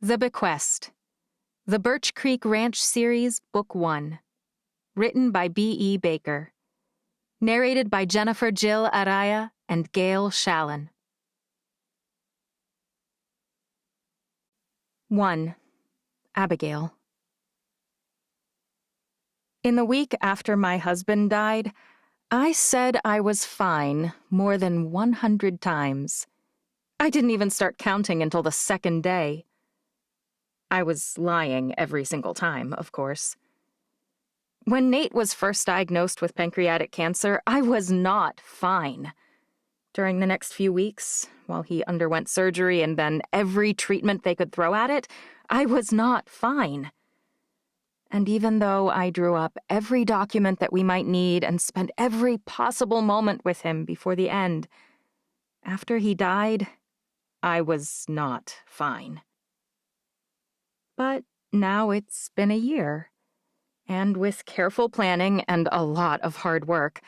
The Bequest, the Birch Creek Ranch Series, Book 1. Written by B.E. Baker. Narrated by JenniferJill Araya and Gail Shallon. 1. Abigail. In the week after my husband died, I said I was fine more than 100 times. I didn't even start counting until the second day. I was lying every single time, of course. When Nate was first diagnosed with pancreatic cancer, I was not fine. During the next few weeks, while he underwent surgery and then every treatment they could throw at it, I was not fine. And even though I drew up every document that we might need and spent every possible moment with him before the end, after he died, I was not fine. But now it's been a year, and with careful planning and a lot of hard work,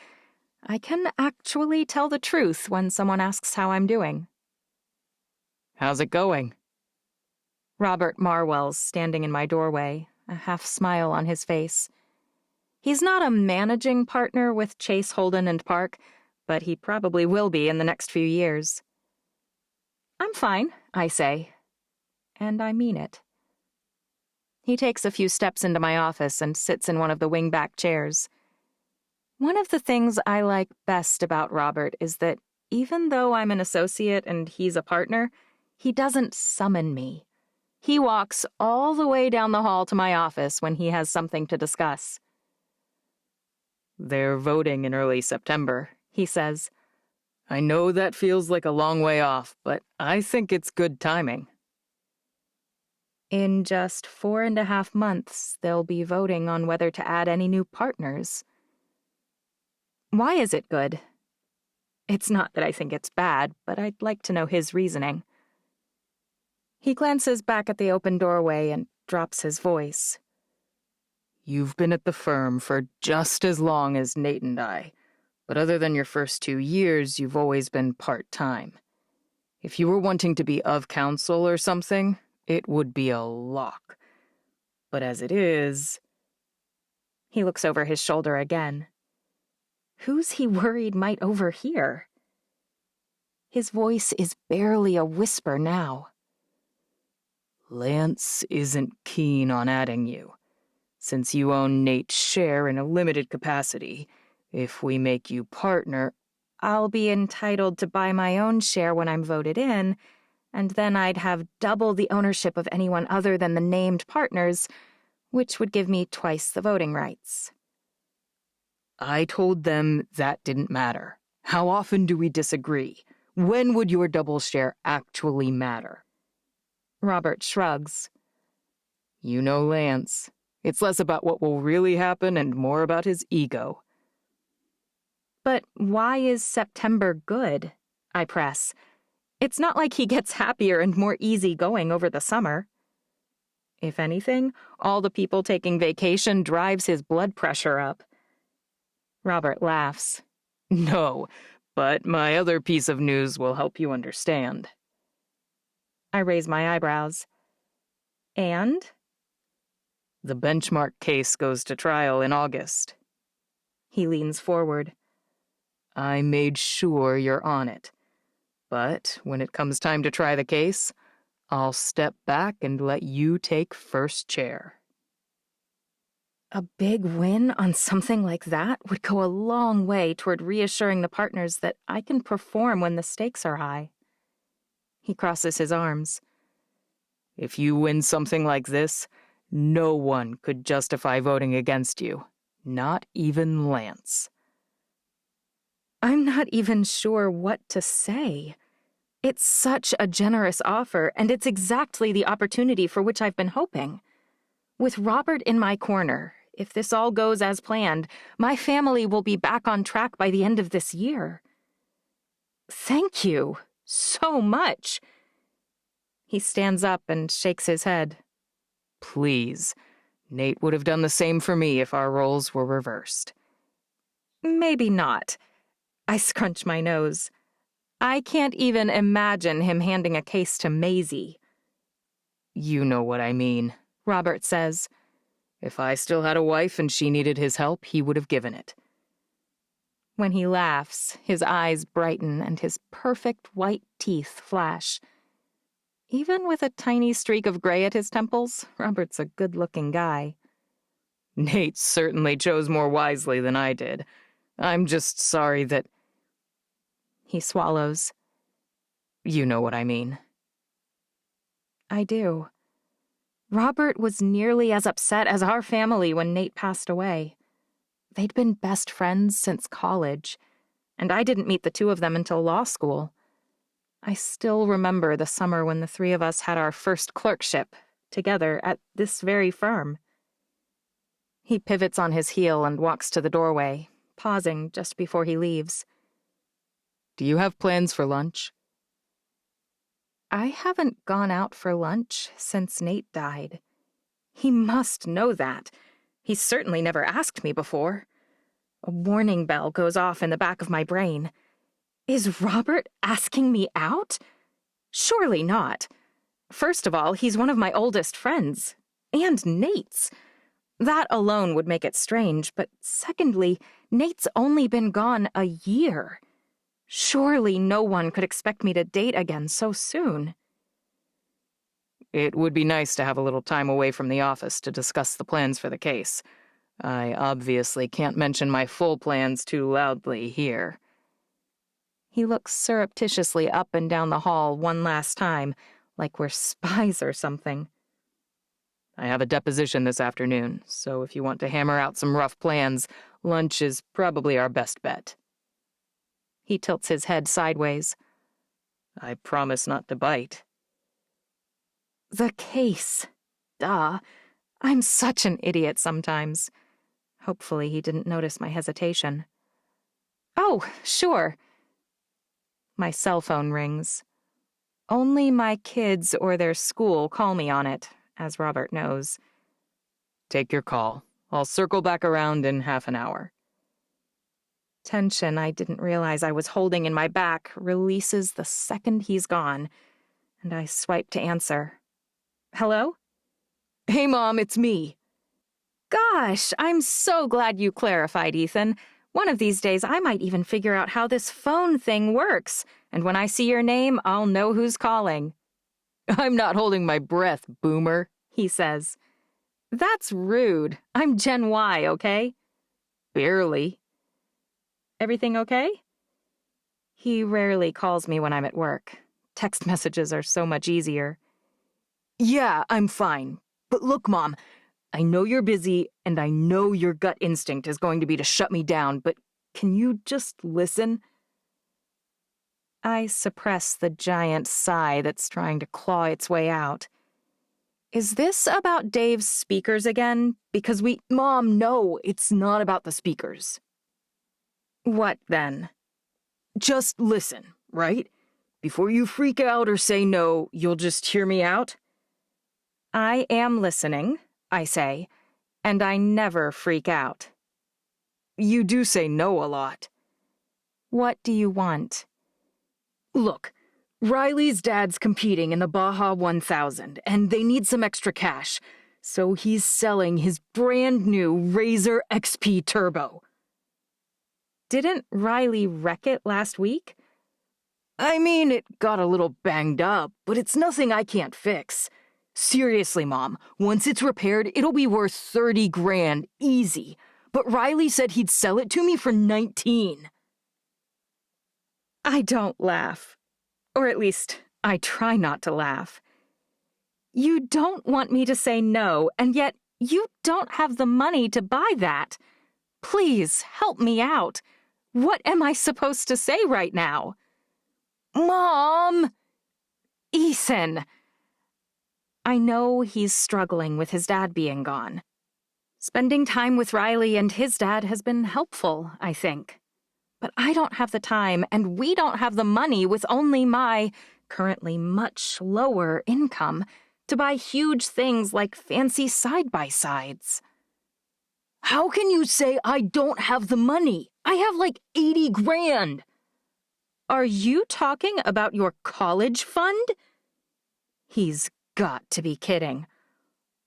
I can actually tell the truth when someone asks how I'm doing. How's it going? Robert Marwell's standing in my doorway, a half smile on his face. He's not a managing partner with Chase, Holden, and Park, but he probably will be in the next few years. I'm fine, I say, and I mean it. He takes a few steps into my office and sits in one of the wing-back chairs. One of the things I like best about Robert is that even though I'm an associate and he's a partner, he doesn't summon me. He walks all the way down the hall to my office when he has something to discuss. They're voting in early September, he says. I know that feels like a long way off, but I think it's good timing. In just 4.5 months, they'll be voting on whether to add any new partners. Why is it good? It's not that I think it's bad, but I'd like to know his reasoning. He glances back at the open doorway and drops his voice. You've been at the firm for just as long as Nate and I, but other than your first 2 years, you've always been part-time. If you were wanting to be of counsel or something, it would be a lock. But as it is... He looks over his shoulder again. Who's he worried might overhear? His voice is barely a whisper now. Lance isn't keen on adding you. Since you own Nate's share in a limited capacity, if we make you partner, I'll be entitled to buy my own share when I'm voted in, and then I'd have double the ownership of anyone other than the named partners, which would give me twice the voting rights. I told them that didn't matter. How often do we disagree? When would your double share actually matter? Robert shrugs. You know Lance. It's less about what will really happen and more about his ego. But why is September good? I press. It's not like he gets happier and more easygoing over the summer. If anything, all the people taking vacation drives his blood pressure up. Robert laughs. No, but my other piece of news will help you understand. I raise my eyebrows. And? The benchmark case goes to trial in August. He leans forward. I made sure you're on it. But when it comes time to try the case, I'll step back and let you take first chair. A big win on something like that would go a long way toward reassuring the partners that I can perform when the stakes are high. He crosses his arms. If you win something like this, no one could justify voting against you. Not even Lance. I'm not even sure what to say. It's such a generous offer, and it's exactly the opportunity for which I've been hoping. With Robert in my corner, if this all goes as planned, my family will be back on track by the end of this year. Thank you so much. He stands up and shakes his head. Please. Nate would have done the same for me if our roles were reversed. Maybe not. I scrunch my nose. I can't even imagine him handing a case to Maisie. You know what I mean, Robert says. If I still had a wife and she needed his help, he would have given it. When he laughs, his eyes brighten and his perfect white teeth flash. Even with a tiny streak of gray at his temples, Robert's a good-looking guy. Nate certainly chose more wisely than I did. I'm just sorry that... He swallows. You know what I mean. I do. Robert was nearly as upset as our family when Nate passed away. They'd been best friends since college, and I didn't meet the two of them until law school. I still remember the summer when the three of us had our first clerkship together at this very firm. He pivots on his heel and walks to the doorway, pausing just before he leaves. Do you have plans for lunch? I haven't gone out for lunch since Nate died. He must know that. He's certainly never asked me before. A warning bell goes off in the back of my brain. Is Robert asking me out? Surely not. First of all, he's one of my oldest friends, and Nate's. That alone would make it strange, but secondly, Nate's only been gone a year. Surely no one could expect me to date again so soon. It would be nice to have a little time away from the office to discuss the plans for the case. I obviously can't mention my full plans too loudly here. He looks surreptitiously up and down the hall one last time, like we're spies or something. I have a deposition this afternoon, so if you want to hammer out some rough plans, lunch is probably our best bet. He tilts his head sideways. I promise not to bite. The case. Duh. I'm such an idiot sometimes. Hopefully he didn't notice my hesitation. Oh, sure. My cell phone rings. Only my kids or their school call me on it, as Robert knows. Take your call. I'll circle back around in half an hour. Tension I didn't realize I was holding in my back releases the second he's gone, and I swipe to answer. Hello? Hey, Mom, it's me. Gosh, I'm so glad you clarified, Ethan. One of these days I might even figure out how this phone thing works, and when I see your name, I'll know who's calling. I'm not holding my breath, boomer, he says. That's rude. I'm Gen Y, okay? Barely. Everything okay? He rarely calls me when I'm at work. Text messages are so much easier. Yeah, I'm fine. But look, Mom, I know you're busy, and I know your gut instinct is going to be to shut me down, but can you just listen? I suppress the giant sigh that's trying to claw its way out. Is this about Dave's speakers again? Because Mom, no, it's not about the speakers. What then? Just listen, right? Before you freak out or say no, you'll just hear me out? I am listening, I say, and I never freak out. You do say no a lot. What do you want? Look, Riley's dad's competing in the Baja 1000, and they need some extra cash, so he's selling his brand new Razor XP Turbo. Didn't Riley wreck it last week? I mean, it got a little banged up, but it's nothing I can't fix. Seriously, Mom, once it's repaired, it'll be worth 30 grand, easy. But Riley said he'd sell it to me for 19. I don't laugh. Or at least, I try not to laugh. You don't want me to say no, and yet you don't have the money to buy that. Please, help me out. What am I supposed to say right now? Mom! Ethan! I know he's struggling with his dad being gone. Spending time with Riley and his dad has been helpful, I think. But I don't have the time, and we don't have the money with only my, currently much lower income, to buy huge things like fancy side-by-sides. How can you say I don't have the money? I have like 80 grand. Are you talking about your college fund? He's got to be kidding.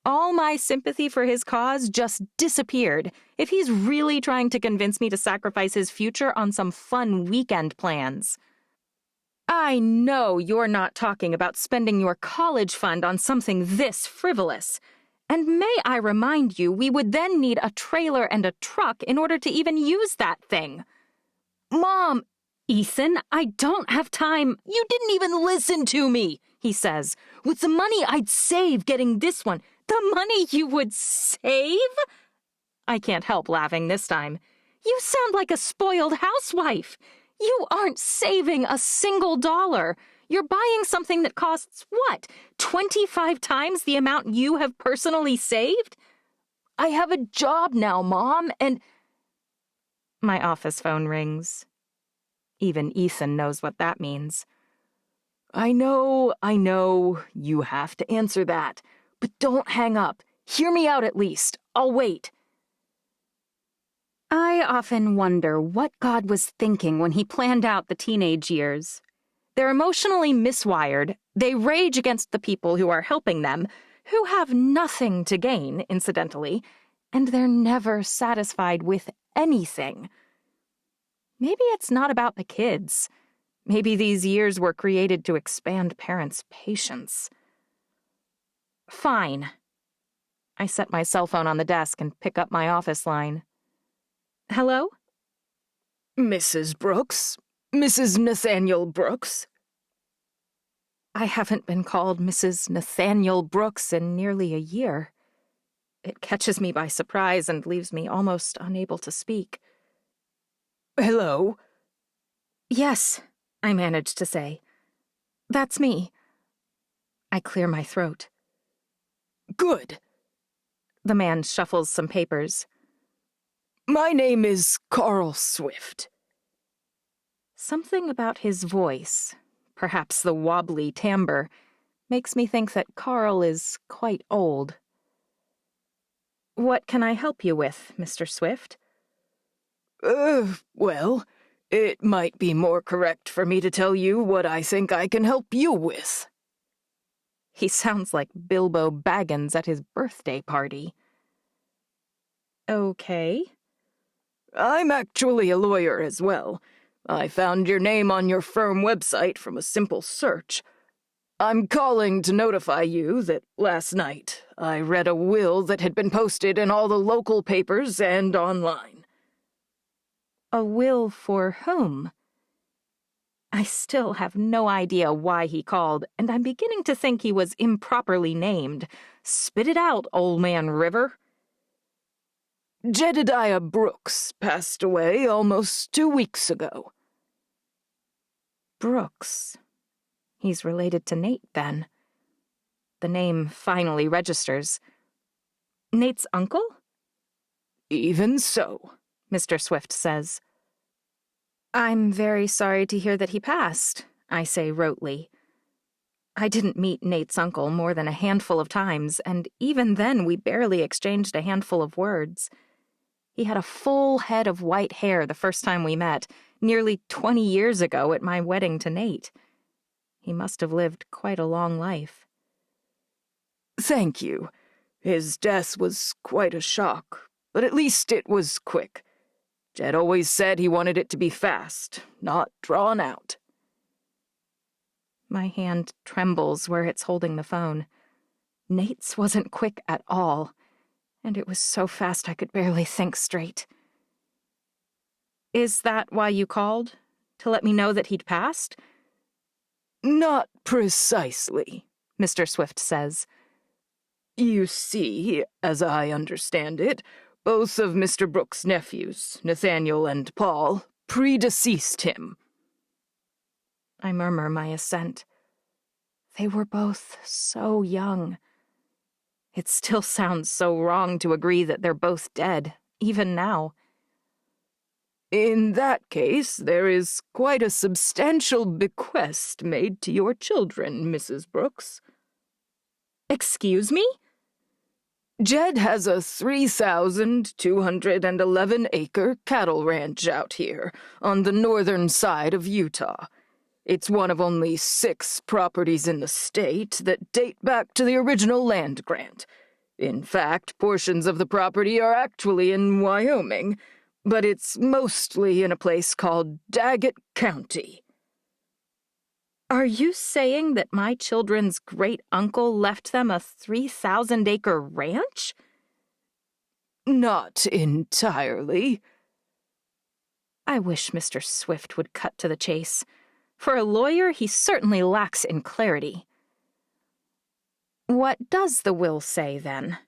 All my sympathy for his cause just disappeared if he's really trying to convince me to sacrifice his future on some fun weekend plans. I know you're not talking about spending your college fund on something this frivolous. And may I remind you, we would then need a trailer and a truck in order to even use that thing. Mom, Ethan, I don't have time. You didn't even listen to me, he says. With the money I'd save getting this one, the money you would save? I can't help laughing this time. You sound like a spoiled housewife. You aren't saving a single dollar. You're buying something that costs, what, 25 times the amount you have personally saved? I have a job now, Mom, and... My office phone rings. Even Ethan knows what that means. I know, you have to answer that. But don't hang up. Hear me out at least. I'll wait. I often wonder what God was thinking when he planned out the teenage years. They're emotionally miswired, they rage against the people who are helping them, who have nothing to gain, incidentally, and they're never satisfied with anything. Maybe it's not about the kids. Maybe these years were created to expand parents' patience. Fine. I set my cell phone on the desk and pick up my office line. Hello? Mrs. Brooks? Mrs. Nathaniel Brooks? I haven't been called Mrs. Nathaniel Brooks in nearly a year. It catches me by surprise and leaves me almost unable to speak. Hello? Yes, I managed to say. That's me. I clear my throat. Good. The man shuffles some papers. My name is Carl Swift. Something about his voice, perhaps the wobbly timbre, makes me think that Carl is quite old. What can I help you with, Mr. Swift? Well, it might be more correct for me to tell you what I think I can help you with. He sounds like Bilbo Baggins at his birthday party. Okay. I'm actually a lawyer as well. I found your name on your firm website from a simple search. I'm calling to notify you that last night I read a will that had been posted in all the local papers and online. A will for whom? I still have no idea why he called, and I'm beginning to think he was improperly named. Spit it out, old man River. Jedediah Brooks passed away almost 2 weeks ago. Brooks. He's related to Nate, then. The name finally registers. Nate's uncle? Even so, Mr. Swift says. I'm very sorry to hear that he passed, I say rotely. I didn't meet Nate's uncle more than a handful of times, and even then we barely exchanged a handful of words. He had a full head of white hair the first time we met, nearly 20 years ago at my wedding to Nate. He must have lived quite a long life. Thank you. His death was quite a shock, but at least it was quick. Jed always said he wanted it to be fast, not drawn out. My hand trembles where it's holding the phone. Nate's wasn't quick at all, and it was so fast I could barely think straight. Is that why you called? To let me know that he'd passed? Not precisely, Mr. Swift says. You see, as I understand it, both of Mr. Brooks' nephews, Nathaniel and Paul, predeceased him. I murmur my assent. They were both so young. It still sounds so wrong to agree that they're both dead, even now. In that case, there is quite a substantial bequest made to your children, Mrs. Brooks. Excuse me? Jed has a 3,211-acre cattle ranch out here on the northern side of Utah. It's one of only 6 properties in the state that date back to the original land grant. In fact, portions of the property are actually in Wyoming, but it's mostly in a place called Daggett County. Are you saying that my children's great-uncle left them a 3,000-acre ranch? Not entirely. I wish Mr. Swift would cut to the chase. For a lawyer, he certainly lacks in clarity. What does the will say, then?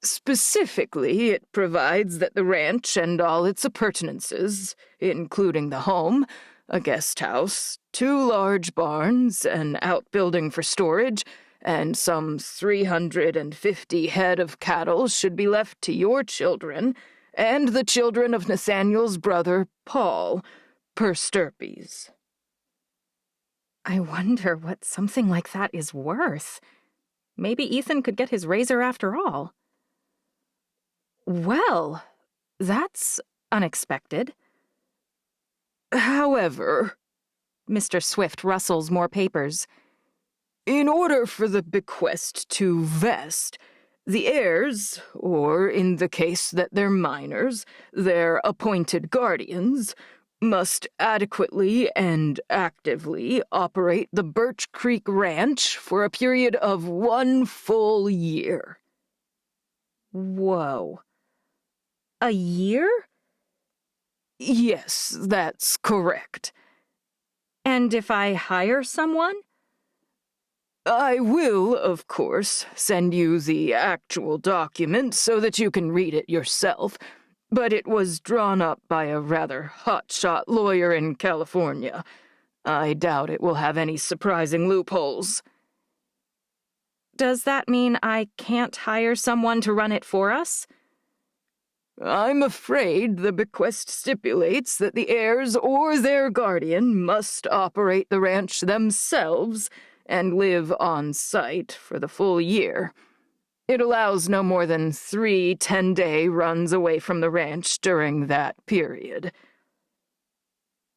Specifically, it provides that the ranch and all its appurtenances, including the home, a guest house, 2 large barns, an outbuilding for storage, and some 350 head of cattle should be left to your children and the children of Nathaniel's brother, Paul, per stirpes. I wonder what something like that is worth. Maybe Ethan could get his razor after all. Well, that's unexpected. However, Mr. Swift rustles more papers. In order for the bequest to vest, the heirs, or in the case that they're minors, their appointed guardians, must adequately and actively operate the Birch Creek Ranch for a period of 1 full year. Whoa. A year? Yes, that's correct. And if I hire someone? I will, of course, send you the actual document so that you can read it yourself, but it was drawn up by a rather hotshot lawyer in California. I doubt it will have any surprising loopholes. Does that mean I can't hire someone to run it for us? I'm afraid the bequest stipulates that the heirs or their guardian must operate the ranch themselves and live on site for the full year. It allows no more than 3 10-day runs away from the ranch during that period.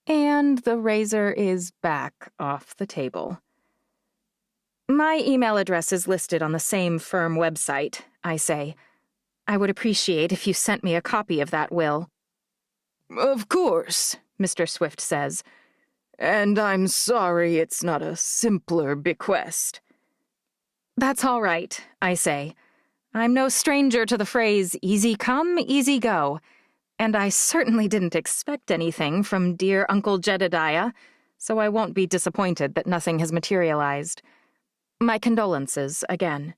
And the razor is back off the table. My email address is listed on the same firm website, I say. I would appreciate if you sent me a copy of that will. Of course, Mr. Swift says. And I'm sorry it's not a simpler bequest. That's all right, I say. I'm no stranger to the phrase, easy come, easy go. And I certainly didn't expect anything from dear Uncle Jedediah, so I won't be disappointed that nothing has materialized. My condolences, again.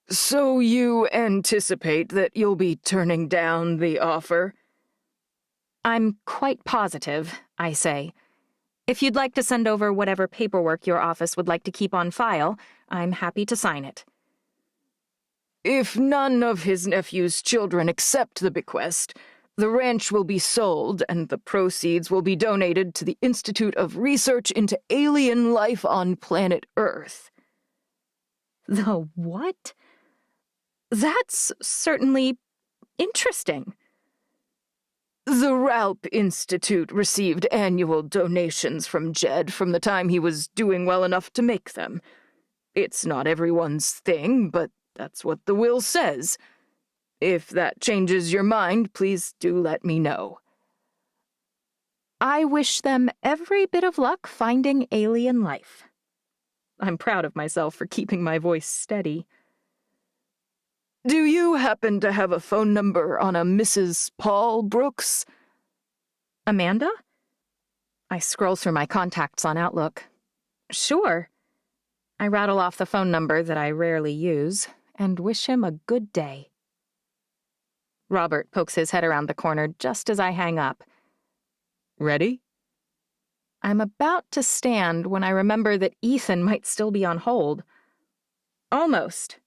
So you anticipate that you'll be turning down the offer? I'm quite positive, I say. If you'd like to send over whatever paperwork your office would like to keep on file, I'm happy to sign it. If none of his nephew's children accept the bequest, the ranch will be sold and the proceeds will be donated to the Institute of Research into Alien Life on Planet Earth. The what? That's certainly interesting. The Ralp Institute received annual donations from Jed from the time he was doing well enough to make them. It's not everyone's thing, but that's what the will says. If that changes your mind, please do let me know. I wish them every bit of luck finding alien life. I'm proud of myself for keeping my voice steady. Do you happen to have a phone number on a Mrs. Paul Brooks? Amanda? I scroll through my contacts on Outlook. Sure. I rattle off the phone number that I rarely use and wish him a good day. Robert pokes his head around the corner just as I hang up. Ready? I'm about to stand when I remember that Ethan might still be on hold. Almost.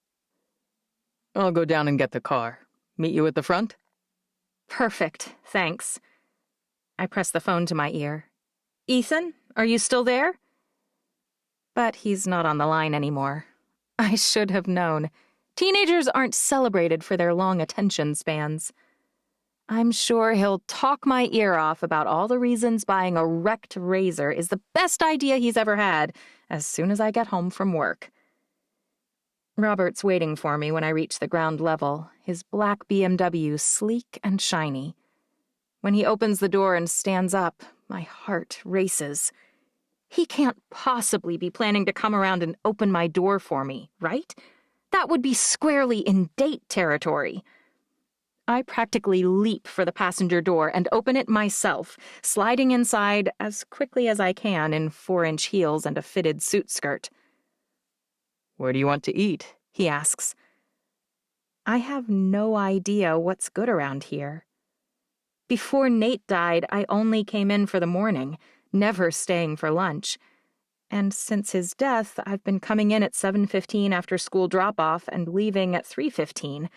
I'll go down and get the car. Meet you at the front? Perfect, thanks. I press the phone to my ear. Ethan, are you still there? But he's not on the line anymore. I should have known. Teenagers aren't celebrated for their long attention spans. I'm sure he'll talk my ear off about all the reasons buying a wrecked razor is the best idea he's ever had as soon as I get home from work. Robert's waiting for me when I reach the ground level, his black BMW sleek and shiny. When he opens the door and stands up, my heart races. He can't possibly be planning to come around and open my door for me, right? That would be squarely in date territory. I practically leap for the passenger door and open it myself, sliding inside as quickly as I can in 4-inch heels and a fitted suit skirt. "Where do you want to eat?" he asks. I have no idea what's good around here. Before Nate died, I only came in for the morning, never staying for lunch. And since his death, I've been coming in at 7:15 after school drop-off and leaving at 3:15,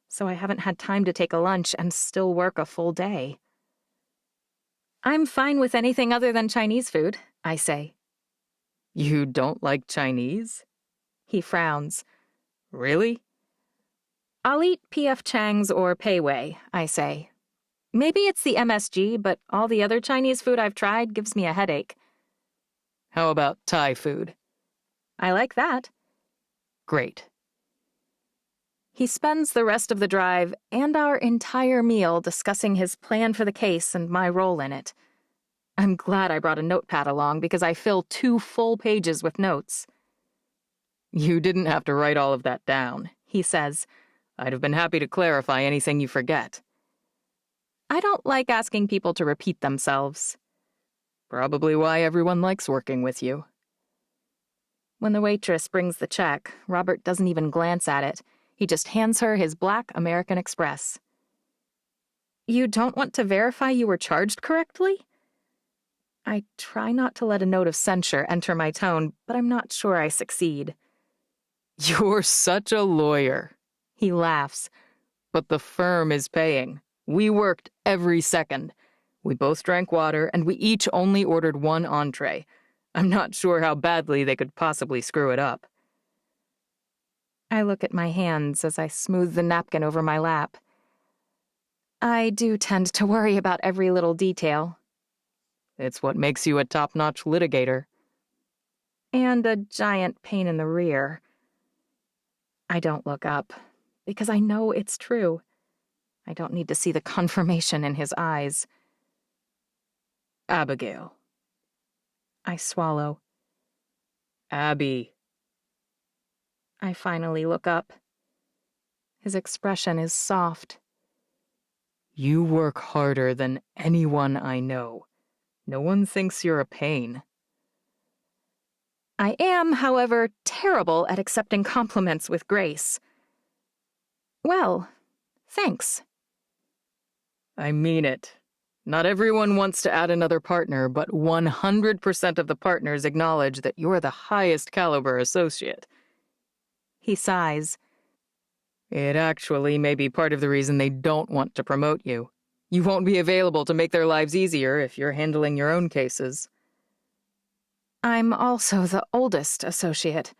so I haven't had time to take a lunch and still work a full day. I'm fine with anything other than Chinese food, I say. "You don't like Chinese?" He frowns. "Really?" I'll eat P.F. Chang's or Pei Wei, I say. Maybe it's the MSG, but all the other Chinese food I've tried gives me a headache. "How about Thai food?" I like that. "Great." He spends the rest of the drive and our entire meal discussing his plan for the case and my role in it. I'm glad I brought a notepad along because I fill 2 full pages with notes. "You didn't have to write all of that down," he says. "I'd have been happy to clarify anything you forget." I don't like asking people to repeat themselves. Probably why everyone likes working with you. When the waitress brings the check, Robert doesn't even glance at it. He just hands her his black American Express. You don't want to verify you were charged correctly? I try not to let a note of censure enter my tone, but I'm not sure I succeed. "You're such a lawyer," he laughs. "But the firm is paying. We worked every second. We both drank water, and we each only ordered 1 entree. I'm not sure how badly they could possibly screw it up." I look at my hands as I smooth the napkin over my lap. I do tend to worry about every little detail. It's what makes you a top-notch litigator. And a giant pain in the rear. I don't look up, because I know it's true. I don't need to see the confirmation in his eyes. "Abigail." I swallow. "Abby." I finally look up. His expression is soft. "You work harder than anyone I know. No one thinks you're a pain." I am, however, terrible at accepting compliments with grace. Well, thanks. "I mean it. Not everyone wants to add another partner, but 100% of the partners acknowledge that you're the highest caliber associate." He sighs. "It actually may be part of the reason they don't want to promote you. You won't be available to make their lives easier if you're handling your own cases." I'm also the oldest associate.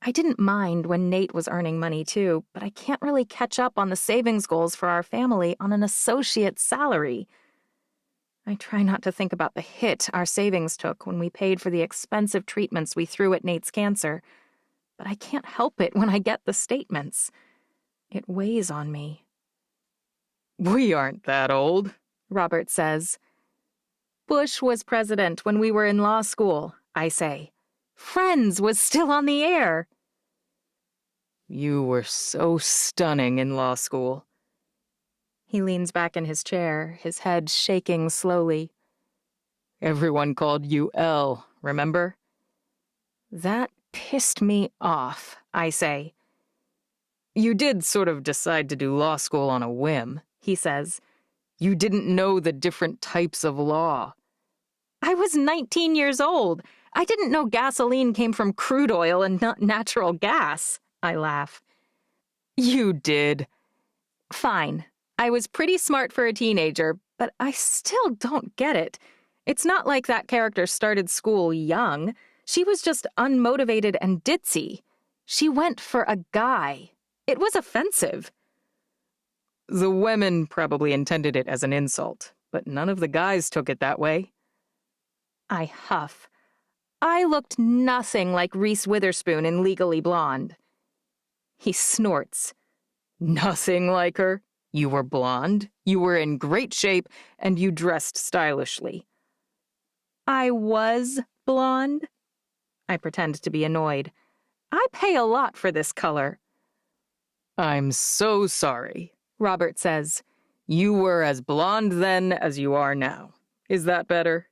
I didn't mind when Nate was earning money too, but I can't really catch up on the savings goals for our family on an associate's salary. I try not to think about the hit our savings took when we paid for the expensive treatments we threw at Nate's cancer, but I can't help it when I get the statements. It weighs on me. "We aren't that old," Robert says. Bush was president when we were in law school, I say. Friends was still on the air. "You were so stunning in law school." He leans back in his chair, his head shaking slowly. "Everyone called you Elle, remember?" That pissed me off, I say. "You did sort of decide to do law school on a whim," he says. "You didn't know the different types of law." I was 19 years old. I didn't know gasoline came from crude oil and not natural gas, I laugh. "You did." Fine. I was pretty smart for a teenager, but I still don't get it. It's not like that character started school young. She was just unmotivated and ditzy. She went for a guy. It was offensive. The women probably intended it as an insult, but none of the guys took it that way. I huff. I looked nothing like Reese Witherspoon in Legally Blonde. He snorts. Nothing like her? You were blonde, you were in great shape, and you dressed stylishly. I was blonde? I pretend to be annoyed. I pay a lot for this color. I'm so sorry, Robert says. You were as blonde then as you are now. Is that better?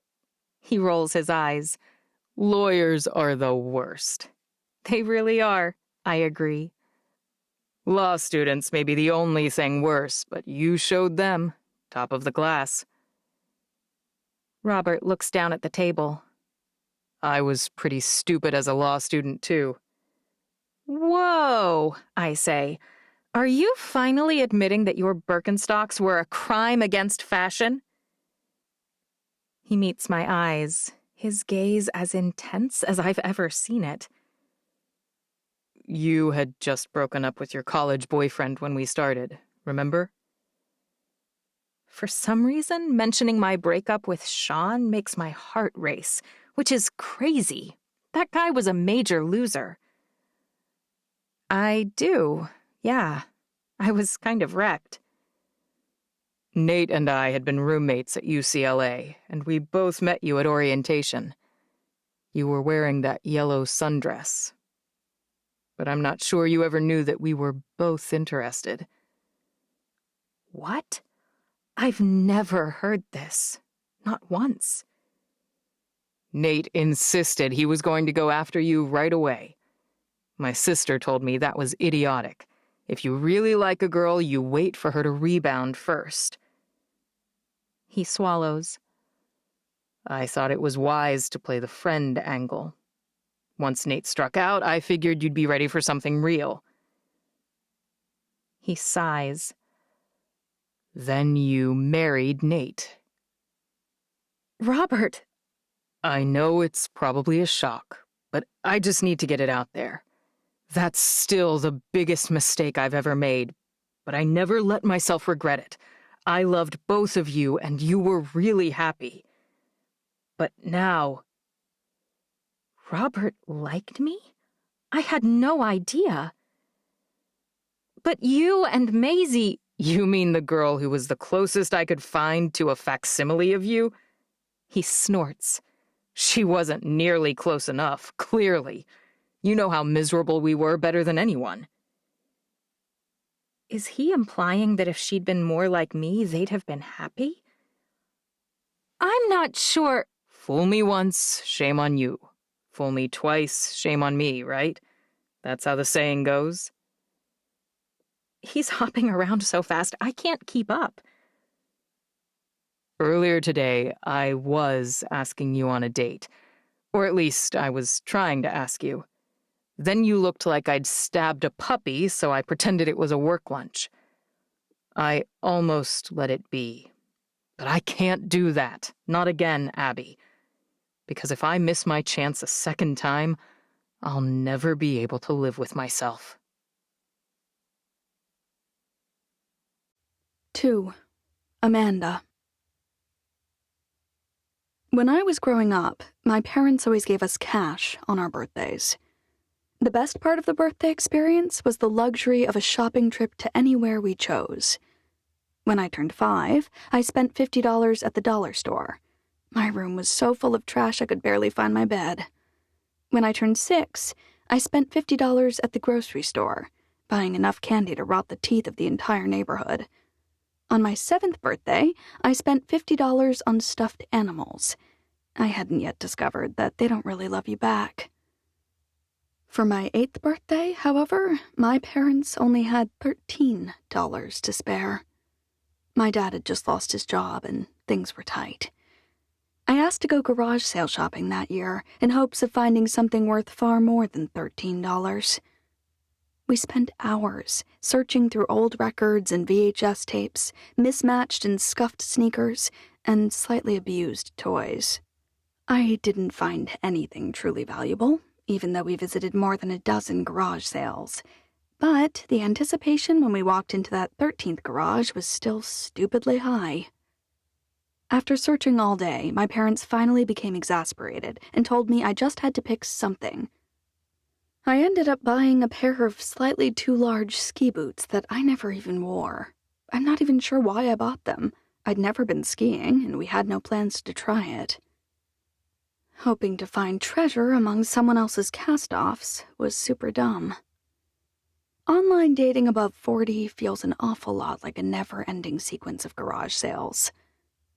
He rolls his eyes. Lawyers are the worst. They really are, I agree. Law students may be the only thing worse, but you showed them. Top of the class. Robert looks down at the table. I was pretty stupid as a law student, too. Whoa, I say. Are you finally admitting that your Birkenstocks were a crime against fashion? He meets my eyes, his gaze as intense as I've ever seen it. You had just broken up with your college boyfriend when we started, remember? For some reason, mentioning my breakup with Sean makes my heart race, which is crazy. That guy was a major loser. I do, yeah. I was kind of wrecked. Nate and I had been roommates at UCLA, and we both met you at orientation. You were wearing that yellow sundress. But I'm not sure you ever knew that we were both interested. What? I've never heard this. Not once. Nate insisted he was going to go after you right away. My sister told me that was idiotic. If you really like a girl, you wait for her to rebound first. He swallows. I thought it was wise to play the friend angle. Once Nate struck out, I figured you'd be ready for something real. He sighs. Then you married Nate. Robert! I know it's probably a shock, but I just need to get it out there. That's still the biggest mistake I've ever made, but I never let myself regret it. I loved both of you, and you were really happy. But now... Robert liked me? I had no idea. But you and Maisie... You mean the girl who was the closest I could find to a facsimile of you? He snorts. She wasn't nearly close enough, clearly. You know how miserable we were better than anyone. Is he implying that if she'd been more like me, they'd have been happy? I'm not sure... Fool me once, shame on you. Fool me twice, shame on me, right? That's how the saying goes. He's hopping around so fast, I can't keep up. Earlier today, I was asking you on a date. Or at least, I was trying to ask you. Then you looked like I'd stabbed a puppy, so I pretended it was a work lunch. I almost let it be. But I can't do that. Not again, Abby. Because if I miss my chance a second time, I'll never be able to live with myself. 2. Amanda. When I was growing up, my parents always gave us cash on our birthdays. The best part of the birthday experience was the luxury of a shopping trip to anywhere we chose. When I turned 5, I spent $50 at the dollar store. My room was so full of trash I could barely find my bed. When I turned 6, I spent $50 at the grocery store, buying enough candy to rot the teeth of the entire neighborhood. On my 7th birthday, I spent $50 on stuffed animals. I hadn't yet discovered that they don't really love you back. For my 8th birthday, however, my parents only had $13 to spare. My dad had just lost his job and things were tight. I asked to go garage sale shopping that year in hopes of finding something worth far more than $13. We spent hours searching through old records and VHS tapes, mismatched and scuffed sneakers, and slightly abused toys. I didn't find anything truly valuable, even though we visited more than a dozen garage sales. But the anticipation when we walked into that 13th garage was still stupidly high. After searching all day, my parents finally became exasperated and told me I just had to pick something. I ended up buying a pair of slightly too large ski boots that I never even wore. I'm not even sure why I bought them. I'd never been skiing, and we had no plans to try it. Hoping to find treasure among someone else's cast-offs was super dumb. Online dating above 40 feels an awful lot like a never-ending sequence of garage sales.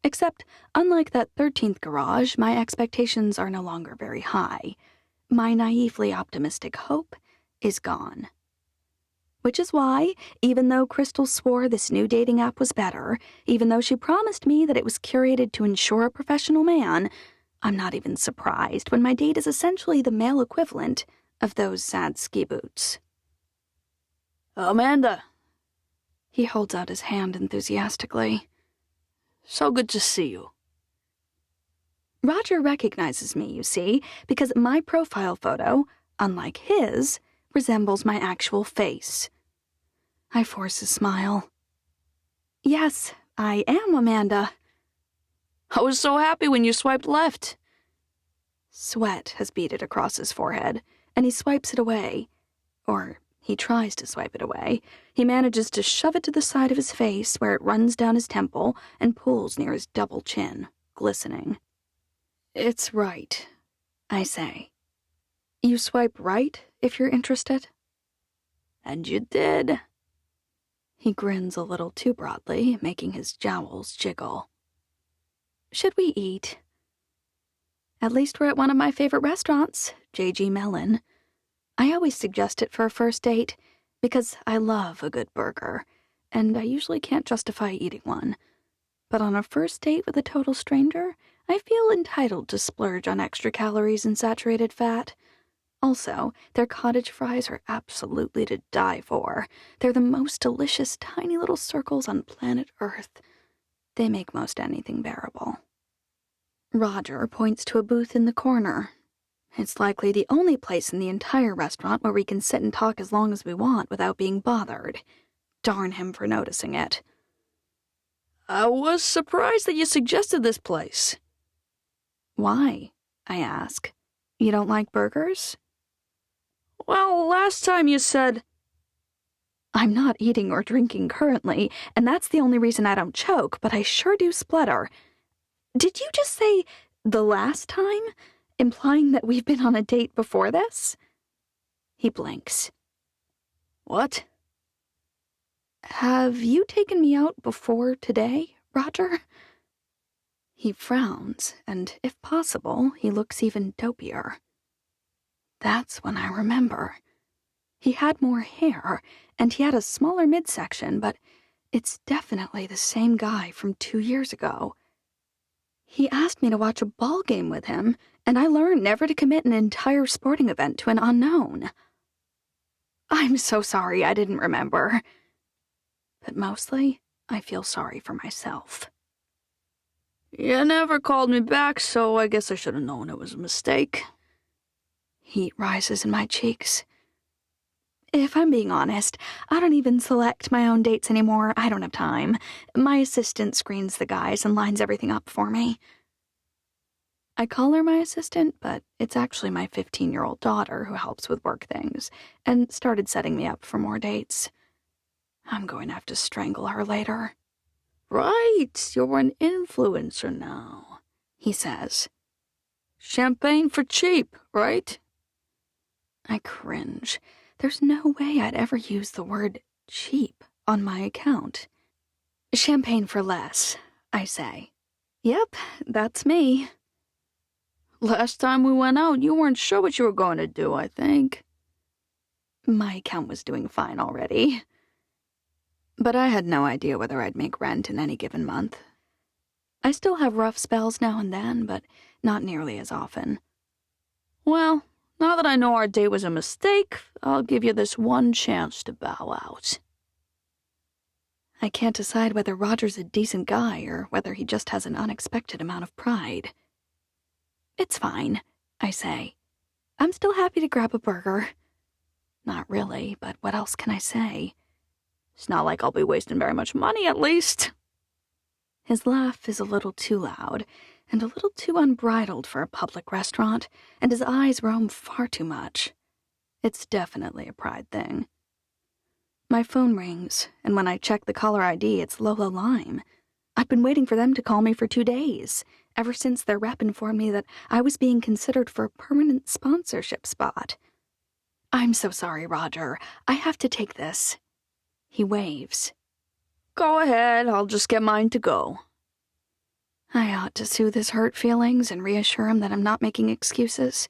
Except, unlike that 13th garage, my expectations are no longer very high. My naively optimistic hope is gone. Which is why, even though Crystal swore this new dating app was better, even though she promised me that it was curated to ensure a professional man, I'm not even surprised when my date is essentially the male equivalent of those sad ski boots. Amanda. He holds out his hand enthusiastically. So good to see you. Roger recognizes me, you see, because my profile photo, unlike his, resembles my actual face. I force a smile. Yes, I am Amanda. I was so happy when you swiped left. Sweat has beaded across his forehead, and he swipes it away. Or he tries to swipe it away. He manages to shove it to the side of his face where it runs down his temple and pools near his double chin, glistening. It's right, I say. You swipe right if you're interested? And you did. He grins a little too broadly, making his jowls jiggle. Should we eat? At least we're at one of my favorite restaurants, J.G. Mellon. I always suggest it for a first date, because I love a good burger, and I usually can't justify eating one. But on a first date with a total stranger, I feel entitled to splurge on extra calories and saturated fat. Also, their cottage fries are absolutely to die for. They're the most delicious tiny little circles on planet Earth. They make most anything bearable. Roger points to a booth in the corner. It's likely the only place in the entire restaurant where we can sit and talk as long as we want without being bothered. Darn him for noticing it. I was surprised that you suggested this place. Why? I ask. You don't like burgers? Well, last time you said... I'm not eating or drinking currently, and that's the only reason I don't choke, but I sure do splutter. Did you just say the last time, implying that we've been on a date before this? He blinks. What? Have you taken me out before today, Roger? He frowns, and if possible, he looks even dopier. That's when I remember. He had more hair, and he had a smaller midsection, but it's definitely the same guy from 2 years ago. He asked me to watch a ball game with him, and I learned never to commit an entire sporting event to an unknown. I'm so sorry I didn't remember. But mostly, I feel sorry for myself. You never called me back, so I guess I should have known it was a mistake. Heat rises in my cheeks. If I'm being honest, I don't even select my own dates anymore. I don't have time. My assistant screens the guys and lines everything up for me. I call her my assistant, but it's actually my 15-year-old daughter who helps with work things and started setting me up for more dates. I'm going to have to strangle her later. Right, you're an influencer now, he says. Champagne for cheap, right? I cringe. There's no way I'd ever use the word cheap on my account. Champagne for less, I say. Yep, that's me. Last time we went out, you weren't sure what you were going to do, I think. My account was doing fine already. But I had no idea whether I'd make rent in any given month. I still have rough spells now and then, but not nearly as often. Well, now that I know our date was a mistake, I'll give you this one chance to bow out. I can't decide whether Roger's a decent guy or whether he just has an unexpected amount of pride. It's fine, I say. I'm still happy to grab a burger. Not really, but what else can I say? It's not like I'll be wasting very much money, at least. His laugh is a little too loud, and a little too unbridled for a public restaurant, and his eyes roam far too much. It's definitely a pride thing. My phone rings, and when I check the caller ID, it's Lola Lime. I've been waiting for them to call me for 2 days, ever since their rep informed me that I was being considered for a permanent sponsorship spot. I'm so sorry, Roger. I have to take this. He waves. Go ahead, I'll just get mine to go. I ought to soothe his hurt feelings and reassure him that I'm not making excuses,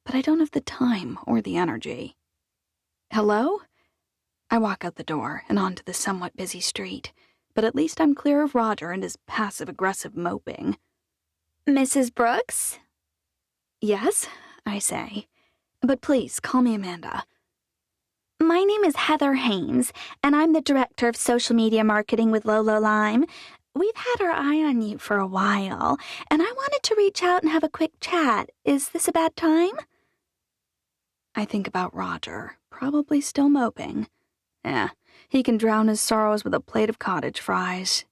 but I don't have the time or the energy. Hello? I walk out the door and onto the somewhat busy street, but at least I'm clear of Roger and his passive-aggressive moping. Mrs. Brooks? Yes, I say, but please call me Amanda. My name is Heather Hames, and I'm the Director of Social Media Marketing with Lolo Lime. We've had our eye on you for a while, and I wanted to reach out and have a quick chat. Is this a bad time? I think about Roger, probably still moping. He can drown his sorrows with a plate of cottage fries.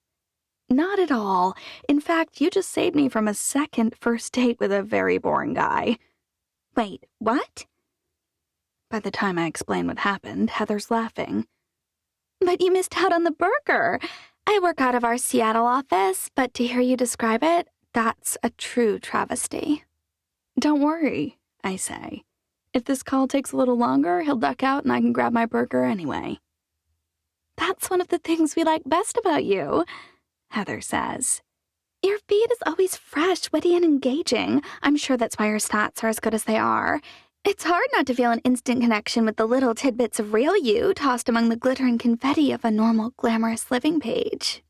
Not at all. In fact, you just saved me from a second first date with a very boring guy. Wait, what? By the time I explain what happened, Heather's laughing. But you missed out on the burger. I work out of our Seattle office, but to hear you describe it, that's a true travesty. Don't worry, I say. If this call takes a little longer, he'll duck out and I can grab my burger anyway. That's one of the things we like best about you, Heather says. Your feed is always fresh, witty, and engaging. I'm sure that's why your stats are as good as they are. It's hard not to feel an instant connection with the little tidbits of real you tossed among the glitter and confetti of a normal, glamorous living page.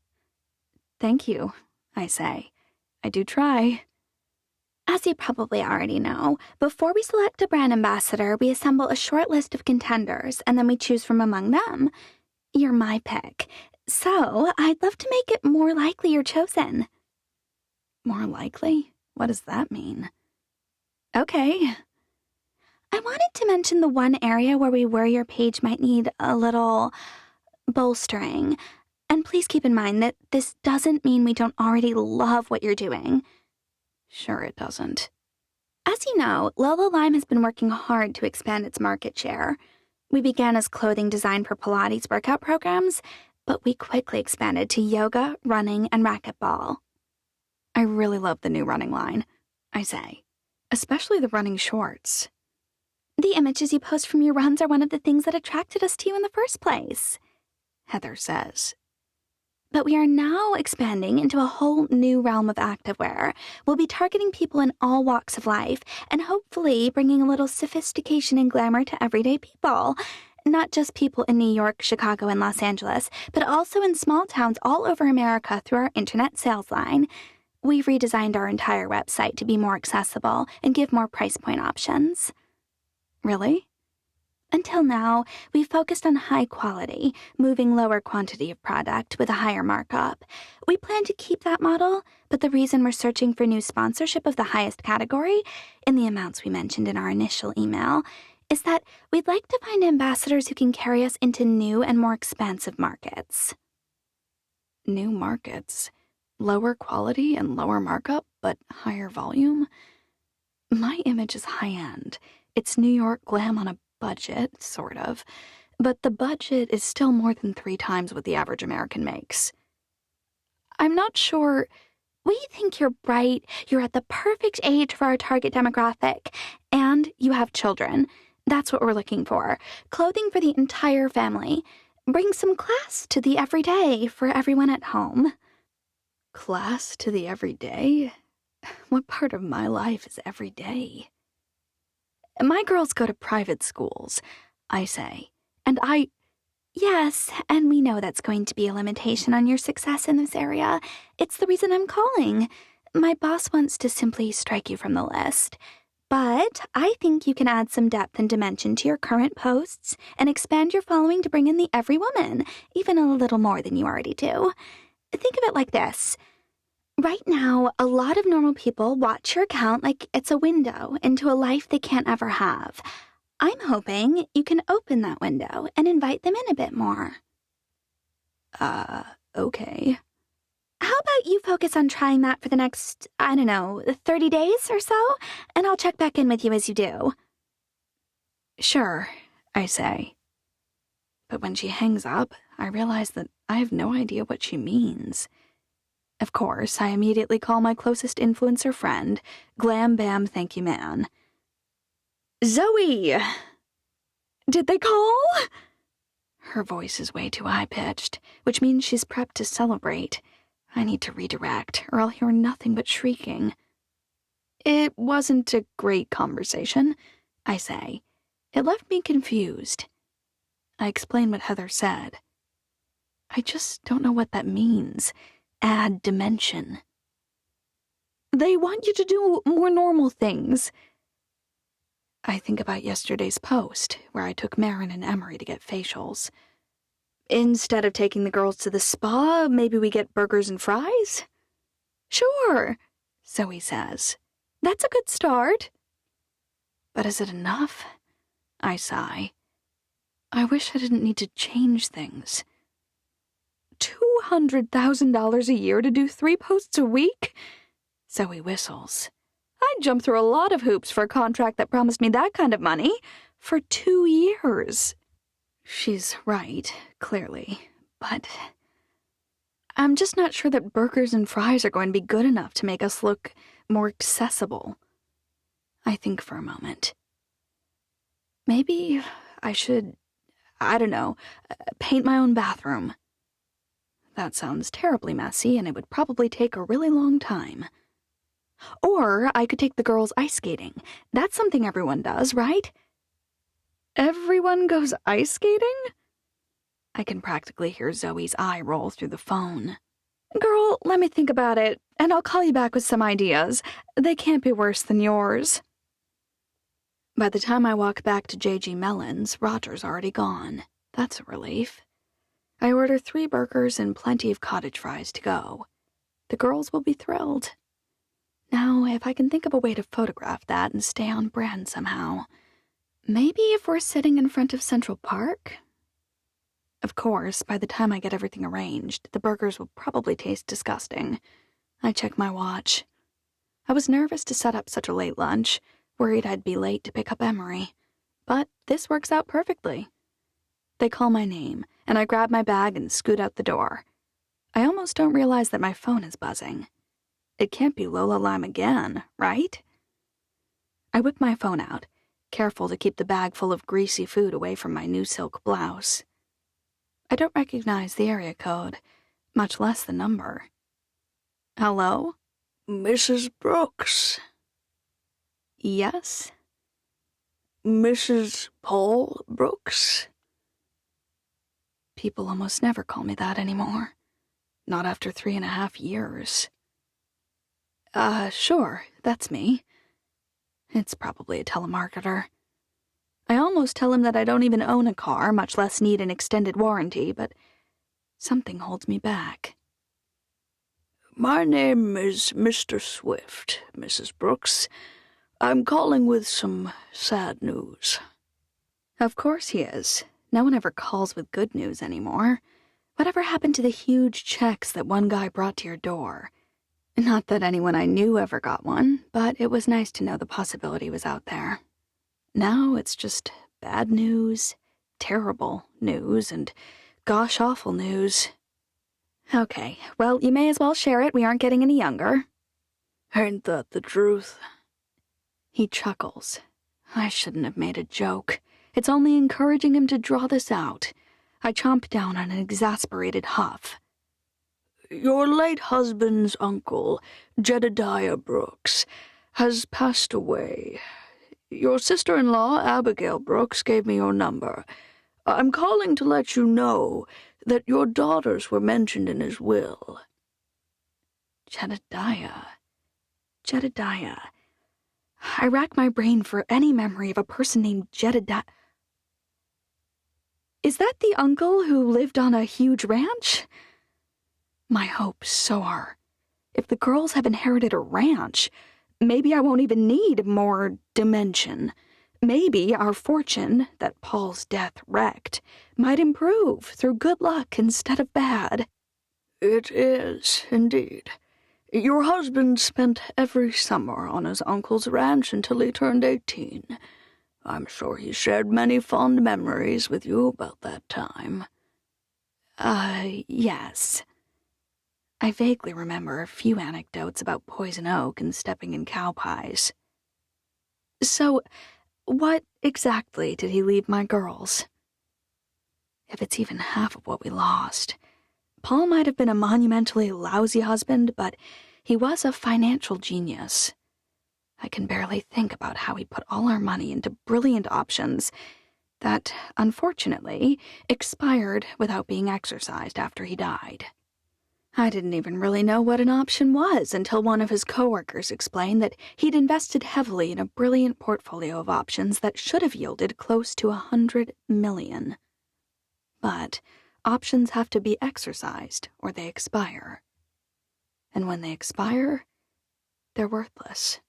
Thank you, I say. I do try. As you probably already know, before we select a brand ambassador, we assemble a short list of contenders, and then we choose from among them. You're my pick. So, I'd love to make it more likely you're chosen. More likely? What does that mean? Okay. I wanted to mention the one area where we worry your page might need a little bolstering. And please keep in mind that this doesn't mean we don't already love what you're doing. Sure it doesn't. As you know, Lolo Lime has been working hard to expand its market share. We began as clothing designed for Pilates workout programs, but we quickly expanded to yoga, running, and racquetball. I really love the new running line, I say, especially the running shorts. The images you post from your runs are one of the things that attracted us to you in the first place, Heather says. But we are now expanding into a whole new realm of activewear. We'll be targeting people in all walks of life, and hopefully bringing a little sophistication and glamour to everyday people. Not just people in New York, Chicago, and Los Angeles, but also in small towns all over America through our internet sales line. We've redesigned our entire website to be more accessible and give more price point options. Really? Until now, we've focused on high quality, moving lower quantity of product with a higher markup. We plan to keep that model, but the reason we're searching for new sponsorship of the highest category, in the amounts we mentioned in our initial email, is that we'd like to find ambassadors who can carry us into new and more expansive markets. New markets? Lower quality and lower markup, but higher volume? My image is high-end. It's New York glam on a budget, sort of. But the budget is still more than 3 times what the average American makes. I'm not sure. We think you're bright, you're at the perfect age for our target demographic, and you have children. That's what we're looking for. Clothing for the entire family. Bring some class to the everyday for everyone at home. Class to the everyday? What part of my life is everyday? My girls go to private schools, I say, and Yes, and we know that's going to be a limitation on your success in this area. It's the reason I'm calling. My boss wants to simply strike you from the list. But I think you can add some depth and dimension to your current posts and expand your following to bring in the every woman, even a little more than you already do. Think of it like this. Right now, a lot of normal people watch your account like it's a window into a life they can't ever have. I'm hoping you can open that window and invite them in a bit more. Okay. How about you focus on trying that for the next, 30 days or so, and I'll check back in with you as you do. Sure, I say. But when she hangs up, I realize that I have no idea what she means. Of course, I immediately call my closest influencer friend, Glam Bam Thank You Man. Zoe! Did they call? Her voice is way too high-pitched, which means she's prepped to celebrate. I need to redirect, or I'll hear nothing but shrieking. It wasn't a great conversation, I say. It left me confused. I explain what Heather said. I just don't know what that means. Add dimension. They want you to do more normal things. I think about yesterday's post, where I took Marin and Emery to get facials. Instead of taking the girls to the spa, maybe we get burgers and fries? Sure, Zoe says. That's a good start. But is it enough? I sigh. I wish I didn't need to change things. $200,000 a year to do 3 posts a week? Zoe whistles. I'd jump through a lot of hoops for a contract that promised me that kind of money for 2 years. She's right, clearly, but I'm just not sure that burgers and fries are going to be good enough to make us look more accessible. I think for a moment. Maybe I should, paint my own bathroom. That sounds terribly messy, and it would probably take a really long time. Or I could take the girls ice skating. That's something everyone does, right? Everyone goes ice skating? I can practically hear Zoe's eye roll through the phone. Girl, let me think about it, and I'll call you back with some ideas. They can't be worse than yours. By the time I walk back to J.G. Mellon's, Roger's already gone. That's a relief. I order 3 burgers and plenty of cottage fries to go. The girls will be thrilled. Now, if I can think of a way to photograph that and stay on brand somehow. Maybe if we're sitting in front of Central Park? Of course, by the time I get everything arranged, the burgers will probably taste disgusting. I check my watch. I was nervous to set up such a late lunch, worried I'd be late to pick up Emery. But this works out perfectly. They call my name, and I grab my bag and scoot out the door. I almost don't realize that my phone is buzzing. It can't be Lola Lime again, right? I whip my phone out, careful to keep the bag full of greasy food away from my new silk blouse. I don't recognize the area code, much less the number. Hello? Mrs. Brooks. Yes? Mrs. Paul Brooks? People almost never call me that anymore. Not after 3.5 years. Sure, that's me. It's probably a telemarketer. I almost tell him that I don't even own a car, much less need an extended warranty, but something holds me back. My name is Mr. Swift, Mrs. Brooks. I'm calling with some sad news. Of course he is. No one ever calls with good news anymore. Whatever happened to the huge checks that one guy brought to your door? Not that anyone I knew ever got one, but it was nice to know the possibility was out there. Now it's just bad news, terrible news, and gosh-awful news. Okay, well, you may as well share it. We aren't getting any younger. Ain't that the truth? He chuckles. I shouldn't have made a joke. It's only encouraging him to draw this out. I chomp down on an exasperated huff. Your late husband's uncle, Jedediah Brooks, has passed away. Your sister-in-law, Abigail Brooks, gave me your number. I'm calling to let you know that your daughters were mentioned in his will. Jedediah. I rack my brain for any memory of a person named Jedediah. Is that the uncle who lived on a huge ranch? My hopes soar. If the girls have inherited a ranch, maybe I won't even need more dimension. Maybe our fortune, that Paul's death wrecked, might improve through good luck instead of bad. It is, indeed. Your husband spent every summer on his uncle's ranch until he turned 18. I'm sure he shared many fond memories with you about that time. Yes. I vaguely remember a few anecdotes about poison oak and stepping in cow pies. So, what exactly did he leave my girls? If it's even half of what we lost, Paul might have been a monumentally lousy husband, but he was a financial genius. I can barely think about how he put all our money into brilliant options that, unfortunately, expired without being exercised after he died. I didn't even really know what an option was until one of his coworkers explained that he'd invested heavily in a brilliant portfolio of options that should have yielded close to $100 million. But options have to be exercised or they expire. And when they expire, they're worthless.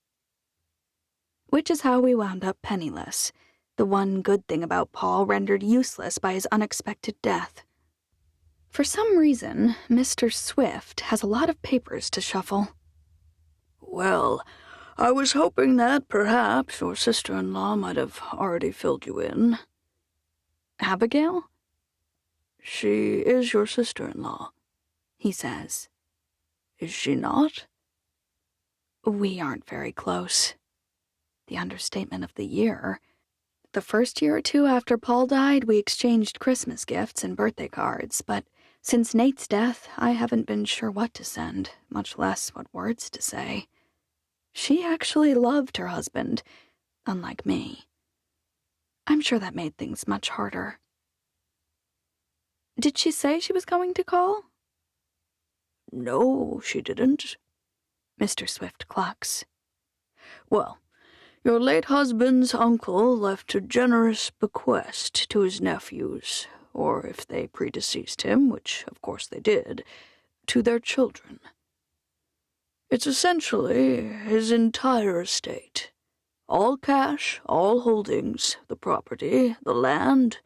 Which is how we wound up penniless, the one good thing about Paul rendered useless by his unexpected death. For some reason, Mr. Swift has a lot of papers to shuffle. Well, I was hoping that perhaps your sister-in-law might have already filled you in. Abigail? She is your sister-in-law, He says. is she not? We aren't very close. The understatement of the year. The first year or two after Paul died, we exchanged Christmas gifts and birthday cards, but since Nate's death, I haven't been sure what to send, much less what words to say. She actually loved her husband, unlike me. I'm sure that made things much harder. Did she say she was going to call? No, she didn't. Mr. Swift clucks. Well, your late husband's uncle left a generous bequest to his nephews, or if they predeceased him, which of course they did, to their children. It's essentially his entire estate. All cash, all holdings, the property, the land,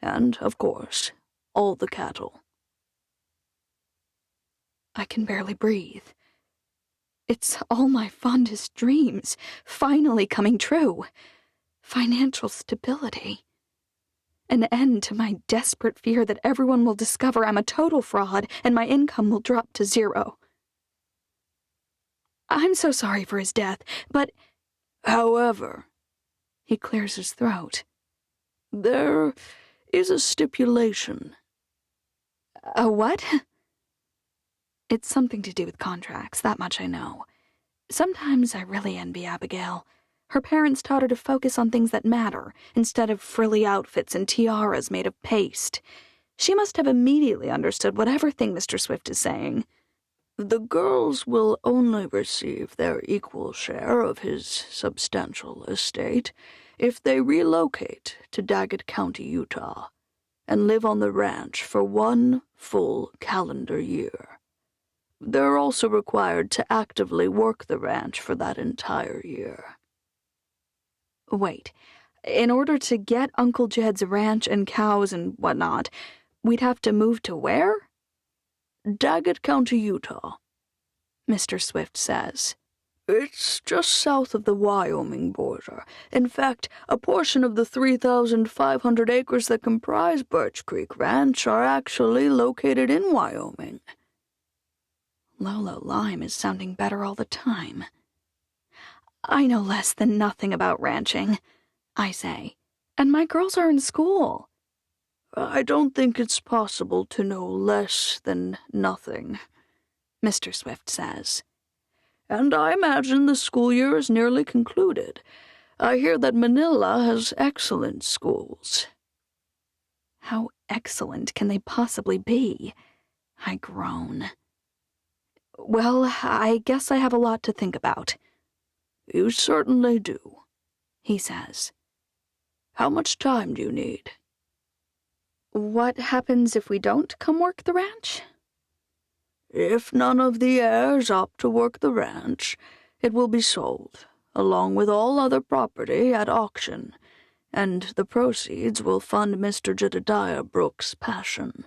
and, of course, all the cattle. I can barely breathe. It's all my fondest dreams, finally coming true. Financial stability. An end to my desperate fear that everyone will discover I'm a total fraud and my income will drop to zero. I'm so sorry for his death, but... However, He clears his throat. there is a stipulation. A what? It's something to do with contracts, that much I know. Sometimes I really envy Abigail. Her parents taught her to focus on things that matter, instead of frilly outfits and tiaras made of paste. She must have immediately understood whatever thing Mr. Swift is saying. The girls will only receive their equal share of his substantial estate if they relocate to Daggett County, Utah, and live on the ranch for 1 full calendar year. They're also required to actively work the ranch for that entire year. Wait, in order to get Uncle Jed's ranch and cows and whatnot, we'd have to move to where? Daggett County, Utah. Mr. Swift says. It's just south of the Wyoming border. In fact, a portion of the 3,500 acres that comprise Birch Creek Ranch are actually located in Wyoming. Lolo Lime is sounding better all the time. I know less than nothing about ranching, I say, and my girls are in school. I don't think it's possible to know less than nothing, Mr. Swift says. And I imagine the school year is nearly concluded. I hear that Manila has excellent schools. How excellent can they possibly be? I groan. Well, I guess I have a lot to think about. You certainly do, he says. How much time do you need? What happens if we don't come work the ranch? If none of the heirs opt to work the ranch, it will be sold, along with all other property, at auction, and the proceeds will fund Mr. Jedediah Brooks' passion.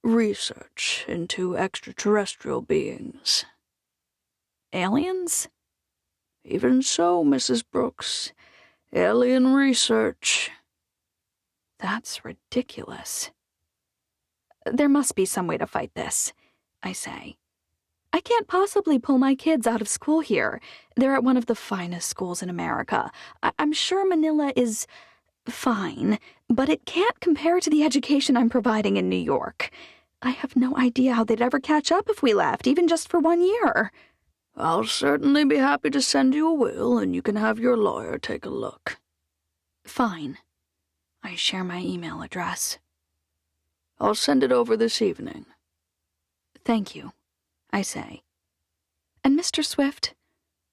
Research into extraterrestrial beings. Aliens? Even so, Mrs. Brooks. Alien research. That's ridiculous. There must be some way to fight this, I say. I can't possibly pull my kids out of school here. They're at one of the finest schools in America. I'm sure Manila is fine, but it can't compare to the education I'm providing in New York. I have no idea how they'd ever catch up if we left, even just for 1 year. I'll certainly be happy to send you a will, and you can have your lawyer take a look. Fine. I share my email address. I'll send it over this evening. Thank you, I say. And Mr. Swift?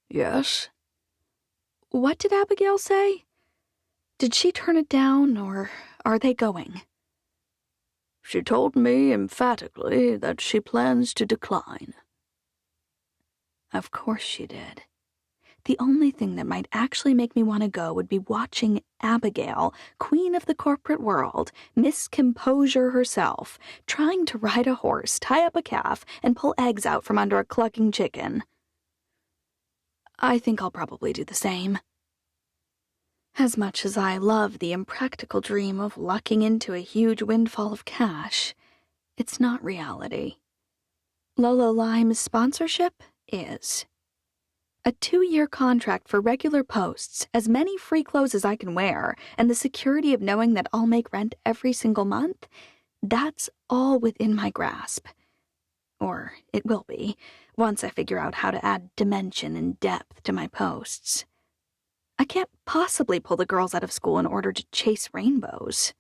Yes? What did Abigail say? Did she turn it down, or are they going? She told me emphatically that she plans to decline. Of course she did. The only thing that might actually make me want to go would be watching Abigail, queen of the corporate world, Miss Composure herself, trying to ride a horse, tie up a calf, and pull eggs out from under a clucking chicken. I think I'll probably do the same. As much as I love the impractical dream of lucking into a huge windfall of cash, it's not reality. Lolo Lime's sponsorship is. A 2-year contract for regular posts, as many free clothes as I can wear, and the security of knowing that I'll make rent every single month, that's all within my grasp. Or it will be, once I figure out how to add dimension and depth to my posts. I can't possibly pull the girls out of school in order to chase rainbows.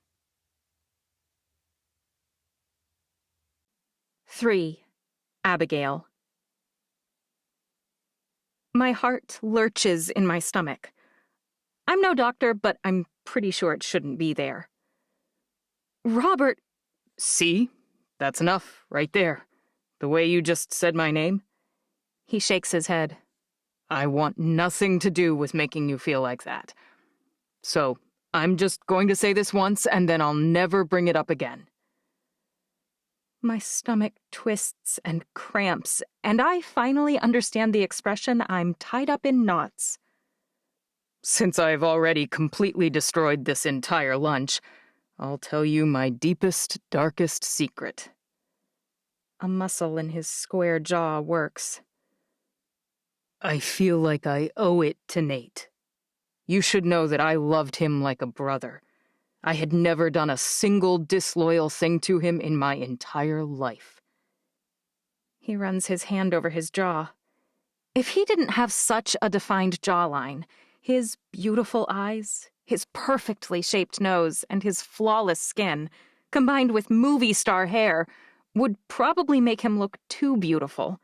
3. Abigail. My heart lurches in my stomach. I'm no doctor, but I'm pretty sure it shouldn't be there. Robert. See? That's enough, right there. The way you just said my name. He shakes his head. I want nothing to do with making you feel like that. So, I'm just going to say this once, and then I'll never bring it up again. My stomach twists and cramps, and I finally understand the expression, I'm tied up in knots. Since I've already completely destroyed this entire lunch, I'll tell you my deepest, darkest secret. A muscle in his square jaw works. I feel like I owe it to Nate. You should know that I loved him like a brother. I had never done a single disloyal thing to him in my entire life. He runs his hand over his jaw. If he didn't have such a defined jawline, his beautiful eyes, his perfectly shaped nose, and his flawless skin, combined with movie star hair, would probably make him look too beautiful.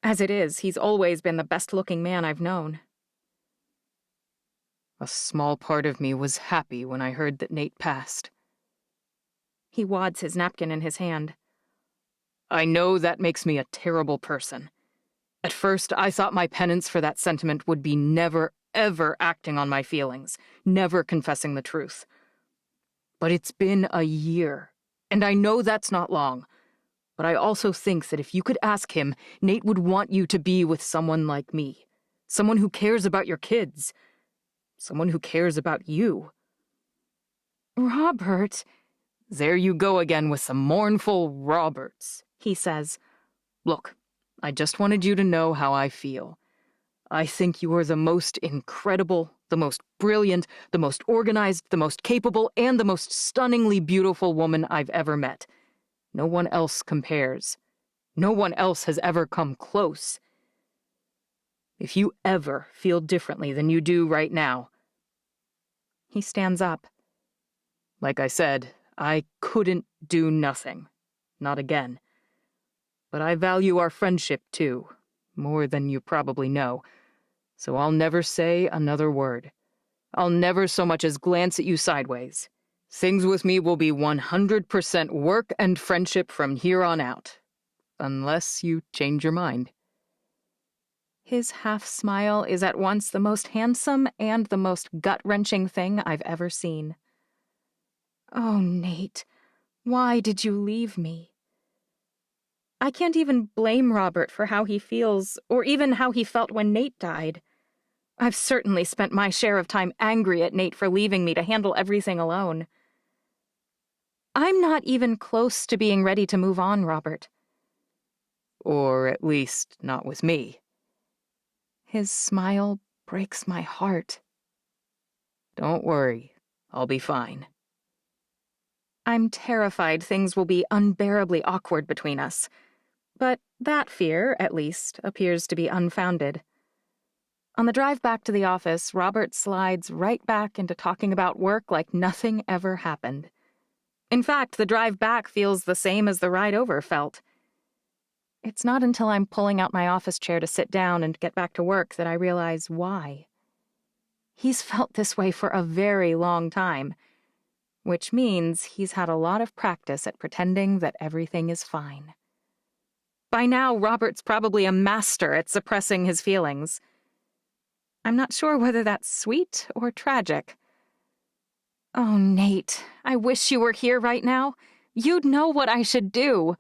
As it is, he's always been the best-looking man I've known. A small part of me was happy when I heard that Nate passed. He wads his napkin in his hand. I know that makes me a terrible person. At first, I thought my penance for that sentiment would be never, ever acting on my feelings, never confessing the truth. But it's been a year, and I know that's not long. But I also think that if you could ask him, Nate would want you to be with someone like me. Someone who cares about your kids. Someone who cares about you. Robert. There you go again with some mournful Roberts, he says. Look, I just wanted you to know how I feel. I think you are the most incredible, the most brilliant, the most organized, the most capable, and the most stunningly beautiful woman I've ever met. No one else compares. No one else has ever come close. If you ever feel differently than you do right now. He stands up. Like I said, I couldn't do nothing. Not again. But I value our friendship, too, more than you probably know. So I'll never say another word. I'll never so much as glance at you sideways. Things with me will be 100% work and friendship from here on out. Unless you change your mind. His half-smile is at once the most handsome and the most gut-wrenching thing I've ever seen. Oh, Nate, why did you leave me? I can't even blame Robert for how he feels, or even how he felt when Nate died. I've certainly spent my share of time angry at Nate for leaving me to handle everything alone. I'm not even close to being ready to move on, Robert. Or at least not with me. His smile breaks my heart. Don't worry, I'll be fine. I'm terrified things will be unbearably awkward between us. But that fear, at least, appears to be unfounded. On the drive back to the office, Robert slides right back into talking about work like nothing ever happened. In fact, the drive back feels the same as the ride over felt. It's not until I'm pulling out my office chair to sit down and get back to work that I realize why. He's felt this way for a very long time, which means he's had a lot of practice at pretending that everything is fine. By now, Robert's probably a master at suppressing his feelings. I'm not sure whether that's sweet or tragic. Oh, Nate, I wish you were here right now. You'd know what I should do.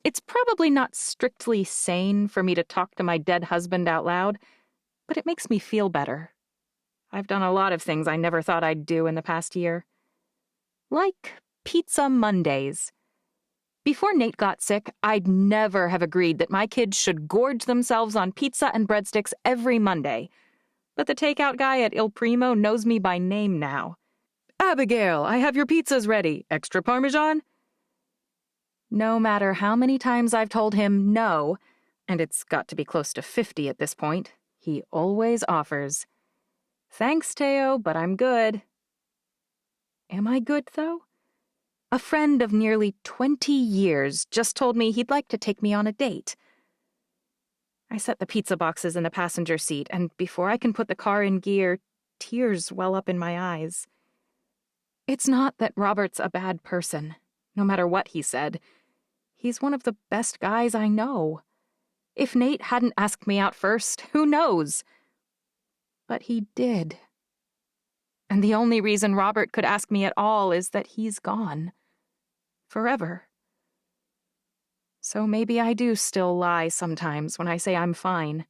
It's probably not strictly sane for me to talk to my dead husband out loud, but it makes me feel better. I've done a lot of things I never thought I'd do in the past year. Like Pizza Mondays. Before Nate got sick, I'd never have agreed that my kids should gorge themselves on pizza and breadsticks every Monday. But the takeout guy at Il Primo knows me by name now. Abigail, I have your pizzas ready. Extra Parmesan? No matter how many times I've told him no, and it's got to be close to 50 at this point, he always offers. Thanks, Teo, but I'm good. Am I good, though? A friend of nearly 20 years just told me he'd like to take me on a date. I set the pizza boxes in the passenger seat, and before I can put the car in gear, tears well up in my eyes. It's not that Robert's a bad person, no matter what he said. He's one of the best guys I know. If Nate hadn't asked me out first, who knows? But he did. And the only reason Robert could ask me at all is that he's gone. Forever. So maybe I do still lie sometimes when I say I'm fine.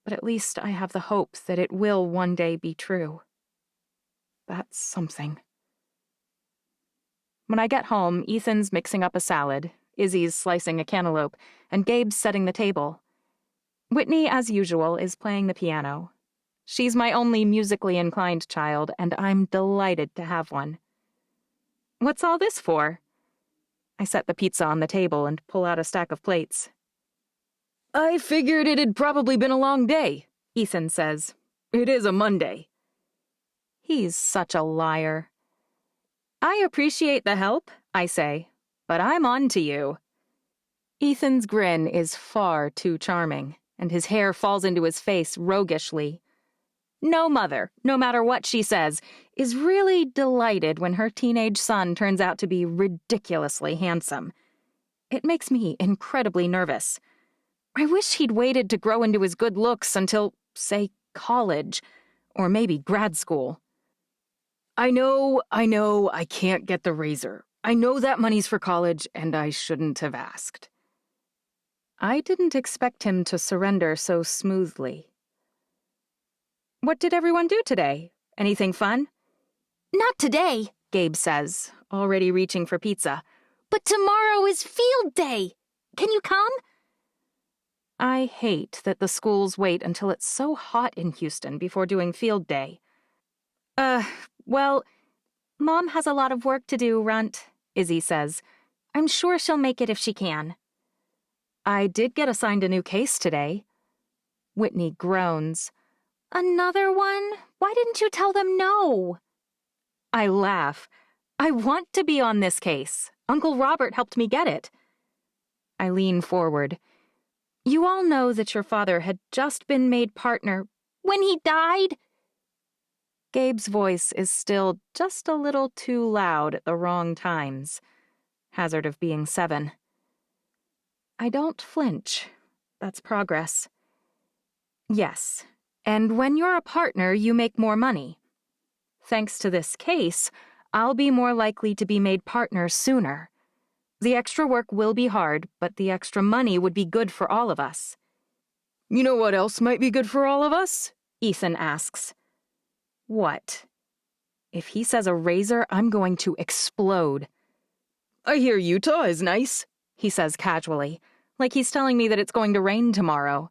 But at least I have the hope that it will one day be true. That's something. When I get home, Ethan's mixing up a salad, Izzy's slicing a cantaloupe, and Gabe's setting the table. Whitney, as usual, is playing the piano. She's my only musically inclined child, and I'm delighted to have one. What's all this for? I set the pizza on the table and pull out a stack of plates. I figured it had probably been a long day, Ethan says. It is a Monday. He's such a liar. I appreciate the help, I say, but I'm on to you. Ethan's grin is far too charming, and his hair falls into his face roguishly. No mother, no matter what she says, is really delighted when her teenage son turns out to be ridiculously handsome. It makes me incredibly nervous. I wish he'd waited to grow into his good looks until, say, college, or maybe grad school. I know, I can't get the razor. I know that money's for college, and I shouldn't have asked. I didn't expect him to surrender so smoothly. What did everyone do today? Anything fun? Not today, Gabe says, already reaching for pizza. But tomorrow is field day. Can you come? I hate that the schools wait until it's so hot in Houston before doing field day. Well, Mom has a lot of work to do, Runt, Izzy says. I'm sure she'll make it if she can. I did get assigned a new case today. Whitney groans. Another one? Why didn't you tell them no? I laugh. I want to be on this case. Uncle Robert helped me get it. I lean forward. You all know that your father had just been made partner when he died? Gabe's voice is still just a little too loud at the wrong times. Hazard of being 7. I don't flinch. That's progress. Yes, and when you're a partner, you make more money. Thanks to this case, I'll be more likely to be made partners sooner. The extra work will be hard, but the extra money would be good for all of us. You know what else might be good for all of us? Ethan asks. What? If he says a razor, I'm going to explode. I hear Utah is nice, he says casually, like he's telling me that it's going to rain tomorrow.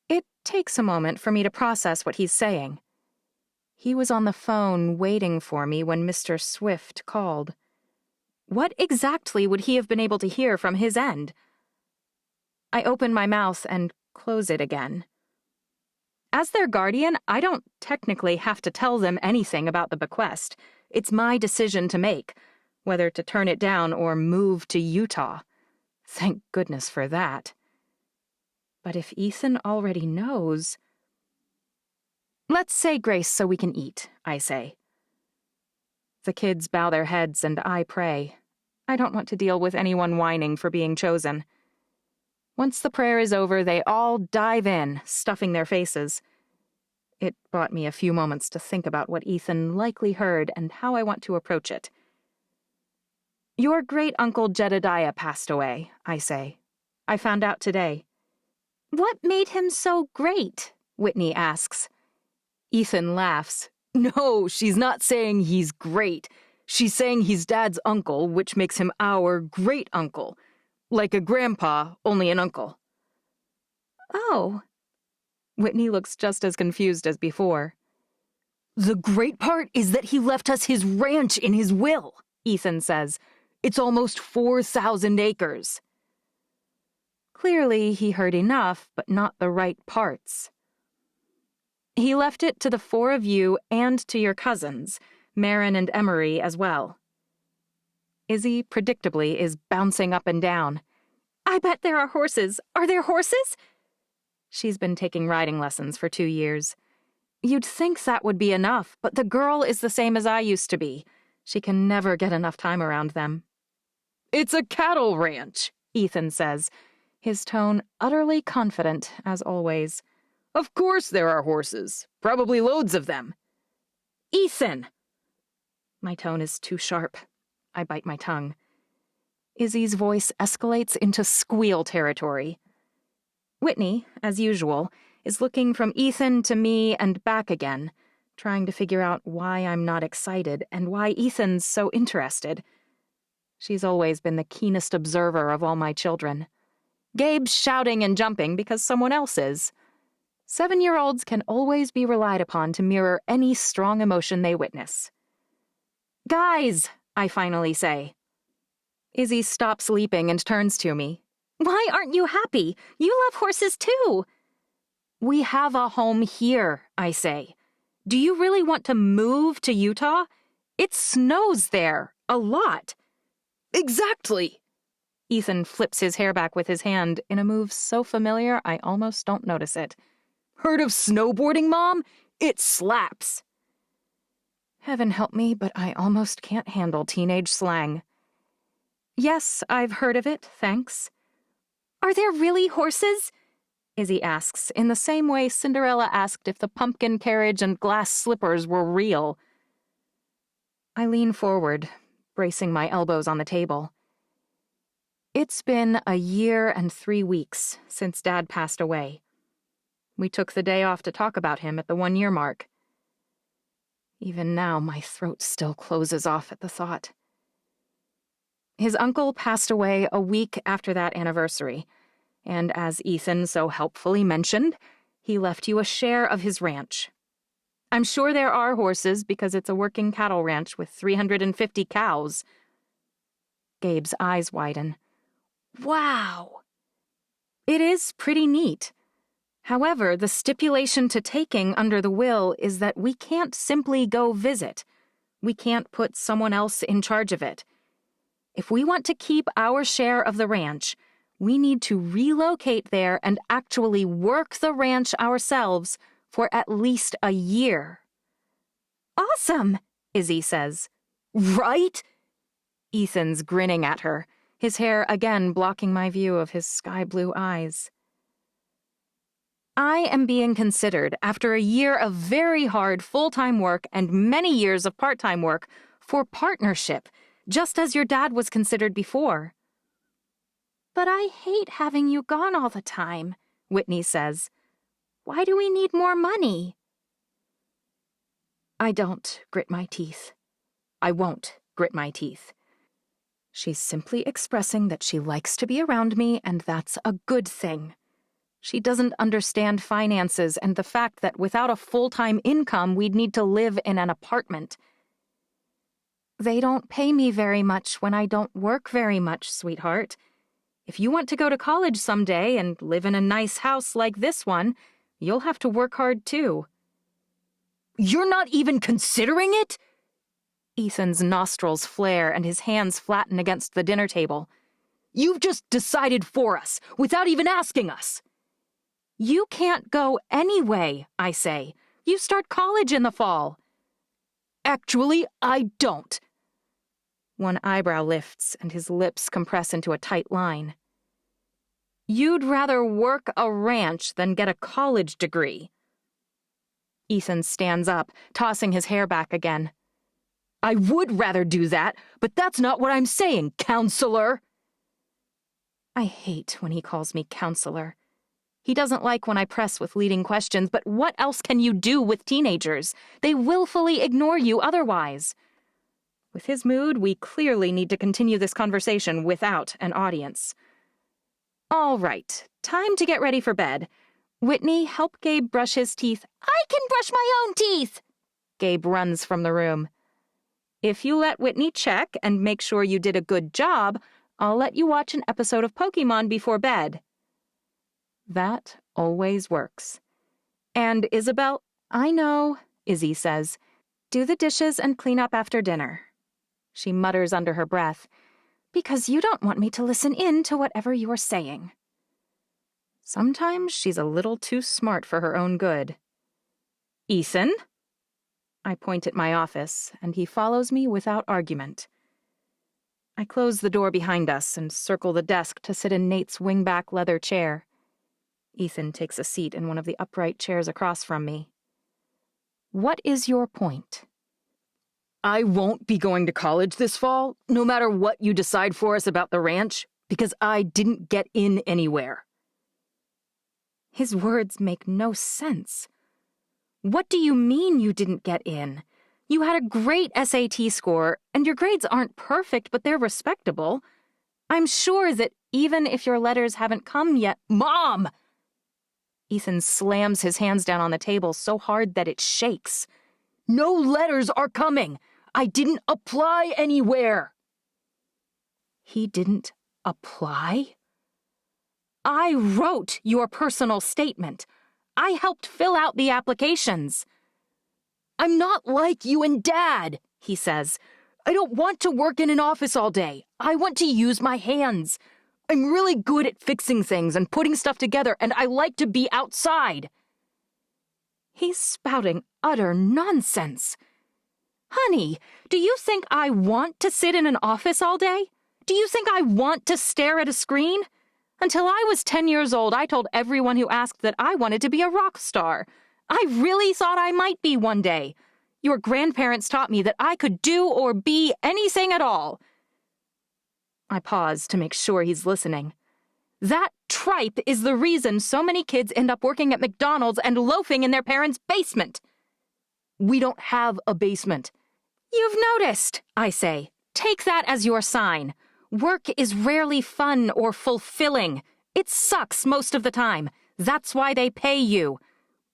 It takes a moment for me to process what he's saying. He was on the phone waiting for me when Mr. Swift called. What exactly would he have been able to hear from his end? I open my mouth and close it again. As their guardian, I don't technically have to tell them anything about the bequest. It's my decision to make, whether to turn it down or move to Utah. Thank goodness for that. But if Ethan already knows... Let's say grace so we can eat, I say. The kids bow their heads and I pray. I don't want to deal with anyone whining for being chosen. Once the prayer is over, they all dive in, stuffing their faces. It bought me a few moments to think about what Ethan likely heard and how I want to approach it. Your great-uncle Jedediah passed away, I say. I found out today. What made him so great? Whitney asks. Ethan laughs. No, she's not saying he's great. She's saying he's Dad's uncle, which makes him our great-uncle. Like a grandpa, only an uncle. Oh. Whitney looks just as confused as before. The great part is that he left us his ranch in his will, Ethan says. It's almost 4,000 acres. Clearly, he heard enough, but not the right parts. He left it to the four of you and to your cousins, Marin and Emery as well. Izzy, predictably, is bouncing up and down. I bet there are horses. Are there horses? She's been taking riding lessons for 2 years. You'd think that would be enough, but the girl is the same as I used to be. She can never get enough time around them. It's a cattle ranch, Ethan says, his tone utterly confident, as always. Of course there are horses. Probably loads of them. Ethan! My tone is too sharp. I bite my tongue. Izzy's voice escalates into squeal territory. Whitney, as usual, is looking from Ethan to me and back again, trying to figure out why I'm not excited and why Ethan's so interested. She's always been the keenest observer of all my children. Gabe's shouting and jumping because someone else is. 7-year-olds can always be relied upon to mirror any strong emotion they witness. Guys, I finally say. Izzy stops leaping and turns to me. Why aren't you happy? You love horses too. We have a home here, I say. Do you really want to move to Utah? It snows there, a lot. Exactly. Ethan flips his hair back with his hand in a move so familiar I almost don't notice it. Heard of snowboarding, Mom? It slaps. Heaven help me, but I almost can't handle teenage slang. Yes, I've heard of it, thanks. Are there really horses? Izzy asks, in the same way Cinderella asked if the pumpkin carriage and glass slippers were real. I lean forward, bracing my elbows on the table. It's been a year and 3 weeks since Dad passed away. We took the day off to talk about him at the 1-year mark. Even now, my throat still closes off at the thought. His uncle passed away a week after that anniversary, and as Ethan so helpfully mentioned, he left you a share of his ranch. I'm sure there are horses because it's a working cattle ranch with 350 cows. Gabe's eyes widen. Wow! It is pretty neat. However, the stipulation to taking under the will is that we can't simply go visit. We can't put someone else in charge of it. If we want to keep our share of the ranch, we need to relocate there and actually work the ranch ourselves for at least a year. Awesome, Izzy says. Right? Ethan's grinning at her. his hair again blocking my view of his sky-blue eyes. I am being considered, after a year of very hard full-time work and many years of part-time work, for partnership, just as your dad was considered before. But I hate having you gone all the time, Whitney says. Why do we need more money? I don't grit my teeth. I won't grit my teeth. She's simply expressing that she likes to be around me, and that's a good thing. She doesn't understand finances and the fact that without a full-time income, we'd need to live in an apartment. They don't pay me very much when I don't work very much, sweetheart. If you want to go to college someday and live in a nice house like this one, you'll have to work hard too. You're not even considering it? Ethan's nostrils flare and his hands flatten against the dinner table. You've just decided for us, without even asking us. You can't go anyway, I say. You start college in the fall. Actually, I don't. One eyebrow lifts and his lips compress into a tight line. You'd rather work a ranch than get a college degree. Ethan stands up, tossing his hair back again. I would rather do that, but that's not what I'm saying, counselor. I hate when he calls me counselor. He doesn't like when I press with leading questions, but what else can you do with teenagers? They willfully ignore you otherwise. With his mood, we clearly need to continue this conversation without an audience. All right, time to get ready for bed. Whitney, help Gabe brush his teeth. I can brush my own teeth! Gabe runs from the room. If you let Whitney check and make sure you did a good job, I'll let you watch an episode of Pokémon before bed. That always works. And Isabel, I know, Izzy says. Do the dishes and clean up after dinner. She mutters under her breath, because you don't want me to listen in to whatever you are saying. Sometimes she's a little too smart for her own good. Ethan? I point at my office, and he follows me without argument. I close the door behind us and circle the desk to sit in Nate's wingback leather chair. Ethan takes a seat in one of the upright chairs across from me. What is your point? I won't be going to college this fall, no matter what you decide for us about the ranch, because I didn't get in anywhere. His words make no sense. What do you mean you didn't get in? You had a great SAT score, and your grades aren't perfect, but they're respectable. I'm sure that even if your letters haven't come yet— Mom! Ethan slams his hands down on the table so hard that it shakes. No letters are coming! I didn't apply anywhere! He didn't apply? I wrote your personal statement. I helped fill out the applications. I'm not like you and Dad, he says. I don't want to work in an office all day. I want to use my hands. I'm really good at fixing things and putting stuff together, and I like to be outside. He's spouting utter nonsense. Honey, do you think I want to sit in an office all day? Do you think I want to stare at a screen? Until I was 10 years old, I told everyone who asked that I wanted to be a rock star. I really thought I might be one day. Your grandparents taught me that I could do or be anything at all. I pause to make sure he's listening. That tripe is the reason so many kids end up working at McDonald's and loafing in their parents' basement. We don't have a basement. You've noticed, I say. Take that as your sign. Work is rarely fun or fulfilling. It sucks most of the time. That's why they pay you.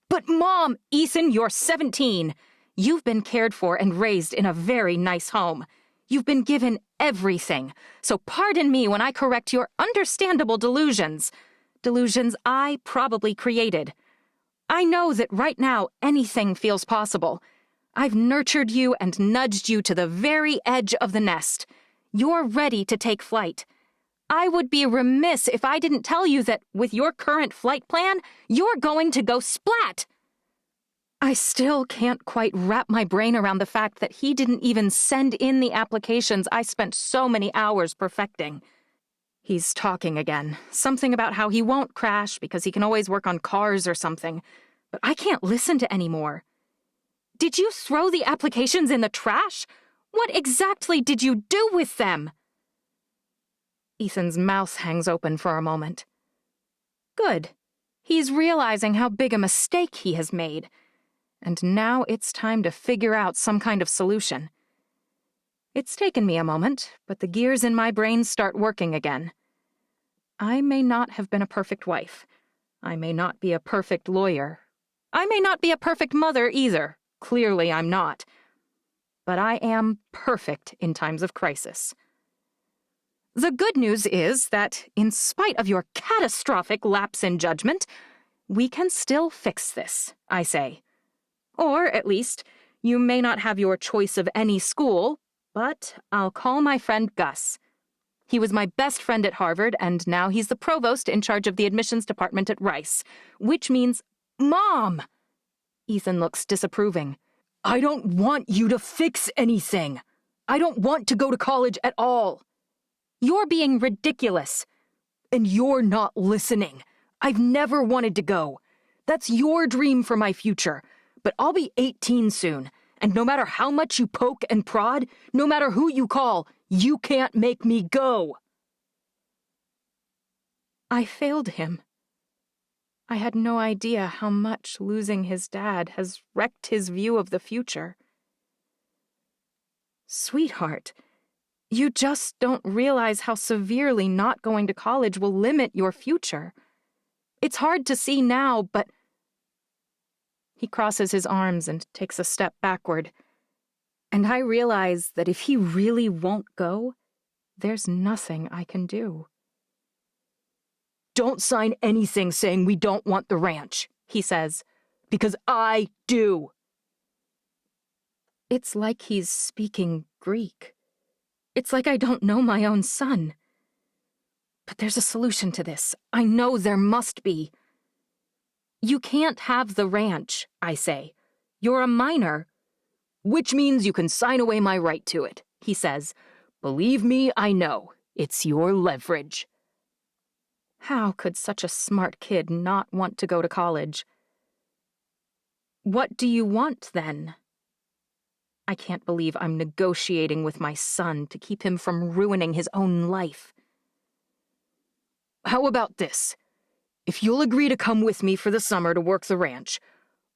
But Mom, Ethan, you're 17. You've been cared for and raised in a very nice home. You've been given everything. So pardon me when I correct your understandable delusions. Delusions I probably created. I know that right now anything feels possible. I've nurtured you and nudged you to the very edge of the nest. You're ready to take flight. I would be remiss if I didn't tell you that with your current flight plan, you're going to go splat. I still can't quite wrap my brain around the fact that he didn't even send in the applications I spent so many hours perfecting. He's talking again. Something about how he won't crash because he can always work on cars or something. But I can't listen to any more. Did you throw the applications in the trash? What exactly did you do with them? Ethan's mouth hangs open for a moment. Good. He's realizing how big a mistake he has made. And now it's time to figure out some kind of solution. It's taken me a moment, but the gears in my brain start working again. I may not have been a perfect wife. I may not be a perfect lawyer. I may not be a perfect mother either. Clearly I'm not. But I am perfect in times of crisis. The good news is that, in spite of your catastrophic lapse in judgment, we can still fix this, I say. Or, at least, you may not have your choice of any school, but I'll call my friend Gus. He was my best friend at Harvard, and now he's the provost in charge of the admissions department at Rice, which means, Mom! Ethan looks disapproving. I don't want you to fix anything. I don't want to go to college at all. You're being ridiculous. And you're not listening. I've never wanted to go. That's your dream for my future. But I'll be 18 soon, and no matter how much you poke and prod, no matter who you call, you can't make me go. I failed him. I had no idea how much losing his dad has wrecked his view of the future. Sweetheart, you just don't realize how severely not going to college will limit your future. It's hard to see now, but... He crosses his arms and takes a step backward. And I realize that if he really won't go, there's nothing I can do. Don't sign anything saying we don't want the ranch, he says, because I do. It's like he's speaking Greek. It's like I don't know my own son. But there's a solution to this. I know there must be. You can't have the ranch, I say. You're a minor. Which means you can sign away my right to it, he says. Believe me, I know. It's your leverage. How could such a smart kid not want to go to college? What do you want, then? I can't believe I'm negotiating with my son to keep him from ruining his own life. How about this? If you'll agree to come with me for the summer to work the ranch,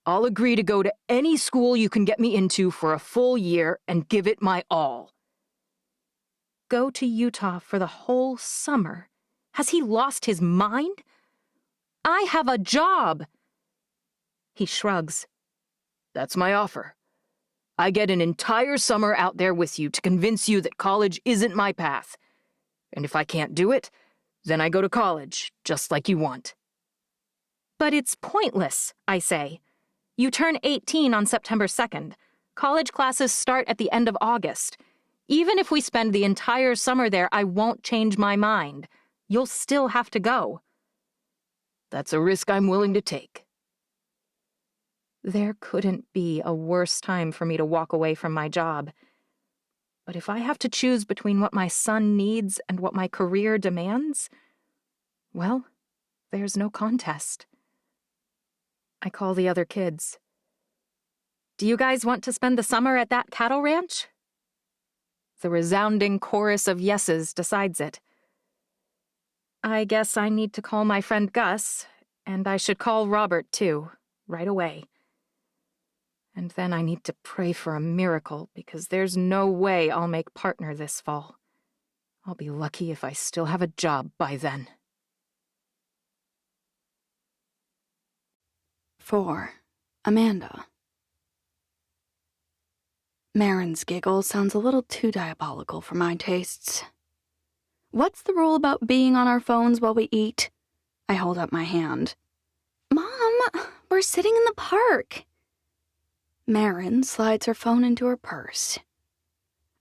I'll agree to go to any school you can get me into for a full year and give it my all. Go to Utah for the whole summer? Has he lost his mind? I have a job. He shrugs. That's my offer. I get an entire summer out there with you to convince you that college isn't my path. And if I can't do it, then I go to college, just like you want. But it's pointless, I say. You turn 18 on September 2nd. College classes start at the end of August. Even if we spend the entire summer there, I won't change my mind. You'll still have to go. That's a risk I'm willing to take. There couldn't be a worse time for me to walk away from my job. But if I have to choose between what my son needs and what my career demands, well, there's no contest. I call the other kids. Do you guys want to spend the summer at that cattle ranch? The resounding chorus of yeses decides it. I guess I need to call my friend Gus, and I should call Robert, too, right away. And then I need to pray for a miracle, because there's no way I'll make partner this fall. I'll be lucky if I still have a job by then. 4. Amanda. Marin's giggle sounds a little too diabolical for my tastes. What's the rule about being on our phones while we eat? I hold up my hand. Mom, we're sitting in the park. Marin slides her phone into her purse.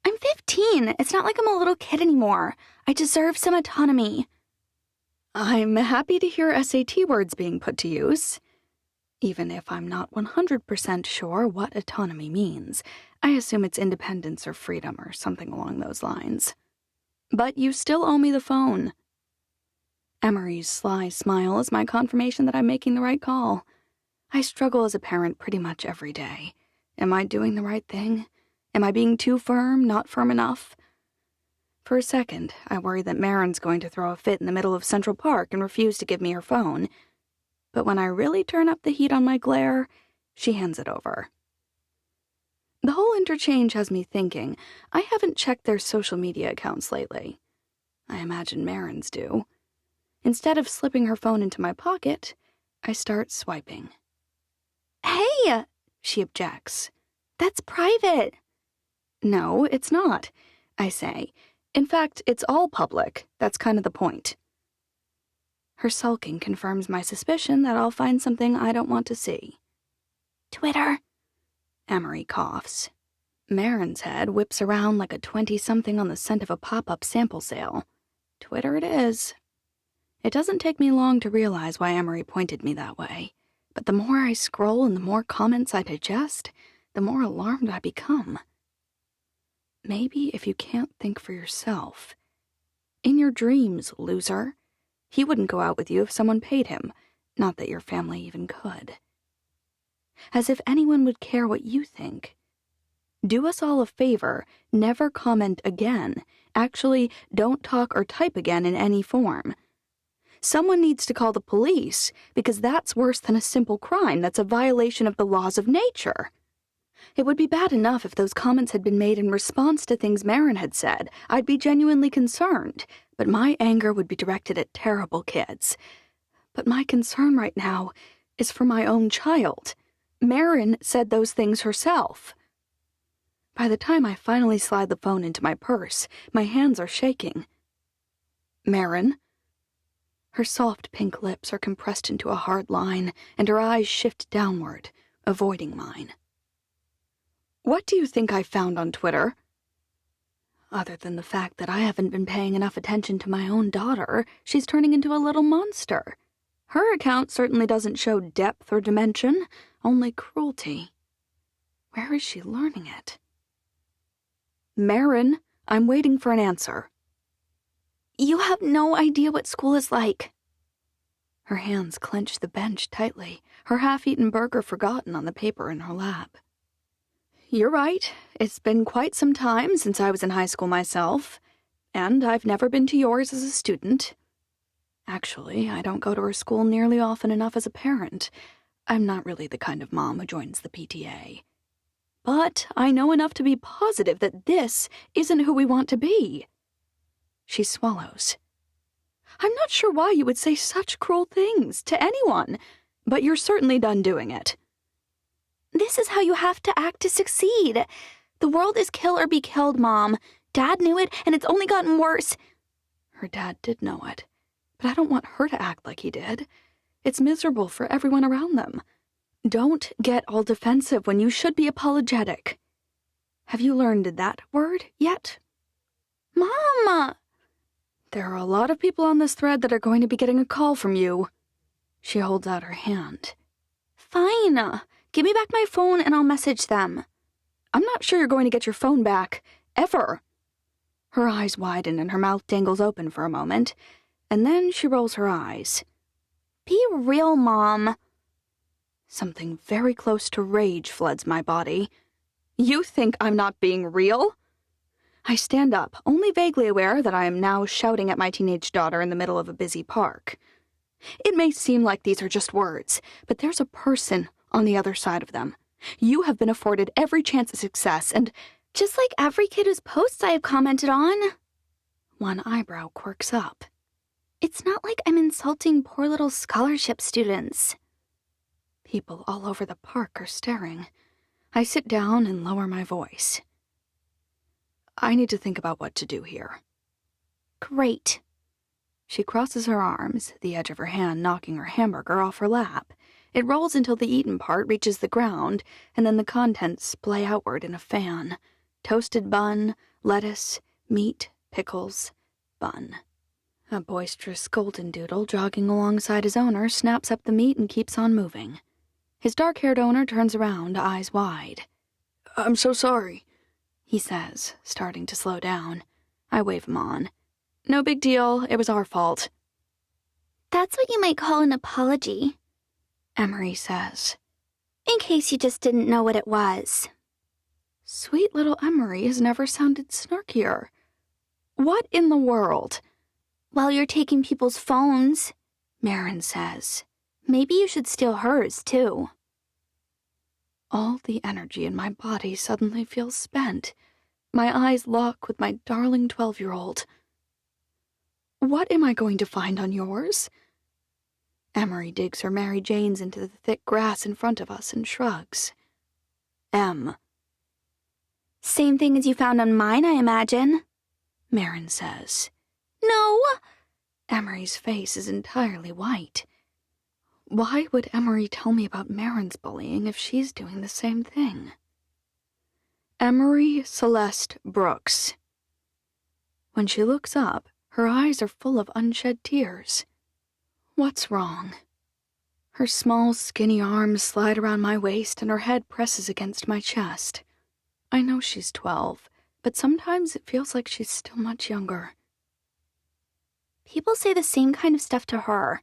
I'm 15. It's not like I'm a little kid anymore. I deserve some autonomy. I'm happy to hear SAT words being put to use. Even if I'm not 100% sure what autonomy means, I assume it's independence or freedom or something along those lines. But you still owe me the phone. Emery's sly smile is my confirmation that I'm making the right call. I struggle as a parent pretty much every day. Am I doing the right thing? Am I being too firm, not firm enough? For a second, I worry that Marin's going to throw a fit in the middle of Central Park and refuse to give me her phone. But when I really turn up the heat on my glare, she hands it over. The whole interchange has me thinking I haven't checked their social media accounts lately. I imagine Marin's do. Instead of slipping her phone into my pocket, I start swiping. Hey, she objects. That's private. No, it's not, I say. In fact, it's all public. That's kind of the point. Her sulking confirms my suspicion that I'll find something I don't want to see. Twitter. Emery coughs. Marin's head whips around like a 20-something on the scent of a pop-up sample sale. Twitter it is. It doesn't take me long to realize why Emery pointed me that way. But the more I scroll and the more comments I digest, the more alarmed I become. Maybe if you can't think for yourself. In your dreams, loser. He wouldn't go out with you if someone paid him. Not that your family even could. As if anyone would care what you think. Do us all a favor, never comment again. Actually, don't talk or type again in any form. Someone needs to call the police, because that's worse than a simple crime. That's a violation of the laws of nature. It would be bad enough if those comments had been made in response to things Marin had said. I'd be genuinely concerned, but my anger would be directed at terrible kids. But my concern right now is for my own child. Marin said those things herself. By the time I finally slide the phone into my purse, my hands are shaking. Marin? Her soft pink lips are compressed into a hard line, and her eyes shift downward, avoiding mine. What do you think I found on Twitter? Other than the fact that I haven't been paying enough attention to my own daughter, she's turning into a little monster. Her account certainly doesn't show depth or dimension, only cruelty. Where is she learning it? Marin, I'm waiting for an answer. You have no idea what school is like. Her hands clench the bench tightly, her half-eaten burger forgotten on the paper in her lap. You're right. It's been quite some time since I was in high school myself, and I've never been to yours as a student. Actually, I don't go to her school nearly often enough as a parent. I'm not really the kind of mom who joins the PTA. But I know enough to be positive that this isn't who we want to be. She swallows. I'm not sure why you would say such cruel things to anyone, but you're certainly done doing it. This is how you have to act to succeed. The world is kill or be killed, Mom. Dad knew it, and it's only gotten worse. Her dad did know it, but I don't want her to act like he did. It's miserable for everyone around them. Don't get all defensive when you should be apologetic. Have you learned that word yet? Mom! There are a lot of people on this thread that are going to be getting a call from you. She holds out her hand. Fine. Give me back my phone and I'll message them. I'm not sure you're going to get your phone back. Ever. Her eyes widen and her mouth dangles open for a moment, and then she rolls her eyes. Be real, Mom. Something very close to rage floods my body. You think I'm not being real? I stand up, only vaguely aware that I am now shouting at my teenage daughter in the middle of a busy park. It may seem like these are just words, but there's a person on the other side of them. You have been afforded every chance of success, and just like every kid whose posts I have commented on. One eyebrow quirks up. It's not like I'm insulting poor little scholarship students. People all over the park are staring. I sit down and lower my voice. I need to think about what to do here. Great. She crosses her arms, the edge of her hand knocking her hamburger off her lap. It rolls until the eaten part reaches the ground, and then the contents splay outward in a fan. Toasted bun, lettuce, meat, pickles, bun. A boisterous golden doodle jogging alongside his owner snaps up the meat and keeps on moving. His dark-haired owner turns around, eyes wide. "I'm so sorry," he says, starting to slow down. I wave him on. "No big deal, it was our fault." That's what you might call an apology, Emery says. in case you just didn't know what it was. Sweet little Emery has never sounded snarkier. What in the world? While you're taking people's phones, Marin says, maybe you should steal hers, too. All the energy in my body suddenly feels spent. My eyes lock with my darling 12-year-old. What am I going to find on yours? Emery digs her Mary Janes into the thick grass in front of us and shrugs. M. Same thing as you found on mine, I imagine, Marin says. No! Emery's face is entirely white. Why would Emery tell me about Marin's bullying if she's doing the same thing? Emery Celeste Brooks. When she looks up, her eyes are full of unshed tears. What's wrong? Her small, skinny arms slide around my waist and her head presses against my chest. I know she's 12, but sometimes it feels like she's still much younger. People say the same kind of stuff to her,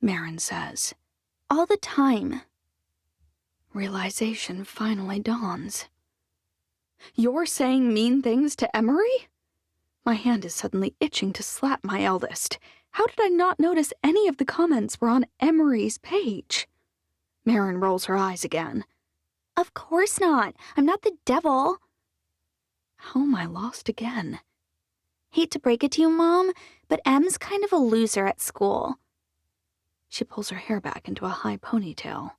Marin says. all the time. Realization finally dawns. You're saying mean things to Emery? My hand is suddenly itching to slap my eldest. How did I not notice any of the comments were on Emery's page? Marin rolls her eyes again. Of course not. I'm not the devil. How am I lost again? Hate to break it to you, Mom, but Em's kind of a loser at school. She pulls her hair back into a high ponytail.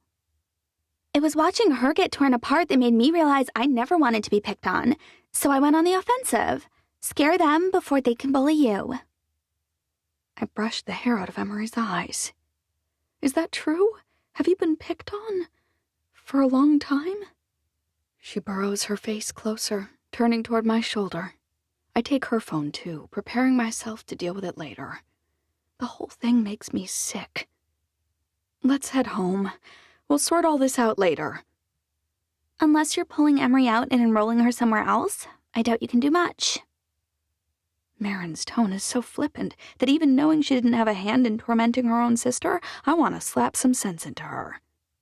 It was watching her get torn apart that made me realize I never wanted to be picked on, so I went on the offensive. Scare them before they can bully you. I brushed the hair out of Emery's eyes. Is that true? Have you been picked on? For a long time? She burrows her face closer, turning toward my shoulder. I take her phone too, preparing myself to deal with it later. The whole thing makes me sick. Let's head home. We'll sort all this out later. Unless you're pulling Emery out and enrolling her somewhere else, I doubt you can do much. Marin's tone is so flippant that even knowing she didn't have a hand in tormenting her own sister, I want to slap some sense into her.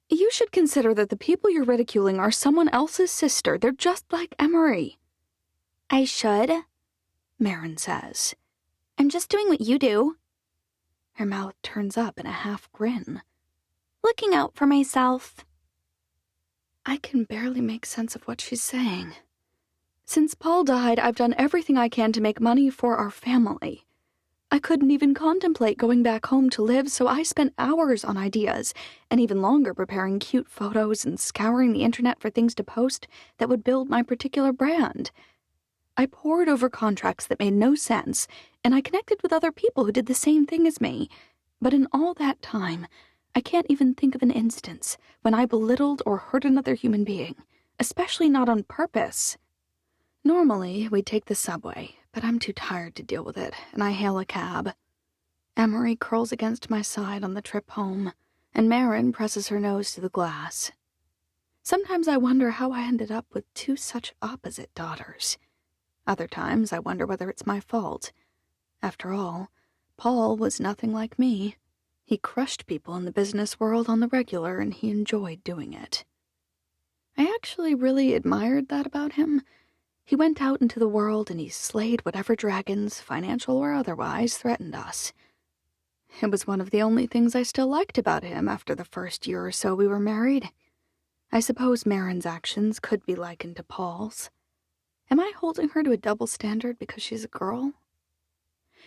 You should consider that the people you're ridiculing are someone else's sister. They're just like Emery. I should, Marin says. I'm just doing what you do. Her mouth turns up in a half grin. Looking out for myself. I can barely make sense of what she's saying. Since Paul died, I've done everything I can to make money for our family. I couldn't even contemplate going back home to live, so I spent hours on ideas, and even longer preparing cute photos and scouring the internet for things to post that would build my particular brand. I pored over contracts that made no sense, and I connected with other people who did the same thing as me. But in all that time, I can't even think of an instance when I belittled or hurt another human being, especially not on purpose. Normally, we'd take the subway, but I'm too tired to deal with it, and I hail a cab. Emery curls against my side on the trip home, and Marin presses her nose to the glass. Sometimes I wonder how I ended up with two such opposite daughters. Other times I wonder whether it's my fault. After all, Paul was nothing like me. He crushed people in the business world on the regular, and he enjoyed doing it. I actually really admired that about him. He went out into the world and he slayed whatever dragons, financial or otherwise, threatened us. It was one of the only things I still liked about him after the first year or so we were married. I suppose Marin's actions could be likened to Paul's. Am I holding her to a double standard because she's a girl?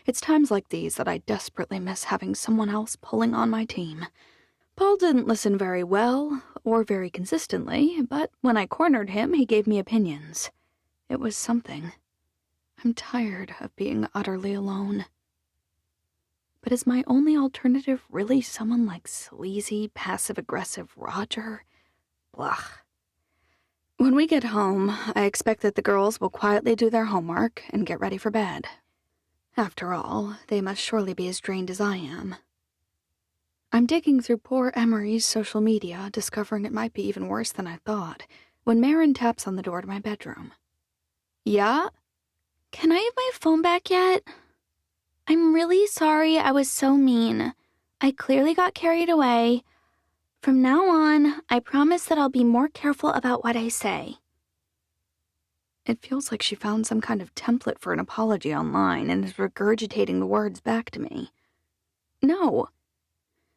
It's times like these that I desperately miss having someone else pulling on my team. Paul didn't listen very well, or very consistently, but when I cornered him, he gave me opinions. It was something. I'm tired of being utterly alone. But is my only alternative really someone like sleazy, passive-aggressive Roger? Blah. When we get home, I expect that the girls will quietly do their homework and get ready for bed. After all, they must surely be as drained as I am. I'm digging through poor Emery's social media, discovering it might be even worse than I thought, when Marin taps on the door to my bedroom. Yeah? Can I have my phone back yet? I'm really sorry I was so mean. I clearly got carried away. From now on, I promise that I'll be more careful about what I say. It feels like she found some kind of template for an apology online and is regurgitating the words back to me. No.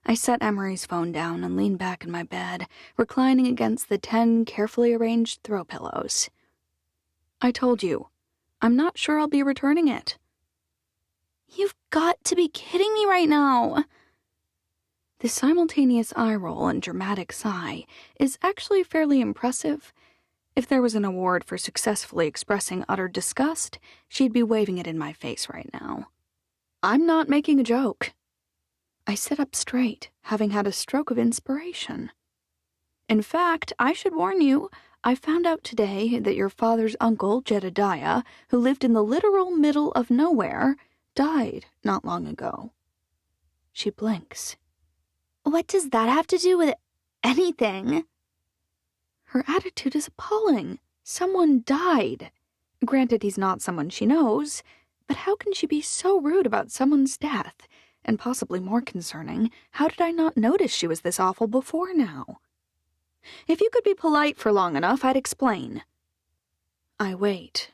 I set Emery's phone down and leaned back in my bed, reclining against the 10 carefully arranged throw pillows. I told you, I'm not sure I'll be returning it. You've got to be kidding me right now. The simultaneous eye roll and dramatic sigh is actually fairly impressive. If there was an award for successfully expressing utter disgust, she'd be waving it in my face right now. I'm not making a joke. I sit up straight, having had a stroke of inspiration. In fact, I should warn you, I found out today that your father's uncle, Jedediah, who lived in the literal middle of nowhere, died not long ago. She blinks. What does that have to do with anything? Her attitude is appalling. Someone died. Granted, he's not someone she knows, but how can she be so rude about someone's death? And possibly more concerning, how did I not notice she was this awful before now? If you could be polite for long enough, I'd explain. I wait.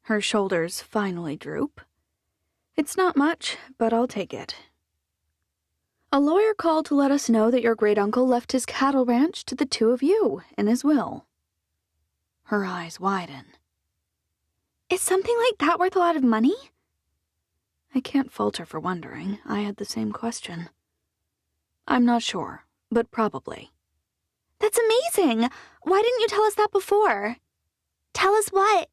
Her shoulders finally droop. It's not much, but I'll take it. A lawyer called to let us know that your great-uncle left his cattle ranch to the two of you in his will. Her eyes widen. Is something like that worth a lot of money? I can't fault her for wondering. I had the same question. I'm not sure, but probably. That's amazing! Why didn't you tell us that before? Tell us what?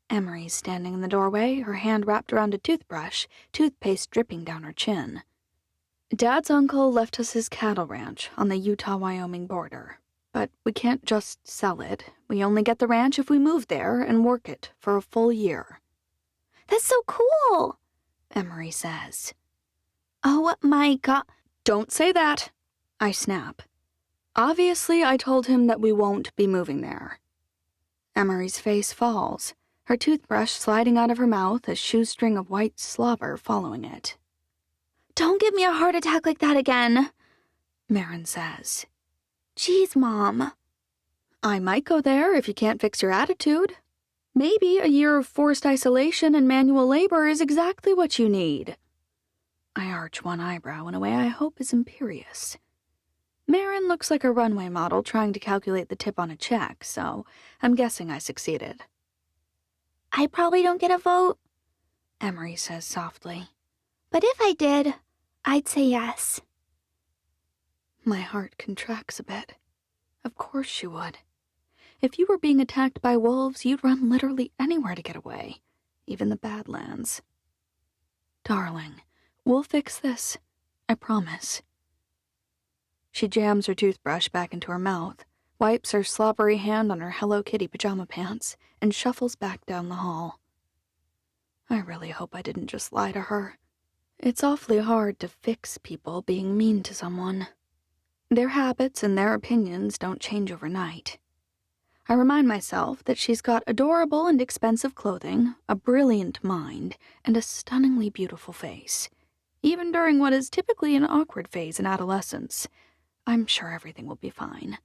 Emery's standing in the doorway, her hand wrapped around a toothbrush, toothpaste dripping down her chin. Dad's uncle left us his cattle ranch on the Utah-Wyoming border. But we can't just sell it. We only get the ranch if we move there and work it for a full year. That's so cool, Emery says. Oh my God. Don't say that, I snap. Obviously, I told him that we won't be moving there. Emery's face falls, her toothbrush sliding out of her mouth, a shoestring of white slobber following it. Don't give me a heart attack like that again, Marin says. Jeez, Mom. I might go there if you can't fix your attitude. Maybe a year of forced isolation and manual labor is exactly what you need. I arch one eyebrow in a way I hope is imperious. Marin looks like a runway model trying to calculate the tip on a check, so I'm guessing I succeeded. I probably don't get a vote, Emery says softly. But if I did, I'd say yes. My heart contracts a bit. Of course she would. If you were being attacked by wolves, you'd run literally anywhere to get away, even the Badlands. Darling, we'll fix this. I promise. She jams her toothbrush back into her mouth, wipes her slobbery hand on her Hello Kitty pajama pants, and shuffles back down the hall. I really hope I didn't just lie to her. It's awfully hard to fix people being mean to someone. Their habits and their opinions don't change overnight. I remind myself that she's got adorable and expensive clothing, a brilliant mind, and a stunningly beautiful face. Even during what is typically an awkward phase in adolescence, I'm sure everything will be fine.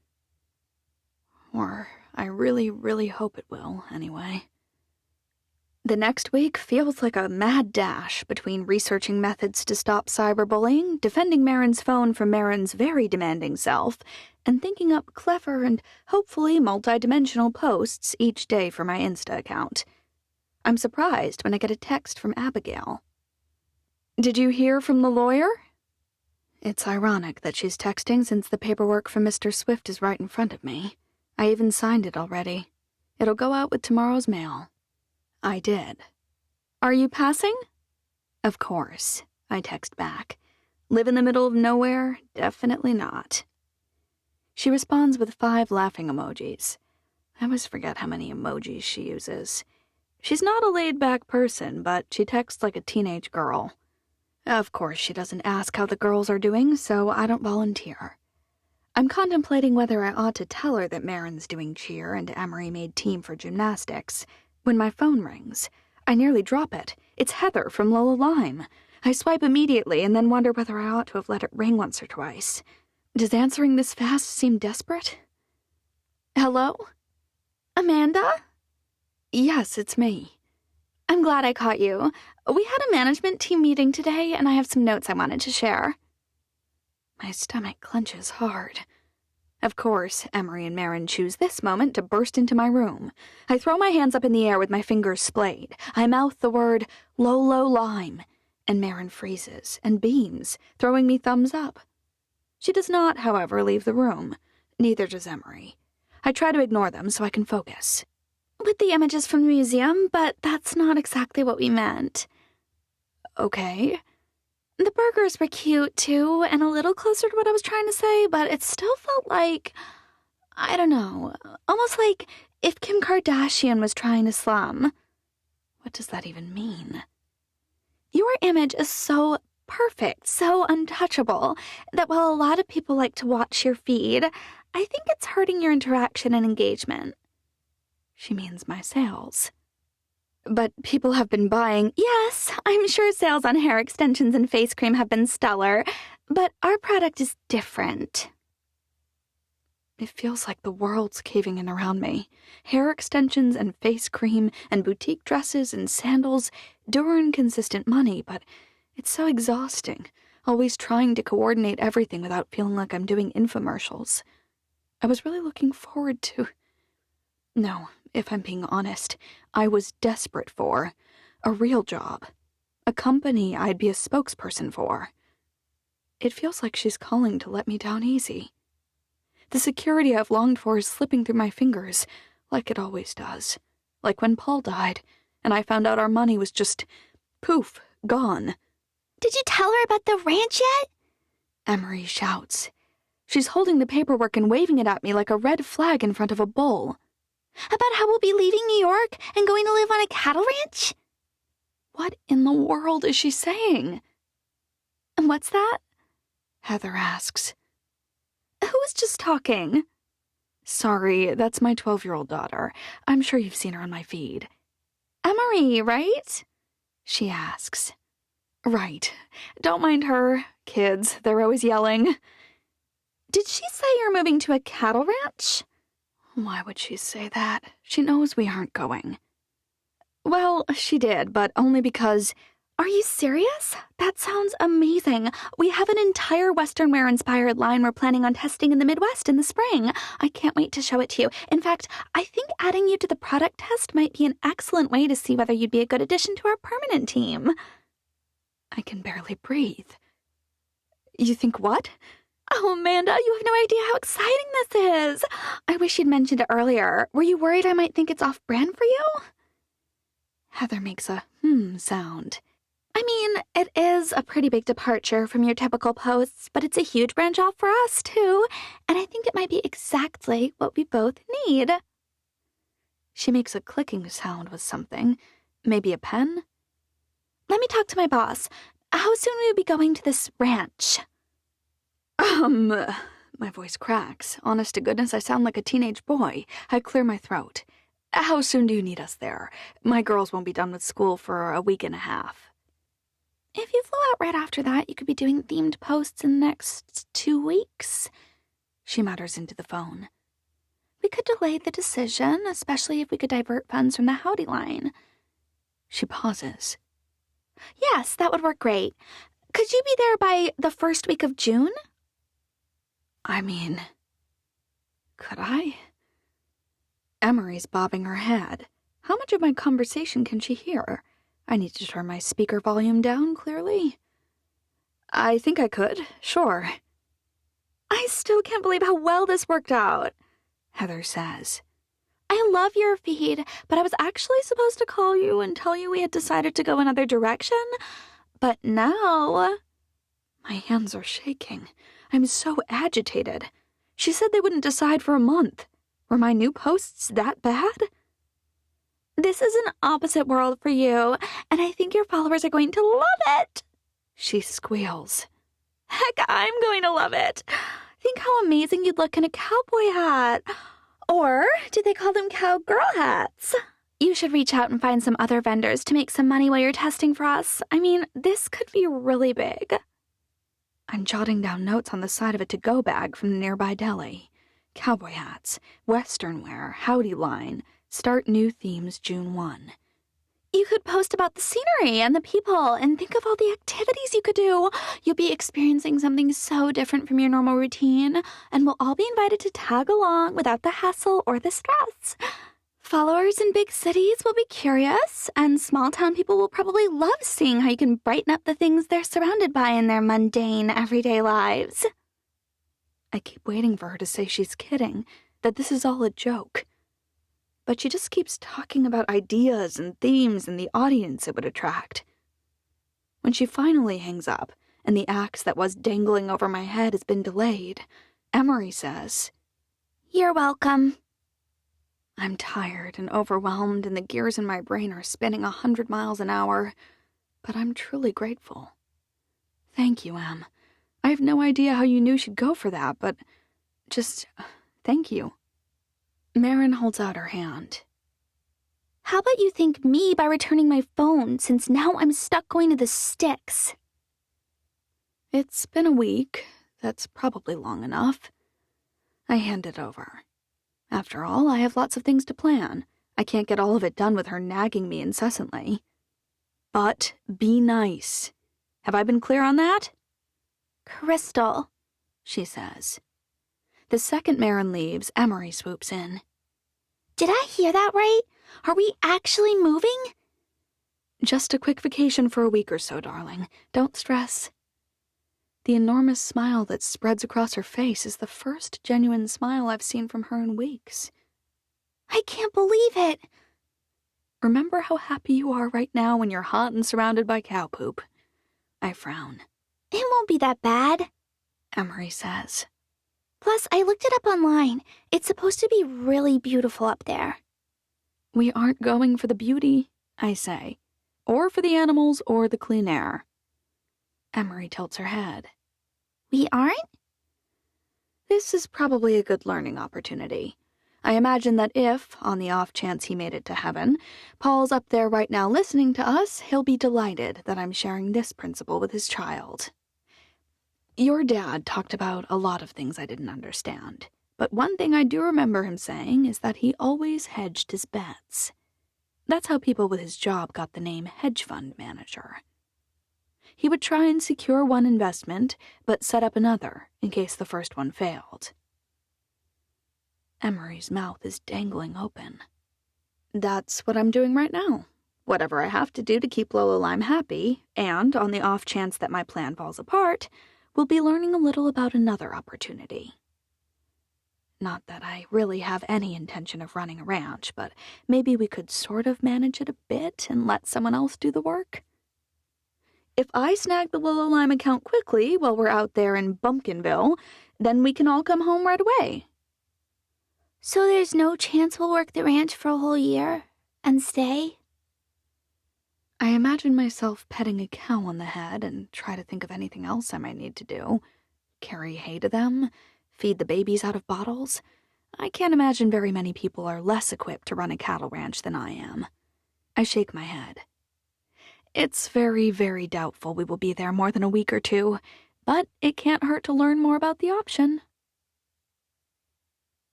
Or I really, really hope it will, anyway. The next week feels like a mad dash between researching methods to stop cyberbullying, defending Marin's phone from Marin's very demanding self, and thinking up clever and hopefully multi-dimensional posts each day for my Insta account. I'm surprised when I get a text from Abigail. Did you hear from the lawyer? It's ironic that she's texting since the paperwork from Mr. Swift is right in front of me. I even signed it already. It'll go out with tomorrow's mail. I did. Are you passing? Of course, I text back. Live in the middle of nowhere? Definitely not. She responds with 5 laughing emojis. I always forget how many emojis she uses. She's not a laid-back person, but she texts like a teenage girl. Of course, she doesn't ask how the girls are doing, so I don't volunteer. I'm contemplating whether I ought to tell her that Marin's doing cheer and Emery made team for gymnastics. When my phone rings, I nearly drop it. It's Heather from Lola Lime. I swipe immediately and then wonder whether I ought to have let it ring once or twice. Does answering this fast seem desperate? Hello? Amanda? Yes, it's me. I'm glad I caught you. We had a management team meeting today, and I have some notes I wanted to share. My stomach clenches hard. Of course, Emery and Marin choose this moment to burst into my room. I throw my hands up in the air with my fingers splayed. I mouth the word, Lolo Lime, and Marin freezes and beams, throwing me thumbs up. She does not, however, leave the room. Neither does Emery. I try to ignore them so I can focus. With the images from the museum, but that's not exactly what we meant. Okay. The burgers were cute, too, and a little closer to what I was trying to say, but it still felt like, I don't know, almost like if Kim Kardashian was trying to slum. What does that even mean? Your image is so perfect, so untouchable, that while a lot of people like to watch your feed, I think it's hurting your interaction and engagement. She means my sales. But people have been buying. Yes, I'm sure sales on hair extensions and face cream have been stellar, but our product is different. It feels like the world's caving in around me. Hair extensions and face cream and boutique dresses and sandals do earn consistent money, but it's so exhausting, always trying to coordinate everything without feeling like I'm doing infomercials. I was really looking forward to... No, if I'm being honest, I was desperate for a real job, a company I'd be a spokesperson for. It feels like she's calling to let me down easy. The security I've longed for is slipping through my fingers, like it always does. Like when Paul died, and I found out our money was just, poof, gone. Did you tell her about the ranch yet? Emery shouts. She's holding the paperwork and waving it at me like a red flag in front of a bull. About how we'll be leaving New York and going to live on a cattle ranch? What in the world is she saying? And what's that? Heather asks. Who was just talking? Sorry, that's my 12-year-old daughter. I'm sure you've seen her on my feed. Emery, right? She asks. Right. Don't mind her. Kids, they're always yelling. Did she say you're moving to a cattle ranch? Why would she say that? She knows we aren't going. Well, she did, but only because... Are you serious? That sounds amazing. We have an entire Western wear-inspired line we're planning on testing in the Midwest in the spring. I can't wait to show it to you. In fact, I think adding you to the product test might be an excellent way to see whether you'd be a good addition to our permanent team. I can barely breathe. You think what? Oh, Amanda, you have no idea how exciting this is. I wish you'd mentioned it earlier. Were you worried I might think it's off-brand for you? Heather makes a sound. I mean, it is a pretty big departure from your typical posts, but it's a huge branch off for us, too, and I think it might be exactly what we both need. She makes a clicking sound with something. Maybe a pen? Let me talk to my boss. How soon will you be going to this ranch? My voice cracks. Honest to goodness, I sound like a teenage boy. I clear my throat. How soon do you need us there? My girls won't be done with school for a week and a half. If you flew out right after that, you could be doing themed posts in the next 2 weeks, she mutters into the phone. We could delay the decision, especially if we could divert funds from the Howdy line. She pauses. Yes, that would work great. Could you be there by the first week of June? I mean, could I? Emery's bobbing her head. How much of my conversation can she hear? I need to turn my speaker volume down, clearly. I think I could, sure. I still can't believe how well this worked out, Heather says. I love your feed, but I was actually supposed to call you and tell you we had decided to go another direction. But now... My hands are shaking. I'm so agitated. She said they wouldn't decide for a month. Were my new posts that bad? This is an opposite world for you, and I think your followers are going to love it. She squeals. Heck, I'm going to love it. Think how amazing you'd look in a cowboy hat. Or do they call them cowgirl hats? You should reach out and find some other vendors to make some money while you're testing for us. I mean, this could be really big. I'm jotting down notes on the side of a to-go bag from the nearby deli. Cowboy hats, Western wear, howdy line, start new themes June 1. You could post about the scenery and the people and think of all the activities you could do. You'll be experiencing something so different from your normal routine, and we'll all be invited to tag along without the hassle or the stress. Followers in big cities will be curious, and small-town people will probably love seeing how you can brighten up the things they're surrounded by in their mundane, everyday lives. I keep waiting for her to say she's kidding, that this is all a joke. But she just keeps talking about ideas and themes and the audience it would attract. When she finally hangs up, and the axe that was dangling over my head has been delayed, Emery says, "You're welcome." I'm tired and overwhelmed, and the gears in my brain are spinning 100 miles an hour, but I'm truly grateful. Thank you, Em. I have no idea how you knew she'd go for that, but just thank you. Marin holds out her hand. How about you thank me by returning my phone, since now I'm stuck going to the sticks? It's been a week. That's probably long enough. I hand it over. After all, I have lots of things to plan. I can't get all of it done with her nagging me incessantly. But be nice. Have I been clear on that? Crystal, she says. The second Marin leaves, Emery swoops in. Did I hear that right? Are we actually moving? Just a quick vacation for a week or so, darling. Don't stress. The enormous smile that spreads across her face is the first genuine smile I've seen from her in weeks. I can't believe it. Remember how happy you are right now when you're hot and surrounded by cow poop. I frown. It won't be that bad, Emery says. Plus, I looked it up online. It's supposed to be really beautiful up there. We aren't going for the beauty, I say, or for the animals or the clean air. Emery tilts her head. We aren't? This is probably a good learning opportunity. I imagine that if, on the off chance he made it to heaven, Paul's up there right now listening to us, he'll be delighted that I'm sharing this principle with his child. Your dad talked about a lot of things I didn't understand, but one thing I do remember him saying is that he always hedged his bets. That's how people with his job got the name hedge fund manager. He would try and secure one investment, but set up another in case the first one failed. Emery's mouth is dangling open. That's what I'm doing right now. Whatever I have to do to keep Lola Lime happy, and on the off chance that my plan falls apart, we'll be learning a little about another opportunity. Not that I really have any intention of running a ranch, but maybe we could sort of manage it a bit and let someone else do the work. If I snag the Lola Lime account quickly while we're out there in Bumpkinville, then we can all come home right away. So there's no chance we'll work the ranch for a whole year and stay? I imagine myself petting a cow on the head and try to think of anything else I might need to do. Carry hay to them, feed the babies out of bottles. I can't imagine very many people are less equipped to run a cattle ranch than I am. I shake my head. It's very, very doubtful we will be there more than a week or two, but it can't hurt to learn more about the option.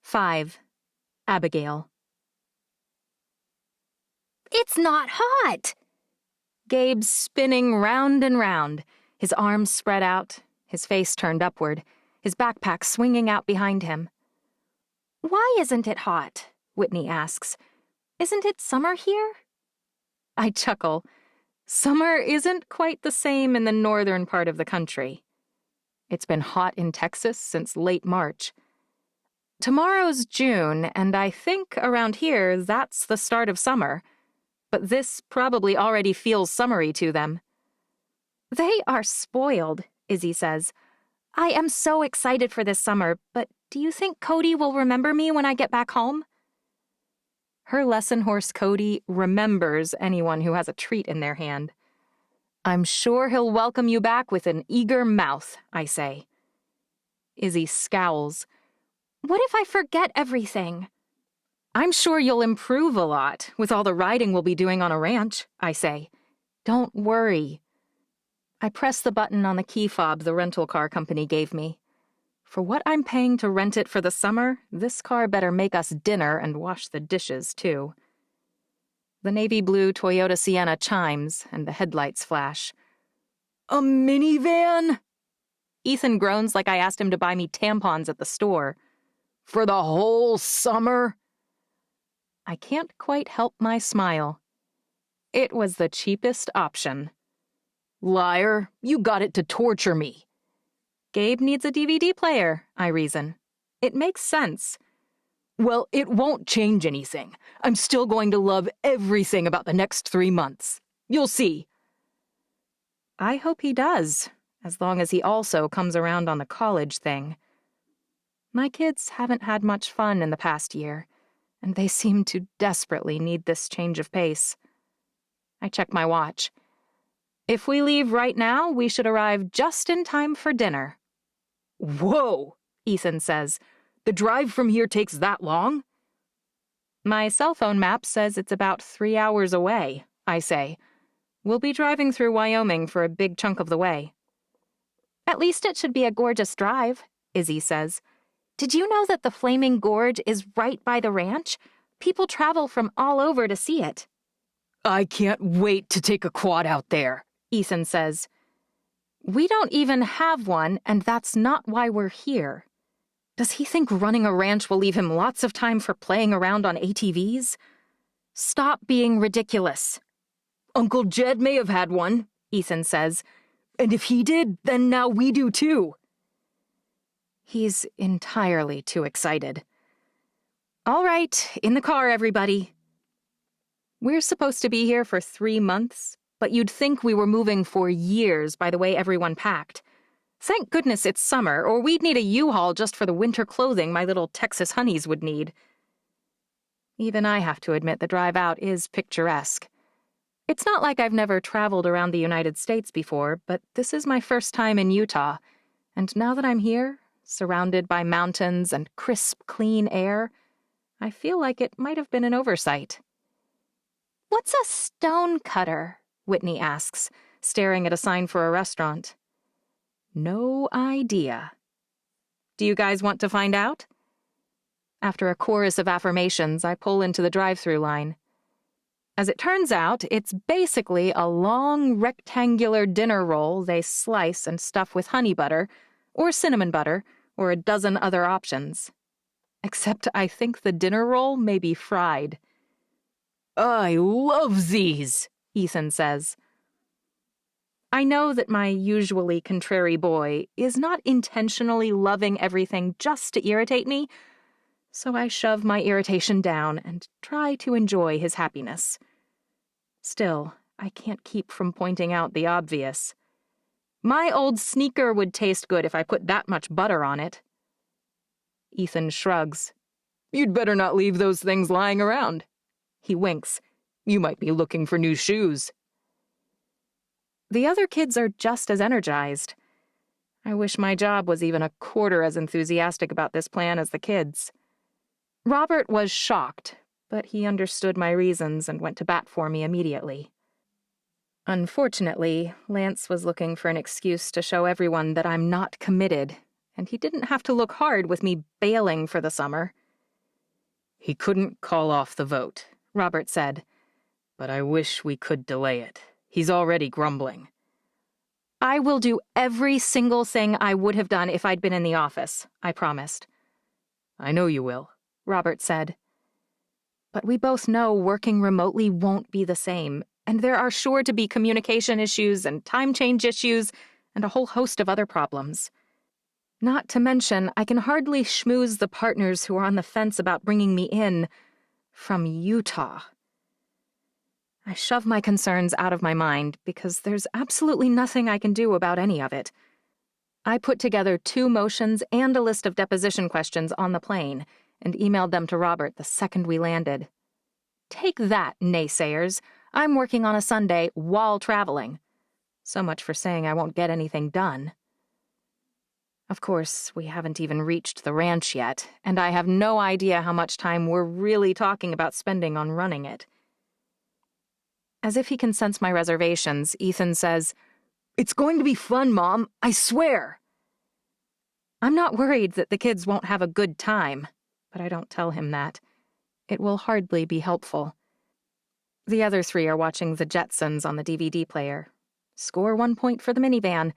5. Abigail. It's not hot! Gabe's spinning round and round, his arms spread out, his face turned upward, his backpack swinging out behind him. "Why isn't it hot?" Whitney asks. "Isn't it summer here?" I chuckle. Summer isn't quite the same in the northern part of the country. It's been hot in Texas since late March. Tomorrow's June, and I think around here that's the start of summer. But this probably already feels summery to them. "They are spoiled," Izzy says. "I am so excited for this summer, but do you think Cody will remember me when I get back home?" Her lesson horse Cody remembers anyone who has a treat in their hand. "I'm sure he'll welcome you back with an eager mouth," I say. Izzy scowls. "What if I forget everything?" I'm sure you'll improve a lot with all the riding we'll be doing on a ranch, I say. Don't worry. I press the button on the key fob the rental car company gave me. For what I'm paying to rent it for the summer, this car better make us dinner and wash the dishes, too. The navy blue Toyota Sienna chimes, and the headlights flash. A minivan? Ethan groans like I asked him to buy me tampons at the store. For the whole summer? I can't quite help my smile. It was the cheapest option. Liar, you got it to torture me. Gabe needs a DVD player, I reason. It makes sense. Well, it won't change anything. I'm still going to love everything about the next 3 months. You'll see. I hope he does, as long as he also comes around on the college thing. My kids haven't had much fun in the past year, and they seem to desperately need this change of pace. I check my watch. If we leave right now, we should arrive just in time for dinner. Whoa, Ethan says. The drive from here takes that long? My cell phone map says it's about 3 hours away, I say. We'll be driving through Wyoming for a big chunk of the way. At least it should be a gorgeous drive, Izzy says. Did you know that the Flaming Gorge is right by the ranch? People travel from all over to see it. I can't wait to take a quad out there, Ethan says. We don't even have one, and that's not why we're here. Does he think running a ranch will leave him lots of time for playing around on ATVs? Stop being ridiculous. Uncle Jed may have had one, Ethan says. And if he did, then now we do too. He's entirely too excited. All right, in the car, everybody. We're supposed to be here for 3 months, but you'd think we were moving for years by the way everyone packed. Thank goodness it's summer, or we'd need a U-Haul just for the winter clothing my little Texas honeys would need. Even I have to admit the drive out is picturesque. It's not like I've never traveled around the United States before, but this is my first time in Utah, and now that I'm here, surrounded by mountains and crisp, clean air, I feel like it might have been an oversight. What's a stone cutter? Whitney asks, staring at a sign for a restaurant. No idea. Do you guys want to find out? After a chorus of affirmations, I pull into the drive-thru line. As it turns out, it's basically a long, rectangular dinner roll they slice and stuff with honey butter, or cinnamon butter, or a dozen other options. Except I think the dinner roll may be fried. I love these, Ethan says. I know that my usually contrary boy is not intentionally loving everything just to irritate me, so I shove my irritation down and try to enjoy his happiness. Still, I can't keep from pointing out the obvious. My old sneaker would taste good if I put that much butter on it. Ethan shrugs. You'd better not leave those things lying around. He winks. You might be looking for new shoes. The other kids are just as energized. I wish my job was even a quarter as enthusiastic about this plan as the kids. Robert was shocked, but he understood my reasons and went to bat for me immediately. Unfortunately, Lance was looking for an excuse to show everyone that I'm not committed, and he didn't have to look hard with me bailing for the summer. He couldn't call off the vote, Robert said, but I wish we could delay it. He's already grumbling. I will do every single thing I would have done if I'd been in the office, I promised. I know you will, Robert said. But we both know working remotely won't be the same, and there are sure to be communication issues and time change issues and a whole host of other problems. Not to mention, I can hardly schmooze the partners who are on the fence about bringing me in from Utah. I shove my concerns out of my mind because there's absolutely nothing I can do about any of it. I put together 2 motions and a list of deposition questions on the plane and emailed them to Robert the second we landed. Take that, naysayers. I'm working on a Sunday while traveling. So much for saying I won't get anything done. Of course, we haven't even reached the ranch yet, and I have no idea how much time we're really talking about spending on running it. As if he can sense my reservations, Ethan says, "It's going to be fun, Mom, I swear." I'm not worried that the kids won't have a good time, but I don't tell him that. It will hardly be helpful. The other three are watching The Jetsons on the DVD player. Score 1 point for the minivan.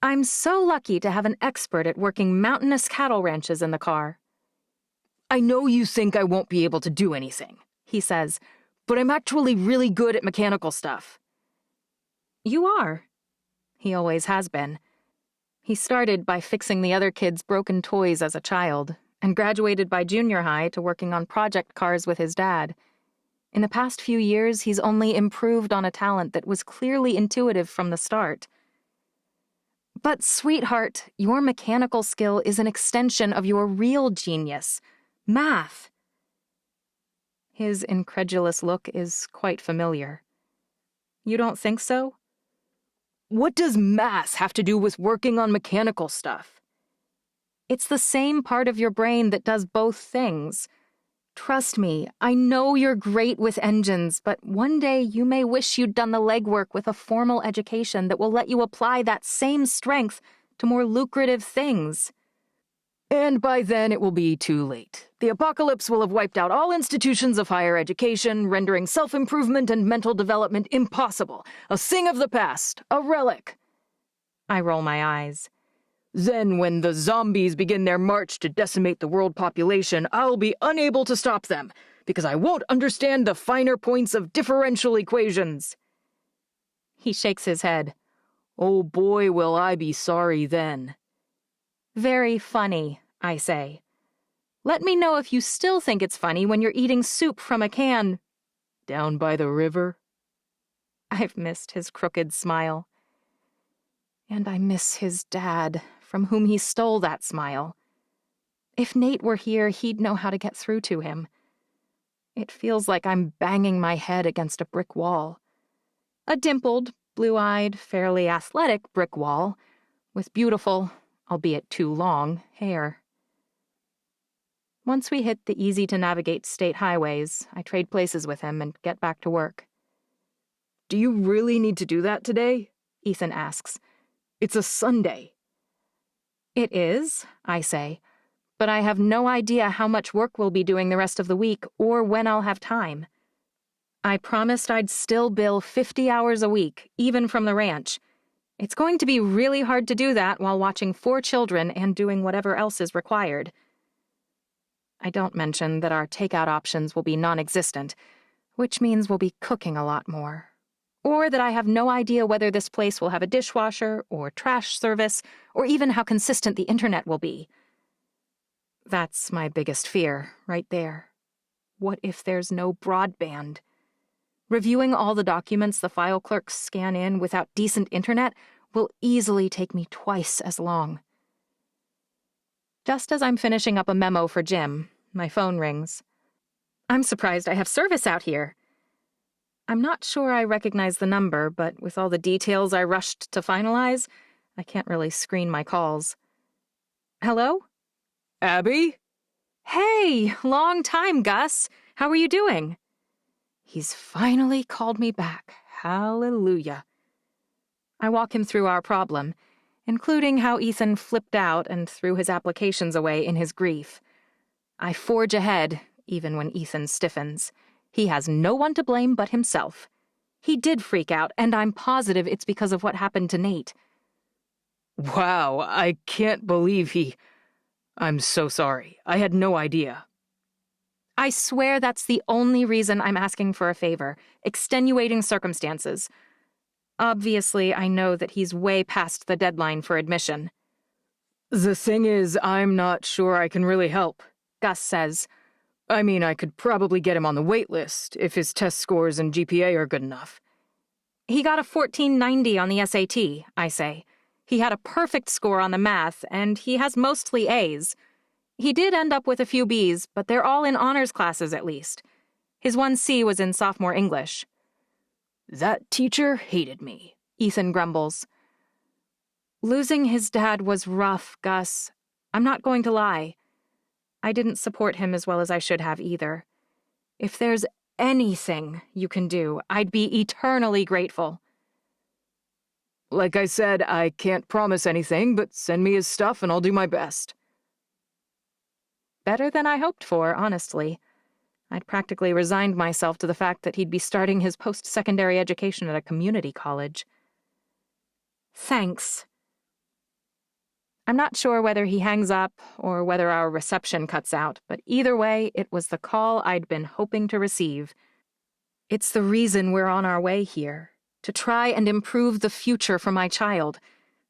I'm so lucky to have an expert at working mountainous cattle ranches in the car. "I know you think I won't be able to do anything," he says, "but I'm actually really good at mechanical stuff." You are. He always has been. He started by fixing the other kids' broken toys as a child, and graduated by junior high to working on project cars with his dad. In the past few years, he's only improved on a talent that was clearly intuitive from the start. But, sweetheart, your mechanical skill is an extension of your real genius, math. His incredulous look is quite familiar. You don't think so? What does math have to do with working on mechanical stuff? It's the same part of your brain that does both things. Trust me, I know you're great with engines, but one day you may wish you'd done the legwork with a formal education that will let you apply that same strength to more lucrative things. And by then it will be too late. The apocalypse will have wiped out all institutions of higher education, rendering self-improvement and mental development impossible. A thing of the past, a relic. I roll my eyes. Then when the zombies begin their march to decimate the world population, I'll be unable to stop them, because I won't understand the finer points of differential equations. He shakes his head. Oh boy, will I be sorry then. Very funny, I say. Let me know if you still think it's funny when you're eating soup from a can. Down by the river? I've missed his crooked smile. And I miss his dad, from whom he stole that smile. If Nate were here, he'd know how to get through to him. It feels like I'm banging my head against a brick wall. A dimpled, blue-eyed, fairly athletic brick wall, with beautiful, albeit too long, hair. Once we hit the easy-to-navigate state highways, I trade places with him and get back to work. Do you really need to do that today? Ethan asks. It's a Sunday. It is, I say, but I have no idea how much work we'll be doing the rest of the week or when I'll have time. I promised I'd still bill 50 hours a week, even from the ranch. It's going to be really hard to do that while watching 4 children and doing whatever else is required. I don't mention that our takeout options will be non-existent, which means we'll be cooking a lot more. Or that I have no idea whether this place will have a dishwasher or trash service, or even how consistent the internet will be. That's my biggest fear, right there. What if there's no broadband? Reviewing all the documents the file clerks scan in without decent internet will easily take me twice as long. Just as I'm finishing up a memo for Jim, my phone rings. I'm surprised I have service out here. I'm not sure I recognize the number, but with all the details I rushed to finalize, I can't really screen my calls. Hello? Abby? Hey, long time, Gus. How are you doing? He's finally called me back. Hallelujah. I walk him through our problem, including how Ethan flipped out and threw his applications away in his grief. I forge ahead, even when Ethan stiffens. He has no one to blame but himself. He did freak out, and I'm positive it's because of what happened to Nate. Wow, I can't believe I'm so sorry. I had no idea. I swear that's the only reason I'm asking for a favor. Extenuating circumstances. Obviously, I know that he's way past the deadline for admission. The thing is, I'm not sure I can really help, Gus says. I mean, I could probably get him on the wait list if his test scores and GPA are good enough. He got a 1490 on the SAT, I say. He had a perfect score on the math, and he has mostly A's. He did end up with a few B's, but they're all in honors classes at least. His 1C was in sophomore English. That teacher hated me, Ethan grumbles. Losing his dad was rough, Gus. I'm not going to lie. I didn't support him as well as I should have either. If there's anything you can do, I'd be eternally grateful. Like I said, I can't promise anything, but send me his stuff and I'll do my best. Better than I hoped for, honestly. I'd practically resigned myself to the fact that he'd be starting his post-secondary education at a community college. Thanks. I'm not sure whether he hangs up or whether our reception cuts out, but either way, it was the call I'd been hoping to receive. It's the reason we're on our way here, to try and improve the future for my child,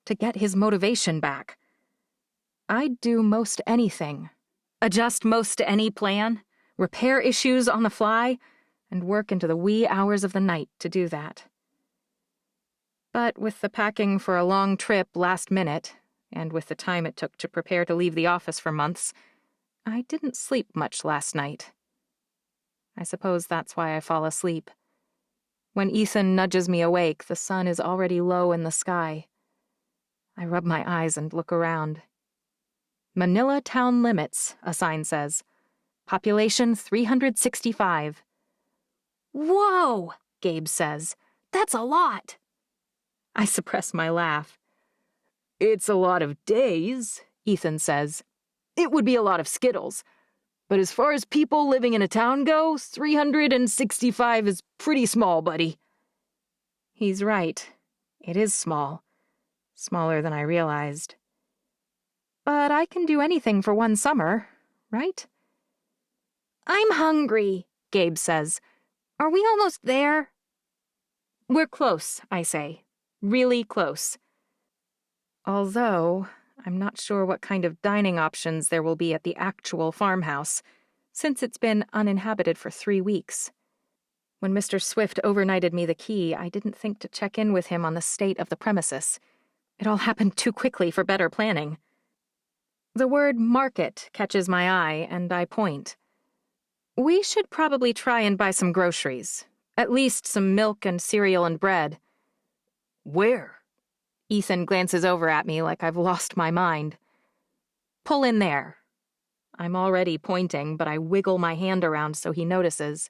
to get his motivation back. I'd do most anything, adjust most any plan, repair issues on the fly, and work into the wee hours of the night to do that. But with the packing for a long trip last minute, and with the time it took to prepare to leave the office for months, I didn't sleep much last night. I suppose that's why I fall asleep. When Ethan nudges me awake, the sun is already low in the sky. I rub my eyes and look around. Manila town limits, a sign says. Population 365. Whoa, Gabe says. That's a lot. I suppress my laugh. It's a lot of days, Ethan says. It would be a lot of Skittles. But as far as people living in a town go, 365 is pretty small, buddy. He's right. It is small. Smaller than I realized. But I can do anything for one summer, right? I'm hungry, Gabe says. Are we almost there? We're close, I say. Really close. Although, I'm not sure what kind of dining options there will be at the actual farmhouse, since it's been uninhabited for 3 weeks. When Mr. Swift overnighted me the key, I didn't think to check in with him on the state of the premises. It all happened too quickly for better planning. The word market catches my eye, and I point. We should probably try and buy some groceries. At least some milk and cereal and bread. Where? Ethan glances over at me like I've lost my mind. Pull in there. I'm already pointing, but I wiggle my hand around so he notices.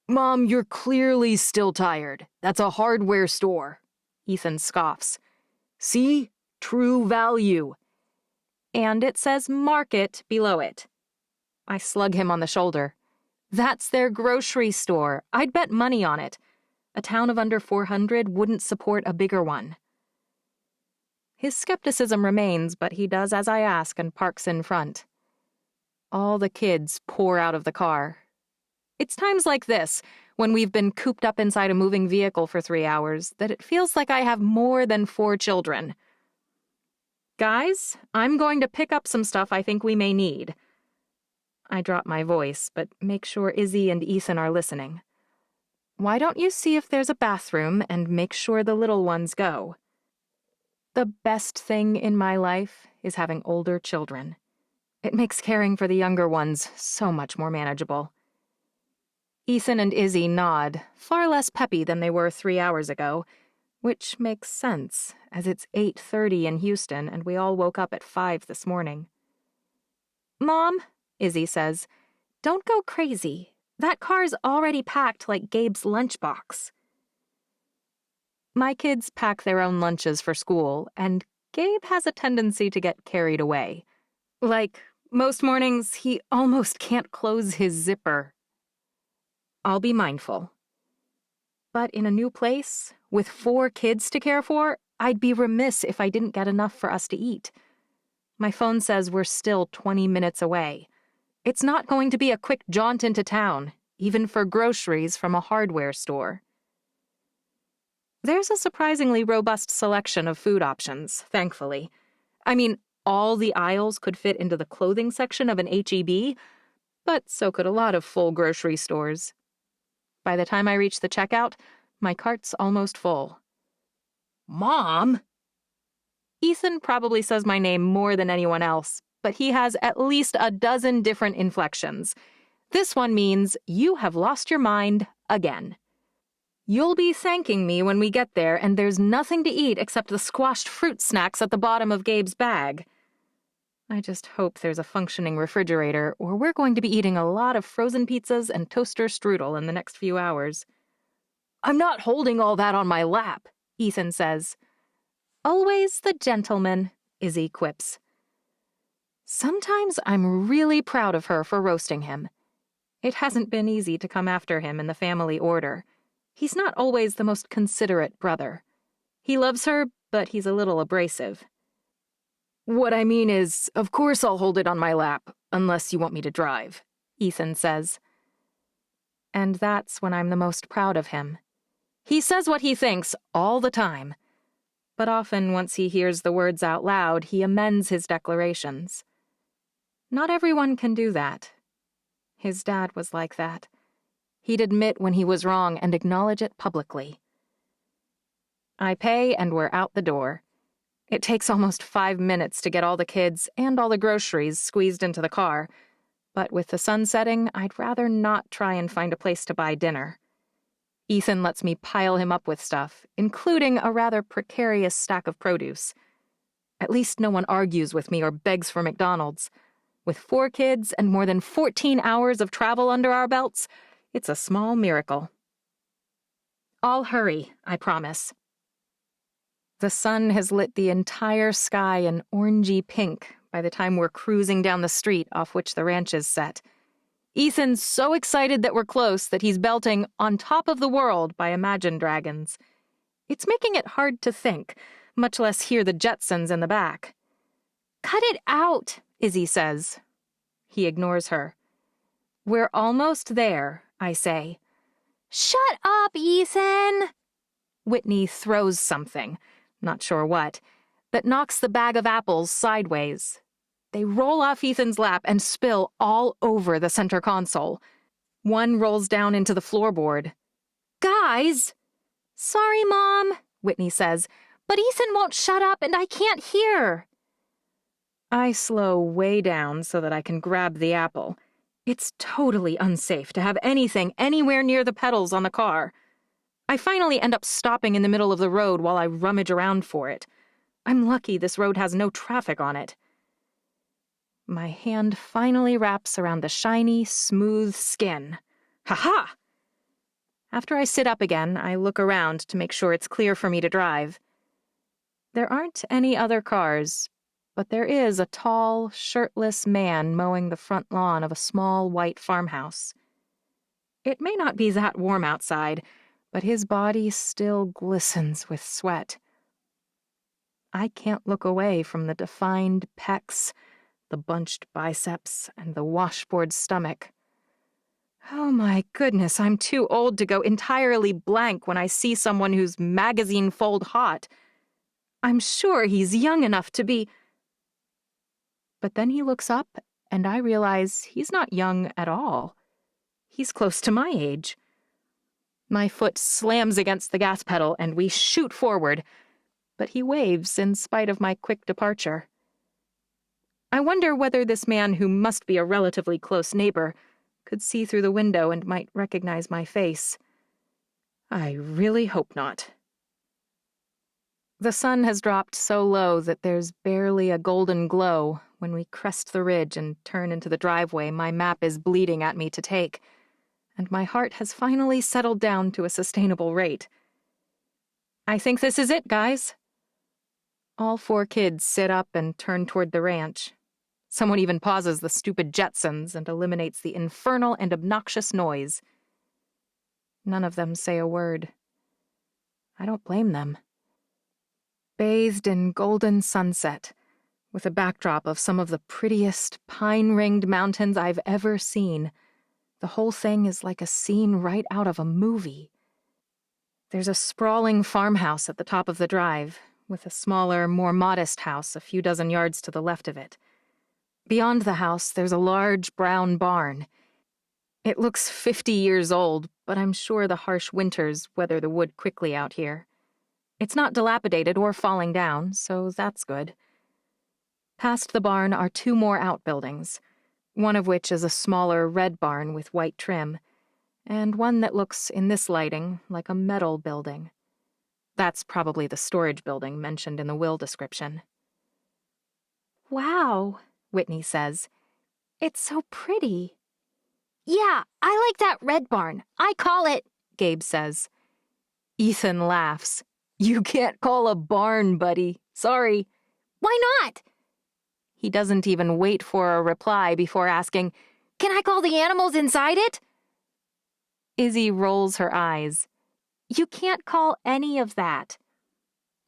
Mom, you're clearly still tired. That's a hardware store. Ethan scoffs. See? True value. And it says market below it. I slug him on the shoulder. That's their grocery store. I'd bet money on it. A town of under 400 wouldn't support a bigger one. His skepticism remains, but he does as I ask and parks in front. All the kids pour out of the car. It's times like this, when we've been cooped up inside a moving vehicle for 3 hours, that it feels like I have more than 4 children. Guys, I'm going to pick up some stuff I think we may need. I drop my voice, but make sure Izzy and Ethan are listening. Why don't you see if there's a bathroom and make sure the little ones go? The best thing in my life is having older children. It makes caring for the younger ones so much more manageable. Ethan and Izzy nod, far less peppy than they were 3 hours ago, which makes sense, as it's 8:30 in Houston and we all woke up at 5 this morning. Mom, Izzy says, don't go crazy. That car's already packed like Gabe's lunchbox. My kids pack their own lunches for school, and Gabe has a tendency to get carried away. Like, most mornings, he almost can't close his zipper. I'll be mindful. But in a new place, with 4 kids to care for, I'd be remiss if I didn't get enough for us to eat. My phone says we're still 20 minutes away. It's not going to be a quick jaunt into town, even for groceries from a hardware store. There's a surprisingly robust selection of food options, thankfully. I mean, all the aisles could fit into the clothing section of an H-E-B, but so could a lot of full grocery stores. By the time I reach the checkout, my cart's almost full. Mom! Ethan probably says my name more than anyone else, but he has at least a dozen different inflections. This one means you have lost your mind again. You'll be thanking me when we get there, and there's nothing to eat except the squashed fruit snacks at the bottom of Gabe's bag. I just hope there's a functioning refrigerator, or we're going to be eating a lot of frozen pizzas and toaster strudel in the next few hours. I'm not holding all that on my lap, Ethan says. Always the gentleman, Izzy quips. Sometimes I'm really proud of her for roasting him. It hasn't been easy to come after him in the family order. He's not always the most considerate brother. He loves her, but he's a little abrasive. What I mean is, of course I'll hold it on my lap, unless you want me to drive, Ethan says. And that's when I'm the most proud of him. He says what he thinks all the time, but often once he hears the words out loud, he amends his declarations. Not everyone can do that. His dad was like that. He'd admit when he was wrong and acknowledge it publicly. I pay and we're out the door. It takes almost 5 minutes to get all the kids and all the groceries squeezed into the car, but with the sun setting, I'd rather not try and find a place to buy dinner. Ethan lets me pile him up with stuff, including a rather precarious stack of produce. At least no one argues with me or begs for McDonald's. With 4 kids and more than 14 hours of travel under our belts, it's a small miracle. I'll hurry, I promise. The sun has lit the entire sky an orangey pink by the time we're cruising down the street off which the ranch is set. Ethan's so excited that we're close that he's belting On Top of the World by Imagine Dragons. It's making it hard to think, much less hear the Jetsons in the back. Cut it out, Izzy says. He ignores her. We're almost there, I say. Shut up, Ethan! Whitney throws something, not sure what, that knocks the bag of apples sideways. They roll off Ethan's lap and spill all over the center console. One rolls down into the floorboard. Guys! Sorry, Mom, Whitney says, but Ethan won't shut up and I can't hear. I slow way down so that I can grab the apple. It's totally unsafe to have anything anywhere near the pedals on the car. I finally end up stopping in the middle of the road while I rummage around for it. I'm lucky this road has no traffic on it. My hand finally wraps around the shiny, smooth skin. Ha-ha! After I sit up again, I look around to make sure it's clear for me to drive. There aren't any other cars, but there is a tall, shirtless man mowing the front lawn of a small white farmhouse. It may not be that warm outside, but his body still glistens with sweat. I can't look away from the defined pecs, the bunched biceps, and the washboard stomach. Oh my goodness, I'm too old to go entirely blank when I see someone who's magazine-fold hot. I'm sure he's young enough to be... But then he looks up, and I realize he's not young at all. He's close to my age. My foot slams against the gas pedal, and we shoot forward, but he waves in spite of my quick departure. I wonder whether this man, who must be a relatively close neighbor, could see through the window and might recognize my face. I really hope not. The sun has dropped so low that there's barely a golden glow. When we crest the ridge and turn into the driveway, my map is bleeding at me to take, and my heart has finally settled down to a sustainable rate. I think this is it, guys. All 4 kids sit up and turn toward the ranch. Someone even pauses the stupid Jetsons and eliminates the infernal and obnoxious noise. None of them say a word. I don't blame them. Bathed in golden sunset, with a backdrop of some of the prettiest pine-ringed mountains I've ever seen, the whole thing is like a scene right out of a movie. There's a sprawling farmhouse at the top of the drive, with a smaller, more modest house a few dozen yards to the left of it. Beyond the house, there's a large brown barn. It looks 50 years old, but I'm sure the harsh winters weather the wood quickly out here. It's not dilapidated or falling down, so that's good. Past the barn are 2 more outbuildings, one of which is a smaller red barn with white trim, and one that looks, in this lighting, like a metal building. That's probably the storage building mentioned in the will description. Wow, Whitney says. it's so pretty. Yeah, I like that red barn. I call it, Gabe says. Ethan laughs. You can't call a barn, buddy. Sorry. Why not? He doesn't even wait for a reply before asking, Can I call the animals inside it? Izzy rolls her eyes. You can't call any of that.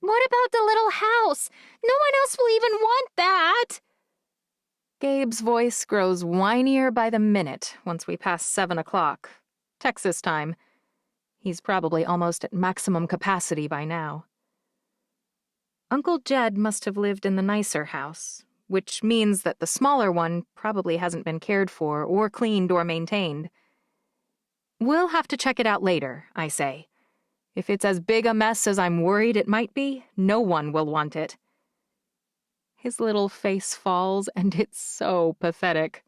What about the little house? No one else will even want that. Gabe's voice grows whinier by the minute once we pass 7 o'clock, Texas time. He's probably almost at maximum capacity by now. Uncle Jed must have lived in the nicer house, which means that the smaller one probably hasn't been cared for or cleaned or maintained. We'll have to check it out later, I say. If it's as big a mess as I'm worried it might be, no one will want it. His little face falls, and it's so pathetic.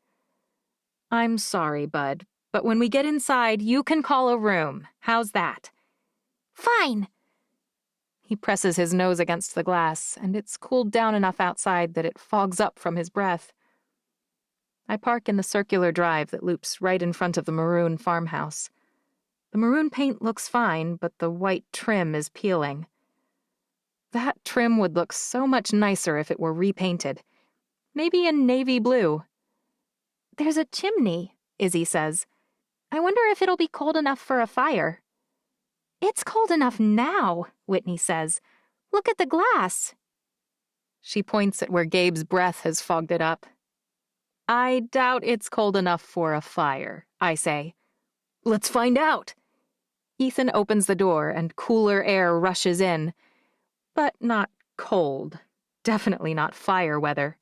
I'm sorry, Bud, but when we get inside, you can call a room. How's that? Fine. He presses his nose against the glass, and it's cooled down enough outside that it fogs up from his breath. I park in the circular drive that loops right in front of the maroon farmhouse. The maroon paint looks fine, but the white trim is peeling. That trim would look so much nicer if it were repainted. Maybe in navy blue. There's a chimney, Izzy says. I wonder if it'll be cold enough for a fire. It's cold enough now, Whitney says. Look at the glass. She points at where Gabe's breath has fogged it up. I doubt it's cold enough for a fire, I say. Let's find out. Ethan opens the door and cooler air rushes in. But not cold. Definitely not fire weather.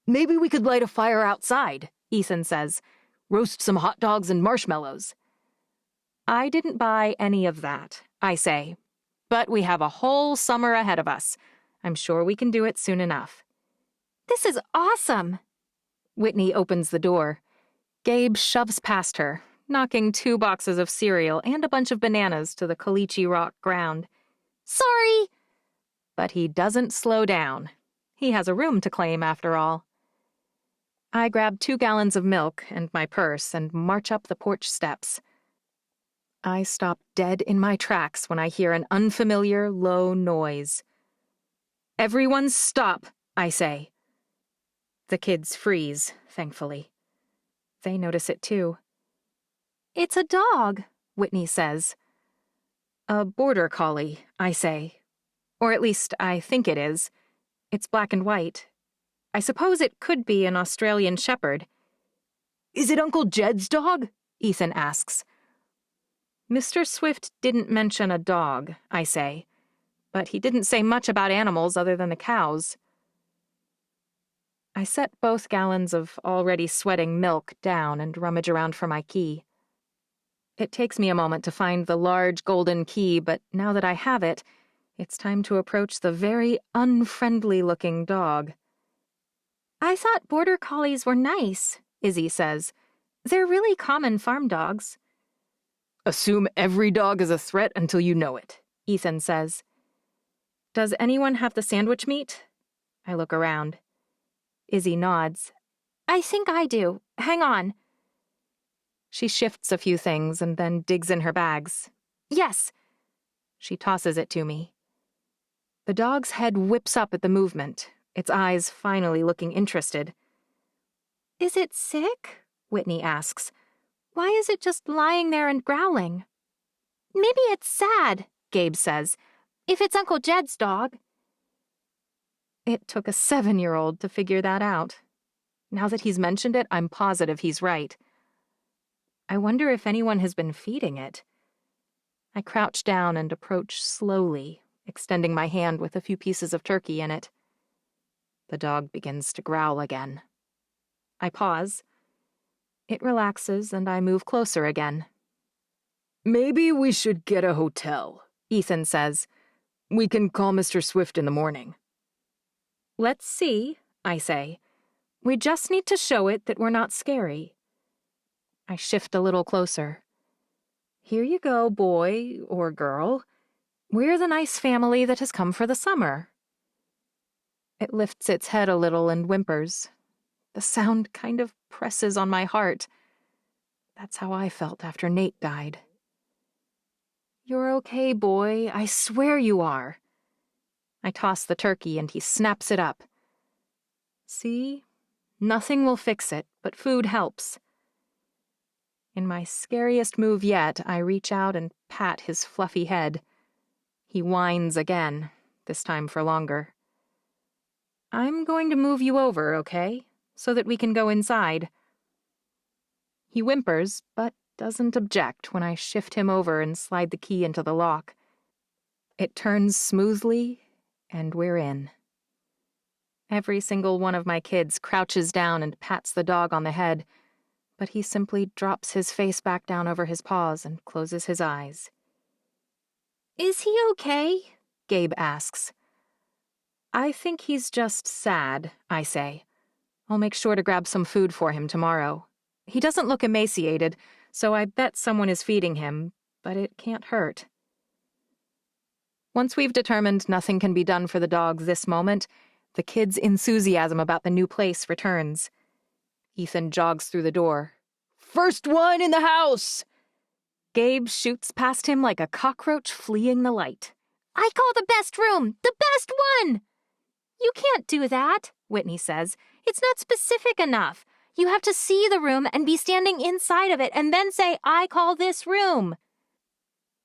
Maybe we could light a fire outside, Ethan says. Roast some hot dogs and marshmallows. I didn't buy any of that, I say. But we have a whole summer ahead of us. I'm sure we can do it soon enough. This is awesome. Whitney opens the door. Gabe shoves past her, knocking 2 boxes of cereal and a bunch of bananas to the caliche rock ground. Sorry! But he doesn't slow down. He has a room to claim, after all. I grab 2 gallons of milk and my purse and march up the porch steps. I stop dead in my tracks when I hear an unfamiliar, low noise. Everyone stop, I say. The kids freeze, thankfully. They notice it too. It's a dog, Whitney says. A border collie, I say. Or at least I think it is. It's black and white. I suppose it could be an Australian shepherd. Is it Uncle Jed's dog? Ethan asks. Mr. Swift didn't mention a dog, I say. But he didn't say much about animals other than the cows. I set both gallons of already sweating milk down and rummage around for my key. It takes me a moment to find the large golden key, but now that I have it, it's time to approach the very unfriendly-looking dog. I thought border collies were nice, Izzy says. They're really common farm dogs. Assume every dog is a threat until you know it, Ethan says. Does anyone have the sandwich meat? I look around. Izzy nods. I think I do. Hang on. She shifts a few things and then digs in her bags. Yes. She tosses it to me. The dog's head whips up at the movement, its eyes finally looking interested. Is it sick? Whitney asks. Why is it just lying there and growling? Maybe it's sad, Gabe says. If it's Uncle Jed's dog. It took a 7-year-old to figure that out. Now that he's mentioned it, I'm positive he's right. I wonder if anyone has been feeding it. I crouch down and approach slowly, extending my hand with a few pieces of turkey in it. The dog begins to growl again. I pause. It relaxes, and I move closer again. Maybe we should get a hotel, Ethan says. We can call Mr. Swift in the morning. Let's see, I say. We just need to show it that we're not scary. I shift a little closer. Here you go, boy or girl. We're the nice family that has come for the summer. It lifts its head a little and whimpers. The sound kind of presses on my heart. That's how I felt after Nate died. You're okay, boy. I swear you are. I toss the turkey and he snaps it up. See? Nothing will fix it, but food helps. In my scariest move yet, I reach out and pat his fluffy head. He whines again, this time for longer. I'm going to move you over, okay? So that we can go inside. He whimpers, but doesn't object when I shift him over and slide the key into the lock. It turns smoothly, and we're in. Every single one of my kids crouches down and pats the dog on the head, but he simply drops his face back down over his paws and closes his eyes. Is he okay? Gabe asks. I think he's just sad, I say. I'll make sure to grab some food for him tomorrow. He doesn't look emaciated, so I bet someone is feeding him, but it can't hurt. Once we've determined nothing can be done for the dog this moment, the kids' enthusiasm about the new place returns. Ethan jogs through the door. First one in the house! Gabe shoots past him like a cockroach fleeing the light. I call the best room the best one! You can't do that, Whitney says. It's not specific enough. You have to see the room and be standing inside of it and then say, I call this room.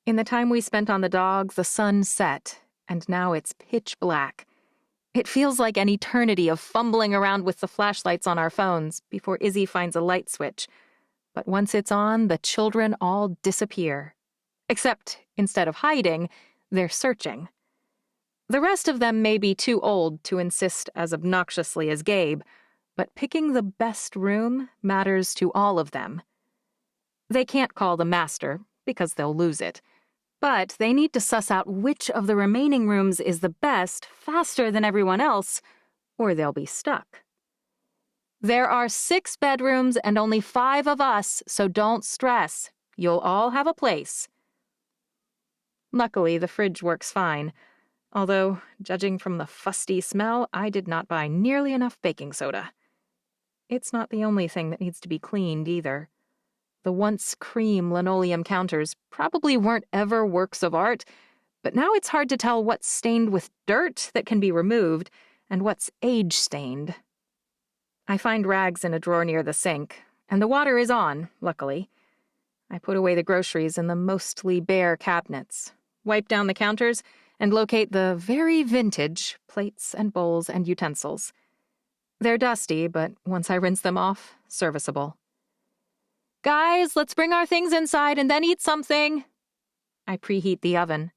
In the time we spent on the dog, the sun set, and now it's pitch black. It feels like an eternity of fumbling around with the flashlights on our phones before Izzy finds a light switch. But once it's on, the children all disappear. Except, instead of hiding, they're searching. The rest of them may be too old to insist as obnoxiously as Gabe, but picking the best room matters to all of them. They can't call the master, because they'll lose it. But they need to suss out which of the remaining rooms is the best faster than everyone else, or they'll be stuck. There are 6 bedrooms and only 5 of us, so don't stress. You'll all have a place. Luckily, the fridge works fine, although, judging from the fusty smell, I did not buy nearly enough baking soda. It's not the only thing that needs to be cleaned, either. The once cream linoleum counters probably weren't ever works of art, but now it's hard to tell what's stained with dirt that can be removed and what's age-stained. I find rags in a drawer near the sink, and the water is on, luckily. I put away the groceries in the mostly bare cabinets, wipe down the counters, and locate the very vintage plates and bowls and utensils. They're dusty, but once I rinse them off, serviceable. Guys, let's bring our things inside and then eat something. I preheat the oven.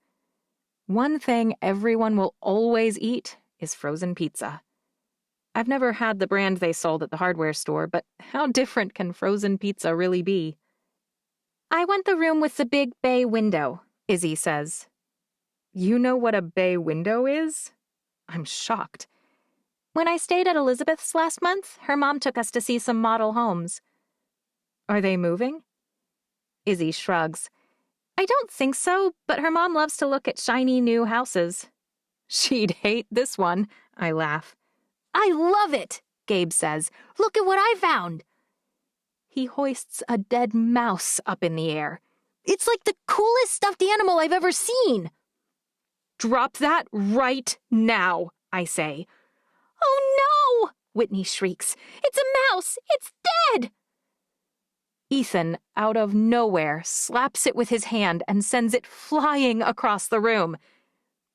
One thing everyone will always eat is frozen pizza. I've never had the brand they sold at the hardware store, but how different can frozen pizza really be? I want the room with the big bay window, Izzy says. You know what a bay window is? I'm shocked. When I stayed at Elizabeth's last month, her mom took us to see some model homes. Are they moving? Izzy shrugs. I don't think so, but her mom loves to look at shiny new houses. She'd hate this one, I laugh. I love it, Gabe says. Look at what I found. He hoists a dead mouse up in the air. It's like the coolest stuffed animal I've ever seen. Drop that right now, I say. Oh no, Whitney shrieks. It's a mouse. It's dead. Ethan, out of nowhere, slaps it with his hand and sends it flying across the room.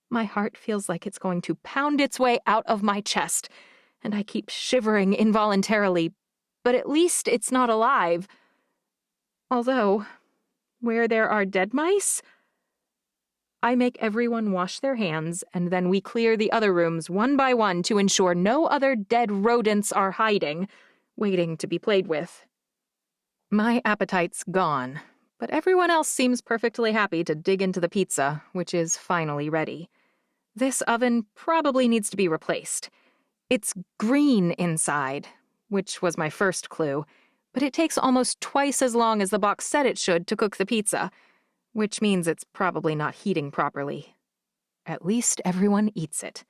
My heart feels like it's going to pound its way out of my chest, and I keep shivering involuntarily, but at least it's not alive. Although, where there are dead mice, I make everyone wash their hands, and then we clear the other rooms one by one to ensure no other dead rodents are hiding, waiting to be played with. My appetite's gone, but everyone else seems perfectly happy to dig into the pizza, which is finally ready. This oven probably needs to be replaced. It's green inside, which was my first clue, but it takes almost twice as long as the box said it should to cook the pizza. which means it's probably not heating properly. At least everyone eats it.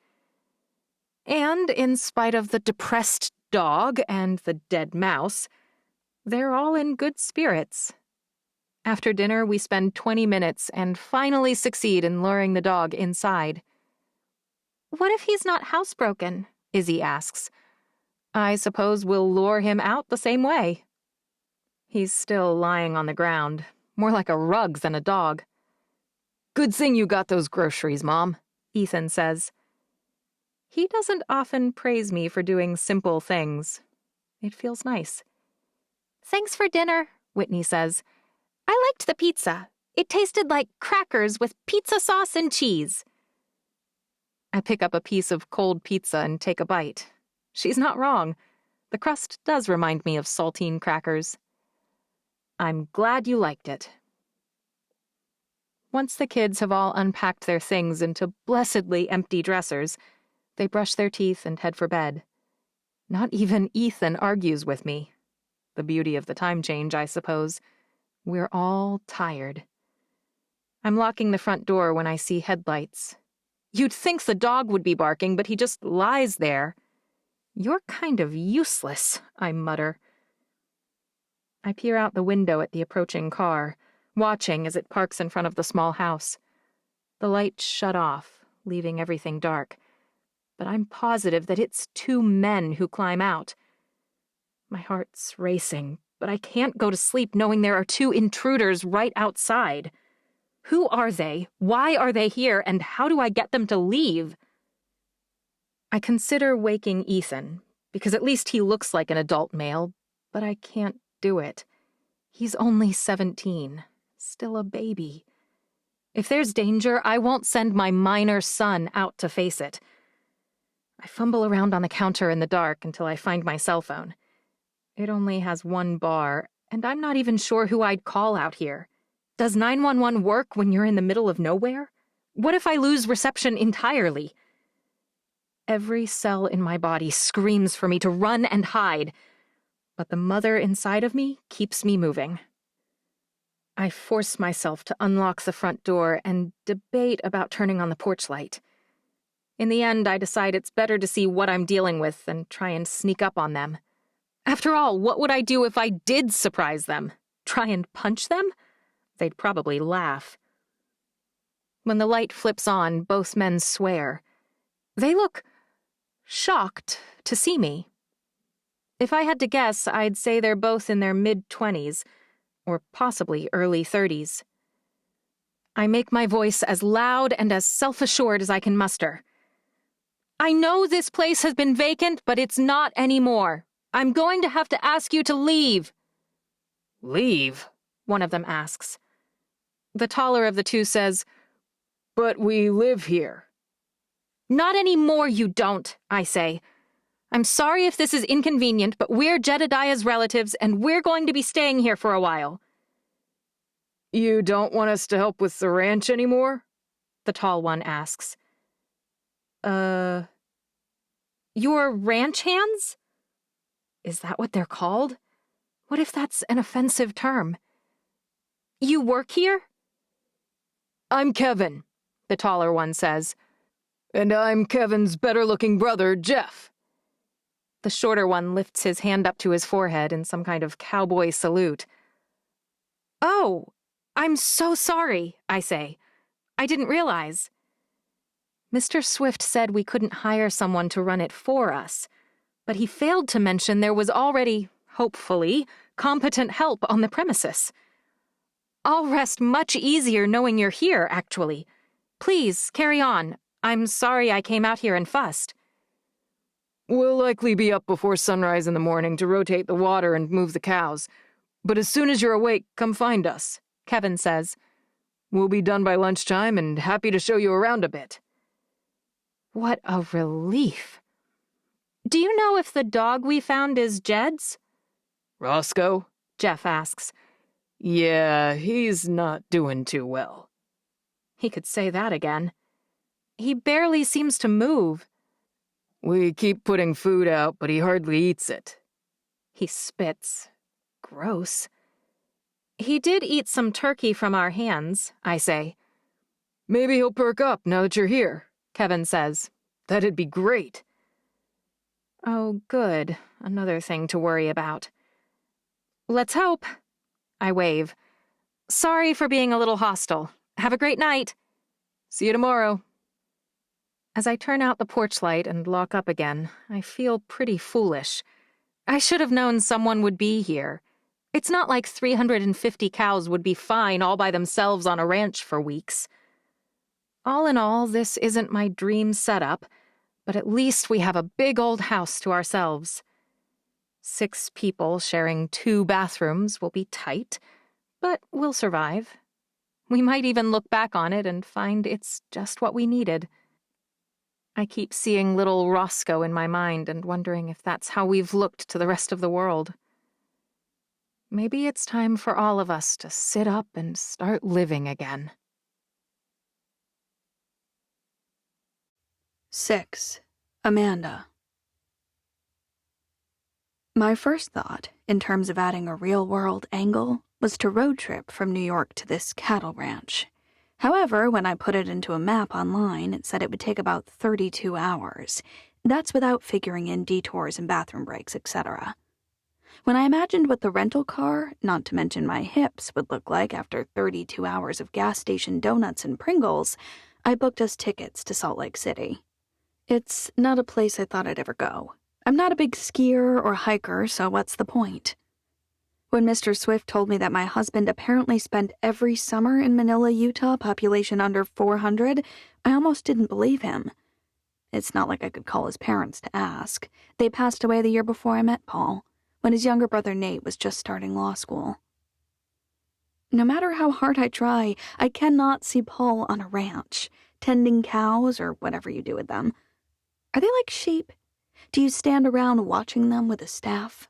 And in spite of the depressed dog and the dead mouse, they're all in good spirits. After dinner, we spend 20 minutes and finally succeed in luring the dog inside. What if he's not housebroken? Izzy asks. I suppose we'll lure him out the same way. He's still lying on the ground, more like a rug than a dog. Good thing you got those groceries, Mom, Ethan says. He doesn't often praise me for doing simple things. It feels nice. Thanks for dinner, Whitney says. I liked the pizza. It tasted like crackers with pizza sauce and cheese. I pick up a piece of cold pizza and take a bite. She's not wrong. The crust does remind me of saltine crackers. I'm glad you liked it. Once the kids have all unpacked their things into blessedly empty dressers, they brush their teeth and head for bed. Not even Ethan argues with me. The beauty of the time change, I suppose. We're all tired. I'm locking the front door when I see headlights. You'd think the dog would be barking, but he just lies there. You're kind of useless, I mutter. I peer out the window at the approaching car, watching as it parks in front of the small house. The lights shut off, leaving everything dark. But I'm positive that it's 2 men who climb out. My heart's racing, but I can't go to sleep knowing there are 2 intruders right outside. Who are they? Why are they here? And how do I get them to leave? I consider waking Ethan, because at least he looks like an adult male, but I can't do it. He's only 17, still a baby. If there's danger, I won't send my minor son out to face it. I fumble around on the counter in the dark until I find my cell phone. It only has 1 bar, and I'm not even sure who I'd call out here. Does 911 work when you're in the middle of nowhere? What if I lose reception entirely? Every cell in my body screams for me to run and hide, but the mother inside of me keeps me moving. I force myself to unlock the front door and debate about turning on the porch light. In the end, I decide it's better to see what I'm dealing with than try and sneak up on them. After all, what would I do if I did surprise them? Try and punch them? They'd probably laugh. When the light flips on, both men swear. They look shocked to see me. If I had to guess, I'd say they're both in their mid-20s, or possibly early 30s. I make my voice as loud and as self-assured as I can muster. I know this place has been vacant, but it's not anymore. I'm going to have to ask you to leave. Leave? One of them asks. The taller of the 2 says, But we live here. Not anymore, you don't, I say. I'm sorry if this is inconvenient, but we're Jedediah's relatives, and we're going to be staying here for a while. You don't want us to help with the ranch anymore? The tall one asks. Your ranch hands? Is that what they're called? What if that's an offensive term? You work here? I'm Kevin, the taller one says. And I'm Kevin's better-looking brother, Jeff. The shorter one lifts his hand up to his forehead in some kind of cowboy salute. Oh, I'm so sorry, I say. I didn't realize. Mr. Swift said we couldn't hire someone to run it for us, but he failed to mention there was already, hopefully, competent help on the premises. I'll rest much easier knowing you're here, actually. Please, carry on. I'm sorry I came out here and fussed. We'll likely be up before sunrise in the morning to rotate the water and move the cows. But as soon as you're awake, come find us, Kevin says. We'll be done by lunchtime and happy to show you around a bit. What a relief. Do you know if the dog we found is Jed's? Roscoe? Jeff asks. Yeah, he's not doing too well. He could say that again. He barely seems to move. We keep putting food out, but he hardly eats it. He spits. Gross. He did eat some turkey from our hands, I say. Maybe he'll perk up now that you're here, Kevin says. That'd be great. Oh, good. Another thing to worry about. Let's hope. I wave. Sorry for being a little hostile. Have a great night. See you tomorrow. As I turn out the porch light and lock up again, I feel pretty foolish. I should have known someone would be here. It's not like 350 cows would be fine all by themselves on a ranch for weeks. All in all, this isn't my dream setup, but at least we have a big old house to ourselves. 6 people sharing 2 bathrooms will be tight, but we'll survive. We might even look back on it and find it's just what we needed. I keep seeing little Roscoe in my mind and wondering if that's how we've looked to the rest of the world. Maybe it's time for all of us to sit up and start living again. 6. Amanda. My first thought, in terms of adding a real-world angle, was to road trip from New York to this cattle ranch. However, when I put it into a map online, it said it would take about 32 hours. That's without figuring in detours and bathroom breaks, etc. When I imagined what the rental car, not to mention my hips, would look like after 32 hours of gas station donuts and Pringles, I booked us tickets to Salt Lake City. It's not a place I thought I'd ever go. I'm not a big skier or hiker, so what's the point? When Mr. Swift told me that my husband apparently spent every summer in Manila, Utah, population under 400, I almost didn't believe him. It's not like I could call his parents to ask. They passed away the year before I met Paul, when his younger brother Nate was just starting law school. No matter how hard I try, I cannot see Paul on a ranch, tending cows or whatever you do with them. Are they like sheep? Do you stand around watching them with a staff?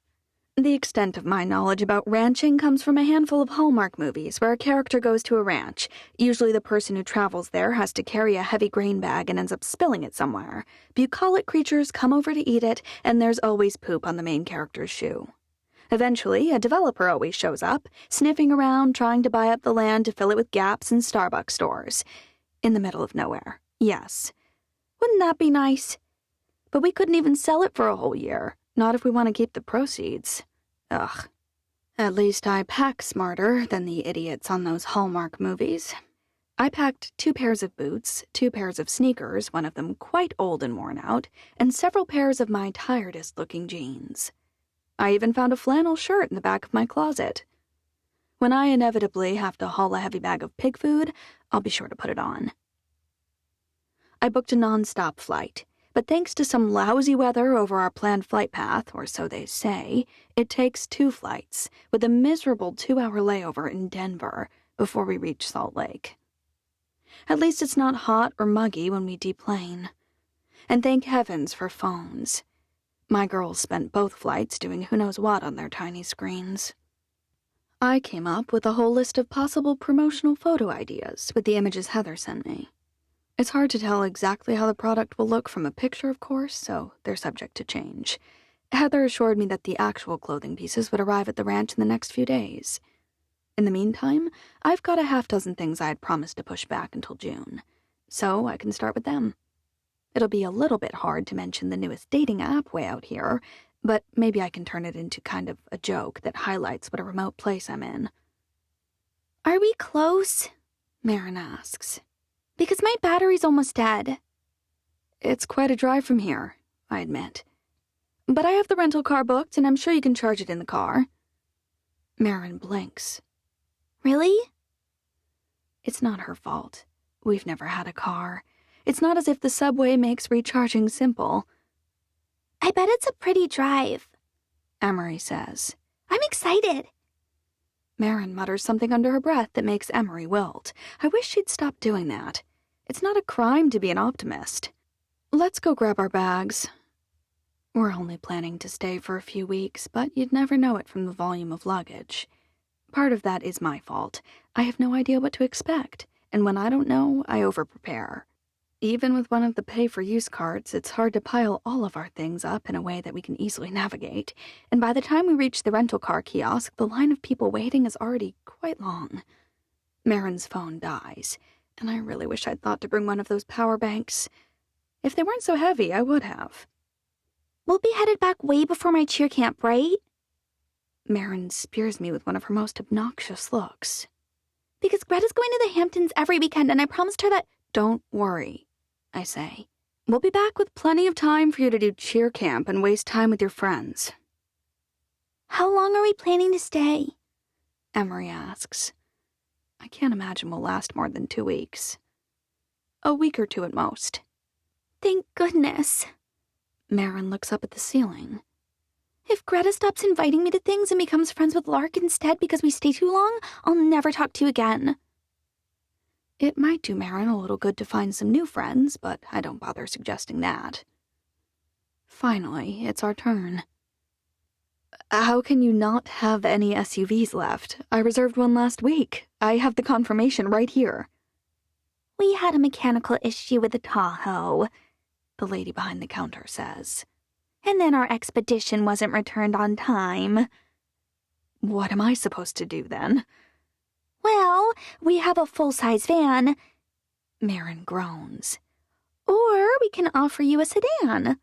The extent of my knowledge about ranching comes from a handful of Hallmark movies where a character goes to a ranch. Usually the person who travels there has to carry a heavy grain bag and ends up spilling it somewhere. Bucolic creatures come over to eat it, and there's always poop on the main character's shoe. Eventually, a developer always shows up, sniffing around trying to buy up the land to fill it with Gaps and Starbucks stores. In the middle of nowhere, yes. Wouldn't that be nice? But we couldn't even sell it for a whole year. Not if we want to keep the proceeds. Ugh. At least I pack smarter than the idiots on those Hallmark movies. I packed 2 pairs of boots, 2 pairs of sneakers, one of them quite old and worn out, and several pairs of my tiredest-looking jeans. I even found a flannel shirt in the back of my closet. When I inevitably have to haul a heavy bag of pig food, I'll be sure to put it on. I booked a non-stop flight. But thanks to some lousy weather over our planned flight path, or so they say, it takes 2 flights, with a miserable 2-hour layover in Denver before we reach Salt Lake. At least it's not hot or muggy when we deplane. And thank heavens for phones. My girls spent both flights doing who knows what on their tiny screens. I came up with a whole list of possible promotional photo ideas with the images Heather sent me. It's hard to tell exactly how the product will look from a picture, of course, so they're subject to change. Heather assured me that the actual clothing pieces would arrive at the ranch in the next few days. In the meantime, I've got a half-dozen things I had promised to push back until June, so I can start with them. It'll be a little bit hard to mention the newest dating app way out here, but maybe I can turn it into kind of a joke that highlights what a remote place I'm in. Are we close? Marin asks. Because my battery's almost dead. It's quite a drive from here, I admit. But I have the rental car booked, and I'm sure you can charge it in the car. Marin blinks. Really? It's not her fault. We've never had a car. It's not as if the subway makes recharging simple. I bet it's a pretty drive, Emery says. I'm excited. Marin mutters something under her breath that makes Emery wilt. I wish she'd stop doing that. It's not a crime to be an optimist. Let's go grab our bags. We're only planning to stay for a few weeks, but you'd never know it from the volume of luggage. Part of that is my fault. I have no idea what to expect, and when I don't know, I overprepare. Even with one of the pay-for-use carts, it's hard to pile all of our things up in a way that we can easily navigate, and by the time we reach the rental car kiosk, the line of people waiting is already quite long. Marin's phone dies, and I really wish I'd thought to bring one of those power banks. If they weren't so heavy, I would have. We'll be headed back way before my cheer camp, right? Marin spears me with one of her most obnoxious looks. Because Greta's going to the Hamptons every weekend, and I promised her that— Don't worry, I say. We'll be back with plenty of time for you to do cheer camp and waste time with your friends. How long are we planning to stay? Emery asks. I can't imagine we'll last more than 2 weeks. A week or 2 at most. Thank goodness. Marin looks up at the ceiling. If Greta stops inviting me to things and becomes friends with Lark instead because we stay too long, I'll never talk to you again. It might do Marin a little good to find some new friends, but I don't bother suggesting that. Finally, it's our turn. How can you not have any SUVs left? I reserved one last week. I have the confirmation right here. We had a mechanical issue with the Tahoe, the lady behind the counter says. And then our expedition wasn't returned on time. What am I supposed to do then? Well, we have a full-size van. Marin groans. Or we can offer you a sedan.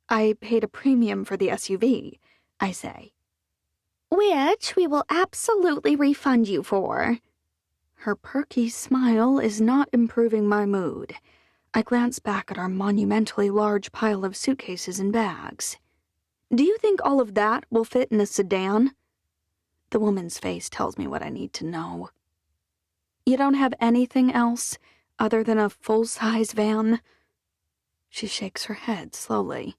I paid a premium for the SUV, I say. Which we will absolutely refund you for. Her perky smile is not improving my mood. I glance back at our monumentally large pile of suitcases and bags. Do you think all of that will fit in a sedan? The woman's face tells me what I need to know. You don't have anything else other than a full-size van? She shakes her head slowly.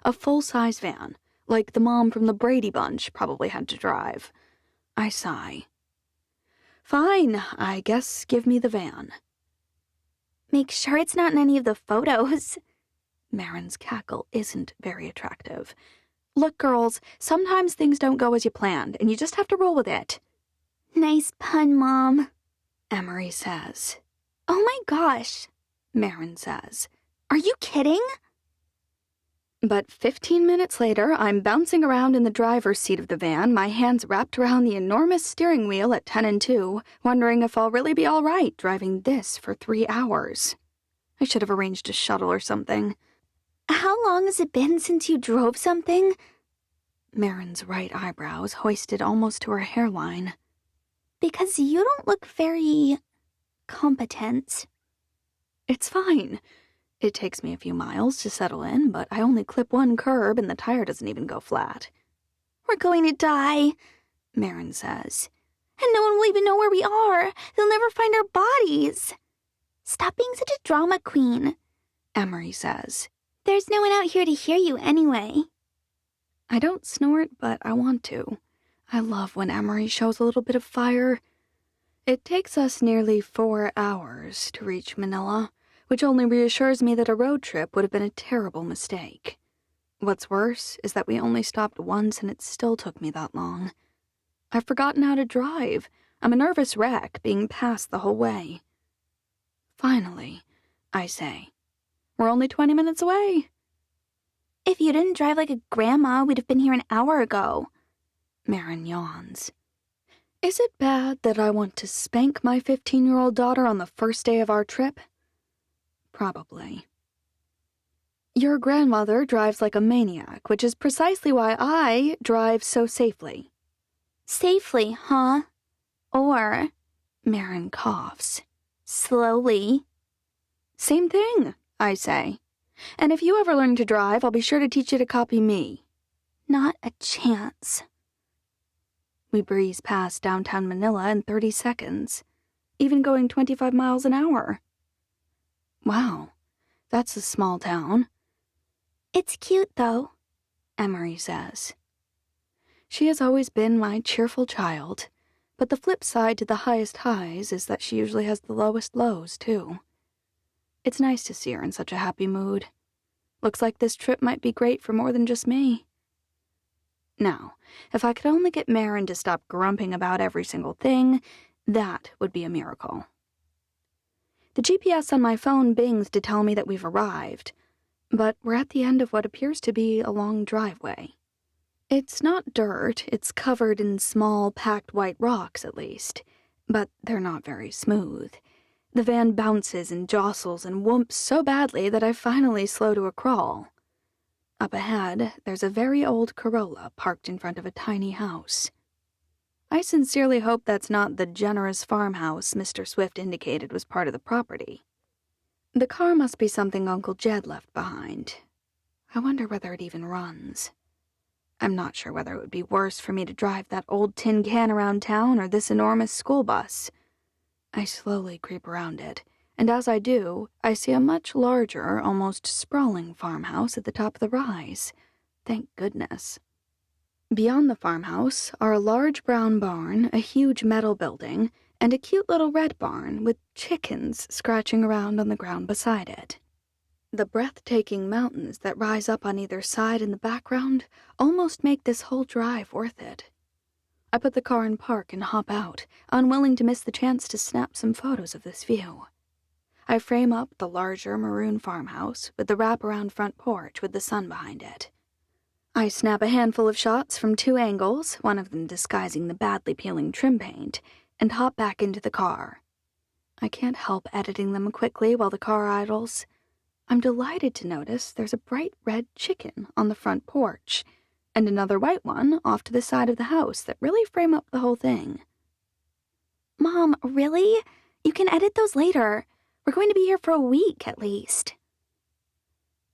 A full-size van, like the mom from the Brady Bunch probably had to drive. I sigh. Fine, I guess give me the van. Make sure it's not in any of the photos. Marin's cackle isn't very attractive. Look, girls, sometimes things don't go as you planned, and you just have to roll with it. Nice pun, Mom, Emery says. Oh my gosh, Marin says. Are you kidding? But 15 minutes later, I'm bouncing around in the driver's seat of the van, my hands wrapped around the enormous steering wheel at 10 and 2, wondering if I'll really be all right driving this for 3 hours. I should have arranged a shuttle or something. How long has it been since you drove something? Marin's right eyebrows hoisted almost to her hairline. Because you don't look very competent. It's fine. It takes me a few miles to settle in, but I only clip one curb and the tire doesn't even go flat. We're going to die, Marin says. And no one will even know where we are. They'll never find our bodies. Stop being such a drama queen, Emery says. There's no one out here to hear you anyway. I don't snort, but I want to. I love when Emery shows a little bit of fire. It takes us nearly 4 hours to reach Manila, which only reassures me that a road trip would have been a terrible mistake. What's worse is that we only stopped once and it still took me that long. I've forgotten how to drive. I'm a nervous wreck, being passed the whole way. Finally, I say, we're only 20 minutes away. If you didn't drive like a grandma, we'd have been here an hour ago. Marin yawns. Is it bad that I want to spank my 15-year-old daughter on the first day of our trip? Probably. Your grandmother drives like a maniac, which is precisely why I drive so safely. Safely, huh? Or, Marin coughs, slowly. Same thing, I say. And if you ever learn to drive, I'll be sure to teach you to copy me. Not a chance. We breeze past downtown Manila in 30 seconds, even going 25 miles an hour. Wow, that's a small town. It's cute, though, Emery says. She has always been my cheerful child, but the flip side to the highest highs is that she usually has the lowest lows, too. It's nice to see her in such a happy mood. Looks like this trip might be great for more than just me. Now, if I could only get Marin to stop grumping about every single thing, that would be a miracle. The GPS on my phone bings to tell me that we've arrived, but we're at the end of what appears to be a long driveway. It's not dirt, it's covered in small, packed white rocks at least, but they're not very smooth. The van bounces and jostles and whoops so badly that I finally slow to a crawl. Up ahead, there's a very old Corolla parked in front of a tiny house. I sincerely hope that's not the generous farmhouse Mr. Swift indicated was part of the property. The car must be something Uncle Jed left behind. I wonder whether it even runs. I'm not sure whether it would be worse for me to drive that old tin can around town or this enormous school bus. I slowly creep around it, and as I do, I see a much larger, almost sprawling farmhouse at the top of the rise. Thank goodness. Beyond the farmhouse are a large brown barn, a huge metal building, and a cute little red barn with chickens scratching around on the ground beside it. The breathtaking mountains that rise up on either side in the background almost make this whole drive worth it. I put the car in park and hop out, unwilling to miss the chance to snap some photos of this view. I frame up the larger maroon farmhouse with the wraparound front porch with the sun behind it. I snap a handful of shots from 2 angles, one of them disguising the badly peeling trim paint, and hop back into the car. I can't help editing them quickly while the car idles. I'm delighted to notice there's a bright red chicken on the front porch, and another white one off to the side of the house that really frame up the whole thing. Mom, really? You can edit those later. We're going to be here for a week, at least.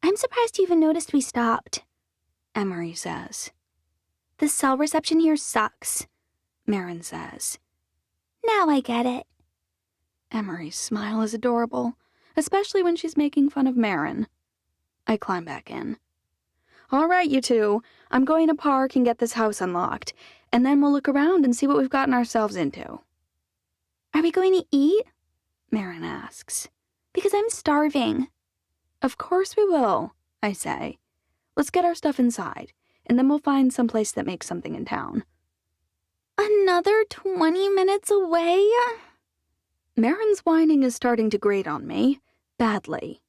I'm surprised you even noticed we stopped, Emery says. The cell reception here sucks, Marin says. Now I get it. Emery's smile is adorable, especially when she's making fun of Marin. I climb back in. All right, you two. I'm going to park and get this house unlocked, and then we'll look around and see what we've gotten ourselves into. Are we going to eat? Marin asks. Because I'm starving. Of course we will, I say. Let's get our stuff inside, and then we'll find some place that makes something in town. Another 20 minutes away? Marin's whining is starting to grate on me, badly.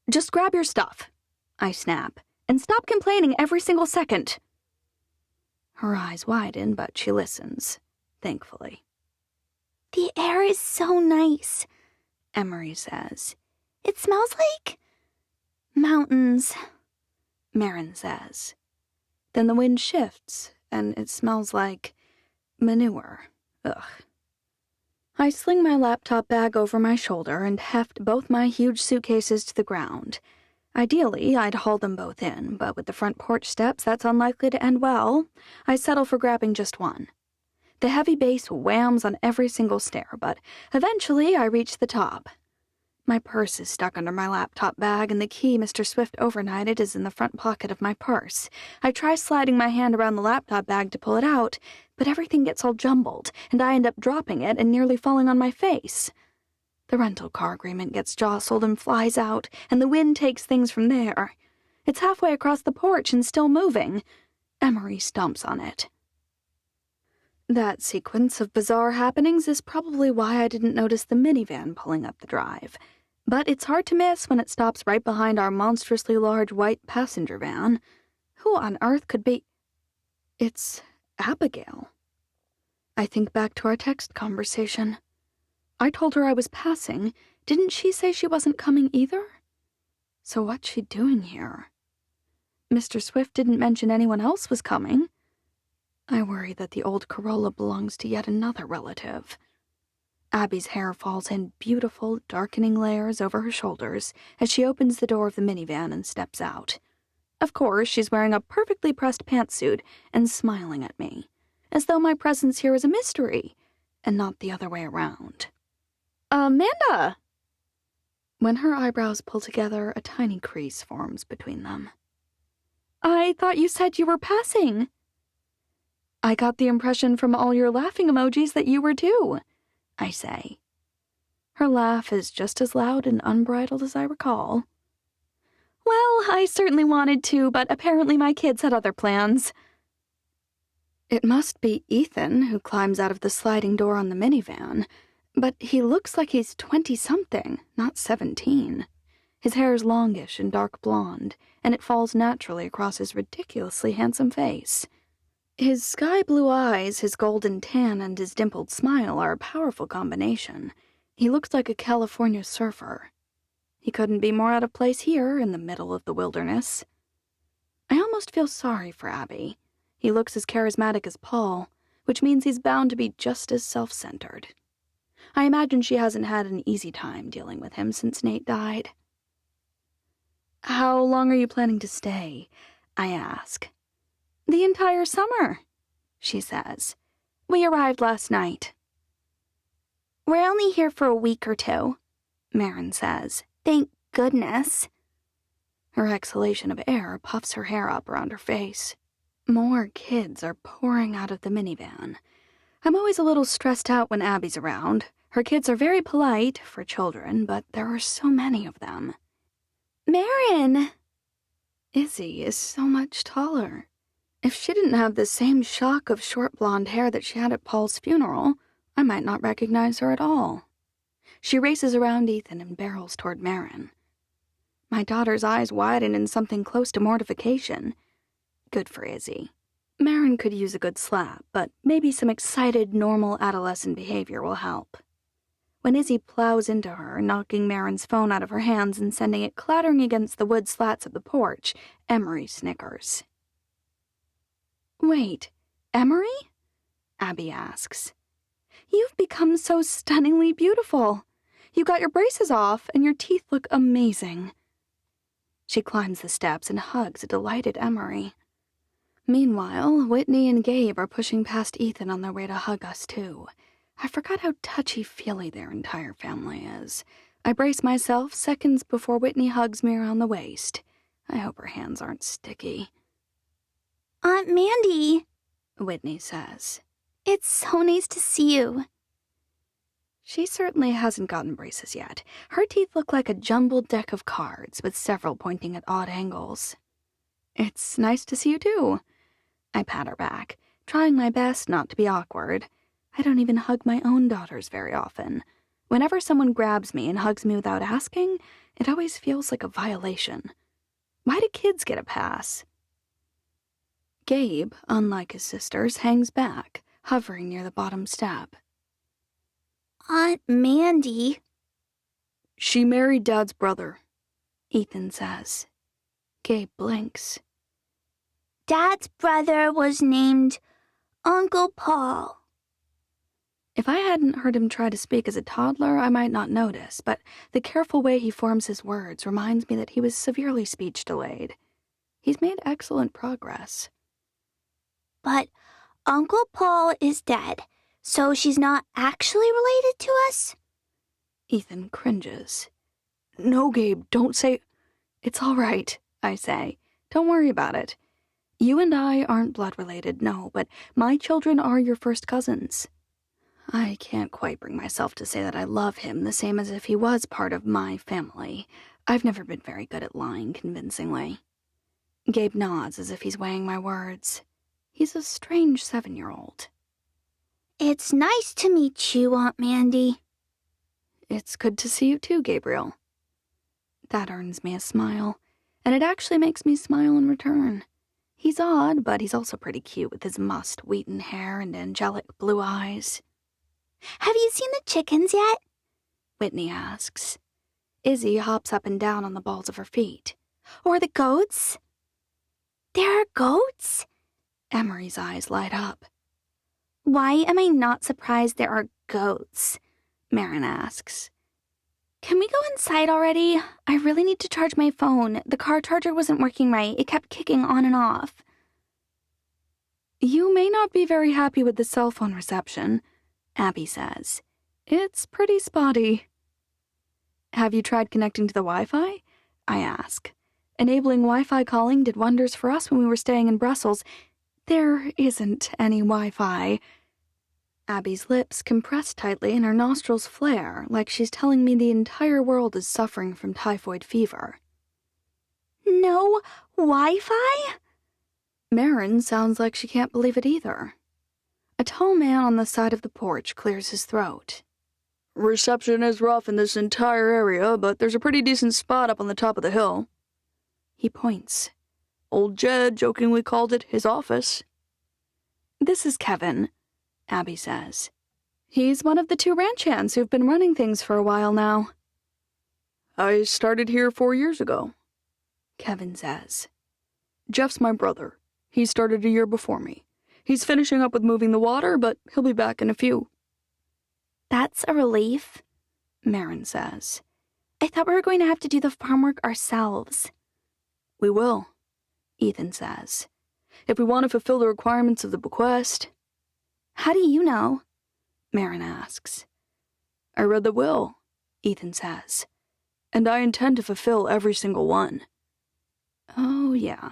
Just grab your stuff, I snap. And stop complaining every single second. Her eyes widen, but she listens, thankfully. The air is so nice, Emery says. It smells like mountains, Marin says. Then the wind shifts, and it smells like manure. Ugh. I sling my laptop bag over my shoulder and heft both my huge suitcases to the ground. Ideally, I'd haul them both in, but with the front porch steps, that's unlikely to end well. I settle for grabbing just one. The heavy base whams on every single stair, but eventually I reach the top. My purse is stuck under my laptop bag, and the key Mr. Swift overnighted is in the front pocket of my purse. I try sliding my hand around the laptop bag to pull it out, but everything gets all jumbled, and I end up dropping it and nearly falling on my face. The rental car agreement gets jostled and flies out, and the wind takes things from there. It's halfway across the porch and still moving. Emery stomps on it. That sequence of bizarre happenings is probably why I didn't notice the minivan pulling up the drive. But it's hard to miss when it stops right behind our monstrously large white passenger van. Who on earth could be... It's Abigail. I think back to our text conversation. I told her I was passing. Didn't she say she wasn't coming either? So what's she doing here? Mr. Swift didn't mention anyone else was coming. I worry that the old Corolla belongs to yet another relative. Abby's hair falls in beautiful, darkening layers over her shoulders as she opens the door of the minivan and steps out. Of course, she's wearing a perfectly pressed pantsuit and smiling at me, as though my presence here is a mystery, and not the other way around. Amanda! When her eyebrows pull together, a tiny crease forms between them. I thought you said you were passing. I got the impression from all your laughing emojis that you were too, I say. Her laugh is just as loud and unbridled as I recall. Well, I certainly wanted to, but apparently my kids had other plans. It must be Ethan who climbs out of the sliding door on the minivan. But he looks like he's 20-something, not 17. His hair is longish and dark blonde, and it falls naturally across his ridiculously handsome face. His sky-blue eyes, his golden tan, and his dimpled smile are a powerful combination. He looks like a California surfer. He couldn't be more out of place here in the middle of the wilderness. I almost feel sorry for Abby. He looks as charismatic as Paul, which means he's bound to be just as self-centered. I imagine she hasn't had an easy time dealing with him since Nate died. "How long are you planning to stay?" I ask. "The entire summer," she says. "We arrived last night." "We're only here for a week or two," Marin says. "Thank goodness." Her exhalation of air puffs her hair up around her face. More kids are pouring out of the minivan. I'm always a little stressed out when Abby's around. Her kids are very polite for children, but there are so many of them. "Marin!" Izzy is so much taller. If she didn't have the same shock of short blonde hair that she had at Paul's funeral, I might not recognize her at all. She races around Ethan and barrels toward Marin. My daughter's eyes widen in something close to mortification. Good for Izzy. Marin could use a good slap, but maybe some excited, normal adolescent behavior will help. When Izzy plows into her, knocking Marin's phone out of her hands and sending it clattering against the wood slats of the porch, Emery snickers. "Wait, Emery?" Abby asks. "You've become so stunningly beautiful. You got your braces off, and your teeth look amazing." She climbs the steps and hugs a delighted Emery. Meanwhile, Whitney and Gabe are pushing past Ethan on their way to hug us, too. I forgot how touchy-feely their entire family is. I brace myself seconds before Whitney hugs me around the waist. I hope her hands aren't sticky. "Aunt Mandy," Whitney says. "it's so nice to see you." She certainly hasn't gotten braces yet. Her teeth look like a jumbled deck of cards, with several pointing at odd angles. "It's nice to see you, too." I pat her back, trying my best not to be awkward. I don't even hug my own daughters very often. Whenever someone grabs me and hugs me without asking, it always feels like a violation. Why do kids get a pass? Gabe, unlike his sisters, hangs back, hovering near the bottom step. "Aunt Mandy." "She married Dad's brother," Ethan says. Gabe blinks. "Dad's brother was named Uncle Paul." If I hadn't heard him try to speak as a toddler, I might not notice, but the careful way he forms his words reminds me that he was severely speech delayed. He's made excellent progress. "But Uncle Paul is dead, so she's not actually related to us?" Ethan cringes. "No, Gabe, don't say—" "It's all right," I say. "Don't worry about it. You and I aren't blood related, no, but my children are your first cousins." I can't quite bring myself to say that I love him the same as if he was part of my family. I've never been very good at lying convincingly. Gabe nods as if he's weighing my words. He's a strange 7-year-old. "It's nice to meet you, Aunt Mandy." "It's good to see you too, Gabriel." That earns me a smile, and it actually makes me smile in return. He's odd, but he's also pretty cute with his mussed wheaten hair and angelic blue eyes. "Have you seen the chickens yet?" Whitney asks. Izzy hops up and down on the balls of her feet. "Or the goats?" "There are goats?" Emery's eyes light up. "Why am I not surprised there are goats?" Marin asks. "Can we go inside already? I really need to charge my phone. The car charger wasn't working right. It kept kicking on and off." "You may not be very happy with the cell phone reception," Abby says. "It's pretty spotty." "Have you tried connecting to the Wi-Fi?" I ask. Enabling Wi-Fi calling did wonders for us when we were staying in Brussels. There isn't any Wi-Fi. Abby's lips compress tightly and her nostrils flare, like she's telling me the entire world is suffering from typhoid fever. "No Wi-Fi?" Marin sounds like she can't believe it either. A tall man on the side of the porch clears his throat. Reception is rough in this entire area, but there's a pretty decent spot up on the top of the hill. He points. Old Jed jokingly called it his office. This is Kevin, Abby says. He's one of the 2 ranch hands who've been running things for a while now. I started here 4 years ago, Kevin says. Jeff's my brother. He started a year before me. He's finishing up with moving the water, but he'll be back in a few. That's a relief, Marin says. I thought we were going to have to do the farm work ourselves. We will, Ethan says. if we want to fulfill the requirements of the bequest. How do you know? Marin asks. I read the will, Ethan says. and I intend to fulfill every single one. Oh, yeah.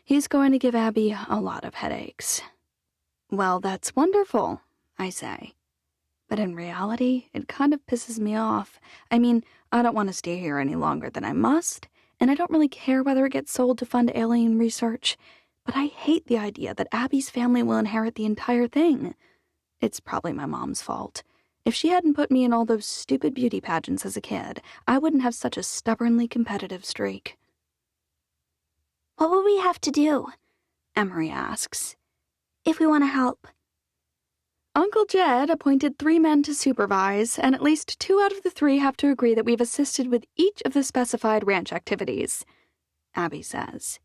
He's going to give Abby a lot of headaches. Well, that's wonderful, I say. But in reality, it kind of pisses me off. I mean, I don't want to stay here any longer than I must, and I don't really care whether it gets sold to fund alien research, but I hate the idea that Abby's family will inherit the entire thing. It's probably my mom's fault. If she hadn't put me in all those stupid beauty pageants as a kid, I wouldn't have such a stubbornly competitive streak. What will we have to do? Emery asks. If we want to help. Uncle Jed appointed 3 men to supervise, and at least 2 out of the 3 have to agree that we've assisted with each of the specified ranch activities, Abby says.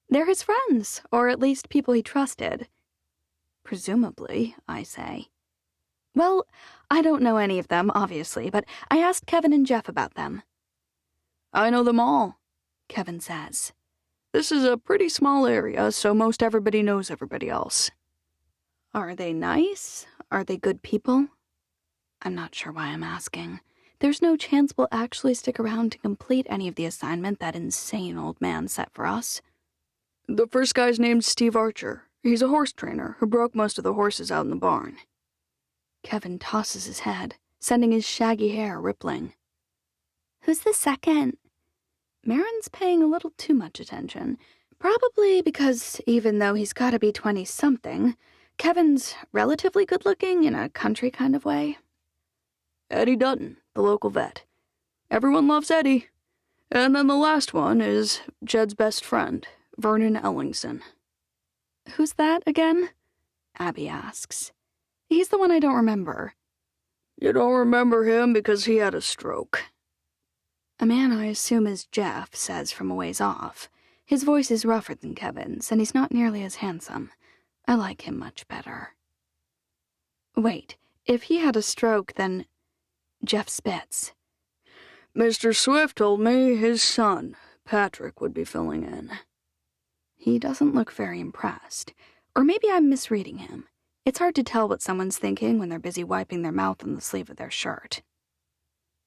They're his friends, or at least people he trusted. Presumably, I say. Well, I don't know any of them, obviously, but I asked Kevin and Jeff about them. I know them all, Kevin says. This is a pretty small area, so most everybody knows everybody else. Are they nice? Are they good people? I'm not sure why I'm asking. There's no chance we'll actually stick around to complete any of the assignment that insane old man set for us. The first guy's named Steve Archer. He's a horse trainer who broke most of the horses out in the barn. Kevin tosses his head, sending his shaggy hair rippling. Who's the second? Marin's paying a little too much attention. Probably because even though he's gotta be 20-something, Kevin's relatively good-looking in a country kind of way. Eddie Dutton, the local vet. Everyone loves Eddie. And then the last one is Jed's best friend, Vernon Ellingson. Who's that again? Abby asks. He's the one I don't remember. You don't remember him because he had a stroke. A man I assume is Jeff says from a ways off. His voice is rougher than Kevin's, and he's not nearly as handsome. I like him much better. Wait, if he had a stroke, then... Jeff spits. Mr. Swift told me his son, Patrick, would be filling in. He doesn't look very impressed. Or maybe I'm misreading him. It's hard to tell what someone's thinking when they're busy wiping their mouth on the sleeve of their shirt.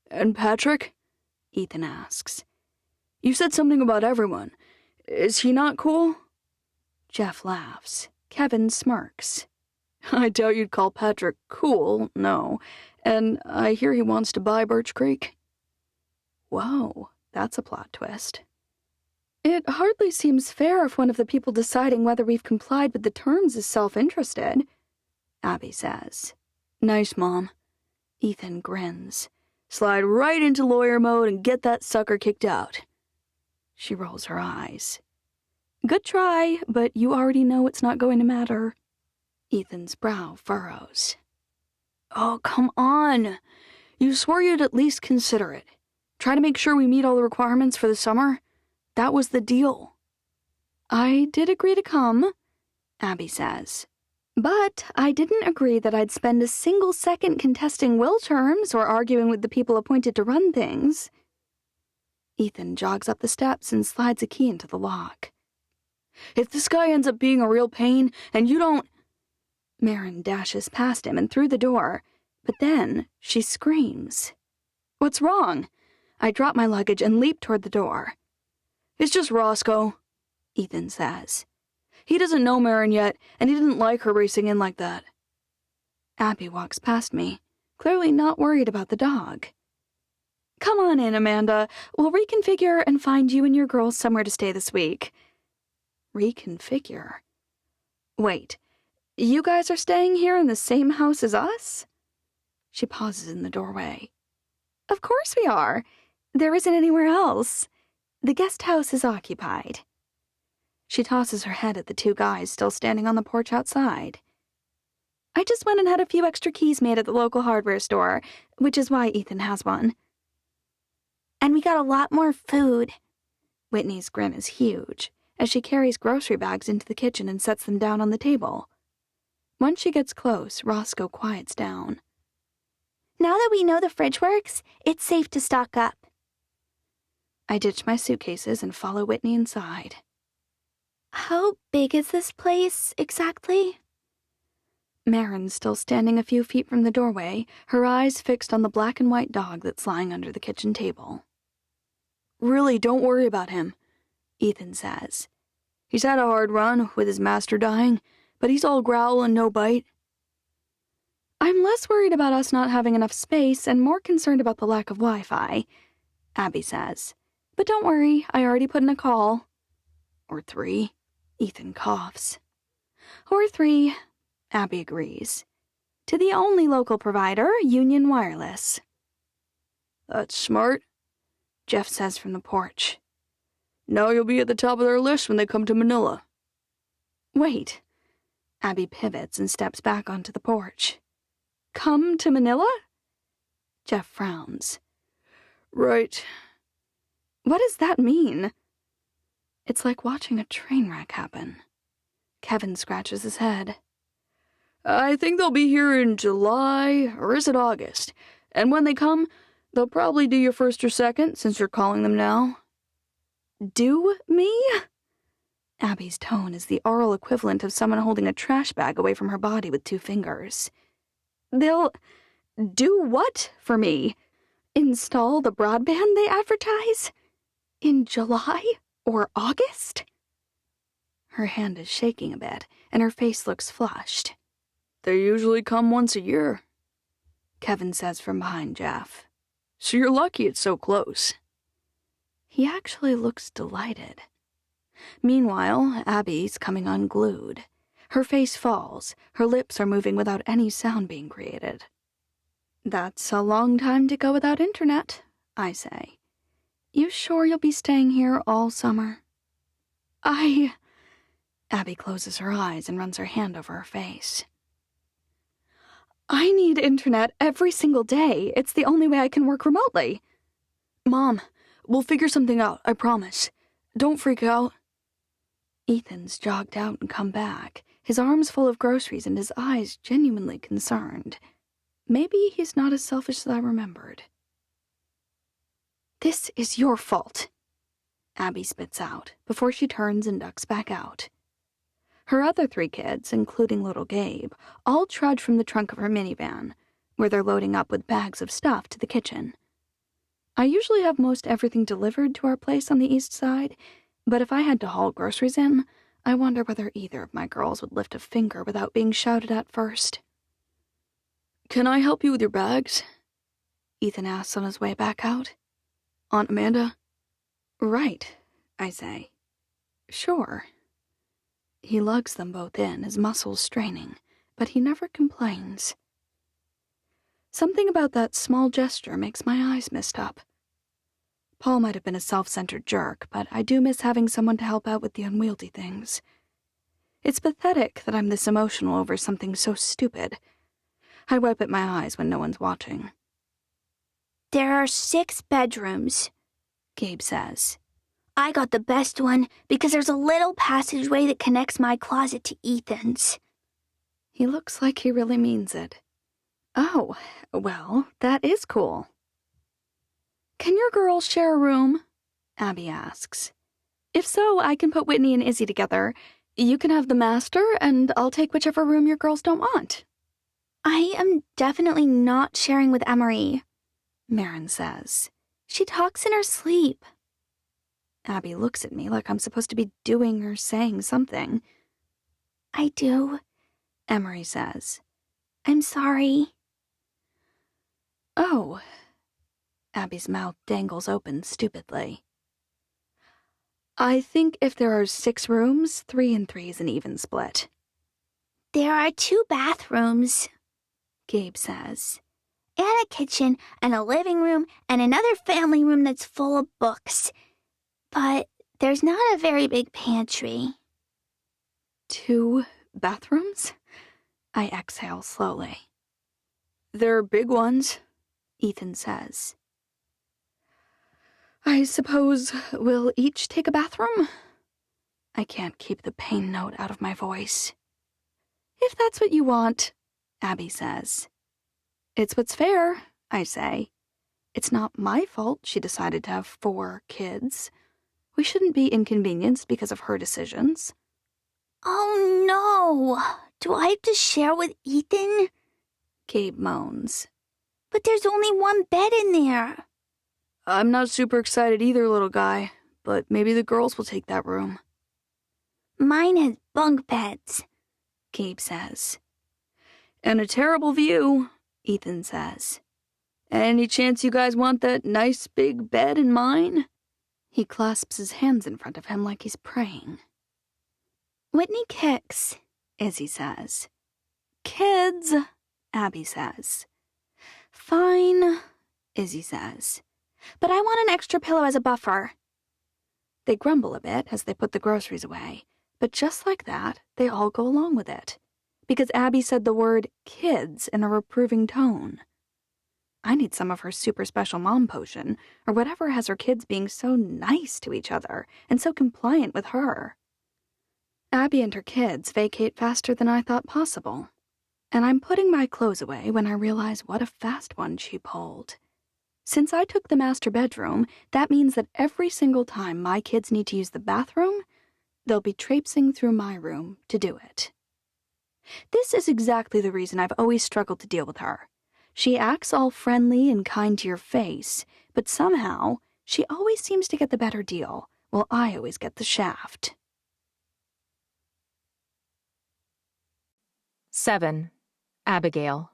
And Patrick? Ethan asks. You said something about everyone. Is he not cool? Jeff laughs. Kevin smirks. I doubt you'd call Patrick cool, no. And I hear he wants to buy Birch Creek. Whoa, that's a plot twist. It hardly seems fair if one of the people deciding whether we've complied with the terms is self-interested, Abby says. Nice, Mom. Ethan grins. Slide right into lawyer mode and get that sucker kicked out. She rolls her eyes. Good try, but you already know it's not going to matter. Ethan's brow furrows. Oh, come on. You swore you'd at least consider it. Try to make sure we meet all the requirements for the summer. That was the deal. I did agree to come, Abby says. But I didn't agree that I'd spend a single second contesting will terms or arguing with the people appointed to run things. Ethan jogs up the steps and slides a key into the lock. If this guy ends up being a real pain and you don't... Marin dashes past him and through the door, but then she screams. What's wrong? I drop my luggage and leap toward the door. It's just Roscoe, Ethan says. He doesn't know Marin yet, and he didn't like her racing in like that. Abby walks past me, clearly not worried about the dog. Come on in, Amanda. We'll reconfigure and find you and your girls somewhere to stay this week. Reconfigure? Wait, you guys are staying here in the same house as us? She pauses in the doorway. Of course we are. There isn't anywhere else. The guest house is occupied. She tosses her head at the two guys still standing on the porch outside. I just went and had a few extra keys made at the local hardware store, which is why Ethan has one. And we got a lot more food. Whitney's grin is huge as she carries grocery bags into the kitchen and sets them down on the table. Once she gets close, Roscoe quiets down. Now that we know the fridge works, it's safe to stock up. I ditch my suitcases and follow Whitney inside. How big is this place, exactly? Marin's still standing a few feet from the doorway, her eyes fixed on the black and white dog that's lying under the kitchen table. Really, don't worry about him, Ethan says. He's had a hard run with his master dying, but he's all growl and no bite. I'm less worried about us not having enough space and more concerned about the lack of Wi-Fi, Abby says. But don't worry, I already put in a call. Or 3. Ethan coughs. Or 3, Abby agrees. To the only local provider, Union Wireless. That's smart, Jeff says from the porch. Now you'll be at the top of their list when they come to Manila. Wait. Abby pivots and steps back onto the porch. Come to Manila? Jeff frowns. Right. What does that mean? It's like watching a train wreck happen. Kevin scratches his head. I think they'll be here in July, or is it August? And when they come, they'll probably do your first or second, since you're calling them now. Do me? Abby's tone is the oral equivalent of someone holding a trash bag away from her body with 2 fingers. They'll do what for me? Install the broadband they advertise? In July or August? Her hand is shaking a bit, and her face looks flushed. They usually come once a year, Kevin says from behind Jeff. So you're lucky it's so close. He actually looks delighted. Meanwhile, Abby's coming unglued. Her face falls, her lips are moving without any sound being created. That's a long time to go without internet, I say. You sure you'll be staying here all summer? Abby closes her eyes and runs her hand over her face. I need internet every single day. It's the only way I can work remotely. Mom, we'll figure something out, I promise. Don't freak out. Ethan's jogged out and come back, his arms full of groceries and his eyes genuinely concerned. Maybe he's not as selfish as I remembered. This is your fault, Abby spits out before she turns and ducks back out. Her other 3 kids, including little Gabe, all trudge from the trunk of her minivan, where they're loading up with bags of stuff to the kitchen. I usually have most everything delivered to our place on the east side, but if I had to haul groceries in, I wonder whether either of my girls would lift a finger without being shouted at first. Can I help you with your bags? Ethan asks on his way back out. Aunt Amanda? Right, I say. Sure. He lugs them both in, his muscles straining, but he never complains. Something about that small gesture makes my eyes mist up. Paul might have been a self-centered jerk, but I do miss having someone to help out with the unwieldy things. It's pathetic that I'm this emotional over something so stupid. I wipe at my eyes when no one's watching. There are 6 bedrooms, Gabe says. I got the best one because there's a little passageway that connects my closet to Ethan's. He looks like he really means it. Oh, well, that is cool. Can your girls share a room? Abby asks. If so, I can put Whitney and Izzy together. You can have the master, and I'll take whichever room your girls don't want. I am definitely not sharing with Emery, Marin says. She talks in her sleep. Abby looks at me like I'm supposed to be doing or saying something. I do, Emery says. I'm sorry. Oh. Abby's mouth dangles open stupidly. I think if there are 6 rooms, 3 and 3 is an even split. There are 2 bathrooms, Gabe says. and a kitchen and a living room and another family room that's full of books. But there's not a very big pantry. 2 bathrooms? I exhale slowly. They're big ones, Ethan says. I suppose we'll each take a bathroom? I can't keep the pain note out of my voice. If that's what you want, Abby says. It's what's fair, I say. It's not my fault she decided to have 4 kids. We shouldn't be inconvenienced because of her decisions. Oh no! Do I have to share with Ethan? Gabe moans. But there's only one bed in there. I'm not super excited either, little guy, but maybe the girls will take that room. Mine has bunk beds, Gabe says. And a terrible view, Ethan says. Any chance you guys want that nice big bed in mine? He clasps his hands in front of him like he's praying. Whitney kicks, Izzy says. Kids, Abby says. fine, Izzy says. but I want an extra pillow as a buffer. They grumble a bit as they put the groceries away, but just like that, they all go along with it, because Abby said the word kids in a reproving tone. I need some of her super special mom potion, or whatever has her kids being so nice to each other and so compliant with her. Abby and her kids vacate faster than I thought possible, and I'm putting my clothes away when I realize what a fast one she pulled. Since I took the master bedroom, that means that every single time my kids need to use the bathroom, they'll be traipsing through my room to do it. This is exactly the reason I've always struggled to deal with her. She acts all friendly and kind to your face, but somehow she always seems to get the better deal, while I always get the shaft. 7. Abigail.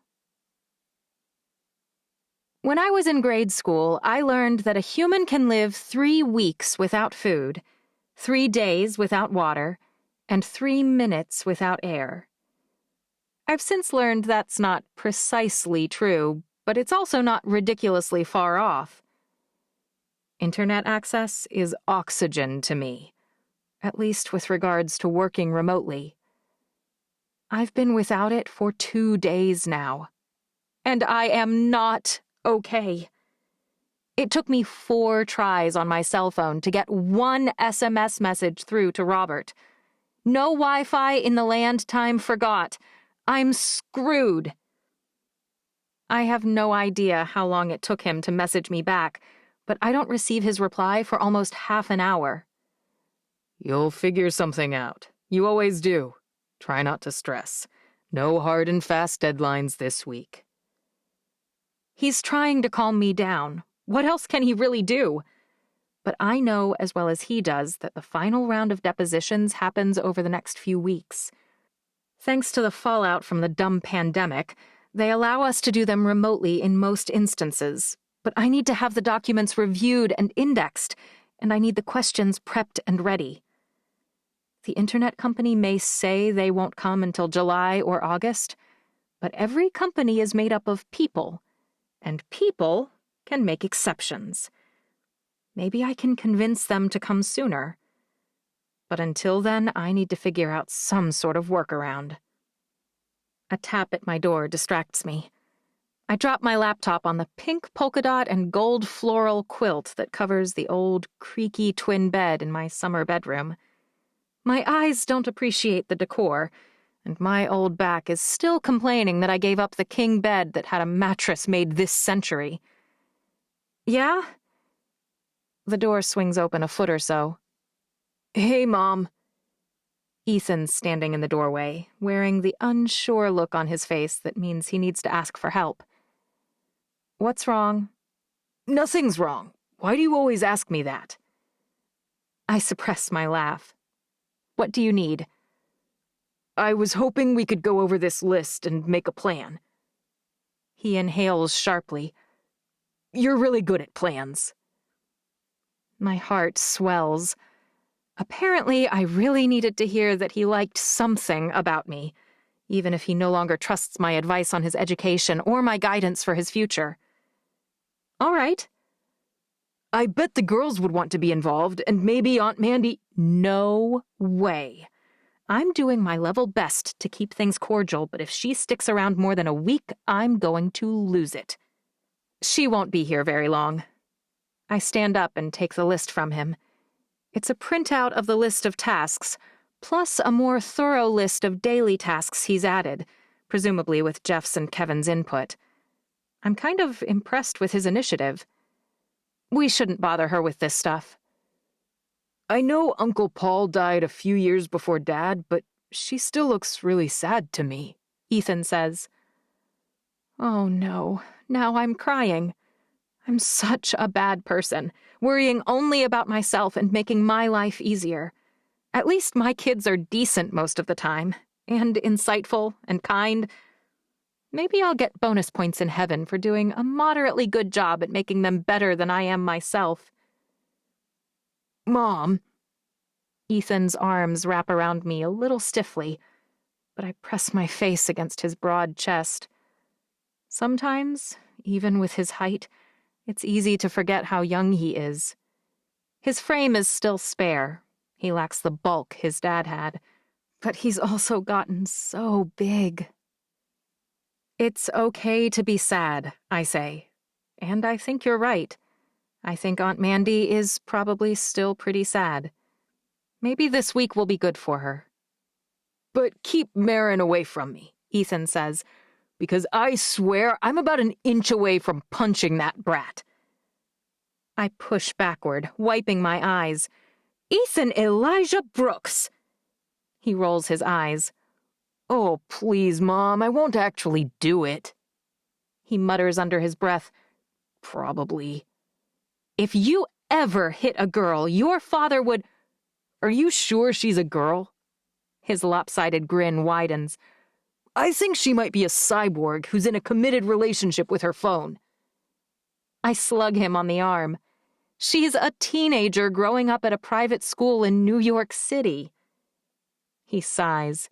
When I was in grade school, I learned that a human can live 3 weeks without food, 3 days without water, and 3 minutes without air. I've since learned that's not precisely true, but it's also not ridiculously far off. Internet access is oxygen to me, at least with regards to working remotely. I've been without it for 2 days now, and I am not okay. It took me 4 tries on my cell phone to get 1 SMS message through to Robert. No Wi-Fi in the land time forgot. I'm screwed. I have no idea how long it took him to message me back, but I don't receive his reply for almost half an hour. You'll figure something out. You always do. Try not to stress. No hard and fast deadlines this week. He's trying to calm me down. What else can he really do? But I know as well as he does that the final round of depositions happens over the next few weeks. Thanks to the fallout from the dumb pandemic, they allow us to do them remotely in most instances. But I need to have the documents reviewed and indexed, and I need the questions prepped and ready. The internet company may say they won't come until July or August, but every company is made up of people, and people can make exceptions. Maybe I can convince them to come sooner. But until then, I need to figure out some sort of workaround. A tap at my door distracts me. I drop my laptop on the pink polka dot and gold floral quilt that covers the old, creaky twin bed in my summer bedroom. My eyes don't appreciate the decor, and my old back is still complaining that I gave up the king bed that had a mattress made this century. Yeah? The door swings open a foot or so. Hey, Mom. Ethan's standing in the doorway, wearing the unsure look on his face that means he needs to ask for help. What's wrong? Nothing's wrong. Why do you always ask me that? I suppress my laugh. What do you need? I was hoping we could go over this list and make a plan. He inhales sharply. You're really good at plans. My heart swells. Apparently, I really needed to hear that he liked something about me, even if he no longer trusts my advice on his education or my guidance for his future. All right. I bet the girls would want to be involved, and maybe Aunt Mandy— No way. I'm doing my level best to keep things cordial, but if she sticks around more than a week, I'm going to lose it. She won't be here very long. I stand up and take the list from him. It's a printout of the list of tasks, plus a more thorough list of daily tasks he's added, presumably with Jeff's and Kevin's input. I'm kind of impressed with his initiative. We shouldn't bother her with this stuff. I know Uncle Paul died a few years before Dad, but she still looks really sad to me, Ethan says. Oh no, now I'm crying. I'm such a bad person, worrying only about myself and making my life easier. At least my kids are decent most of the time, and insightful and kind. Maybe I'll get bonus points in heaven for doing a moderately good job at making them better than I am myself. Mom. Ethan's arms wrap around me a little stiffly, but I press my face against his broad chest. Sometimes, even with his height, it's easy to forget how young he is. His frame is still spare. He lacks the bulk his dad had, but he's also gotten so big. It's okay to be sad, I say, and I think you're right. I think Aunt Mandy is probably still pretty sad. Maybe this week will be good for her. But keep Marin away from me, Ethan says, because I swear I'm about an inch away from punching that brat. I push backward, wiping my eyes. Ethan Elijah Brooks! He rolls his eyes. Oh, please, Mom, I won't actually do it. He mutters under his breath, probably. If you ever hit a girl, your father would— Are you sure she's a girl? His lopsided grin widens. I think she might be a cyborg who's in a committed relationship with her phone. I slug him on the arm. She's a teenager growing up at a private school in New York City. He sighs.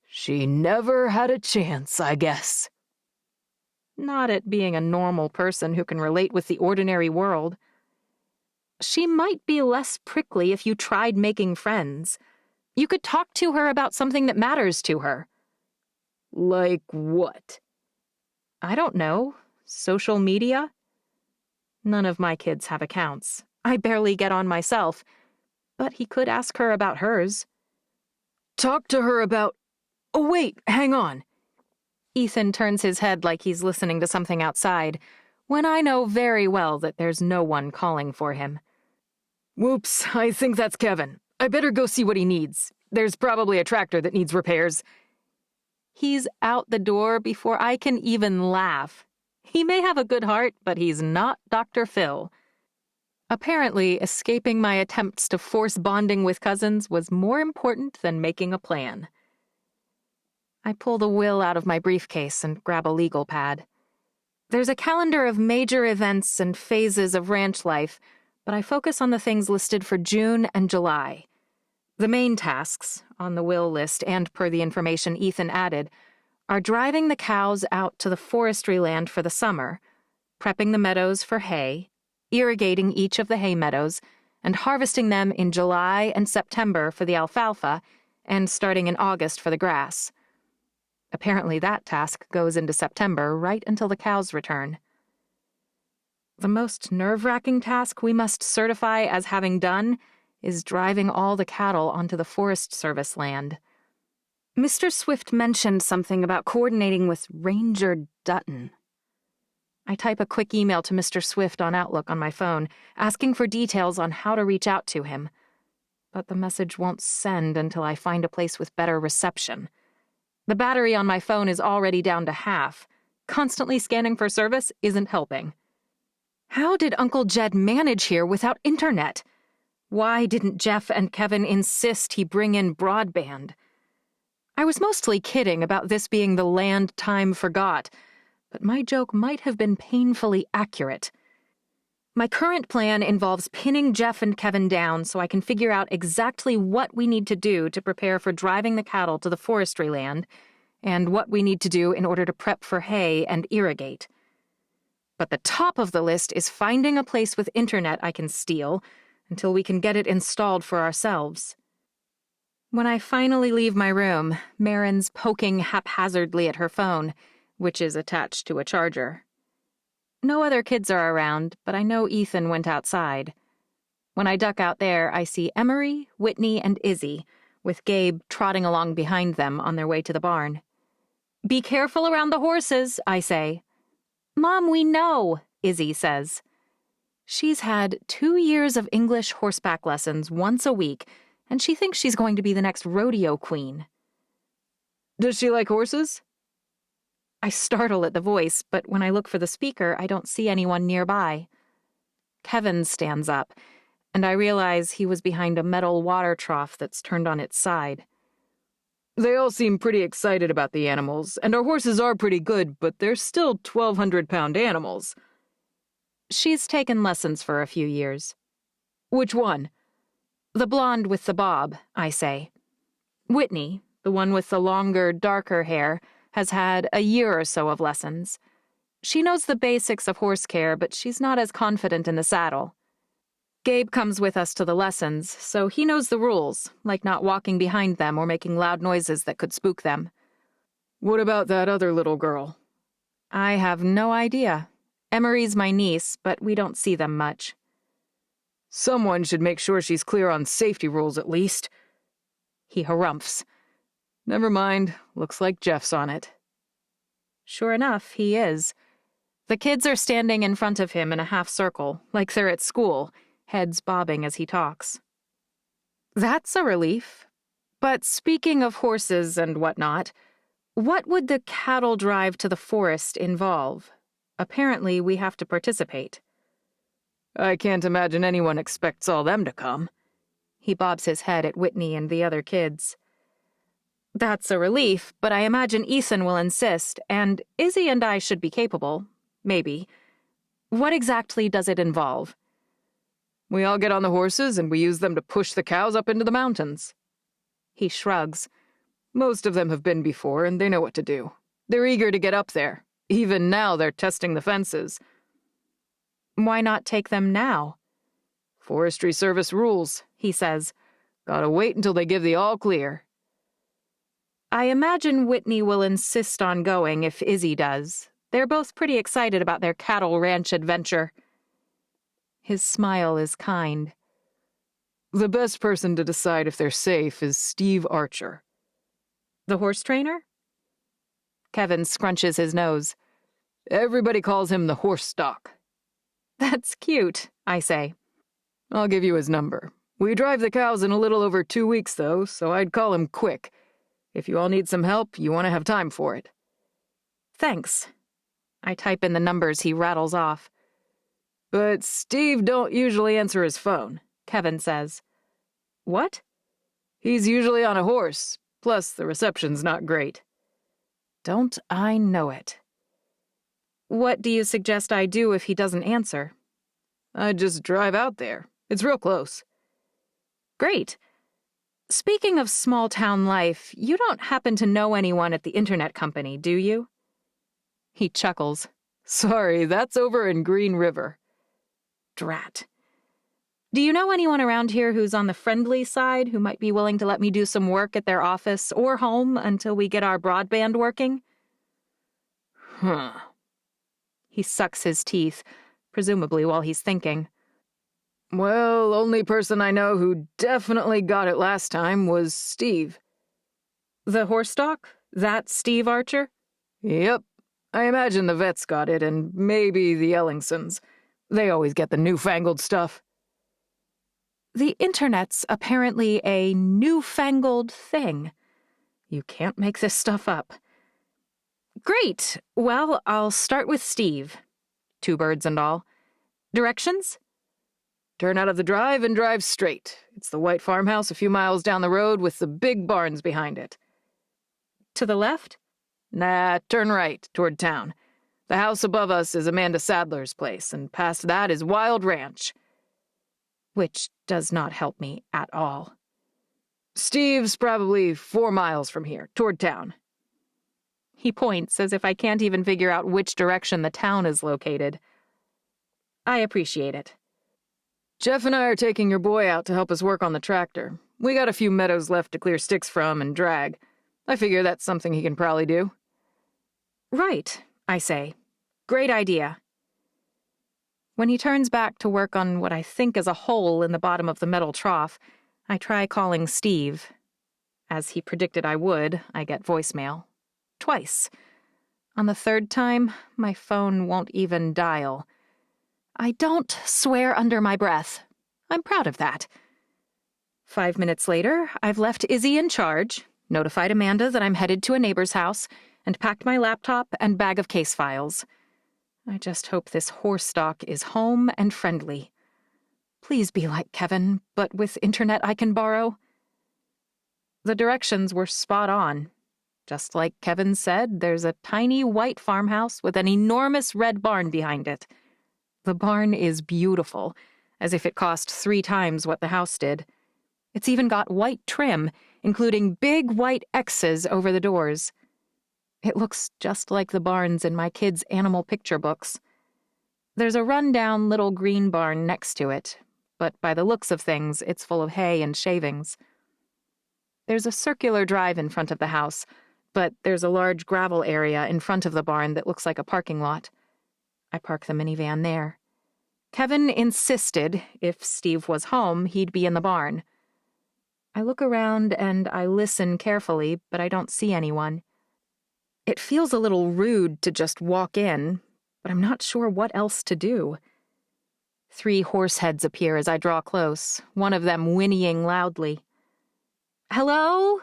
She never had a chance, I guess. Not at being a normal person who can relate with the ordinary world. She might be less prickly if you tried making friends. You could talk to her about something that matters to her. Like what? I don't know. Social media? None of my kids have accounts. I barely get on myself. But he could ask her about hers. Talk to her about— Oh, wait, hang on. Ethan turns his head like he's listening to something outside, when I know very well that there's no one calling for him. Whoops, I think that's Kevin. I better go see what he needs. There's probably a tractor that needs repairs. He's out the door before I can even laugh. He may have a good heart, but he's not Dr. Phil. Apparently, escaping my attempts to force bonding with cousins was more important than making a plan. I pull the will out of my briefcase and grab a legal pad. There's a calendar of major events and phases of ranch life, but I focus on the things listed for June and July. The main tasks, on the will list and per the information Ethan added, are driving the cows out to the forestry land for the summer, prepping the meadows for hay, irrigating each of the hay meadows, and harvesting them in July and September for the alfalfa, and starting in August for the grass. Apparently that task goes into September, right until the cows return. The most nerve-wracking task we must certify as having done is driving all the cattle onto the Forest Service land. Mr. Swift mentioned something about coordinating with Ranger Dutton. I type a quick email to Mr. Swift on Outlook on my phone, asking for details on how to reach out to him. But the message won't send until I find a place with better reception. The battery on my phone is already down to half. Constantly scanning for service isn't helping. How did Uncle Jed manage here without internet? Why didn't Jeff and Kevin insist he bring in broadband? I was mostly kidding about this being the land time forgot, but my joke might have been painfully accurate. My current plan involves pinning Jeff and Kevin down so I can figure out exactly what we need to do to prepare for driving the cattle to the forestry land, and what we need to do in order to prep for hay and irrigate. But the top of the list is finding a place with internet I can steal until we can get it installed for ourselves. When I finally leave my room, Marin's poking haphazardly at her phone, which is attached to a charger. No other kids are around, but I know Ethan went outside. When I duck out there, I see Emery, Whitney, and Izzy, with Gabe trotting along behind them on their way to the barn. "Be careful around the horses," I say. "Mom, we know," Izzy says. She's had 2 years of English horseback lessons once a week, and she thinks she's going to be the next rodeo queen. Does she like horses? I startle at the voice, but when I look for the speaker, I don't see anyone nearby. Kevin stands up, and I realize he was behind a metal water trough that's turned on its side. They all seem pretty excited about the animals, and our horses are pretty good, but they're still 1,200-pound animals. She's taken lessons for a few years. Which one? The blonde with the bob, I say. Whitney, the one with the longer, darker hair, has had a year or so of lessons. She knows the basics of horse care, but she's not as confident in the saddle. Gabe comes with us to the lessons, so he knows the rules, like not walking behind them or making loud noises that could spook them. What about that other little girl? I have no idea. Emery's my niece, but we don't see them much. Someone should make sure she's clear on safety rules at least. He harumphs. Never mind, looks like Jeff's on it. Sure enough, he is. The kids are standing in front of him in a half circle, like they're at school, heads bobbing as he talks. That's a relief. But speaking of horses and whatnot, what would the cattle drive to the forest involve? Apparently, we have to participate. I can't imagine anyone expects all them to come. He bobs his head at Whitney and the other kids. That's a relief, but I imagine Ethan will insist, and Izzy and I should be capable. Maybe. What exactly does it involve? We all get on the horses and we use them to push the cows up into the mountains. He shrugs. Most of them have been before and they know what to do. They're eager to get up there. Even now they're testing the fences. Why not take them now? Forestry Service rules, he says. Gotta wait until they give the all clear. I imagine Whitney will insist on going if Izzy does. They're both pretty excited about their cattle ranch adventure. His smile is kind. The best person to decide if they're safe is Steve Archer. The horse trainer? Kevin scrunches his nose. Everybody calls him the horse stock. That's cute, I say. I'll give you his number. We drive the cows in a little over 2 weeks, though, so I'd call him quick. If you all need some help, you want to have time for it. Thanks. I type in the numbers he rattles off. But Steve don't usually answer his phone, Kevin says. What? He's usually on a horse, plus the reception's not great. Don't I know it? What do you suggest I do if he doesn't answer? I'd just drive out there. It's real close. Great. Speaking of small-town life, you don't happen to know anyone at the internet company, do you? He chuckles. Sorry, that's over in Green River. Drat. Do you know anyone around here who's on the friendly side who might be willing to let me do some work at their office or home until we get our broadband working? He sucks his teeth, presumably while he's thinking. Well, only person I know who definitely got it last time was Steve. The horse stock? That Steve Archer? Yep. I imagine the vets got it, and maybe the Ellingsons. They always get the newfangled stuff. The internet's apparently a newfangled thing. You can't make this stuff up. Great. Well, I'll start with Steve. 2 birds and all. Directions? Turn out of the drive and drive straight. It's the white farmhouse a few miles down the road with the big barns behind it. To the left? Nah, turn right, toward town. The house above us is Amanda Sadler's place, and past that is Wild Ranch. Which does not help me at all. Steve's probably 4 miles from here, toward town. He points as if I can't even figure out which direction the town is located. I appreciate it. Jeff and I are taking your boy out to help us work on the tractor. We got a few meadows left to clear sticks from and drag. I figure that's something he can probably do. Right, I say. Great idea. When he turns back to work on what I think is a hole in the bottom of the metal trough, I try calling Steve. As he predicted I would, I get voicemail. Twice. On the third time, my phone won't even dial. I don't swear under my breath. I'm proud of that. 5 minutes later, I've left Izzy in charge, notified Amanda that I'm headed to a neighbor's house, and packed my laptop and bag of case files. I just hope this horse stock is home and friendly. Please be like Kevin, but with internet I can borrow. The directions were spot on. Just like Kevin said, there's a tiny white farmhouse with an enormous red barn behind it. The barn is beautiful, as if it cost 3 times what the house did. It's even got white trim, including big white X's over the doors. It looks just like the barns in my kids' animal picture books. There's a run-down little green barn next to it, but by the looks of things, it's full of hay and shavings. There's a circular drive in front of the house, but there's a large gravel area in front of the barn that looks like a parking lot. I park the minivan there. Kevin insisted if Steve was home, he'd be in the barn. I look around and I listen carefully, but I don't see anyone. It feels a little rude to just walk in, but I'm not sure what else to do. 3 horse heads appear as I draw close, one of them whinnying loudly. Hello?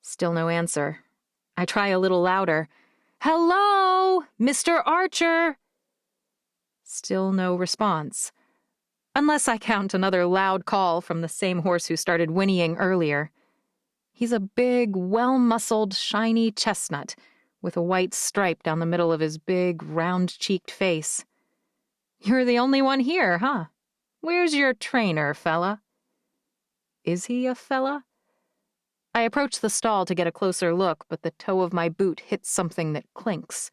Still no answer. I try a little louder. Hello, Mr. Archer! Still no response. Unless I count another loud call from the same horse who started whinnying earlier. He's a big, well-muscled, shiny chestnut with a white stripe down the middle of his big, round-cheeked face. You're the only one here, huh? Where's your trainer, fella? Is he a fella? I approach the stall to get a closer look, but the toe of my boot hits something that clinks.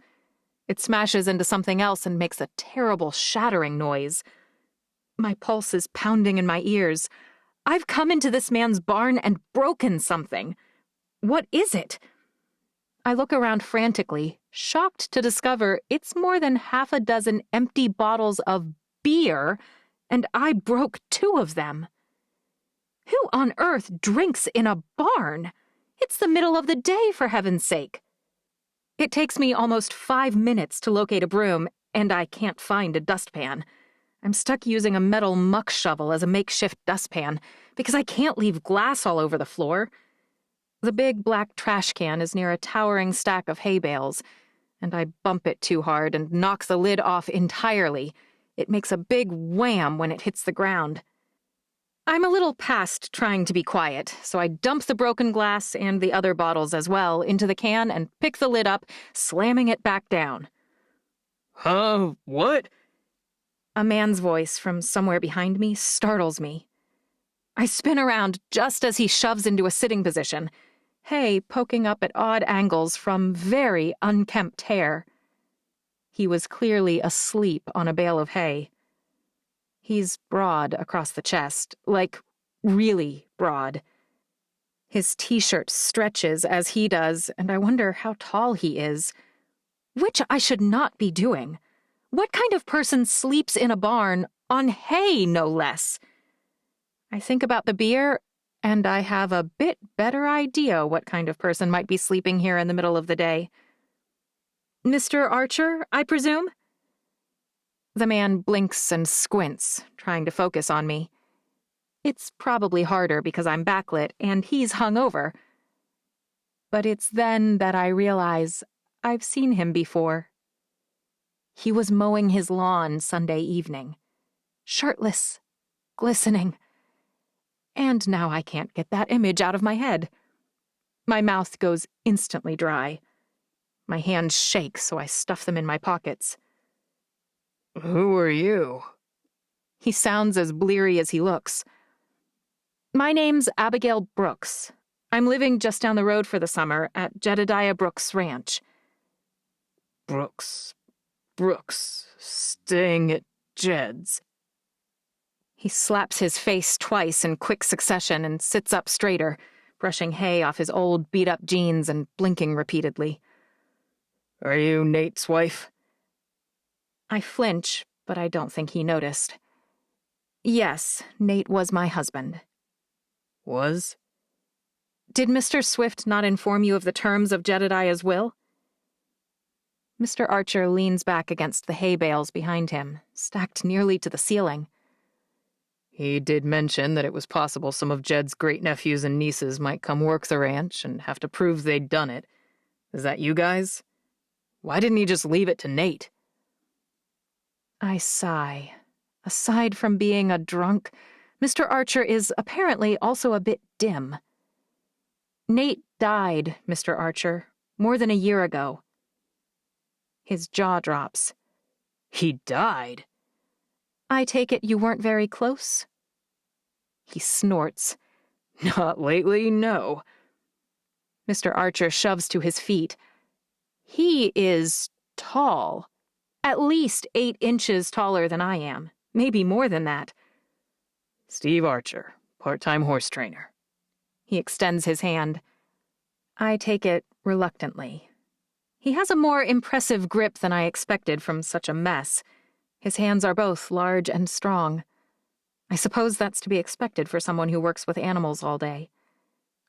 It smashes into something else and makes a terrible shattering noise. My pulse is pounding in my ears. I've come into this man's barn and broken something. What is it? I look around frantically, shocked to discover it's more than 6 empty bottles of beer, and I broke 2 of them. Who on earth drinks in a barn? It's the middle of the day, for heaven's sake. It takes me almost 5 minutes to locate a broom, and I can't find a dustpan. I'm stuck using a metal muck shovel as a makeshift dustpan because I can't leave glass all over the floor. The big black trash can is near a towering stack of hay bales, and I bump it too hard and knock the lid off entirely. It makes a big wham when it hits the ground. I'm a little past trying to be quiet, so I dump the broken glass and the other bottles as well into the can and pick the lid up, slamming it back down. What? A man's voice from somewhere behind me startles me. I spin around just as he shoves into a sitting position, hay poking up at odd angles from very unkempt hair. He was clearly asleep on a bale of hay. He's broad across the chest, like really broad. His t-shirt stretches as he does, and I wonder how tall he is. Which I should not be doing. What kind of person sleeps in a barn on hay, no less? I think about the beer, and I have a bit better idea what kind of person might be sleeping here in the middle of the day. Mr. Archer, I presume? The man blinks and squints, trying to focus on me. It's probably harder because I'm backlit and he's hungover. But it's then that I realize I've seen him before. He was mowing his lawn Sunday evening. Shirtless, glistening. And now I can't get that image out of my head. My mouth goes instantly dry. My hands shake, so I stuff them in my pockets. Who are you? He sounds as bleary as he looks. My name's Abigail Brooks. I'm living just down the road for the summer at Jedediah Brooks' ranch. Brooks, staying at Jed's. He slaps his face twice in quick succession and sits up straighter, brushing hay off his old beat-up jeans and blinking repeatedly. Are you Nate's wife? I flinch, but I don't think he noticed. Yes, Nate was my husband. Was? Did Mr. Swift not inform you of the terms of Jedediah's will? Mr. Archer leans back against the hay bales behind him, stacked nearly to the ceiling. He did mention that it was possible some of Jed's great-nephews and nieces might come work the ranch and have to prove they'd done it. Is that you guys? Why didn't he just leave it to Nate? I sigh. Aside from being a drunk, Mr. Archer is apparently also a bit dim. Nate died, Mr. Archer, more than a year ago. His jaw drops. He died? I take it you weren't very close? He snorts. Not lately, no. Mr. Archer shoves to his feet. He is tall. At least 8 inches taller than I am. Maybe more than that. Steve Archer, part-time horse trainer. He extends his hand. I take it reluctantly. He has a more impressive grip than I expected from such a mess. His hands are both large and strong. I suppose that's to be expected for someone who works with animals all day.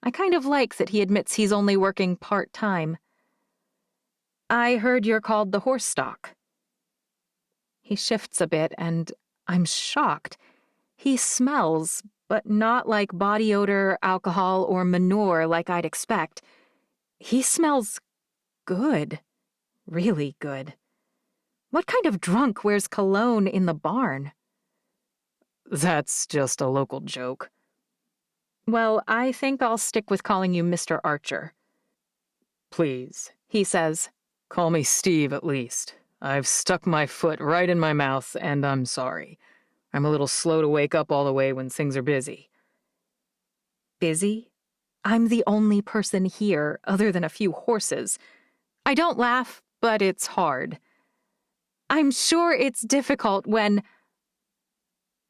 I kind of like that he admits he's only working part-time. I heard you're called the horse stock. He shifts a bit, and I'm shocked. He smells, but not like body odor, alcohol, or manure like I'd expect. He smells good. Really good. What kind of drunk wears cologne in the barn? That's just a local joke. Well, I think I'll stick with calling you Mr. Archer. Please, he says. Call me Steve at least. I've stuck my foot right in my mouth, and I'm sorry. I'm a little slow to wake up all the way when things are busy. Busy? I'm the only person here, other than a few horses. I don't laugh, but it's hard. I'm sure it's difficult when...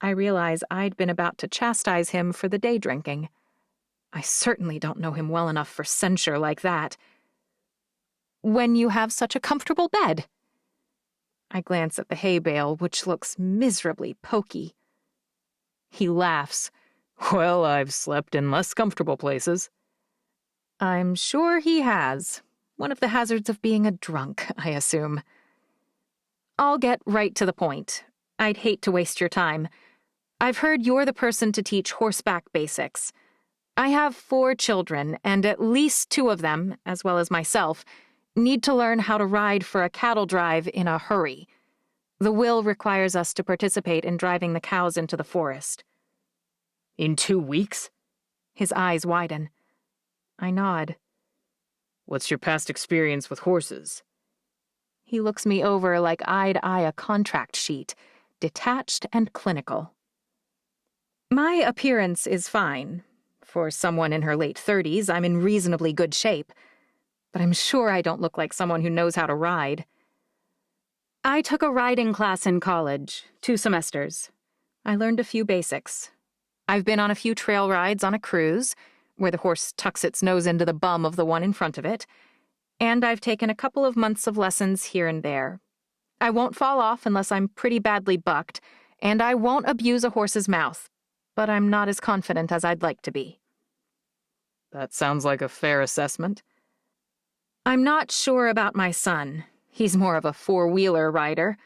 I realize I'd been about to chastise him for the day drinking. I certainly don't know him well enough for censure like that. When you have such a comfortable bed. I glance at the hay bale, which looks miserably pokey. He laughs. Well, I've slept in less comfortable places. I'm sure he has. One of the hazards of being a drunk, I assume. I'll get right to the point. I'd hate to waste your time. I've heard you're the person to teach horseback basics. I have 4 children, and at least 2 of them, as well as myself, need to learn how to ride for a cattle drive in a hurry. The will requires us to participate in driving the cows into the forest. In 2 weeks? His eyes widen. I nod. What's your past experience with horses? He looks me over like I'd eye a contract sheet, detached and clinical. My appearance is fine. For someone in her late 30s, I'm in reasonably good shape. But I'm sure I don't look like someone who knows how to ride. I took a riding class in college, 2 semesters. I learned a few basics. I've been on a few trail rides on a cruise, where the horse tucks its nose into the bum of the one in front of it, and I've taken a couple of months of lessons here and there. I won't fall off unless I'm pretty badly bucked, and I won't abuse a horse's mouth, but I'm not as confident as I'd like to be. That sounds like a fair assessment. I'm not sure about my son. He's more of a 4-wheeler rider.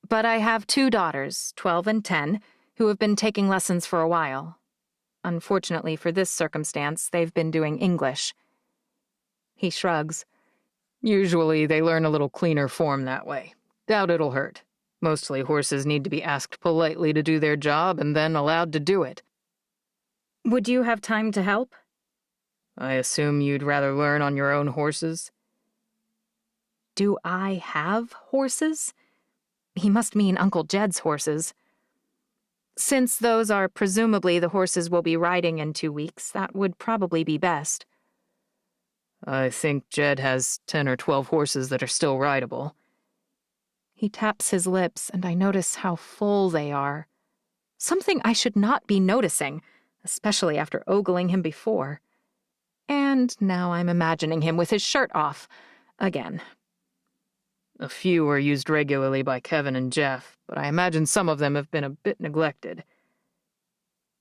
But I have 2 daughters, 12 and 10, who have been taking lessons for a while. Unfortunately for this circumstance, they've been doing English. He shrugs. Usually they learn a little cleaner form that way. Doubt it'll hurt. Mostly horses need to be asked politely to do their job and then allowed to do it. Would you have time to help? I assume you'd rather learn on your own horses? Do I have horses? He must mean Uncle Jed's horses. Since those are presumably the horses we'll be riding in 2 weeks, that would probably be best. I think Jed has 10 or 12 horses that are still rideable. He taps his lips, and I notice how full they are. Something I should not be noticing, especially after ogling him before. And now I'm imagining him with his shirt off, again. A few are used regularly by Kevin and Jeff, but I imagine some of them have been a bit neglected.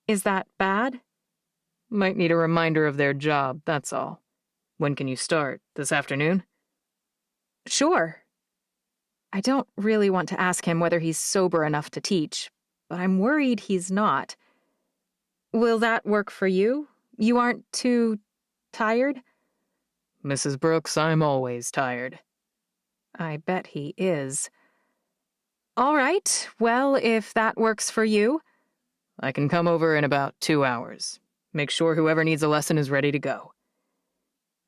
Is that bad? Might need a reminder of their job, that's all. When can you start? This afternoon? Sure. I don't really want to ask him whether he's sober enough to teach, but I'm worried he's not. Will that work for you? You aren't too tired? Mrs. Brooks, I'm always tired. I bet he is. All right, well, if that works for you. I can come over in about 2 hours. Make sure whoever needs a lesson is ready to go.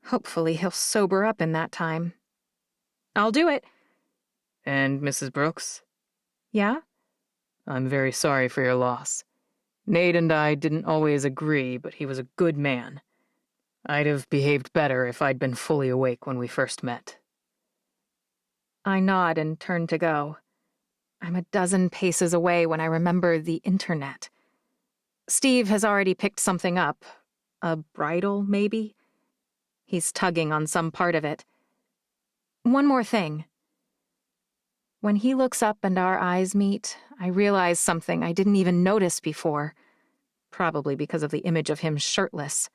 Hopefully he'll sober up in that time. I'll do it. And Mrs. Brooks? Yeah? I'm very sorry for your loss. Nate and I didn't always agree, but he was a good man. I'd have behaved better if I'd been fully awake when we first met. I nod and turn to go. I'm a dozen paces away when I remember the internet. Steve has already picked something up. A bridle, maybe? He's tugging on some part of it. One more thing. When he looks up and our eyes meet, I realize something I didn't even notice before, probably because of the image of him shirtless.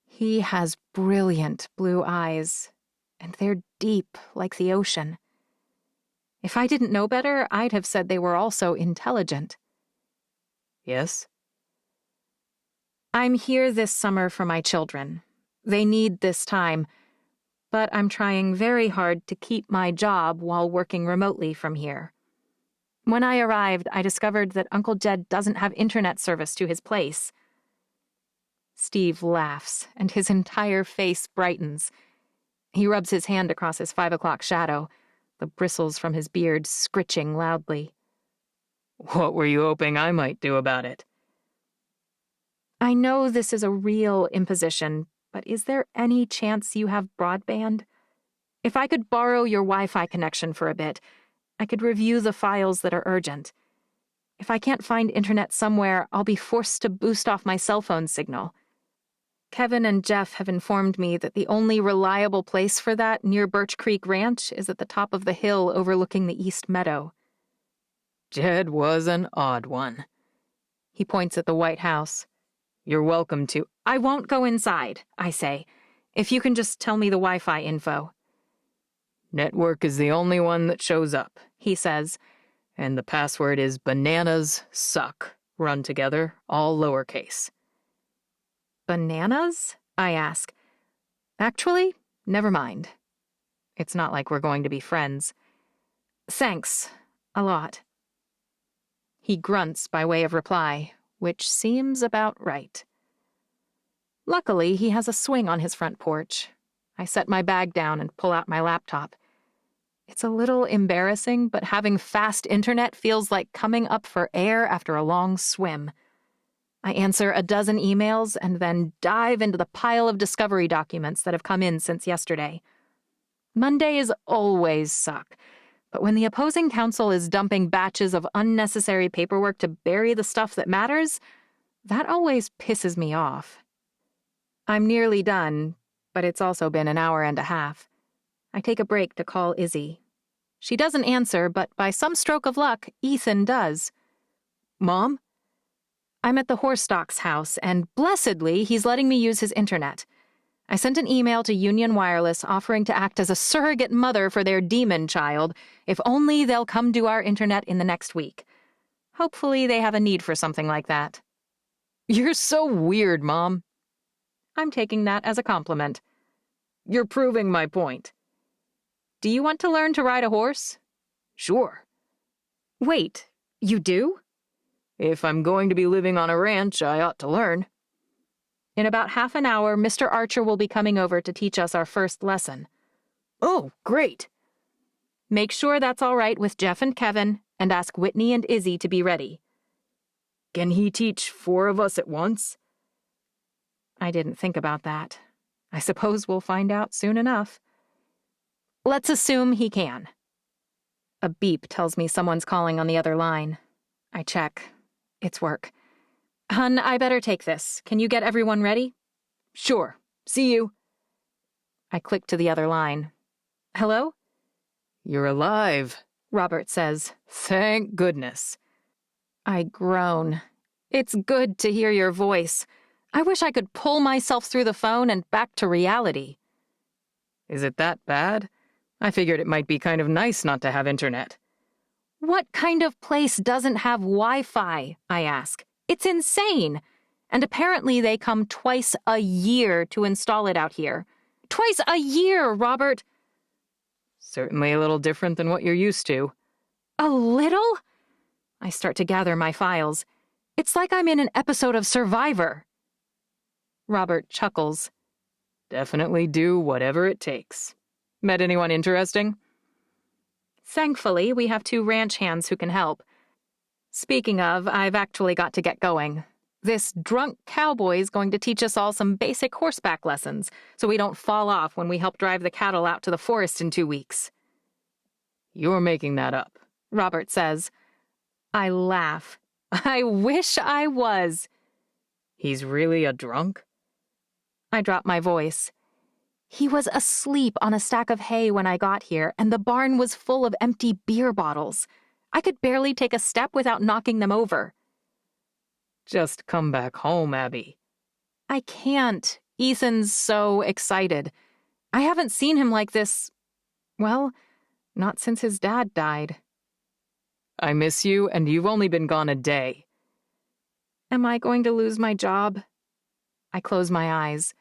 He has brilliant blue eyes, and they're deep like the ocean. If I didn't know better, I'd have said they were also intelligent. Yes? I'm here this summer for my children. They need this time, but I'm trying very hard to keep my job while working remotely from here. When I arrived, I discovered that Uncle Jed doesn't have internet service to his place. Steve laughs, and his entire face brightens. He rubs his hand across his 5 o'clock shadow, the bristles from his beard scritching loudly. What were you hoping I might do about it? I know this is a real imposition, but is there any chance you have broadband? If I could borrow your Wi-Fi connection for a bit, I could review the files that are urgent. If I can't find internet somewhere, I'll be forced to boost off my cell phone signal. Kevin and Jeff have informed me that the only reliable place for that near Birch Creek Ranch is at the top of the hill overlooking the East Meadow. Jed was an odd one. He points at the White House. You're welcome to... I won't go inside, I say. If you can just tell me the Wi-Fi info. Network is the only one that shows up, he says. And the password is bananas suck, run together, all lowercase. Bananas? I ask. Actually, never mind. It's not like we're going to be friends. Thanks. A lot. He grunts by way of reply, which seems about right. Luckily, he has a swing on his front porch. I set my bag down and pull out my laptop. It's a little embarrassing, but having fast internet feels like coming up for air after a long swim. I answer a dozen emails and then dive into the pile of discovery documents that have come in since yesterday. Mondays always suck, but when the opposing counsel is dumping batches of unnecessary paperwork to bury the stuff that matters, that always pisses me off. I'm nearly done, but it's also been an hour and a half. I take a break to call Izzy. She doesn't answer, but by some stroke of luck, Ethan does. Mom? I'm at the horse doc's house, and blessedly, he's letting me use his internet. I sent an email to Union Wireless offering to act as a surrogate mother for their demon child, if only they'll come do our internet in the next week. Hopefully they have a need for something like that. You're so weird, Mom. I'm taking that as a compliment. You're proving my point. Do you want to learn to ride a horse? Sure. Wait, you do? If I'm going to be living on a ranch, I ought to learn. In about half an hour, Mr. Archer will be coming over to teach us our first lesson. Oh, great. Make sure that's all right with Jeff and Kevin, and ask Whitney and Izzy to be ready. Can he teach 4 of us at once? I didn't think about that. I suppose we'll find out soon enough. Let's assume he can. A beep tells me someone's calling on the other line. I check. It's work. Hun, I better take this. Can you get everyone ready? Sure. See you. I click to the other line. Hello? You're alive, Robert says. Thank goodness. I groan. It's good to hear your voice. I wish I could pull myself through the phone and back to reality. Is it that bad? I figured it might be kind of nice not to have internet. What kind of place doesn't have Wi-Fi? I ask. It's insane. And apparently they come twice a year to install it out here. Twice a year, Robert! Certainly a little different than what you're used to. A little? I start to gather my files. It's like I'm in an episode of Survivor. Robert chuckles. Definitely do whatever it takes. Met anyone interesting? Thankfully, we have 2 ranch hands who can help. Speaking of, I've actually got to get going. This drunk cowboy's going to teach us all some basic horseback lessons, so we don't fall off when we help drive the cattle out to the forest in 2 weeks. You're making that up, Robert says. I laugh. I wish I was. He's really a drunk? I drop my voice. He was asleep on a stack of hay when I got here, and the barn was full of empty beer bottles. I could barely take a step without knocking them over. Just come back home, Abby. I can't. Ethan's so excited. I haven't seen him like this, well, not since his dad died. I miss you, and you've only been gone a day. Am I going to lose my job? I close my eyes.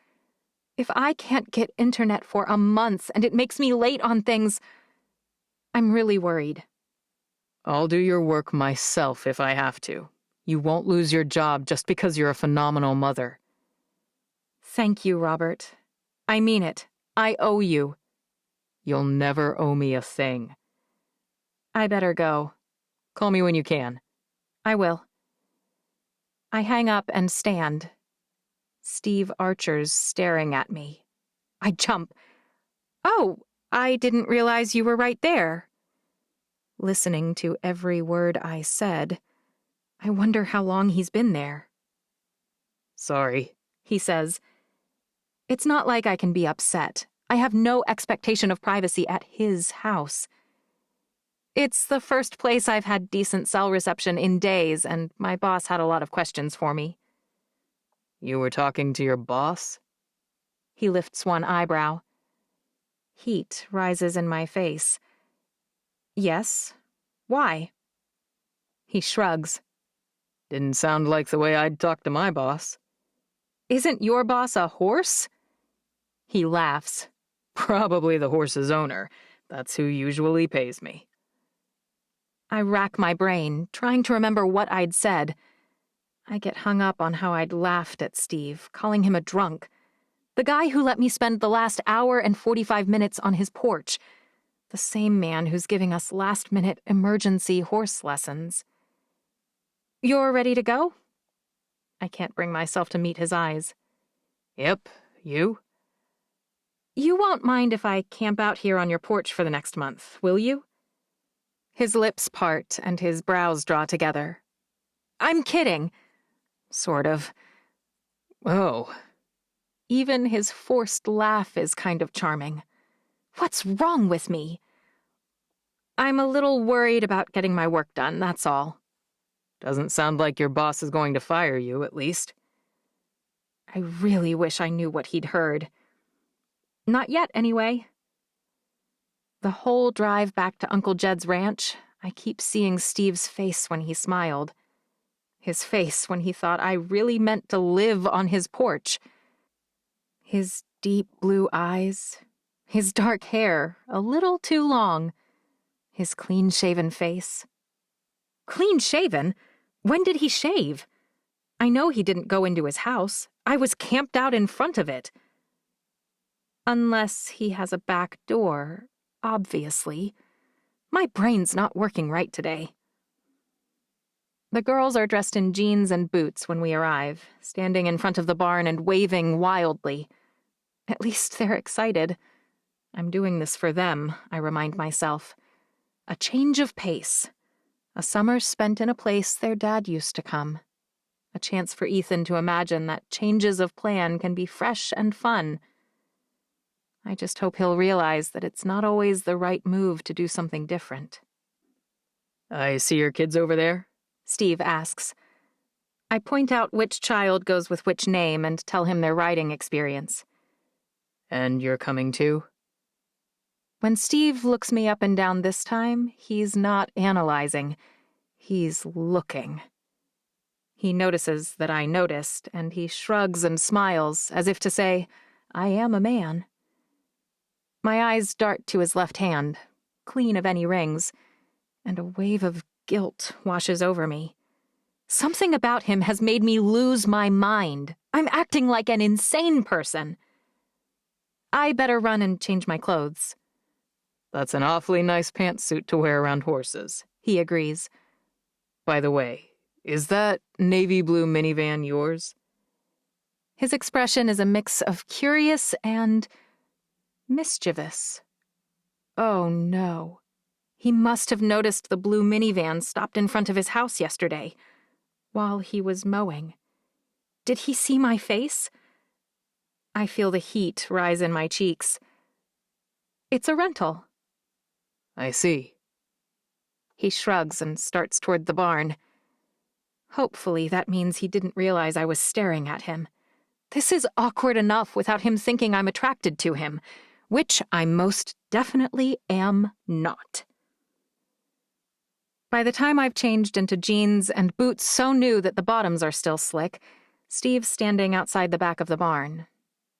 If I can't get internet for a month and it makes me late on things, I'm really worried. I'll do your work myself if I have to. You won't lose your job just because you're a phenomenal mother. Thank you, Robert. I mean it. I owe you. You'll never owe me a thing. I better go. Call me when you can. I will. I hang up and stand. Steve Archer's staring at me. I jump. Oh, I didn't realize you were right there. Listening to every word I said, I wonder how long he's been there. Sorry, he says. It's not like I can be upset. I have no expectation of privacy at his house. It's the first place I've had decent cell reception in days, and my boss had a lot of questions for me. You were talking to your boss? He lifts one eyebrow. Heat rises in my face. Yes. Why? He shrugs. Didn't sound like the way I'd talk to my boss. Isn't your boss a horse? He laughs. Probably the horse's owner. That's who usually pays me. I rack my brain, trying to remember what I'd said. I get hung up on how I'd laughed at Steve, calling him a drunk. The guy who let me spend the last hour and 45 minutes on his porch. The same man who's giving us last-minute emergency horse lessons. You're ready to go? I can't bring myself to meet his eyes. Yep, you? You won't mind if I camp out here on your porch for the next month, will you? His lips part and his brows draw together. I'm kidding. Sort of. Oh. Even his forced laugh is kind of charming. What's wrong with me? I'm a little worried about getting my work done, that's all. Doesn't sound like your boss is going to fire you, at least. I really wish I knew what he'd heard. Not yet, anyway. The whole drive back to Uncle Jed's ranch, I keep seeing Steve's face when he smiled. His face when he thought I really meant to live on his porch. His deep blue eyes, his dark hair, a little too long, his clean-shaven face. Clean-shaven? When did he shave? I know he didn't go into his house. I was camped out in front of it. Unless he has a back door, obviously. My brain's not working right today. The girls are dressed in jeans and boots when we arrive, standing in front of the barn and waving wildly. At least they're excited. I'm doing this for them, I remind myself. A change of pace. A summer spent in a place their dad used to come. A chance for Ethan to imagine that changes of plan can be fresh and fun. I just hope he'll realize that it's not always the right move to do something different. I see your kids over there? Steve asks. I point out which child goes with which name and tell him their riding experience. And you're coming too? When Steve looks me up and down this time, he's not analyzing. He's looking. He notices that I noticed, and he shrugs and smiles, as if to say, I am a man. My eyes dart to his left hand, clean of any rings, and a wave of guilt washes over me. Something about him has made me lose my mind. I'm acting like an insane person. I better run and change my clothes. That's an awfully nice pantsuit to wear around horses, he agrees. By the way, is that navy blue minivan yours? His expression is a mix of curious and mischievous. Oh, no. He must have noticed the blue minivan stopped in front of his house yesterday, while he was mowing. Did he see my face? I feel the heat rise in my cheeks. It's a rental. I see. He shrugs and starts toward the barn. Hopefully that means he didn't realize I was staring at him. This is awkward enough without him thinking I'm attracted to him, which I most definitely am not. By the time I've changed into jeans and boots so new that the bottoms are still slick, Steve's standing outside the back of the barn.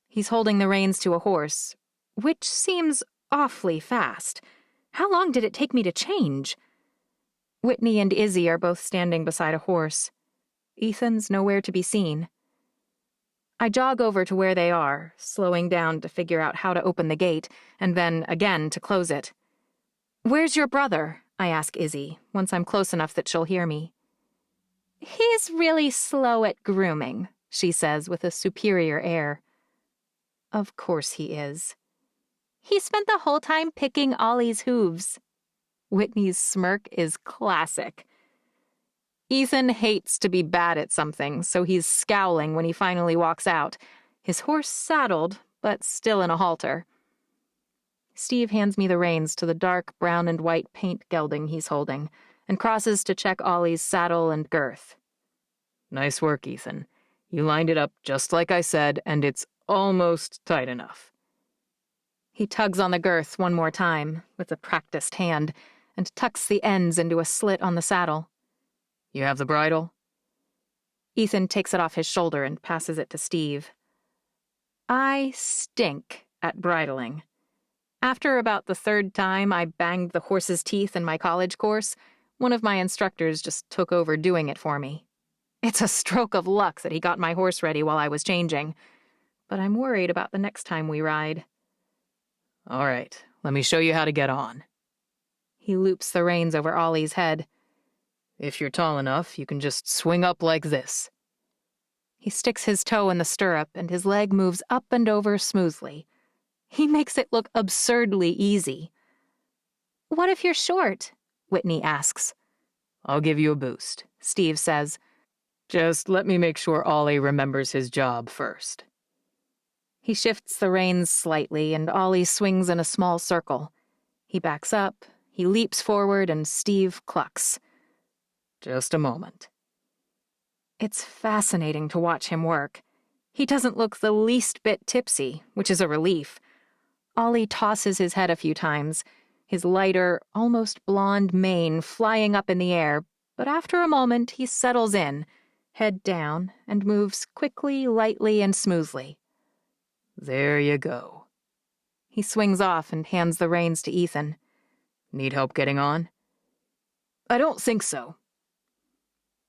He's holding the reins to a horse, which seems awfully fast. How long did it take me to change? Whitney and Izzy are both standing beside a horse. Ethan's nowhere to be seen. I jog over to where they are, slowing down to figure out how to open the gate, and then again to close it. Where's your brother? I ask Izzy, once I'm close enough that she'll hear me. He's really slow at grooming, she says with a superior air. Of course he is. He spent the whole time picking Ollie's hooves. Whitney's smirk is classic. Ethan hates to be bad at something, so he's scowling when he finally walks out, his horse saddled, but still in a halter. Steve hands me the reins to the dark brown and white paint gelding he's holding, and crosses to check Ollie's saddle and girth. Nice work, Ethan. You lined it up just like I said, and it's almost tight enough. He tugs on the girth one more time, with a practiced hand, and tucks the ends into a slit on the saddle. You have the bridle? Ethan takes it off his shoulder and passes it to Steve. I stink at bridling. After about the third time I banged the horse's teeth in my college course, one of my instructors just took over doing it for me. It's a stroke of luck that he got my horse ready while I was changing, but I'm worried about the next time we ride. All right, let me show you how to get on. He loops the reins over Ollie's head. If you're tall enough, you can just swing up like this. He sticks his toe in the stirrup and his leg moves up and over smoothly. He makes it look absurdly easy. What if you're short? Whitney asks. I'll give you a boost, Steve says. Just let me make sure Ollie remembers his job first. He shifts the reins slightly and Ollie swings in a small circle. He backs up, he leaps forward, and Steve clucks. Just a moment. It's fascinating to watch him work. He doesn't look the least bit tipsy, which is a relief. Ollie tosses his head a few times, his lighter, almost blonde mane flying up in the air, but after a moment he settles in, head down, and moves quickly, lightly, and smoothly. There you go. He swings off and hands the reins to Ethan. Need help getting on? I don't think so.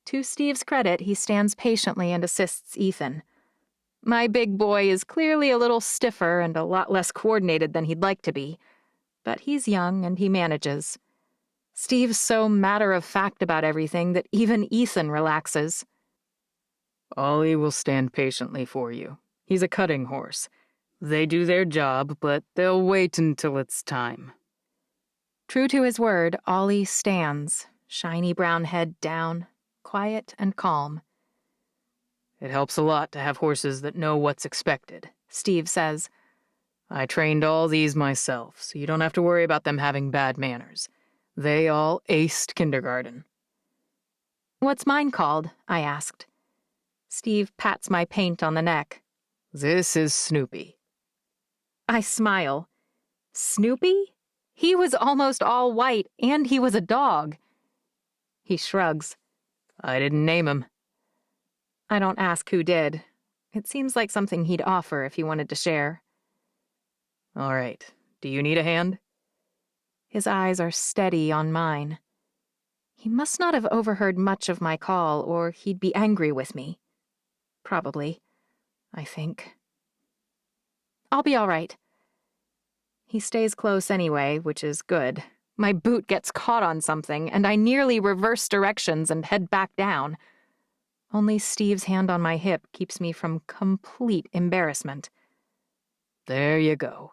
To Steve's credit, he stands patiently and assists Ethan. My big boy is clearly a little stiffer and a lot less coordinated than he'd like to be, but he's young and he manages. Steve's so matter-of-fact about everything that even Ethan relaxes. Ollie will stand patiently for you. He's a cutting horse. They do their job, but they'll wait until it's time. True to his word, Ollie stands, shiny brown head down, quiet and calm. It helps a lot to have horses that know what's expected, Steve says. I trained all these myself, so you don't have to worry about them having bad manners. They all aced kindergarten. What's mine called? I asked. Steve pats my paint on the neck. This is Snoopy. I smile. Snoopy? He was almost all white, and he was a dog. He shrugs. I didn't name him. I don't ask who did. It seems like something he'd offer if he wanted to share. All right. Do you need a hand? His eyes are steady on mine. He must not have overheard much of my call, or he'd be angry with me. Probably, I think. I'll be all right. He stays close anyway, which is good. My boot gets caught on something, and I nearly reverse directions and head back down. Only Steve's hand on my hip keeps me from complete embarrassment. There you go.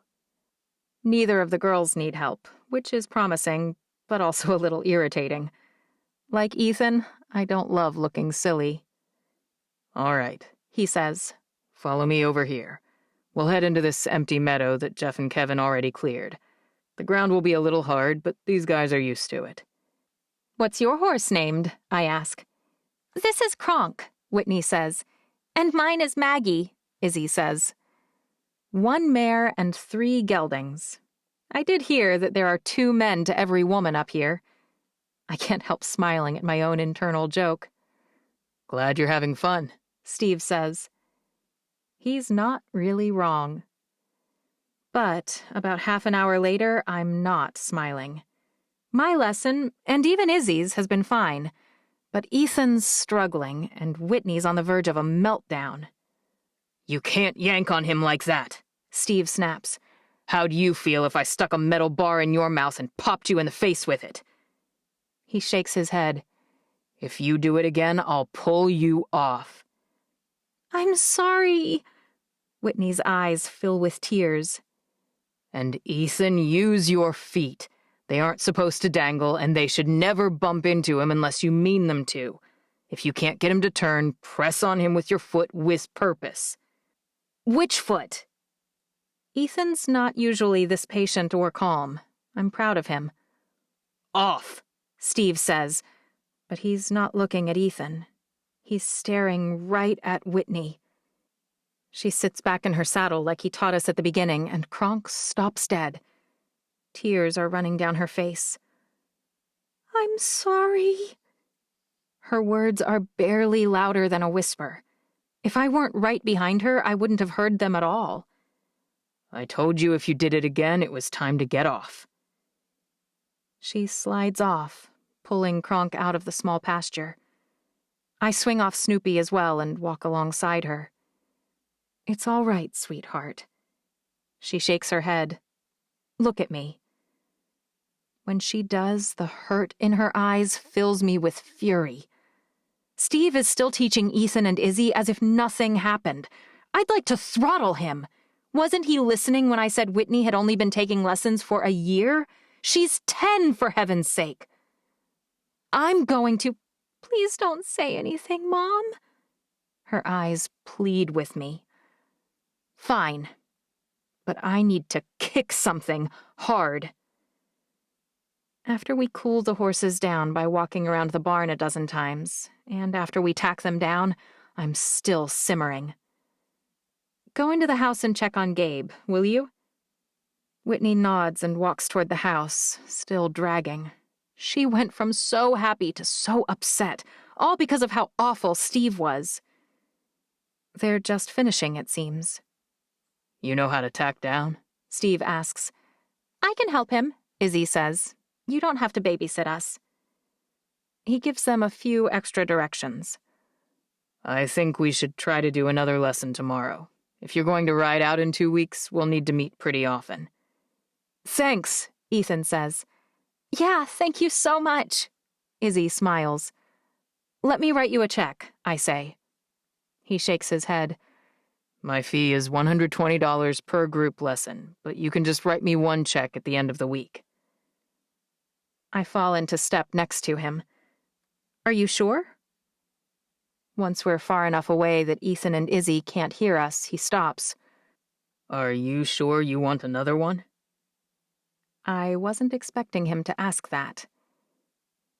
Neither of the girls need help, which is promising, but also a little irritating. Like Ethan, I don't love looking silly. All right, he says. Follow me over here. We'll head into this empty meadow that Jeff and Kevin already cleared. The ground will be a little hard, but these guys are used to it. What's your horse named? I ask. This is Kronk, Whitney says. And mine is Maggie, Izzy says. 1 mare and 3 geldings. I did hear that there are 2 men to every woman up here. I can't help smiling at my own internal joke. Glad you're having fun, Steve says. He's not really wrong. But about half an hour later, I'm not smiling. My lesson, and even Izzy's, has been fine. But Ethan's struggling, and Whitney's on the verge of a meltdown. You can't yank on him like that, Steve snaps. How'd you feel if I stuck a metal bar in your mouth and popped you in the face with it? He shakes his head. If you do it again, I'll pull you off. I'm sorry. Whitney's eyes fill with tears. And Ethan, use your feet. They aren't supposed to dangle, and they should never bump into him unless you mean them to. If you can't get him to turn, press on him with your foot with purpose. Which foot? Ethan's not usually this patient or calm. I'm proud of him. Off, Steve says, but he's not looking at Ethan. He's staring right at Whitney. She sits back in her saddle like he taught us at the beginning, and Kronk stops dead. Tears are running down her face. I'm sorry. Her words are barely louder than a whisper. If I weren't right behind her, I wouldn't have heard them at all. I told you if you did it again, it was time to get off. She slides off, pulling Kronk out of the small pasture. I swing off Snoopy as well and walk alongside her. It's all right, sweetheart. She shakes her head. Look at me. When she does, the hurt in her eyes fills me with fury. Steve is still teaching Ethan and Izzy as if nothing happened. I'd like to throttle him. Wasn't he listening when I said Whitney had only been taking lessons for a year? She's 10, for heaven's sake. I'm going to... Please don't say anything, Mom. Her eyes plead with me. Fine. But I need to kick something hard. After we cool the horses down by walking around the barn a dozen times, and after we tack them down, I'm still simmering. Go into the house and check on Gabe, will you? Whitney nods and walks toward the house, still dragging. She went from so happy to so upset, all because of how awful Steve was. They're just finishing, it seems. You know how to tack down? Steve asks. I can help him, Izzy says. You don't have to babysit us. He gives them a few extra directions. I think we should try to do another lesson tomorrow. If you're going to ride out in 2 weeks, we'll need to meet pretty often. Thanks, Ethan says. Yeah, thank you so much. Izzy smiles. Let me write you a check, I say. He shakes his head. My fee is $120 per group lesson, but you can just write me one check at the end of the week. I fall into step next to him. Are you sure? Once we're far enough away that Ethan and Izzy can't hear us, he stops. Are you sure you want another one? I wasn't expecting him to ask that.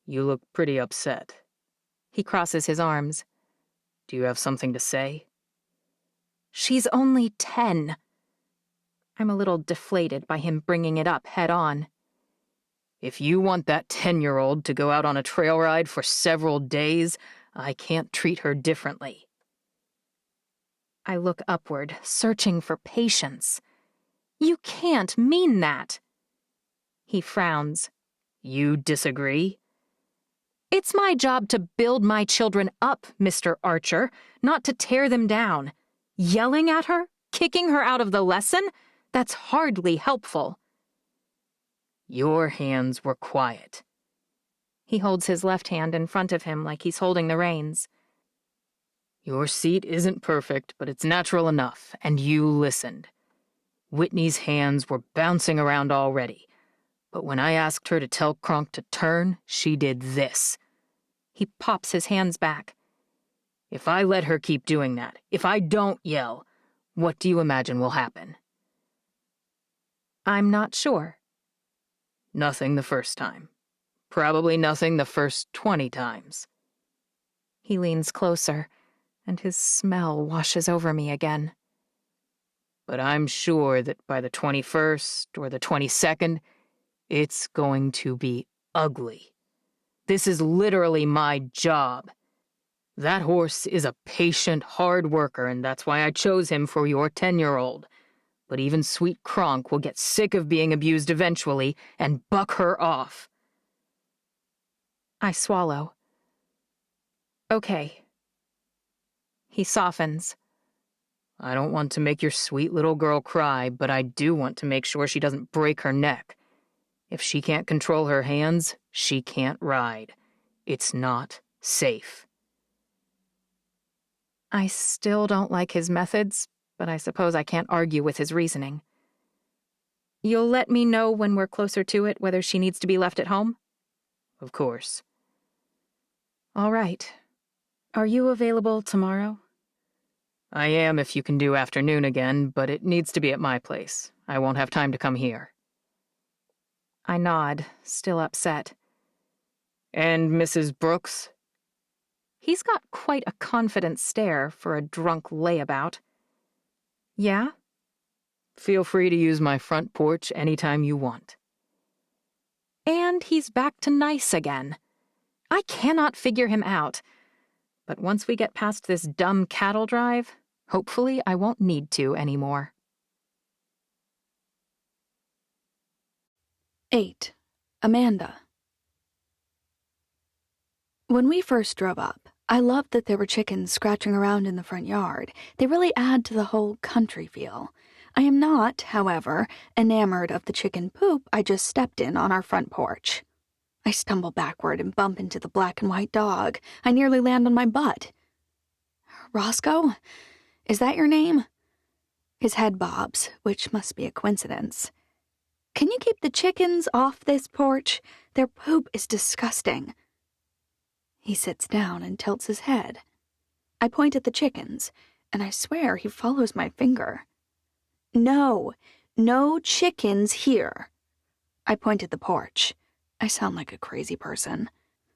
You look pretty upset. He crosses his arms. Do you have something to say? She's only 10. I'm a little deflated by him bringing it up head on. If you want that 10-year-old to go out on a trail ride for several days, I can't treat her differently. I look upward, searching for patience. You can't mean that. He frowns. You disagree? It's my job to build my children up, Mr. Archer, not to tear them down. Yelling at her? Kicking her out of the lesson? That's hardly helpful. Your hands were quiet. He holds his left hand in front of him like he's holding the reins. Your seat isn't perfect, but it's natural enough, and you listened. Whitney's hands were bouncing around already, but when I asked her to tell Kronk to turn, she did this. He pops his hands back. If I let her keep doing that, if I don't yell, what do you imagine will happen? I'm not sure. Nothing the first time. Probably nothing the first 20 times. He leans closer, and his smell washes over me again. But I'm sure that by the 21st or the 22nd, it's going to be ugly. This is literally my job. That horse is a patient, hard worker, and that's why I chose him for your 10-year-old. But even sweet Kronk will get sick of being abused eventually and buck her off. I swallow. Okay. He softens. I don't want to make your sweet little girl cry, but I do want to make sure she doesn't break her neck. If she can't control her hands, she can't ride. It's not safe. I still don't like his methods, but I suppose I can't argue with his reasoning. You'll let me know when we're closer to it whether she needs to be left at home? Of course. All right. Are you available tomorrow? I am if you can do afternoon again, but it needs to be at my place. I won't have time to come here. I nod, still upset. And Mrs. Brooks? He's got quite a confident stare for a drunk layabout. Yeah? Feel free to use my front porch anytime you want. And he's back to nice again. I cannot figure him out. But once we get past this dumb cattle drive, hopefully I won't need to anymore. 8. Amanda. When we first drove up, I loved that there were chickens scratching around in the front yard. They really add to the whole country feel. I am not, however, enamored of the chicken poop I just stepped in on our front porch. I stumble backward and bump into the black and white dog. I nearly land on my butt. Roscoe? Is that your name? His head bobs, which must be a coincidence. Can you keep the chickens off this porch? Their poop is disgusting. He sits down and tilts his head. I point at the chickens, and I swear he follows my finger. No chickens here. I point at the porch. I sound like a crazy person.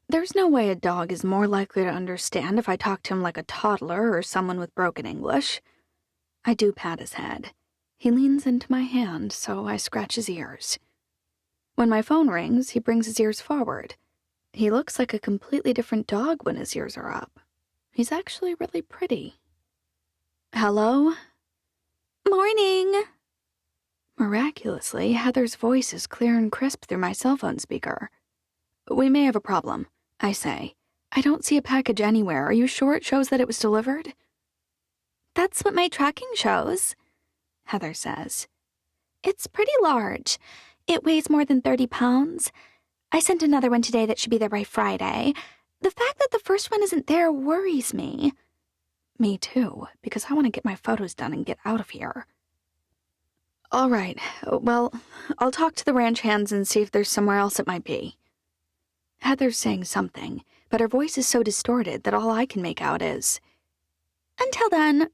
There's no way a dog is more likely to understand if I talk to him like a toddler or someone with broken English. I do pat his head. He leans into my hand, so I scratch his ears. When my phone rings, he brings his ears forward. He looks like a completely different dog when his ears are up. He's actually really pretty. Hello? Morning. Miraculously, Heather's voice is clear and crisp through my cell phone speaker. We may have a problem, I say. I don't see a package anywhere. Are you sure it shows that it was delivered? That's what my tracking shows, Heather says. It's pretty large. It weighs more than 30 pounds. I sent another one today that should be there by Friday. The fact that the first one isn't there worries me. Me too, because I want to get my photos done and get out of here. All right, well, I'll talk to the ranch hands and see if there's somewhere else it might be. Heather's saying something, but her voice is so distorted that all I can make out is, Until then,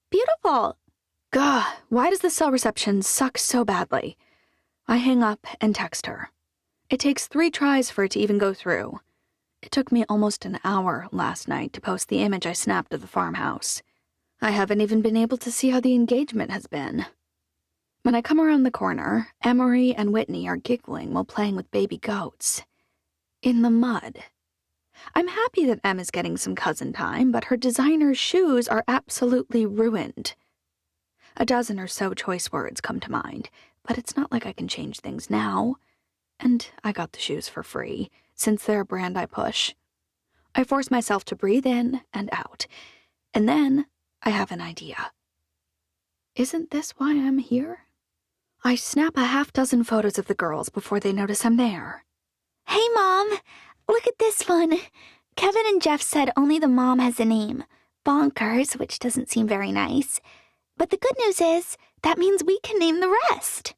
beautiful. Gah, why does the cell reception suck so badly? I hang up and text her. It takes 3 tries for it to even go through. It took me almost an hour last night to post the image I snapped of the farmhouse. I haven't even been able to see how the engagement has been. When I come around the corner, Emery and Whitney are giggling while playing with baby goats. In the mud. I'm happy that Em is getting some cousin time, but her designer shoes are absolutely ruined. A dozen or so choice words come to mind, but it's not like I can change things now. And I got the shoes for free, since they're a brand I push. I force myself to breathe in and out, and then I have an idea. Isn't this why I'm here? I snap a half-dozen photos of the girls before they notice I'm there. Hey, Mom, look at this one. Kevin and Jeff said only the mom has a name. Bonkers, which doesn't seem very nice. But the good news is, that means we can name the rest.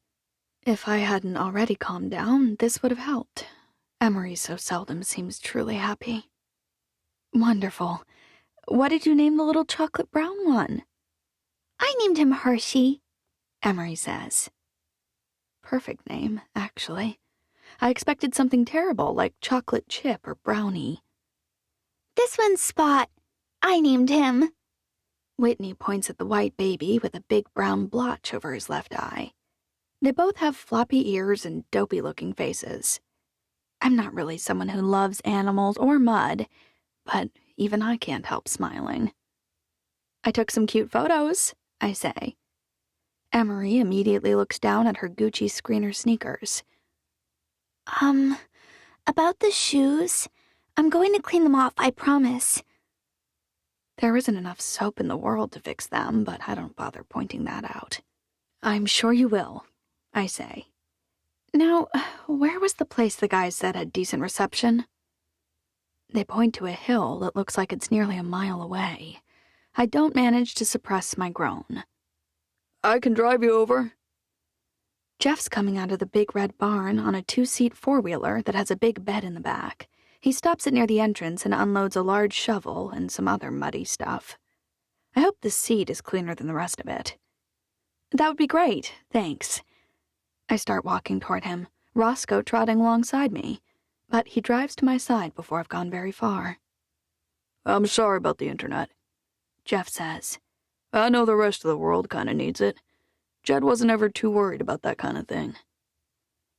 If I hadn't already calmed down, this would have helped. Emery so seldom seems truly happy. Wonderful. What did you name the little chocolate brown one? I named him Hershey, Emery says. Perfect name, actually. I expected something terrible like chocolate chip or brownie. This one's Spot. I named him. Whitney points at the white baby with a big brown blotch over his left eye. They both have floppy ears and dopey-looking faces. I'm not really someone who loves animals or mud, but even I can't help smiling. I took some cute photos, I say. Emery immediately looks down at her Gucci screener sneakers. About the shoes, I'm going to clean them off, I promise. There isn't enough soap in the world to fix them, but I don't bother pointing that out. I'm sure you will, I say. Now, where was the place the guys said had decent reception? They point to a hill that looks like it's nearly a mile away. I don't manage to suppress my groan. I can drive you over. Jeff's coming out of the big red barn on a 2-seat four-wheeler that has a big bed in the back. He stops it near the entrance and unloads a large shovel and some other muddy stuff. I hope the seat is cleaner than the rest of it. That would be great, thanks. I start walking toward him, Roscoe trotting alongside me, but he drives to my side before I've gone very far. I'm sorry about the internet, Jeff says. I know the rest of the world kinda needs it. Jed wasn't ever too worried about that kind of thing.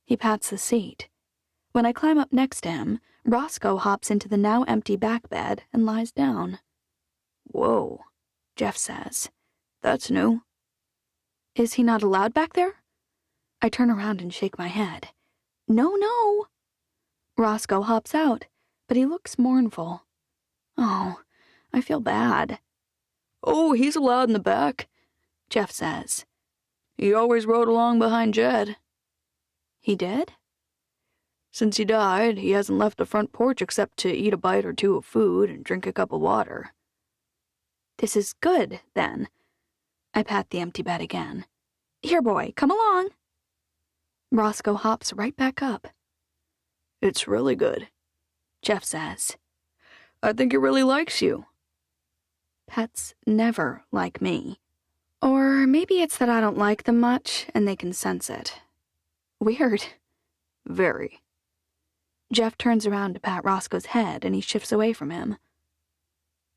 He pats the seat. When I climb up next to him, Roscoe hops into the now empty back bed and lies down. Whoa, Jeff says. That's new. Is he not allowed back there? I turn around and shake my head. No. Roscoe hops out, but he looks mournful. Oh, I feel bad. Oh, he's allowed in the back, Jeff says. He always rode along behind Jed. He did? Since he died, he hasn't left the front porch except to eat a bite or two of food and drink a cup of water. This is good, then. I pat the empty bed again. Here, boy, come along. Roscoe hops right back up. It's really good, Jeff says. I think he really likes you. Pets never like me. Or maybe it's that I don't like them much and they can sense it. Weird. Very. Jeff turns around to pat Roscoe's head and he shifts away from him.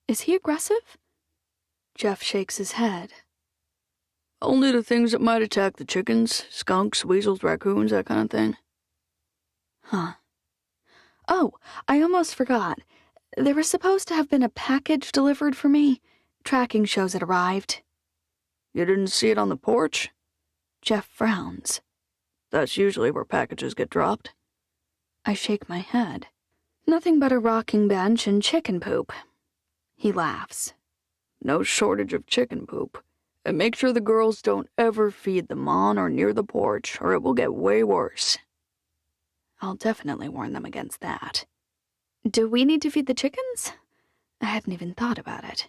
Is he aggressive? Jeff shakes his head. Only the things that might attack the chickens, skunks, weasels, raccoons, that kind of thing. Huh. Oh, I almost forgot. There was supposed to have been a package delivered for me. Tracking shows it arrived. You didn't see it on the porch? Jeff frowns. That's usually where packages get dropped. I shake my head. Nothing but a rocking bench and chicken poop. He laughs. No shortage of chicken poop. And make sure the girls don't ever feed them on or near the porch, or it will get way worse. I'll definitely warn them against that. Do we need to feed the chickens? I hadn't even thought about it.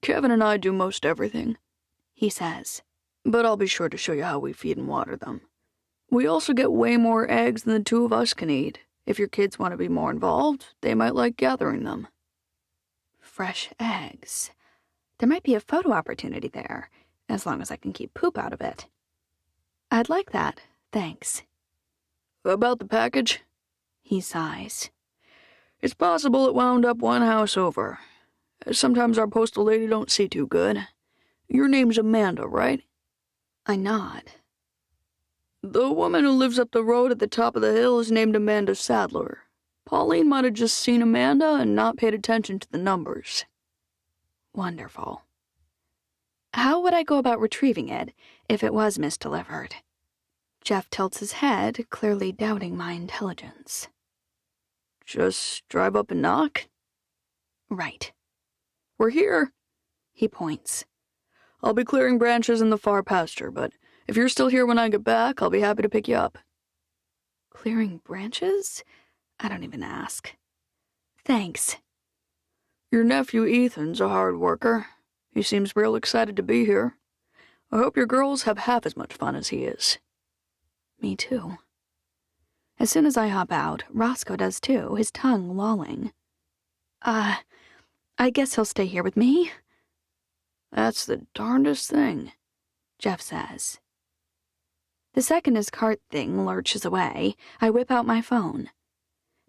Kevin and I do most everything, he says, but I'll be sure to show you how we feed and water them. We also get way more eggs than the two of us can eat. If your kids want to be more involved, they might like gathering them. Fresh eggs. There might be a photo opportunity there, as long as I can keep poop out of it. I'd like that, thanks. About the package? He sighs. It's possible it wound up one house over. Sometimes our postal lady don't see too good. Your name's Amanda, right? I nod. The woman who lives up the road at the top of the hill is named Amanda Sadler. Pauline might have just seen Amanda and not paid attention to the numbers. Wonderful. How would I go about retrieving it if it was misdelivered? Jeff tilts his head, clearly doubting my intelligence. Just drive up and knock? Right. We're here. He points. I'll be clearing branches in the far pasture, but if you're still here when I get back, I'll be happy to pick you up. Clearing branches? I don't even ask. Thanks. Your nephew Ethan's a hard worker. He seems real excited to be here. I hope your girls have half as much fun as he is. Me too. As soon as I hop out, Roscoe does too, his tongue lolling. I guess he'll stay here with me. That's the darndest thing, Jeff says. The second his cart thing lurches away, I whip out my phone.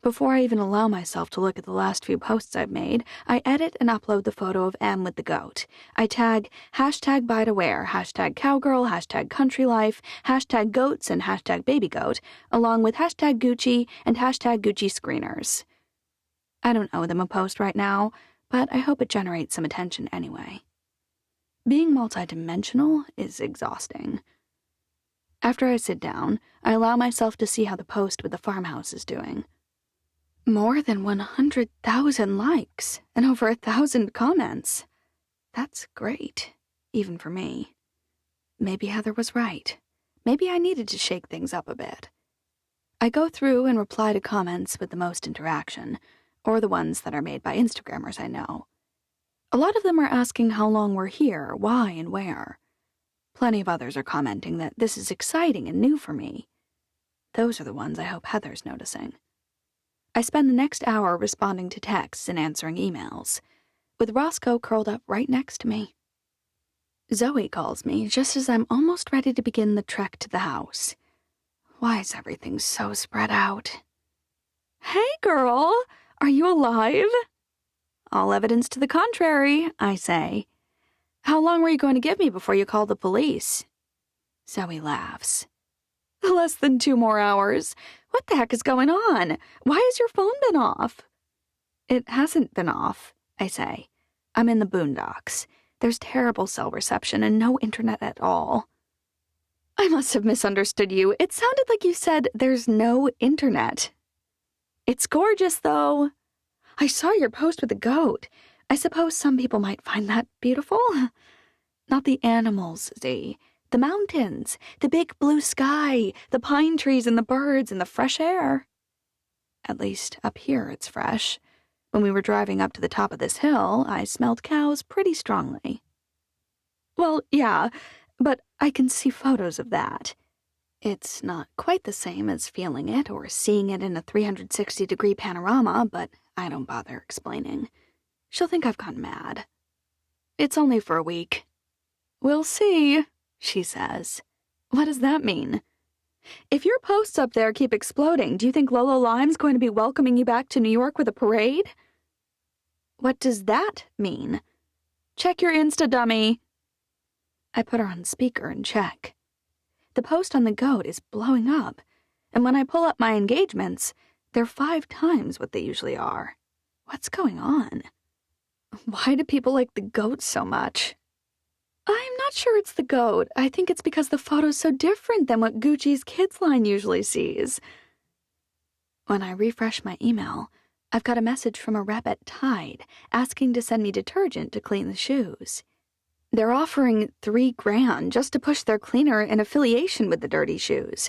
Before I even allow myself to look at the last few posts I've made, I edit and upload the photo of Em with the goat. I tag #BuyToWear, #Cowgirl, #CountryLife, #Goats, and #BabyGoat, along with #Gucci and #Gucci Screeners. I don't owe them a post right now, but I hope it generates some attention anyway. Being multidimensional is exhausting. After I sit down, I allow myself to see how the post with the farmhouse is doing. More than 100,000 likes and over 1,000 comments. That's great, even for me. Maybe Heather was right. Maybe I needed to shake things up a bit. I go through and reply to comments with the most interaction, or the ones that are made by Instagrammers I know. A lot of them are asking how long we're here, why, and where. Plenty of others are commenting that this is exciting and new for me. Those are the ones I hope Heather's noticing. I spend the next hour responding to texts and answering emails, with Roscoe curled up right next to me. Zoe calls me just as I'm almost ready to begin the trek to the house. Why is everything so spread out? Hey, girl! Are you alive? All evidence to the contrary, I say. How long were you going to give me before you called the police? Zoe laughs. Less than 2 more hours. What the heck is going on? Why has your phone been off? It hasn't been off, I say. I'm in the boondocks. There's terrible cell reception and no internet at all. I must have misunderstood you. It sounded like you said there's no internet. It's gorgeous, though. I saw your post with the goat. I suppose some people might find that beautiful. Not the animals, Z. The mountains, the big blue sky, the pine trees and the birds and the fresh air. At least up here it's fresh. When we were driving up to the top of this hill, I smelled cows pretty strongly. Well, yeah, but I can see photos of that. It's not quite the same as feeling it or seeing it in a 360-degree panorama, but I don't bother explaining. She'll think I've gone mad. It's only for a week. We'll see, she says. What does that mean? If your posts up there keep exploding, do you think Lolo Lime's going to be welcoming you back to New York with a parade? What does that mean? Check your Insta, dummy. I put her on speaker and check. The post on the goat is blowing up, and when I pull up my engagements, they're 5 times what they usually are. What's going on? Why do people like the goat so much? I'm not sure it's the goat. I think it's because the photo's so different than what Gucci's kids line usually sees. When I refresh my email, I've got a message from a rep at Tide asking to send me detergent to clean the shoes. They're offering $3,000 just to push their cleaner in affiliation with the dirty shoes.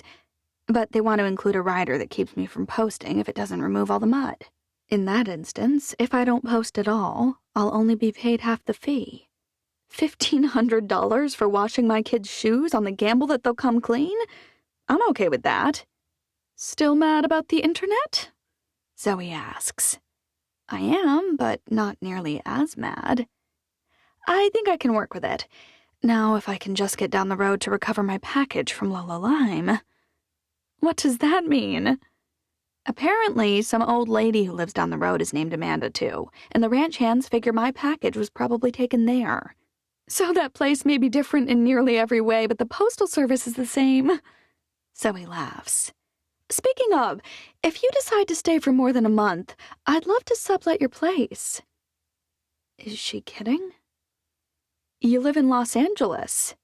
But they want to include a rider that keeps me from posting if it doesn't remove all the mud. In that instance, if I don't post at all, I'll only be paid half the fee. $1,500 for washing my kids' shoes on the gamble that they'll come clean? I'm okay with that. Still mad about the internet? Zoe asks. I am, but not nearly as mad. I think I can work with it. Now, if I can just get down the road to recover my package from Lola Lime. What does that mean? Apparently, some old lady who lives down the road is named Amanda, too, and the ranch hands figure my package was probably taken there. So that place may be different in nearly every way, but the postal service is the same. Zoe laughs. Speaking of, if you decide to stay for more than a month, I'd love to sublet your place. Is she kidding? You live in Los Angeles.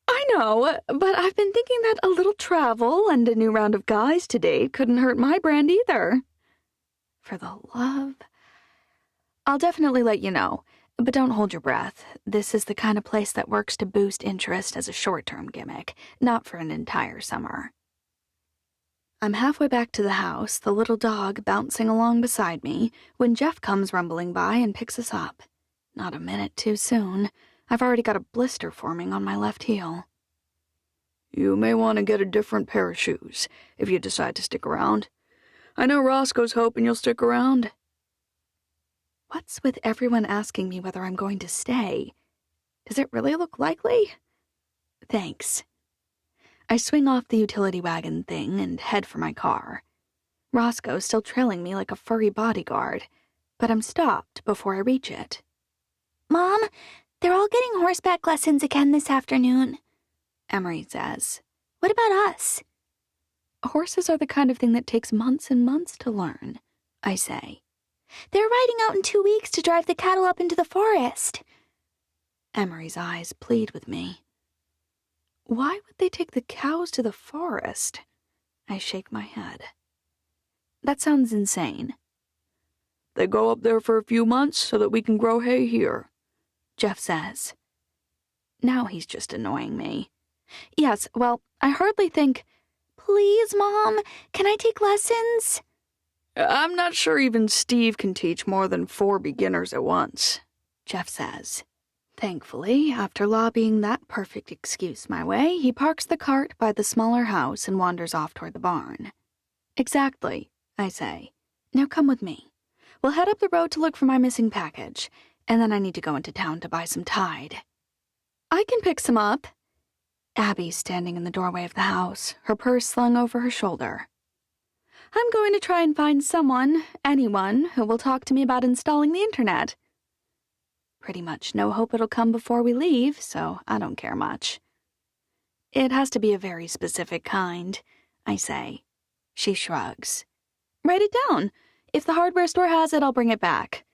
I know, but I've been thinking that a little travel and a new round of guys to date couldn't hurt my brand either. For the love. I'll definitely let you know, but don't hold your breath. This is the kind of place that works to boost interest as a short-term gimmick, not for an entire summer. I'm halfway back to the house, the little dog bouncing along beside me, when Jeff comes rumbling by and picks us up. Not a minute too soon. I've already got a blister forming on my left heel. You may want to get a different pair of shoes if you decide to stick around. I know Roscoe's hoping you'll stick around. What's with everyone asking me whether I'm going to stay? Does it really look likely? Thanks. I swing off the utility wagon thing and head for my car. Roscoe's still trailing me like a furry bodyguard, but I'm stopped before I reach it. Mom, they're all getting horseback lessons again this afternoon, Emery says. What about us? Horses are the kind of thing that takes months and months to learn, I say. They're riding out in 2 weeks to drive the cattle up into the forest. Emery's eyes plead with me. Why would they take the cows to the forest? I shake my head. That sounds insane. They go up there for a few months so that we can grow hay here, Jeff says. Now he's just annoying me. Yes, well, I hardly think... Please, Mom, can I take lessons? I'm not sure even Steve can teach more than 4 beginners at once, Jeff says. Thankfully, after lobbying that perfect excuse my way, he parks the cart by the smaller house and wanders off toward the barn. Exactly, I say. Now come with me. We'll head up the road to look for my missing package, and then I need to go into town to buy some Tide. I can pick some up. Abby's standing in the doorway of the house, her purse slung over her shoulder. I'm going to try and find anyone, who will talk to me about installing the internet. Pretty much no hope it'll come before we leave, so I don't care much. It has to be a very specific kind, I say. She shrugs. Write it down. If the hardware store has it, I'll bring it back.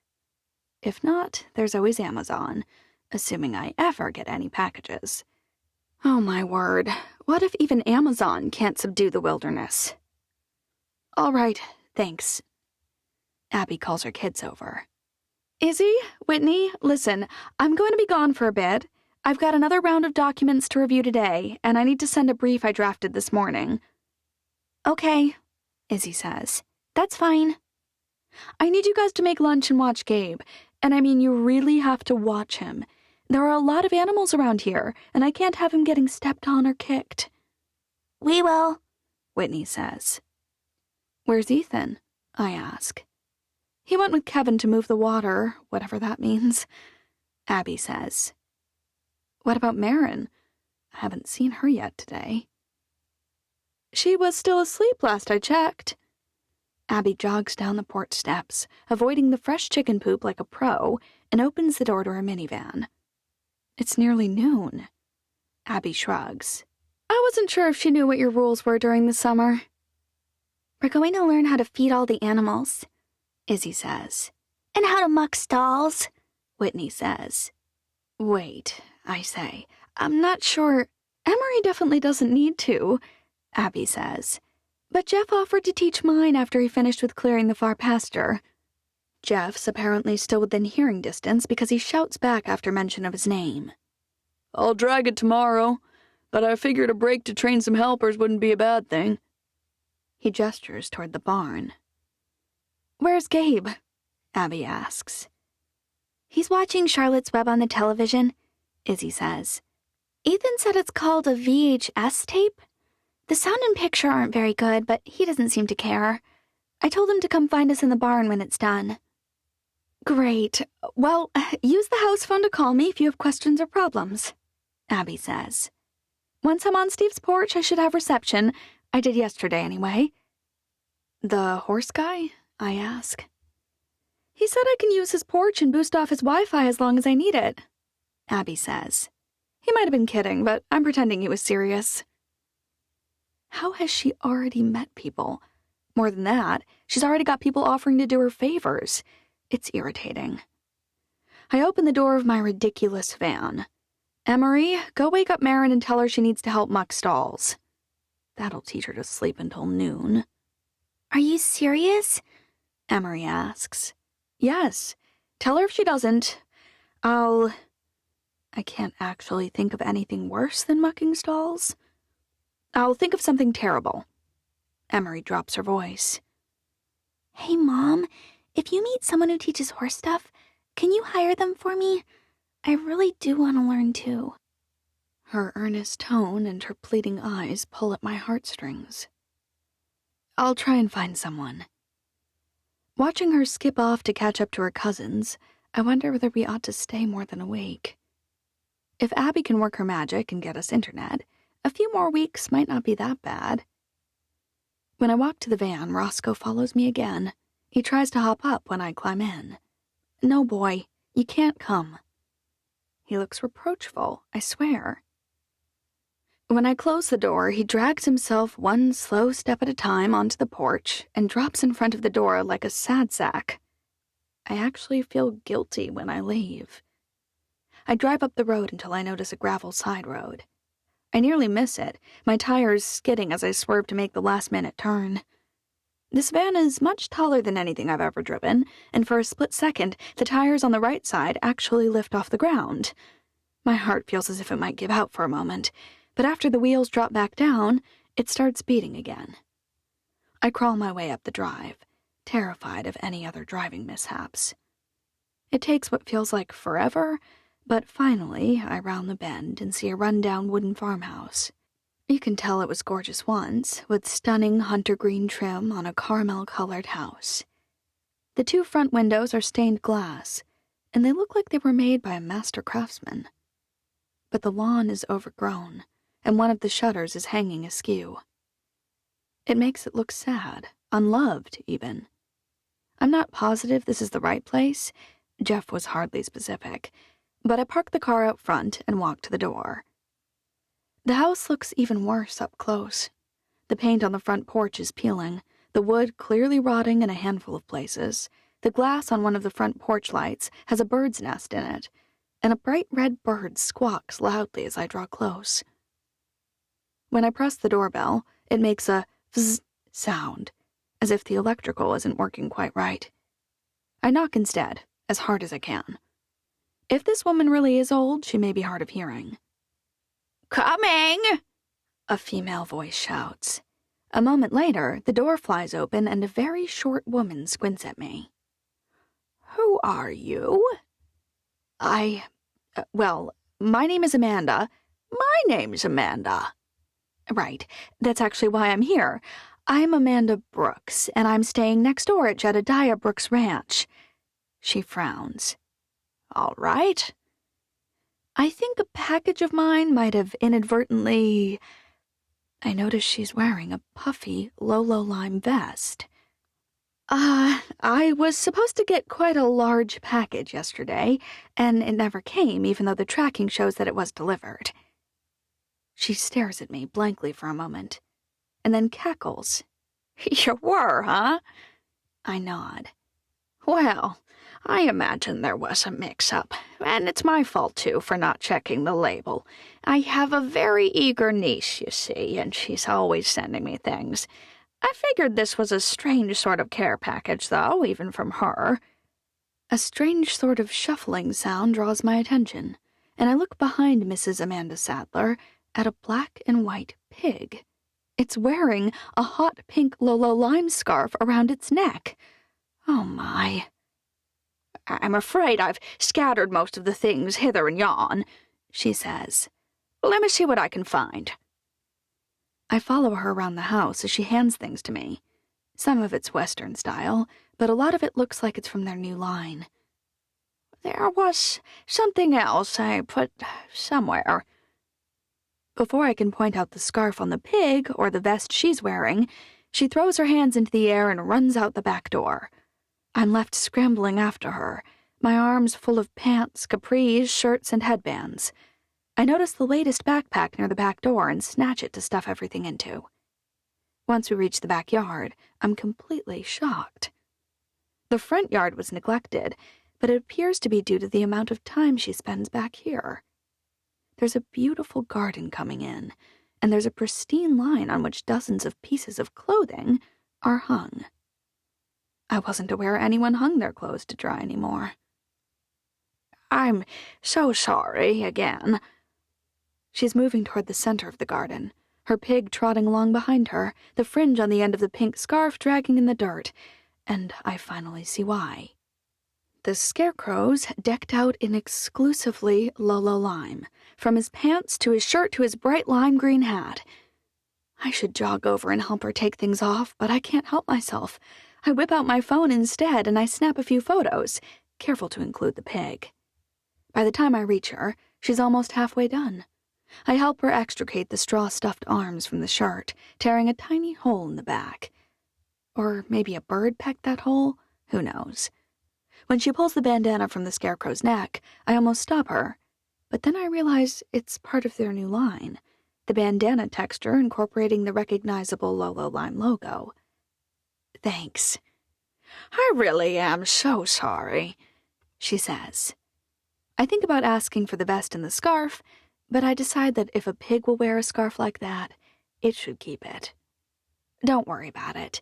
If not, there's always Amazon, assuming I ever get any packages. Oh my word, what if even Amazon can't subdue the wilderness? All right, thanks. Abby calls her kids over. Izzy, Whitney, listen, I'm going to be gone for a bit. I've got another round of documents to review today, and I need to send a brief I drafted this morning. Okay, Izzy says. That's fine. I need you guys to make lunch and watch Gabe, and I mean you really have to watch him. There are a lot of animals around here, and I can't have him getting stepped on or kicked. We will, Whitney says. Where's Ethan? I ask. He went with Kevin to move the water, whatever that means, Abby says. What about Marin? I haven't seen her yet today. She was still asleep last I checked. Abby jogs down the porch steps, avoiding the fresh chicken poop like a pro, and opens the door to her minivan. It's nearly noon. Abby shrugs. I wasn't sure if she knew what your rules were during the summer. We're going to learn how to feed all the animals, Izzy says. And how to muck stalls, Whitney says. Wait, I say. I'm not sure. Emery definitely doesn't need to, Abby says. But Jeff offered to teach mine after he finished with clearing the far pasture. Jeff's apparently still within hearing distance because he shouts back after mention of his name. I'll drag it tomorrow, but I figured a break to train some helpers wouldn't be a bad thing. He gestures toward the barn. "Where's Gabe?" Abby asks. "He's watching Charlotte's Web on the television," Izzy says. "Ethan said it's called a VHS tape. The sound and picture aren't very good, but he doesn't seem to care. I told him to come find us in the barn when it's done." "Great. Well, use the house phone to call me if you have questions or problems," Abby says. "Once I'm on Steve's porch, I should have reception. I did yesterday, anyway." "The horse guy?" I ask. "He said I can use his porch and boost off his Wi-Fi as long as I need it," Abby says. He might have been kidding, but I'm pretending he was serious. How has she already met people? More than that, she's already got people offering to do her favors. It's irritating. I open the door of my ridiculous van. "Emery, go wake up Marin and tell her she needs to help muck stalls." That'll teach her to sleep until noon. "Are you serious?" Emery asks. "Yes. Tell her if she doesn't, I can't actually think of anything worse than mucking stalls. I'll think of something terrible." Emery drops her voice. "Hey, Mom, if you meet someone who teaches horse stuff, can you hire them for me? I really do want to learn too." Her earnest tone and her pleading eyes pull at my heartstrings. "I'll try and find someone." Watching her skip off to catch up to her cousins, I wonder whether we ought to stay more than a week. If Abby can work her magic and get us internet, a few more weeks might not be that bad. When I walk to the van, Roscoe follows me again. He tries to hop up when I climb in. "No, boy, you can't come." He looks reproachful, I swear. When I close the door, he drags himself one slow step at a time onto the porch and drops in front of the door like a sad sack. I actually feel guilty when I leave. I drive up the road until I notice a gravel side road. I nearly miss it, my tires skidding as I swerve to make the last-minute turn. This van is much taller than anything I've ever driven, and for a split second, the tires on the right side actually lift off the ground. My heart feels as if it might give out for a moment, but after the wheels drop back down, it starts beating again. I crawl my way up the drive, terrified of any other driving mishaps. It takes what feels like forever, but finally I round the bend and see a run-down wooden farmhouse. You can tell it was gorgeous once, with stunning hunter green trim on a caramel-colored house. The two front windows are stained glass, and they look like they were made by a master craftsman. But the lawn is overgrown, and one of the shutters is hanging askew. It makes it look sad, unloved even. I'm not positive this is the right place. Jeff was hardly specific, but I park the car out front and walk to the door. The house looks even worse up close. The paint on the front porch is peeling, the wood clearly rotting in a handful of places. The glass on one of the front porch lights has a bird's nest in it, and a bright red bird squawks loudly as I draw close. When I press the doorbell, it makes a fizz sound, as if the electrical isn't working quite right. I knock instead, as hard as I can. If this woman really is old, she may be hard of hearing. "Coming!" a female voice shouts. A moment later, the door flies open and a very short woman squints at me. "Who are you?" Well, my name is Amanda." "My name's Amanda." "Right, that's actually why I'm here. I'm Amanda Brooks, and I'm staying next door at Jedediah Brooks' ranch." She frowns. "All right." I think a package of mine might have inadvertently... I notice she's wearing a puffy Lolo Lime vest. I was supposed to get quite a large package yesterday, and it never came, even though the tracking shows that it was delivered." She stares at me blankly for a moment, and then cackles. "You were, huh?" I nod. "Well, I imagine there was a mix-up, and it's my fault, too, for not checking the label. I have a very eager niece, you see, and she's always sending me things. I figured this was a strange sort of care package, though, even from her." A strange sort of shuffling sound draws my attention, and I look behind Mrs. Amanda Sadler at a black and white pig. It's wearing a hot pink Lolo lime scarf around its neck. Oh my. I'm afraid I've scattered most of the things hither and yon, she says. Let me see what I can find. I follow her around the house as she hands things to me. Some of it's Western style, but a lot of it looks like it's from their new line. There was something else I put somewhere. Before I can point out the scarf on the pig or the vest she's wearing, she throws her hands into the air and runs out the back door. I'm left scrambling after her, my arms full of pants, capris, shirts, and headbands. I notice the latest backpack near the back door and snatch it to stuff everything into. Once we reach the backyard, I'm completely shocked. The front yard was neglected, but it appears to be due to the amount of time she spends back here. There's a beautiful garden coming in, and there's a pristine line on which dozens of pieces of clothing are hung. I wasn't aware anyone hung their clothes to dry anymore. I'm so sorry again. She's moving toward the center of the garden, her pig trotting along behind her, the fringe on the end of the pink scarf dragging in the dirt, and I finally see why. The scarecrow's decked out in exclusively Lolo lime, from his pants to his shirt to his bright lime green hat. I should jog over and help her take things off, but I can't help myself. I whip out my phone instead and I snap a few photos, careful to include the pig. By the time I reach her, she's almost halfway done. I help her extricate the straw-stuffed arms from the shirt, tearing a tiny hole in the back. Or maybe a bird pecked that hole? Who knows? When she pulls the bandana from the scarecrow's neck, I almost stop her. But then I realize it's part of their new line, the bandana texture incorporating the recognizable Lolo Lime logo. Thanks. I really am so sorry, she says. I think about asking for the vest and the scarf, but I decide that if a pig will wear a scarf like that, it should keep it. Don't worry about it.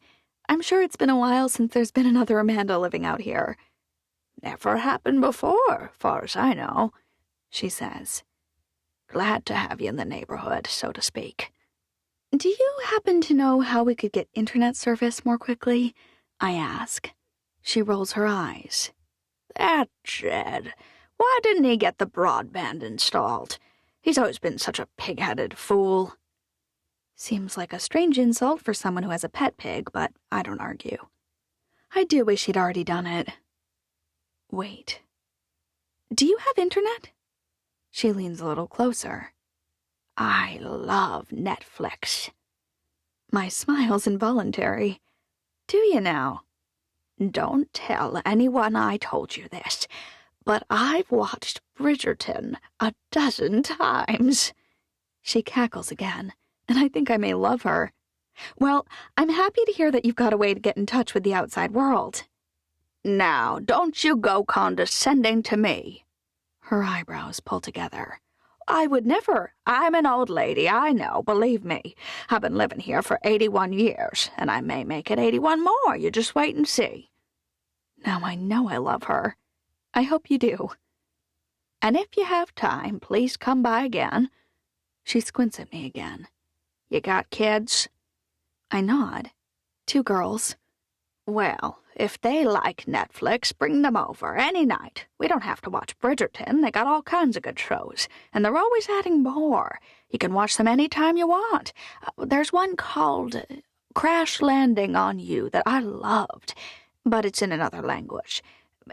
I'm sure it's been a while since there's been another Amanda living out here. Never happened before, far as I know, she says. Glad to have you in the neighborhood, so to speak. Do you happen to know how we could get internet service more quickly? I ask. She rolls her eyes. That Jed. Why didn't he get the broadband installed? He's always been such a pig-headed fool. Seems like a strange insult for someone who has a pet pig, but I don't argue. I do wish he'd already done it. Wait. Do you have internet? She leans a little closer. I love Netflix. My smile's involuntary. Do you now? Don't tell anyone I told you this, but I've watched Bridgerton 12 times. She cackles again, and I think I may love her. Well, I'm happy to hear that you've got a way to get in touch with the outside world. Now, don't you go condescending to me. Her eyebrows pull together. I would never. I'm an old lady, I know, believe me. I've been living here for 81 years, and I may make it 81 more. You just wait and see. Now I know I love her. I hope you do. And if you have time, please come by again. She squints at me again. You got kids? I nod. 2 girls. Well, if they like Netflix, bring them over any night. We don't have to watch Bridgerton. They got all kinds of good shows, and they're always adding more. You can watch them any time you want. There's one called Crash Landing on You that I loved, but it's in another language.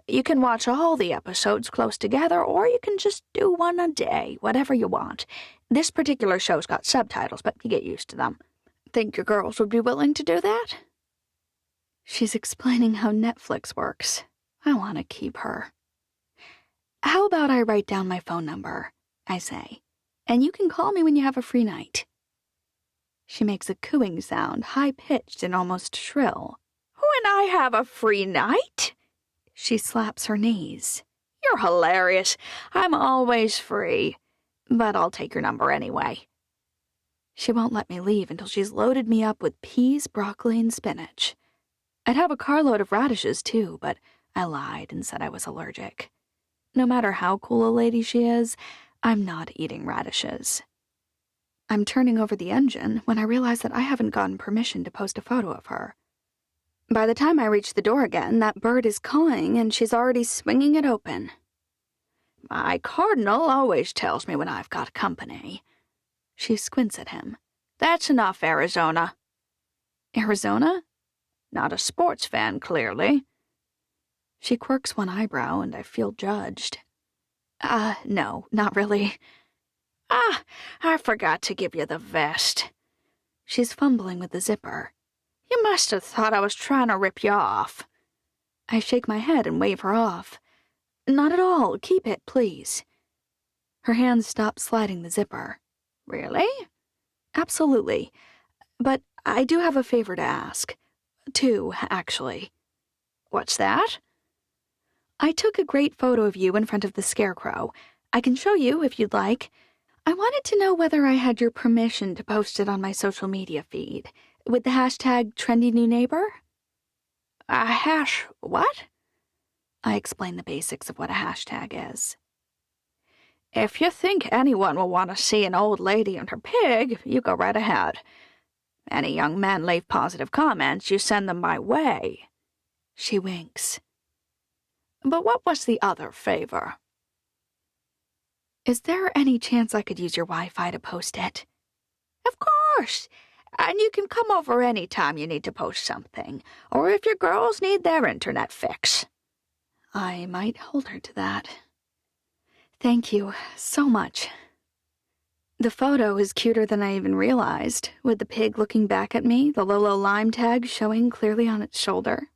You can watch all the episodes close together, or you can just do one a day, whatever you want. This particular show's got subtitles, but you get used to them. Think your girls would be willing to do that? She's explaining how Netflix works. I want to keep her. How about I write down my phone number, I say, and you can call me when you have a free night. She makes a cooing sound, high-pitched and almost shrill. When I have a free night? She slaps her knees. You're hilarious. I'm always free. But I'll take your number anyway. She won't let me leave until she's loaded me up with peas, broccoli, and spinach. I'd have a carload of radishes, too, but I lied and said I was allergic. No matter how cool a lady she is, I'm not eating radishes. I'm turning over the engine when I realize that I haven't gotten permission to post a photo of her. By the time I reach the door again, that bird is cawing and she's already swinging it open. My cardinal always tells me when I've got company. She squints at him. That's enough, Arizona. Arizona? Not a sports fan, clearly. She quirks one eyebrow and I feel judged. No, not really. I forgot to give you the vest. She's fumbling with the zipper. You must have thought I was trying to rip you off. I shake my head and wave her off. Not at all. Keep it, please. Her hand stops sliding the zipper. Really? Absolutely. But I do have a favor to ask. Two, actually. What's that? I took a great photo of you in front of the scarecrow. I can show you if you'd like. I wanted to know whether I had your permission to post it on my social media feed, with the hashtag #TrendyNewNeighbor. What? I explain the basics of what a hashtag is. If you think anyone will want to see an old lady and her pig, you go right ahead. Any young men leave positive comments, you send them my way. She winks. But what was the other favor? Is there any chance I could use your Wi-Fi to post it? Of course. And you can come over any time you need to post something, or if your girls need their internet fix. I might hold her to that. Thank you so much. The photo is cuter than I even realized, with the pig looking back at me, the Lolo Lime tag showing clearly on its shoulder.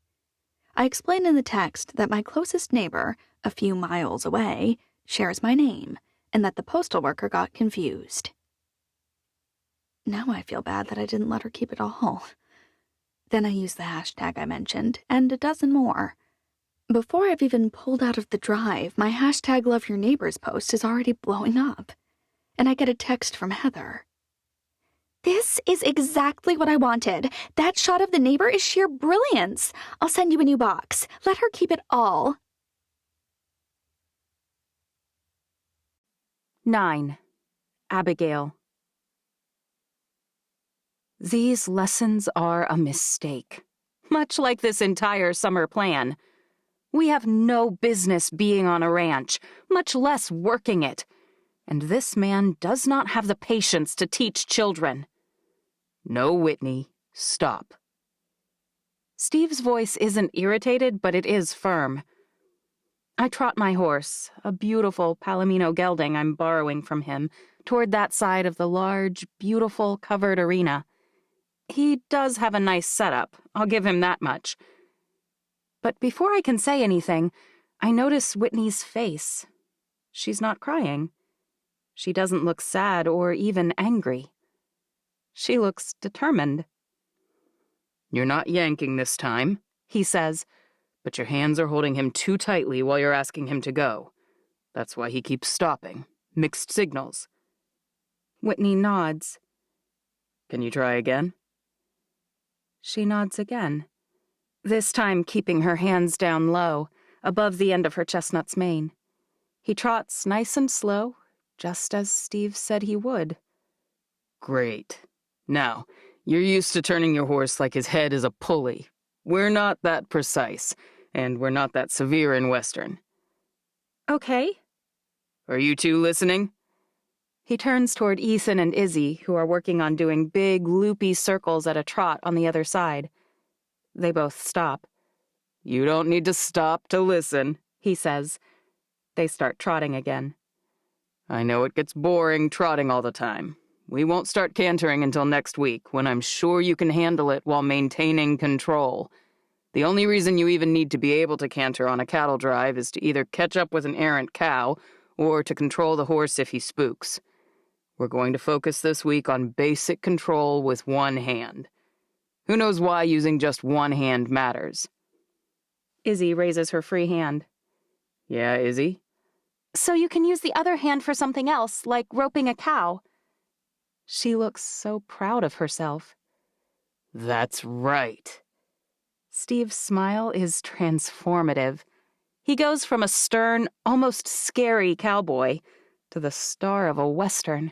I explain in the text that my closest neighbor, a few miles away, shares my name, and that the postal worker got confused. Now I feel bad that I didn't let her keep it all. Then I use the hashtag I mentioned, and a dozen more. Before I've even pulled out of the drive, my hashtag Love Your Neighbors post is already blowing up. And I get a text from Heather. This is exactly what I wanted. That shot of the neighbor is sheer brilliance. I'll send you a new box. Let her keep it all. 9. Abigail. These lessons are a mistake, much like this entire summer plan. We have no business being on a ranch, much less working it. And this man does not have the patience to teach children. No, Whitney, stop. Steve's voice isn't irritated, but it is firm. I trot my horse, a beautiful Palomino gelding I'm borrowing from him, toward that side of the large, beautiful covered arena. He does have a nice setup, I'll give him that much. But before I can say anything, I notice Whitney's face. She's not crying. She doesn't look sad or even angry. She looks determined. You're not yanking this time, he says, but your hands are holding him too tightly while you're asking him to go. That's why he keeps stopping. Mixed signals. Whitney nods. Can you try again? She nods again, this time keeping her hands down low, above the end of her chestnut's mane. He trots nice and slow, just as Steve said he would. Great. Now, you're used to turning your horse like his head is a pulley. We're not that precise, and we're not that severe in Western. Okay. Are you two listening? He turns toward Ethan and Izzy, who are working on doing big, loopy circles at a trot on the other side. They both stop. You don't need to stop to listen, he says. They start trotting again. I know it gets boring trotting all the time. We won't start cantering until next week, when I'm sure you can handle it while maintaining control. The only reason you even need to be able to canter on a cattle drive is to either catch up with an errant cow or to control the horse if he spooks. We're going to focus this week on basic control with one hand. Who knows why using just one hand matters? Izzy raises her free hand. Yeah, Izzy? So you can use the other hand for something else, like roping a cow. She looks so proud of herself. That's right. Steve's smile is transformative. He goes from a stern, almost scary cowboy to the star of a Western.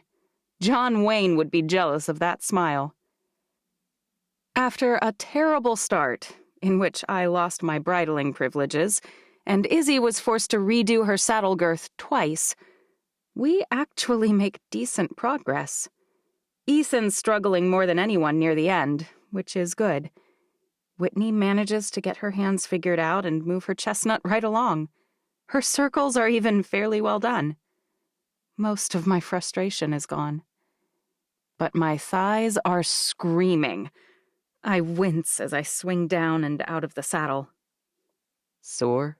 John Wayne would be jealous of that smile. After a terrible start, in which I lost my bridling privileges, and Izzy was forced to redo her saddle girth twice, we actually make decent progress. Ethan's struggling more than anyone near the end, which is good. Whitney manages to get her hands figured out and move her chestnut right along. Her circles are even fairly well done. Most of my frustration is gone. But my thighs are screaming. I wince as I swing down and out of the saddle. Sore?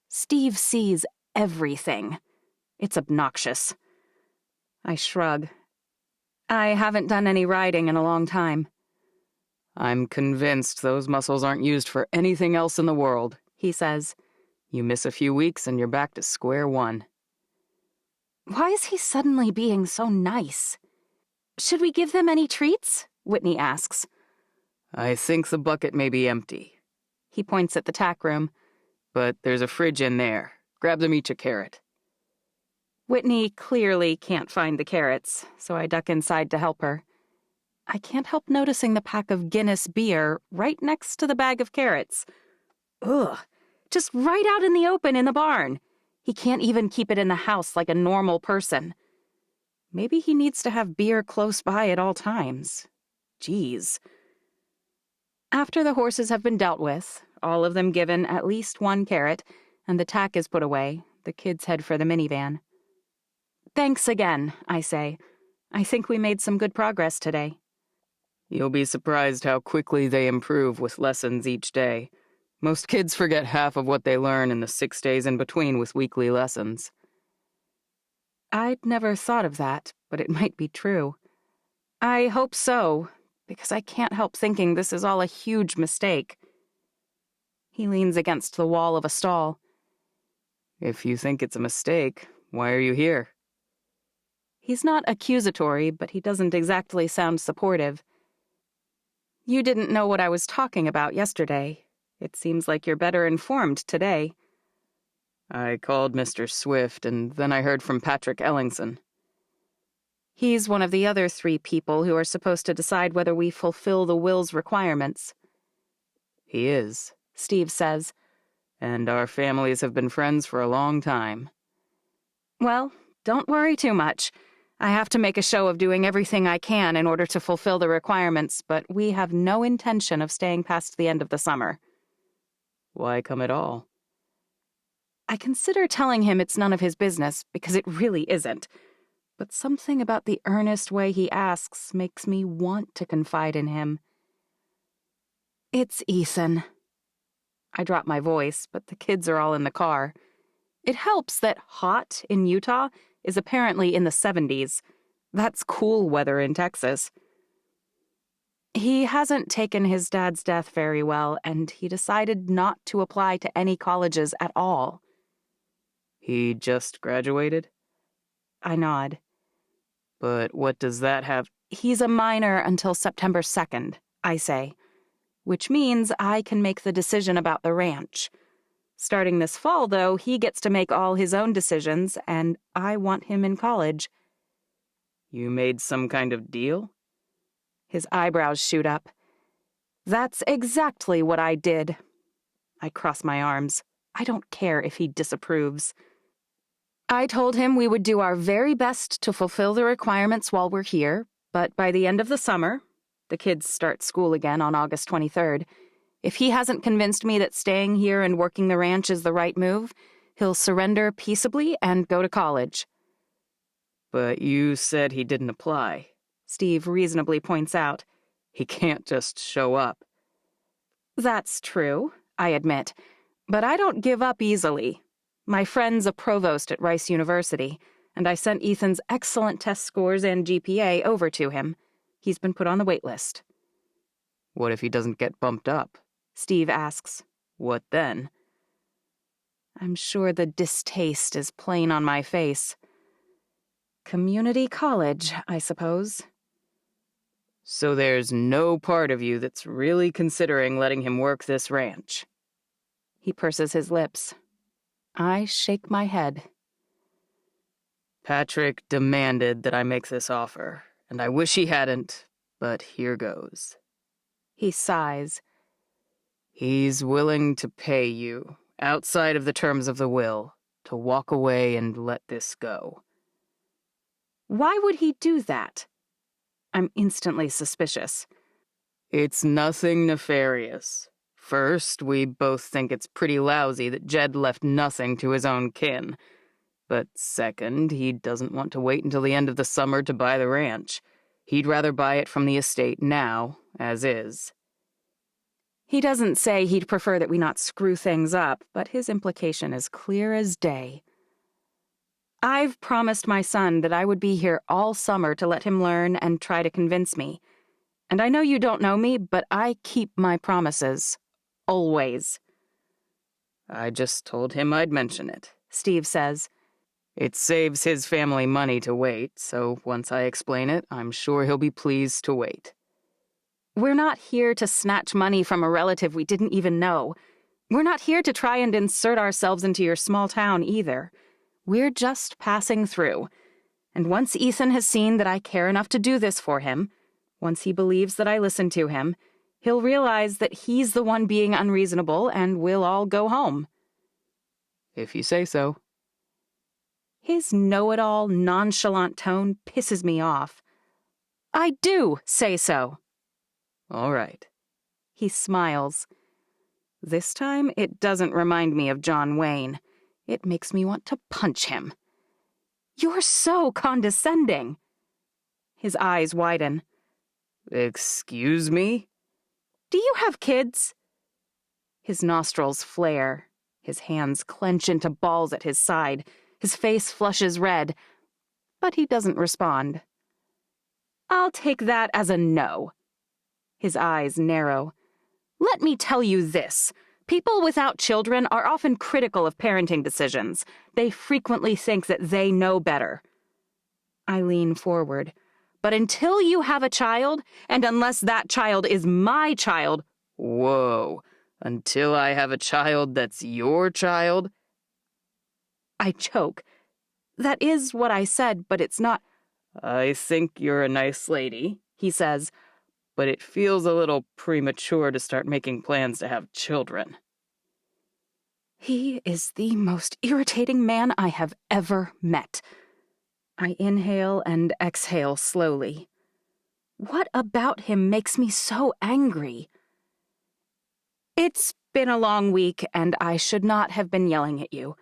Steve sees everything. It's obnoxious. I shrug. I haven't done any riding in a long time. I'm convinced those muscles aren't used for anything else in the world, he says. You miss a few weeks and you're back to square one. Why is he suddenly being so nice? Should we give them any treats? Whitney asks. I think the bucket may be empty. He points at the tack room. But there's a fridge in there. Grab them each a carrot. Whitney clearly can't find the carrots, so I duck inside to help her. I can't help noticing the pack of Guinness beer right next to the bag of carrots. Ugh, just right out in the open in the barn. He can't even keep it in the house like a normal person. Maybe he needs to have beer close by at all times. Jeez. After the horses have been dealt with, all of them given at least one carrot, and the tack is put away, the kids head for the minivan. Thanks again, I say. I think we made some good progress today. You'll be surprised how quickly they improve with lessons each day. Most kids forget half of what they learn in the 6 days in between with weekly lessons. I'd never thought of that, but it might be true. I hope so, because I can't help thinking this is all a huge mistake. He leans against the wall of a stall. If you think it's a mistake, why are you here? He's not accusatory, but he doesn't exactly sound supportive. You didn't know what I was talking about yesterday. It seems like you're better informed today. I called Mr. Swift, and then I heard from Patrick Ellingson. He's one of the other 3 people who are supposed to decide whether we fulfill the will's requirements. He is, Steve says. And our families have been friends for a long time. Well, don't worry too much. I have to make a show of doing everything I can in order to fulfill the requirements, but we have no intention of staying past the end of the summer. Why come at all? I consider telling him it's none of his business, because it really isn't. But something about the earnest way he asks makes me want to confide in him. It's Ethan. I drop my voice, but the kids are all in the car. It helps that hot in Utah is apparently in the 70s. That's cool weather in Texas. He hasn't taken his dad's death very well, and he decided not to apply to any colleges at all. He just graduated? I nod. But what does that have? He's a minor until September 2nd, I say, which means I can make the decision about the ranch. Starting this fall, though, he gets to make all his own decisions, and I want him in college. You made some kind of deal? His eyebrows shoot up. That's exactly what I did. I cross my arms. I don't care if he disapproves. I told him we would do our very best to fulfill the requirements while we're here, but by the end of the summer, the kids start school again on August 23rd, if he hasn't convinced me that staying here and working the ranch is the right move, he'll surrender peaceably and go to college. But you said he didn't apply. Steve reasonably points out. He can't just show up. That's true, I admit, but I don't give up easily. My friend's a provost at Rice University, and I sent Ethan's excellent test scores and GPA over to him. He's been put on the wait list. What if he doesn't get bumped up? Steve asks. What then? I'm sure the distaste is plain on my face. Community college, I suppose. So there's no part of you that's really considering letting him work this ranch? He purses his lips. I shake my head. Patrick demanded that I make this offer, and I wish he hadn't, but here goes. He sighs. He's willing to pay you, outside of the terms of the will, to walk away and let this go. Why would he do that? I'm instantly suspicious. It's nothing nefarious. First, we both think it's pretty lousy that Jed left nothing to his own kin. But second, he doesn't want to wait until the end of the summer to buy the ranch. He'd rather buy it from the estate now, as is. He doesn't say he'd prefer that we not screw things up, but his implication is clear as day. I've promised my son that I would be here all summer to let him learn and try to convince me. And I know you don't know me, but I keep my promises. Always. I just told him I'd mention it, Steve says. It saves his family money to wait, so once I explain it, I'm sure he'll be pleased to wait. We're not here to snatch money from a relative we didn't even know. We're not here to try and insert ourselves into your small town either. We're just passing through. And once Ethan has seen that I care enough to do this for him, once he believes that I listen to him, he'll realize that he's the one being unreasonable and we'll all go home. If you say so. His know-it-all, nonchalant tone pisses me off. I do say so. All right. He smiles. This time, it doesn't remind me of John Wayne. It makes me want to punch him. You're so condescending. His eyes widen. Excuse me? Do you have kids? His nostrils flare. His hands clench into balls at his side. His face flushes red. But he doesn't respond. I'll take that as a no. His eyes narrow. Let me tell you this. People without children are often critical of parenting decisions. They frequently think that they know better. I lean forward. But until you have a child, and unless that child is my child— Whoa. Until I have a child that's your child? I choke. That is what I said, but it's not— I think you're a nice lady, he says, but it feels a little premature to start making plans to have children. He is the most irritating man I have ever met. I inhale and exhale slowly. What about him makes me so angry? It's been a long week, and I should not have been yelling at you.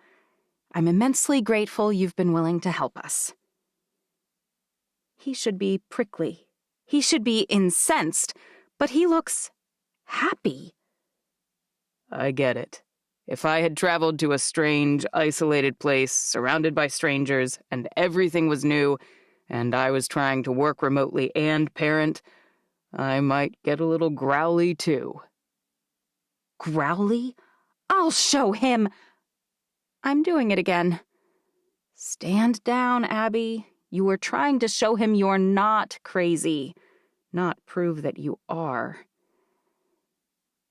I'm immensely grateful you've been willing to help us. He should be prickly. He should be incensed, but he looks happy. I get it. If I had traveled to a strange, isolated place, surrounded by strangers, and everything was new, and I was trying to work remotely and parent, I might get a little growly too. Growly? I'll show him. I'm doing it again. Stand down, Abby. You were trying to show him you're not crazy, not prove that you are.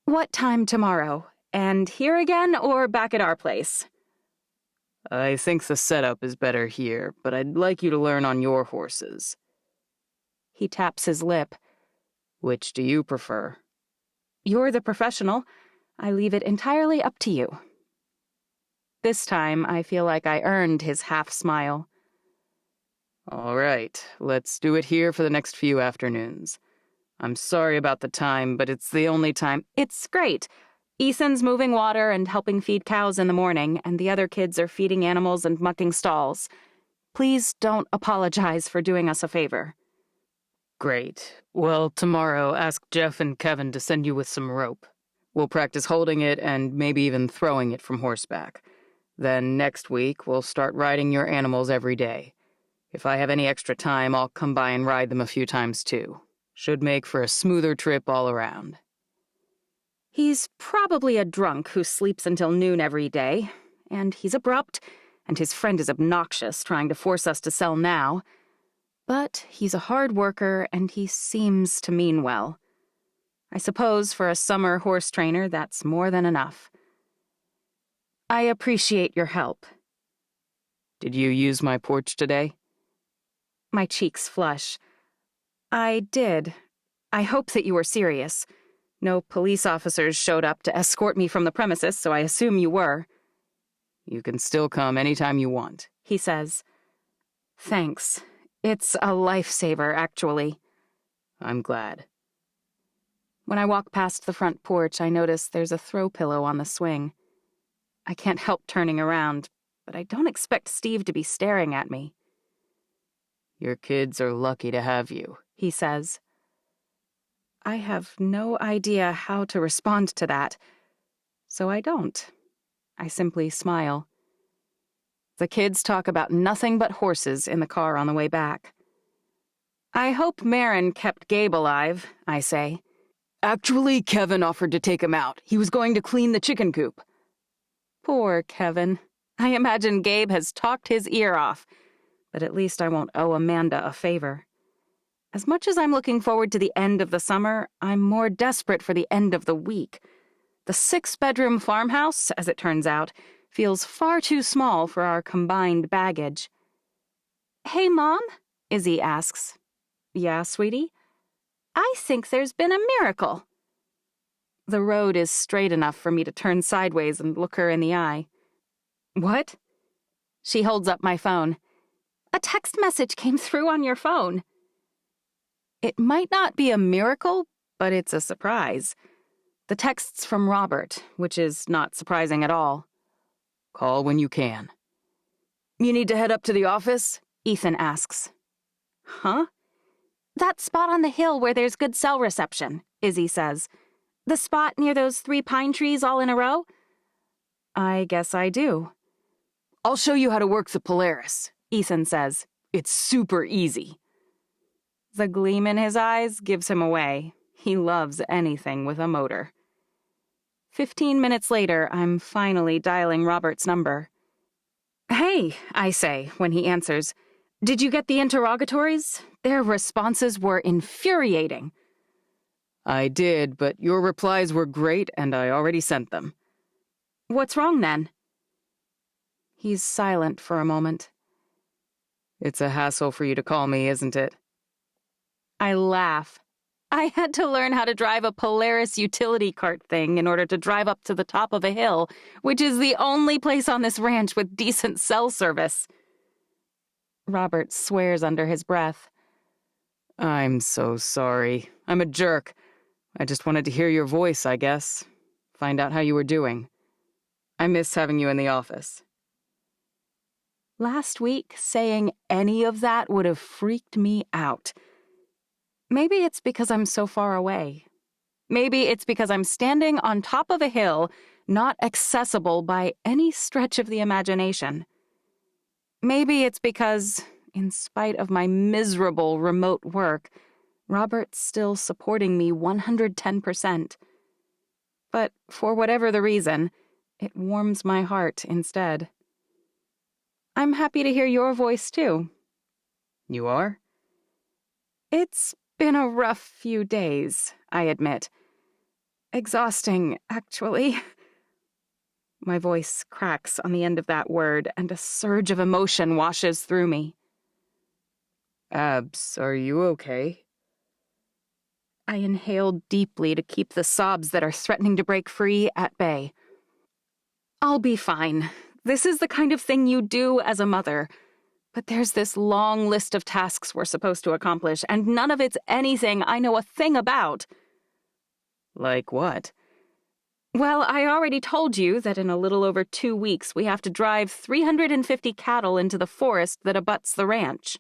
What time tomorrow? And here again or back at our place? I think the setup is better here, but I'd like you to learn on your horses. He taps his lip. Which do you prefer? You're the professional. I leave it entirely up to you. This time, I feel like I earned his half-smile. All right, let's do it here for the next few afternoons. I'm sorry about the time, but it's the only time. It's great. Ethan's moving water and helping feed cows in the morning, and the other kids are feeding animals and mucking stalls. Please don't apologize for doing us a favor. Great. Well, tomorrow ask Jeff and Kevin to send you with some rope. We'll practice holding it and maybe even throwing it from horseback. Then next week, we'll start riding your animals every day. If I have any extra time, I'll come by and ride them a few times too. Should make for a smoother trip all around. He's probably a drunk who sleeps until noon every day, and he's abrupt, and his friend is obnoxious, trying to force us to sell now. But he's a hard worker, and he seems to mean well. I suppose for a summer horse trainer, that's more than enough. I appreciate your help. Did you use my porch today? My cheeks flush. I did. I hope that you were serious. No police officers showed up to escort me from the premises, so I assume you were. You can still come anytime you want, he says. Thanks. It's a lifesaver, actually. I'm glad. When I walk past the front porch, I notice there's a throw pillow on the swing. I can't help turning around, but I don't expect Steve to be staring at me. Your kids are lucky to have you, he says. I have no idea how to respond to that, so I don't. I simply smile. The kids talk about nothing but horses in the car on the way back. I hope Marin kept Gabe alive, I say. Actually, Kevin offered to take him out. He was going to clean the chicken coop. Poor Kevin. I imagine Gabe has talked his ear off, but at least I won't owe Amanda a favor. As much as I'm looking forward to the end of the summer, I'm more desperate for the end of the week. The 6-bedroom farmhouse, as it turns out, feels far too small for our combined baggage. Hey, Mom? Izzy asks. Yeah, sweetie? I think there's been a miracle. The road is straight enough for me to turn sideways and look her in the eye. What? She holds up my phone. A text message came through on your phone. It might not be a miracle, but it's a surprise. The text's from Robert, which is not surprising at all. Call when you can. You need to head up to the office? Ethan asks. Huh? That spot on the hill where there's good cell reception, Izzy says. The spot near those 3 pine trees all in a row? I guess I do. I'll show you how to work the Polaris, Ethan says. It's super easy. The gleam in his eyes gives him away. He loves anything with a motor. 15 minutes later, I'm finally dialing Robert's number. Hey, I say, when he answers. Did you get the interrogatories? Their responses were infuriating. I did, but your replies were great, and I already sent them. What's wrong, then? He's silent for a moment. It's a hassle for you to call me, isn't it? I laugh. I had to learn how to drive a Polaris utility cart thing in order to drive up to the top of a hill, which is the only place on this ranch with decent cell service. Robert swears under his breath. I'm so sorry. I'm a jerk. I just wanted to hear your voice, I guess. Find out how you were doing. I miss having you in the office. Last week, saying any of that would have freaked me out. Maybe it's because I'm so far away. Maybe it's because I'm standing on top of a hill, not accessible by any stretch of the imagination. Maybe it's because, in spite of my miserable remote work, Robert's still supporting me 110%. But for whatever the reason, it warms my heart instead. I'm happy to hear your voice, too. You are? It's been a rough few days, I admit. Exhausting, actually. My voice cracks on the end of that word, and a surge of emotion washes through me. Abs, are you okay? I inhale deeply to keep the sobs that are threatening to break free at bay. I'll be fine. This is the kind of thing you do as a mother. But there's this long list of tasks we're supposed to accomplish, and none of it's anything I know a thing about. Like what? Well, I already told you that in a little over 2 weeks we have to drive 350 cattle into the forest that abuts the ranch.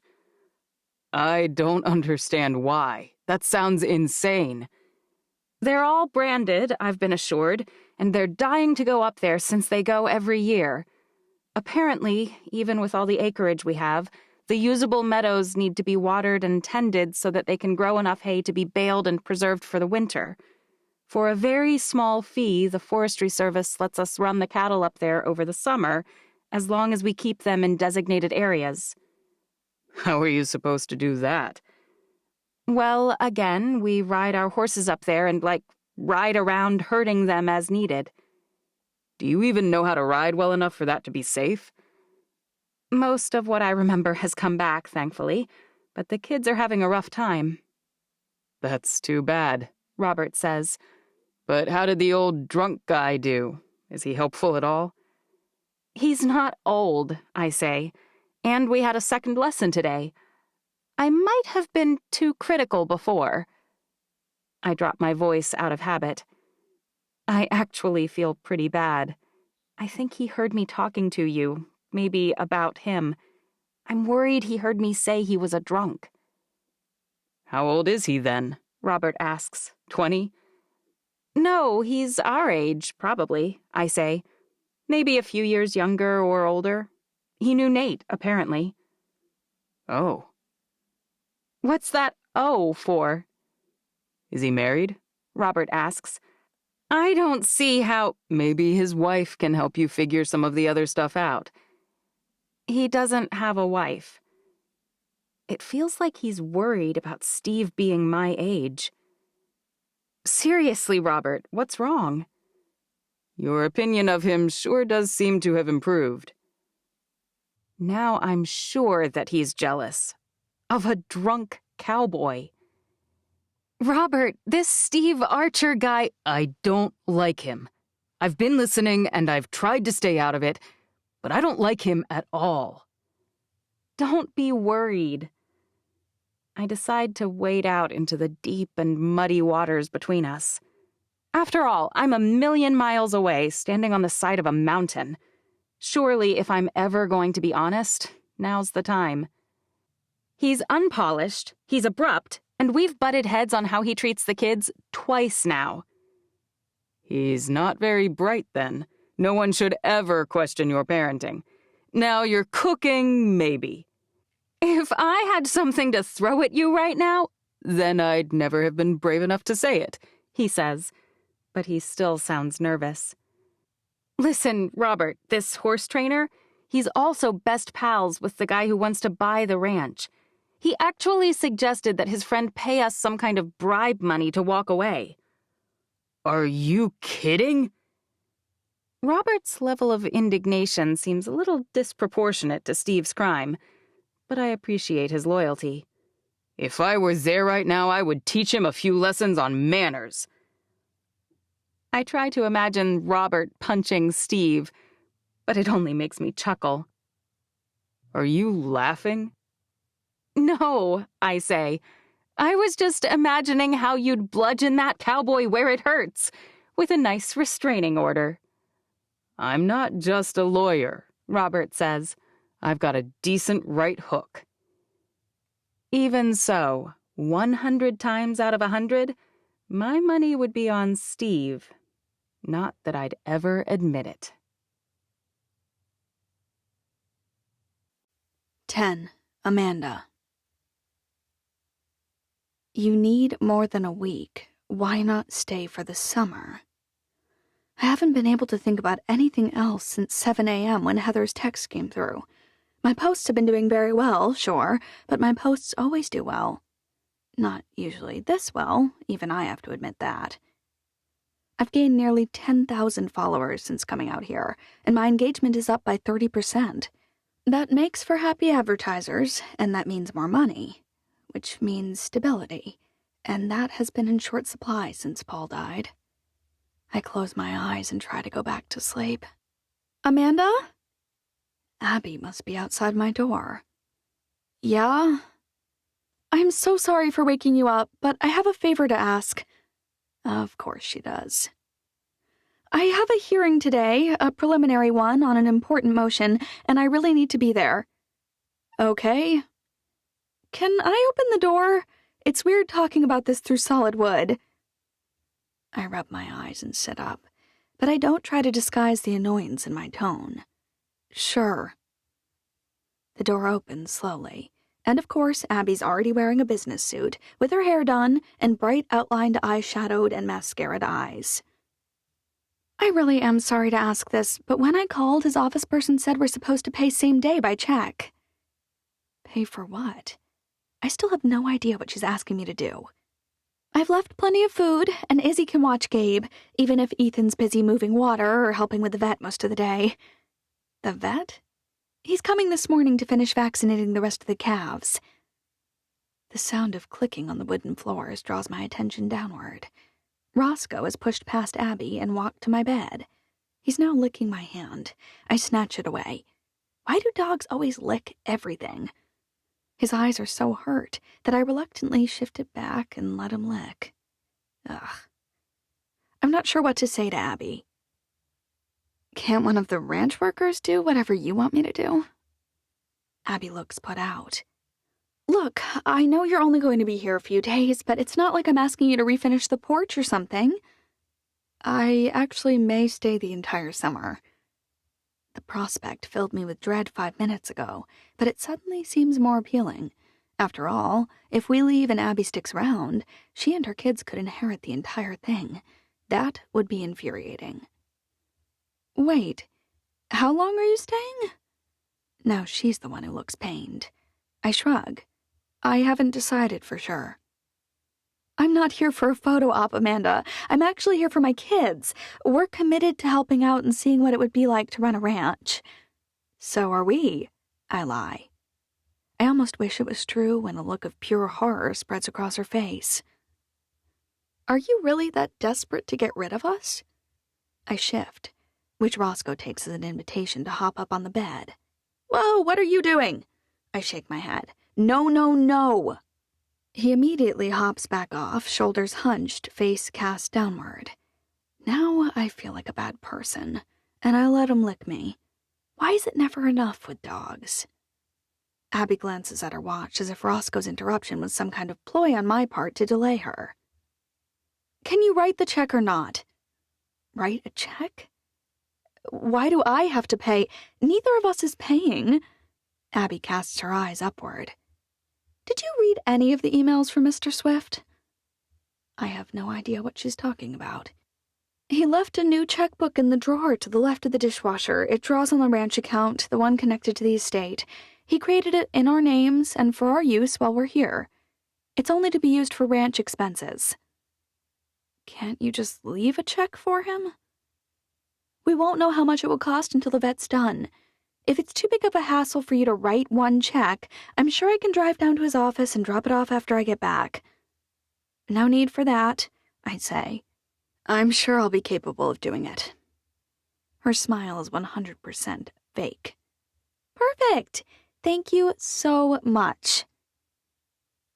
I don't understand why. That sounds insane. They're all branded, I've been assured, and they're dying to go up there since they go every year. Apparently, even with all the acreage we have, the usable meadows need to be watered and tended so that they can grow enough hay to be baled and preserved for the winter. For a very small fee, the Forestry Service lets us run the cattle up there over the summer, as long as we keep them in designated areas. How are you supposed to do that? Well, again, we ride our horses up there and, ride around herding them as needed. Do you even know how to ride well enough for that to be safe? Most of what I remember has come back, thankfully, but the kids are having a rough time. That's too bad, Robert says. But how did the old drunk guy do? Is he helpful at all? He's not old, I say, and we had a second lesson today. I might have been too critical before. I drop my voice out of habit. I actually feel pretty bad. I think he heard me talking to you, maybe about him. I'm worried he heard me say he was a drunk. How old is he then? Robert asks. 20? No, he's our age, probably, I say. Maybe a few years younger or older. He knew Nate, apparently. Oh. What's that "oh" for? Is he married? Robert asks. I don't see how... Maybe his wife can help you figure some of the other stuff out. He doesn't have a wife. It feels like he's worried about Steve being my age. Seriously, Robert, what's wrong? Your opinion of him sure does seem to have improved. Now I'm sure that he's jealous. Of a drunk cowboy. Robert, this Steve Archer guy... I don't like him. I've been listening and I've tried to stay out of it, but I don't like him at all. Don't be worried. I decide to wade out into the deep and muddy waters between us. After all, I'm 1,000,000 miles away, standing on the side of a mountain. Surely, if I'm ever going to be honest, now's the time. He's unpolished, he's abrupt, and we've butted heads on how he treats the kids twice now. He's not very bright, then. No one should ever question your parenting. Now, your cooking, maybe. If I had something to throw at you right now, then I'd never have been brave enough to say it, he says, but he still sounds nervous. Listen, Robert, this horse trainer, he's also best pals with the guy who wants to buy the ranch. He actually suggested that his friend pay us some kind of bribe money to walk away. Are you kidding? Robert's level of indignation seems a little disproportionate to Steve's crime, but I appreciate his loyalty. If I were there right now, I would teach him a few lessons on manners. I try to imagine Robert punching Steve, but it only makes me chuckle. Are you laughing? No, I say. I was just imagining how you'd bludgeon that cowboy where it hurts, with a nice restraining order. I'm not just a lawyer, Robert says. I've got a decent right hook. Even so, 100 times out of 100, my money would be on Steve. Not that I'd ever admit it. 10. Amanda. You need more than a week. Why not stay for the summer? I haven't been able to think about anything else since 7 a.m. when Heather's text came through. My posts have been doing very well, sure, but my posts always do well. Not usually this well, even I have to admit that. I've gained nearly 10,000 followers since coming out here, and my engagement is up by 30%. That makes for happy advertisers, and that means more money, which means stability, and that has been in short supply since Paul died. I close my eyes and try to go back to sleep. Amanda? Abby must be outside my door. Yeah? I'm so sorry for waking you up, but I have a favor to ask. Of course she does. I have a hearing today, a preliminary one on an important motion, and I really need to be there. Okay. Can I open the door? It's weird talking about this through solid wood. I rub my eyes and sit up, but I don't try to disguise the annoyance in my tone. Sure. The door opens slowly, and of course Abby's already wearing a business suit, with her hair done and bright outlined eyeshadowed and mascaraed eyes. I really am sorry to ask this, but when I called, his office person said we're supposed to pay same day by check. Pay for what? I still have no idea what she's asking me to do. I've left plenty of food, and Izzy can watch Gabe, even if Ethan's busy moving water or helping with the vet most of the day. The vet? He's coming this morning to finish vaccinating the rest of the calves. The sound of clicking on the wooden floors draws my attention downward. Roscoe has pushed past Abby and walked to my bed. He's now licking my hand. I snatch it away. Why do dogs always lick everything? His eyes are so hurt that I reluctantly shift it back and let him lick. Ugh. I'm not sure what to say to Abby. Can't one of the ranch workers do whatever you want me to do? Abby looks put out. Look, I know you're only going to be here a few days, but it's not like I'm asking you to refinish the porch or something. I actually may stay the entire summer. The prospect filled me with dread 5 minutes ago, but it suddenly seems more appealing. After all, if we leave and Abby sticks around, she and her kids could inherit the entire thing. That would be infuriating. Wait, how long are you staying? Now she's the one who looks pained. I shrug. I haven't decided for sure. I'm not here for a photo op, Amanda. I'm actually here for my kids. We're committed to helping out and seeing what it would be like to run a ranch. So are we, I lie. I almost wish it was true when a look of pure horror spreads across her face. Are you really that desperate to get rid of us? I shift, which Roscoe takes as an invitation to hop up on the bed. Whoa, what are you doing? I shake my head. No, no, no. He immediately hops back off, shoulders hunched, face cast downward. Now I feel like a bad person, and I let him lick me. Why is it never enough with dogs? Abby glances at her watch as if Roscoe's interruption was some kind of ploy on my part to delay her. Can you write the check or not? Write a check? Why do I have to pay? Neither of us is paying. Abby casts her eyes upward. Did you read any of the emails from Mr. Swift? I have no idea what she's talking about. He left a new checkbook in the drawer to the left of the dishwasher. It draws on the ranch account, the one connected to the estate. He created it in our names and for our use while we're here. It's only to be used for ranch expenses. Can't you just leave a check for him? We won't know how much it will cost until the vet's done. If it's too big of a hassle for you to write one check, I'm sure I can drive down to his office and drop it off after I get back. No need for that, I say. I'm sure I'll be capable of doing it. Her smile is 100% fake. Perfect! Thank you so much.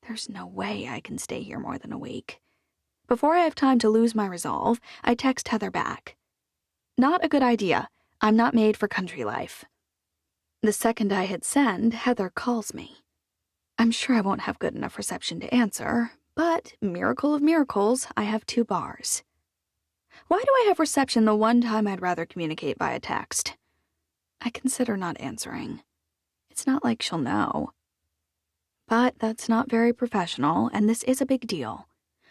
There's no way I can stay here more than a week. Before I have time to lose my resolve, I text Heather back. Not a good idea. I'm not made for country life. The second I hit send, Heather calls me. I'm sure I won't have good enough reception to answer, but, miracle of miracles, I have 2 bars. Why do I have reception the one time I'd rather communicate via text? I consider not answering. It's not like she'll know. But that's not very professional, and this is a big deal.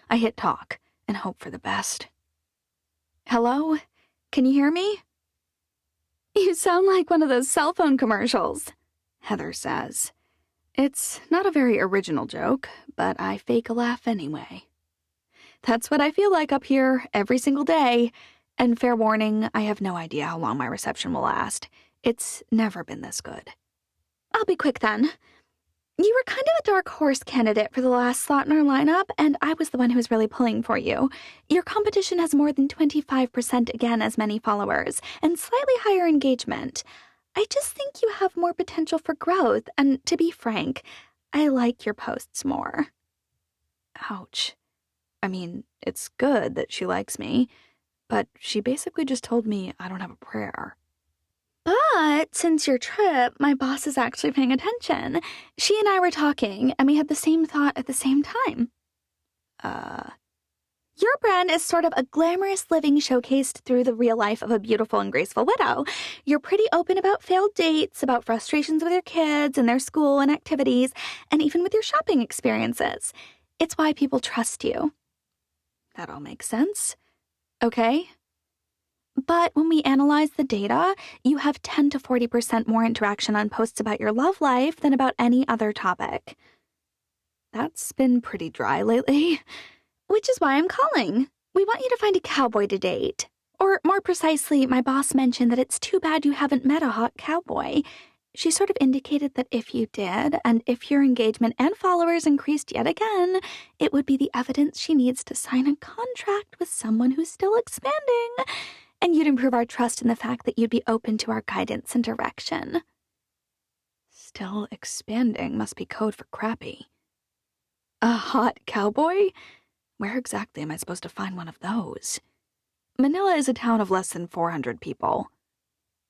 I hit talk and hope for the best. Hello? Can you hear me? You sound like one of those cell phone commercials, Heather says. It's not a very original joke, but I fake a laugh anyway. That's what I feel like up here every single day, and fair warning, I have no idea how long my reception will last. It's never been this good. I'll be quick then. You were kind of a dark horse candidate for the last slot in our lineup, and I was the one who was really pulling for you. Your competition has more than 25% again as many followers, and slightly higher engagement. I just think you have more potential for growth, and to be frank, I like your posts more. Ouch. I mean, it's good that she likes me, but she basically just told me I don't have a prayer. But since your trip, my boss is actually paying attention. She and I were talking, and we had the same thought at the same time. Your brand is sort of a glamorous living showcased through the real life of a beautiful and graceful widow. You're pretty open about failed dates, about frustrations with your kids and their school and activities, and even with your shopping experiences. It's why people trust you. That all makes sense. Okay. But when we analyze the data, you have 10 to 40% more interaction on posts about your love life than about any other topic. That's been pretty dry lately. Which is why I'm calling. We want you to find a cowboy to date. Or more precisely, my boss mentioned that it's too bad you haven't met a hot cowboy. She sort of indicated that if you did, and if your engagement and followers increased yet again, it would be the evidence she needs to sign a contract with someone who's still expanding, and you'd improve our trust in the fact that you'd be open to our guidance and direction. Still expanding must be code for crappy. A hot cowboy? Where exactly am I supposed to find one of those? Manila is a town of less than 400 people.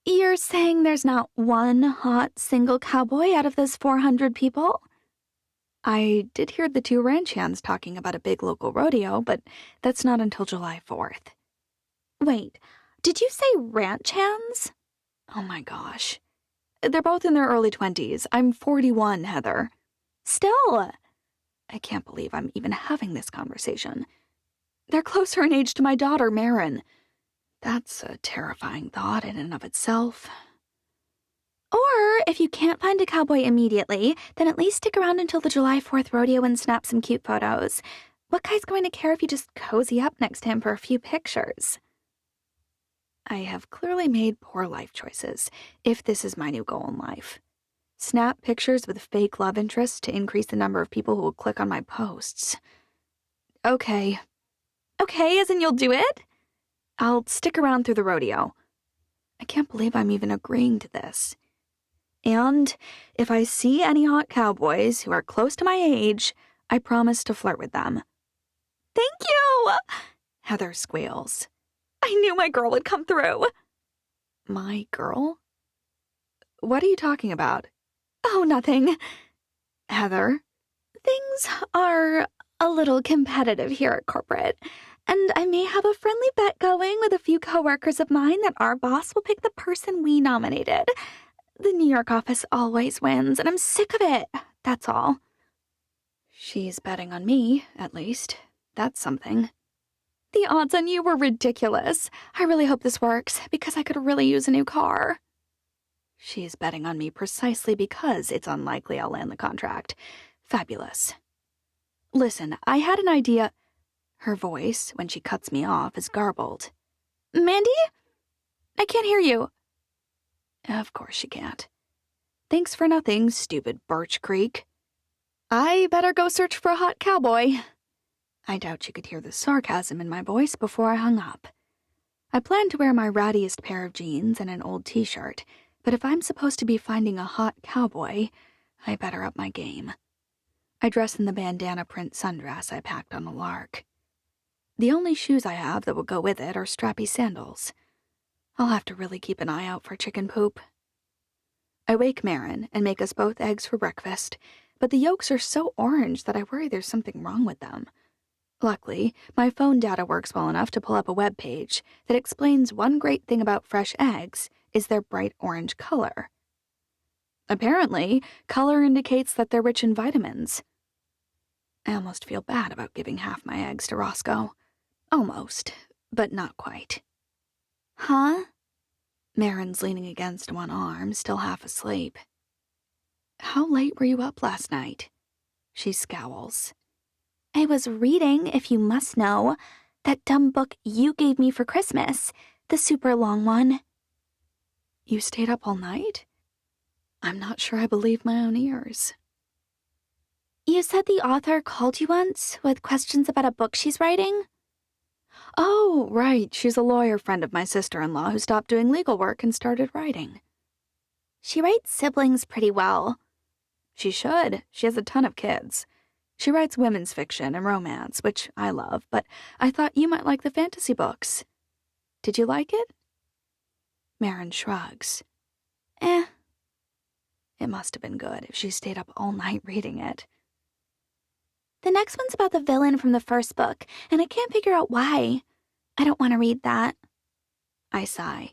You're saying there's not one hot single cowboy out of those 400 people? I did hear the two ranch hands talking about a big local rodeo, but that's not until July 4th. Wait, did you say ranch hands? Oh my gosh. They're both in their early 20s. I'm 41, Heather. Still. I can't believe I'm even having this conversation. They're closer in age to my daughter, Marin. That's a terrifying thought in and of itself. Or, if you can't find a cowboy immediately, then at least stick around until the July 4th rodeo and snap some cute photos. What guy's going to care if you just cozy up next to him for a few pictures? I have clearly made poor life choices, if this is my new goal in life. Snap pictures with fake love interests to increase the number of people who will click on my posts. Okay. Okay, as in you'll do it? I'll stick around through the rodeo. I can't believe I'm even agreeing to this. And if I see any hot cowboys who are close to my age, I promise to flirt with them. Thank you! Heather squeals. I knew my girl would come through. My girl? What are you talking about? Oh, nothing. Heather? Things are a little competitive here at corporate, and I may have a friendly bet going with a few coworkers of mine that our boss will pick the person we nominated. The New York office always wins, and I'm sick of it. That's all. She's betting on me, at least. That's something. The odds on you were ridiculous. I really hope this works, because I could really use a new car. She's betting on me precisely because it's unlikely I'll land the contract. Fabulous. Listen, I had an idea. Her voice, when she cuts me off, is garbled. Mandy? I can't hear you. Of course she can't. Thanks for nothing, stupid Birch Creek. I better go search for a hot cowboy. I doubt you could hear the sarcasm in my voice before I hung up. I planned to wear my rattiest pair of jeans and an old t-shirt, but if I'm supposed to be finding a hot cowboy, I better up my game. I dress in the bandana print sundress I packed on a lark. The only shoes I have that will go with it are strappy sandals. I'll have to really keep an eye out for chicken poop. I wake Marin and make us both eggs for breakfast, but the yolks are so orange that I worry there's something wrong with them. Luckily, my phone data works well enough to pull up a web page that explains one great thing about fresh eggs is their bright orange color. Apparently, color indicates that they're rich in vitamins. I almost feel bad about giving half my eggs to Roscoe. Almost, but not quite. Huh? Marin's leaning against one arm, still half asleep. How late were you up last night? She scowls. I was reading, if you must know, that dumb book you gave me for Christmas, the super long one. You stayed up all night? I'm not sure I believe my own ears. You said the author called you once with questions about a book she's writing? Oh, right. She's a lawyer friend of my sister-in-law who stopped doing legal work and started writing. She writes siblings pretty well. She should. She has a ton of kids. She writes women's fiction and romance, which I love, but I thought you might like the fantasy books. Did you like it? Marin shrugs. Eh. It must have been good if she stayed up all night reading it. The next one's about the villain from the first book, and I can't figure out why. I don't want to read that. I sigh.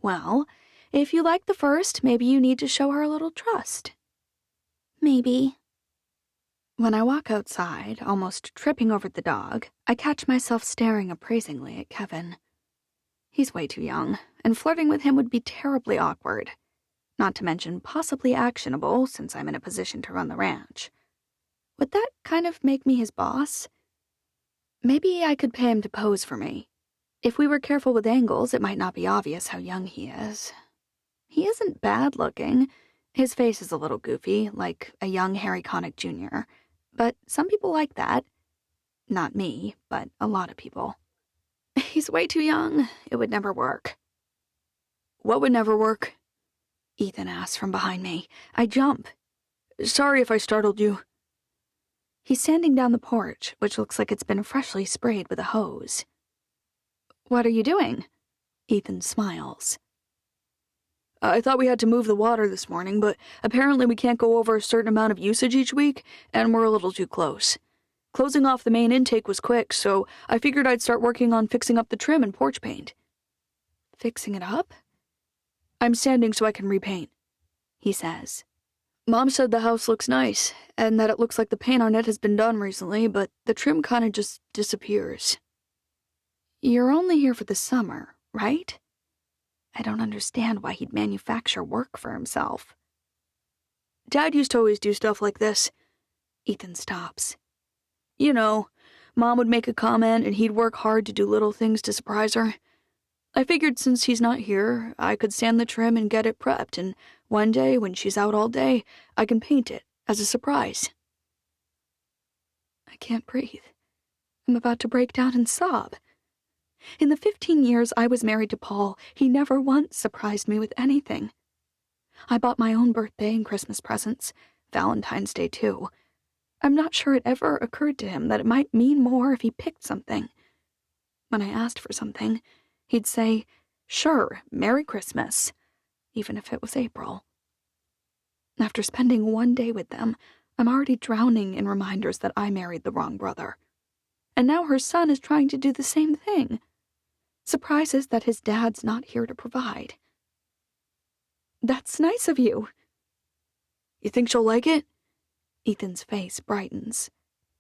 Well, if you like the first, maybe you need to show her a little trust. Maybe. When I walk outside, almost tripping over the dog, I catch myself staring appraisingly at Kevin. He's way too young, and flirting with him would be terribly awkward. Not to mention possibly actionable, since I'm in a position to run the ranch. Would that kind of make me his boss? Maybe I could pay him to pose for me. If we were careful with angles, it might not be obvious how young he is. He isn't bad looking. His face is a little goofy, like a young Harry Connick Jr., but some people like that. Not me, but a lot of people. He's way too young. It would never work. What would never work? Ethan asks from behind me. I jump. Sorry if I startled you. He's standing down the porch, which looks like it's been freshly sprayed with a hose. What are you doing? Ethan smiles. I thought we had to move the water this morning, but apparently we can't go over a certain amount of usage each week, and we're a little too close. Closing off the main intake was quick, so I figured I'd start working on fixing up the trim and porch paint. Fixing it up? I'm standing so I can repaint, He says. Mom said the house looks nice, and that it looks like the paint on it has been done recently, but the trim kinda just disappears. You're only here for the summer, right? I don't understand why he'd manufacture work for himself. Dad used to always do stuff like this. Ethan stops. You know, Mom would make a comment and he'd work hard to do little things to surprise her. I figured since he's not here, I could sand the trim and get it prepped, and one day, when she's out all day, I can paint it as a surprise. I can't breathe. I'm about to break down and sob. In the 15 years I was married to Paul, he never once surprised me with anything. I bought my own birthday and Christmas presents, Valentine's Day too. I'm not sure it ever occurred to him that it might mean more if he picked something. When I asked for something, he'd say, "Sure, Merry Christmas," even if it was April. After spending one day with them, I'm already drowning in reminders that I married the wrong brother. And now her son is trying to do the same thing. Surprises that his dad's not here to provide. That's nice of you. You think she'll like it? Ethan's face brightens.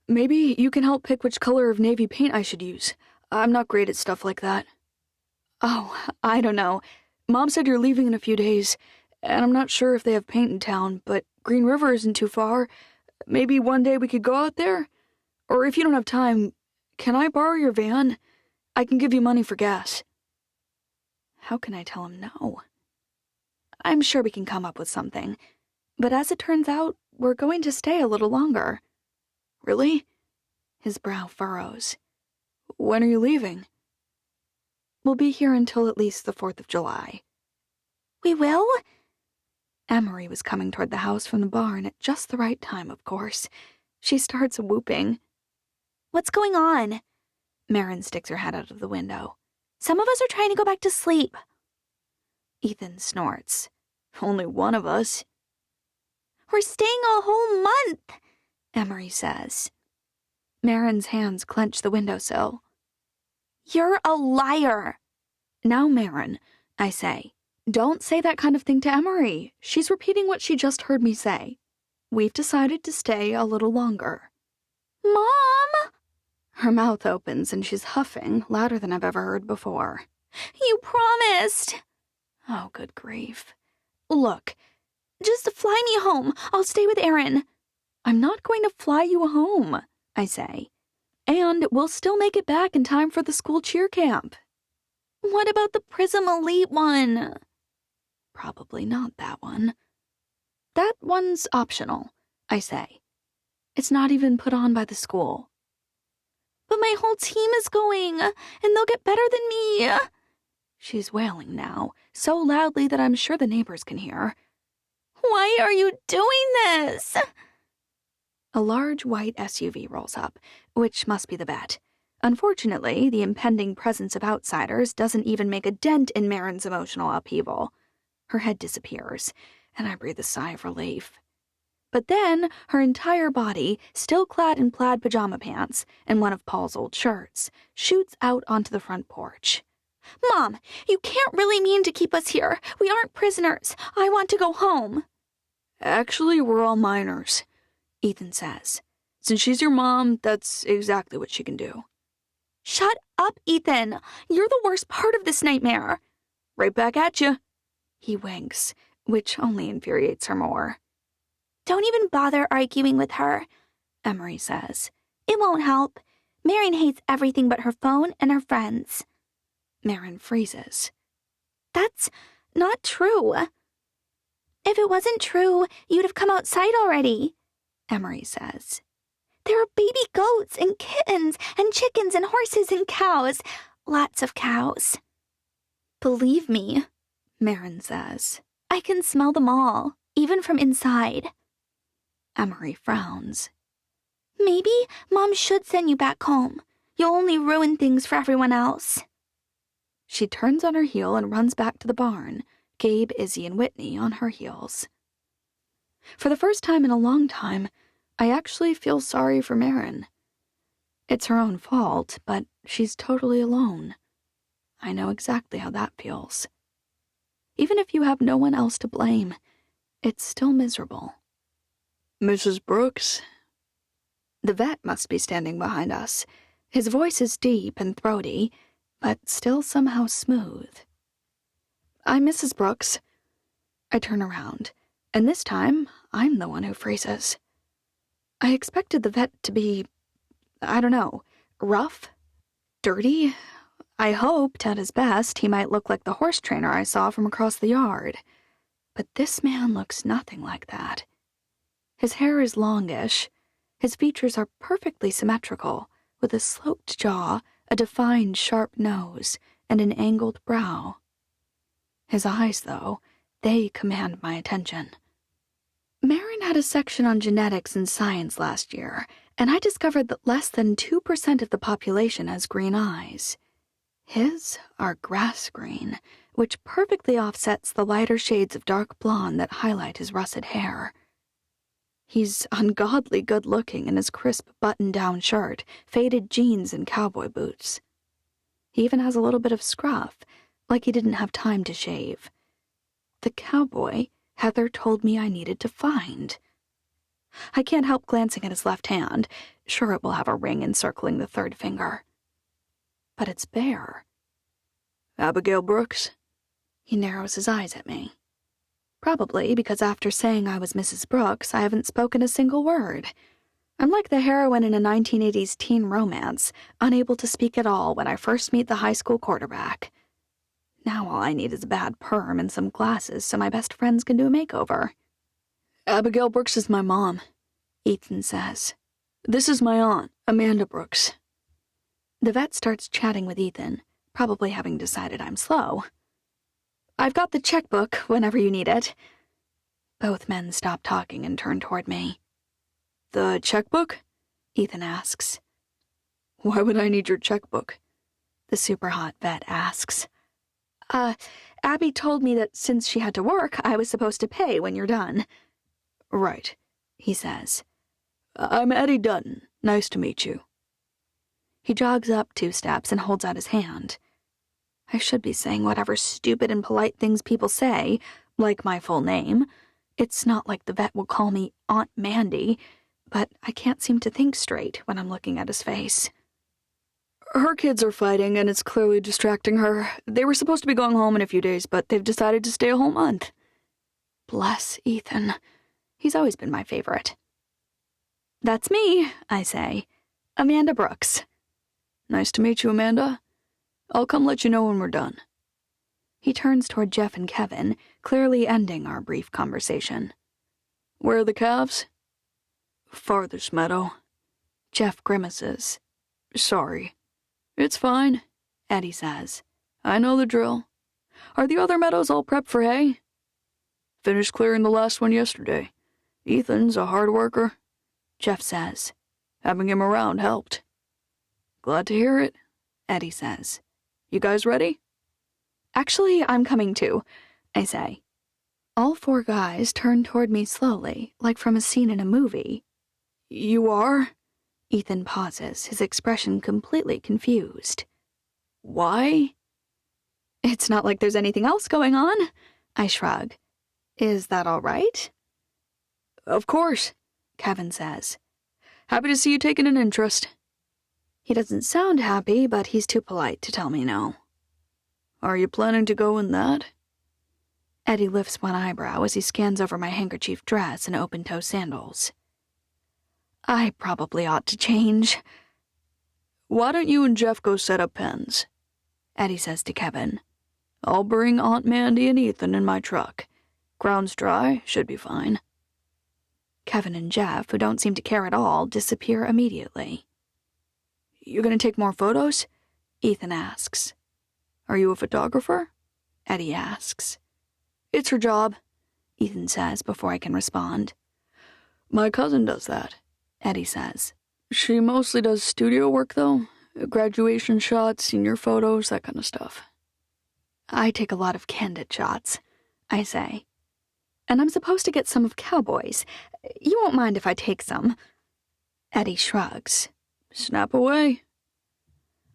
Maybe you can help pick which color of navy paint I should use. I'm not great at stuff like that. Oh, I don't know. Mom said you're leaving in a few days, and I'm not sure if they have paint in town, but Green River isn't too far. Maybe one day we could go out there? Or if you don't have time, can I borrow your van? I can give you money for gas. How can I tell him no? I'm sure we can come up with something. But as it turns out, we're going to stay a little longer. Really? His brow furrows. When are you leaving? We'll be here until at least the 4th of July. We will? Emery was coming toward the house from the barn at just the right time, of course. She starts whooping. What's going on? Marin sticks her head out of the window. Some of us are trying to go back to sleep. Ethan snorts. Only one of us. We're staying a whole month, Emery says. Marin's hands clench the windowsill. You're a liar. Now, Marin, I say, don't say that kind of thing to Emery. She's repeating what she just heard me say. We've decided to stay a little longer. Mom! Her mouth opens and she's huffing louder than I've ever heard before. You promised. Oh, good grief. Look, just fly me home. I'll stay with Aaron. I'm not going to fly you home, I say. And we'll still make it back in time for the school cheer camp. What about the Prism Elite one? Probably not that one. That one's optional, I say. It's not even put on by the school. But my whole team is going, and they'll get better than me. She's wailing now, so loudly that I'm sure the neighbors can hear. Why are you doing this? A large white SUV rolls up, which must be the vet. Unfortunately, the impending presence of outsiders doesn't even make a dent in Marin's emotional upheaval. Her head disappears, and I breathe a sigh of relief. But then, her entire body, still clad in plaid pajama pants and one of Paul's old shirts, shoots out onto the front porch. Mom, you can't really mean to keep us here. We aren't prisoners. I want to go home. Actually, we're all minors, Ethan says. Since she's your mom, that's exactly what she can do. Shut up, Ethan. You're the worst part of this nightmare. Right back at you. He winks, which only infuriates her more. Don't even bother arguing with her, Emery says. It won't help. Marin hates everything but her phone and her friends. Marin freezes. That's not true. If it wasn't true, you'd have come outside already, Emery says. There are baby goats and kittens and chickens and horses and cows. Lots of cows. Believe me, Marin says. I can smell them all, even from inside. Emery frowns. Maybe Mom should send you back home. You'll only ruin things for everyone else. She turns on her heel and runs back to the barn, Gabe, Izzy, and Whitney on her heels. For the first time in a long time, I actually feel sorry for Marin. It's her own fault, but she's totally alone. I know exactly how that feels. Even if you have no one else to blame, it's still miserable. Mrs. Brooks? The vet must be standing behind us. His voice is deep and throaty, but still somehow smooth. I'm Mrs. Brooks. I turn around, and this time, I'm the one who freezes. I expected the vet to be, I don't know, rough? Dirty? I hoped, at his best, he might look like the horse trainer I saw from across the yard. But this man looks nothing like that. His hair is longish. His features are perfectly symmetrical, with a sloped jaw, a defined sharp nose, and an angled brow. His eyes, though, they command my attention. Marin had a section on genetics and science last year, and I discovered that less than 2% of the population has green eyes. His are grass green, which perfectly offsets the lighter shades of dark blonde that highlight his russet hair. He's ungodly good-looking in his crisp button-down shirt, faded jeans, and cowboy boots. He even has a little bit of scruff, like he didn't have time to shave. The cowboy Heather told me I needed to find. I can't help glancing at his left hand. Sure, it will have a ring encircling the third finger. But it's bare. Abigail Brooks? He narrows his eyes at me. Probably because after saying I was Mrs. Brooks, I haven't spoken a single word. I'm like the heroine in a 1980s teen romance, unable to speak at all when I first meet the high school quarterback. Now all I need is a bad perm and some glasses so my best friends can do a makeover. Abigail Brooks is my mom, Ethan says. This is my aunt, Amanda Brooks. The vet starts chatting with Ethan, probably having decided I'm slow. I've got the checkbook whenever you need it. Both men stop talking and turn toward me. The checkbook? Ethan asks. Why would I need your checkbook? The super hot vet asks. Abby told me that since she had to work, I was supposed to pay when you're done. Right, he says. I'm Eddie Dutton. Nice to meet you. He jogs up 2 steps and holds out his hand. I should be saying whatever stupid and polite things people say, like my full name. It's not like the vet will call me Aunt Mandy, but I can't seem to think straight when I'm looking at his face. Her kids are fighting, and it's clearly distracting her. They were supposed to be going home in a few days, but they've decided to stay a whole month. Bless Ethan. He's always been my favorite. That's me, I say. Amanda Brooks. Nice to meet you, Amanda. I'll come let you know when we're done. He turns toward Jeff and Kevin, clearly ending our brief conversation. Where are the calves? Farthest meadow. Jeff grimaces. Sorry. It's fine, Eddie says. I know the drill. Are the other meadows all prepped for hay? Finished clearing the last one yesterday. Ethan's a hard worker, Jeff says. Having him around helped. Glad to hear it, Eddie says. You guys ready? Actually, I'm coming too, I say. All 4 guys turn toward me slowly, like from a scene in a movie. You are? Ethan pauses, his expression completely confused. Why? It's not like there's anything else going on, I shrug. Is that all right? Of course, Kevin says. Happy to see you taking an interest. He doesn't sound happy, but he's too polite to tell me no. Are you planning to go in that? Eddie lifts one eyebrow as he scans over my handkerchief dress and open-toe sandals. I probably ought to change. Why don't you and Jeff go set up pens? Eddie says to Kevin. I'll bring Aunt Mandy and Ethan in my truck. Ground's dry, should be fine. Kevin and Jeff, who don't seem to care at all, disappear immediately. You gonna take more photos? Ethan asks. Are you a photographer? Eddie asks. It's her job, Ethan says before I can respond. My cousin does that, Eddie says. She mostly does studio work, though. Graduation shots, senior photos, that kind of stuff. I take a lot of candid shots, I say. And I'm supposed to get some of Cowboy's. You won't mind if I take some. Eddie shrugs. Snap away.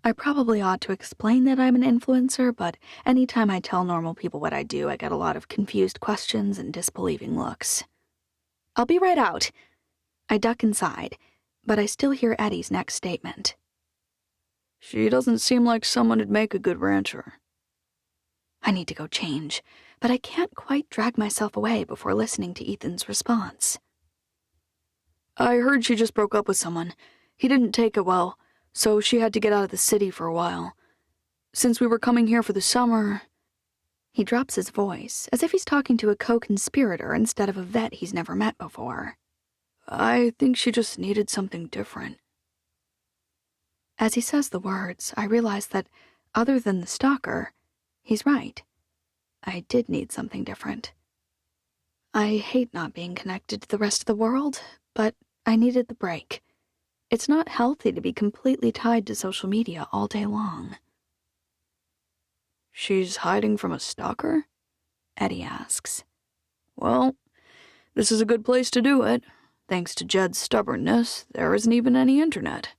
I probably ought to explain that I'm an influencer, but anytime I tell normal people what I do, I get a lot of confused questions and disbelieving looks. I'll be right out. I duck inside, but I still hear Eddie's next statement. She doesn't seem like someone who'd make a good rancher. I need to go change, but I can't quite drag myself away before listening to Ethan's response. I heard she just broke up with someone. He didn't take it well, so she had to get out of the city for a while. Since we were coming here for the summer... He drops his voice, as if he's talking to a co-conspirator instead of a vet he's never met before. I think she just needed something different. As he says the words, I realize that, other than the stalker, he's right. I did need something different. I hate not being connected to the rest of the world, but I needed the break. It's not healthy to be completely tied to social media all day long. She's hiding from a stalker? Eddie asks. Well, this is a good place to do it. Thanks to Jed's stubbornness, there isn't even any internet.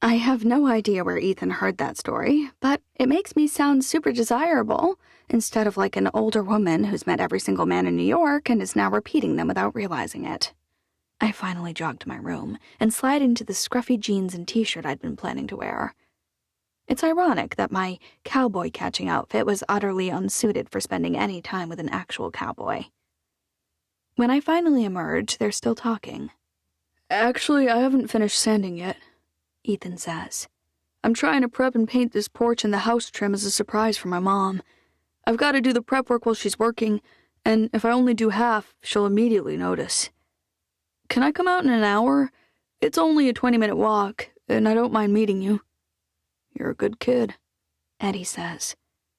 I have no idea where Ethan heard that story, but it makes me sound super desirable, instead of like an older woman who's met every single man in New York and is now repeating them without realizing it. I finally jog to my room and slide into the scruffy jeans and t-shirt I'd been planning to wear. It's ironic that my cowboy catching outfit was utterly unsuited for spending any time with an actual cowboy. When I finally emerge, they're still talking. Actually, I haven't finished sanding yet, Ethan says. I'm trying to prep and paint this porch and the house trim as a surprise for my mom. I've got to do the prep work while she's working, and if I only do half, she'll immediately notice. Can I come out in an hour? It's only a 20-minute walk, and I don't mind meeting you. You're a good kid, Eddie says.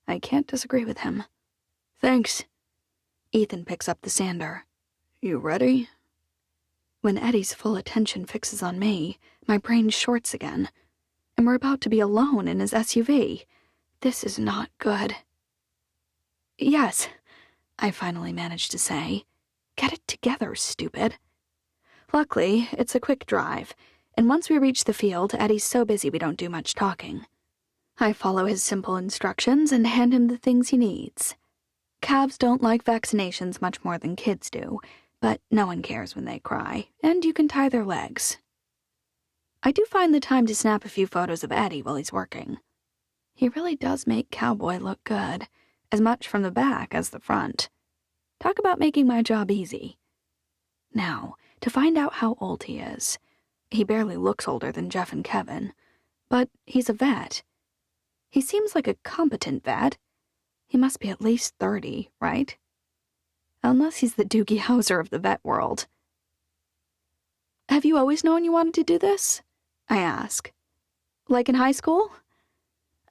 I can't disagree with him. Thanks. Ethan picks up the sander. You ready? When Eddie's full attention fixes on me, my brain shorts again, and we're about to be alone in his SUV. This is not good. Yes, I finally managed to say. Get it together, stupid. Luckily, it's a quick drive, and once we reach the field, Eddie's so busy we don't do much talking. I follow his simple instructions and hand him the things he needs. Calves don't like vaccinations much more than kids do, but no one cares when they cry, and you can tie their legs. I do find the time to snap a few photos of Eddie while he's working. He really does make Cowboy look good, as much from the back as the front. Talk about making my job easy. Now, to find out how old he is. He barely looks older than Jeff and Kevin, but he's a vet. He seems like a competent vet. He must be at least 30, right? Unless he's the Doogie Howser of the vet world. Have you always known you wanted to do this? I ask. Like in high school?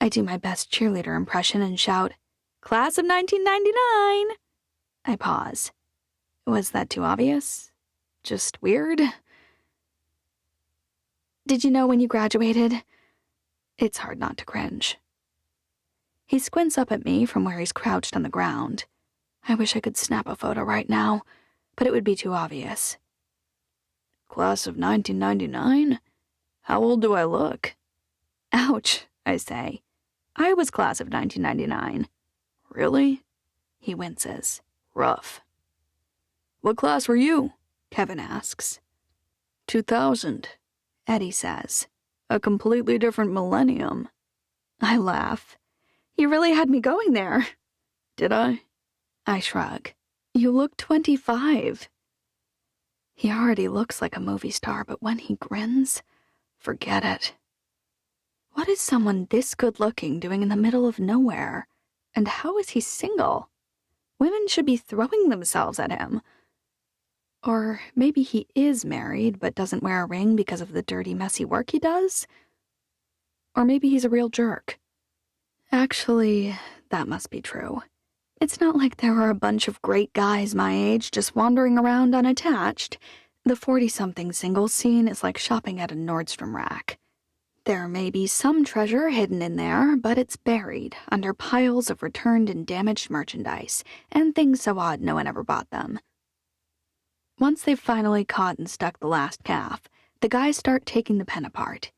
I do my best cheerleader impression and shout, Class of 1999! I pause. Was that too obvious? Just weird? Did you know when you graduated? It's hard not to cringe. He squints up at me from where he's crouched on the ground. I wish I could snap a photo right now, but it would be too obvious. Class of 1999? How old do I look? Ouch, I say. I was class of 1999. Really? He winces. Rough. What class were you? Kevin asks. 2000, Eddie says. A completely different millennium. I laugh. You really had me going there. Did I? I shrug. You look 25. He already looks like a movie star, but when he grins, forget it. What is someone this good-looking doing in the middle of nowhere? And how is he single? Women should be throwing themselves at him. Or maybe he is married but doesn't wear a ring because of the dirty, messy work he does? Or maybe he's a real jerk. Actually, that must be true. It's not like there are a bunch of great guys my age just wandering around unattached. The 40-something singles scene is like shopping at a Nordstrom rack. There may be some treasure hidden in there, but it's buried under piles of returned and damaged merchandise, and things so odd no one ever bought them. Once they've finally caught and stuck the last calf, the guys start taking the pen apart.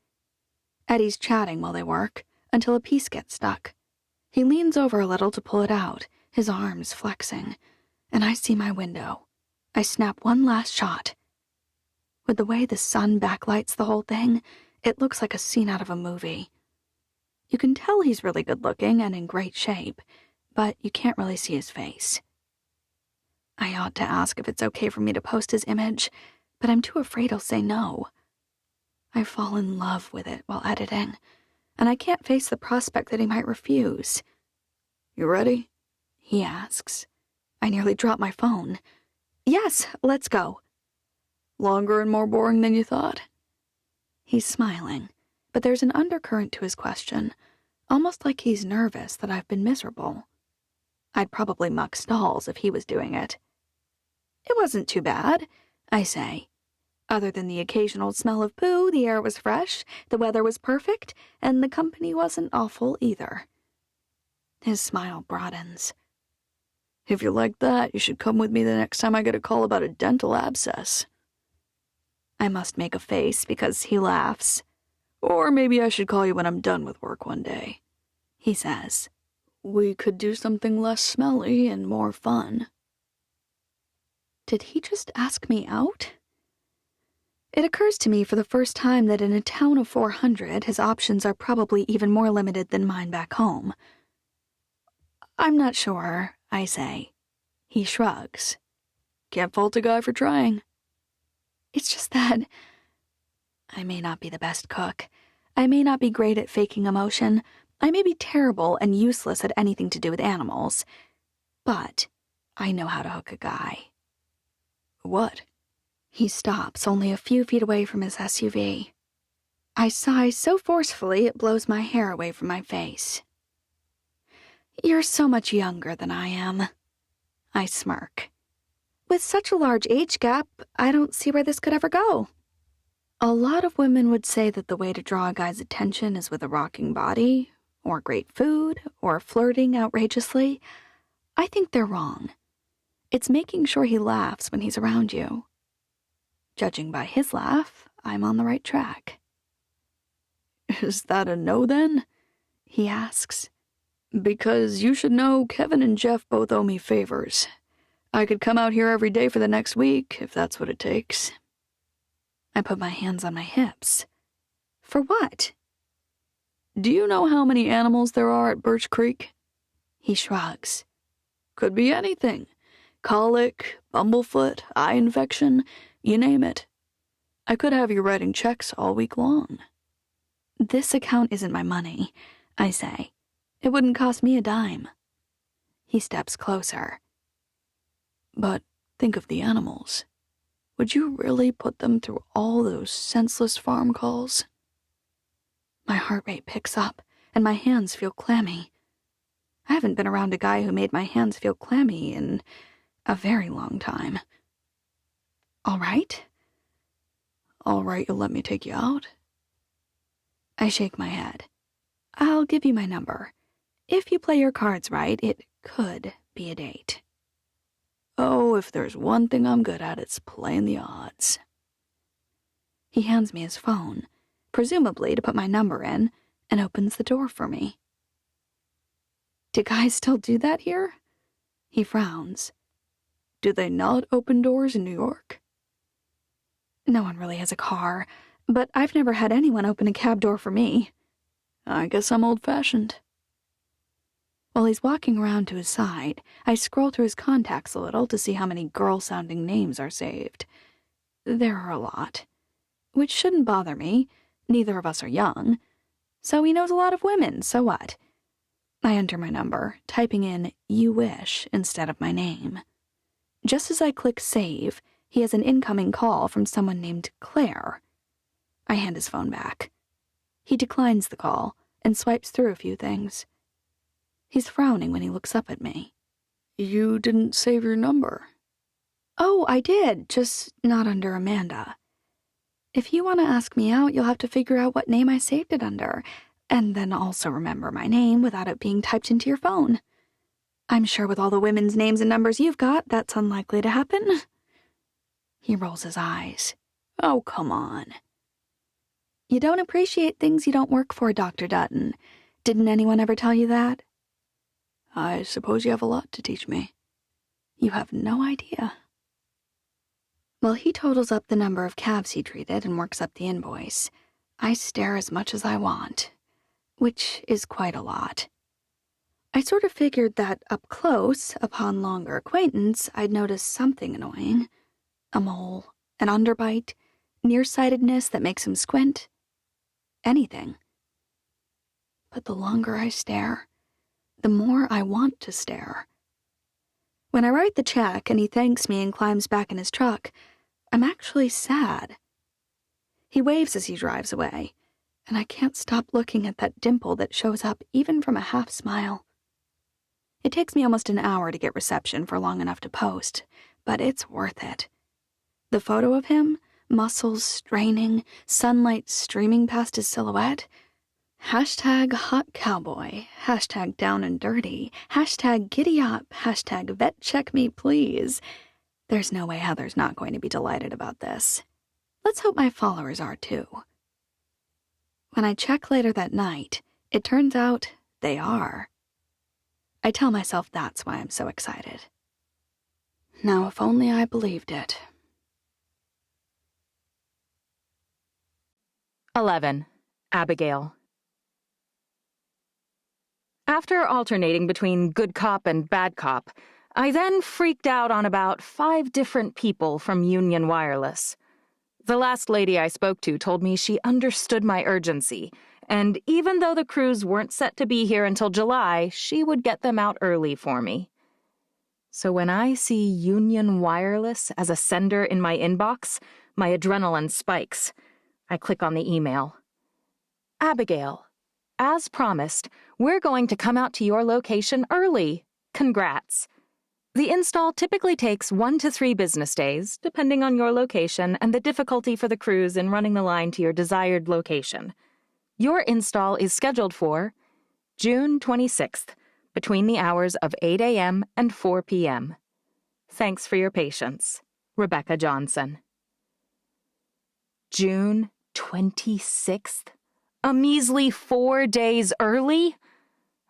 Eddie's chatting while they work, until a piece gets stuck. He leans over a little to pull it out, his arms flexing, and I see my window. I snap one last shot. With the way the sun backlights the whole thing, it looks like a scene out of a movie. You can tell he's really good-looking and in great shape, but you can't really see his face. I ought to ask if it's okay for me to post his image, but I'm too afraid he'll say no. I fall in love with it while editing, and I can't face the prospect that he might refuse. You ready? He asks. I nearly drop my phone. Yes, let's go. Longer and more boring than you thought? He's smiling, but there's an undercurrent to his question, almost like he's nervous that I've been miserable. I'd probably muck stalls if he was doing it. It wasn't too bad, I say. Other than the occasional smell of poo, the air was fresh, the weather was perfect, and the company wasn't awful either. His smile broadens. If you're like that, you should come with me the next time I get a call about a dental abscess. I must make a face because he laughs. Or maybe I should call you when I'm done with work one day, he says. We could do something less smelly and more fun. Did he just ask me out? It occurs to me for the first time that in a town of 400, his options are probably even more limited than mine back home. I'm not sure, I say. He shrugs. Can't fault a guy for trying. It's just that I may not be the best cook. I may not be great at faking emotion. I may be terrible and useless at anything to do with animals. But I know how to hook a guy. What? He stops only a few feet away from his SUV. I sigh so forcefully it blows my hair away from my face. You're so much younger than I am. I smirk. With such a large age gap, I don't see where this could ever go. A lot of women would say that the way to draw a guy's attention is with a rocking body, or great food, or flirting outrageously. I think they're wrong. It's making sure he laughs when he's around you. Judging by his laugh, I'm on the right track. Is that a no, then? He asks. Because you should know Kevin and Jeff both owe me favors. I could come out here every day for the next week, if that's what it takes. I put my hands on my hips. For what? Do you know how many animals there are at Birch Creek? He shrugs. Could be anything. Colic, bumblefoot, eye infection, you name it. I could have you writing checks all week long. This account isn't my money, I say. It wouldn't cost me a dime. He steps closer. But think of the animals. Would you really put them through all those senseless farm calls? My heart rate picks up, and my hands feel clammy. I haven't been around a guy who made my hands feel clammy in a very long time. All right? All right, you'll let me take you out? I shake my head. I'll give you my number. If you play your cards right, it could be a date. Oh, if there's one thing I'm good at, it's playing the odds. He hands me his phone, presumably to put my number in, and opens the door for me. Do guys still do that here? He frowns. Do they not open doors in New York? No one really has a car, but I've never had anyone open a cab door for me. I guess I'm old-fashioned. While he's walking around to his side, I scroll through his contacts a little to see how many girl-sounding names are saved. There are a lot. Which shouldn't bother me. Neither of us are young. So he knows a lot of women, so what? I enter my number, typing in "you wish" instead of my name. Just as I click save, he has an incoming call from someone named Claire. I hand his phone back. He declines the call and swipes through a few things. He's frowning when he looks up at me. You didn't save your number. Oh, I did, just not under Amanda. If you want to ask me out, you'll have to figure out what name I saved it under, and then also remember my name without it being typed into your phone. I'm sure with all the women's names and numbers you've got, that's unlikely to happen. He rolls his eyes. Oh, come on. You don't appreciate things you don't work for, Dr. Dutton. Didn't anyone ever tell you that? I suppose you have a lot to teach me. You have no idea. While he totals up the number of calves he treated and works up the invoice, I stare as much as I want, which is quite a lot. I sort of figured that up close, upon longer acquaintance, I'd notice something annoying. A mole, an underbite, nearsightedness that makes him squint. Anything. But the longer I stare, the more I want to stare. When I write the check and he thanks me and climbs back in his truck, I'm actually sad. He waves as he drives away, and I can't stop looking at that dimple that shows up even from a half smile. It takes me almost an hour to get reception for long enough to post, but it's worth it. The photo of him, muscles straining, sunlight streaming past his silhouette. Hashtag hot cowboy, hashtag down and dirty, hashtag giddy up, hashtag vet check me please. There's no way Heather's not going to be delighted about this. Let's hope my followers are too. When I check later that night, it turns out they are. I tell myself that's why I'm so excited. Now, if only I believed it. 11. Abigail. After alternating between good cop and bad cop, I then freaked out on about 5 different people from Union Wireless. The last lady I spoke to told me she understood my urgency, and even though the crews weren't set to be here until July, she would get them out early for me. So when I see Union Wireless as a sender in my inbox, my adrenaline spikes. I click on the email. Abigail, as promised, we're going to come out to your location early. Congrats. The install typically takes 1 to 3 business days, depending on your location and the difficulty for the crews in running the line to your desired location. Your install is scheduled for June 26th, between the hours of 8 a.m. and 4 p.m. Thanks for your patience. Rebecca Johnson. June 26th? A measly 4 days early?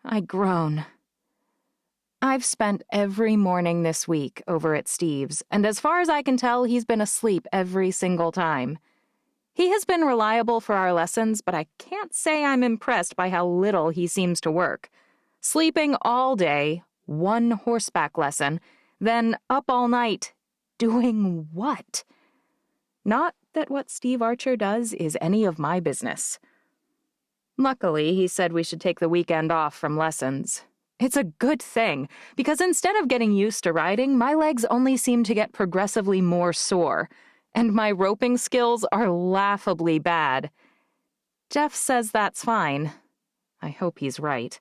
I groan. I've spent every morning this week over at Steve's, and as far as I can tell, he's been asleep every single time. He has been reliable for our lessons, but I can't say I'm impressed by how little he seems to work. Sleeping all day, 1 horseback lesson, then up all night, doing what? Not that what Steve Archer does is any of my business. Luckily, he said we should take the weekend off from lessons. It's a good thing, because instead of getting used to riding, my legs only seem to get progressively more sore, and my roping skills are laughably bad. Jeff says that's fine. I hope he's right.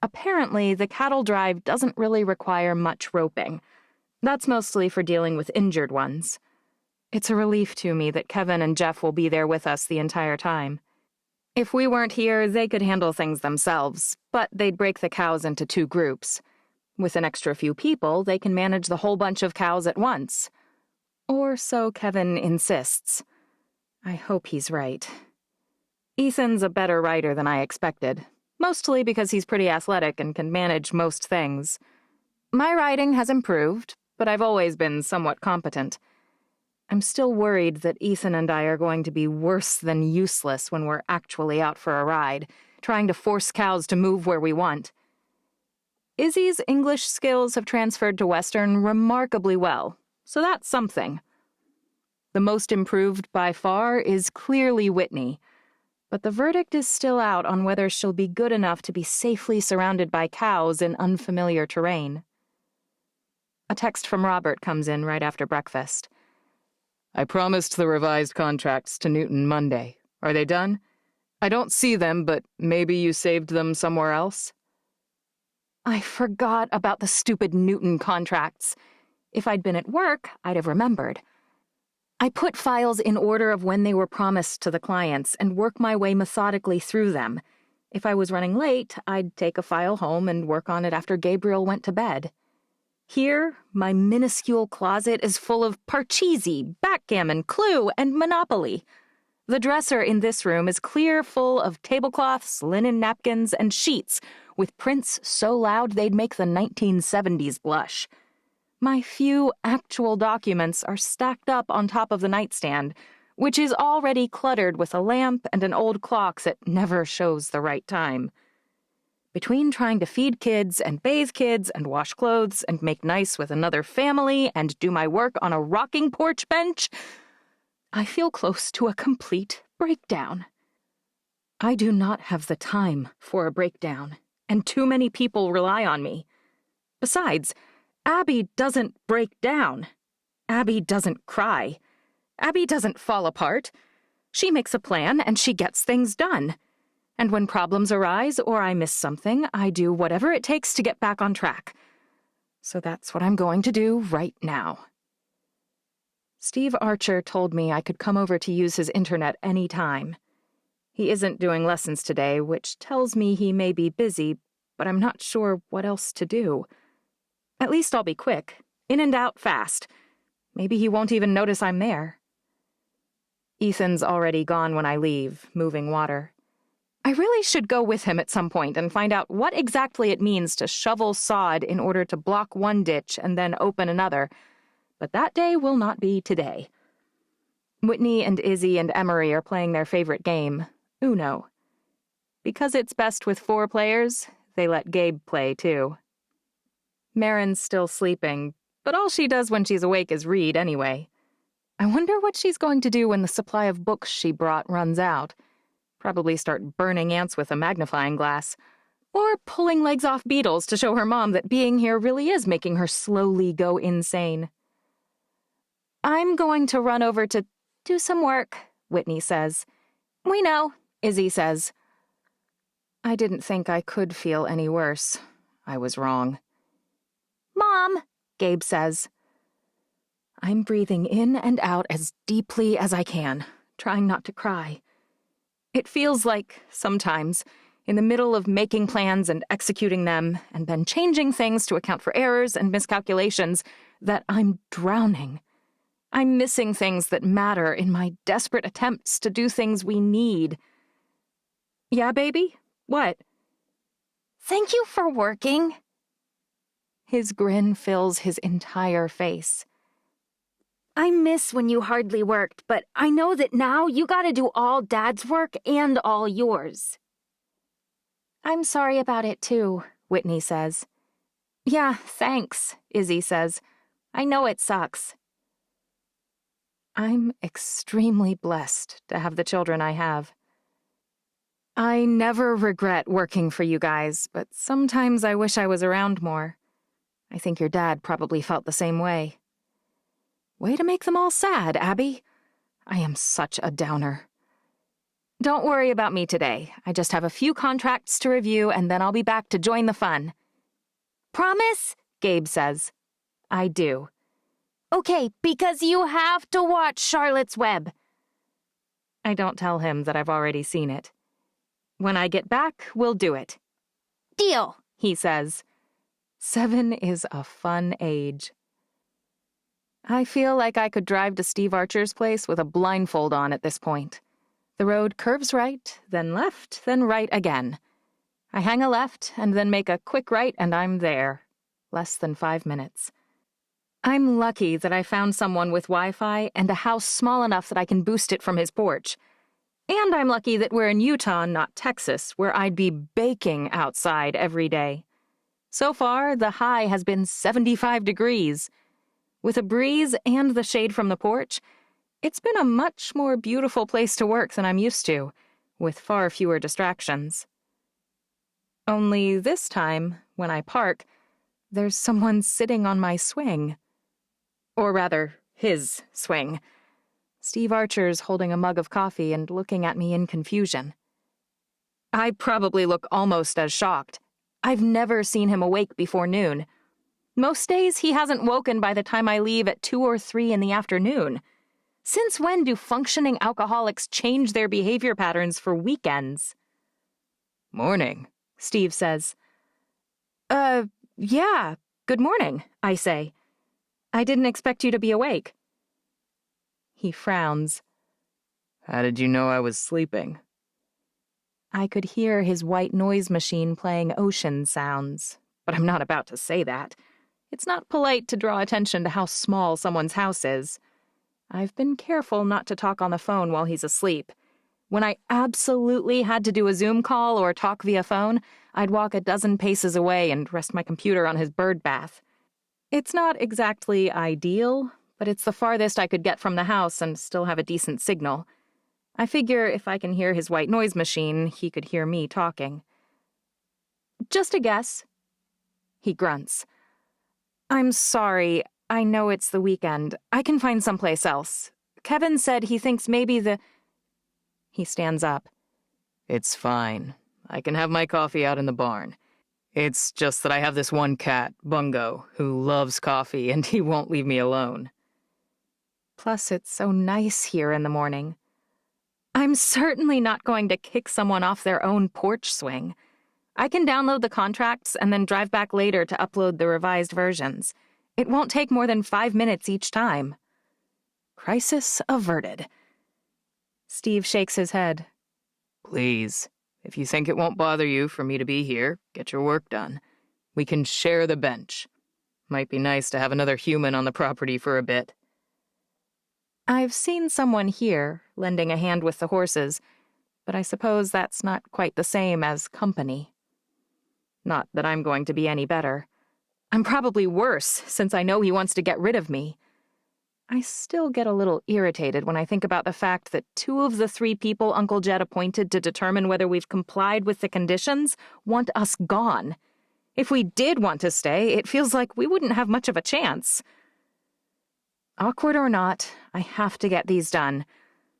Apparently, the cattle drive doesn't really require much roping. That's mostly for dealing with injured ones. It's a relief to me that Kevin and Jeff will be there with us the entire time. If we weren't here, they could handle things themselves, but they'd break the cows into 2 groups. With an extra few people, they can manage the whole bunch of cows at once. Or so Kevin insists. I hope he's right. Ethan's a better rider than I expected, mostly because he's pretty athletic and can manage most things. My riding has improved, but I've always been somewhat competent. I'm still worried that Ethan and I are going to be worse than useless when we're actually out for a ride, trying to force cows to move where we want. Izzy's English skills have transferred to Western remarkably well, so that's something. The most improved by far is clearly Whitney. but the verdict is still out on whether she'll be good enough to be safely surrounded by cows in unfamiliar terrain. A text from Robert comes in right after breakfast. I promised the revised contracts to Newton Monday. Are they done? I don't see them, but maybe you saved them somewhere else? I forgot about the stupid Newton contracts. If I'd been at work, I'd have remembered. I put files in order of when they were promised to the clients and work my way methodically through them. If I was running late, I'd take a file home and work on it after Gabriel went to bed. Here, my minuscule closet is full of Parcheesi, backgammon, Clue, and Monopoly. The dresser in this room is clear full of tablecloths, linen napkins, and sheets, with prints so loud they'd make the 1970s blush. My few actual documents are stacked up on top of the nightstand, which is already cluttered with a lamp and an old clock that never shows the right time. Between trying to feed kids and bathe kids and wash clothes and make nice with another family and do my work on a rocking porch bench, I feel close to a complete breakdown. I do not have the time for a breakdown, and too many people rely on me. Besides, Abby doesn't break down. Abby doesn't cry. Abby doesn't fall apart. She makes a plan and she gets things done. And when problems arise or I miss something, I do whatever it takes to get back on track. So that's what I'm going to do right now. Steve Archer told me I could come over to use his internet any time. He isn't doing lessons today, which tells me he may be busy, but I'm not sure what else to do. At least I'll be quick, in and out fast. Maybe he won't even notice I'm there. Ethan's already gone when I leave, moving water. I really should go with him at some point and find out what exactly it means to shovel sod in order to block one ditch and then open another, but that day will not be today. Whitney and Izzy and Emery are playing their favorite game, Uno. Because it's best with 4 players, they let Gabe play too. Marin's still sleeping, but all she does when she's awake is read anyway. I wonder what she's going to do when the supply of books she brought runs out. Probably start burning ants with a magnifying glass. Or pulling legs off beetles to show her mom that being here really is making her slowly go insane. I'm going to run over to do some work, Whitney says. We know, Izzy says. I didn't think I could feel any worse. I was wrong. Mom, Gabe says. I'm breathing in and out as deeply as I can, trying not to cry. It feels like, sometimes, in the middle of making plans and executing them, and then changing things to account for errors and miscalculations, that I'm drowning. I'm missing things that matter in my desperate attempts to do things we need. Yeah, baby? What? Thank you for working. His grin fills his entire face. I miss when you hardly worked, but I know that now you gotta do all Dad's work and all yours. I'm sorry about it too, Whitney says. Yeah, thanks, Izzy says. I know it sucks. I'm extremely blessed to have the children I have. I never regret working for you guys, but sometimes I wish I was around more. I think your dad probably felt the same way. Way to make them all sad, Abby. I am such a downer. Don't worry about me today. I just have a few contracts to review, and then I'll be back to join the fun. Promise? Gabe says. I do. Okay, because you have to watch Charlotte's Web. I don't tell him that I've already seen it. When I get back, we'll do it. Deal, he says. 7 is a fun age. I feel like I could drive to Steve Archer's place with a blindfold on at this point. The road curves right, then left, then right again. I hang a left and then make a quick right and I'm there. Less than 5 minutes. I'm lucky that I found someone with Wi-Fi and a house small enough that I can boost it from his porch. And I'm lucky that we're in Utah, not Texas, where I'd be baking outside every day. So far, the high has been 75 degrees. With a breeze and the shade from the porch, it's been a much more beautiful place to work than I'm used to, with far fewer distractions. Only this time, when I park, there's someone sitting on my swing. Or rather, his swing. Steve Archer's holding a mug of coffee and looking at me in confusion. I probably look almost as shocked. I've never seen him awake before noon. Most days he hasn't woken by the time I leave at 2 or 3 in the afternoon. Since when do functioning alcoholics change their behavior patterns for weekends? Morning, Steve says. Yeah, good morning, I say. I didn't expect you to be awake. He frowns. How did you know I was sleeping? I could hear his white noise machine playing ocean sounds, but I'm not about to say that. It's not polite to draw attention to how small someone's house is. I've been careful not to talk on the phone while he's asleep. When I absolutely had to do a Zoom call or talk via phone, I'd walk a dozen paces away and rest my computer on his bird bath. It's not exactly ideal, but it's the farthest I could get from the house and still have a decent signal. I figure if I can hear his white noise machine, he could hear me talking. Just a guess. He grunts. I'm sorry. I know it's the weekend. I can find someplace else. Kevin said he thinks maybe He stands up. It's fine. I can have my coffee out in the barn. It's just that I have this one cat, Bungo, who loves coffee and he won't leave me alone. Plus, it's so nice here in the morning. I'm certainly not going to kick someone off their own porch swing. I can download the contracts and then drive back later to upload the revised versions. It won't take more than 5 minutes each time. Crisis averted. Steve shakes his head. Please, if you think it won't bother you for me to be here, get your work done. We can share the bench. Might be nice to have another human on the property for a bit. I've seen someone here, lending a hand with the horses, but I suppose that's not quite the same as company. Not that I'm going to be any better. I'm probably worse, since I know he wants to get rid of me. I still get a little irritated when I think about the fact that 2 of the 3 people Uncle Jed appointed to determine whether we've complied with the conditions want us gone. If we did want to stay, it feels like we wouldn't have much of a chance. Awkward or not, I have to get these done,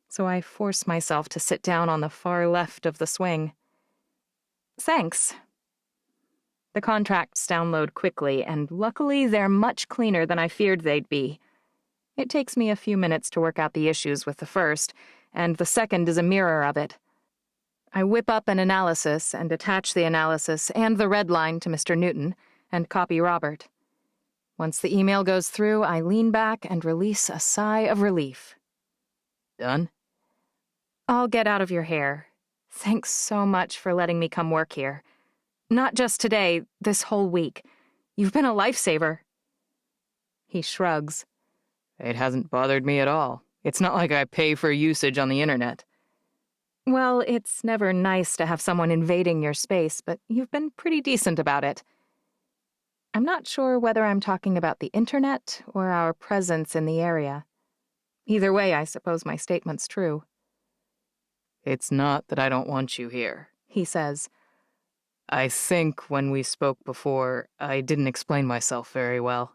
so I force myself to sit down on the far left of the swing. Thanks. The contracts download quickly, and luckily they're much cleaner than I feared they'd be. It takes me a few minutes to work out the issues with the first, and the second is a mirror of it. I whip up an analysis and attach the analysis and the red line to Mr. Newton, and copy Robert. Once the email goes through, I lean back and release a sigh of relief. Done? I'll get out of your hair. Thanks so much for letting me come work here. Not just today, this whole week. You've been a lifesaver. He shrugs. It hasn't bothered me at all. It's not like I pay for usage on the internet. Well, it's never nice to have someone invading your space, but you've been pretty decent about it. I'm not sure whether I'm talking about the internet or our presence in the area. Either way, I suppose my statement's true. It's not that I don't want you here, he says. I think when we spoke before, I didn't explain myself very well.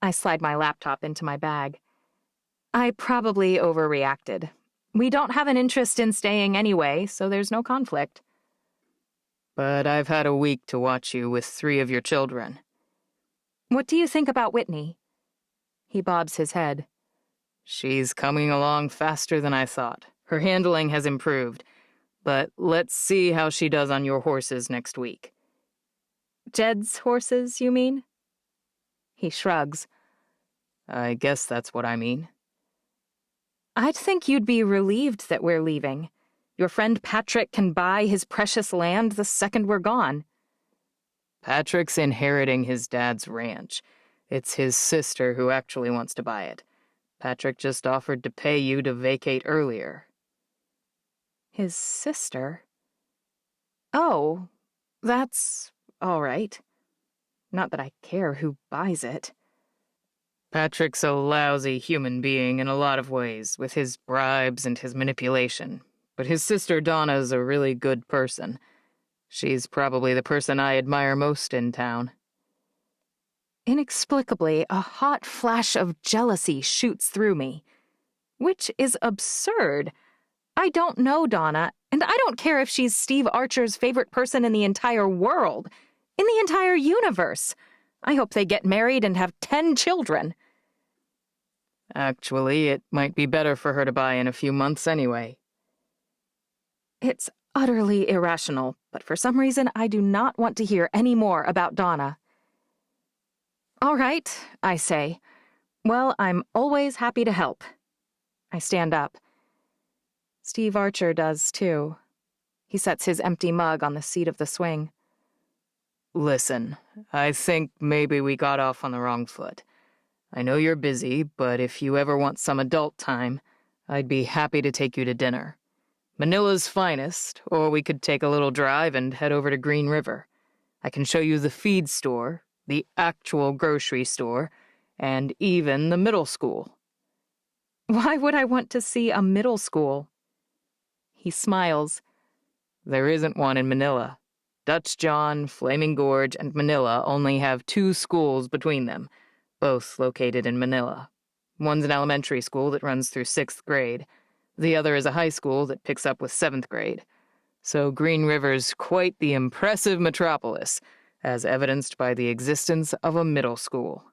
I slide my laptop into my bag. I probably overreacted. We don't have an interest in staying anyway, so there's no conflict. But I've had a week to watch you with 3 of your children. What do you think about Whitney? He bobs his head. She's coming along faster than I thought. Her handling has improved. But let's see how she does on your horses next week. Jed's horses, you mean? He shrugs. I guess that's what I mean. I'd think you'd be relieved that we're leaving. Your friend Patrick can buy his precious land the second we're gone. Patrick's inheriting his dad's ranch. It's his sister who actually wants to buy it. Patrick just offered to pay you to vacate earlier. His sister? Oh, that's all right. Not that I care who buys it. Patrick's a lousy human being in a lot of ways, with his bribes and his manipulation. but his sister Donna's a really good person. She's probably the person I admire most in town. Inexplicably, a hot flash of jealousy shoots through me. Which is absurd. I don't know Donna, and I don't care if she's Steve Archer's favorite person in the entire world, in the entire universe. I hope they get married and have 10 children. Actually, it might be better for her to buy in a few months anyway. It's utterly irrational, but for some reason I do not want to hear any more about Donna. All right, I say. Well, I'm always happy to help. I stand up. Steve Archer does, too. He sets his empty mug on the seat of the swing. Listen, I think maybe we got off on the wrong foot. I know you're busy, but if you ever want some adult time, I'd be happy to take you to dinner. Manila's finest, or we could take a little drive and head over to Green River. I can show you the feed store, the actual grocery store, and even the middle school. Why would I want to see a middle school? He smiles. There isn't one in Manila. Dutch John, Flaming Gorge, and Manila only have 2 schools between them, both located in Manila. One's an elementary school that runs through 6th grade. The other is a high school that picks up with 7th grade. So Green River's quite the impressive metropolis, as evidenced by the existence of a middle school.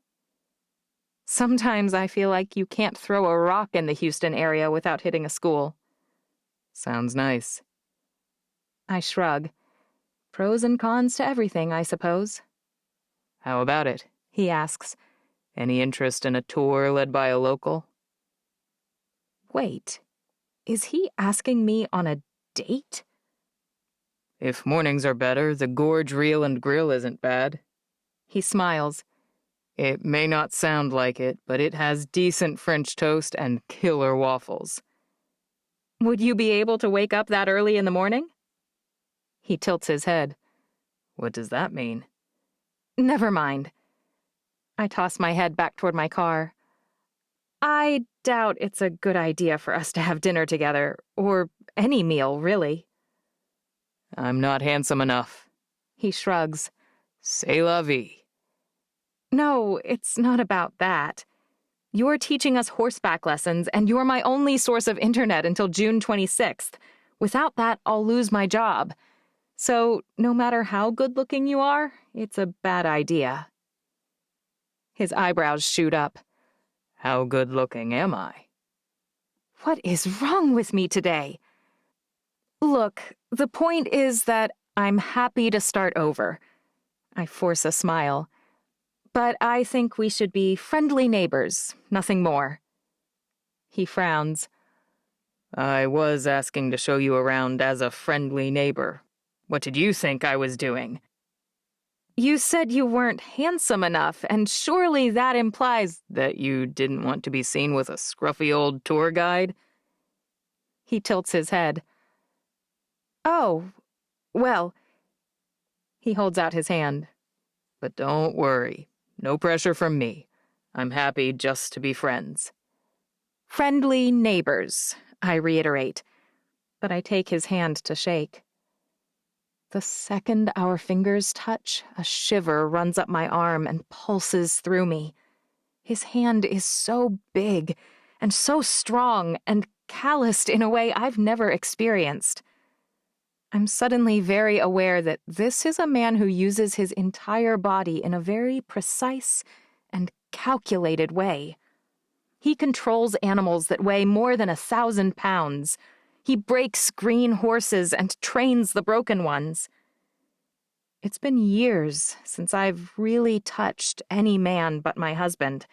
Sometimes I feel like you can't throw a rock in the Houston area without hitting a school. Sounds nice. I shrug. Pros and cons to everything, I suppose. How about it? He asks. Any interest in a tour led by a local? Wait, is he asking me on a date? If mornings are better, the Gorge Reel and Grill isn't bad. He smiles. It may not sound like it, but it has decent French toast and killer waffles. Would you be able to wake up that early in the morning? He tilts his head. What does that mean? Never mind. I toss my head back toward my car. I doubt it's a good idea for us to have dinner together, or any meal, really. I'm not handsome enough. He shrugs. C'est la vie. No, it's not about that. You're teaching us horseback lessons, and you're my only source of internet until June 26th. Without that, I'll lose my job. So, no matter how good-looking you are, it's a bad idea. His eyebrows shoot up. How good-looking am I? What is wrong with me today? Look, the point is that I'm happy to start over. I force a smile. But I think we should be friendly neighbors, nothing more. He frowns. I was asking to show you around as a friendly neighbor. What did you think I was doing? You said you weren't handsome enough, and surely that implies that you didn't want to be seen with a scruffy old tour guide? He tilts his head. Oh, well. He holds out his hand. But don't worry. No pressure from me. I'm happy just to be friends. Friendly neighbors, I reiterate, but I take his hand to shake. The second our fingers touch, a shiver runs up my arm and pulses through me. His hand is so big and so strong and calloused in a way I've never experienced. I'm suddenly very aware that this is a man who uses his entire body in a very precise and calculated way. He controls animals that weigh more than 1,000 pounds. He breaks green horses and trains the broken ones. It's been years since I've really touched any man but my husband,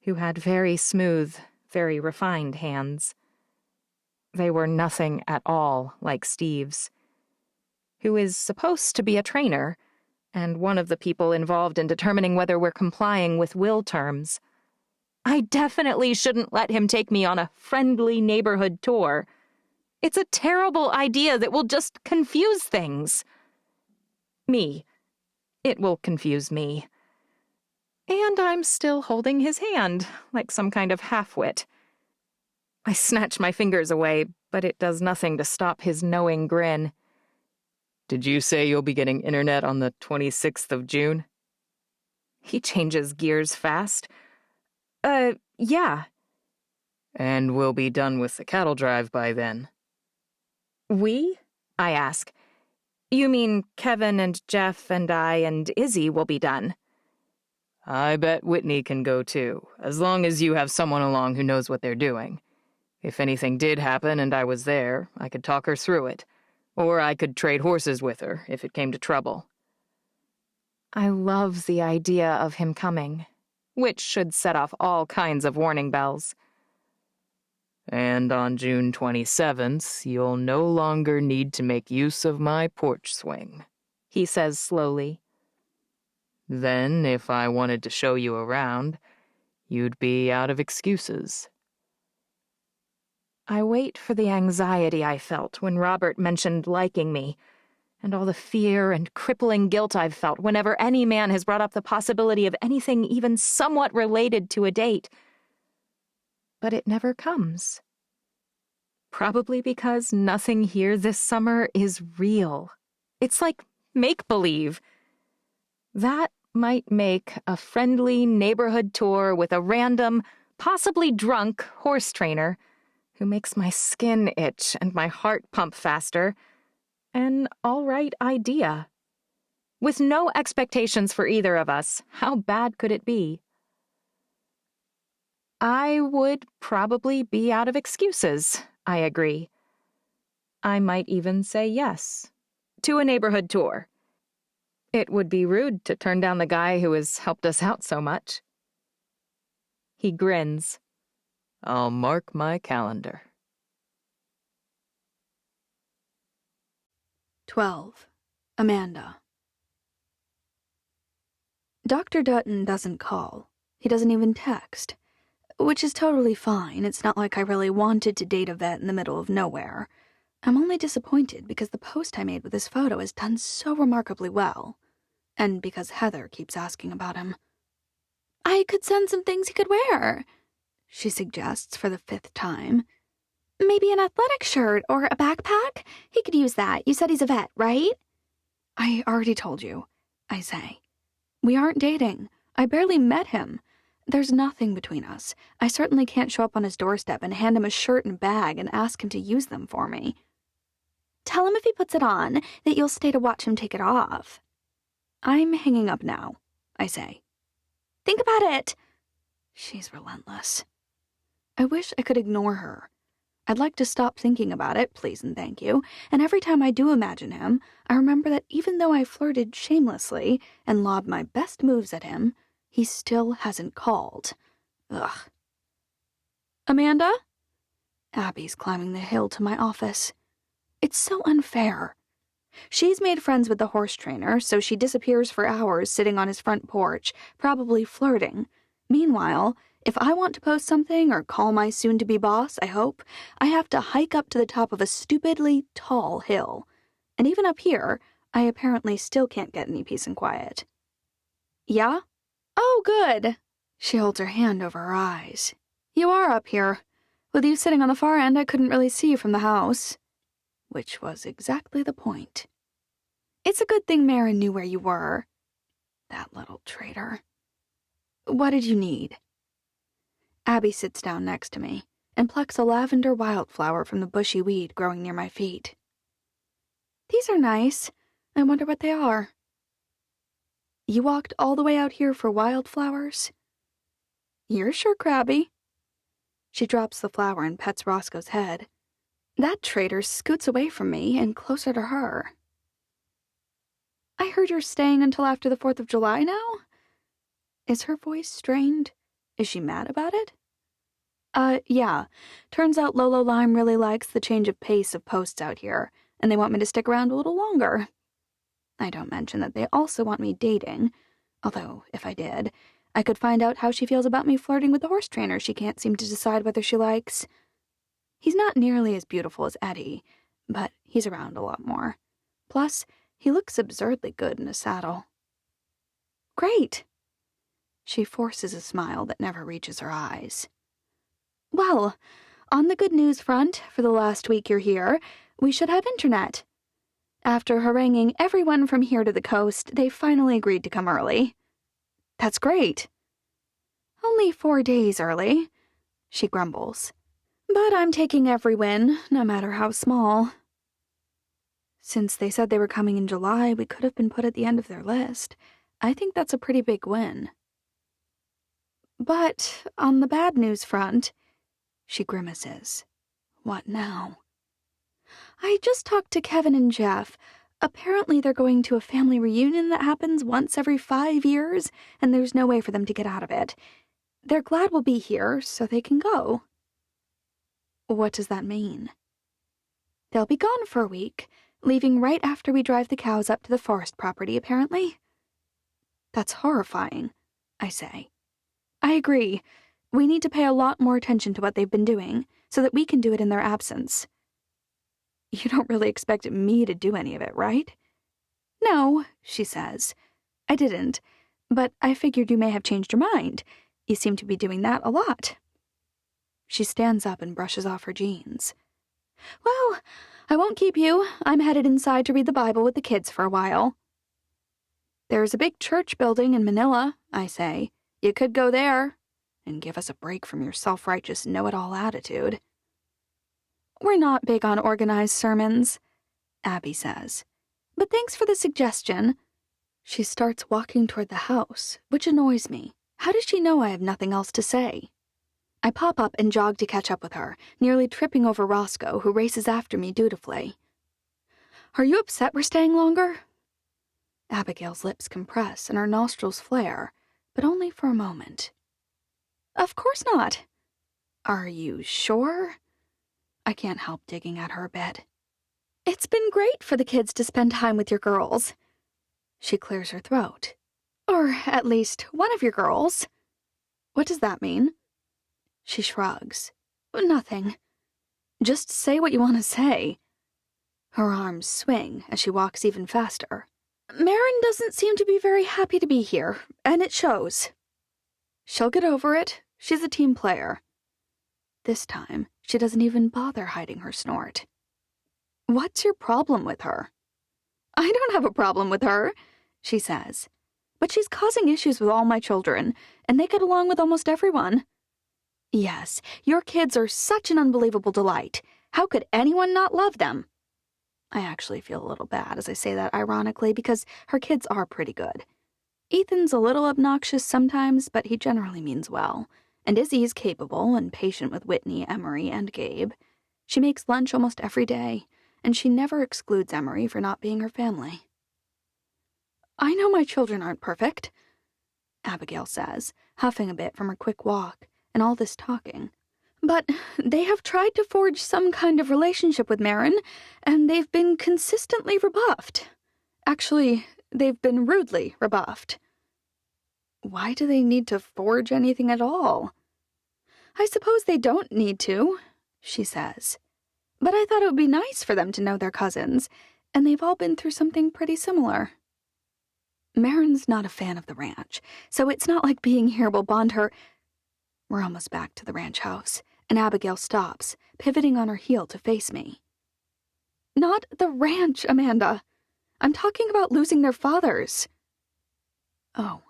who had very smooth, very refined hands. They were nothing at all like Steve's, who is supposed to be a trainer, and one of the people involved in determining whether we're complying with will terms. I definitely shouldn't let him take me on a friendly neighborhood tour. It's a terrible idea that will just confuse things. Me. It will confuse me. And I'm still holding his hand, like some kind of half-wit. I snatch my fingers away, but it does nothing to stop his knowing grin. Did you say you'll be getting internet on the 26th of June? He changes gears fast. Yeah. And we'll be done with the cattle drive by then. We? I ask. You mean Kevin and Jeff and I and Izzy will be done? I bet Whitney can go too, as long as you have someone along who knows what they're doing. If anything did happen and I was there, I could talk her through it. Or I could trade horses with her if it came to trouble. I love the idea of him coming, which should set off all kinds of warning bells. And on June 27th, you'll no longer need to make use of my porch swing, he says slowly. Then, if I wanted to show you around, you'd be out of excuses. I wait for the anxiety I felt when Robert mentioned liking me, and all the fear and crippling guilt I've felt whenever any man has brought up the possibility of anything even somewhat related to a date. But it never comes. Probably because nothing here this summer is real. It's like make-believe. That might make a friendly neighborhood tour with a random, possibly drunk horse trainer who makes my skin itch and my heart pump faster an all right idea. With no expectations for either of us, how bad could it be? I would probably be out of excuses, I agree. I might even say yes to a neighborhood tour. It would be rude to turn down the guy who has helped us out so much. He grins. I'll mark my calendar. 12. Amanda. Dr. Dutton doesn't call. He doesn't even text. Which is totally fine. It's not like I really wanted to date a vet in the middle of nowhere. I'm only disappointed because the post I made with his photo has done so remarkably well. And because Heather keeps asking about him. I could send some things he could wear, she suggests for the 5th time. Maybe an athletic shirt or a backpack? He could use that. You said he's a vet, right? I already told you, I say. We aren't dating. I barely met him. There's nothing between us. I certainly can't show up on his doorstep and hand him a shirt and bag and ask him to use them for me. Tell him if he puts it on that you'll stay to watch him take it off. I'm hanging up now, I say. Think about it. She's relentless. I wish I could ignore her. I'd like to stop thinking about it, please and thank you, and every time I do imagine him, I remember that even though I flirted shamelessly and lobbed my best moves at him, he still hasn't called. Ugh. Amanda? Abby's climbing the hill to my office. It's so unfair. She's made friends with the horse trainer, so she disappears for hours sitting on his front porch, probably flirting. Meanwhile, if I want to post something or call my soon-to-be boss, I hope, I have to hike up to the top of a stupidly tall hill. And even up here, I apparently still can't get any peace and quiet. Yeah? Oh, good. She holds her hand over her eyes. You are up here. With you sitting on the far end, I couldn't really see you from the house. Which was exactly the point. It's a good thing Marin knew where you were. That little traitor. What did you need? Abby sits down next to me and plucks a lavender wildflower from the bushy weed growing near my feet. These are nice. I wonder what they are. You walked all the way out here for wildflowers? You're sure crabby. She drops the flower and pets Roscoe's head. That traitor scoots away from me and closer to her. I heard you're staying until after the 4th of July now? Is her voice strained? Is she mad about it? Yeah. Turns out Lolo Lime really likes the change of pace of posts out here, and they want me to stick around a little longer. I don't mention that they also want me dating, although, if I did, I could find out how she feels about me flirting with the horse trainer she can't seem to decide whether she likes. He's not nearly as beautiful as Eddie, but he's around a lot more. Plus, he looks absurdly good in a saddle. Great. She forces a smile that never reaches her eyes. Well, On the good news front, for the last week you're here, we should have internet. After haranguing everyone from here to the coast, they finally agreed to come early. That's great. Only 4 days early, she grumbles. But I'm taking every win, no matter how small. Since they said they were coming in July, we could have been put at the end of their list. I think that's a pretty big win. But on the bad news front, she grimaces. What now? I just talked to Kevin and Jeff. Apparently they're going to a family reunion that happens once every 5 years, and there's no way for them to get out of it. They're glad we'll be here, so they can go. What does that mean? They'll be gone for a week, leaving right after we drive the cows up to the forest property, apparently. That's horrifying, I say. I agree. We need to pay a lot more attention to what they've been doing, so that we can do it in their absence. You don't really expect me to do any of it, right? No, she says. I didn't, but I figured you may have changed your mind. You seem to be doing that a lot. She stands up and brushes off her jeans. Well, I won't keep you. I'm headed inside to read the Bible with the kids for a while. There's a big church building in Manila, I say. You could go there and give us a break from your self-righteous know-it-all attitude. We're not big on organized sermons, Abby says. But thanks for the suggestion. She starts walking toward the house, which annoys me. How does she know I have nothing else to say? I pop up and jog to catch up with her, nearly tripping over Roscoe, who races after me dutifully. Are you upset we're staying longer? Abigail's lips compress and her nostrils flare, but only for a moment. Of course not. Are you sure? I can't help digging at her a bit. It's been great for the kids to spend time with your girls. She clears her throat. Or at least one of your girls. What does that mean? She shrugs. Nothing. Just say what you want to say. Her arms swing as she walks even faster. Marin doesn't seem to be very happy to be here, and it shows. She'll get over it. She's a team player. This time, she doesn't even bother hiding her snort. What's your problem with her? I don't have a problem with her, she says. But she's causing issues with all my children, and they get along with almost everyone. Yes, your kids are such an unbelievable delight. How could anyone not love them? I actually feel a little bad as I say that ironically because her kids are pretty good. Ethan's a little obnoxious sometimes, but he generally means well. And Izzy's capable and patient with Whitney, Emery, and Gabe. She makes lunch almost every day, and she never excludes Emery for not being her family. I know my children aren't perfect, Abigail says, huffing a bit from her quick walk and all this talking. But they have tried to forge some kind of relationship with Marin, and they've been consistently rebuffed. Actually, they've been rudely rebuffed. Why do they need to forge anything at all? I suppose they don't need to, she says. But I thought it would be nice for them to know their cousins, and they've all been through something pretty similar. Marin's not a fan of the ranch, so it's not like being here will bond her. We're almost back to the ranch house, and Abigail stops, pivoting on her heel to face me. Not the ranch, Amanda. I'm talking about losing their fathers. Oh.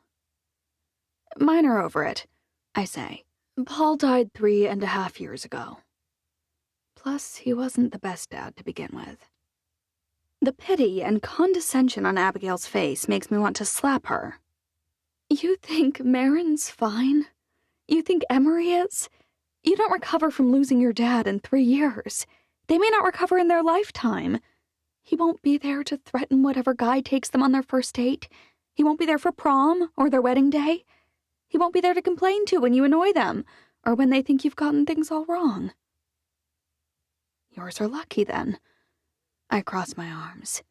Mine are over it, I say. Paul died 3.5 years ago. Plus, he wasn't the best dad to begin with. The pity and condescension on Abigail's face makes me want to slap her. You think Marin's fine? You think Emery is? You don't recover from losing your dad in 3 years. They may not recover in their lifetime. He won't be there to threaten whatever guy takes them on their first date. He won't be there for prom or their wedding day. He won't be there to complain to when you annoy them, or when they think you've gotten things all wrong. Yours are lucky, then. I cross my arms.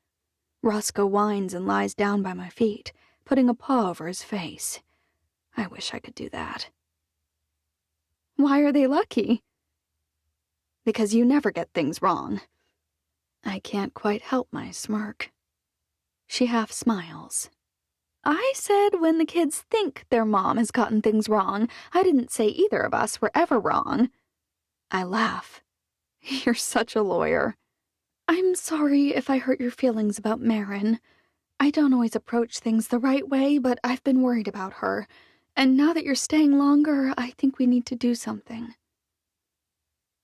Roscoe whines and lies down by my feet, putting a paw over his face. I wish I could do that. Why are they lucky? Because you never get things wrong. I can't quite help my smirk. She half smiles. I said when the kids think their mom has gotten things wrong. I didn't say either of us were ever wrong. I laugh. You're such a lawyer. I'm sorry if I hurt your feelings about Marin. I don't always approach things the right way, but I've been worried about her. And now that you're staying longer, I think we need to do something.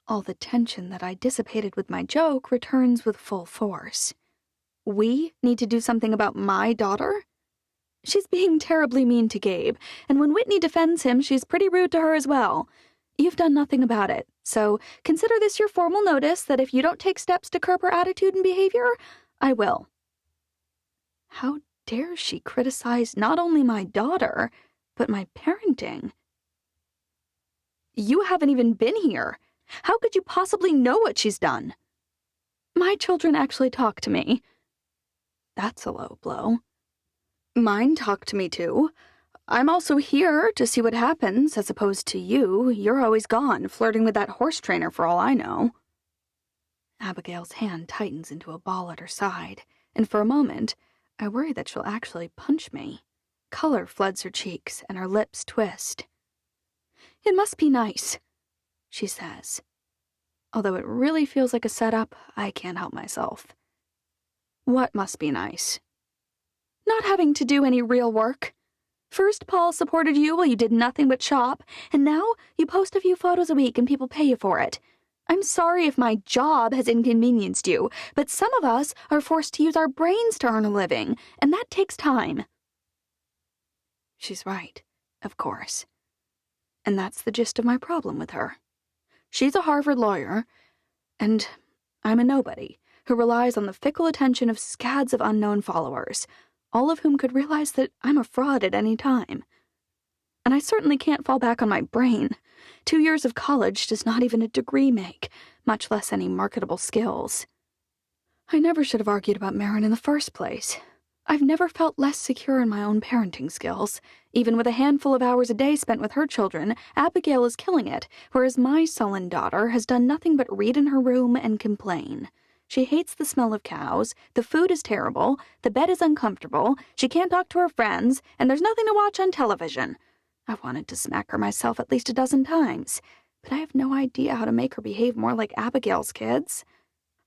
All the tension that I dissipated with my joke returns with full force. We need to do something about my daughter? She's being terribly mean to Gabe, and when Whitney defends him, she's pretty rude to her as well. You've done nothing about it, so consider this your formal notice that if you don't take steps to curb her attitude and behavior, I will. How dare she criticize not only my daughter, but my parenting? You haven't even been here. How could you possibly know what she's done? My children actually talk to me. That's a low blow. Mine talk to me too. I'm also here to see what happens, as opposed to you. You're always gone, flirting with that horse trainer for all I know. Abigail's hand tightens into a ball at her side, and for a moment, I worry that she'll actually punch me. Color floods her cheeks, and her lips twist. It must be nice, she says. Although it really feels like a setup, I can't help myself. What must be nice? Not having to do any real work. First, Paul supported you while you did nothing but shop, and now you post a few photos a week and people pay you for it. I'm sorry if my job has inconvenienced you, but some of us are forced to use our brains to earn a living, and that takes time. She's right, of course. And that's the gist of my problem with her. She's a Harvard lawyer, and I'm a nobody who relies on the fickle attention of scads of unknown followers, all of whom could realize that I'm a fraud at any time. And I certainly can't fall back on my brain. 2 years of college does not even a degree make, much less any marketable skills. I never should have argued about Marin in the first place. I've never felt less secure in my own parenting skills. Even with a handful of hours a day spent with her children, Abigail is killing it, whereas my sullen daughter has done nothing but read in her room and complain. She hates the smell of cows, the food is terrible, the bed is uncomfortable, she can't talk to her friends, and there's nothing to watch on television. I've wanted to smack her myself at least a dozen times, but I have no idea how to make her behave more like Abigail's kids.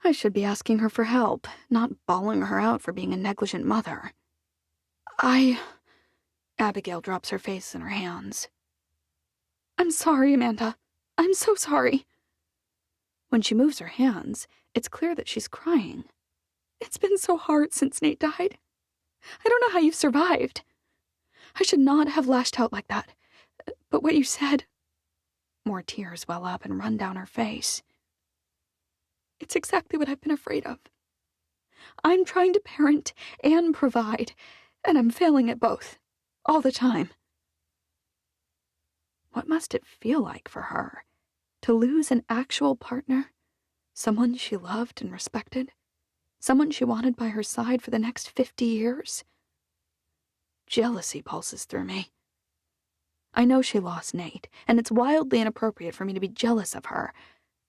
I should be asking her for help, not bawling her out for being a negligent mother. Abigail drops her face in her hands. I'm sorry, Amanda. I'm so sorry. When she moves her hands, it's clear that she's crying. It's been so hard since Nate died. I don't know how you've survived. I should not have lashed out like that. But what you said... More tears well up and run down her face. It's exactly what I've been afraid of. I'm trying to parent and provide, and I'm failing at both, all the time. What must it feel like for her to lose an actual partner, someone she loved and respected, someone she wanted by her side for the next 50 years? Jealousy pulses through me. I know she lost Nate, and it's wildly inappropriate for me to be jealous of her,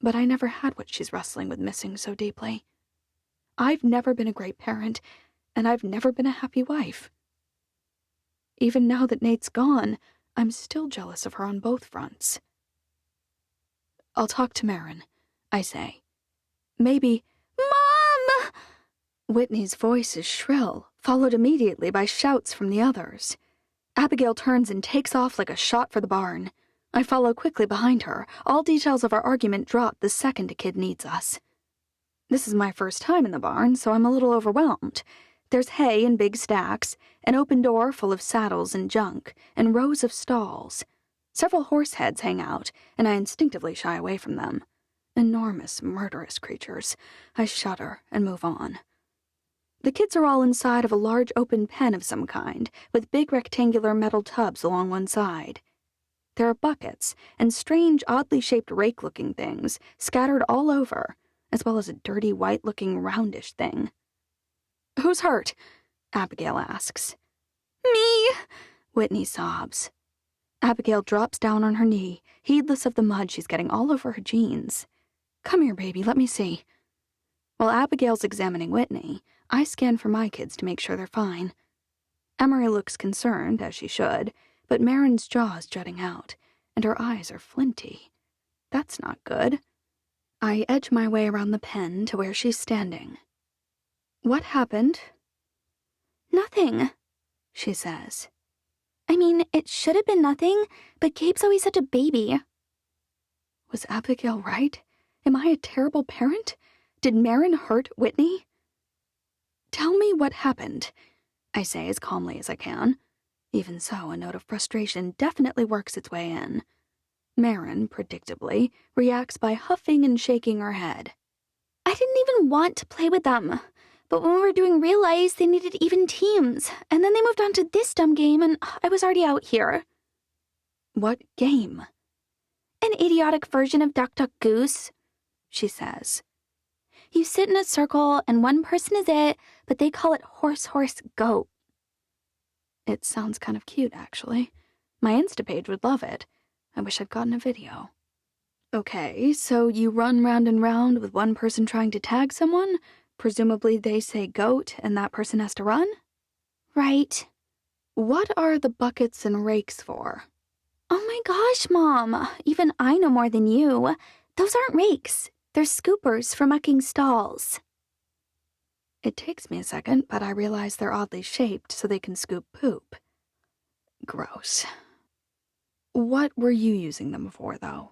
but I never had what she's wrestling with missing so deeply. I've never been a great parent, and I've never been a happy wife. Even now that Nate's gone, I'm still jealous of her on both fronts. I'll talk to Marin, I say. Maybe, Mom! Whitney's voice is shrill, followed immediately by shouts from the others. Abigail turns and takes off like a shot for the barn. I follow quickly behind her, all details of our argument drop the second a kid needs us. This is my first time in the barn, so I'm a little overwhelmed. There's hay in big stacks, an open door full of saddles and junk, and rows of stalls. Several horse heads hang out, and I instinctively shy away from them. Enormous, murderous creatures. I shudder and move on. The kids are all inside of a large open pen of some kind, with big rectangular metal tubs along one side. There are buckets and strange, oddly shaped rake-looking things scattered all over, as well as a dirty, white-looking, roundish thing. Who's hurt? Abigail asks. Me, Whitney sobs. Abigail drops down on her knee, heedless of the mud she's getting all over her jeans. Come here, baby, let me see. While Abigail's examining Whitney, I scan for my kids to make sure they're fine. Emery looks concerned, as she should, but Marin's jaw is jutting out, and her eyes are flinty. That's not good. I edge my way around the pen to where she's standing. What happened? Nothing, she says. I mean, it should have been nothing, but Gabe's always such a baby. Was Abigail right? Am I a terrible parent? Did Marin hurt Whitney? Tell me what happened, I say as calmly as I can. Even so, a note of frustration definitely works its way in. Marin, predictably, reacts by huffing and shaking her head. I didn't even want to play with them. But when we were doing Real Ice, they needed even teams. And then they moved on to this dumb game, and I was already out here. What game? An idiotic version of Duck Duck Goose, she says. You sit in a circle, and one person is it, but they call it Horse Horse Goat. It sounds kind of cute, actually. My Instapage would love it. I wish I'd gotten a video. Okay, so you run round and round with one person trying to tag someone? Presumably they say goat and that person has to run? Right. What are the buckets and rakes for? Oh my gosh, Mom. Even I know more than you. Those aren't rakes. They're scoopers for mucking stalls. It takes me a second, but I realize they're oddly shaped so they can scoop poop. Gross. What were you using them for, though?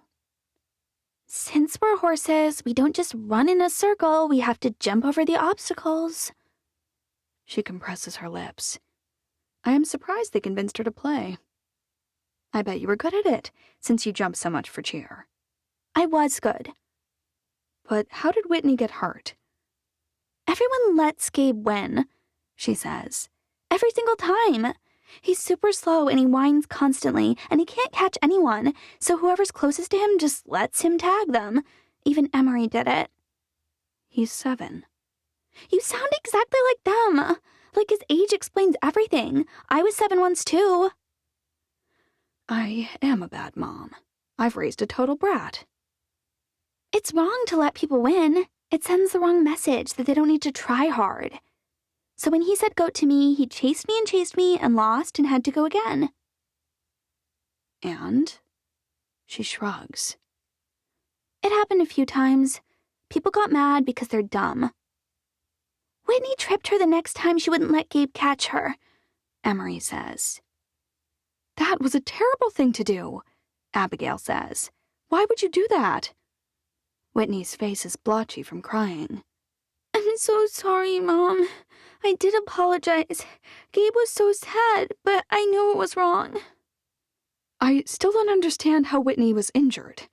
Since we're horses, we don't just run in a circle, we have to jump over the obstacles. She compresses her lips. I am surprised they convinced her to play. I bet you were good at it, since you jumped so much for cheer. I was good. But how did Whitney get hurt? Everyone lets Gabe win, she says. Every single time. He's super slow and he whines constantly, and he can't catch anyone, so whoever's closest to him just lets him tag them. Even Emery did it. He's 7. You sound exactly like them. Like his age explains everything. I was 7 once too. I am a bad mom. I've raised a total brat. It's wrong to let people win. It sends the wrong message that they don't need to try hard. So when he said goat to me, he chased me and lost and had to go again. And? She shrugs. It happened a few times. People got mad because they're dumb. Whitney tripped her the next time she wouldn't let Gabe catch her, Emery says. That was a terrible thing to do, Abigail says. Why would you do that? Whitney's face is blotchy from crying. I'm so sorry, Mom. I did apologize. Gabe was so sad, but I knew it was wrong. I still don't understand how Whitney was injured.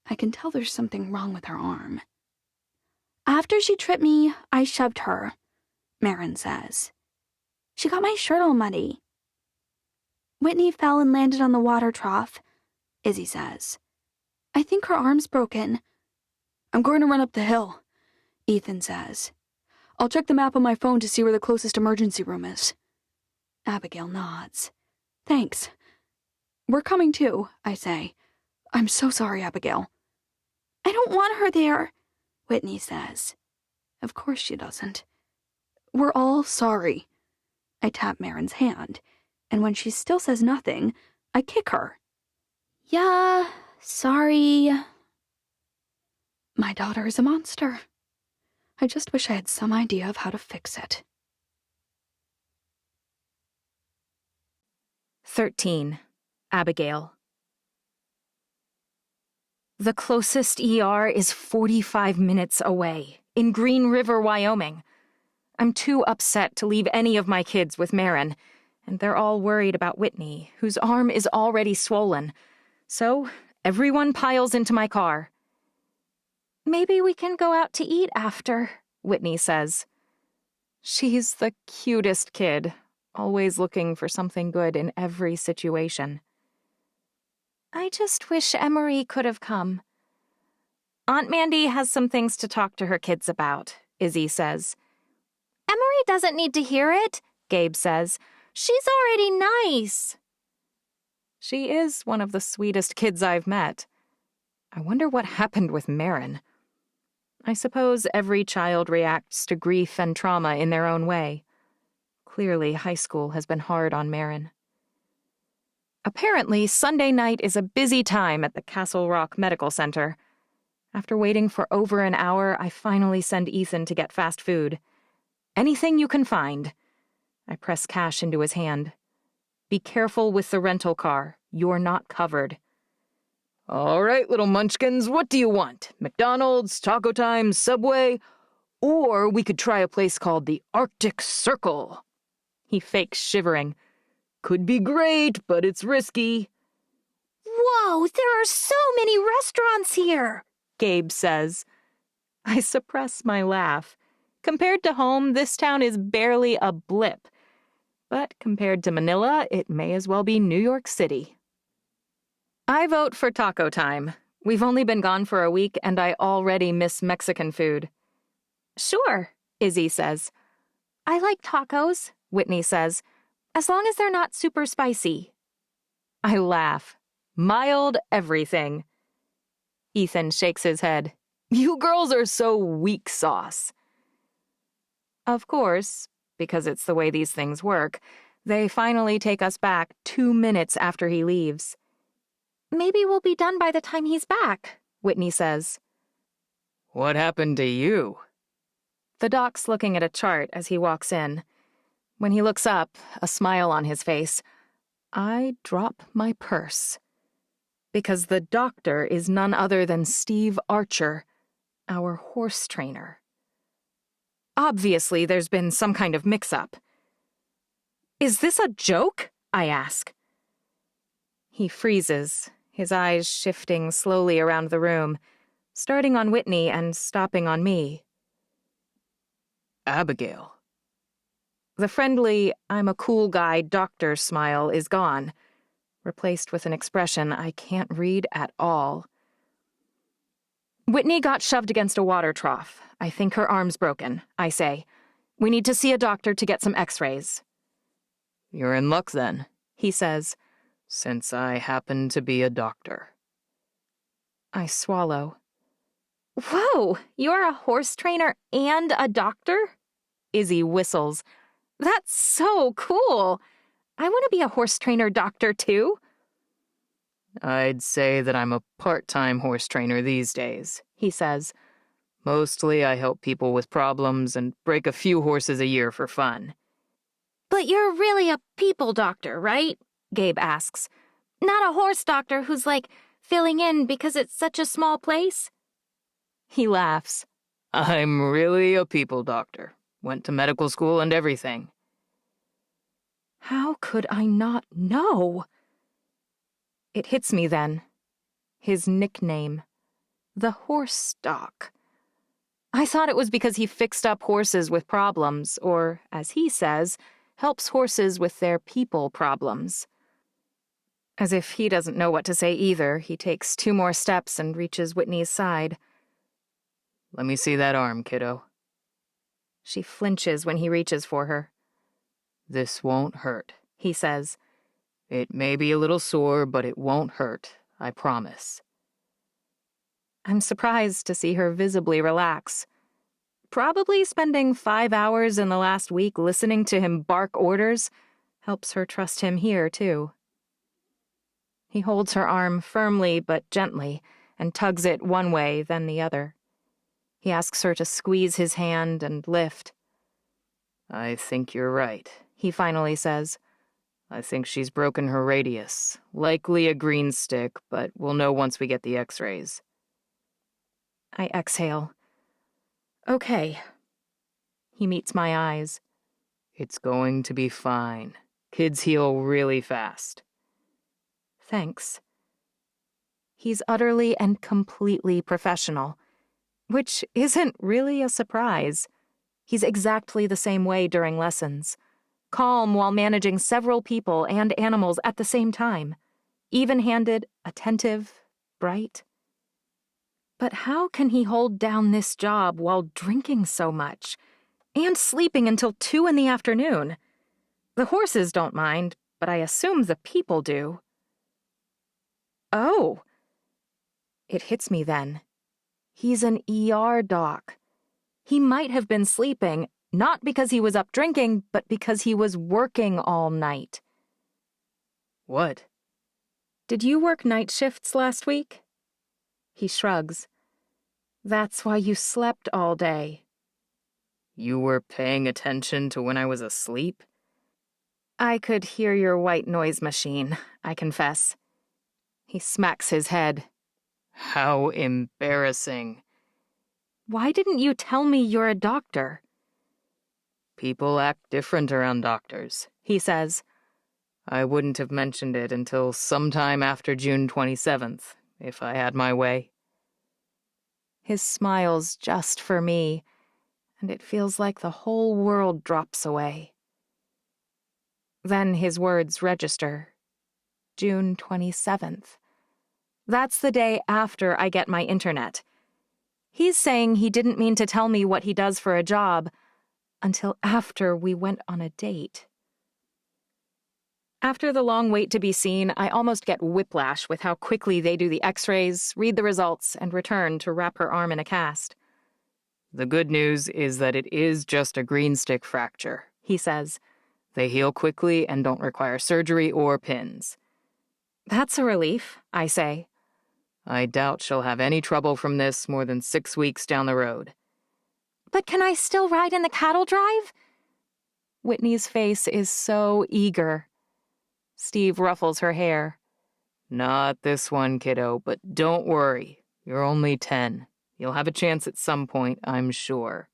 I can tell there's something wrong with her arm. After she tripped me, I shoved her, Marin says. She got my shirt all muddy. Whitney fell and landed on the water trough, Izzy says. I think her arm's broken. I'm going to run up the hill, Ethan says. I'll check the map on my phone to see where the closest emergency room is. Abigail nods. Thanks. We're coming too, I say. I'm so sorry, Abigail. I don't want her there, Whitney says. Of course she doesn't. We're all sorry. I tap Marin's hand, and when she still says nothing, I kick her. Yeah, sorry. My daughter is a monster. I just wish I had some idea of how to fix it. 13. Abigail. The closest ER is 45 minutes away, in Green River, Wyoming. I'm too upset to leave any of my kids with Marin, and they're all worried about Whitney, whose arm is already swollen. So everyone piles into my car. Maybe we can go out to eat after, Whitney says. She's the cutest kid, always looking for something good in every situation. I just wish Emery could have come. Aunt Mandy has some things to talk to her kids about, Izzy says. Emery doesn't need to hear it, Gabe says. She's already nice. She is one of the sweetest kids I've met. I wonder what happened with Marin. I suppose every child reacts to grief and trauma in their own way. Clearly, high school has been hard on Marin. Apparently, Sunday night is a busy time at the Castle Rock Medical Center. After waiting for over an hour, I finally send Ethan to get fast food. Anything you can find. I press cash into his hand. Be careful with the rental car. You're not covered. All right, little munchkins, what do you want? McDonald's, Taco Time, Subway? Or we could try a place called the Arctic Circle. He fakes shivering. Could be great, but it's risky. Whoa, there are so many restaurants here, Gabe says. I suppress my laugh. Compared to home, this town is barely a blip. But compared to Manila, it may as well be New York City. I vote for Taco Time. We've only been gone for a week, and I already miss Mexican food. Sure, Izzy says. I like tacos, Whitney says. as long as they're not super spicy. I laugh. Mild everything. Ethan shakes his head. You girls are so weak sauce. Of course, because it's the way these things work, they finally take us back 2 minutes after he leaves. Maybe we'll be done by the time he's back, Whitney says. What happened to you? The doc's looking at a chart as he walks in. When he looks up, a smile on his face, I drop my purse. Because the doctor is none other than Steve Archer, our horse trainer. Obviously, there's been some kind of mix-up. Is this a joke? I ask. He freezes, his eyes shifting slowly around the room, starting on Whitney and stopping on me. Abigail. The friendly, I'm a cool guy doctor smile is gone, replaced with an expression I can't read at all. Whitney got shoved against a water trough. I think her arm's broken, I say. We need to see a doctor to get some x-rays. You're in luck then, he says, since I happen to be a doctor. I swallow. Whoa, you're a horse trainer and a doctor? Izzy whistles. That's so cool. I want to be a horse trainer doctor too. I'd say that I'm a part-time horse trainer these days, he says. Mostly I help people with problems and break a few horses a year for fun. But you're really a people doctor, right? Gabe asks. Not a horse doctor who's like filling in because it's such a small place? He laughs. I'm really a people doctor. Went to medical school and everything. How could I not know? It hits me then. His nickname. The horse doc. I thought it was because he fixed up horses with problems, or, as he says, helps horses with their people problems. As if he doesn't know what to say either, he takes 2 more steps and reaches Whitney's side. Let me see that arm, kiddo. She flinches when he reaches for her. This won't hurt, he says. It may be a little sore, but it won't hurt, I promise. I'm surprised to see her visibly relax. Probably spending 5 hours in the last week listening to him bark orders helps her trust him here, too. He holds her arm firmly but gently and tugs it one way, then the other. He asks her to squeeze his hand and lift. I think you're right, he finally says. I think she's broken her radius. Likely a green stick, but we'll know once we get the x-rays. I exhale. Okay. He meets my eyes. It's going to be fine. Kids heal really fast. Thanks. He's utterly and completely professional, which isn't really a surprise. He's exactly the same way during lessons, calm while managing several people and animals at the same time, even-handed, attentive, bright. But how can he hold down this job while drinking so much and sleeping until 2 in the afternoon? The horses don't mind, but I assume the people do. Oh! It hits me then. He's an ER doc. He might have been sleeping, not because he was up drinking, but because he was working all night. What? Did you work night shifts last week? He shrugs. That's why you slept all day. You were paying attention to when I was asleep? I could hear your white noise machine, I confess. He smacks his head. How embarrassing. Why didn't you tell me you're a doctor? People act different around doctors, He says. I wouldn't have mentioned it until sometime after June 27th, if I had my way. His smile's just for me, and it feels like the whole world drops away. Then his words register. June 27th. That's the day after I get my internet. He's saying he didn't mean to tell me what he does for a job until after we went on a date. After the long wait to be seen, I almost get whiplash with how quickly they do the x-rays, read the results, and return to wrap her arm in a cast. The good news is that it is just a green stick fracture, He says. They heal quickly and don't require surgery or pins. That's a relief, I say. I doubt she'll have any trouble from this more than 6 weeks down the road. But can I still ride in the cattle drive? Whitney's face is so eager. Steve ruffles her hair. Not this one, kiddo, but don't worry. You're only 10. You'll have a chance at some point, I'm sure.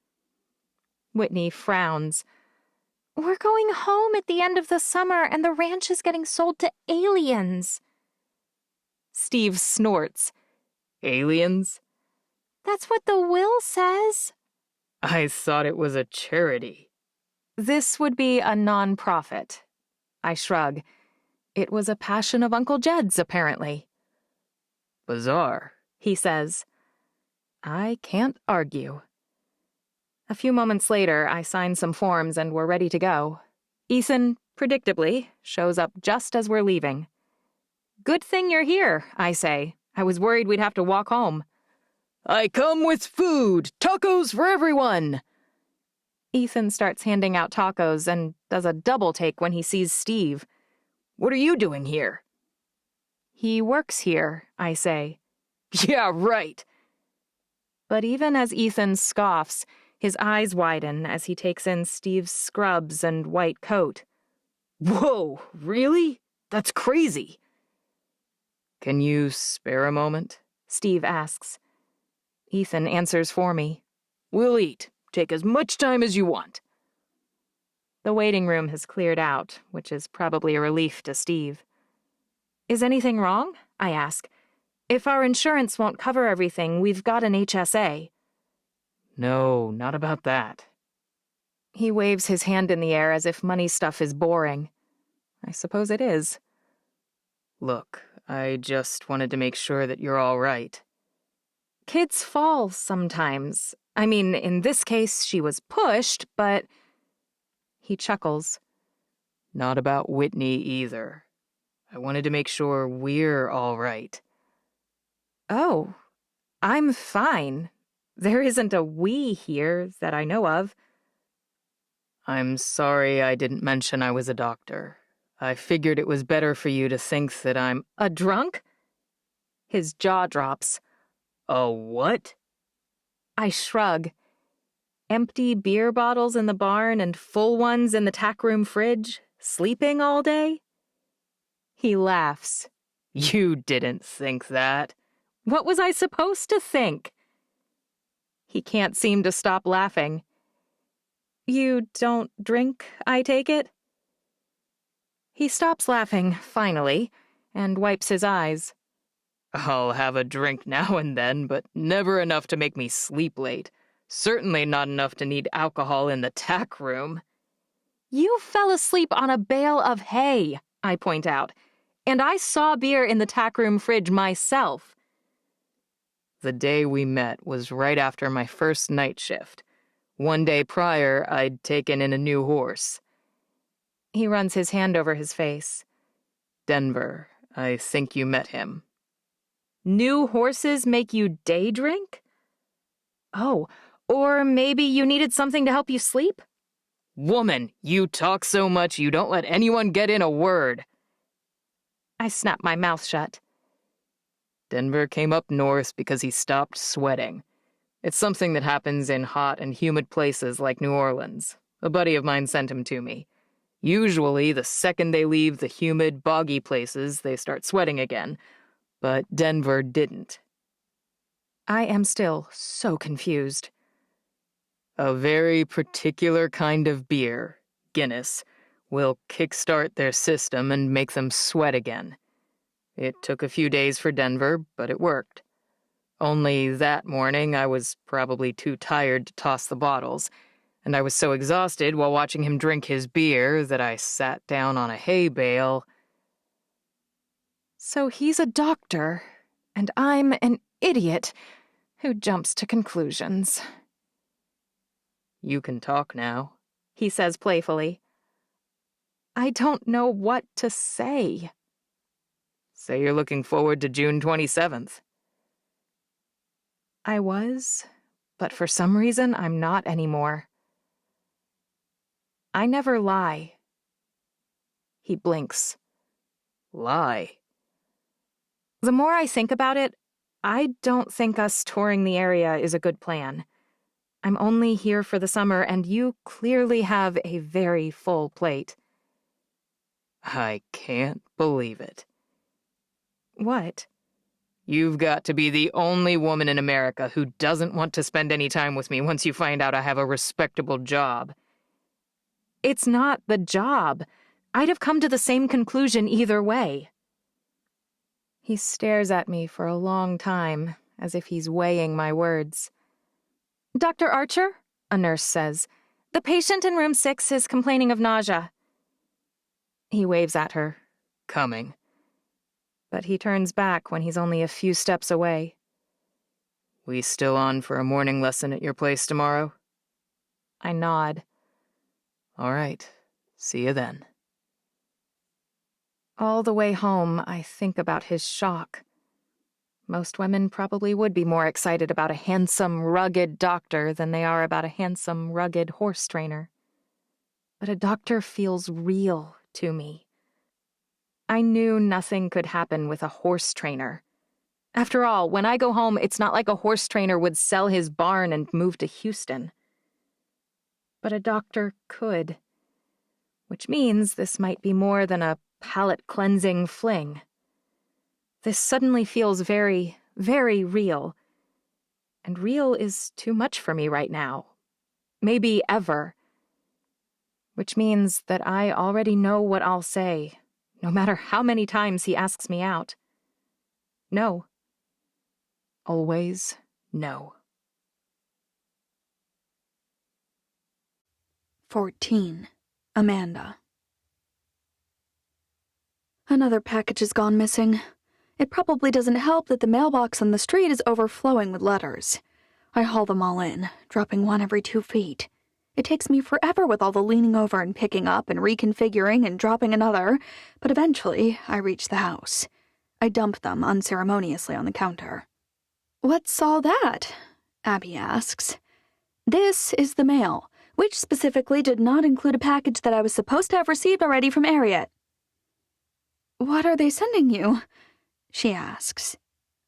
Whitney frowns. We're going home at the end of the summer, and the ranch is getting sold to aliens. Steve snorts. Aliens? That's what the will says. I thought it was a charity. This would be a non-profit. I shrug. It was a passion of Uncle Jed's, apparently. Bizarre, He says. I can't argue. A few moments later, I sign some forms and we're ready to go. Ethan, predictably, shows up just as we're leaving. Good thing you're here, I say. I was worried we'd have to walk home. I come with food! Tacos for everyone! Ethan starts handing out tacos and does a double take when he sees Steve. What are you doing here? He works here, I say. Yeah, right. But even as Ethan scoffs, his eyes widen as he takes in Steve's scrubs and white coat. Whoa, really? That's crazy. Can you spare a moment? Steve asks. Ethan answers for me. We'll eat. Take as much time as you want. The waiting room has cleared out, which is probably a relief to Steve. Is anything wrong? I ask. If our insurance won't cover everything, we've got an HSA. No, not about that. He waves his hand in the air as if money stuff is boring. I suppose it is. Look, I just wanted to make sure that you're all right. Kids fall sometimes. I mean, in this case, she was pushed, but... He chuckles. Not about Whitney either. I wanted to make sure we're all right. Oh, I'm fine. There isn't a we here that I know of. I'm sorry I didn't mention I was a doctor. I figured it was better for you to think that I'm... A drunk? His jaw drops. A what? I shrug. Empty beer bottles in the barn and full ones in the tack room fridge, sleeping all day? He laughs. You didn't think that. What was I supposed to think? He can't seem to stop laughing. You don't drink, I take it? He stops laughing, finally, and wipes his eyes. I'll have a drink now and then, but never enough to make me sleep late. Certainly not enough to need alcohol in the tack room. You fell asleep on a bale of hay, I point out, and I saw beer in the tack room fridge myself. The day we met was right after my first night shift. One day prior, I'd taken in a new horse. He runs his hand over his face. Denver, I think you met him. New horses make you day drink? Oh, or maybe you needed something to help you sleep? Woman, you talk so much you don't let anyone get in a word. I snap my mouth shut. Denver came up north because he stopped sweating. It's something that happens in hot and humid places like New Orleans. A buddy of mine sent him to me. Usually, the second they leave the humid, boggy places, they start sweating again. But Denver didn't. I am still so confused. A very particular kind of beer, Guinness, will kickstart their system and make them sweat again. It took a few days for Denver, but it worked. Only that morning I was probably too tired to toss the bottles, and I was so exhausted while watching him drink his beer that I sat down on a hay bale. So he's a doctor, and I'm an idiot who jumps to conclusions. You can talk now, he says playfully. I don't know what to say. Say you're looking forward to June 27th. I was, but for some reason I'm not anymore. I never lie. He blinks. Lie? The more I think about it, I don't think us touring the area is a good plan. I'm only here for the summer, and you clearly have a very full plate. I can't believe it. What? You've got to be the only woman in America who doesn't want to spend any time with me once you find out I have a respectable job. It's not the job. I'd have come to the same conclusion either way. He stares at me for a long time, as if he's weighing my words. Dr. Archer, a nurse says, the patient in room 6 is complaining of nausea. He waves at her. Coming. But he turns back when he's only a few steps away. We still on for a morning lesson at your place tomorrow? I nod. All right. See you then. All the way home, I think about his shock. Most women probably would be more excited about a handsome, rugged doctor than they are about a handsome, rugged horse trainer. But a doctor feels real to me. I knew nothing could happen with a horse trainer. After all, when I go home, it's not like a horse trainer would sell his barn and move to Houston. But a doctor could. Which means this might be more than a palate-cleansing fling. This suddenly feels very, very real. And real is too much for me right now. Maybe ever. Which means that I already know what I'll say, no matter how many times he asks me out. No. Always no. 14. Amanda. Another package has gone missing. It probably doesn't help that the mailbox on the street is overflowing with letters. I haul them all in, dropping one every 2 feet. It takes me forever with all the leaning over and picking up and reconfiguring and dropping another, but eventually I reach the house. I dump them unceremoniously on the counter. "What's all that?" Abby asks. "This is the mail, which specifically did not include a package that I was supposed to have received already from Harriet." "What are they sending you?" she asks.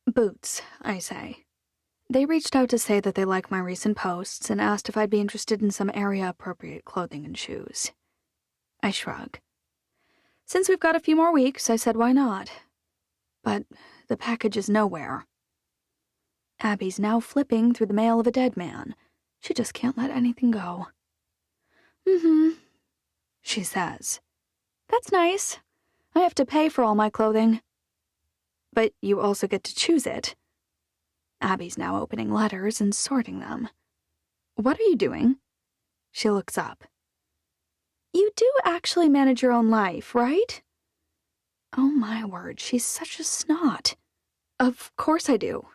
"Boots," I say. They reached out to say that they like my recent posts and asked if I'd be interested in some area-appropriate clothing and shoes. I shrug. Since we've got a few more weeks, I said why not. But the package is nowhere. Abby's now flipping through the mail of a dead man. She just can't let anything go. She says. "That's nice. I have to pay for all my clothing." "But you also get to choose it." Abby's now opening letters and sorting them. "What are you doing?" She looks up. "You do actually manage your own life, right?" Oh my word, she's such a snot. "Of course I do."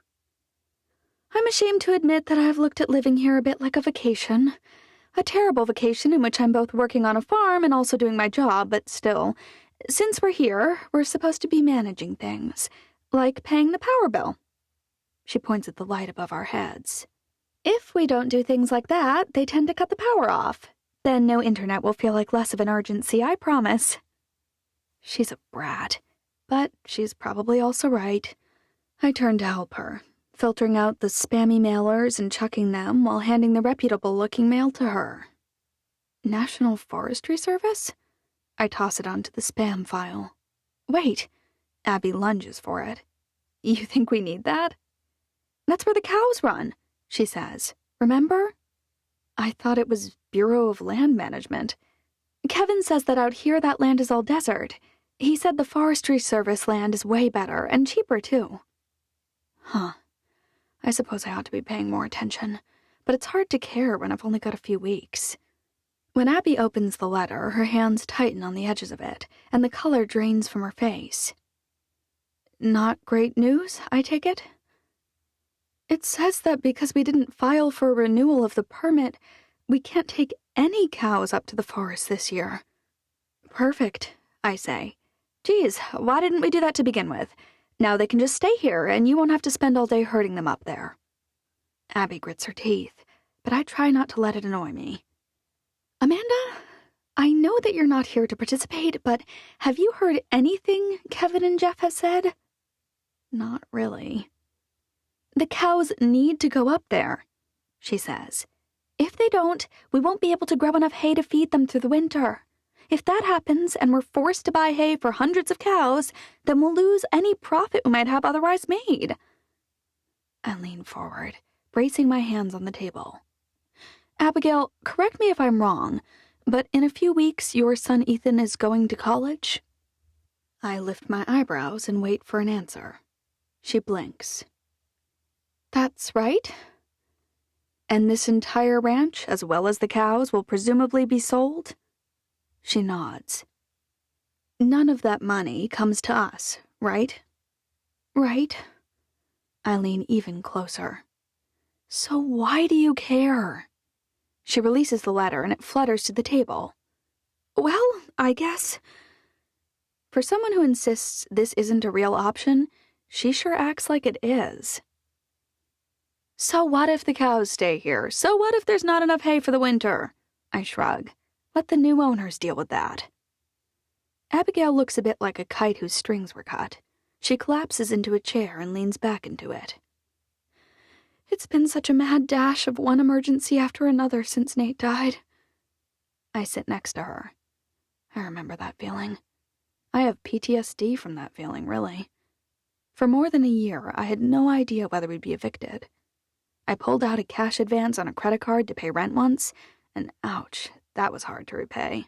"I'm ashamed to admit that I've looked at living here a bit like a vacation. A terrible vacation in which I'm both working on a farm and also doing my job, but still, since we're here, we're supposed to be managing things, like paying the power bill." She points at the light above our heads. "If we don't do things like that, they tend to cut the power off. Then no internet will feel like less of an urgency, I promise." She's a brat, but she's probably also right. I turned to help her, filtering out the spammy mailers and chucking them while handing the reputable-looking mail to her. National Forestry Service? I toss it onto the spam file. Wait, Abby lunges for it. You think we need that? That's where the cows run, she says. Remember? I thought it was Bureau of Land Management. Kevin says that out here that land is all desert. He said the Forestry Service land is way better and cheaper, too. Huh. I suppose I ought to be paying more attention, but it's hard to care when I've only got a few weeks. When Abby opens the letter, her hands tighten on the edges of it, and the color drains from her face. Not great news, I take it? It says that because we didn't file for a renewal of the permit, we can't take any cows up to the forest this year. Perfect, I say. Geez, why didn't we do that to begin with? Now they can just stay here, and you won't have to spend all day herding them up there. Abby grits her teeth, but I try not to let it annoy me. Amanda, I know that you're not here to participate, but have you heard anything Kevin and Jeff have said? Not really. The cows need to go up there, she says. If they don't, we won't be able to grow enough hay to feed them through the winter. If that happens and we're forced to buy hay for hundreds of cows, then we'll lose any profit we might have otherwise made. I lean forward, bracing my hands on the table. Abigail, correct me if I'm wrong, but in a few weeks your son Ethan is going to college? I lift my eyebrows and wait for an answer. She blinks. That's right. And this entire ranch, as well as the cows, will presumably be sold? She nods. None of that money comes to us, right? Right. I lean even closer. So why do you care? She releases the letter and it flutters to the table. Well, I guess. For someone who insists this isn't a real option, she sure acts like it is. So what if the cows stay here? So what if there's not enough hay for the winter? I shrug. Let the new owners deal with that. Abigail looks a bit like a kite whose strings were cut. She collapses into a chair and leans back into it. It's been such a mad dash of one emergency after another since Nate died. I sit next to her. I remember that feeling. I have PTSD from that feeling, really. For more than a year, I had no idea whether we'd be evicted. I pulled out a cash advance on a credit card to pay rent once, and ouch, that was hard to repay.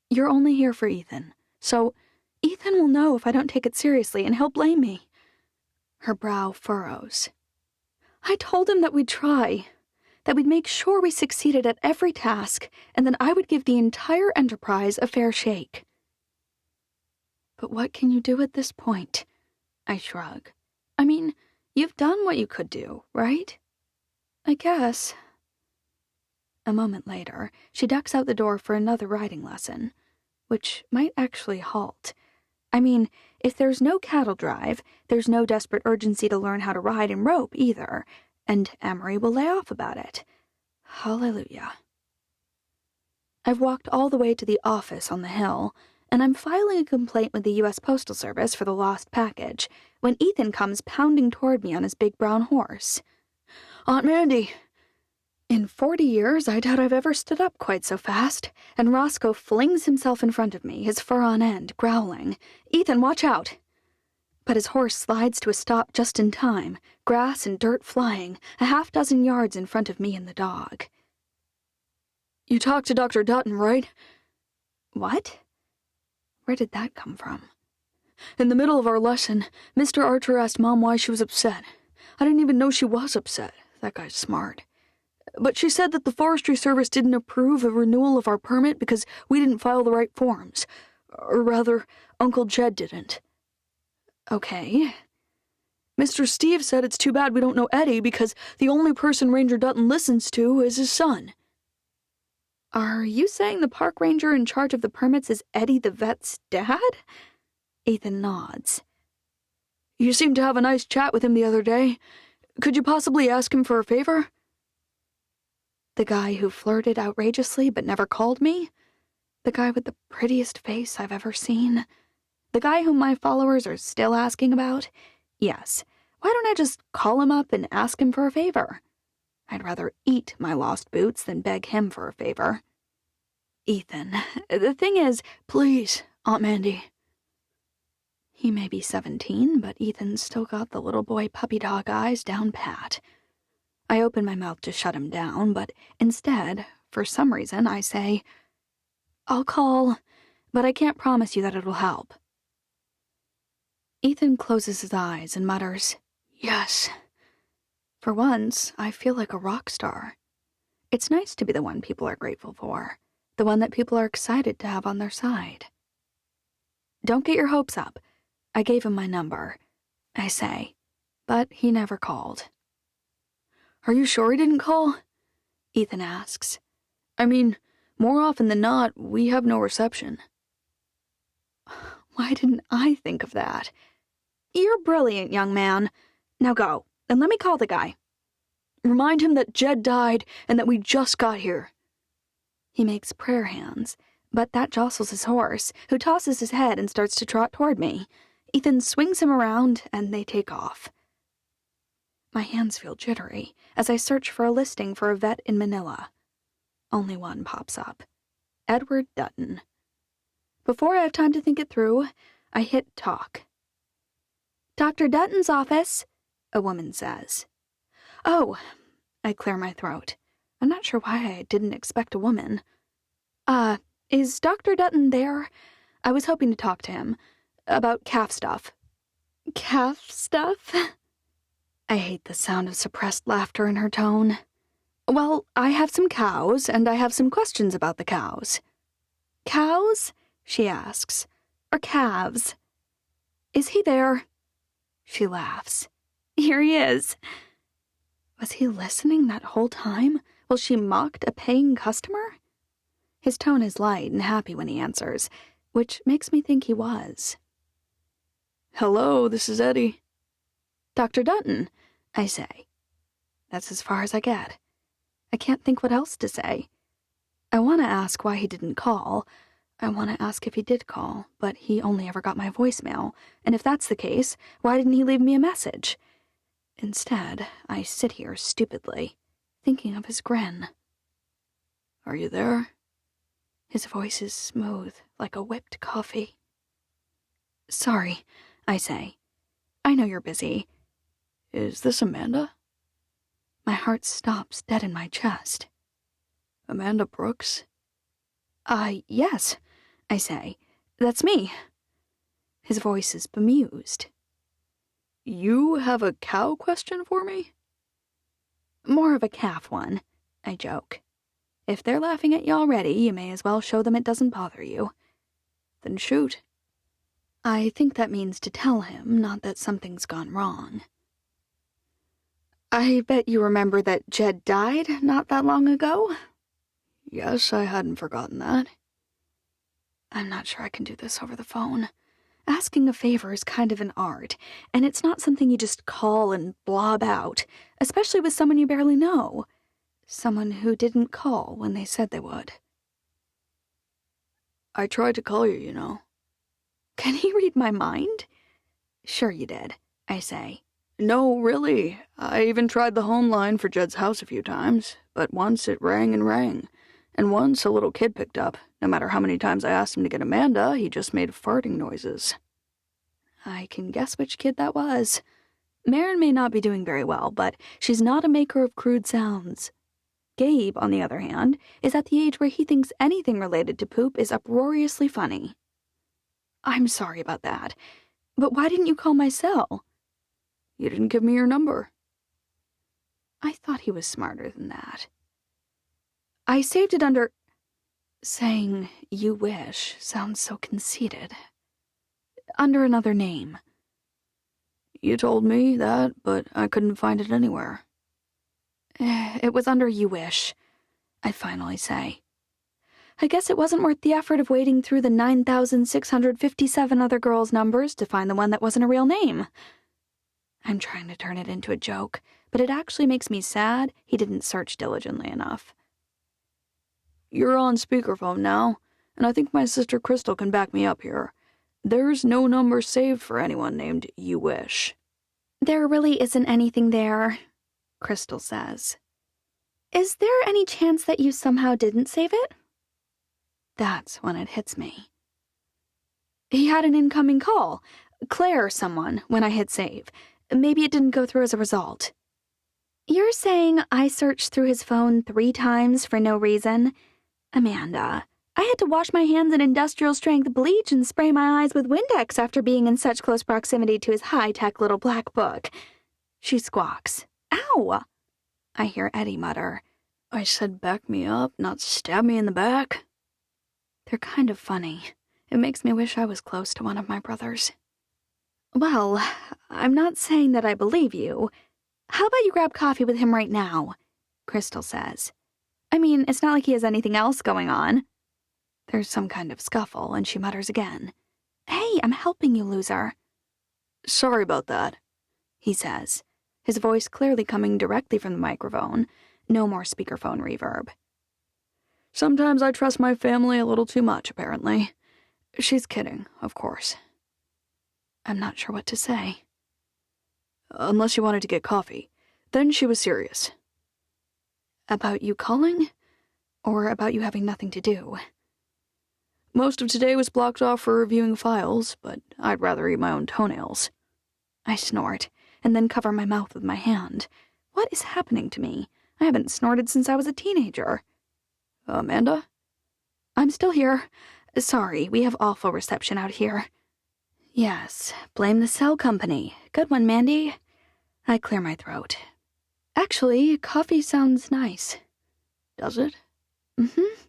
You're only here for Ethan, so Ethan will know if I don't take it seriously, and he'll blame me. Her brow furrows. I told him that we'd try, that we'd make sure we succeeded at every task, and then I would give the entire enterprise a fair shake. But what can you do at this point? I shrug. I mean, you've done what you could do, right? I guess. A moment later, she ducks out the door for another riding lesson, which might actually halt. I mean, if there's no cattle drive, there's no desperate urgency to learn how to ride and rope either, and Emery will lay off about it. Hallelujah. I've walked all the way to the office on the hill, and I'm filing a complaint with the U.S. Postal Service for the lost package, when Ethan comes pounding toward me on his big brown horse. Aunt Mandy! In 40 years, I doubt I've ever stood up quite so fast, and Roscoe flings himself in front of me, his fur on end, growling, "Ethan, watch out!" But his horse slides to a stop just in time, grass and dirt flying, a half-dozen yards in front of me and the dog. You talked to Dr. Dutton, right? What? Where did that come from? In the middle of our lesson, Mr. Archer asked Mom why she was upset. I didn't even know she was upset. That guy's smart. But she said that the Forestry Service didn't approve a renewal of our permit because we didn't file the right forms. Or rather, Uncle Jed didn't. Okay. Mr. Steve said it's too bad we don't know Eddie because the only person Ranger Dutton listens to is his son. Are you saying the park ranger in charge of the permits is Eddie the vet's dad? Ethan nods. You seemed to have a nice chat with him the other day. Could you possibly ask him for a favor? The guy who flirted outrageously but never called me? The guy with the prettiest face I've ever seen? The guy whom my followers are still asking about? Yes. Why don't I just call him up and ask him for a favor? I'd rather eat my lost boots than beg him for a favor. Ethan, the thing is, please, Aunt Mandy. He may be 17, but Ethan's still got the little boy puppy dog eyes down pat. I open my mouth to shut him down, but instead, for some reason, I say, I'll call, but I can't promise you that it'll help. Ethan closes his eyes and mutters, Yes. For once, I feel like a rock star. It's nice to be the one people are grateful for, the one that people are excited to have on their side. Don't get your hopes up. I gave him my number, I say, but he never called. Are you sure he didn't call? Ethan asks. I mean, more often than not, we have no reception. Why didn't I think of that? You're brilliant, young man. Now go, and let me call the guy. Remind him that Jed died and that we just got here. He makes prayer hands, but that jostles his horse, who tosses his head and starts to trot toward me. Ethan swings him around, and they take off. My hands feel jittery as I search for a listing for a vet in Manila. Only one pops up. Edward Dutton. Before I have time to think it through, I hit talk. Dr. Dutton's office, a woman says. Oh, I clear my throat. I'm not sure why I didn't expect a woman. Is Dr. Dutton there? I was hoping to talk to him. About calf stuff. Calf stuff? I hate the sound of suppressed laughter in her tone. Well, I have some cows, and I have some questions about the cows. Cows? She asks. Or calves? Is he there? She laughs. Here he is. Was he listening that whole time while she mocked a paying customer? His tone is light and happy when he answers, which makes me think he was. Hello, this is Eddie. Dr. Dutton, I say. That's as far as I get. I can't think what else to say. I want to ask why he didn't call. I want to ask if he did call, but he only ever got my voicemail, and if that's the case, why didn't he leave me a message? Instead, I sit here stupidly, thinking of his grin. Are you there? His voice is smooth, like a whipped coffee. Sorry, I say. I know you're busy. Is this Amanda? My heart stops dead in my chest. Amanda Brooks? Yes, I say. That's me. His voice is bemused. You have a cow question for me? More of a calf one, I joke. If they're laughing at you already, you may as well show them it doesn't bother you. Then shoot. I think that means to tell him, not that something's gone wrong. I bet you remember that Jed died not that long ago? Yes, I hadn't forgotten that. I'm not sure I can do this over the phone. Asking a favor is kind of an art, and it's not something you just call and blob out, especially with someone you barely know. Someone who didn't call when they said they would. I tried to call you, you know. Can he read my mind? Sure you did, I say. No, really. I even tried the home line for Jed's house a few times, but once it rang and rang. And once a little kid picked up. No matter how many times I asked him to get Amanda, he just made farting noises. I can guess which kid that was. Marin may not be doing very well, but she's not a maker of crude sounds. Gabe, on the other hand, is at the age where he thinks anything related to poop is uproariously funny. I'm sorry about that, but why didn't you call my cell? You didn't give me your number. I thought he was smarter than that. I saved it under... Saying you wish sounds so conceited. Under another name. You told me that, but I couldn't find it anywhere. It was under You Wish, I finally say. I guess it wasn't worth the effort of wading through the 9,657 other girls' numbers to find the one that wasn't a real name. I'm trying to turn it into a joke, but it actually makes me sad he didn't search diligently enough. You're on speakerphone now, and I think my sister Crystal can back me up here. There's no number saved for anyone named You Wish. There really isn't anything there, Crystal says. Is there any chance that you somehow didn't save it? That's when it hits me. He had an incoming call, Claire or someone, when I hit save. Maybe it didn't go through as a result. You're saying I searched through his phone 3 times for no reason? Amanda, I had to wash my hands in industrial-strength bleach and spray my eyes with Windex after being in such close proximity to his high-tech little black book. She squawks. Ow! I hear Eddie mutter. I said back me up, not stab me in the back. They're kind of funny. It makes me wish I was close to one of my brothers. Well, I'm not saying that I believe you. How about you grab coffee with him right now? Crystal says. I mean, it's not like he has anything else going on. There's some kind of scuffle, and she mutters again. Hey, I'm helping you, loser. Sorry about that, he says, his voice clearly coming directly from the microphone. No more speakerphone reverb. Sometimes I trust my family a little too much, apparently. She's kidding, of course. I'm not sure what to say. Unless you wanted to get coffee. Then she was serious. About you calling? Or about you having nothing to do? Most of today was blocked off for reviewing files, but I'd rather eat my own toenails. I snort, and then cover my mouth with my hand. What is happening to me? I haven't snorted since I was a teenager. Amanda? I'm still here. Sorry, we have awful reception out here. Yes, blame the cell company. Good one, Mandy. I clear my throat. Actually, coffee sounds nice. Does it? Mm-hmm.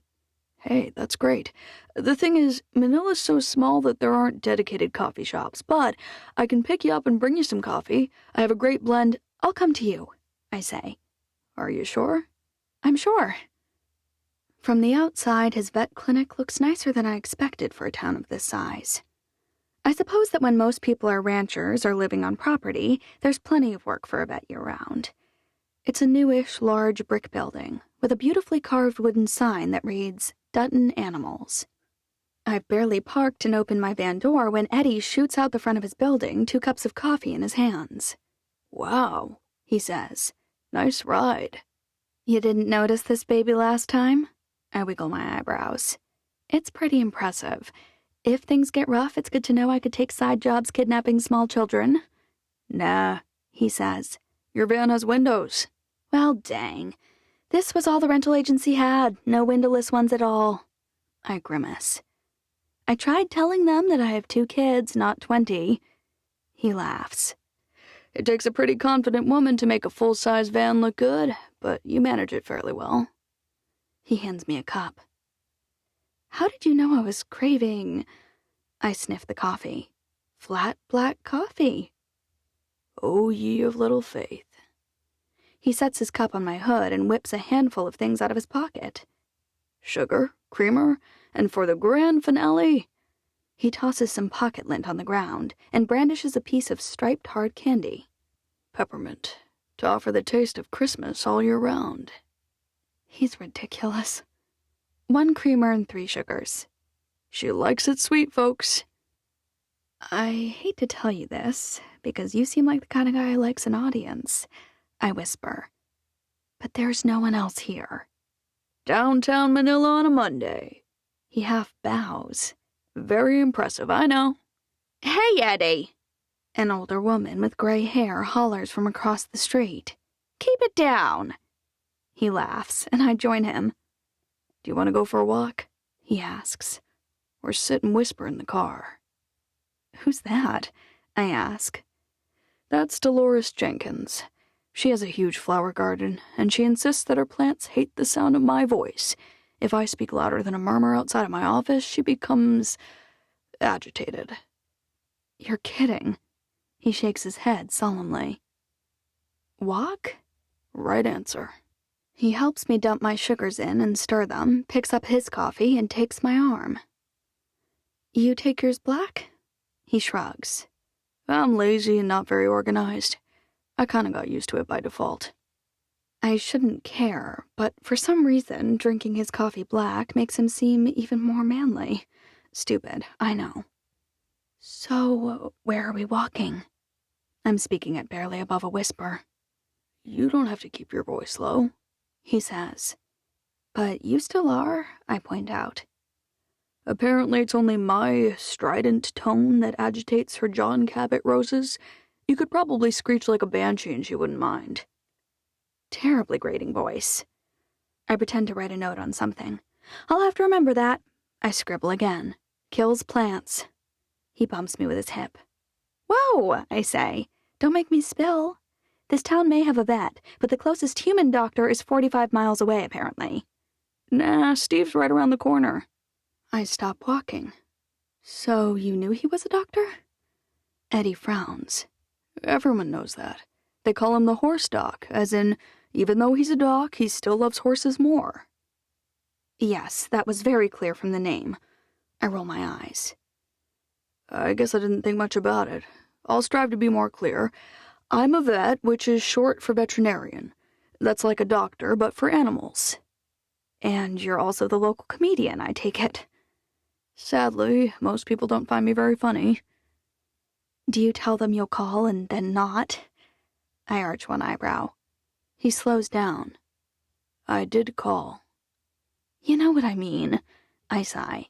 Hey, that's great. The thing is, Manila's so small that there aren't dedicated coffee shops, but I can pick you up and bring you some coffee. I have a great blend. I'll come to you, I say. Are you sure? I'm sure. From the outside, his vet clinic looks nicer than I expected for a town of this size. I suppose that when most people are ranchers or living on property, there's plenty of work for a vet year-round. It's a newish, large brick building with a beautifully carved wooden sign that reads, Dutton Animals. I've barely parked and opened my van door when Eddie shoots out the front of his building, 2 cups of coffee in his hands. Wow, he says. Nice ride. You didn't notice this baby last time? I wiggle my eyebrows. It's pretty impressive. If things get rough, it's good to know I could take side jobs kidnapping small children. Nah, he says. Your van has windows. Well, dang. This was all the rental agency had. No windowless ones at all. I grimace. I tried telling them that I have 2 kids, not 20. He laughs. It takes a pretty confident woman to make a full-size van look good, but you manage it fairly well. He hands me a cup. How did you know I was craving? I sniff the coffee. Flat black coffee. O ye of little faith. He sets his cup on my hood and whips a handful of things out of his pocket. Sugar, creamer, and for the grand finale. He tosses some pocket lint on the ground and brandishes a piece of striped hard candy. Peppermint, to offer the taste of Christmas all year round. He's ridiculous. 1 creamer and 3 sugars. She likes it sweet, folks. I hate to tell you this, because you seem like the kind of guy who likes an audience, I whisper. But there's no one else here. Downtown Manila on a Monday. He half bows. Very impressive, I know. Hey, Eddie! An older woman with gray hair hollers from across the street. Keep it down! He laughs, and I join him. Do you want to go for a walk? He asks. Or sit and whisper in the car. Who's that? I ask. That's Dolores Jenkins. She has a huge flower garden, and she insists that her plants hate the sound of my voice. If I speak louder than a murmur outside of my office, she becomes agitated. You're kidding. He shakes his head solemnly. Walk? Right answer. He helps me dump my sugars in and stir them, picks up his coffee, and takes my arm. You take yours black? He shrugs. I'm lazy and not very organized. I kinda got used to it by default. I shouldn't care, but for some reason, drinking his coffee black makes him seem even more manly. Stupid, I know. So, where are we walking? I'm speaking at barely above a whisper. You don't have to keep your voice low, he says. But you still are, I point out. Apparently it's only my strident tone that agitates her John Cabot roses. You could probably screech like a banshee and she wouldn't mind. Terribly grating voice. I pretend to write a note on something. I'll have to remember that. I scribble again. Kills plants. He bumps me with his hip. Whoa, I say. Don't make me spill. This town may have a vet, but the closest human doctor is 45 miles away, apparently. Nah, Steve's right around the corner. I stop walking. So you knew he was a doctor? Eddie frowns. Everyone knows that. They call him the horse doc, as in, even though he's a doc, he still loves horses more. Yes, that was very clear from the name. I roll my eyes. I guess I didn't think much about it. I'll strive to be more clear. I'm a vet, which is short for veterinarian. That's like a doctor, but for animals. And you're also the local comedian, I take it. Sadly, most people don't find me very funny. Do you tell them you'll call and then not? I arch one eyebrow. He slows down. I did call. You know what I mean, I sigh.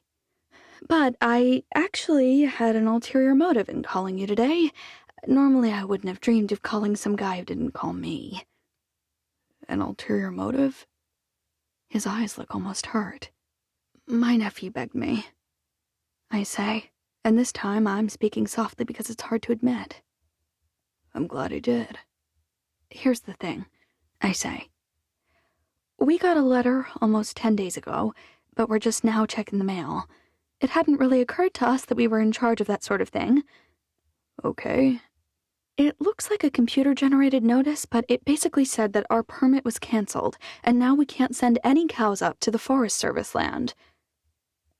But I actually had an ulterior motive in calling you today. Normally I wouldn't have dreamed of calling some guy who didn't call me. An ulterior motive? His eyes look almost hurt. My nephew begged me, I say, and this time I'm speaking softly because it's hard to admit. I'm glad he did. Here's the thing, I say. We got a letter almost 10 days ago, but we're just now checking the mail. It hadn't really occurred to us that we were in charge of that sort of thing. Okay. It looks like a computer-generated notice, but it basically said that our permit was canceled, and now we can't send any cows up to the Forest Service land.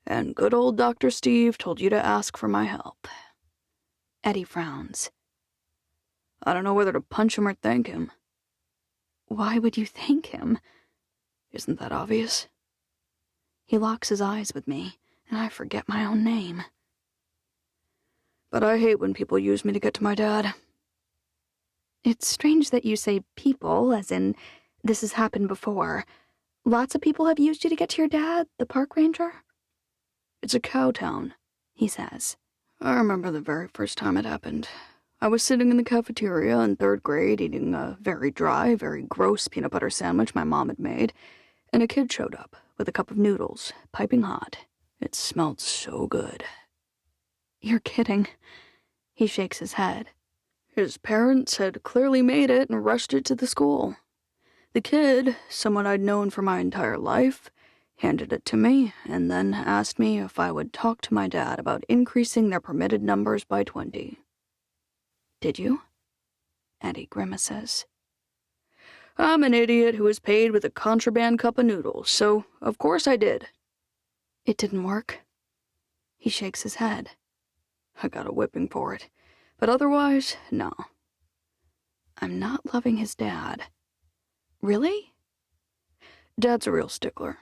And good old Dr. Steve told you to ask for my help. Eddie frowns. I don't know whether to punch him or thank him. Why would you thank him? Isn't that obvious? He locks his eyes with me, and I forget my own name. But I hate when people use me to get to my dad. It's strange that you say people, as in, this has happened before. Lots of people have used you to get to your dad, the park ranger? It's a cow town, he says. I remember the very first time it happened. I was sitting in the cafeteria in 3rd grade eating a very dry, very gross peanut butter sandwich my mom had made, and a kid showed up with a cup of noodles, piping hot. It smelled so good. You're kidding. He shakes his head. His parents had clearly made it and rushed it to the school. The kid, someone I'd known for my entire life, handed it to me and then asked me if I would talk to my dad about increasing their permitted numbers by 20. Did you? Eddie grimaces. I'm an idiot who was paid with a contraband cup of noodles, so of course I did. It didn't work? He shakes his head. I got a whipping for it, but otherwise, no. I'm not loving his dad. Really? Dad's a real stickler.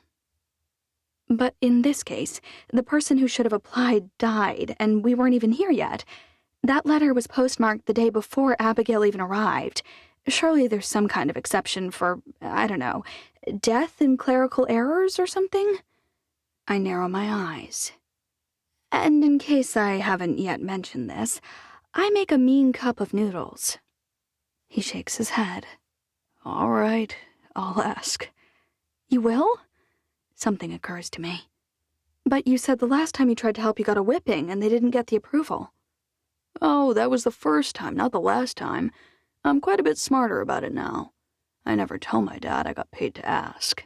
But in this case, the person who should have applied died, and we weren't even here yet. That letter was postmarked the day before Abigail even arrived. Surely there's some kind of exception for, I don't know, death and clerical errors or something? I narrow my eyes. And in case I haven't yet mentioned this, I make a mean cup of noodles. He shakes his head. All right, I'll ask. You will? Something occurs to me. But you said the last time you tried to help you got a whipping and they didn't get the approval. Oh, that was the first time, not the last time. I'm quite a bit smarter about it now. I never tell my dad I got paid to ask.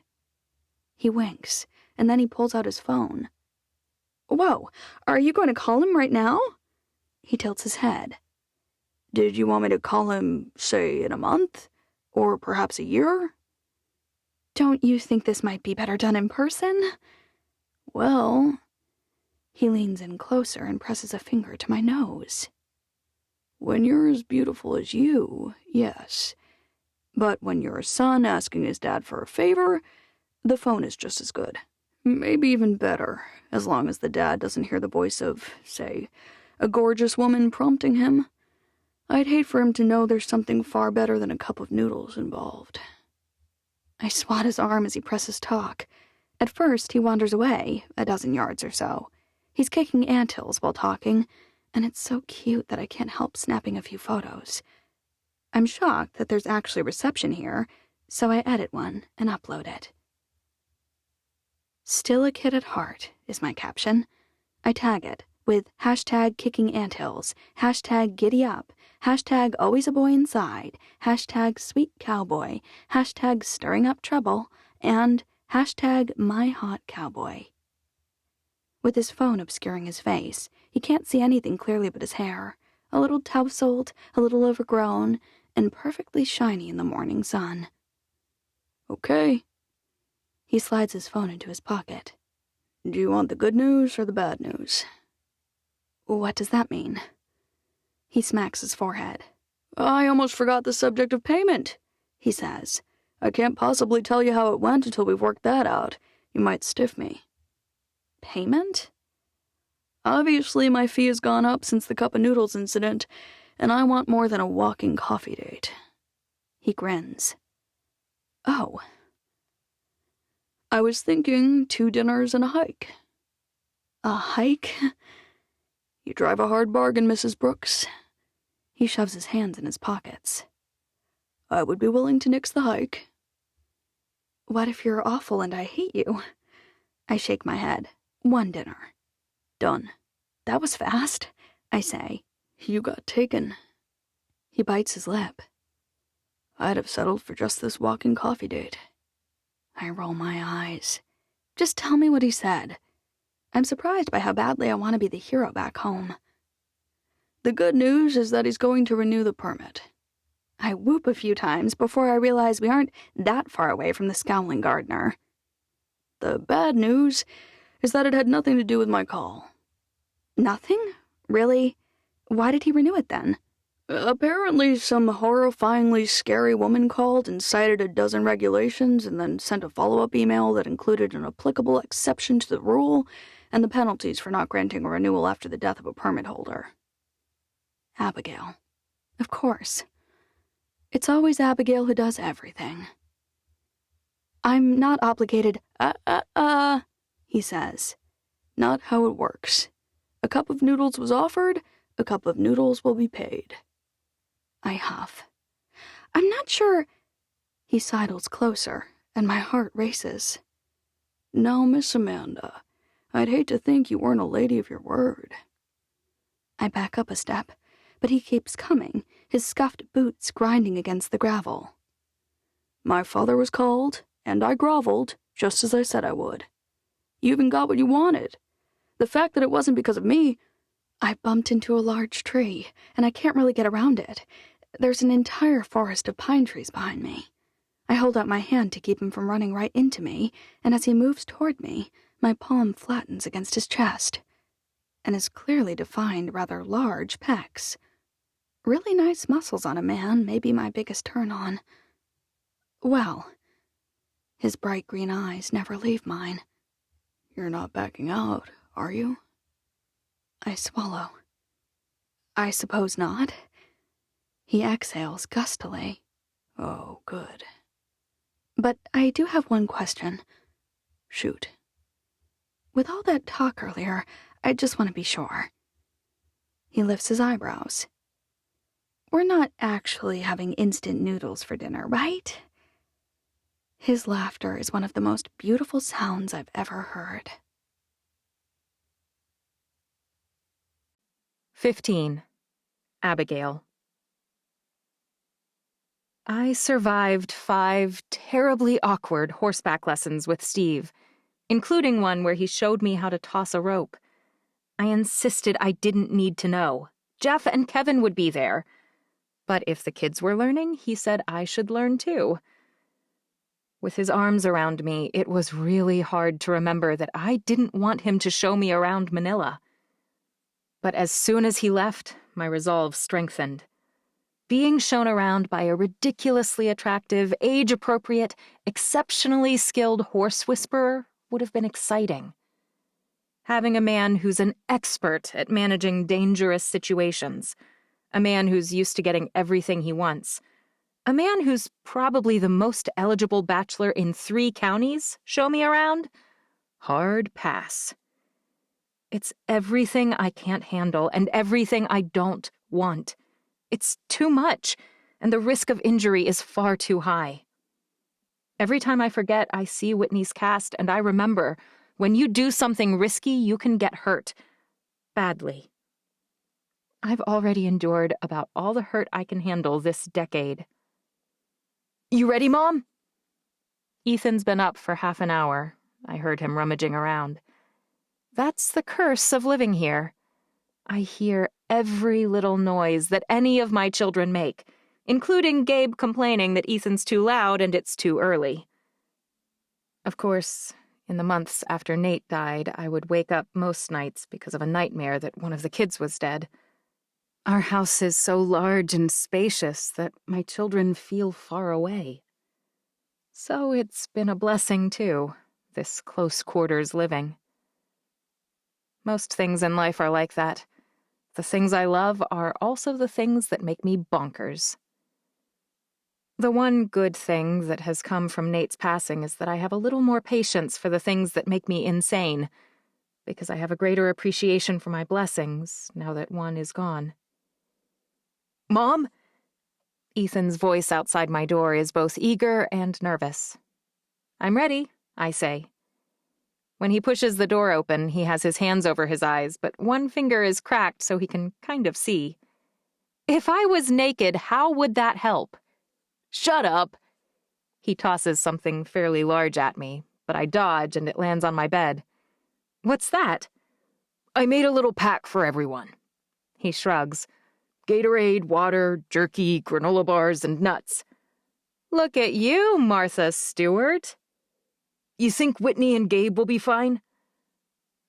He winks, and then he pulls out his phone. Whoa, are you going to call him right now? He tilts his head. Did you want me to call him, say, in a month? Or perhaps a year? Don't you think this might be better done in person? Well... He leans in closer and presses a finger to my nose. When you're as beautiful as you, yes. But when you're a son asking his dad for a favor, the phone is just as good. Maybe even better, as long as the dad doesn't hear the voice of, say, a gorgeous woman prompting him. I'd hate for him to know there's something far better than a cup of noodles involved. I swat his arm as he presses talk. At first, he wanders away, a dozen yards or so. He's kicking anthills while talking, and it's so cute that I can't help snapping a few photos. I'm shocked that there's actually reception here, so I edit one and upload it. Still a kid at heart is my caption. I tag it with hashtag kicking anthills, hashtag giddy up, hashtag always a boy inside, hashtag sweet cowboy, hashtag stirring up trouble, and hashtag my hot cowboy. With his phone obscuring his face, he can't see anything clearly but his hair, a little tousled, a little overgrown, and perfectly shiny in the morning sun. Okay. He slides his phone into his pocket. Do you want the good news or the bad news? What does that mean? He smacks his forehead. I almost forgot the subject of payment, he says. I can't possibly tell you how it went until we've worked that out. You might stiff me. Payment? Obviously, my fee has gone up since the cup of noodles incident, and I want more than a walking coffee date. He grins. Oh. I was thinking 2 dinners and a hike. A hike? You drive a hard bargain, Mrs. Brooks. He shoves his hands in his pockets. I would be willing to nix the hike. What if you're awful and I hate you? I shake my head. 1 dinner. Done. That was fast, I say. You got taken. He bites his lip. I'd have settled for just this walking coffee date. I roll my eyes. Just tell me what he said. I'm surprised by how badly I want to be the hero back home. The good news is that he's going to renew the permit. I whoop a few times before I realize we aren't that far away from the scowling gardener. The bad news is that it had nothing to do with my call. Nothing? Really? Why did he renew it then? Apparently some horrifyingly scary woman called and cited a dozen regulations and then sent a follow-up email that included an applicable exception to the rule and the penalties for not granting a renewal after the death of a permit holder. Abigail. Of course. It's always Abigail who does everything. I'm not obligated, he says. Not how it works. A cup of noodles was offered, a cup of noodles will be paid. I huff. I'm not sure. He sidles closer, and my heart races. Now, Miss Amanda, I'd hate to think you weren't a lady of your word. I back up a step, but he keeps coming, his scuffed boots grinding against the gravel. My father was called, and I groveled, just as I said I would. You even got what you wanted. The fact that it wasn't because of me... I bumped into a large tree, and I can't really get around it. There's an entire forest of pine trees behind me. I hold out my hand to keep him from running right into me, and as he moves toward me, my palm flattens against his chest. And his clearly defined, rather large pecs. Really nice muscles on a man, maybe my biggest turn-on. Well, his bright green eyes never leave mine. You're not backing out, are you? I swallow. I suppose not. He exhales gustily. Oh, good. But I do have one question. Shoot. With all that talk earlier, I just want to be sure. He lifts his eyebrows. We're not actually having instant noodles for dinner, right? His laughter is one of the most beautiful sounds I've ever heard. 15. Abigail. I survived 5 terribly awkward horseback lessons with Steve, including one where he showed me how to toss a rope. I insisted I didn't need to know. Jeff and Kevin would be there. But if the kids were learning, he said I should learn too. With his arms around me, it was really hard to remember that I didn't want him to show me around Manila. But as soon as he left, my resolve strengthened. Being shown around by a ridiculously attractive, age-appropriate, exceptionally skilled horse whisperer would have been exciting. Having a man who's an expert at managing dangerous situations. A man who's used to getting everything he wants. A man who's probably the most eligible bachelor in 3 counties, show me around? Hard pass. It's everything I can't handle and everything I don't want. It's too much, and the risk of injury is far too high. Every time I forget, I see Whitney's cast, and I remember, when you do something risky, you can get hurt. Badly. I've already endured about all the hurt I can handle this decade. You ready, Mom? Ethan's been up for half an hour. I heard him rummaging around. That's the curse of living here. I hear every little noise that any of my children make, including Gabe complaining that Ethan's too loud and it's too early. Of course, in the months after Nate died, I would wake up most nights because of a nightmare that one of the kids was dead. Our house is so large and spacious that my children feel far away. So it's been a blessing, too, this close quarters living. Most things in life are like that. The things I love are also the things that make me bonkers. The one good thing that has come from Nate's passing is that I have a little more patience for the things that make me insane, because I have a greater appreciation for my blessings now that one is gone. Mom? Ethan's voice outside my door is both eager and nervous. I'm ready, I say. When he pushes the door open, he has his hands over his eyes, but one finger is cracked so he can kind of see. If I was naked, how would that help? Shut up! He tosses something fairly large at me, but I dodge and it lands on my bed. What's that? I made a little pack for everyone. He shrugs. Gatorade, water, jerky, granola bars, and nuts. Look at you, Martha Stewart. You think Whitney and Gabe will be fine?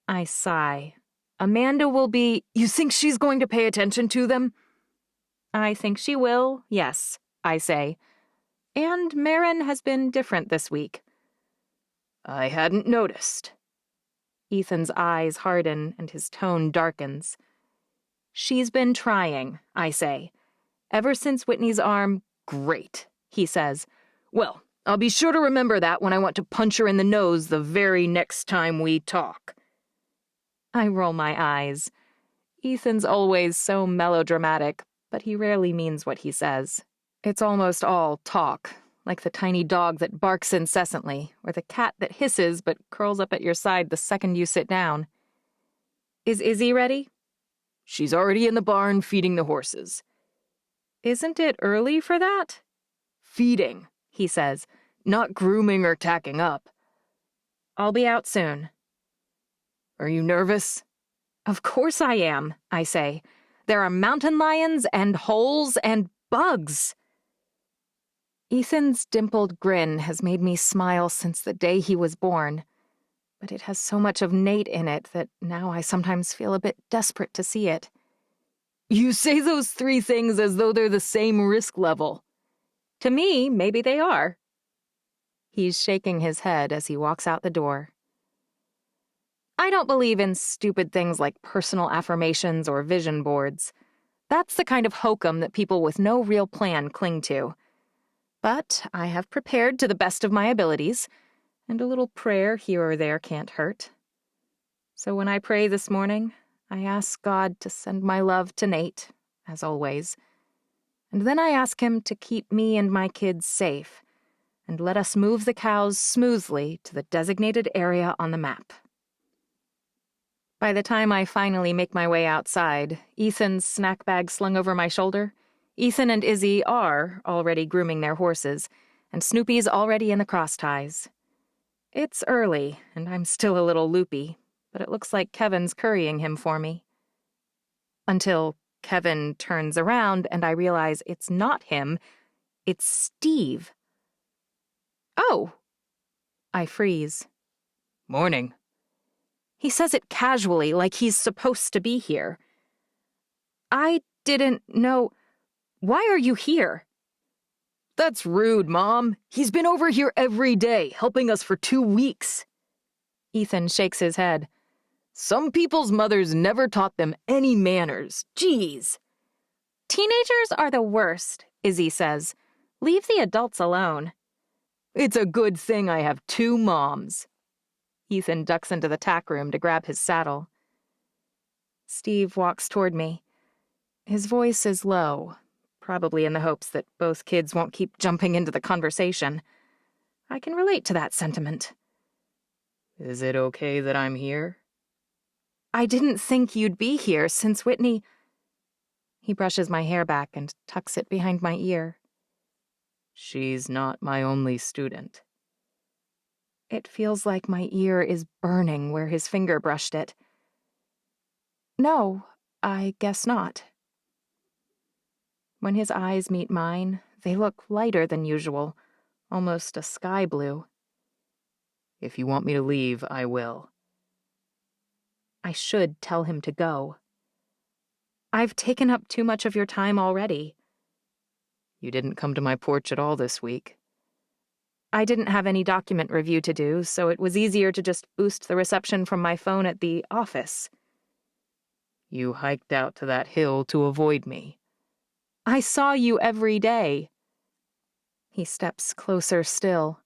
I sigh. Amanda will be... You think she's going to pay attention to them? I think she will, yes, I say. And Marin has been different this week. I hadn't noticed. Ethan's eyes harden and his tone darkens. She's been trying, I say. Ever since Whitney's arm, great, he says. Well, I'll be sure to remember that when I want to punch her in the nose the very next time we talk. I roll my eyes. Ethan's always so melodramatic, but he rarely means what he says. It's almost all talk, like the tiny dog that barks incessantly, or the cat that hisses but curls up at your side the second you sit down. Is Izzy ready? She's already in the barn feeding the horses. Isn't it early for that? Feeding, he says, not grooming or tacking up. I'll be out soon. Are you nervous? Of course I am, I say. There are mountain lions and holes and bugs. Ethan's dimpled grin has made me smile since the day he was born, but it has so much of Nate in it that now I sometimes feel a bit desperate to see it. You say those 3 things as though they're the same risk level. To me, maybe they are. He's shaking his head as he walks out the door. I don't believe in stupid things like personal affirmations or vision boards. That's the kind of hokum that people with no real plan cling to. But I have prepared to the best of my abilities, and a little prayer here or there can't hurt. So when I pray this morning, I ask God to send my love to Nate, as always, and then I ask him to keep me and my kids safe, and let us move the cows smoothly to the designated area on the map. By the time I finally make my way outside, Ethan's snack bag slung over my shoulder, Ethan and Izzy are already grooming their horses, and Snoopy's already in the cross ties. It's early, and I'm still a little loopy, but it looks like Kevin's currying him for me. Until Kevin turns around and I realize it's not him, it's Steve. Oh! I freeze. Morning. He says it casually, like he's supposed to be here. I didn't know... Why are you here? That's rude, Mom. He's been over here every day, helping us for 2 weeks. Ethan shakes his head. Some people's mothers never taught them any manners. Jeez. Teenagers are the worst, Izzy says. Leave the adults alone. It's a good thing I have 2 moms. Ethan ducks into the tack room to grab his saddle. Steve walks toward me. His voice is low, probably in the hopes that both kids won't keep jumping into the conversation. I can relate to that sentiment. Is it okay that I'm here? I didn't think you'd be here since Whitney... He brushes my hair back and tucks it behind my ear. She's not my only student. It feels like my ear is burning where his finger brushed it. No, I guess not. When his eyes meet mine, they look lighter than usual, almost a sky blue. If you want me to leave, I will. I should tell him to go. I've taken up too much of your time already. You didn't come to my porch at all this week. I didn't have any document review to do, so it was easier to just boost the reception from my phone at the office. You hiked out to that hill to avoid me. I saw you every day. He steps closer still.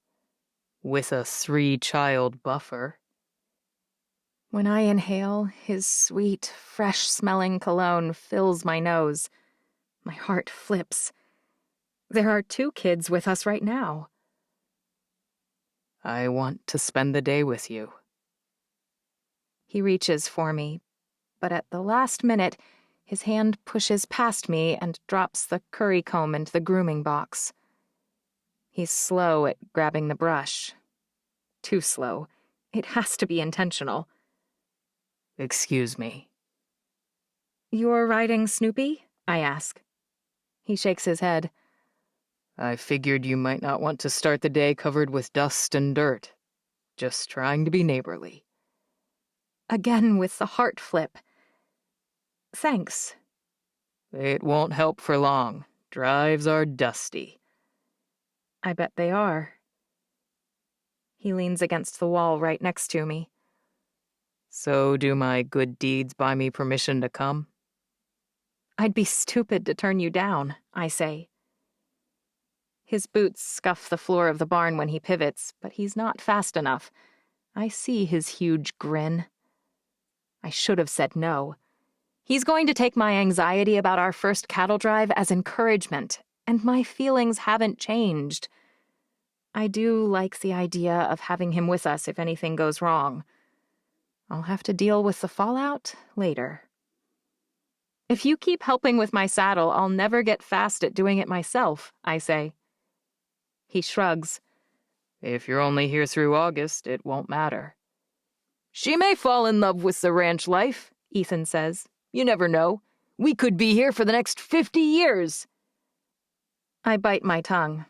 With a 3-child buffer. When I inhale, his sweet, fresh-smelling cologne fills my nose. My heart flips. There are 2 kids with us right now. I want to spend the day with you. He reaches for me, but at the last minute, his hand pushes past me and drops the curry comb into the grooming box. He's slow at grabbing the brush. Too slow. It has to be intentional. Excuse me. You're riding Snoopy? I ask. He shakes his head. I figured you might not want to start the day covered with dust and dirt. Just trying to be neighborly. Again with the heart flip. Thanks. It won't help for long. Drives are dusty. I bet they are. He leans against the wall right next to me. So do my good deeds buy me permission to come? I'd be stupid to turn you down, I say. His boots scuff the floor of the barn when he pivots, but he's not fast enough. I see his huge grin. I should have said no. He's going to take my anxiety about our first cattle drive as encouragement, and my feelings haven't changed. I do like the idea of having him with us if anything goes wrong. I'll have to deal with the fallout later. If you keep helping with my saddle, I'll never get fast at doing it myself, I say. He shrugs. If you're only here through August, it won't matter. She may fall in love with the ranch life, Ethan says. You never know. We could be here for the next 50 years. I bite my tongue.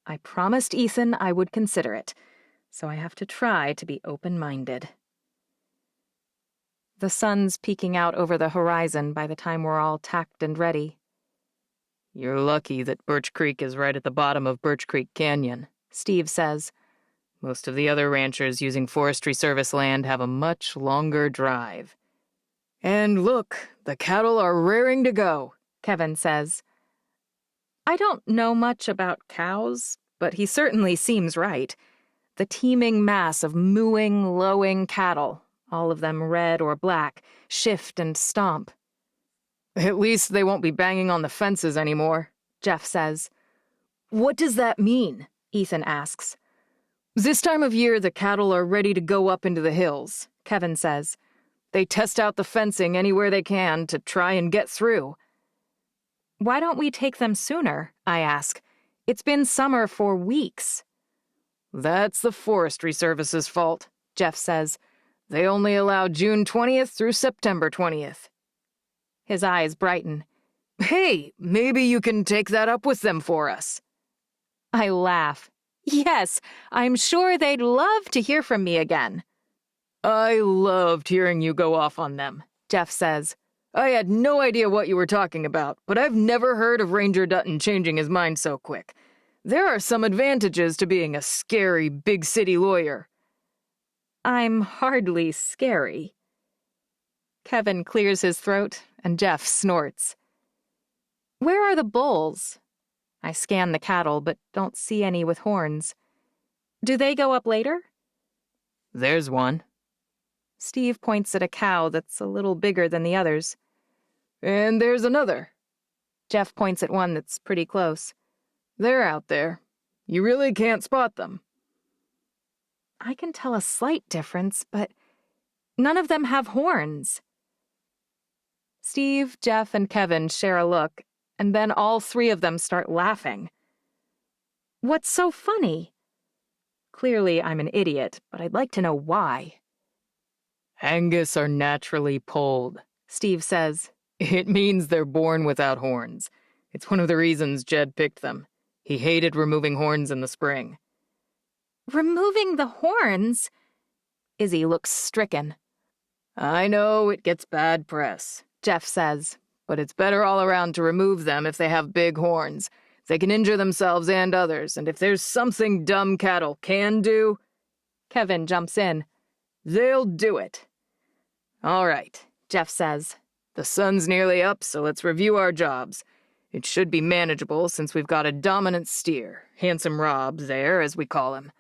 I promised Ethan I would consider it, so I have to try to be open-minded. The sun's peeking out over the horizon by the time we're all tacked and ready. You're lucky that Birch Creek is right at the bottom of Birch Creek Canyon, Steve says. Most of the other ranchers using Forestry Service land have a much longer drive. And look, the cattle are raring to go, Kevin says. I don't know much about cows, but he certainly seems right. The teeming mass of mooing, lowing cattle, all of them red or black, shift and stomp. At least they won't be banging on the fences anymore, Jeff says. What does that mean? Ethan asks. This time of year, the cattle are ready to go up into the hills, Kevin says. They test out the fencing anywhere they can to try and get through. Why don't we take them sooner? I ask. It's been summer for weeks. That's the Forestry Service's fault, Jeff says. They only allow June 20th through September 20th. His eyes brighten. Hey, maybe you can take that up with them for us. I laugh. Yes, I'm sure they'd love to hear from me again. I loved hearing you go off on them, Jeff says. I had no idea what you were talking about, but I've never heard of Ranger Dutton changing his mind so quick. There are some advantages to being a scary big city lawyer. I'm hardly scary. Kevin clears his throat, and Jeff snorts. Where are the bulls? I scan the cattle, but don't see any with horns. Do they go up later? There's one. Steve points at a cow that's a little bigger than the others. And there's another. Jeff points at one that's pretty close. They're out there. You really can't spot them. I can tell a slight difference, but none of them have horns. Steve, Jeff, and Kevin share a look, and then all three of them start laughing. What's so funny? Clearly, I'm an idiot, but I'd like to know why. Angus are naturally polled, Steve says. It means they're born without horns. It's one of the reasons Jed picked them. He hated removing horns in the spring. Removing the horns? Izzy looks stricken. I know it gets bad press, Jeff says, but it's better all around to remove them if they have big horns. They can injure themselves and others, and if there's something dumb cattle can do, Kevin jumps in. They'll do it. All right, Jeff says. The sun's nearly up, so let's review our jobs. It should be manageable since we've got a dominant steer, Handsome Rob, there, as we call him.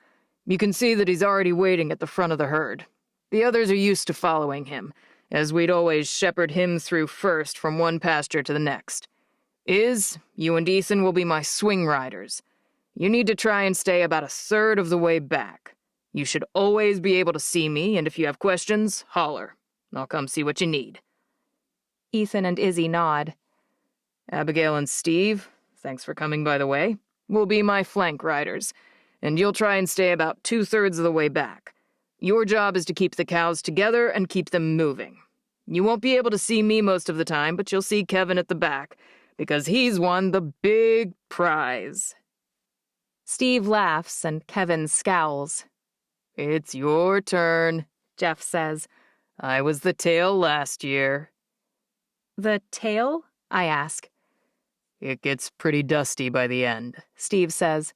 You can see that he's already waiting at the front of the herd. The others are used to following him, as we'd always shepherd him through first from one pasture to the next. You and Ethan will be my swing riders. You need to try and stay about a third of the way back. You should always be able to see me, and if you have questions, holler. I'll come see what you need. Ethan and Izzy nod. Abigail and Steve, thanks for coming by the way, will be my flank riders, and you'll try and stay about 2/3 of the way back. Your job is to keep the cows together and keep them moving. You won't be able to see me most of the time, but you'll see Kevin at the back, because he's won the big prize. Steve laughs and Kevin scowls. It's your turn, Jeff says. I was the tail last year. The tail? I ask. It gets pretty dusty by the end, Steve says.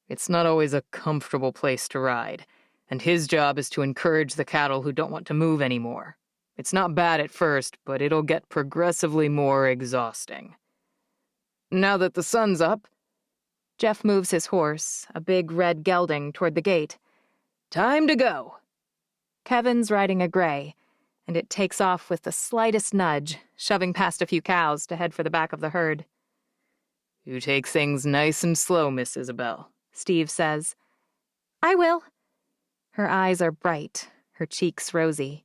It's not always a comfortable place to ride, and his job is to encourage the cattle who don't want to move anymore. It's not bad at first, but it'll get progressively more exhausting. Now that the sun's up, Jeff moves his horse, a big red gelding, toward the gate. Time to go. Kevin's riding a gray, and it takes off with the slightest nudge, shoving past a few cows to head for the back of the herd. You take things nice and slow, Miss Isabel, Steve says. I will. Her eyes are bright, her cheeks rosy.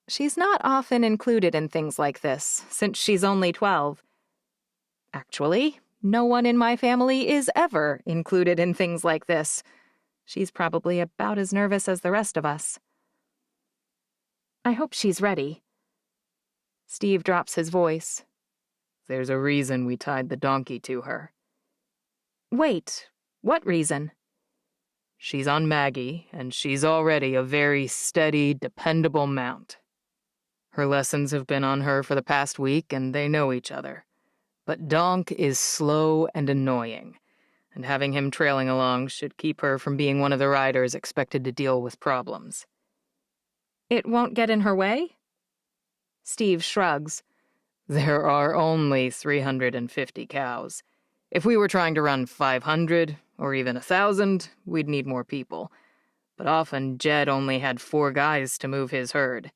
She's not often included in things like this, since she's only 12. Actually, no one in my family is ever included in things like this. She's probably about as nervous as the rest of us. I hope she's ready. Steve drops his voice. There's a reason we tied the donkey to her. Wait, what reason? She's on Maggie, and she's already a very steady, dependable mount. Her lessons have been on her for the past week, and they know each other. But Donk is slow and annoying, and having him trailing along should keep her from being one of the riders expected to deal with problems. It won't get in her way? Steve shrugs. There are only 350 cows. If we were trying to run 500, or even 1,000, we'd need more people. But often Jed only had 4 guys to move his herd.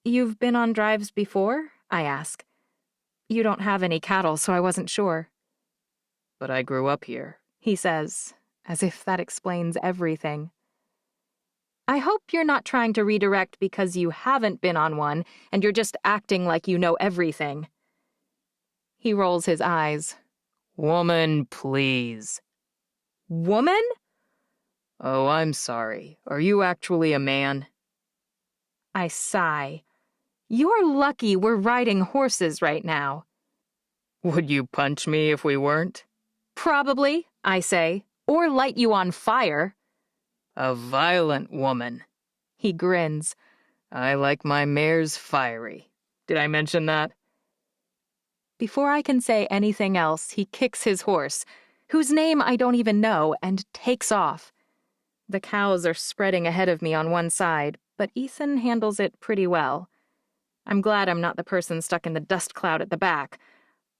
You've been on drives before? I ask. You don't have any cattle, so I wasn't sure. But I grew up here, he says, as if that explains everything. I hope you're not trying to redirect because you haven't been on one and you're just acting like you know everything. He rolls his eyes. Woman, please. Woman? Oh, I'm sorry. Are you actually a man? I sigh. You're lucky we're riding horses right now. Would you punch me if we weren't? Probably, I say, or light you on fire. A violent woman. He grins. I like my mares fiery. Did I mention that? Before I can say anything else, he kicks his horse, whose name I don't even know, and takes off. The cows are spreading ahead of me on one side, but Ethan handles it pretty well. I'm glad I'm not the person stuck in the dust cloud at the back.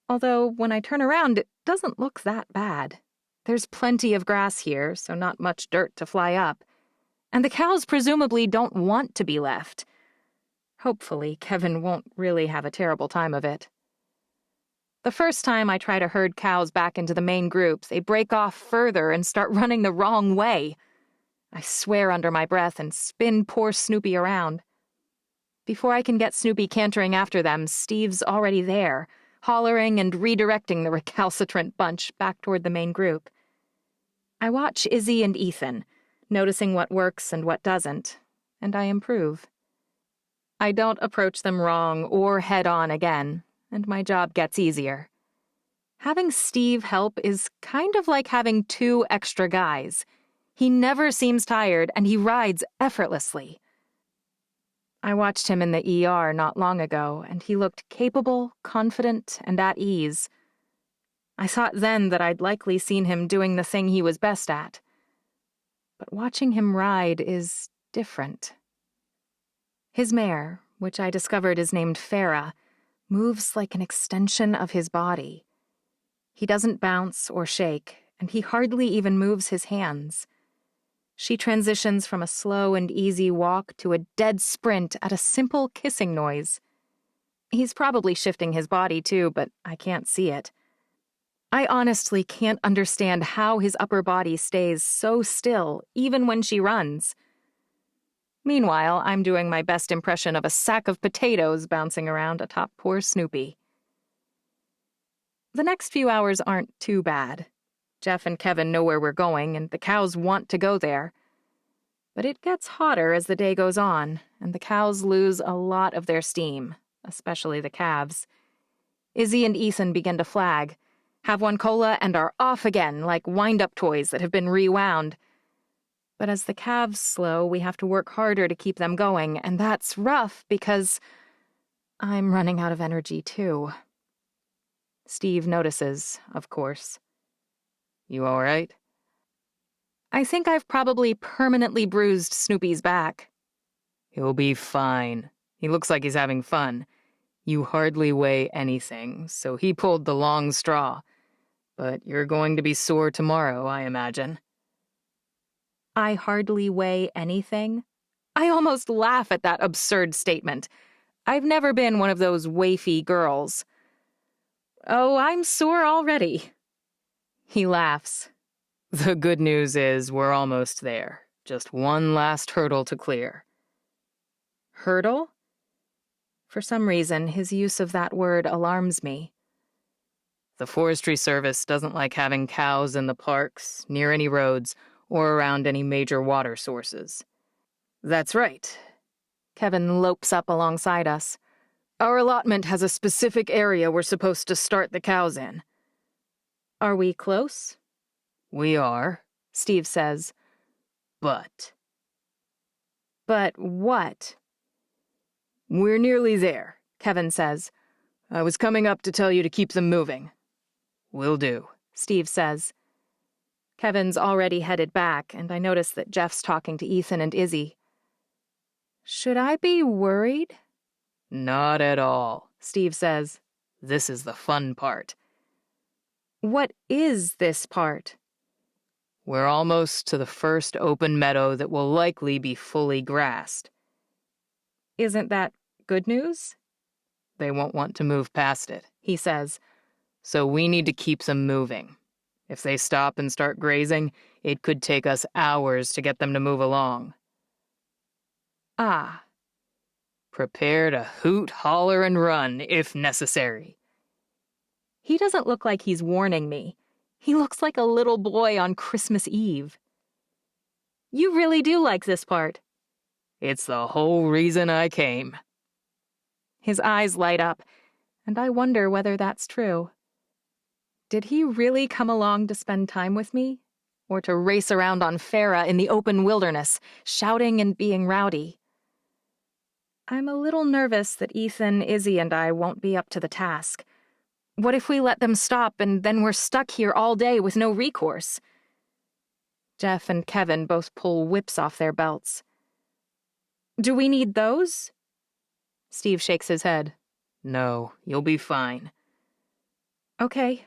Although, when I turn around, it doesn't look that bad. There's plenty of grass here, so not much dirt to fly up. And the cows presumably don't want to be left. Hopefully, Kevin won't really have a terrible time of it. The first time I try to herd cows back into the main group, they break off further and start running the wrong way. I swear under my breath and spin poor Snoopy around. Before I can get Snoopy cantering after them, Steve's already there, hollering and redirecting the recalcitrant bunch back toward the main group. I watch Izzy and Ethan, noticing what works and what doesn't, and I improve. I don't approach them wrong or head-on again, and my job gets easier. Having Steve help is kind of like having 2 extra guys. He never seems tired, and he rides effortlessly. I watched him in the ER not long ago, and he looked capable, confident, and at ease. I thought then that I'd likely seen him doing the thing he was best at. But watching him ride is different. His mare, which I discovered is named Farah, moves like an extension of his body. He doesn't bounce or shake, and he hardly even moves his hands. She transitions from a slow and easy walk to a dead sprint at a simple kissing noise. He's probably shifting his body too, but I can't see it. I honestly can't understand how his upper body stays so still, even when she runs. Meanwhile, I'm doing my best impression of a sack of potatoes bouncing around atop poor Snoopy. The next few hours aren't too bad. Jeff and Kevin know where we're going, and the cows want to go there. But it gets hotter as the day goes on, and the cows lose a lot of their steam, especially the calves. Izzy and Ethan begin to flag, have one cola, and are off again like wind-up toys that have been rewound. But as the calves slow, we have to work harder to keep them going, and that's rough because I'm running out of energy too. Steve notices, of course. You all right? I think I've probably permanently bruised Snoopy's back. He'll be fine. He looks like he's having fun. You hardly weigh anything, so he pulled the long straw. But you're going to be sore tomorrow, I imagine. I hardly weigh anything? I almost laugh at that absurd statement. I've never been one of those waify girls. Oh, I'm sore already. He laughs. The good news is we're almost there. Just one last hurdle to clear. Hurdle? For some reason, his use of that word alarms me. The Forestry Service doesn't like having cows in the parks, near any roads, or around any major water sources. That's right. Kevin lopes up alongside us. Our allotment has a specific area we're supposed to start the cows in. Are we close? We are, Steve says. But what? We're nearly there, Kevin says. I was coming up to tell you to keep them moving. Will do, Steve says. Kevin's already headed back, and I notice that Jeff's talking to Ethan and Izzy. Should I be worried? Not at all, Steve says. This is the fun part. What is this part? We're almost to the first open meadow that will likely be fully grassed. Isn't that good news? They won't want to move past it, he says. So we need to keep them moving. If they stop and start grazing, it could take us hours to get them to move along. Ah. Prepare to hoot, holler, and run if necessary. He doesn't look like he's warning me. He looks like a little boy on Christmas Eve. You really do like this part. It's the whole reason I came. His eyes light up, and I wonder whether that's true. Did he really come along to spend time with me? Or to race around on Farah in the open wilderness, shouting and being rowdy? I'm a little nervous that Ethan, Izzy, and I won't be up to the task. What if we let them stop and then we're stuck here all day with no recourse? Jeff and Kevin both pull whips off their belts. Do we need those? Steve shakes his head. No, you'll be fine. Okay.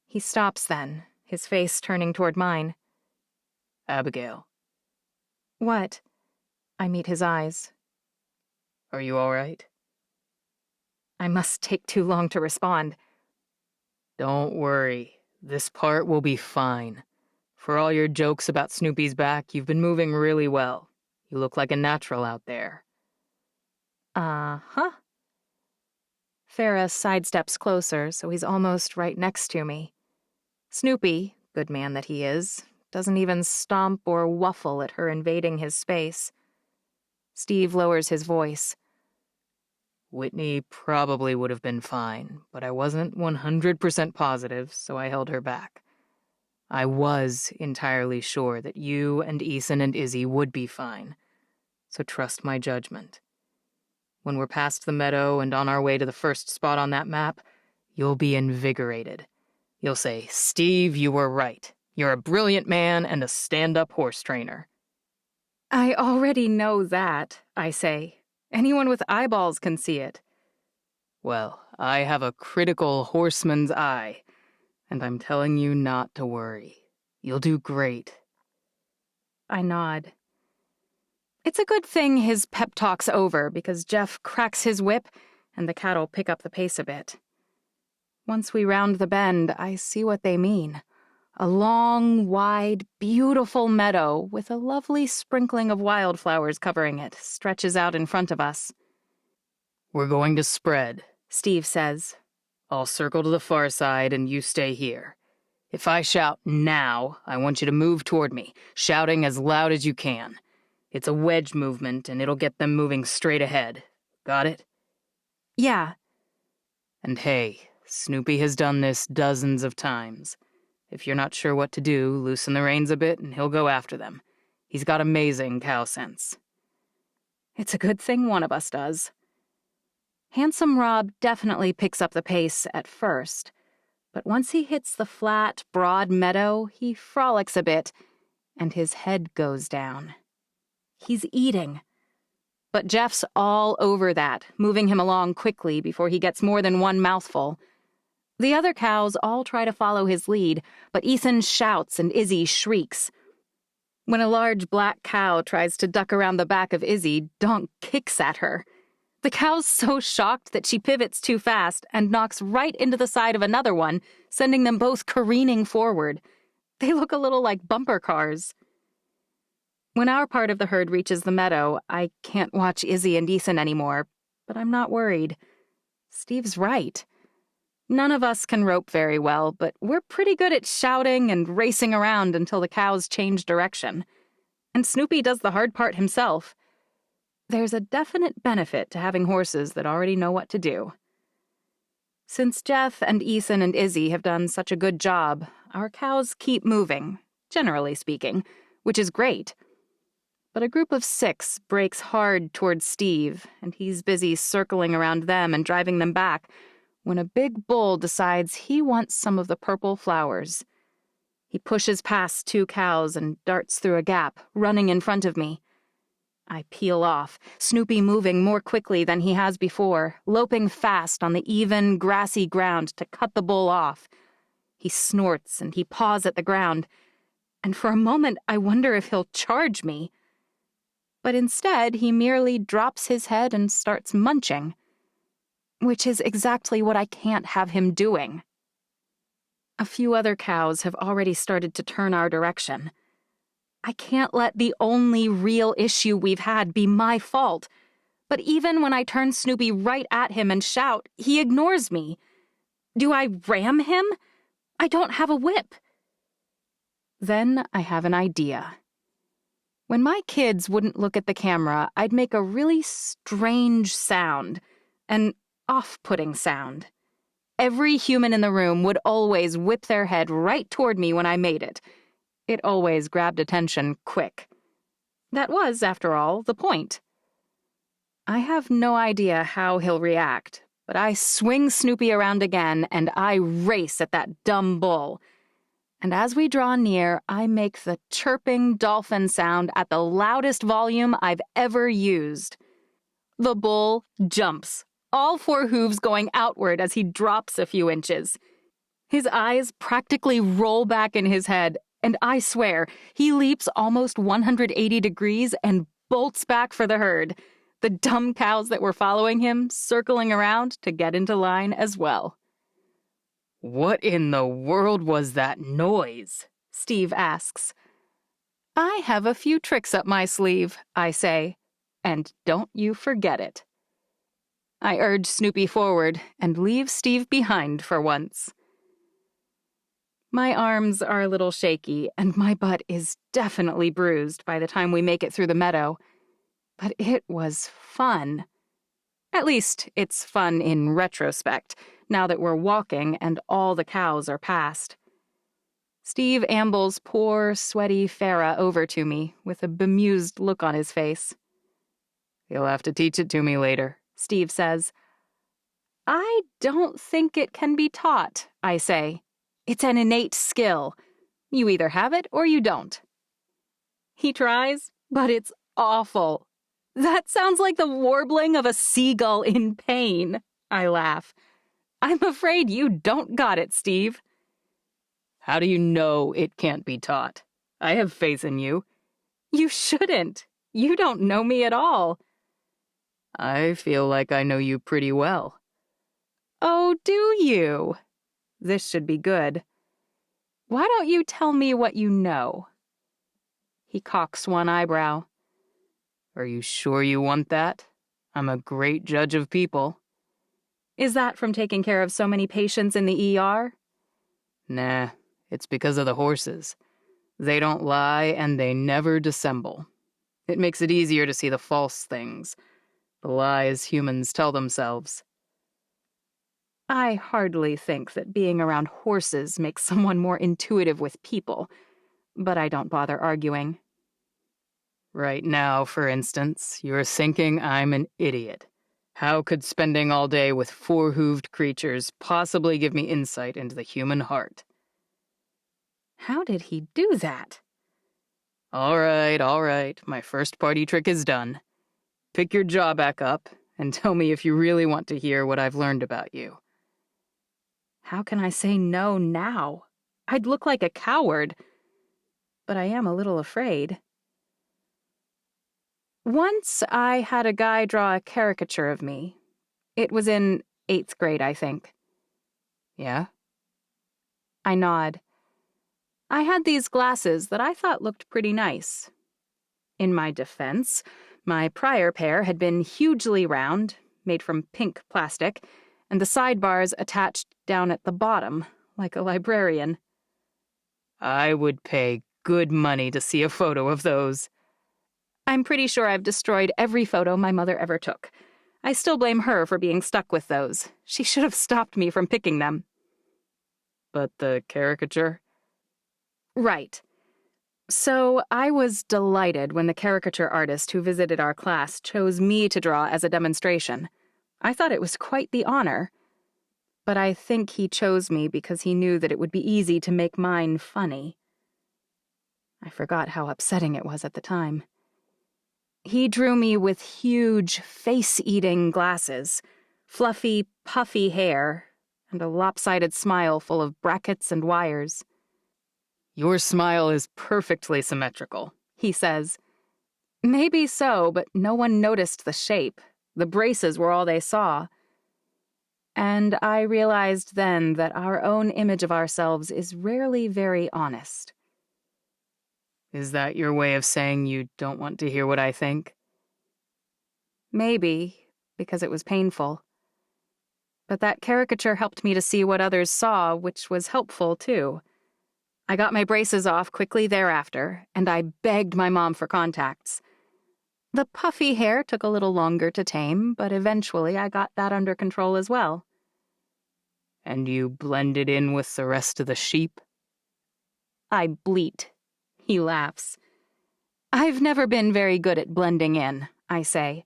He stops then, his face turning toward mine. Abigail. What? I meet his eyes. Are you all right? I must take too long to respond. Don't worry. This part will be fine. For all your jokes about Snoopy's back, you've been moving really well. You look like a natural out there. Uh-huh. Farrah sidesteps closer, so he's almost right next to me. Snoopy, good man that he is, doesn't even stomp or waffle at her invading his space. Steve lowers his voice. Whitney probably would have been fine, but I wasn't 100% positive, so I held her back. I was entirely sure that you and Eason and Izzy would be fine, so trust my judgment. When we're past the meadow and on our way to the first spot on that map, you'll be invigorated. You'll say, Steve, you were right. You're a brilliant man and a stand-up horse trainer. I already know that, I say. Anyone with eyeballs can see it. Well, I have a critical horseman's eye, and I'm telling you not to worry. You'll do great. I nod. It's a good thing his pep talk's over, because Jeff cracks his whip, and the cattle pick up the pace a bit. Once we round the bend, I see what they mean. A long, wide, beautiful meadow with a lovely sprinkling of wildflowers covering it stretches out in front of us. We're going to spread, Steve says. I'll circle to the far side and you stay here. If I shout now, I want you to move toward me, shouting as loud as you can. It's a wedge movement and it'll get them moving straight ahead. Got it? Yeah. And hey, Snoopy has done this dozens of times. If you're not sure what to do, loosen the reins a bit and he'll go after them. He's got amazing cow sense. It's a good thing one of us does. Handsome Rob definitely picks up the pace at first, but once he hits the flat, broad meadow, he frolics a bit, and his head goes down. He's eating. But Jeff's all over that, moving him along quickly before he gets more than one mouthful. The other cows all try to follow his lead, but Ethan shouts and Izzy shrieks. When a large black cow tries to duck around the back of Izzy, Donk kicks at her. The cow's so shocked that she pivots too fast and knocks right into the side of another one, sending them both careening forward. They look a little like bumper cars. When our part of the herd reaches the meadow, I can't watch Izzy and Ethan anymore, but I'm not worried. Steve's right. None of us can rope very well, but we're pretty good at shouting and racing around until the cows change direction. And Snoopy does the hard part himself. There's a definite benefit to having horses that already know what to do. Since Jeff and Ethan and Izzy have done such a good job, our cows keep moving, generally speaking, which is great. But a group of 6 breaks hard towards Steve, and he's busy circling around them and driving them back, when a big bull decides he wants some of the purple flowers. He pushes past 2 cows and darts through a gap, running in front of me. I peel off, Snoopy moving more quickly than he has before, loping fast on the even, grassy ground to cut the bull off. He snorts and he paws at the ground, and for a moment I wonder if he'll charge me. But instead, he merely drops his head and starts munching, which is exactly what I can't have him doing. A few other cows have already started to turn our direction. I can't let the only real issue we've had be my fault. But even when I turn Snoopy right at him and shout, he ignores me. Do I ram him? I don't have a whip. Then I have an idea. When my kids wouldn't look at the camera, I'd make a really strange sound, an off-putting sound. Every human in the room would always whip their head right toward me when I made it. It always grabbed attention quick. That was, after all, the point. I have no idea how he'll react, but I swing Snoopy around again and I race at that dumb bull. And as we draw near, I make the chirping dolphin sound at the loudest volume I've ever used. The bull jumps, all four hooves going outward as he drops a few inches. His eyes practically roll back in his head, and I swear, he leaps almost 180 degrees and bolts back for the herd, the dumb cows that were following him circling around to get into line as well. What in the world was that noise? Steve asks. I have a few tricks up my sleeve, I say, and don't you forget it. I urge Snoopy forward and leave Steve behind for once. My arms are a little shaky, and my butt is definitely bruised by the time we make it through the meadow. But it was fun. At least, it's fun in retrospect, now that we're walking and all the cows are past. Steve ambles poor, sweaty Farah over to me with a bemused look on his face. You'll have to teach it to me later, Steve says. I don't think it can be taught, I say. It's an innate skill. You either have it or you don't. He tries, but it's awful. That sounds like the warbling of a seagull in pain, I laugh. I'm afraid you don't got it, Steve. How do you know it can't be taught? I have faith in you. You shouldn't. You don't know me at all. I feel like I know you pretty well. Oh, do you? This should be good. Why don't you tell me what you know? He cocks one eyebrow. Are you sure you want that? I'm a great judge of people. Is that from taking care of so many patients in the ER? Nah, it's because of the horses. They don't lie and they never dissemble. It makes it easier to see the false things, the lies humans tell themselves. I hardly think that being around horses makes someone more intuitive with people, but I don't bother arguing. Right now, for instance, you're thinking I'm an idiot. How could spending all day with four-hooved creatures possibly give me insight into the human heart? How did he do that? All right. My first party trick is done. Pick your jaw back up and tell me if you really want to hear what I've learned about you. How can I say no now? I'd look like a coward. But I am a little afraid. Once I had a guy draw a caricature of me. It was in 8th grade, I think. Yeah? I nod. I had these glasses that I thought looked pretty nice. In my defense, my prior pair had been hugely round, made from pink plastic, and the sidebars attached down at the bottom, like a librarian. I would pay good money to see a photo of those. I'm pretty sure I've destroyed every photo my mother ever took. I still blame her for being stuck with those. She should have stopped me from picking them. But the caricature? Right. So I was delighted when the caricature artist who visited our class chose me to draw as a demonstration. I thought it was quite the honor. But I think he chose me because he knew that it would be easy to make mine funny. I forgot how upsetting it was at the time. He drew me with huge, face-eating glasses, fluffy, puffy hair, and a lopsided smile full of brackets and wires. Your smile is perfectly symmetrical, he says. Maybe so, but no one noticed the shape. The braces were all they saw. And I realized then that our own image of ourselves is rarely very honest. Is that your way of saying you don't want to hear what I think? Maybe, because it was painful. But that caricature helped me to see what others saw, which was helpful, too. I got my braces off quickly thereafter, and I begged my mom for contacts. The puffy hair took a little longer to tame, but eventually I got that under control as well. And you blended in with the rest of the sheep? I bleat. He laughs. I've never been very good at blending in, I say.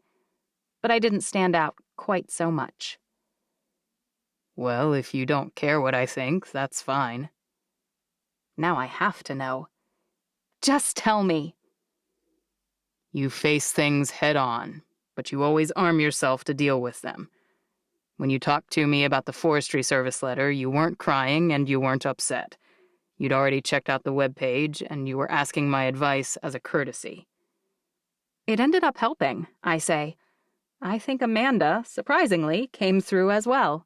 But I didn't stand out quite so much. Well, if you don't care what I think, that's fine. Now I have to know. Just tell me. You face things head on, but you always arm yourself to deal with them. When you talked to me about the Forestry Service letter, you weren't crying and you weren't upset. You'd already checked out the webpage, and you were asking my advice as a courtesy. It ended up helping, I say. I think Amanda, surprisingly, came through as well.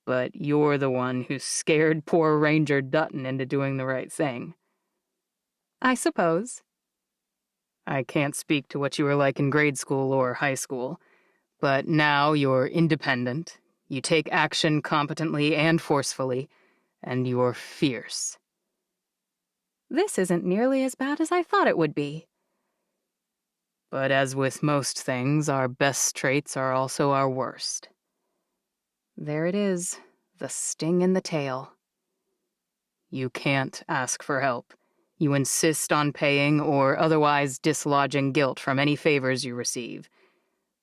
But you're the one who scared poor Ranger Dutton into doing the right thing. I suppose. I can't speak to what you were like in grade school or high school, but now you're independent, you take action competently and forcefully, and you're fierce. This isn't nearly as bad as I thought it would be. But as with most things, our best traits are also our worst. There it is, the sting in the tail. You can't ask for help. You insist on paying or otherwise dislodging guilt from any favors you receive.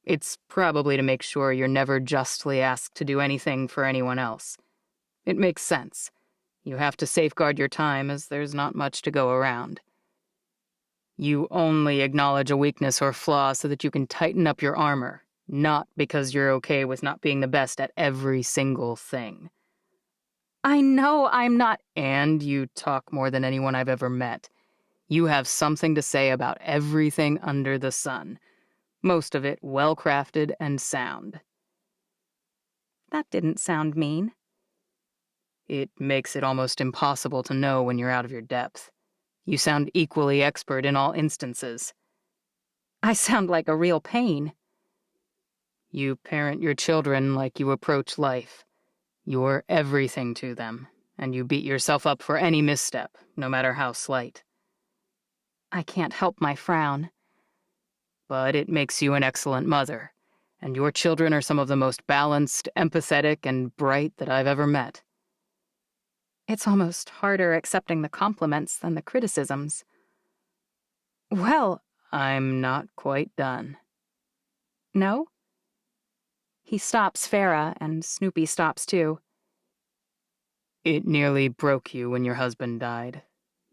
It's probably to make sure you're never justly asked to do anything for anyone else. It makes sense. You have to safeguard your time as there's not much to go around. You only acknowledge a weakness or flaw so that you can tighten up your armor, not because you're okay with not being the best at every single thing. I know I'm not. And you talk more than anyone I've ever met. You have something to say about everything under the sun. Most of it well-crafted and sound. That didn't sound mean. It makes it almost impossible to know when you're out of your depth. You sound equally expert in all instances. I sound like a real pain. You parent your children like you approach life. You're everything to them, and you beat yourself up for any misstep, no matter how slight. I can't help my frown. But it makes you an excellent mother, and your children are some of the most balanced, empathetic, and bright that I've ever met. It's almost harder accepting the compliments than the criticisms. Well, I'm not quite done. No? He stops Farah, and Snoopy stops too. It nearly broke you when your husband died.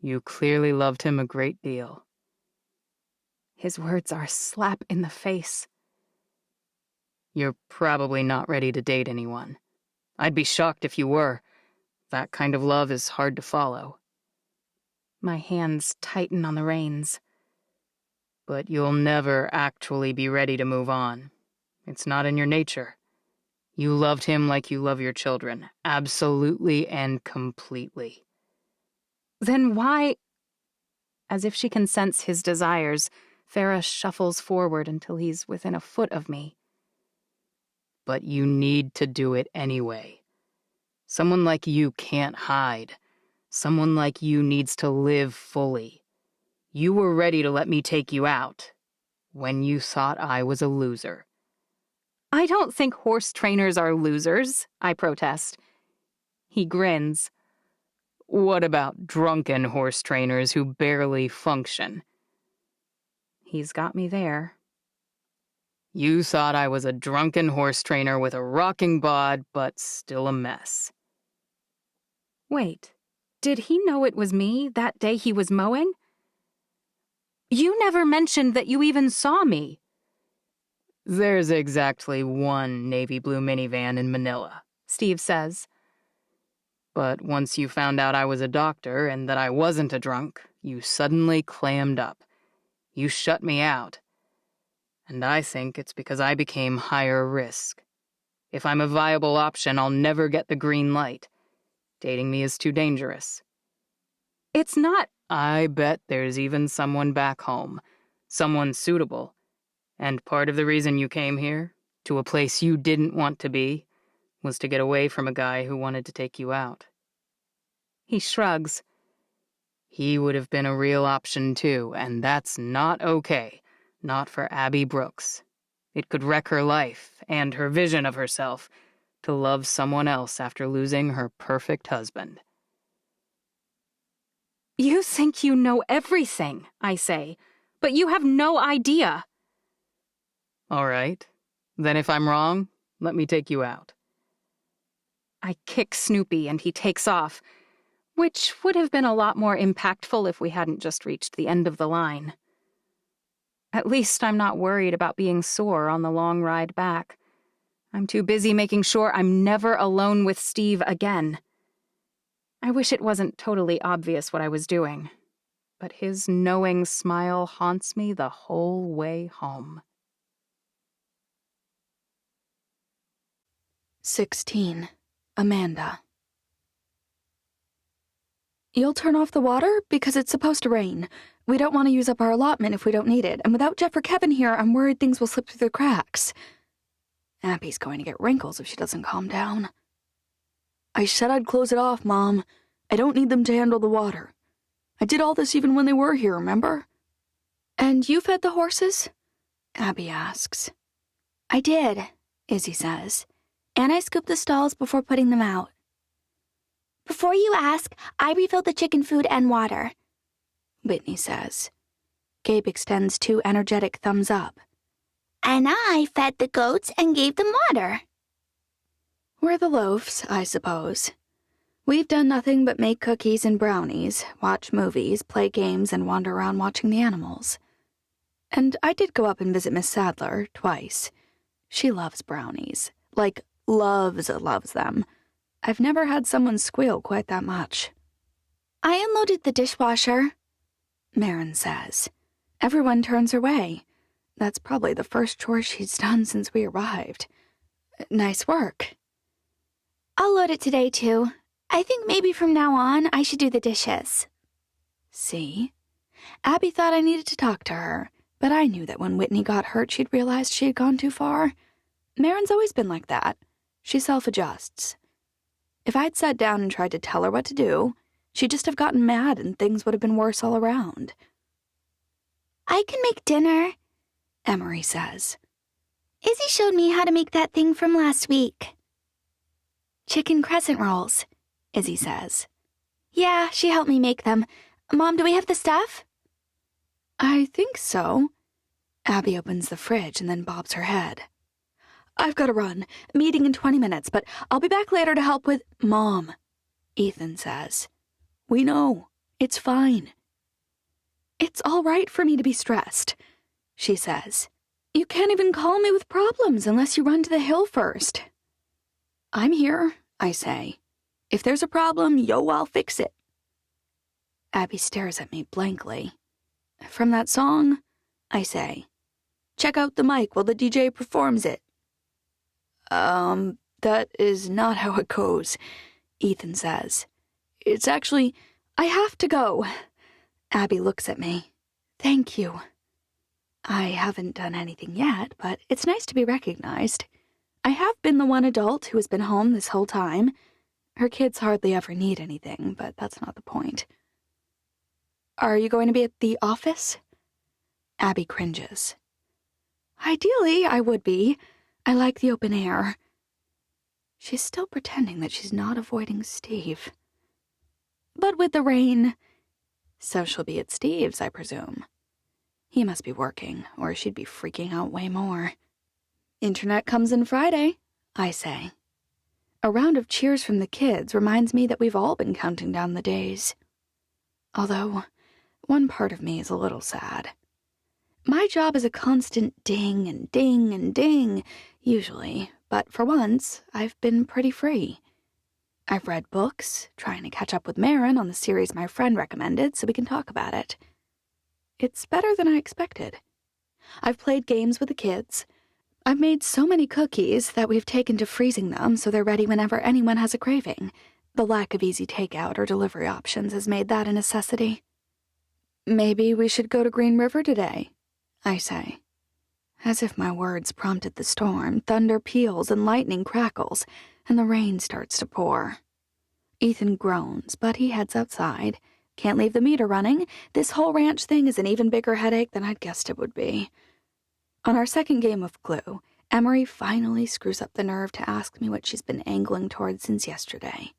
You clearly loved him a great deal. His words are a slap in the face. You're probably not ready to date anyone. I'd be shocked if you were. That kind of love is hard to follow. My hands tighten on the reins. But you'll never actually be ready to move on. It's not in your nature. You loved him like you love your children, absolutely and completely. Then why? As if she can sense his desires, Farah shuffles forward until he's within a foot of me. But you need to do it anyway. Someone like you can't hide. Someone like you needs to live fully. You were ready to let me take you out when you thought I was a loser. I don't think horse trainers are losers, I protest. He grins. What about drunken horse trainers who barely function? He's got me there. You thought I was a drunken horse trainer with a rocking bod, but still a mess. Wait, did he know it was me that day he was mowing? You never mentioned that you even saw me. There's exactly one navy blue minivan in Manila, Steve says. But once you found out I was a doctor and that I wasn't a drunk, you suddenly clammed up. You shut me out. And I think it's because I became higher risk. If I'm a viable option, I'll never get the green light. Dating me is too dangerous. It's not. I bet there's even someone back home. Someone suitable. And part of the reason you came here, to a place you didn't want to be, was to get away from a guy who wanted to take you out. He shrugs. He would have been a real option too, and that's not okay. Not for Abby Brooks. It could wreck her life and her vision of herself to love someone else after losing her perfect husband. You think you know everything, I say, but you have no idea. All right. Then if I'm wrong, let me take you out. I kick Snoopy and he takes off, which would have been a lot more impactful if we hadn't just reached the end of the line. At least I'm not worried about being sore on the long ride back. I'm too busy making sure I'm never alone with Steve again. I wish it wasn't totally obvious what I was doing, but his knowing smile haunts me the whole way home. 16. Amanda. You'll turn off the water because it's supposed to rain. We don't want to use up our allotment if we don't need it, and without Jeff or Kevin here, I'm worried things will slip through the cracks. Abby's going to get wrinkles if she doesn't calm down. I said I'd close it off, Mom. I don't need them to handle the water. I did all this even when they were here, remember? And you fed the horses? Abby asks. I did, Izzy says. And I scooped the stalls before putting them out. Before you ask, I refilled the chicken food and water, Whitney says. Gabe extends 2 energetic thumbs up. And I fed the goats and gave them water. We're the loafs, I suppose. We've done nothing but make cookies and brownies, watch movies, play games, and wander around watching the animals. And I did go up and visit Miss Sadler twice. She loves brownies. Like, loves them. I've never had someone squeal quite that much. I unloaded the dishwasher, Marin says. Everyone turns her way. That's probably the first chore she's done since we arrived. Nice work. I'll load it today, too. I think maybe from now on I should do the dishes. See? Abby thought I needed to talk to her, but I knew that when Whitney got hurt she'd realized she had gone too far. Marin's always been like that. She self-adjusts. If I'd sat down and tried to tell her what to do, she'd just have gotten mad and things would have been worse all around. I can make dinner, Emery says. Izzy showed me how to make that thing from last week. Chicken crescent rolls, Izzy says. Yeah, she helped me make them. Mom, do we have the stuff? I think so. Abby opens the fridge and then bobs her head. I've got to run. Meeting in 20 minutes, but I'll be back later to help with— Mom, Ethan says. We know. It's fine. It's all right for me to be stressed, she says. You can't even call me with problems unless you run to the hill first. I'm here, I say. If there's a problem, I'll fix it. Abby stares at me blankly. From that song, I say. Check out the mic while the DJ performs it. That is not how it goes, Ethan says. It's actually— I have to go. Abby looks at me. Thank you. I haven't done anything yet, but it's nice to be recognized. I have been the one adult who has been home this whole time. Her kids hardly ever need anything, but that's not the point. Are you going to be at the office? Abby cringes. Ideally, I would be. I like the open air. She's still pretending that she's not avoiding Steve. But with the rain, so she'll be at Steve's, I presume. He must be working, or she'd be freaking out way more. Internet comes in Friday, I say. A round of cheers from the kids reminds me that we've all been counting down the days. Although, one part of me is a little sad. My job is a constant ding and ding and ding, usually, but for once, I've been pretty free. I've read books, trying to catch up with Marin on the series my friend recommended so we can talk about it. It's better than I expected. I've played games with the kids. I've made so many cookies that we've taken to freezing them so they're ready whenever anyone has a craving. The lack of easy takeout or delivery options has made that a necessity. Maybe we should go to Green River today, I say. As if my words prompted the storm, thunder peals and lightning crackles, and the rain starts to pour. Ethan groans, but he heads outside. Can't leave the meter running. This whole ranch thing is an even bigger headache than I'd guessed it would be. On our second game of Clue, Emery finally screws up the nerve to ask me what she's been angling towards since yesterday.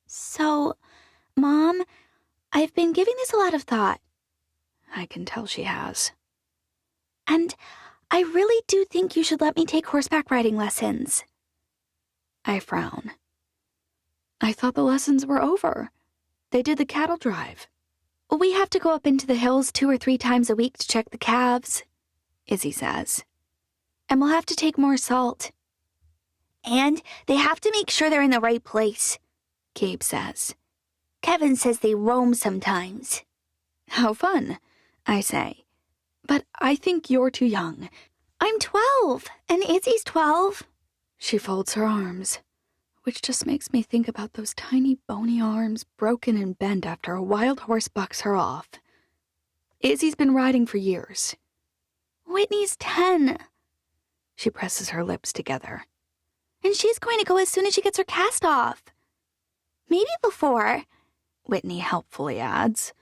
So, Mom, I've been giving this a lot of thought. I can tell she has. And I really do think you should let me take horseback riding lessons. I frown. I thought the lessons were over. They did the cattle drive. We have to go up into the hills 2 or 3 times a week to check the calves, Izzy says. And we'll have to take more salt. And they have to make sure they're in the right place, Gabe says. Kevin says they roam sometimes. How fun, I say. But I think you're too young. I'm 12, and Izzy's 12. She folds her arms, which just makes me think about those tiny bony arms broken and bent after a wild horse bucks her off. Izzy's been riding for years. Whitney's 10. She presses her lips together. And she's going to go as soon as she gets her cast off. Maybe before, Whitney helpfully adds.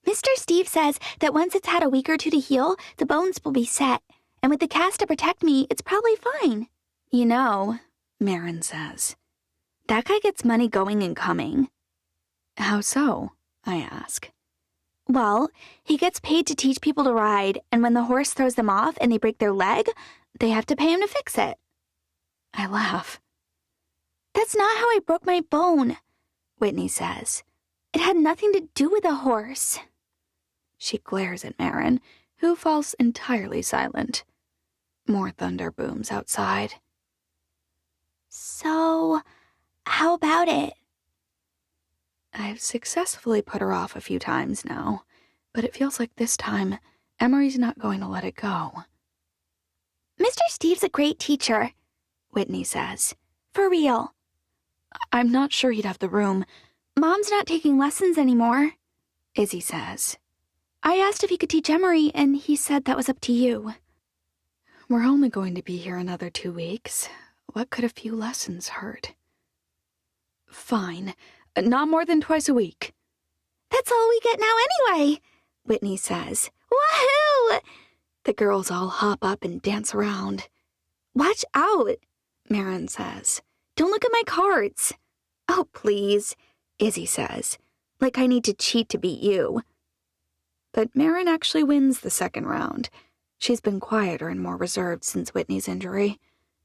Mr. Steve says that once it's had a week or 2 to heal, the bones will be set. And with the cast to protect me, it's probably fine. You know, Marin says, that guy gets money going and coming. How so? I ask. Well, he gets paid to teach people to ride, and when the horse throws them off and they break their leg, they have to pay him to fix it. I laugh. That's not how I broke my bone, Whitney says. It had nothing to do with the horse. She glares at Marin, who falls entirely silent. More thunder booms outside. So, how about it? I've successfully put her off a few times now, but it feels like this time, Emery's not going to let it go. Mr. Steve's a great teacher, Whitney says. For real. I'm not sure he'd have the room. Mom's not taking lessons anymore, Izzy says. I asked if he could teach Emery, and he said that was up to you. We're only going to be here another 2 weeks. What could a few lessons hurt? Fine. Not more than twice a week. That's all we get now anyway, Whitney says. Woohoo! The girls all hop up and dance around. Watch out, Marin says. Don't look at my cards. Oh, please, Izzy says. Like I need to cheat to beat you. But Marin actually wins the second round. She's been quieter and more reserved since Whitney's injury,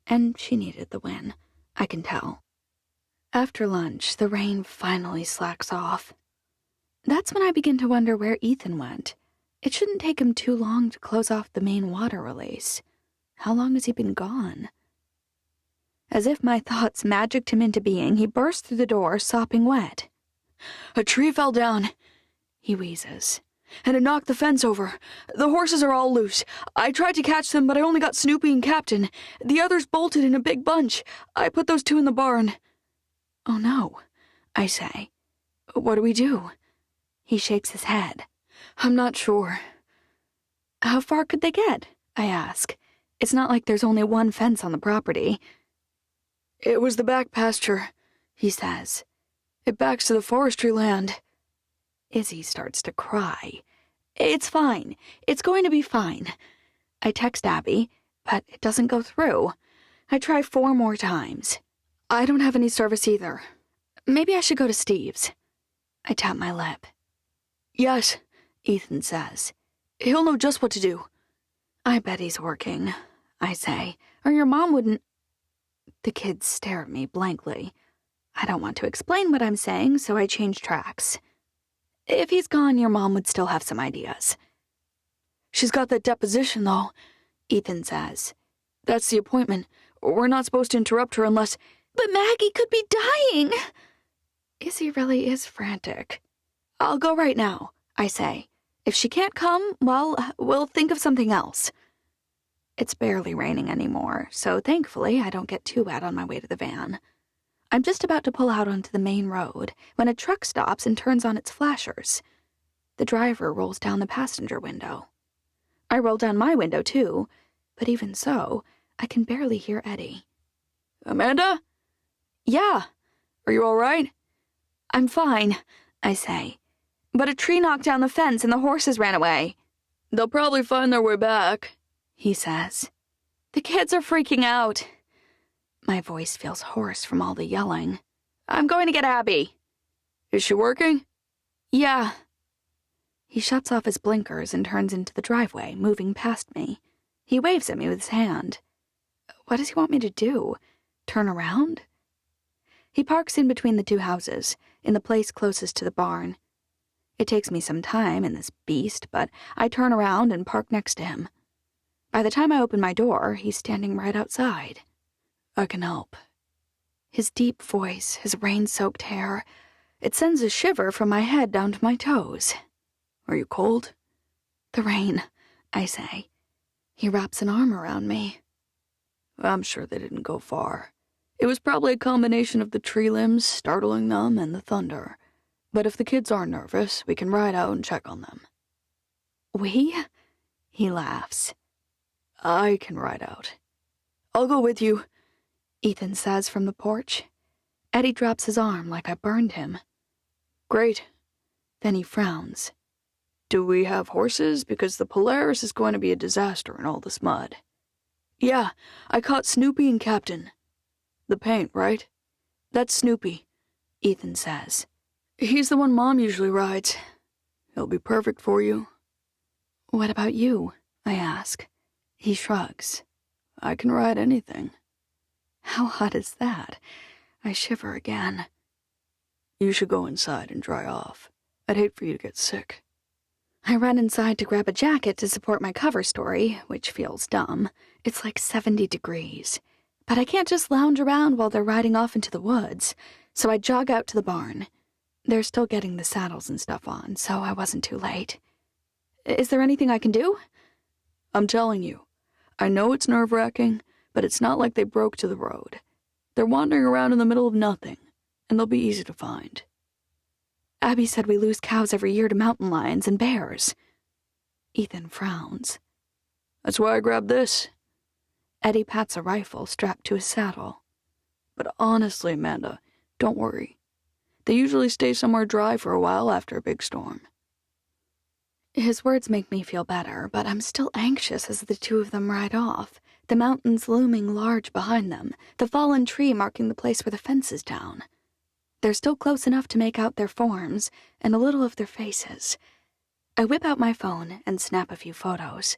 and she needed the win. I can tell. After lunch, the rain finally slacks off. That's when I begin to wonder where Ethan went. It shouldn't take him too long to close off the main water release. How long has he been gone? As if my thoughts magicked him into being, he burst through the door, sopping wet. "A tree fell down," he wheezes, "and it knocked the fence over. The horses are all loose. I tried to catch them, but I only got Snoopy and Captain. The others bolted in a big bunch. I put those 2 in the barn." "Oh no," I say. "What do we do?" He shakes his head. "I'm not sure." "How far could they get?" I ask. It's not like there's only one fence on the property. "It was the back pasture," he says. "It backs to the forestry land." Izzy starts to cry. "It's fine. It's going to be fine." I text Abby, but it doesn't go through. I try 4 more times. I don't have any service either. Maybe I should go to Steve's. I tap my lip. "Yes," Ethan says. "He'll know just what to do." "I bet he's working," I say, "or your mom wouldn't—" The kids stare at me blankly. I don't want to explain what I'm saying, so I change tracks. "If he's gone, your mom would still have some ideas." "She's got that deposition, though," Ethan says. "That's the appointment. We're not supposed to interrupt her unless—" "But Maggie could be dying!" Izzy really is frantic. "I'll go right now," I say. "If she can't come, well, we'll think of something else." It's barely raining anymore, so thankfully I don't get too wet on my way to the van. I'm just about to pull out onto the main road when a truck stops and turns on its flashers. The driver rolls down the passenger window. I roll down my window, too, but even so, I can barely hear Eddie. "Amanda?" "Yeah. Are you all right?" "I'm fine," I say. "But a tree knocked down the fence and the horses ran away." "They'll probably find their way back," he says. "The kids are freaking out." My voice feels hoarse from all the yelling. "I'm going to get Abby." "Is she working?" "Yeah." He shuts off his blinkers and turns into the driveway, moving past me. He waves at me with his hand. What does he want me to do? Turn around? He parks in between the 2 houses, in the place closest to the barn. It takes me some time in this beast, but I turn around and park next to him. By the time I open my door, he's standing right outside. I can help. His deep voice, his rain-soaked hair, it sends a shiver from my head down to my toes. Are you cold? The rain, I say. He wraps an arm around me. I'm sure they didn't go far. It was probably a combination of the tree limbs startling them and the thunder. But if the kids are nervous, we can ride out and check on them. We? He laughs. I can ride out. I'll go with you, Ethan says from the porch. Eddie drops his arm like I burned him. Great. Then he frowns. Do we have horses? Because the Polaris is going to be a disaster in all this mud. Yeah, I caught Snoopy and Captain. The paint, right? That's Snoopy, Ethan says. He's the one Mom usually rides. He'll be perfect for you. What about you? I ask. He shrugs. I can ride anything. How hot is that? I shiver again. You should go inside and dry off. I'd hate for you to get sick. I run inside to grab a jacket to support my cover story, which feels dumb. It's like 70 degrees. But I can't just lounge around while they're riding off into the woods, so I jog out to the barn. They're still getting the saddles and stuff on, so I wasn't too late. Is there anything I can do? I'm telling you. I know it's nerve-wracking, but it's not like they broke to the road. They're wandering around in the middle of nothing, and they'll be easy to find. Abby said we lose cows every year to mountain lions and bears. Ethan frowns. That's why I grabbed this. Eddie pats a rifle strapped to his saddle. But honestly, Amanda, don't worry. They usually stay somewhere dry for a while after a big storm. His words make me feel better, but I'm still anxious as the two of them ride off, the mountains looming large behind them, the fallen tree marking the place where the fence is down. They're still close enough to make out their forms and a little of their faces. I whip out my phone and snap a few photos.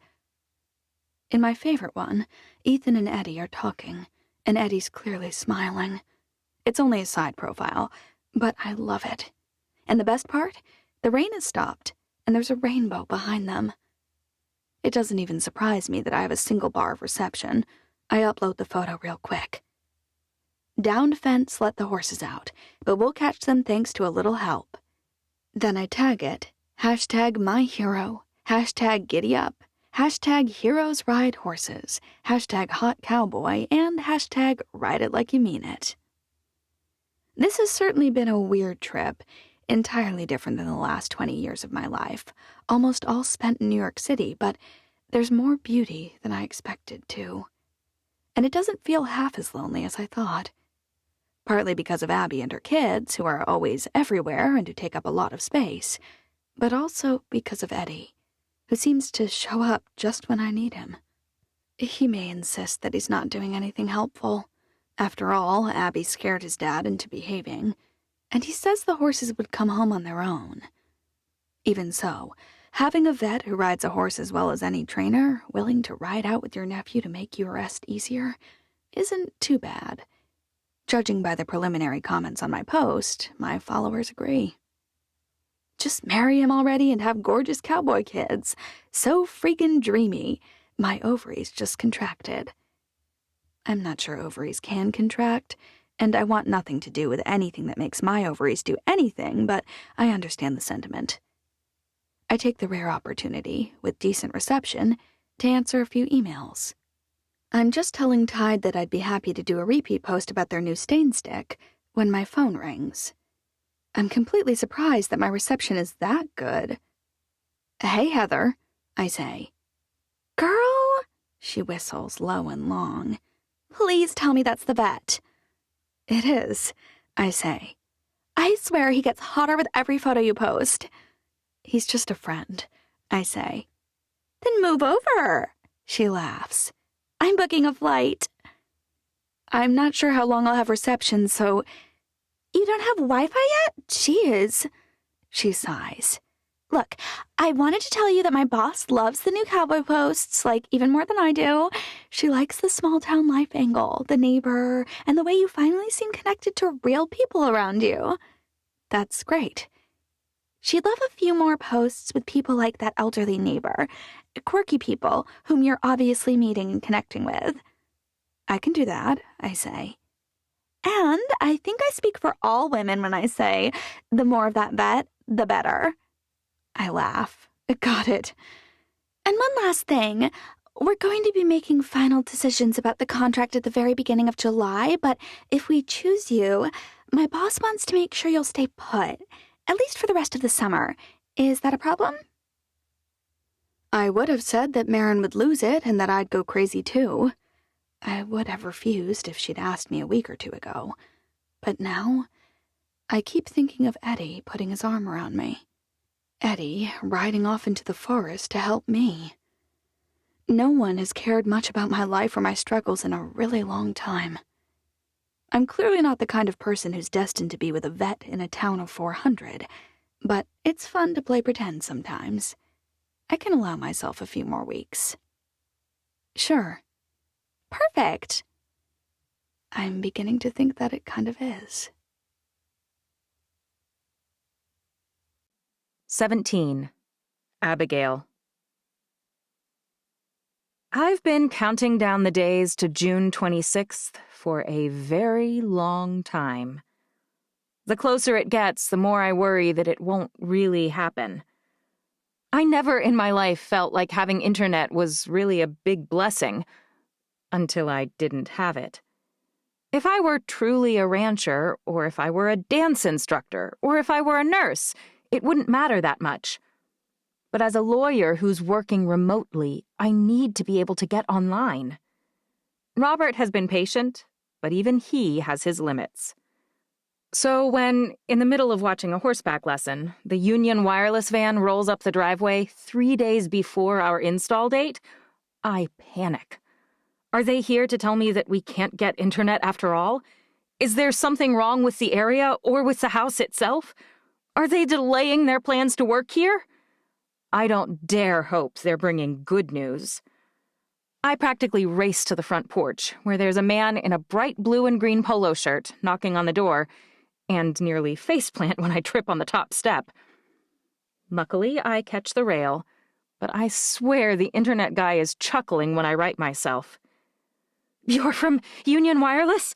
In my favorite one, Ethan and Eddie are talking, and Eddie's clearly smiling. It's only a side profile, but I love it. And the best part? The rain has stopped, and there's a rainbow behind them. It doesn't even surprise me that I have a single bar of reception. I upload the photo real quick. Downed fence let the horses out, but we'll catch them thanks to a little help. Then I tag it, #myhero, #giddyup, #heroes ride horses, #hot-cowboy, and #ride it like you mean it. This has certainly been a weird trip, entirely different than the last 20 years of my life, almost all spent in New York City, but there's more beauty than I expected to. And it doesn't feel half as lonely as I thought. Partly because of Abby and her kids, who are always everywhere and who take up a lot of space, but also because of Eddie, who seems to show up just when I need him. He may insist that he's not doing anything helpful. After all, Abby scared his dad into behaving, and he says the horses would come home on their own. Even so, having a vet who rides a horse as well as any trainer, willing to ride out with your nephew to make your rest easier, isn't too bad. Judging by the preliminary comments on my post, my followers agree. Just marry him already and have gorgeous cowboy kids. So freaking dreamy. My ovaries just contracted. I'm not sure ovaries can contract, and I want nothing to do with anything that makes my ovaries do anything, but I understand the sentiment. I take the rare opportunity, with decent reception, to answer a few emails. I'm just telling Tide that I'd be happy to do a repeat post about their new stain stick when my phone rings. I'm completely surprised that my reception is that good. Hey, Heather, I say. Girl, she whistles low and long. Please tell me that's the vet. It is, I say. I swear he gets hotter with every photo you post. He's just a friend, I say. Then move over, she laughs. I'm booking a flight. I'm not sure how long I'll have reception, so... You don't have Wi-Fi yet? Jeez. She sighs. Look, I wanted to tell you that my boss loves the new cowboy posts, like, even more than I do. She likes the small-town life angle, the neighbor, and the way you finally seem connected to real people around you. That's great. She'd love a few more posts with people like that elderly neighbor, quirky people whom you're obviously meeting and connecting with. I can do that, I say. And I think I speak for all women when I say, the more of that vet, the better. I laugh. Got it. And one last thing. We're going to be making final decisions about the contract at the very beginning of July, but if we choose you, my boss wants to make sure you'll stay put, at least for the rest of the summer. Is that a problem? I would have said that Marin would lose it and that I'd go crazy too. I would have refused if she'd asked me a week or two ago. But now, I keep thinking of Eddie putting his arm around me. Eddie riding off into the forest to help me. No one has cared much about my life or my struggles in a really long time. I'm clearly not the kind of person who's destined to be with a vet in a town of 400, but it's fun to play pretend sometimes. I can allow myself a few more weeks. Sure. Perfect. I'm beginning to think that it kind of is. 17. Abigail. I've been counting down the days to June 26th for a very long time. The closer it gets, the more I worry that it won't really happen. I never in my life felt like having internet was really a big blessing, until I didn't have it. If I were truly a rancher, or if I were a dance instructor, or if I were a nurse, it wouldn't matter that much. But as a lawyer who's working remotely, I need to be able to get online. Robert has been patient, but even he has his limits. So when, in the middle of watching a horseback lesson, the Union Wireless van rolls up the driveway 3 days before our install date, I panic. Are they here to tell me that we can't get internet after all? Is there something wrong with the area or with the house itself? Are they delaying their plans to work here? I don't dare hope they're bringing good news. I practically race to the front porch, where there's a man in a bright blue and green polo shirt knocking on the door, and nearly faceplant when I trip on the top step. Luckily, I catch the rail, but I swear the internet guy is chuckling when I right myself. You're from Union Wireless?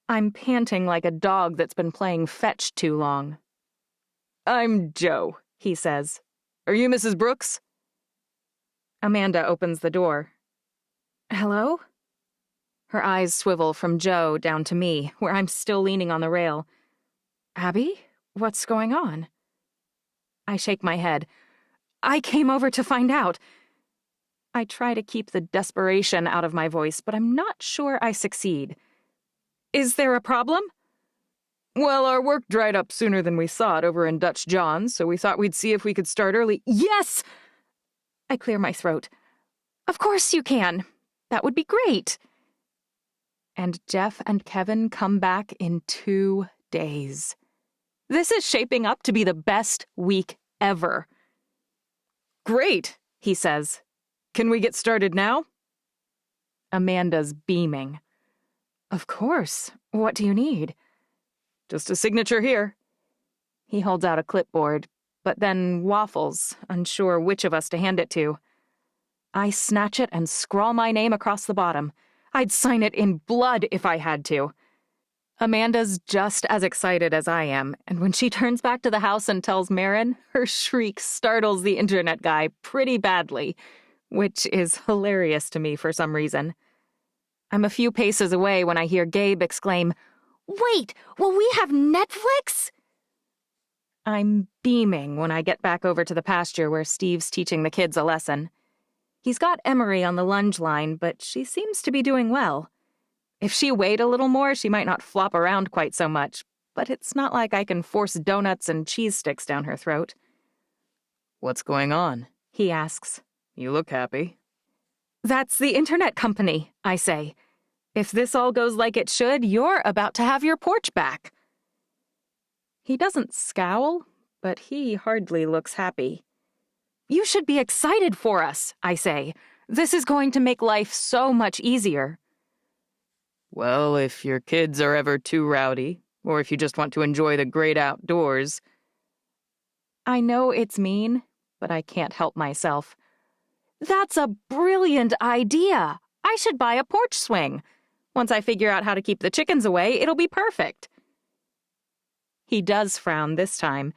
I'm panting like a dog that's been playing fetch too long. I'm Joe, he says. Are you Mrs. Brooks? Amanda opens the door. Hello? Her eyes swivel from Joe down to me, where I'm still leaning on the rail. Abby, what's going on? I shake my head. I came over to find out. I try to keep the desperation out of my voice, but I'm not sure I succeed. Is there a problem? Well, our work dried up sooner than we thought over in Dutch John's, so we thought we'd see if we could start early. Yes! I clear my throat. Of course you can. That would be great. And Jeff and Kevin come back in 2 days. This is shaping up to be the best week ever. Great, he says. Can we get started now? Amanda's beaming. Of course. What do you need? Just a signature here. He holds out a clipboard, but then waffles, unsure which of us to hand it to. I snatch it and scrawl my name across the bottom. I'd sign it in blood if I had to. Amanda's just as excited as I am, and when she turns back to the house and tells Marin, her shriek startles the internet guy pretty badly, which is hilarious to me for some reason. I'm a few paces away when I hear Gabe exclaim, Wait, will we have Netflix? I'm beaming when I get back over to the pasture where Steve's teaching the kids a lesson. He's got Emery on the lunge line, but she seems to be doing well. If she weighed a little more, she might not flop around quite so much, but it's not like I can force donuts and cheese sticks down her throat. What's going on? He asks. You look happy. That's the internet company, I say. If this all goes like it should, you're about to have your porch back. He doesn't scowl, but he hardly looks happy. You should be excited for us, I say. This is going to make life so much easier. Well, if your kids are ever too rowdy, or if you just want to enjoy the great outdoors. I know it's mean, but I can't help myself. That's a brilliant idea! I should buy a porch swing. Once I figure out how to keep the chickens away, it'll be perfect. He does frown this time,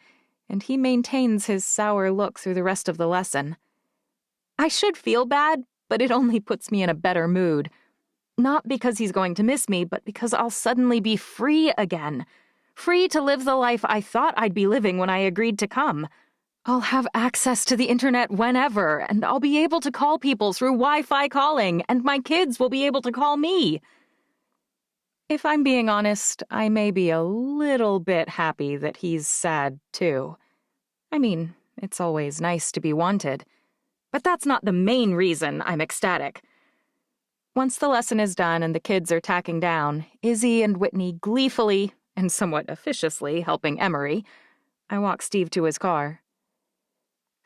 and he maintains his sour look through the rest of the lesson. I should feel bad, but it only puts me in a better mood. Not because he's going to miss me, but because I'll suddenly be free again. Free to live the life I thought I'd be living when I agreed to come. I'll have access to the internet whenever, and I'll be able to call people through Wi-Fi calling, and my kids will be able to call me. If I'm being honest, I may be a little bit happy that he's sad, too. I mean, it's always nice to be wanted. But that's not the main reason I'm ecstatic. Once the lesson is done and the kids are tacking down, Izzy and Whitney gleefully, and somewhat officiously, helping Emery, I walk Steve to his car.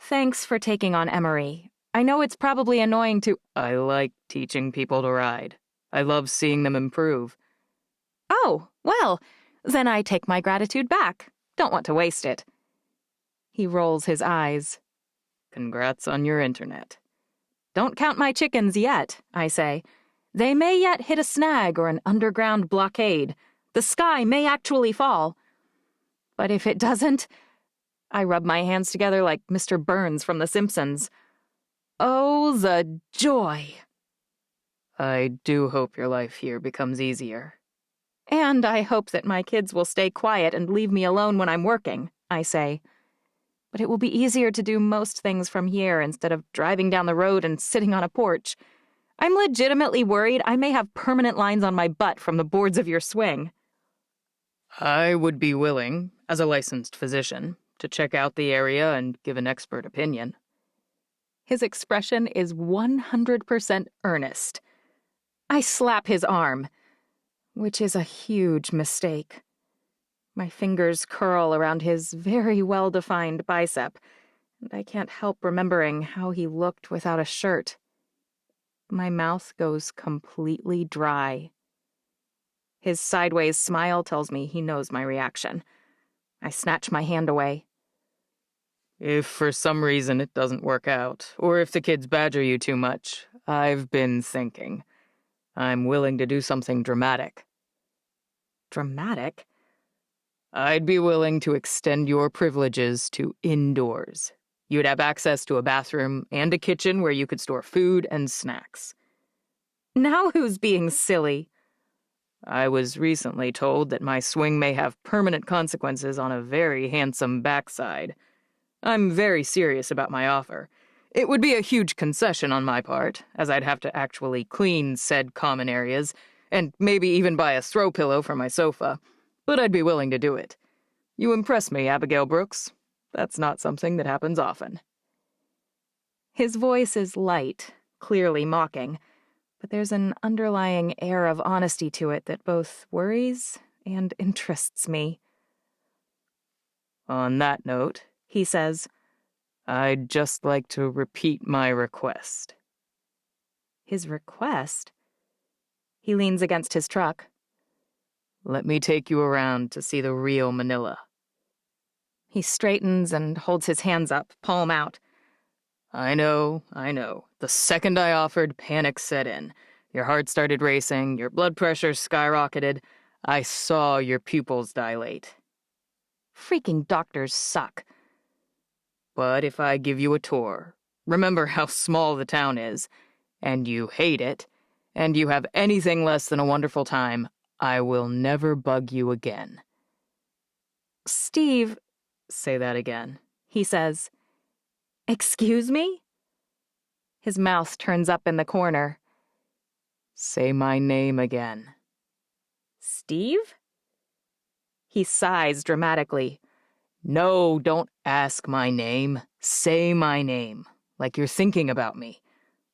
Thanks for taking on Emery. I know it's probably annoying to— I like teaching people to ride. I love seeing them improve. Oh, well, then I take my gratitude back. Don't want to waste it. He rolls his eyes. Congrats on your internet. Don't count my chickens yet, I say. They may yet hit a snag or an underground blockade. The sky may actually fall. But if it doesn't, I rub my hands together like Mr. Burns from The Simpsons. Oh, the joy. I do hope your life here becomes easier. And I hope that my kids will stay quiet and leave me alone when I'm working, I say. But it will be easier to do most things from here instead of driving down the road and sitting on a porch. I'm legitimately worried I may have permanent lines on my butt from the boards of your swing. I would be willing, as a licensed physician, to check out the area and give an expert opinion. His expression is 100% earnest. I slap his arm, which is a huge mistake. My fingers curl around his very well-defined bicep, and I can't help remembering how he looked without a shirt. My mouth goes completely dry. His sideways smile tells me he knows my reaction. I snatch my hand away. If for some reason it doesn't work out, or if the kids badger you too much, I've been thinking. I'm willing to do something dramatic. Dramatic? I'd be willing to extend your privileges to indoors. You'd have access to a bathroom and a kitchen where you could store food and snacks. Now who's being silly? I was recently told that my swing may have permanent consequences on a very handsome backside. I'm very serious about my offer. It would be a huge concession on my part, as I'd have to actually clean said common areas, and maybe even buy a throw pillow for my sofa. But I'd be willing to do it. You impress me, Abigail Brooks. That's not something that happens often. His voice is light, clearly mocking, but there's an underlying air of honesty to it that both worries and interests me. On that note, he says, I'd just like to repeat my request. His request? He leans against his truck. Let me take you around to see the real Manila. He straightens and holds his hands up, palm out. I know. The second I offered, panic set in. Your heart started racing, your blood pressure skyrocketed. I saw your pupils dilate. Freaking doctors suck. But if I give you a tour, remember how small the town is, and you hate it, and you have anything less than a wonderful time, I will never bug you again. Steve, say that again, he says. Excuse me? His mouth turns up in the corner. Say my name again. Steve? He sighs dramatically. No, don't ask my name. Say my name. Like you're thinking about me.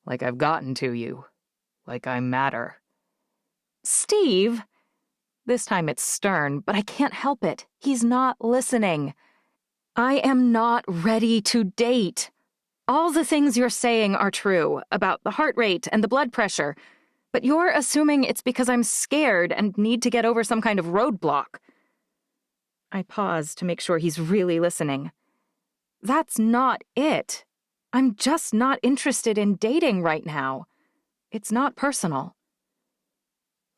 Like I've gotten to you. Like I matter. Steve! This time it's stern, but I can't help it. He's not listening. I am not ready to date. All the things you're saying are true, about the heart rate and the blood pressure, but you're assuming it's because I'm scared and need to get over some kind of roadblock. I pause to make sure he's really listening. That's not it. I'm just not interested in dating right now. It's not personal.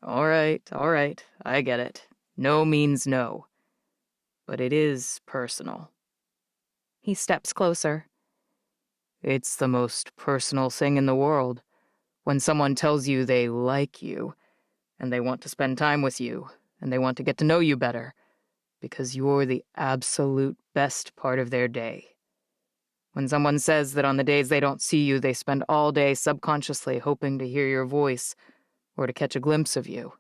All right, I get it. No means no. But it is personal. He steps closer. It's the most personal thing in the world. When someone tells you they like you, and they want to spend time with you, and they want to get to know you better, because you're the absolute best part of their day. When someone says that on the days they don't see you, they spend all day subconsciously hoping to hear your voice or to catch a glimpse of you.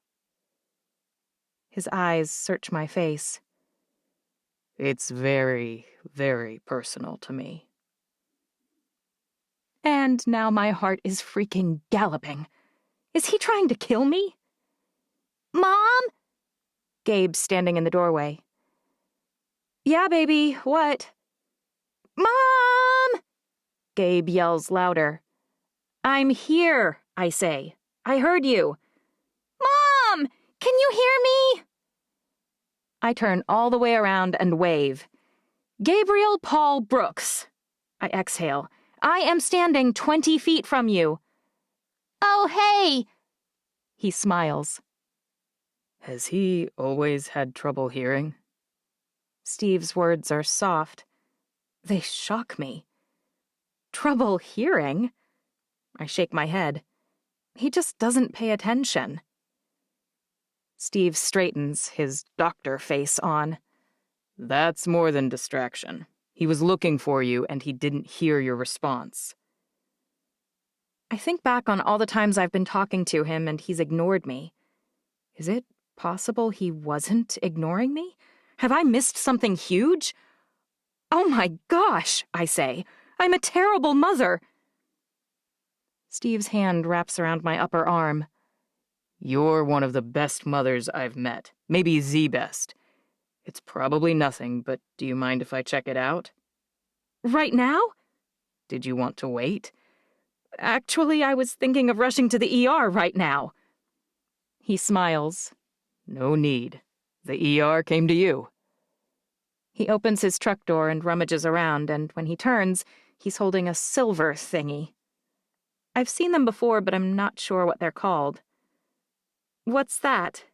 His eyes search my face. It's very, very personal to me. And now my heart is freaking galloping. Is he trying to kill me? Mom? Gabe's standing in the doorway. Yeah, baby, what? Mom! Gabe yells louder. I'm here, I say. I heard you. Mom! Can you hear me? I turn all the way around and wave. Gabriel Paul Brooks. I exhale. I am standing 20 feet from you. Oh, hey! He smiles. Has he always had trouble hearing? Steve's words are soft. They shock me. Trouble hearing? I shake my head. He just doesn't pay attention. Steve straightens, his doctor face on. That's more than distraction. He was looking for you, and he didn't hear your response. I think back on all the times I've been talking to him, and he's ignored me. Is it possible he wasn't ignoring me? Have I missed something huge? Oh my gosh, I say. I'm a terrible mother. Steve's hand wraps around my upper arm. You're one of the best mothers I've met. Maybe the best. It's probably nothing, but do you mind if I check it out? Right now? Did you want to wait? Actually, I was thinking of rushing to the ER right now. He smiles. No need. The ER came to you. He opens his truck door and rummages around, and when he turns, he's holding a silver thingy. I've seen them before, but I'm not sure what they're called. What's that?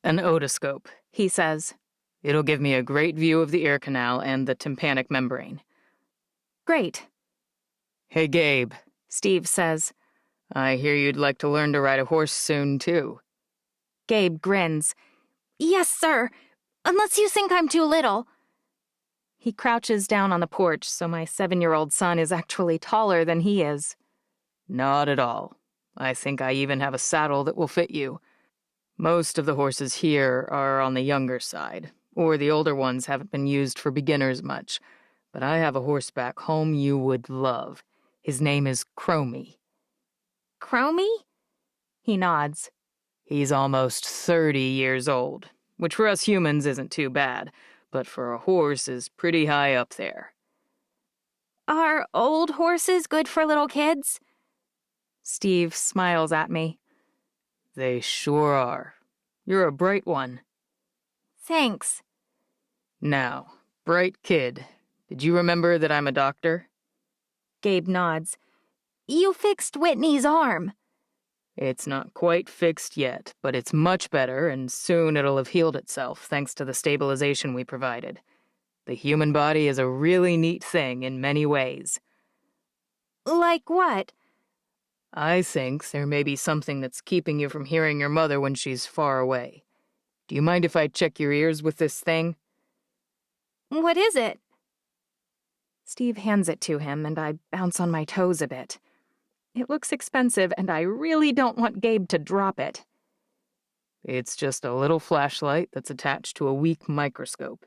An otoscope, He says. It'll give me a great view of the ear canal and the tympanic membrane. Great. Hey, Gabe, Steve says. I hear you'd like to learn to ride a horse soon, too. Gabe grins. Yes, sir. Unless you think I'm too little. He crouches down on the porch, so my 7-year-old son is actually taller than he is. Not at all. I think I even have a saddle that will fit you. Most of the horses here are on the younger side, or the older ones haven't been used for beginners much. But I have a horse back home you would love. His name is Chromie. Chromie? He nods. He's almost 30 years old, which for us humans isn't too bad, but for a horse is pretty high up there. Are old horses good for little kids? Steve smiles at me. They sure are. You're a bright one. Thanks. Now, bright kid, did you remember that I'm a doctor? Gabe nods. You fixed Whitney's arm. It's not quite fixed yet, but it's much better, and soon it'll have healed itself thanks to the stabilization we provided. The human body is a really neat thing in many ways. Like what? I think there may be something that's keeping you from hearing your mother when she's far away. Do you mind if I check your ears with this thing? What is it? Steve hands it to him, and I bounce on my toes a bit. It looks expensive, and I really don't want Gabe to drop it. It's just a little flashlight that's attached to a weak microscope.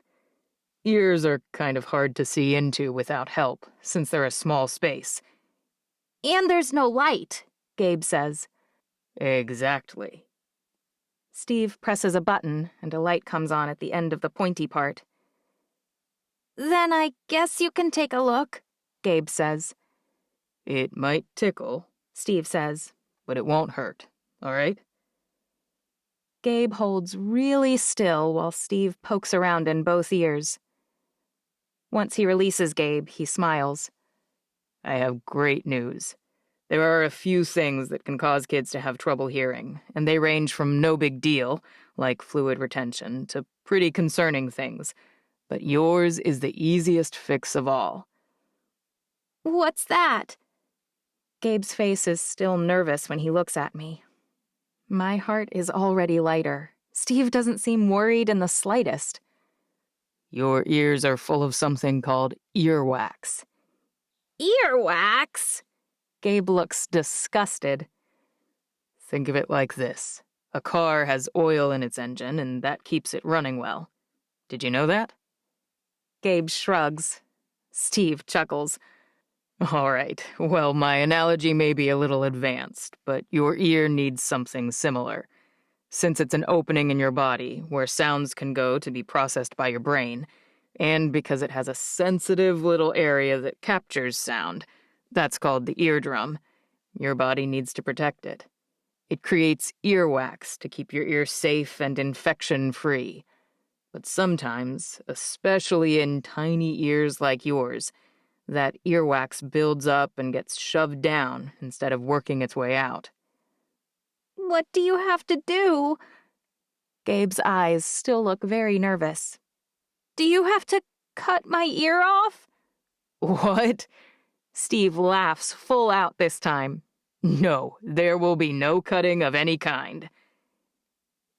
Ears are kind of hard to see into without help, since they're a small space. And there's no light, Gabe says. Exactly. Steve presses a button, and a light comes on at the end of the pointy part. Then I guess you can take a look, Gabe says. It might tickle, Steve says. but it won't hurt, all right? Gabe holds really still while Steve pokes around in both ears. Once he releases Gabe, he smiles. I have great news. There are a few things that can cause kids to have trouble hearing, and they range from no big deal, like fluid retention, to pretty concerning things. But yours is the easiest fix of all. What's that? Gabe's face is still nervous when he looks at me. My heart is already lighter. Steve doesn't seem worried in the slightest. Your ears are full of something called earwax. Earwax? Gabe looks disgusted. Think of it like this. A car has oil in its engine, and that keeps it running well. Did you know that? Gabe shrugs. Steve chuckles. All right, well, my analogy may be a little advanced, but your ear needs something similar. Since it's an opening in your body where sounds can go to be processed by your brain, and because it has a sensitive little area that captures sound, that's called the eardrum, your body needs to protect it. It creates earwax to keep your ear safe and infection-free. But sometimes, especially in tiny ears like yours, that earwax builds up and gets shoved down instead of working its way out. What do you have to do? Gabe's eyes still look very nervous. Do you have to cut my ear off? What? Steve laughs full out this time. No, there will be no cutting of any kind.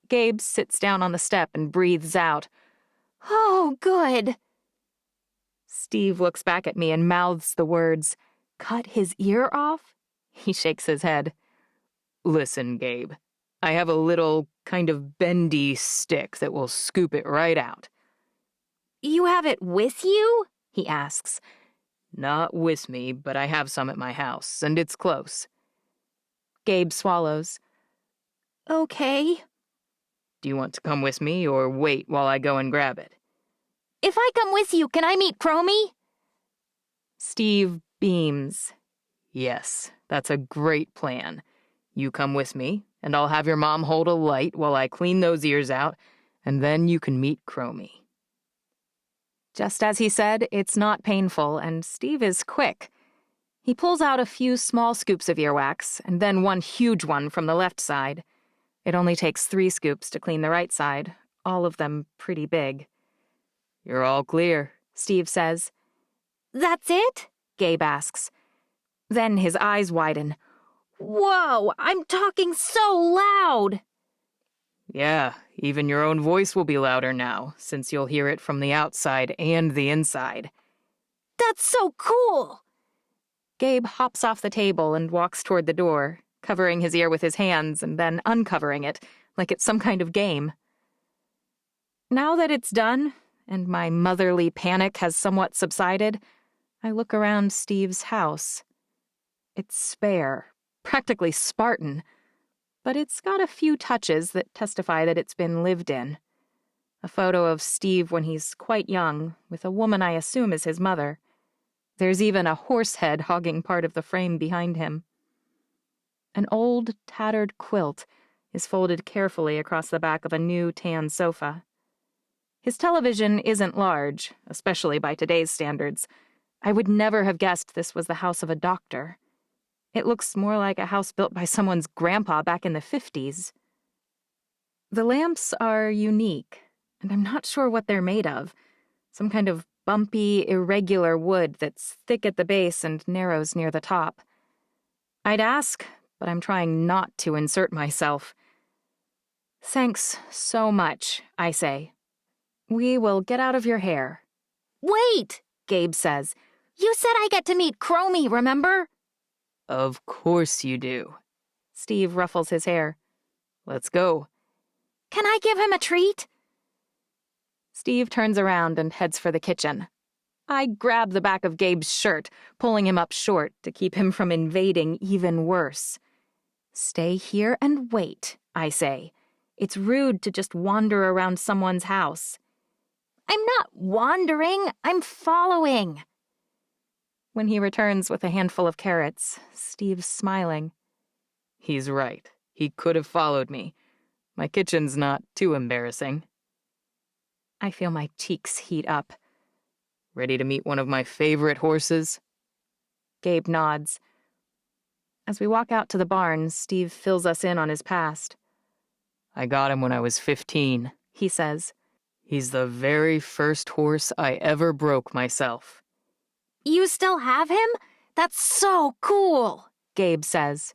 Gabe sits down on the step and breathes out. Oh, good. Steve looks back at me and mouths the words, "Cut his ear off?" He shakes his head. Listen, Gabe. I have a little, kind of bendy stick that will scoop it right out. You have it with you? He asks. Not with me, but I have some at my house, and it's close. Gabe swallows. Okay. Do you want to come with me, or wait while I go and grab it? If I come with you, can I meet Chromie? Steve beams. Yes, that's a great plan. You come with me, and I'll have your mom hold a light while I clean those ears out, and then you can meet Chromie. Just as he said, it's not painful, and Steve is quick. He pulls out a few small scoops of earwax, and then one huge one from the left side. It only takes 3 scoops to clean the right side, all of them pretty big. You're all clear, Steve says. That's it? Gabe asks. Then his eyes widen. Whoa, I'm talking so loud! Yeah, even your own voice will be louder now, since you'll hear it from the outside and the inside. That's so cool! Gabe hops off the table and walks toward the door, covering his ear with his hands and then uncovering it, like it's some kind of game. Now that it's done, and my motherly panic has somewhat subsided, I look around Steve's house. It's spare, practically Spartan, but it's got a few touches that testify that it's been lived in. A photo of Steve when he's quite young, with a woman I assume is his mother. There's even a horse head hogging part of the frame behind him. An old, tattered quilt is folded carefully across the back of a new tan sofa. His television isn't large, especially by today's standards. I would never have guessed this was the house of a doctor. It looks more like a house built by someone's grandpa back in the 50s. The lamps are unique, and I'm not sure what they're made of. Some kind of bumpy, irregular wood that's thick at the base and narrows near the top. I'd ask, but I'm trying not to insert myself. Thanks so much, I say. We will get out of your hair. Wait, Gabe says. You said I get to meet Chromie, remember? Of course you do. Steve ruffles his hair. Let's go. Can I give him a treat? Steve turns around and heads for the kitchen. I grab the back of Gabe's shirt, pulling him up short to keep him from invading even worse. Stay here and wait, I say. It's rude to just wander around someone's house. I'm not wandering, I'm following. When he returns with a handful of carrots, Steve's smiling. He's right. He could have followed me. My kitchen's not too embarrassing. I feel my cheeks heat up. Ready to meet one of my favorite horses? Gabe nods. As we walk out to the barn, Steve fills us in on his past. I got him when I was 15, he says. He's the very first horse I ever broke myself. You still have him? That's so cool, Gabe says.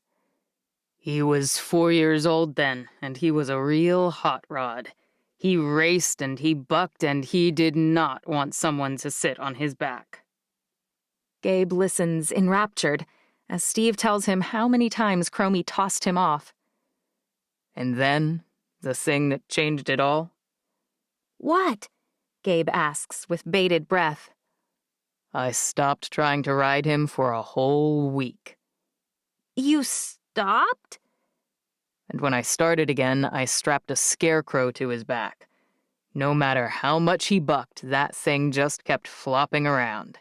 He was 4 years old then, and he was a real hot rod. He raced and he bucked, and he did not want someone to sit on his back. Gabe listens, enraptured, as Steve tells him how many times Chromie tossed him off. And then, the thing that changed it all? What? Gabe asks with bated breath. I stopped trying to ride him for a whole week. You stopped? And when I started again, I strapped a scarecrow to his back. No matter how much he bucked, that thing just kept flopping around.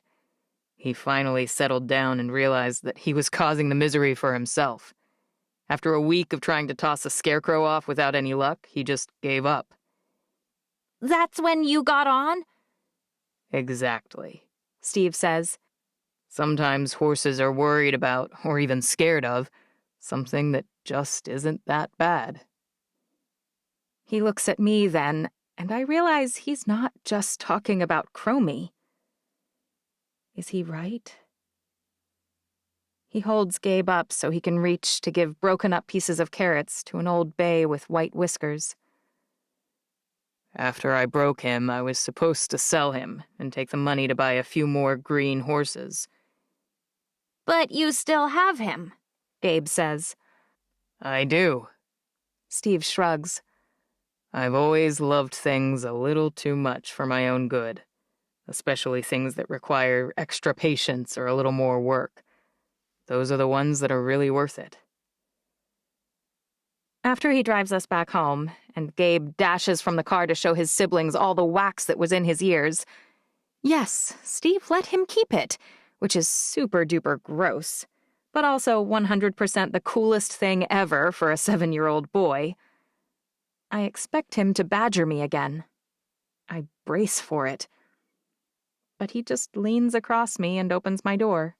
He finally settled down and realized that he was causing the misery for himself. After a week of trying to toss a scarecrow off without any luck, he just gave up. That's when you got on? Exactly, Steve says. Sometimes horses are worried about, or even scared of, something that just isn't that bad. He looks at me then, and I realize he's not just talking about Chromie. Is he right? He holds Gabe up so he can reach to give broken-up pieces of carrots to an old bay with white whiskers. After I broke him, I was supposed to sell him and take the money to buy a few more green horses. But you still have him, Gabe says. I do. Steve shrugs. I've always loved things a little too much for my own good, especially things that require extra patience or a little more work. Those are the ones that are really worth it. After he drives us back home, and Gabe dashes from the car to show his siblings all the wax that was in his ears, yes, Steve let him keep it, which is super-duper gross, but also 100% the coolest thing ever for a 7-year-old boy. I expect him to badger me again. I brace for it. But he just leans across me and opens my door.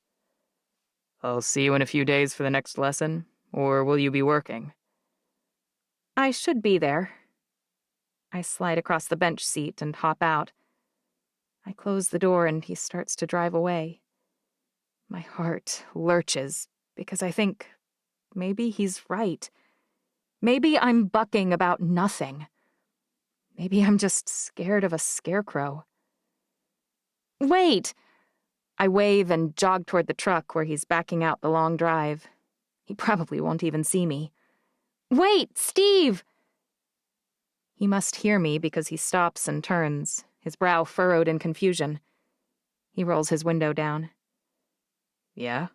I'll see you in a few days for the next lesson, or will you be working? I should be there. I slide across the bench seat and hop out. I close the door and he starts to drive away. My heart lurches because I think maybe he's right. Maybe I'm bucking about nothing. Maybe I'm just scared of a scarecrow. Wait! I wave and jog toward the truck where he's backing out the long drive. He probably won't even see me. Wait, Steve! He must hear me because he stops and turns, his brow furrowed in confusion. He rolls his window down. Yeah?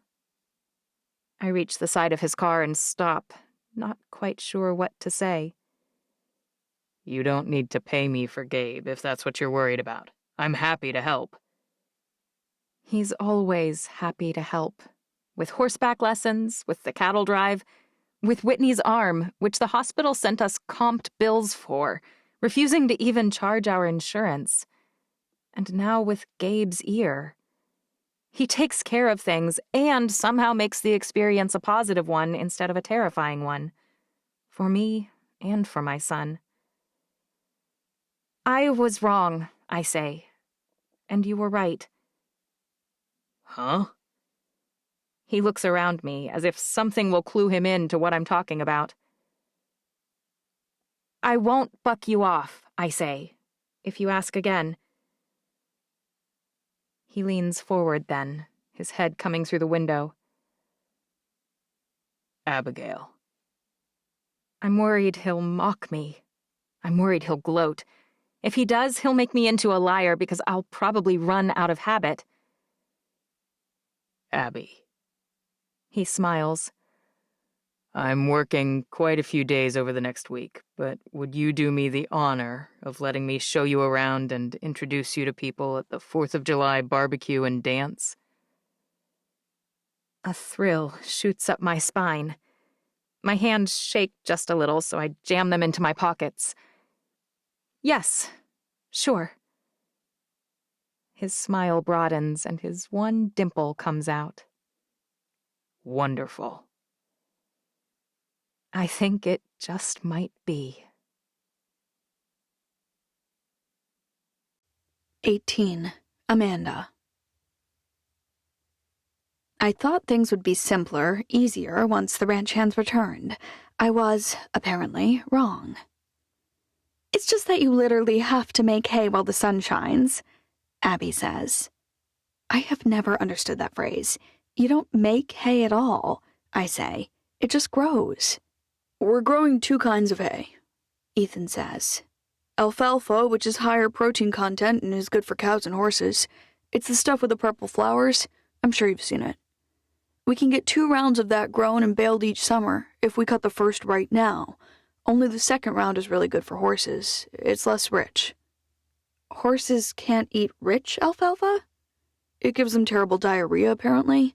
I reach the side of his car and stop, not quite sure what to say. You don't need to pay me for Gabe if that's what you're worried about. I'm happy to help. He's always happy to help. With horseback lessons, with the cattle drive, with Whitney's arm, which the hospital sent us comped bills for, refusing to even charge our insurance. And now with Gabe's ear. He takes care of things and somehow makes the experience a positive one instead of a terrifying one. For me and for my son. I was wrong, I say. And you were right. Huh? He looks around me as if something will clue him in to what I'm talking about. I won't buck you off, I say, if you ask again. He leans forward then, his head coming through the window. Abigail. I'm worried he'll mock me. I'm worried he'll gloat. If he does, he'll make me into a liar because I'll probably run out of habit. Abby. He smiles. I'm working quite a few days over the next week, but would you do me the honor of letting me show you around and introduce you to people at the 4th of July barbecue and dance? A thrill shoots up my spine. My hands shake just a little, so I jam them into my pockets. Yes, sure. His smile broadens and his one dimple comes out. Wonderful. I think it just might be. 18. Amanda. I thought things would be simpler, easier once the ranch hands returned. I was, apparently, wrong. It's just that you literally have to make hay while the sun shines, Abby says. I have never understood that phrase. You don't make hay at all, I say. It just grows. We're growing 2 kinds of hay, Ethan says. Alfalfa, which is higher protein content and is good for cows and horses. It's the stuff with the purple flowers. I'm sure you've seen it. We can get 2 rounds of that grown and baled each summer if we cut the first right now. Only the second round is really good for horses. It's less rich. Horses can't eat rich alfalfa? It gives them terrible diarrhea, apparently.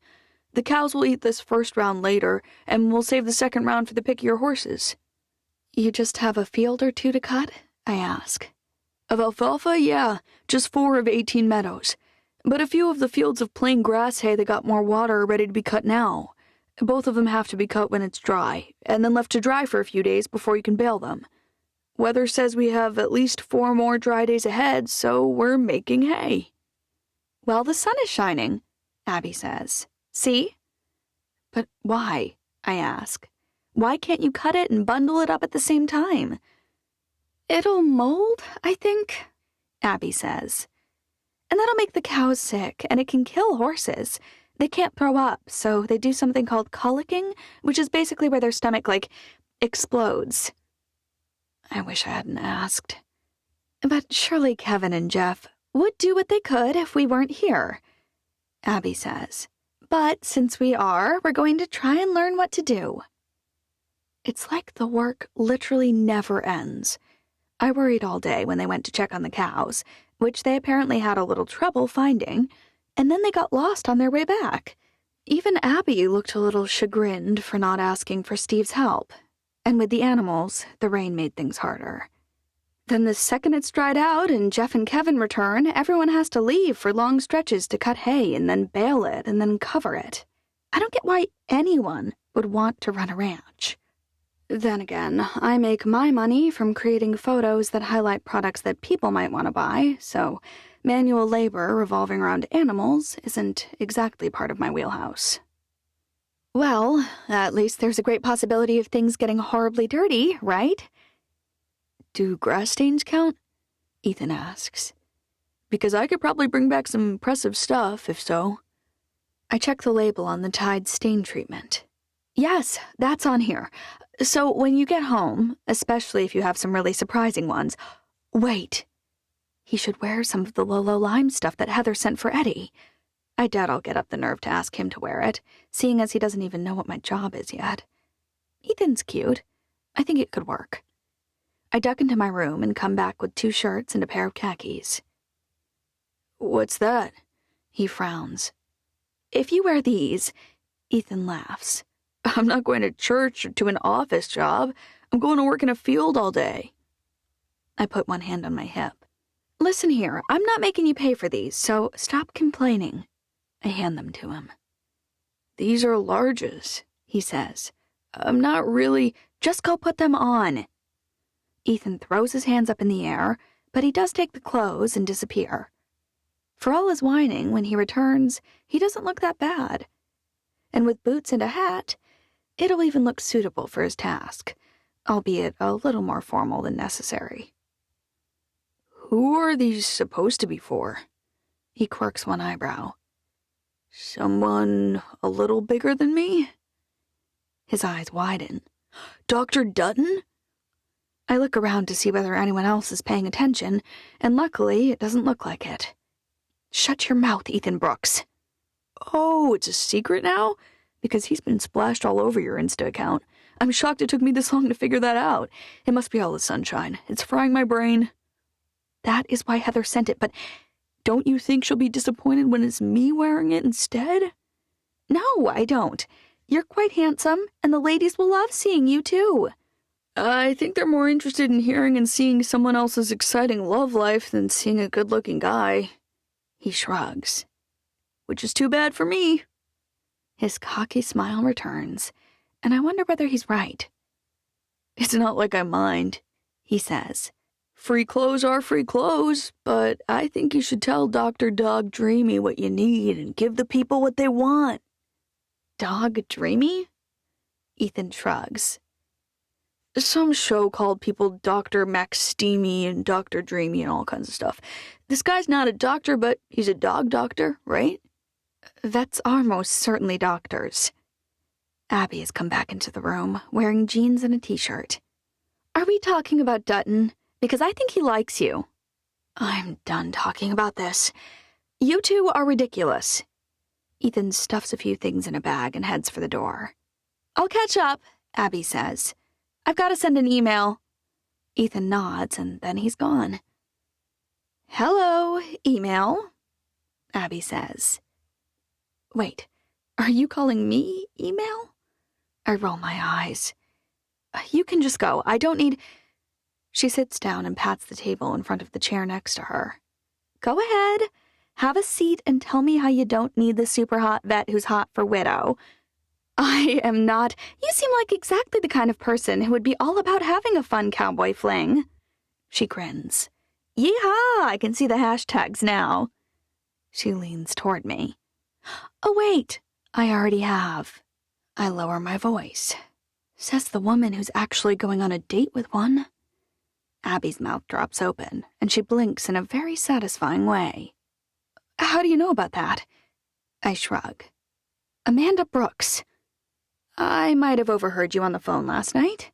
The cows will eat this first round later, and we'll save the second round for the pickier horses. You just have a field or 2 to cut? I ask. Of alfalfa, yeah, just 4 of 18 meadows. But a few of the fields of plain grass hay that got more water are ready to be cut now. Both of them have to be cut when it's dry, and then left to dry for a few days before you can bale them. Weather says we have at least 4 more dry days ahead, so we're making hay. Well, the sun is shining, Abby says. See? But why? I ask. Why can't you cut it and bundle it up at the same time? It'll mold, I think, Abby says. And that'll make the cows sick, and it can kill horses. They can't throw up, so they do something called colicking, which is basically where their stomach, explodes. I wish I hadn't asked. But surely Kevin and Jeff would do what they could if we weren't here, Abby says. But since we are, we're going to try and learn what to do. It's like the work literally never ends. I worried all day when they went to check on the cows, which they apparently had a little trouble finding, and then they got lost on their way back. Even Abby looked a little chagrined for not asking for Steve's help, and with the animals, the rain made things harder. Then the second it's dried out and Jeff and Kevin return, everyone has to leave for long stretches to cut hay and then bale it and then cover it. I don't get why anyone would want to run a ranch. Then again, I make my money from creating photos that highlight products that people might want to buy, so manual labor revolving around animals isn't exactly part of my wheelhouse. Well, at least there's a great possibility of things getting horribly dirty, right? Do grass stains count? Ethan asks. Because I could probably bring back some impressive stuff, if so. I check the label on the Tide stain treatment. Yes, that's on here. So when you get home, especially if you have some really surprising ones, wait. He should wear some of the Lolo Lime stuff that Heather sent for Eddie. I doubt I'll get up the nerve to ask him to wear it, seeing as he doesn't even know what my job is yet. Ethan's cute. I think it could work. I duck into my room and come back with 2 shirts and a pair of khakis. What's that? He frowns. If you wear these, Ethan laughs. I'm not going to church or to an office job. I'm going to work in a field all day. I put one hand on my hip. Listen here, I'm not making you pay for these, so stop complaining. I hand them to him. These are larges, he says. I'm not really... Just go put them on. Ethan throws his hands up in the air, but he does take the clothes and disappear. For all his whining, when he returns, he doesn't look that bad. And with boots and a hat, it'll even look suitable for his task, albeit a little more formal than necessary. Who are these supposed to be for? He quirks one eyebrow. Someone a little bigger than me? His eyes widen. Dr. Dutton? I look around to see whether anyone else is paying attention, and luckily it doesn't look like it. Shut your mouth, Ethan Brooks. Oh, it's a secret now? Because he's been splashed all over your Insta account. I'm shocked it took me this long to figure that out. It must be all the sunshine. It's frying my brain. That is why Heather sent it, but don't you think she'll be disappointed when it's me wearing it instead? No, I don't. You're quite handsome, and the ladies will love seeing you, too. I think they're more interested in hearing and seeing someone else's exciting love life than seeing a good-looking guy. He shrugs. Which is too bad for me. His cocky smile returns, and I wonder whether he's right. It's not like I mind, he says. Free clothes are free clothes, but I think you should tell Dr. Dog Dreamy what you need and give the people what they want. Dog Dreamy? Ethan shrugs. Some show called people Dr. McSteamy and Dr. Dreamy and all kinds of stuff. This guy's not a doctor, but he's a dog doctor, right? Vets are most certainly doctors. Abby has come back into the room, wearing jeans and a t-shirt. Are we talking about Dutton? Because I think he likes you. I'm done talking about this. You two are ridiculous. Ethan stuffs a few things in a bag and heads for the door. I'll catch up, Abby says. I've got to send an email. Ethan nods, and then he's gone. Hello, email, Abby says. Wait, are you calling me email? I roll my eyes. You can just go. I don't need... She sits down and pats the table in front of the chair next to her. Go ahead. Have a seat and tell me how you don't need the super hot vet who's hot for widow. I am not. You seem like exactly the kind of person who would be all about having a fun cowboy fling. She grins. Yeehaw! I can see the hashtags now. She leans toward me. Oh, wait. I already have. I lower my voice. Says the woman who's actually going on a date with one. Abby's mouth drops open, and she blinks in a very satisfying way. How do you know about that? I shrug. Amanda Brooks. I might have overheard you on the phone last night.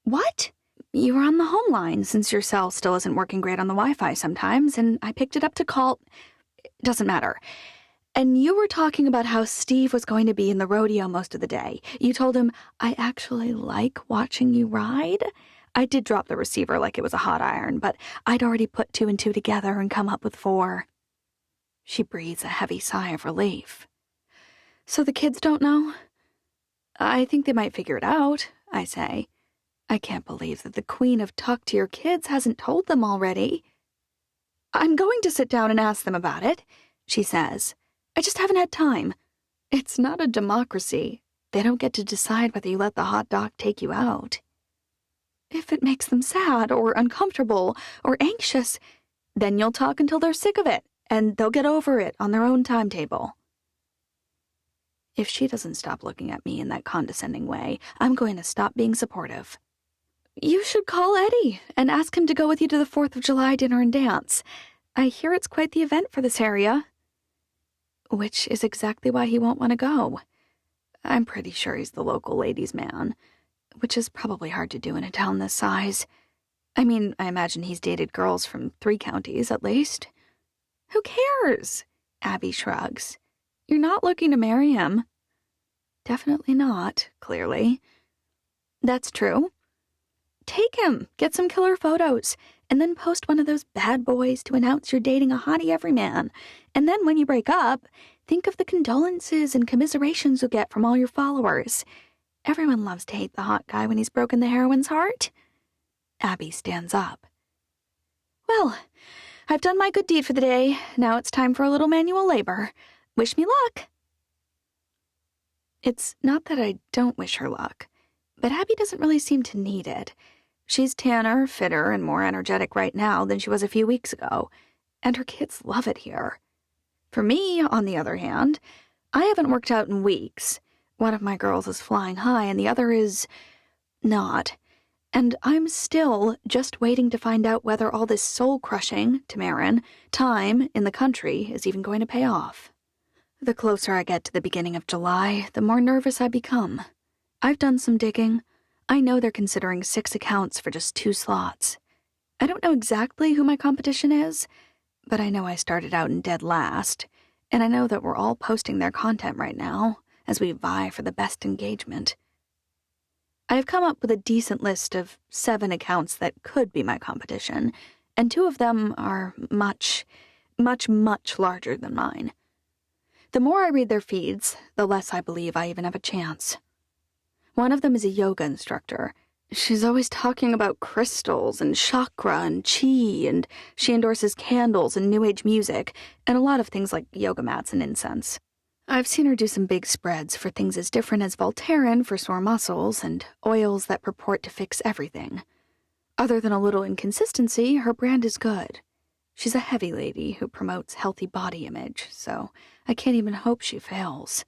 What? You were on the home line since your cell still isn't working great on the Wi-Fi sometimes, and I picked it up to call... Doesn't matter. And you were talking about how Steve was going to be in the rodeo most of the day. You told him, I actually like watching you ride. I did drop the receiver like it was a hot iron, but I'd already put 2 and 2 together and come up with 4. She breathes a heavy sigh of relief. So the kids don't know? I think they might figure it out, I say. I can't believe that the queen of talk to your kids hasn't told them already. I'm going to sit down and ask them about it, she says. I just haven't had time. It's not a democracy. They don't get to decide whether you let the hot dog take you out. If it makes them sad or uncomfortable or anxious, then you'll talk until they're sick of it, and they'll get over it on their own timetable. If she doesn't stop looking at me in that condescending way, I'm going to stop being supportive. You should call Eddie and ask him to go with you to the 4th of July dinner and dance. I hear it's quite the event for this area. Which is exactly why he won't want to go. I'm pretty sure he's the local ladies' man, which is probably hard to do in a town this size. I mean, I imagine he's dated girls from 3 counties at least. Who cares? Abby shrugs. You're not looking to marry him. Definitely not, clearly. That's true. Take him, get some killer photos, and then post one of those bad boys to announce you're dating a hottie everyman. And then when you break up, think of the condolences and commiserations you'll get from all your followers. Everyone loves to hate the hot guy when he's broken the heroine's heart. Abby stands up. Well, I've done my good deed for the day. Now it's time for a little manual labor. Wish me luck. It's not that I don't wish her luck, but Abby doesn't really seem to need it. She's tanner, fitter, and more energetic right now than she was a few weeks ago, and her kids love it here. For me, on the other hand, I haven't worked out in weeks. One of my girls is flying high and the other is not. And I'm still just waiting to find out whether all this soul-crushing, Tamarin, time in the country is even going to pay off. The closer I get to the beginning of July, the more nervous I become. I've done some digging. I know they're considering 6 accounts for just 2 slots. I don't know exactly who my competition is, but I know I started out in dead last, and I know that we're all posting their content right now as we vie for the best engagement. I have come up with a decent list of 7 accounts that could be my competition, and 2 of them are much, much, much larger than mine. The more I read their feeds, the less I believe I even have a chance. One of them is a yoga instructor. She's always talking about crystals and chakra and chi, and she endorses candles and New Age music, and a lot of things like yoga mats and incense. I've seen her do some big spreads for things as different as Voltaren for sore muscles and oils that purport to fix everything. Other than a little inconsistency, her brand is good. She's a heavy lady who promotes healthy body image, so I can't even hope she fails.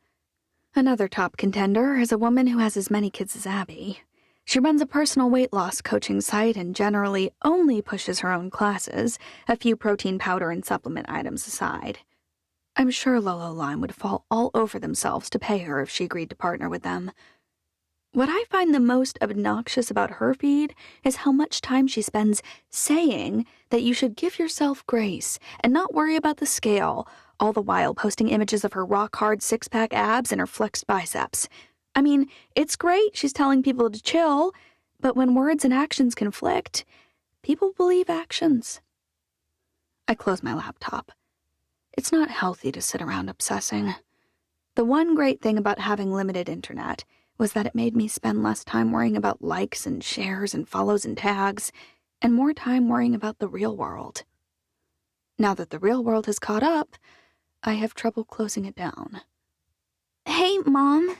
Another top contender is a woman who has as many kids as Abby. She runs a personal weight loss coaching site and generally only pushes her own classes, a few protein powder and supplement items aside. I'm sure Lolo Lime would fall all over themselves to pay her if she agreed to partner with them. What I find the most obnoxious about her feed is how much time she spends saying that you should give yourself grace and not worry about the scale, all the while posting images of her rock-hard six-pack abs and her flexed biceps. I mean, it's great she's telling people to chill, but when words and actions conflict, people believe actions. I close my laptop. It's not healthy to sit around obsessing. The one great thing about having limited internet was that it made me spend less time worrying about likes and shares and follows and tags, and more time worrying about the real world. Now that the real world has caught up, I have trouble closing it down. Hey, Mom.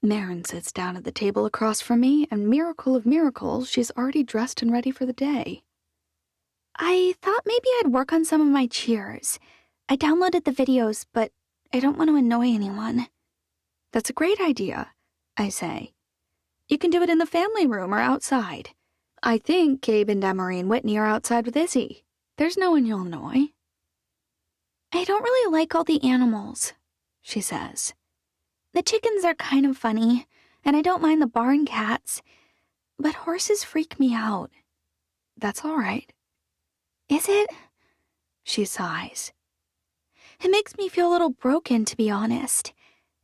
Marin sits down at the table across from me, and miracle of miracles, she's already dressed and ready for the day. I thought maybe I'd work on some of my cheers. I downloaded the videos, but I don't want to annoy anyone. That's a great idea, I say. You can do it in the family room or outside. I think Gabe and Emery and Whitney are outside with Izzy. There's no one you'll annoy. I don't really like all the animals, she says. The chickens are kind of funny, and I don't mind the barn cats, but horses freak me out. That's all right. Is it? She sighs. It makes me feel a little broken, to be honest.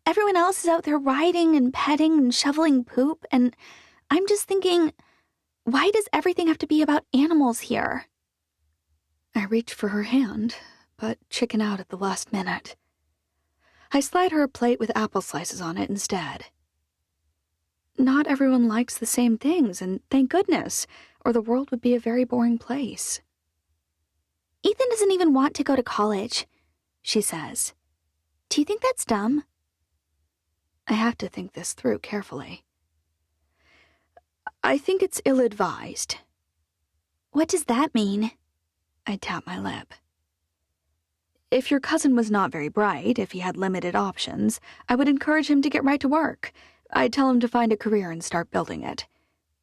Everyone else is out there riding and petting and shoveling poop, and I'm just thinking, why does everything have to be about animals here? I reach for her hand, but chicken out at the last minute. I slide her a plate with apple slices on it instead. Not everyone likes the same things, and thank goodness, or the world would be a very boring place. Ethan doesn't even want to go to college, she says. Do you think that's dumb? I have to think this through carefully. I think it's ill-advised. What does that mean? I tap my lip. If your cousin was not very bright, if he had limited options, I would encourage him to get right to work. I'd tell him to find a career and start building it.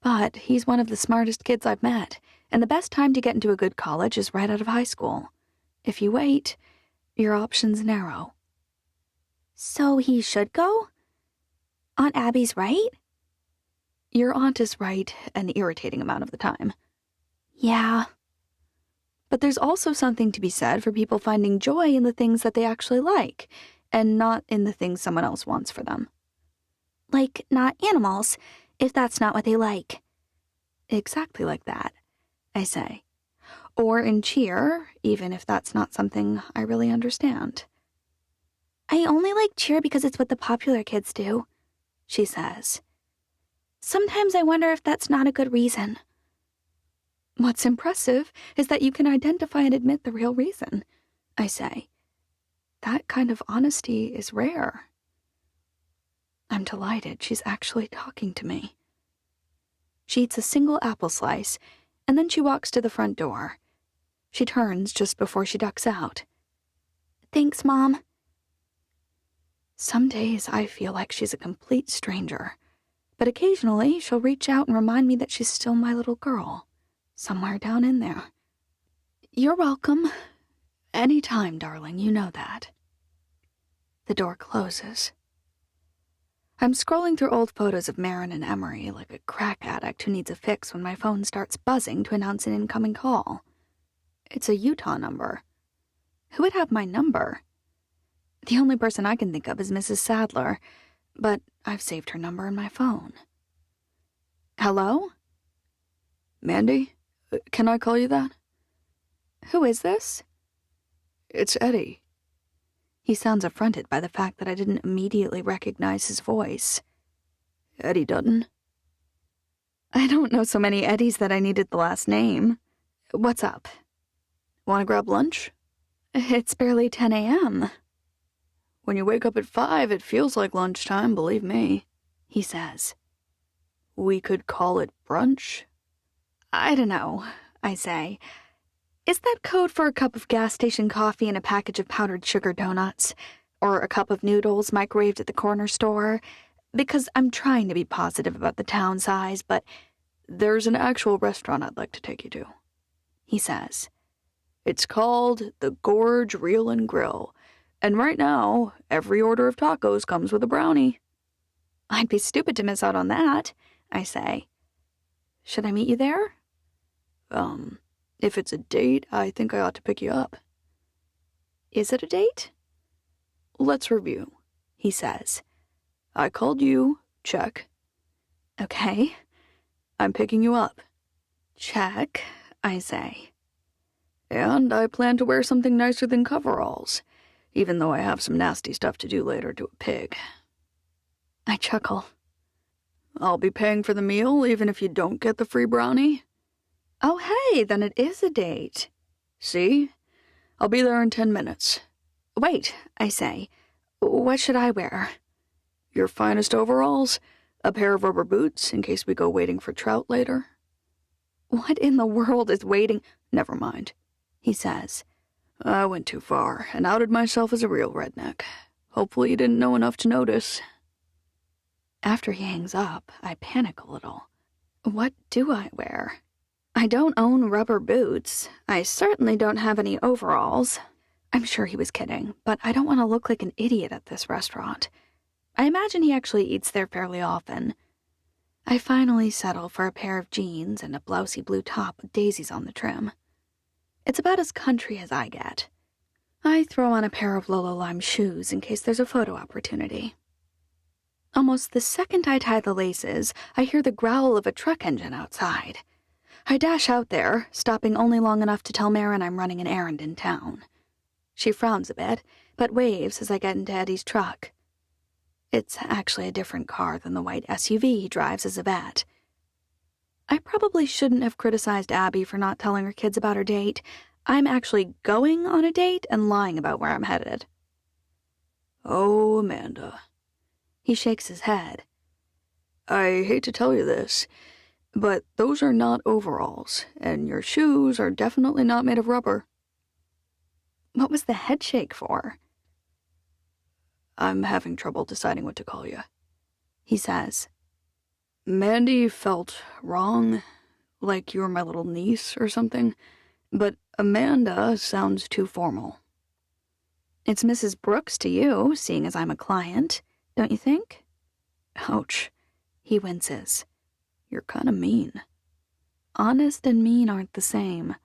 But he's one of the smartest kids I've met, and the best time to get into a good college is right out of high school. If you wait, your options narrow. So he should go? Aunt Abby's right? Your aunt is right an irritating amount of the time. Yeah. But there's also something to be said for people finding joy in the things that they actually like, and not in the things someone else wants for them. Like, not animals, if that's not what they like. Exactly like that, I say. Or in cheer, even if that's not something I really understand. I only like cheer because it's what the popular kids do, she says. Sometimes I wonder if that's not a good reason. What's impressive is that you can identify and admit the real reason, I say. That kind of honesty is rare. I'm delighted she's actually talking to me. She eats a single apple slice, and then she walks to the front door. She turns just before she ducks out. Thanks, Mom. Some days I feel like she's a complete stranger, but occasionally she'll reach out and remind me that she's still my little girl. Somewhere down in there. You're welcome. Any time, darling, you know that. The door closes. I'm scrolling through old photos of Marin and Emery like a crack addict who needs a fix when my phone starts buzzing to announce an incoming call. It's a Utah number. Who would have my number? The only person I can think of is Mrs. Sadler, but I've saved her number in my phone. Hello? Mandy? Can I call you that? Who is this? It's Eddie. He sounds affronted by the fact that I didn't immediately recognize his voice. Eddie Dutton. I don't know so many Eddies that I needed the last name. What's up? Want to grab lunch? It's barely 10 a.m. When you wake up at 5, it feels like lunchtime, believe me, he says. We could call it brunch. I don't know, I say. Is that code for a cup of gas station coffee and a package of powdered sugar donuts? Or a cup of noodles microwaved at the corner store? Because I'm trying to be positive about the town size, but there's an actual restaurant I'd like to take you to, he says. It's called the Gorge Reel and Grill, and right now, every order of tacos comes with a brownie. I'd be stupid to miss out on that, I say. Should I meet you there? If it's a date, I think I ought to pick you up. Is it a date? Let's review, he says. I called you, check. Okay. I'm picking you up. Check, I say. And I plan to wear something nicer than coveralls, even though I have some nasty stuff to do later to a pig. I chuckle. I'll be paying for the meal, even if you don't get the free brownie. Oh, hey, then it is a date. See? I'll be there in 10 minutes. Wait, I say. What should I wear? Your finest overalls, a pair of rubber boots in case we go wading for trout later. What in the world is wading? Never mind, he says. I went too far and outed myself as a real redneck. Hopefully you didn't know enough to notice. After he hangs up, I panic a little. What do I wear? I don't own rubber boots. I certainly don't have any overalls. I'm sure he was kidding, but I don't want to look like an idiot at this restaurant. I imagine he actually eats there fairly often. I finally settle for a pair of jeans and a blousey blue top with daisies on the trim. It's about as country as I get. I throw on a pair of Lolo Lime shoes in case there's a photo opportunity. Almost the second I tie the laces, I hear the growl of a truck engine outside. I dash out there, stopping only long enough to tell Marin I'm running an errand in town. She frowns a bit, but waves as I get into Eddie's truck. It's actually a different car than the white SUV he drives as a vet. I probably shouldn't have criticized Abby for not telling her kids about her date. I'm actually going on a date and lying about where I'm headed. Oh, Amanda. He shakes his head. I hate to tell you this, but those are not overalls, and your shoes are definitely not made of rubber. What was the head shake for? I'm having trouble deciding what to call you, he says. Mandy felt wrong, like you were my little niece or something, but Amanda sounds too formal. It's Mrs. Brooks to you, seeing as I'm a client, don't you think? Ouch, he winces. You're kind of mean. Honest and mean aren't the same.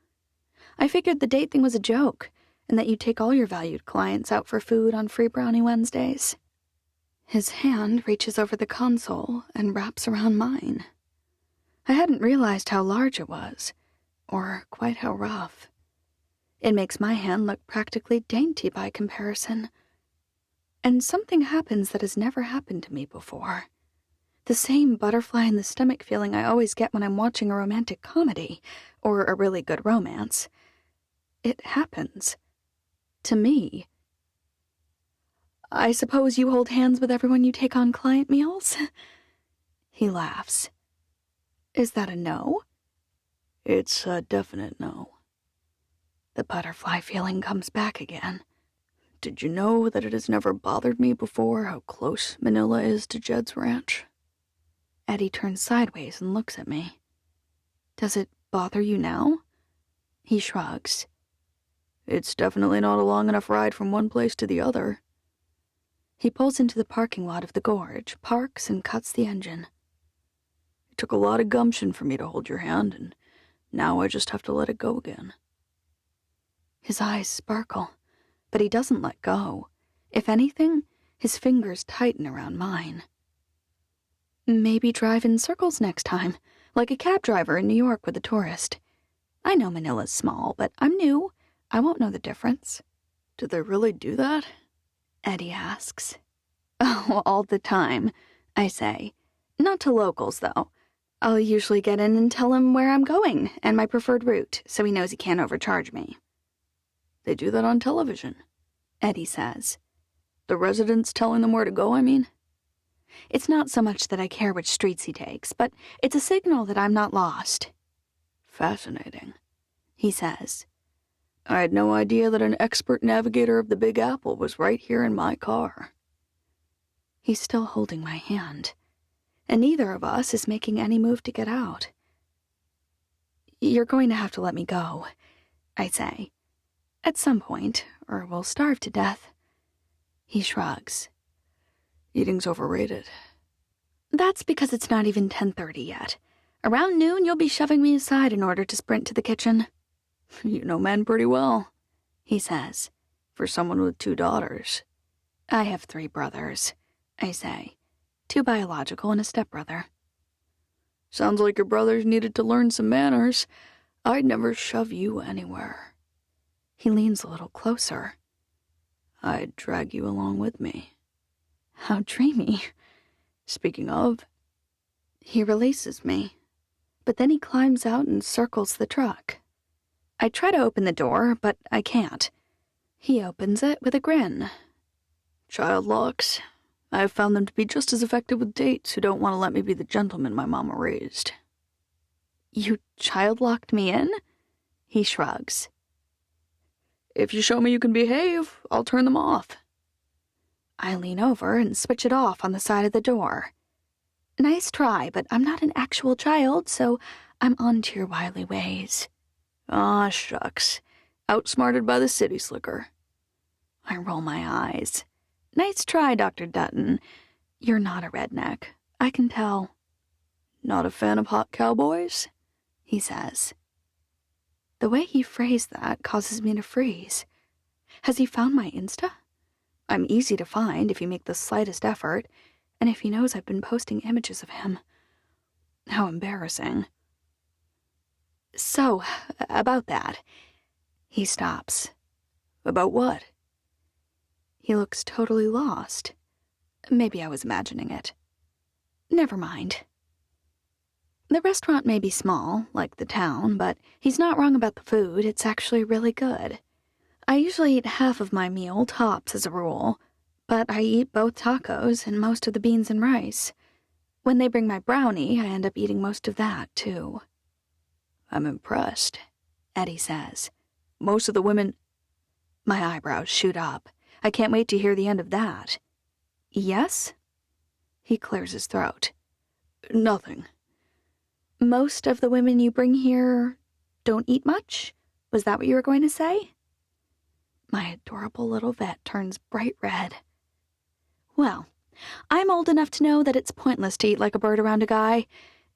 I figured the date thing was a joke, and that you take all your valued clients out for food on Free Brownie Wednesdays. His hand reaches over the console and wraps around mine. I hadn't realized how large it was, or quite how rough. It makes my hand look practically dainty by comparison. And something happens that has never happened to me before. The same butterfly in the stomach feeling I always get when I'm watching a romantic comedy, or a really good romance. It happens. To me. I suppose you hold hands with everyone you take on client meals? He laughs. Is that a no? It's a definite no. The butterfly feeling comes back again. Did you know that it has never bothered me before how close Manila is to Jed's ranch? Eddie turns sideways and looks at me. Does it bother you now? He shrugs. It's definitely not a long enough ride from one place to the other. He pulls into the parking lot of the gorge, parks, and cuts the engine. It took a lot of gumption for me to hold your hand, and now I just have to let it go again. His eyes sparkle, but he doesn't let go. If anything, his fingers tighten around mine. Maybe drive in circles next time, like a cab driver in New York with a tourist. I know Manila's small, but I'm new. I won't know the difference. Do they really do that? Eddie asks. Oh, all the time, I say. Not to locals, though. I'll usually get in and tell him where I'm going and my preferred route, so he knows he can't overcharge me. They do that on television, Eddie says. The residents telling them where to go, I mean? It's not so much that I care which streets he takes, but it's a signal that I'm not lost. Fascinating, he says. I had no idea that an expert navigator of the Big Apple was right here in my car. He's still holding my hand, and neither of us is making any move to get out. You're going to have to let me go, I say. At some point, or we'll starve to death. He shrugs. Eating's overrated. That's because it's not even 10:30 yet. Around noon, you'll be shoving me aside in order to sprint to the kitchen. You know men pretty well, he says, for someone with 2 daughters. I have 3 brothers, I say. 2 biological and a stepbrother. Sounds like your brothers needed to learn some manners. I'd never shove you anywhere. He leans a little closer. I'd drag you along with me. How dreamy. Speaking of, he releases me, but then he climbs out and circles the truck. I try to open the door, but I can't. He opens it with a grin. Child locks. I've found them to be just as effective with dates who don't want to let me be the gentleman my mama raised. You child-locked me in? He shrugs. If you show me you can behave, I'll turn them off. I lean over and switch it off on the side of the door. Nice try, but I'm not an actual child, so I'm on to your wily ways. Ah, shucks. Outsmarted by the city slicker. I roll my eyes. Nice try, Dr. Dutton. You're not a redneck. I can tell. Not a fan of hot cowboys? He says. The way he phrased that causes me to freeze. Has he found my Insta? I'm easy to find if you make the slightest effort, and if he knows I've been posting images of him. How embarrassing. So, about that. He stops. About what? He looks totally lost. Maybe I was imagining it. Never mind. The restaurant may be small, like the town, but he's not wrong about the food. It's actually really good. I usually eat half of my meal, tops as a rule, but I eat both tacos and most of the beans and rice. When they bring my brownie, I end up eating most of that, too. I'm impressed, Eddie says. Most of the women... My eyebrows shoot up. I can't wait to hear the end of that. Yes? He clears his throat. Nothing. Most of the women you bring here don't eat much? Was that what you were going to say? My adorable little vet turns bright red. Well, I'm old enough to know that it's pointless to eat like a bird around a guy.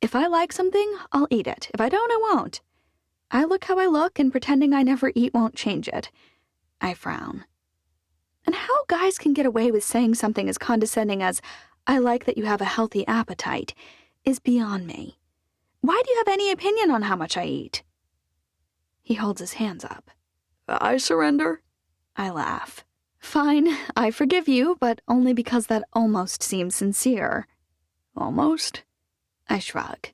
If I like something, I'll eat it. If I don't, I won't. I look how I look, and pretending I never eat won't change it. I frown. And how guys can get away with saying something as condescending as, I like that you have a healthy appetite, is beyond me. Why do you have any opinion on how much I eat? He holds his hands up. I surrender. I laugh. Fine, I forgive you, but only because that almost seems sincere. Almost? I shrug.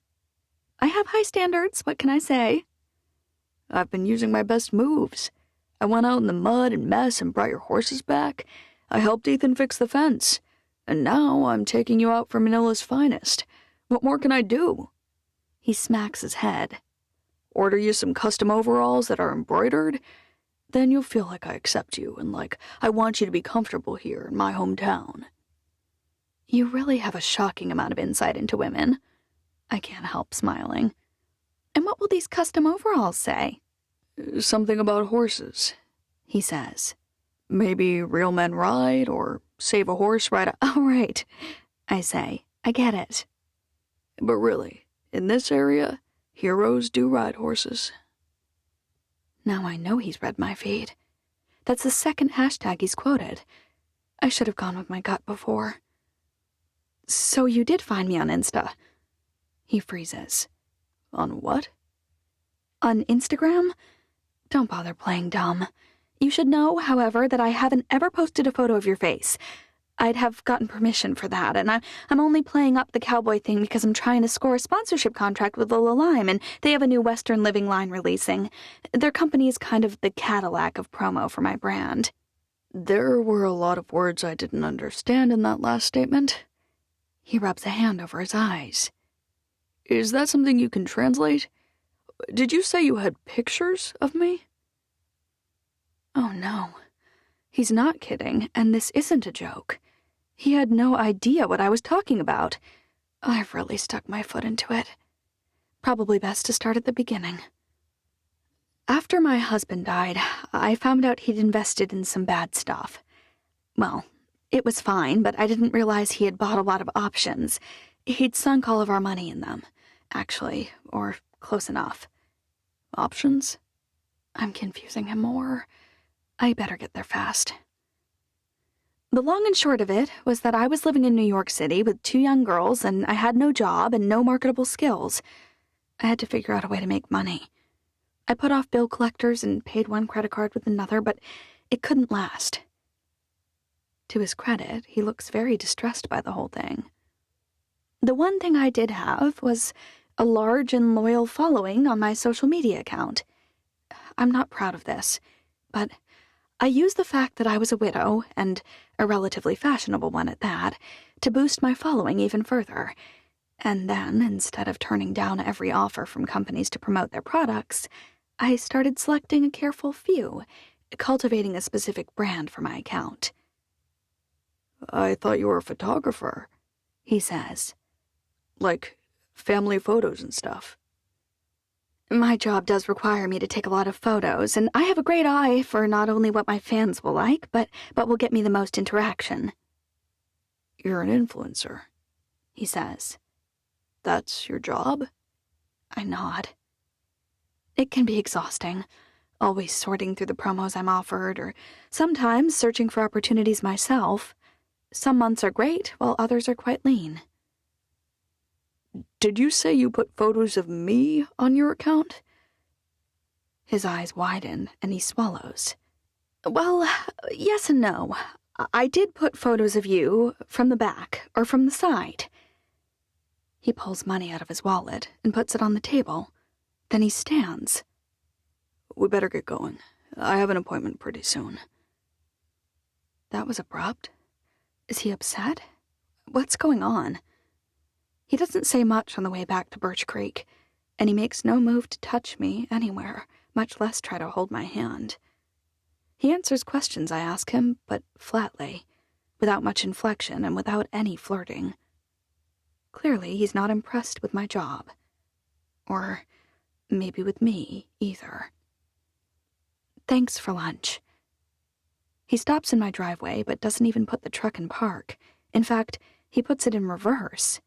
I have high standards, what can I say? I've been using my best moves. I went out in the mud and mess and brought your horses back. I helped Ethan fix the fence. And now I'm taking you out for Manila's finest. What more can I do? He smacks his head. Order you some custom overalls that are embroidered? Then you'll feel like I accept you and like I want you to be comfortable here in my hometown. You really have a shocking amount of insight into women. I can't help smiling. And what will these custom overalls say? Something about horses, he says. Maybe real men ride, or save a horse ride a... Oh, right, I say. I get it. But really, in this area, heroes do ride horses. Now I know he's read my feed. That's the second hashtag he's quoted. I should have gone with my gut before. So you did find me on Insta. He freezes. On what? On Instagram? Don't bother playing dumb. You should know, however, that I haven't ever posted a photo of your face. I'd have gotten permission for that, and I'm only playing up the cowboy thing because I'm trying to score a sponsorship contract with Lola Lime, and they have a new Western Living line releasing. Their company is kind of the Cadillac of promo for my brand. There were a lot of words I didn't understand in that last statement. He rubs a hand over his eyes. Is that something you can translate? Did you say you had pictures of me? Oh no. He's not kidding, and this isn't a joke. He had no idea what I was talking about. I've really stuck my foot into it. Probably best to start at the beginning. After my husband died, I found out he'd invested in some bad stuff. Well, it was fine, but I didn't realize he had bought a lot of options. He'd sunk all of our money in them, actually, or close enough. Options? I'm confusing him more. I better get there fast. The long and short of it was that I was living in New York City with 2 young girls, and I had no job and no marketable skills. I had to figure out a way to make money. I put off bill collectors and paid one credit card with another, but it couldn't last. To his credit, he looks very distressed by the whole thing. The one thing I did have was a large and loyal following on my social media account. I'm not proud of this, but I used the fact that I was a widow, and a relatively fashionable one at that, to boost my following even further. And then, instead of turning down every offer from companies to promote their products, I started selecting a careful few, cultivating a specific brand for my account. I thought you were a photographer, he says. Like family photos and stuff. My job does require me to take a lot of photos, and I have a great eye for not only what my fans will like, but will get me the most interaction. You're an influencer, he says. That's your job? I nod. It can be exhausting, always sorting through the promos I'm offered, or sometimes searching for opportunities myself. Some months are great, while others are quite lean. Did you say you put photos of me on your account? His eyes widen, and he swallows. Well, yes and no. I did put photos of you from the back or from the side. He pulls money out of his wallet and puts it on the table. Then he stands. We better get going. I have an appointment pretty soon. That was abrupt. Is he upset? What's going on? He doesn't say much on the way back to Birch Creek, and he makes no move to touch me anywhere, much less try to hold my hand. He answers questions I ask him, but flatly, without much inflection and without any flirting. Clearly, he's not impressed with my job. Or maybe with me, either. Thanks for lunch. He stops in my driveway, but doesn't even put the truck in park. In fact, he puts it in reverse.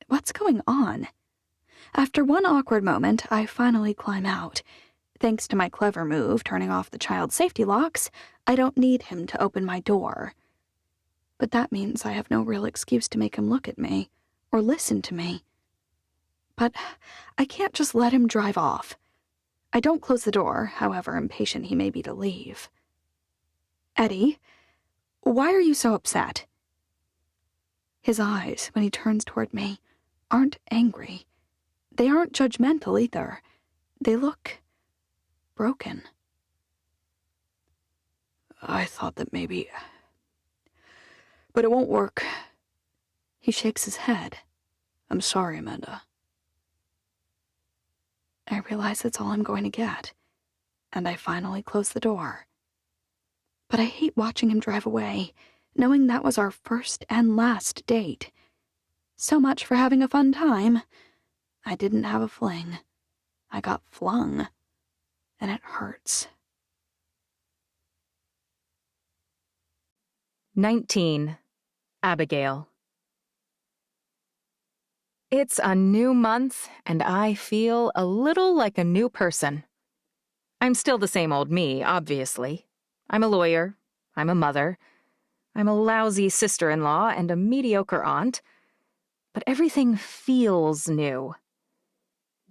What's going on? After one awkward moment, I finally climb out. Thanks to my clever move, turning off the child safety locks, I don't need him to open my door. But that means I have no real excuse to make him look at me, or listen to me. But I can't just let him drive off. I don't close the door, however impatient he may be to leave. Eddie, why are you so upset? His eyes, when he turns toward me, aren't angry. They aren't judgmental either. They look broken. I thought that maybe... But it won't work. He shakes his head. I'm sorry, Amanda. I realize that's all I'm going to get, and I finally close the door. But I hate watching him drive away, knowing that was our first and last date. So much for having a fun time. I didn't have a fling. I got flung, and it hurts. 19. Abigail. It's a new month, and I feel a little like a new person. I'm still the same old me, obviously. I'm a lawyer. I'm a mother. I'm a lousy sister-in-law and a mediocre aunt. But everything feels new.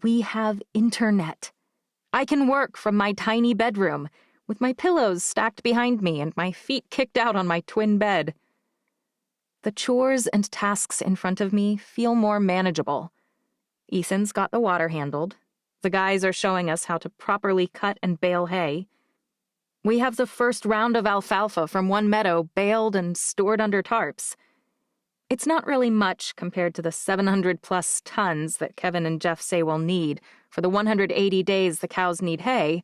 We have internet. I can work from my tiny bedroom, with my pillows stacked behind me and my feet kicked out on my twin bed. The chores and tasks in front of me feel more manageable. Ethan's got the water handled. The guys are showing us how to properly cut and bale hay. We have the first round of alfalfa from one meadow baled and stored under tarps. It's not really much compared to the 700-plus tons that Kevin and Jeff say we'll need for the 180 days the cows need hay,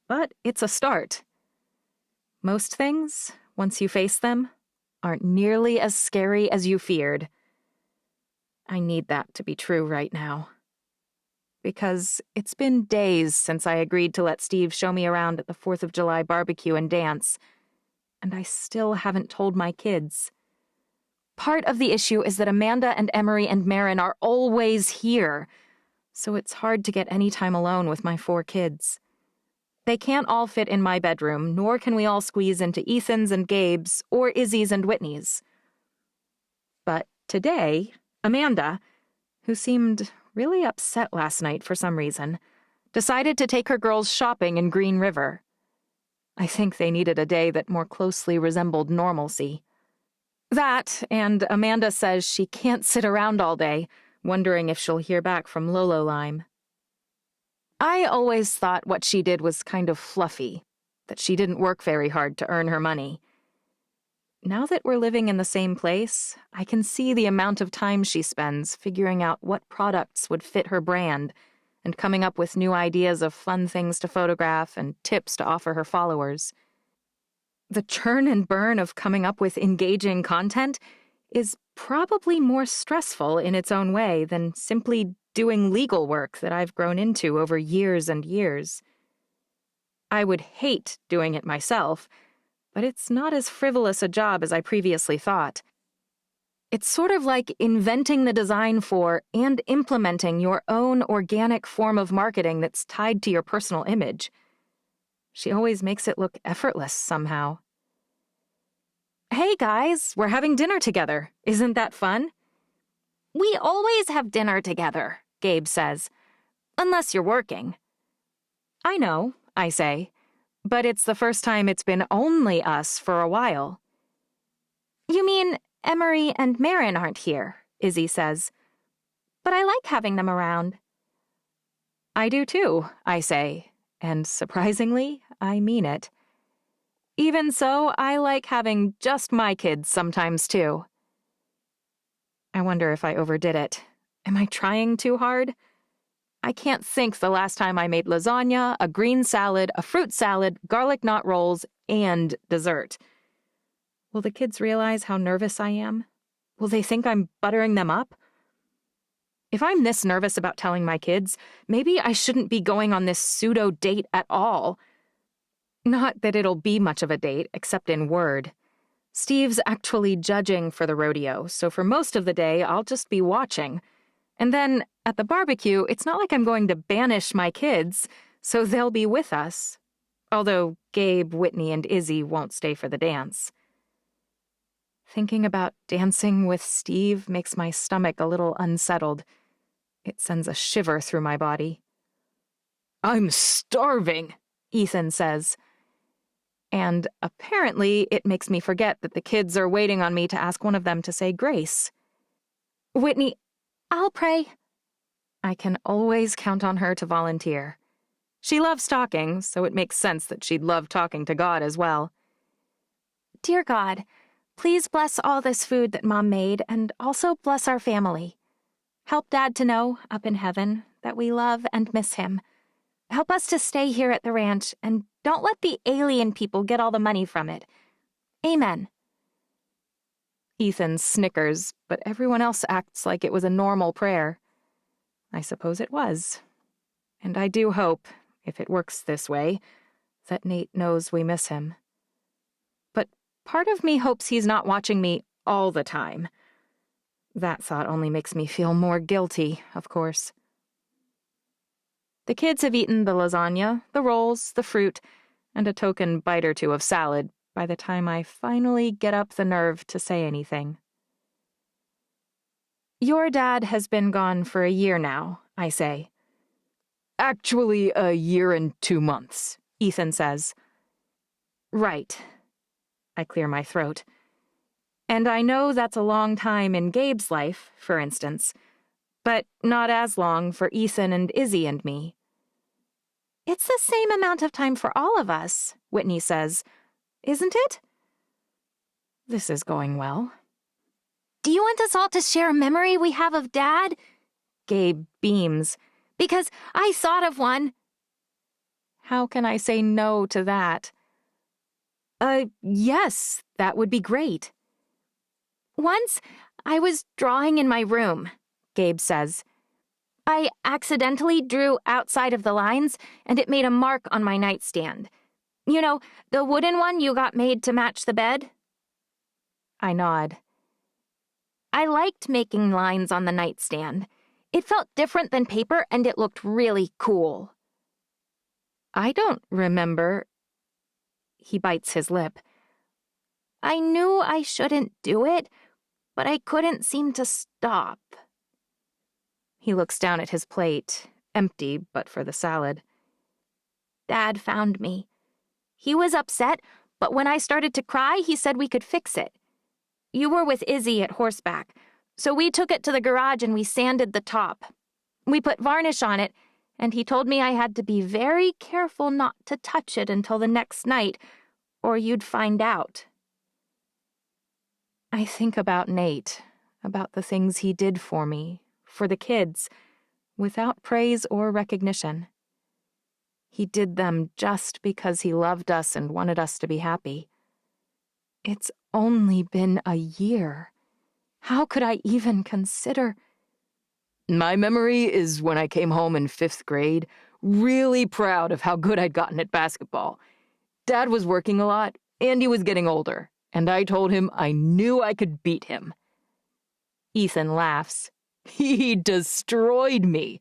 but it's a start. Most things, once you face them, aren't nearly as scary as you feared. I need that to be true right now. Because it's been days since I agreed to let Steve show me around at the 4th of July barbecue and dance, and I still haven't told my kids. Part of the issue is that Amanda and Emery and Marin are always here, so it's hard to get any time alone with my 4 kids. They can't all fit in my bedroom, nor can we all squeeze into Ethan's and Gabe's or Izzy's and Whitney's. But today, Amanda, who seemed really upset last night for some reason, decided to take her girls shopping in Green River. I think they needed a day that more closely resembled normalcy. That, and Amanda says she can't sit around all day, wondering if she'll hear back from Lolo Lime. I always thought what she did was kind of fluffy, that she didn't work very hard to earn her money. Now that we're living in the same place, I can see the amount of time she spends figuring out what products would fit her brand and coming up with new ideas of fun things to photograph and tips to offer her followers. The churn and burn of coming up with engaging content is probably more stressful in its own way than simply doing legal work that I've grown into over years and years. I would hate doing it myself, but it's not as frivolous a job as I previously thought. It's sort of like inventing the design for and implementing your own organic form of marketing that's tied to your personal image. She always makes it look effortless somehow. Hey guys, we're having dinner together. Isn't that fun? We always have dinner together, Gabe says. Unless you're working. I know, I say, but it's the first time it's been only us for a while. You mean Emery and Marin aren't here, Izzy says. But I like having them around. I do too, I say, and surprisingly, I mean it. Even so, I like having just my kids sometimes too. I wonder if I overdid it. Am I trying too hard? I can't think the last time I made lasagna, a green salad, a fruit salad, garlic knot rolls, and dessert. Will the kids realize how nervous I am? Will they think I'm buttering them up? If I'm this nervous about telling my kids, maybe I shouldn't be going on this pseudo-date at all. Not that it'll be much of a date, except in word. Steve's actually judging for the rodeo, so for most of the day, I'll just be watching. And then, at the barbecue, it's not like I'm going to banish my kids, so they'll be with us. Although Gabe, Whitney, and Izzy won't stay for the dance. Thinking about dancing with Steve makes my stomach a little unsettled. It sends a shiver through my body. I'm starving, Ethan says. And apparently it makes me forget that the kids are waiting on me to ask one of them to say grace. Whitney, I'll pray. I can always count on her to volunteer. She loves talking, so it makes sense that she'd love talking to God as well. Dear God, please bless all this food that Mom made and also bless our family. Help Dad to know, up in heaven, that we love and miss him. Help us to stay here at the ranch and don't let the alien people get all the money from it. Amen. Ethan snickers, but everyone else acts like it was a normal prayer. I suppose it was. And I do hope, if it works this way, that Nate knows we miss him. But part of me hopes he's not watching me all the time. That thought only makes me feel more guilty, of course. The kids have eaten the lasagna, the rolls, the fruit, and a token bite or two of salad by the time I finally get up the nerve to say anything. Your dad has been gone for a year now, I say. Actually, a year and 2 months, Ethan says. Right. I clear my throat. And I know that's a long time in Gabe's life, for instance, but not as long for Ethan and Izzy and me. It's the same amount of time for all of us, Whitney says. Isn't it? This is going well. Do you want us all to share a memory we have of Dad? Gabe beams. Because I thought of one. How can I say no to that? Yes, that would be great. Once, I was drawing in my room, Gabe says. I accidentally drew outside of the lines, and it made a mark on my nightstand. You know, the wooden one you got made to match the bed? I nod. I liked making lines on the nightstand. It felt different than paper, and it looked really cool. I don't remember. He bites his lip. I knew I shouldn't do it, but I couldn't seem to stop. He looks down at his plate, empty but for the salad. Dad found me. He was upset, but when I started to cry, he said we could fix it. You were with Izzy at horseback, so we took it to the garage and we sanded the top. We put varnish on it, and he told me I had to be very careful not to touch it until the next night, or you'd find out. I think about Nate, about the things he did for me, for the kids, without praise or recognition. He did them just because he loved us and wanted us to be happy. It's only been a year. How could I even consider? My memory is when I came home in 5th grade, really proud of how good I'd gotten at basketball. Dad was working a lot, and he was getting older, and I told him I knew I could beat him. Ethan laughs. He destroyed me.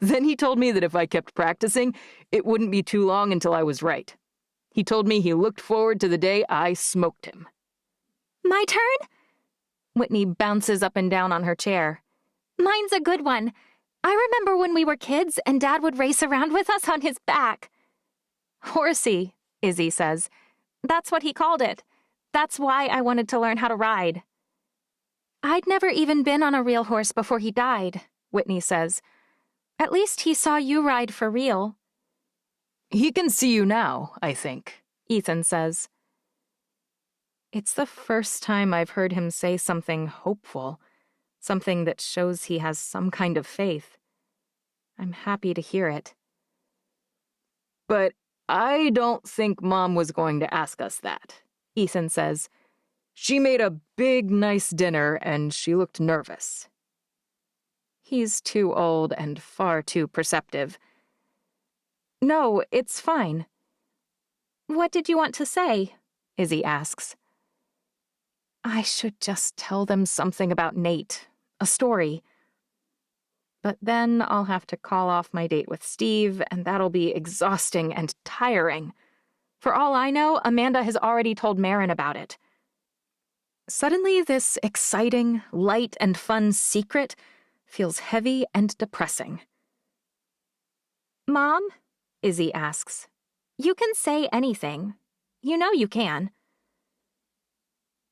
Then he told me that if I kept practicing, it wouldn't be too long until I was right. He told me he looked forward to the day I smoked him. My turn? Whitney bounces up and down on her chair. Mine's a good one. I remember when we were kids and Dad would race around with us on his back. Horsey, Izzy says. That's what he called it. That's why I wanted to learn how to ride. I'd never even been on a real horse before he died, Whitney says. At least he saw you ride for real. He can see you now, I think, Ethan says. It's the first time I've heard him say something hopeful, something that shows he has some kind of faith. I'm happy to hear it. But I don't think Mom was going to ask us that, Ethan says. She made a big, nice dinner, and she looked nervous. He's too old and far too perceptive. No, it's fine. What did you want to say? Izzy asks. I should just tell them something about Nate, a story. But then I'll have to call off my date with Steve, and that'll be exhausting and tiring. For all I know, Amanda has already told Marin about it. Suddenly, this exciting, light and fun secret feels heavy and depressing. Mom? Izzy asks. You can say anything. You know you can.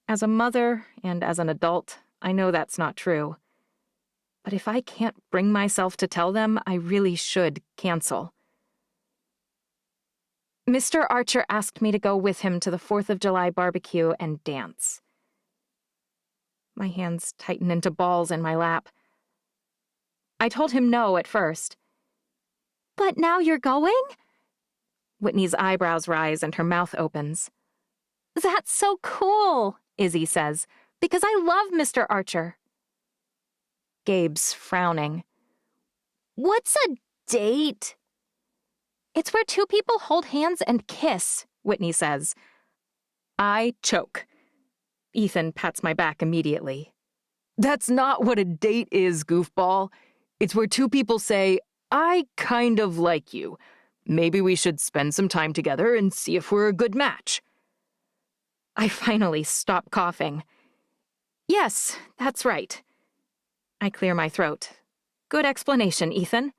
As a mother and as an adult, I know that's not true. But if I can't bring myself to tell them, I really should cancel. Mr. Archer asked me to go with him to the 4th of July barbecue and dance. My hands tighten into balls in my lap. I told him no at first. But now you're going? Whitney's eyebrows rise and her mouth opens. That's so cool, Izzy says, because I love Mr. Archer. Gabe's frowning. What's a date? It's where two people hold hands and kiss, Whitney says. I choke. Ethan pats my back immediately. That's not what a date is, goofball. It's where two people say, I kind of like you. Maybe we should spend some time together and see if we're a good match. I finally stop coughing. Yes, that's right. I clear my throat. Good explanation, Ethan.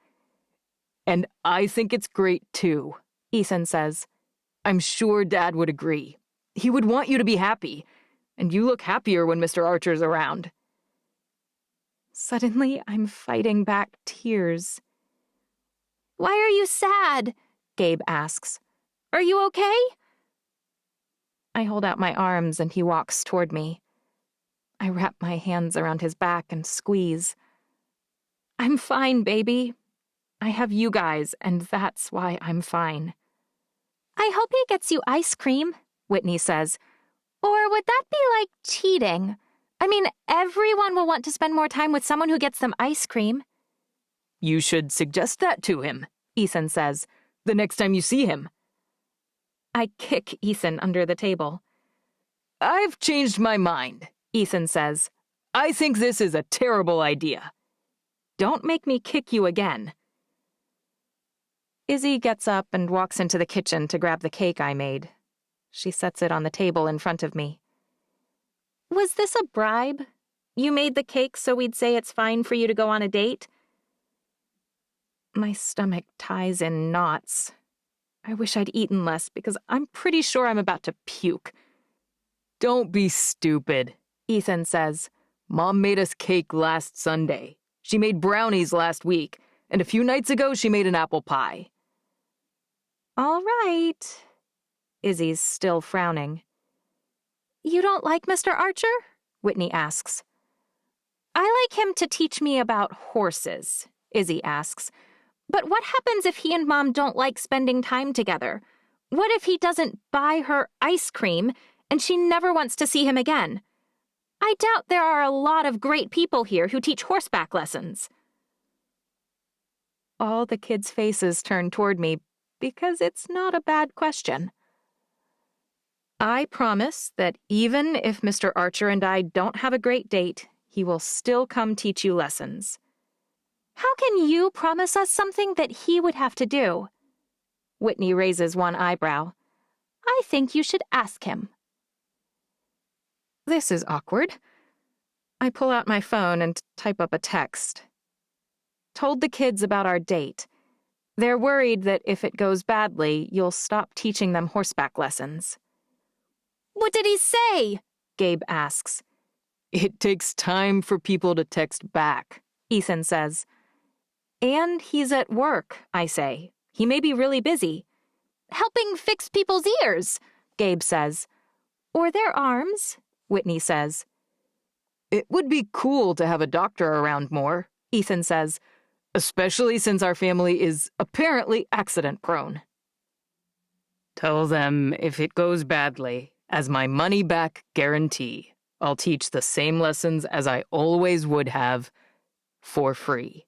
And I think it's great, too, Ethan says. I'm sure Dad would agree. He would want you to be happy. And you look happier when Mr. Archer's around. Suddenly, I'm fighting back tears. Why are you sad? Gabe asks. Are you okay? I hold out my arms and he walks toward me. I wrap my hands around his back and squeeze. I'm fine, baby. I have you guys, and that's why I'm fine. I hope he gets you ice cream, Whitney says. Or would that be like cheating? I mean, everyone will want to spend more time with someone who gets them ice cream. You should suggest that to him, Ethan says, the next time you see him. I kick Ethan under the table. I've changed my mind, Ethan says. I think this is a terrible idea. Don't make me kick you again. Izzy gets up and walks into the kitchen to grab the cake I made. She sets it on the table in front of me. Was this a bribe? You made the cake so we'd say it's fine for you to go on a date? My stomach ties in knots. I wish I'd eaten less because I'm pretty sure I'm about to puke. Don't be stupid, Ethan says. Mom made us cake last Sunday. She made brownies last week, and a few nights ago she made an apple pie. All right. Izzy's still frowning. You don't like Mr. Archer? Whitney asks. I like him to teach me about horses, Izzy asks. But what happens if he and Mom don't like spending time together? What if he doesn't buy her ice cream and she never wants to see him again? I doubt there are a lot of great people here who teach horseback lessons. All the kids' faces turn toward me because it's not a bad question. I promise that even if Mr. Archer and I don't have a great date, he will still come teach you lessons. How can you promise us something that he would have to do? Whitney raises one eyebrow. I think you should ask him. This is awkward. I pull out my phone and type up a text. Told the kids about our date. They're worried that if it goes badly, you'll stop teaching them horseback lessons. What did he say? Gabe asks. It takes time for people to text back, Ethan says. And he's at work, I say. He may be really busy. Helping fix people's ears, Gabe says. Or their arms, Whitney says. It would be cool to have a doctor around more, Ethan says, especially since our family is apparently accident-prone. Tell them if it goes badly, as my money-back guarantee, I'll teach the same lessons as I always would have, for free.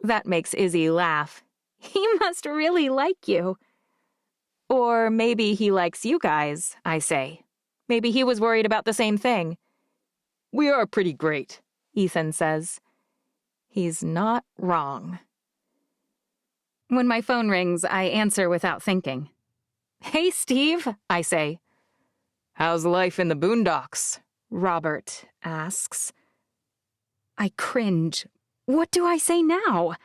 That makes Izzy laugh. He must really like you. Or maybe he likes you guys, I say. Maybe he was worried about the same thing. We are pretty great, Ethan says. He's not wrong. When my phone rings, I answer without thinking. Hey, Steve, I say. How's life in the boondocks? Robert asks. I cringe. What do I say now?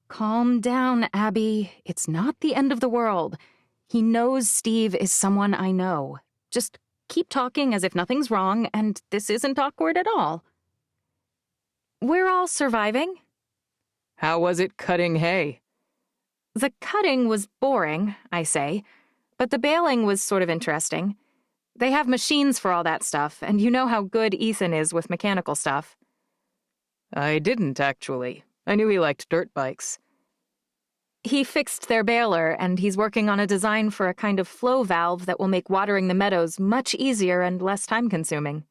Calm down, Abby. It's not the end of the world. He knows Steve is someone I know. Just keep talking as if nothing's wrong, and this isn't awkward at all. We're all surviving. How was it cutting hay? The cutting was boring, I say, but the baling was sort of interesting. They have machines for all that stuff, and you know how good Ethan is with mechanical stuff. I didn't, actually. I knew he liked dirt bikes. He fixed their baler, and he's working on a design for a kind of flow valve that will make watering the meadows much easier and less time-consuming.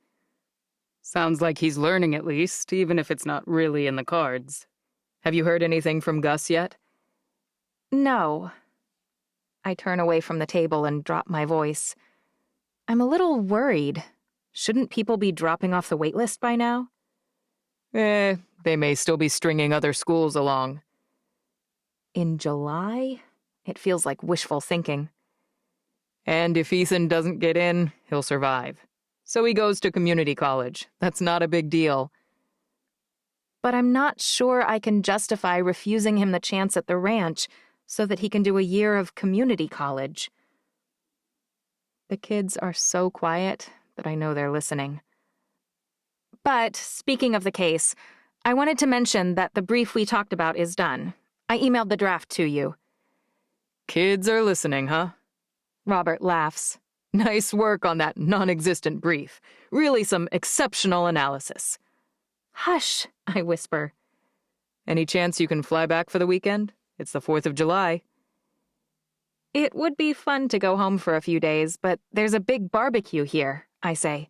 Sounds like he's learning at least, even if it's not really in the cards. Have you heard anything from Gus yet? No. I turn away from the table and drop my voice. I'm a little worried. Shouldn't people be dropping off the waitlist by now? They may still be stringing other schools along. In July? It feels like wishful thinking. And if Ethan doesn't get in, he'll survive. So he goes to community college. That's not a big deal. But I'm not sure I can justify refusing him the chance at the ranch so that he can do a year of community college. The kids are so quiet that I know they're listening. But, speaking of the case, I wanted to mention that the brief we talked about is done. I emailed the draft to you. Kids are listening, huh? Robert laughs. Nice work on that non-existent brief. Really some exceptional analysis. Hush, I whisper. Any chance you can fly back for the weekend? It's the 4th of July. It would be fun to go home for a few days, but there's a big barbecue here, I say,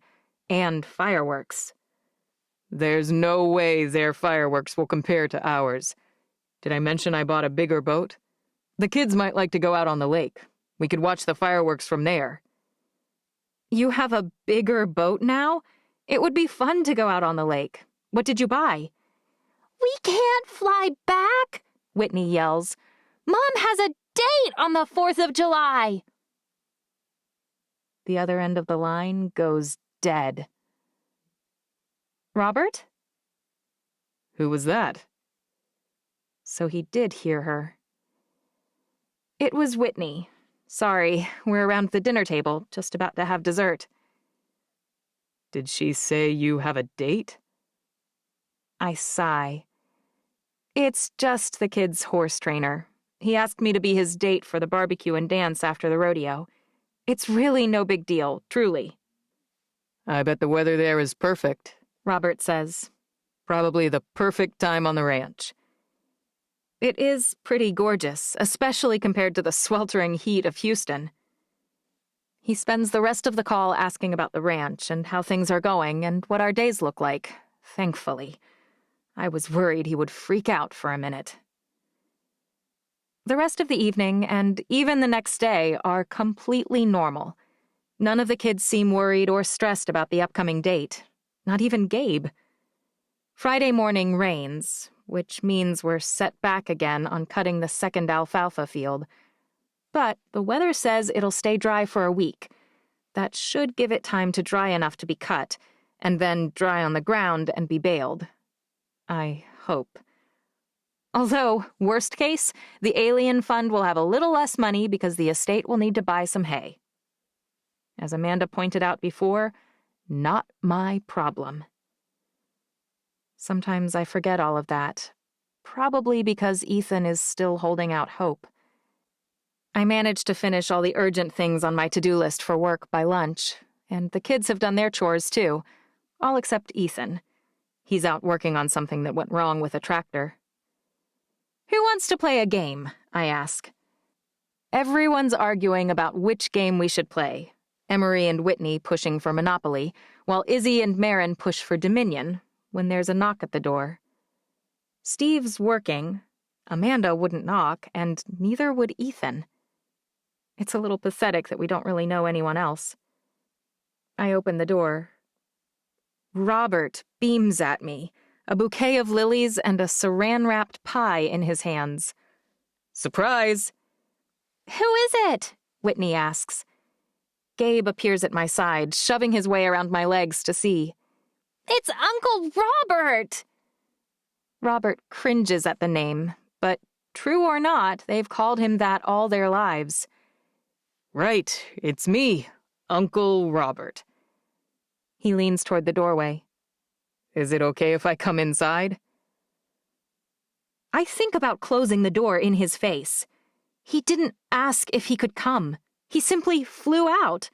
and fireworks. There's no way their fireworks will compare to ours. Did I mention I bought a bigger boat? The kids might like to go out on the lake. We could watch the fireworks from there. You have a bigger boat now? It would be fun to go out on the lake. What did you buy? We can't fly back, Whitney yells. Mom has a date on the 4th of July. The other end of the line goes dead. Robert? Who was that? So he did hear her. It was Whitney. Sorry, we're around the dinner table, just about to have dessert. Did she say you have a date? I sigh. It's just the kid's horse trainer. He asked me to be his date for the barbecue and dance after the rodeo. It's really no big deal, truly. I bet the weather there is perfect, Robert says. Probably the perfect time on the ranch. It is pretty gorgeous, especially compared to the sweltering heat of Houston. He spends the rest of the call asking about the ranch and how things are going and what our days look like, thankfully. I was worried he would freak out for a minute. The rest of the evening, and even the next day, are completely normal. None of the kids seem worried or stressed about the upcoming date. Not even Gabe. Friday morning rains, which means we're set back again on cutting the second alfalfa field. But the weather says it'll stay dry for a week. That should give it time to dry enough to be cut, and then dry on the ground and be baled. I hope. Although, worst case, the Alien Fund will have a little less money because the estate will need to buy some hay. As Amanda pointed out before, not my problem. Sometimes I forget all of that, probably because Ethan is still holding out hope. I managed to finish all the urgent things on my to-do list for work by lunch, and the kids have done their chores too, all except Ethan. He's out working on something that went wrong with a tractor. Who wants to play a game? I ask. Everyone's arguing about which game we should play. Emery and Whitney pushing for Monopoly, while Izzy and Marin push for Dominion, when there's a knock at the door. Steve's working. Amanda wouldn't knock, and neither would Ethan. It's a little pathetic that we don't really know anyone else. I open the door. Robert beams at me, a bouquet of lilies and a saran-wrapped pie in his hands. Surprise! Who is it? Whitney asks. Gabe appears at my side, shoving his way around my legs to see. It's Uncle Robert! Robert cringes at the name, but true or not, they've called him that all their lives. Right, it's me, Uncle Robert. He leans toward the doorway. Is it okay if I come inside? I think about closing the door in his face. He didn't ask if he could come. He simply flew out.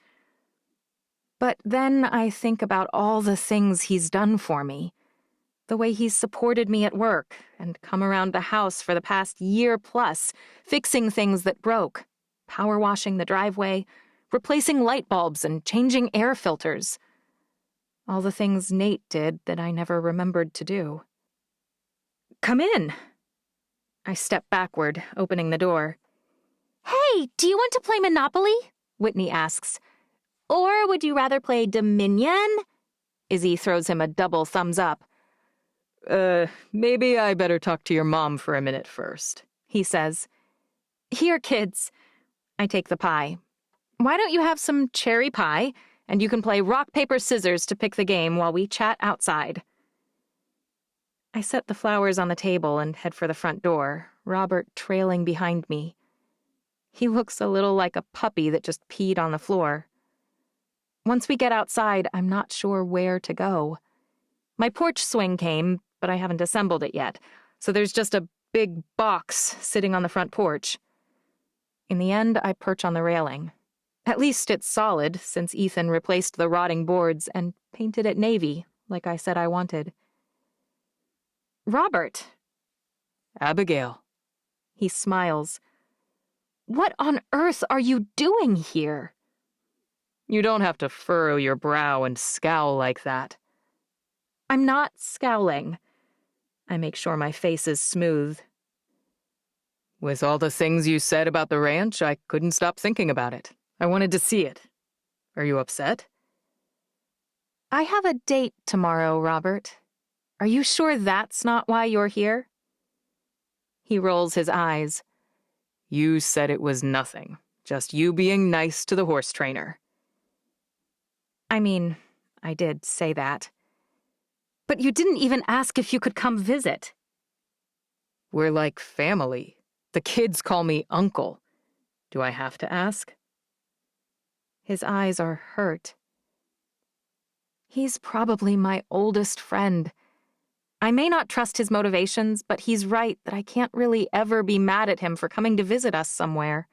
But then I think about all the things he's done for me. The way he's supported me at work and come around the house for the past year plus, fixing things that broke, power washing the driveway, replacing light bulbs and changing air filters. All the things Nate did that I never remembered to do. Come in. I step backward, opening the door. Hey, do you want to play Monopoly? Whitney asks. Or would you rather play Dominion? Izzy throws him a double thumbs up. Maybe I better talk to your mom for a minute first, he says. Here, kids. I take the pie. Why don't you have some cherry pie, and you can play rock, paper, scissors to pick the game while we chat outside. I set the flowers on the table and head for the front door, Robert trailing behind me. He looks a little like a puppy that just peed on the floor. Once we get outside, I'm not sure where to go. My porch swing came, but I haven't assembled it yet, so there's just a big box sitting on the front porch. In the end, I perch on the railing. At least it's solid, since Ethan replaced the rotting boards and painted it navy, like I said I wanted. Robert. Abigail. He smiles. What on earth are you doing here? You don't have to furrow your brow and scowl like that. I'm not scowling. I make sure my face is smooth. With all the things you said about the ranch, I couldn't stop thinking about it. I wanted to see it. Are you upset? I have a date tomorrow, Robert. Are you sure that's not why you're here? He rolls his eyes. You said it was nothing. Just you being nice to the horse trainer. I mean, I did say that. But you didn't even ask if you could come visit. We're like family. The kids call me Uncle. Do I have to ask? His eyes are hurt. He's probably my oldest friend. I may not trust his motivations, but he's right that I can't really ever be mad at him for coming to visit us somewhere.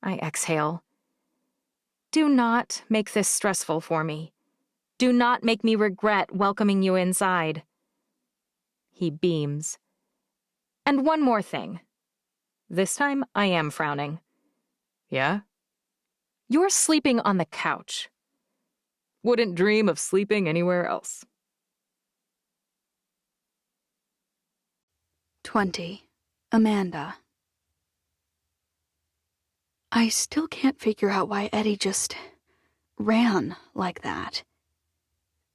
I exhale. Do not make this stressful for me. Do not make me regret welcoming you inside. He beams. And one more thing. This time I am frowning. Yeah? You're sleeping on the couch. Wouldn't dream of sleeping anywhere else. 20. Amanda. I still can't figure out why Eddie just ran like that.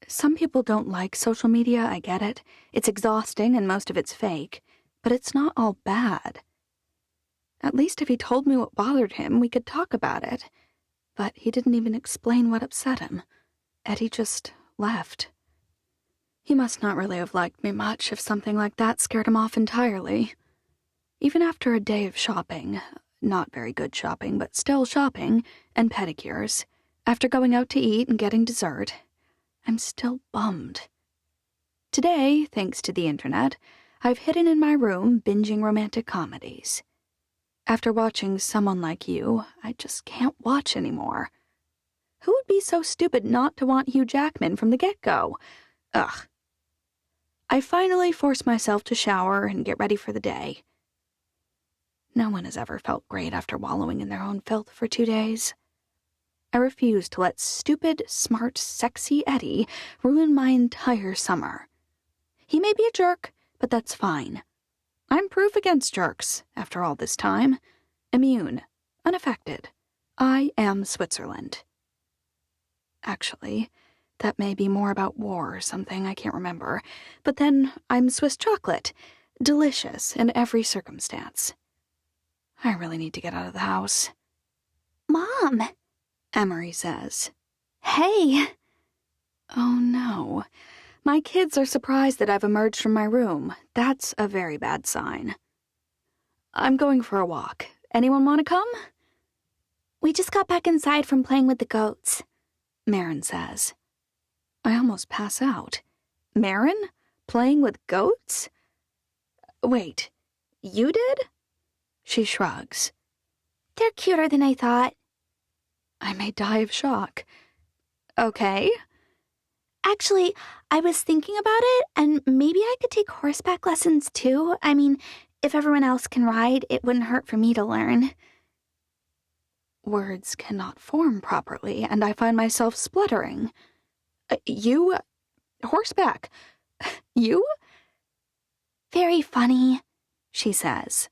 Some people don't like social media, I get it. It's exhausting and most of it's fake, but it's not all bad. At least if he told me what bothered him, we could talk about it. But he didn't even explain what upset him. Eddie just left. He must not really have liked me much if something like that scared him off entirely. Even after a day of shopping, not very good shopping, but still shopping, and pedicures, after going out to eat and getting dessert, I'm still bummed. Today, thanks to the internet, I've hidden in my room binging romantic comedies. After watching Someone Like You, I just can't watch anymore. Who would be so stupid not to want Hugh Jackman from the get-go? Ugh. I finally force myself to shower and get ready for the day. No one has ever felt great after wallowing in their own filth for 2 days. I refuse to let stupid, smart, sexy Eddie ruin my entire summer. He may be a jerk, but that's fine. I'm proof against jerks, after all this time. Immune. Unaffected. I am Switzerland. Actually, that may be more about war or something, I can't remember. But then I'm Swiss chocolate. Delicious in every circumstance. I really need to get out of the house. Mom, Emery says. hey. Oh no. My kids are surprised that I've emerged from my room. That's a very bad sign. I'm going for a walk. Anyone want to come? We just got back inside from playing with the goats, Marin says. I almost pass out. Marin? Playing with goats? Wait, you did? She shrugs. They're cuter than I thought. I may die of shock. Okay. Actually, I was thinking about it, and maybe I could take horseback lessons too. I mean, if everyone else can ride, it wouldn't hurt for me to learn. Words cannot form properly, and I find myself spluttering. You? Horseback? You? Very funny, she says.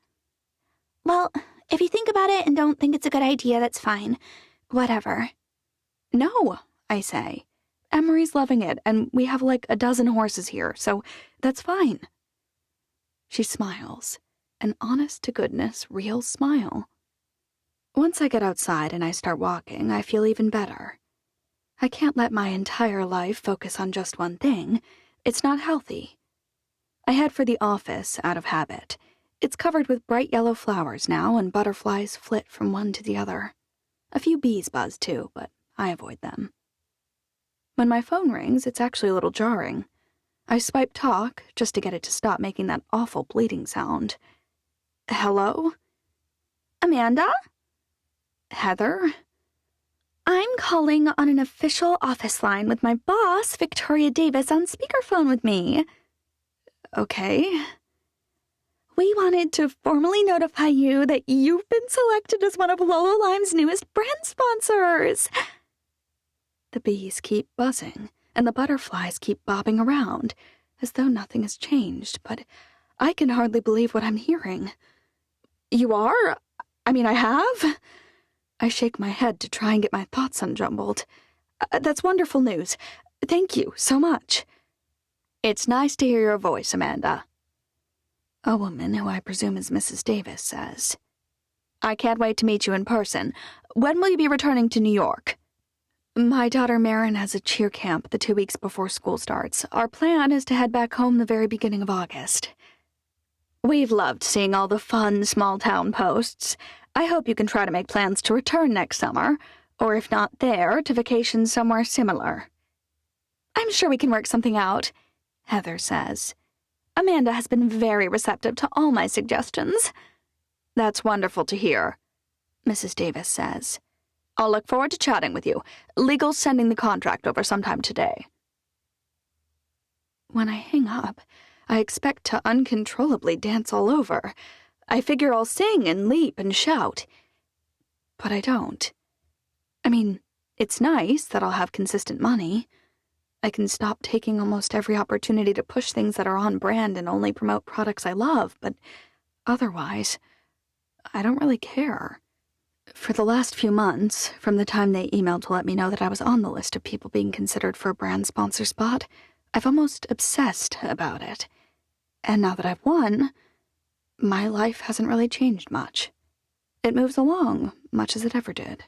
Well, if you think about it and don't think it's a good idea, that's fine. Whatever. No, I say. Emery's loving it, and we have like a dozen horses here, so that's fine. She smiles. An honest-to-goodness, real smile. Once I get outside and I start walking, I feel even better. I can't let my entire life focus on just one thing. It's not healthy. I head for the office out of habit. It's covered with bright yellow flowers now, and butterflies flit from one to the other. A few bees buzz too, but I avoid them. When my phone rings, it's actually a little jarring. I swipe talk just to get it to stop making that awful bleeding sound. Hello? Amanda? Heather? I'm calling on an official office line with my boss, Victoria Davis, on speakerphone with me. Okay. We wanted to formally notify you that you've been selected as one of Lolo Lime's newest brand sponsors. The bees keep buzzing, and the butterflies keep bobbing around, as though nothing has changed, but I can hardly believe what I'm hearing. You are? I have? I shake my head to try and get my thoughts unjumbled. That's wonderful news. Thank you so much. It's nice to hear your voice, Amanda. A woman who I presume is Mrs. Davis says. I can't wait to meet you in person. When will you be returning to New York? My daughter Marin has a cheer camp the 2 weeks before school starts. Our plan is to head back home the very beginning of August. We've loved seeing all the fun small-town posts. I hope you can try to make plans to return next summer, or if not there, to vacation somewhere similar. I'm sure we can work something out, Heather says. Amanda has been very receptive to all my suggestions. That's wonderful to hear, Mrs. Davis says. I'll look forward to chatting with you. Legal's sending the contract over sometime today. When I hang up, I expect to uncontrollably dance all over. I figure I'll sing and leap and shout. But I don't. It's nice that I'll have consistent money. I can stop taking almost every opportunity to push things that are on brand and only promote products I love, but otherwise, I don't really care. For the last few months, from the time they emailed to let me know that I was on the list of people being considered for a brand sponsor spot, I've almost obsessed about it. And now that I've won, my life hasn't really changed much. It moves along, much as it ever did.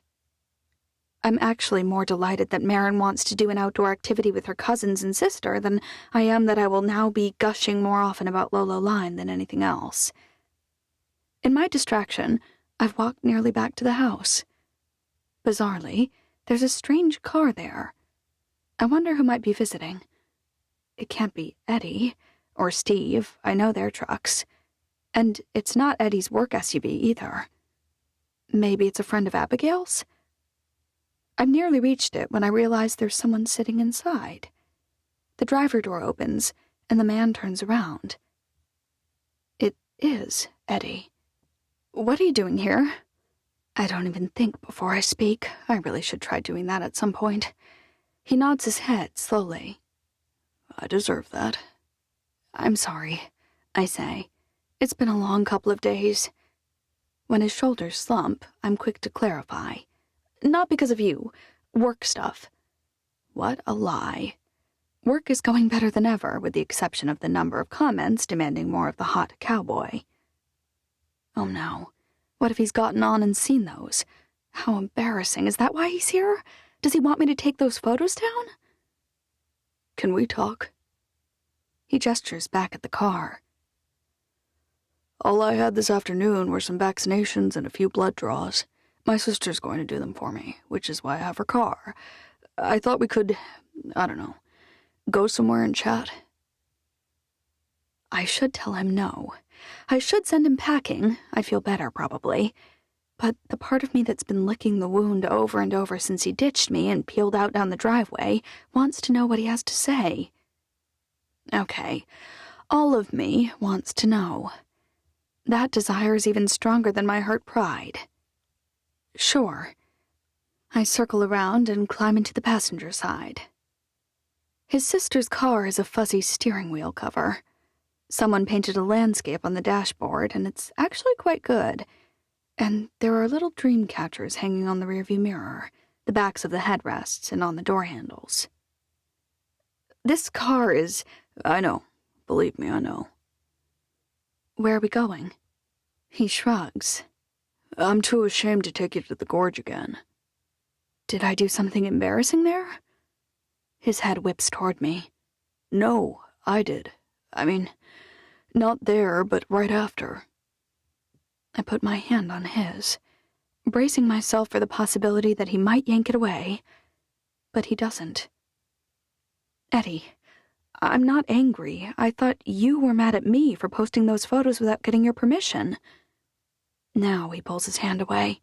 I'm actually more delighted that Marin wants to do an outdoor activity with her cousins and sister than I am that I will now be gushing more often about Lolo Lime than anything else. In my distraction, I've walked nearly back to the house. Bizarrely, there's a strange car there. I wonder who might be visiting. It can't be Eddie or Steve. I know their trucks. And it's not Eddie's work SUV either. Maybe it's a friend of Abigail's? I've nearly reached it when I realize there's someone sitting inside. The driver door opens, and the man turns around. It is Eddie. What are you doing here? I don't even think before I speak. I really should try doing that at some point. He nods his head slowly. I deserve that. I'm sorry, I say. It's been a long couple of days. When his shoulders slump, I'm quick to clarify. Not because of you. Work stuff. What a lie. Work is going better than ever, with the exception of the number of comments demanding more of the hot cowboy. Oh no. What if he's gotten on and seen those? How embarrassing. Is that why he's here? Does he want me to take those photos down? Can we talk? He gestures back at the car. All I had this afternoon were some vaccinations and a few blood draws. My sister's going to do them for me, which is why I have her car. I thought we could, go somewhere and chat. I should tell him no. I should send him packing. I feel better, probably. But the part of me that's been licking the wound over and over since he ditched me and peeled out down the driveway wants to know what he has to say. Okay, all of me wants to know. That desire is even stronger than my hurt pride. Sure. I circle around and climb into the passenger side. His sister's car has a fuzzy steering wheel cover. Someone painted a landscape on the dashboard, and it's actually quite good. And there are little dream catchers hanging on the rearview mirror, the backs of the headrests, and on the door handles. This car is... I know. Believe me, I know. Where are we going? He shrugs. I'm too ashamed to take you to the gorge again. Did I do something embarrassing there? His head whips toward me. No, I did. Not there, but right after. I put my hand on his, bracing myself for the possibility that he might yank it away, but he doesn't. Eddie, I'm not angry. I thought you were mad at me for posting those photos without getting your permission. Now he pulls his hand away.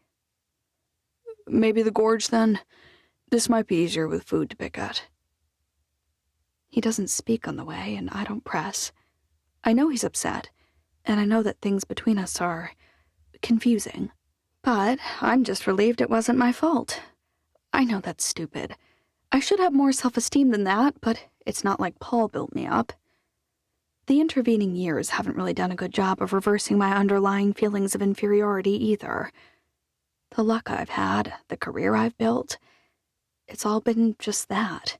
Maybe the gorge, then? This might be easier with food to pick at. He doesn't speak on the way, and I don't press. I know he's upset, and I know that things between us are confusing. But I'm just relieved it wasn't my fault. I know that's stupid. I should have more self-esteem than that, but it's not like Paul built me up. The intervening years haven't really done a good job of reversing my underlying feelings of inferiority either. The luck I've had, the career I've built, it's all been just that.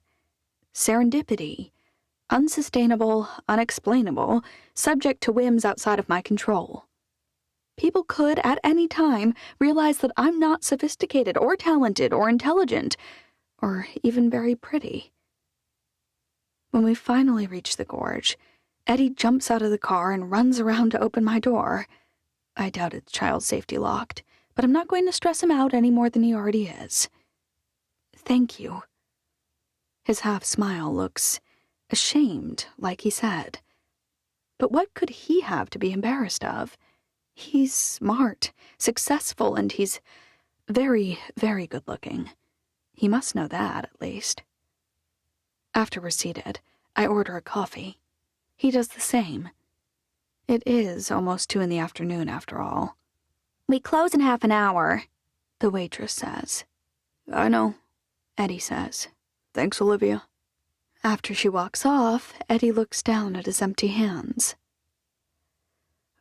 Serendipity. Unsustainable, unexplainable, subject to whims outside of my control. People could, at any time, realize that I'm not sophisticated or talented or intelligent, or even very pretty. When we finally reach the gorge, Eddie jumps out of the car and runs around to open my door. I doubt it's child safety locked, but I'm not going to stress him out any more than he already is. Thank you. His half-smile looks ashamed, like he said. But what could he have to be embarrassed of? He's smart, successful, and he's very, very good-looking. He must know that, at least. After we're seated, I order a coffee. He does the same. It is almost 2 p.m, after all. We close in half an hour, the waitress says. I know, Eddie says. Thanks, Olivia. After she walks off, Eddie looks down at his empty hands.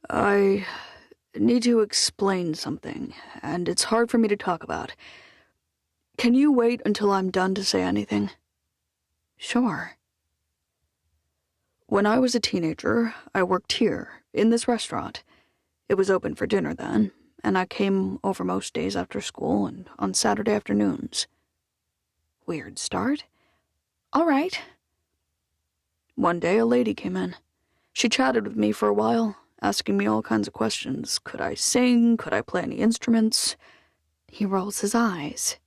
I need to explain something, and it's hard for me to talk about. Can you wait until I'm done to say anything? Sure. When I was a teenager, I worked here, in this restaurant. It was open for dinner then, and I came over most days after school and on Saturday afternoons. Weird start. All right. One day a lady came in. She chatted with me for a while, asking me all kinds of questions. Could I sing? Could I play any instruments? He rolls his eyes.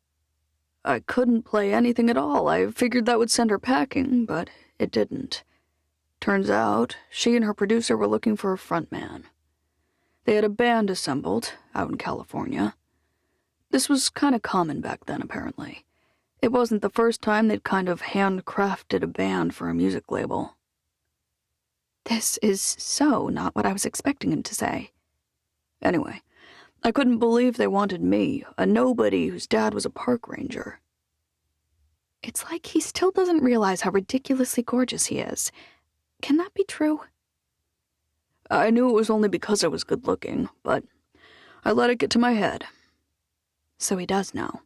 I couldn't play anything at all. I figured that would send her packing, but it didn't. Turns out, she and her producer were looking for a frontman. They had a band assembled, out in California. This was kind of common back then, apparently. It wasn't the first time they'd kind of handcrafted a band for a music label. This is so not what I was expecting him to say. Anyway, I couldn't believe they wanted me, a nobody whose dad was a park ranger. It's like he still doesn't realize how ridiculously gorgeous he is. Can that be true? I knew it was only because I was good-looking, but I let it get to my head. So he does now.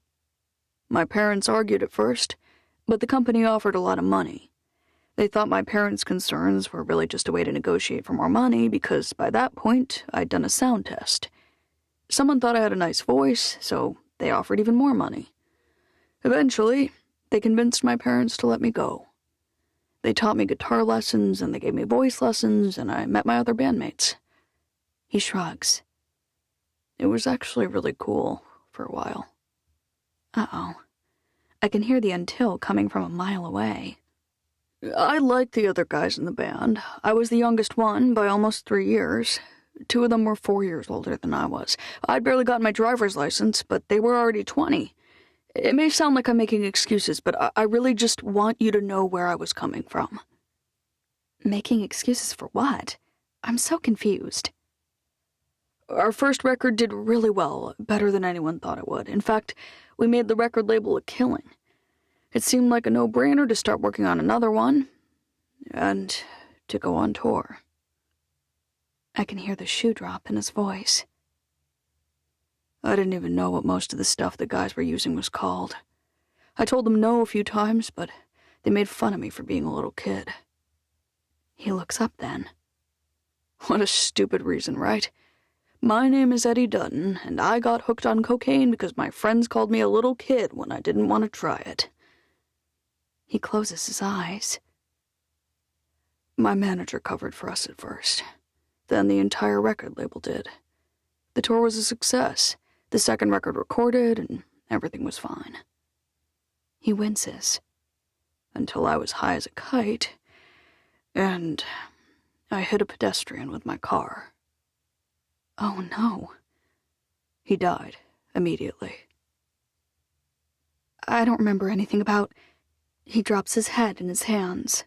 My parents argued at first, but the company offered a lot of money. They thought my parents' concerns were really just a way to negotiate for more money because by that point, I'd done a sound test. Someone thought I had a nice voice, so they offered even more money. Eventually, they convinced my parents to let me go. They taught me guitar lessons, and they gave me voice lessons, and I met my other bandmates. He shrugs. It was actually really cool for a while. Uh-oh. I can hear the until coming from a mile away. I liked the other guys in the band. I was the youngest one by almost 3 years. 2 of them were 4 years older than I was. I'd barely gotten my driver's license, but they were already 20. It may sound like I'm making excuses, but I really just want you to know where I was coming from. Making excuses for what? I'm so confused. Our first record did really well, better than anyone thought it would. In fact, we made the record label a killing. It seemed like a no-brainer to start working on another one, and to go on tour. I can hear the shoe drop in his voice. I didn't even know what most of the stuff the guys were using was called. I told them no a few times, but they made fun of me for being a little kid. He looks up then. What a stupid reason, right? My name is Eddie Dutton, and I got hooked on cocaine because my friends called me a little kid when I didn't want to try it. He closes his eyes. My manager covered for us at first. Then the entire record label did. The tour was a success. The second record recorded, and everything was fine. He winces. Until I was high as a kite, and I hit a pedestrian with my car. Oh no. He died immediately. I don't remember anything about... He drops his head in his hands.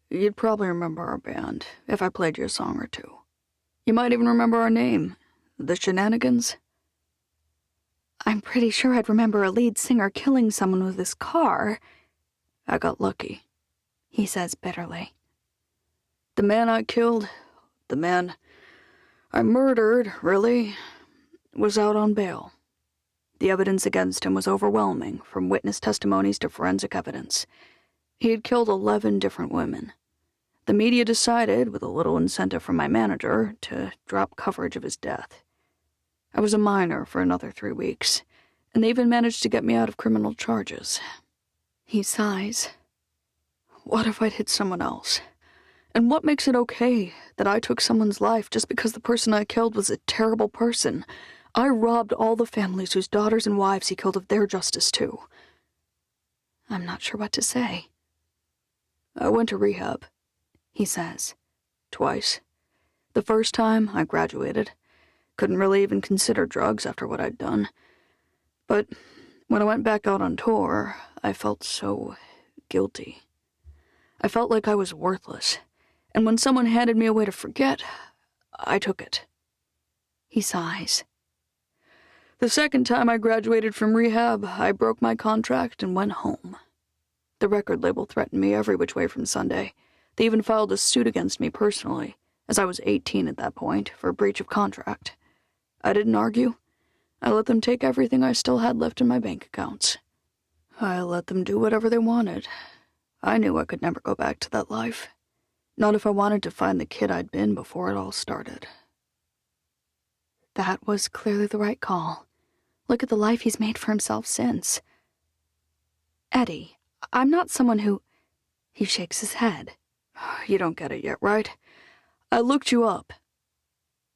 You'd probably remember our band if I played you a song or two. You might even remember our name, the Shenanigans. I'm pretty sure I'd remember a lead singer killing someone with his car. I got lucky, he says bitterly. The man I killed, the man I murdered, really, was out on bail. The evidence against him was overwhelming, from witness testimonies to forensic evidence. He had killed 11 different women. The media decided, with a little incentive from my manager, to drop coverage of his death. I was a minor for another 3 weeks, and they even managed to get me out of criminal charges. He sighs. What if I'd hit someone else? And what makes it okay that I took someone's life just because the person I killed was a terrible person? I robbed all the families whose daughters and wives he killed of their justice, too. I'm not sure what to say. I went to rehab, he says. Twice. The first time, I graduated. Couldn't really even consider drugs after what I'd done. But when I went back out on tour, I felt so guilty. I felt like I was worthless. And when someone handed me a way to forget, I took it. He sighs. The second time I graduated from rehab, I broke my contract and went home. The record label threatened me every which way from Sunday. They even filed a suit against me personally, as I was 18 at that point, for breach of contract. I didn't argue. I let them take everything I still had left in my bank accounts. I let them do whatever they wanted. I knew I could never go back to that life. Not if I wanted to find the kid I'd been before it all started. That was clearly the right call. Look at the life he's made for himself since. Eddie, I'm not someone who... He shakes his head. You don't get it yet, right? I looked you up.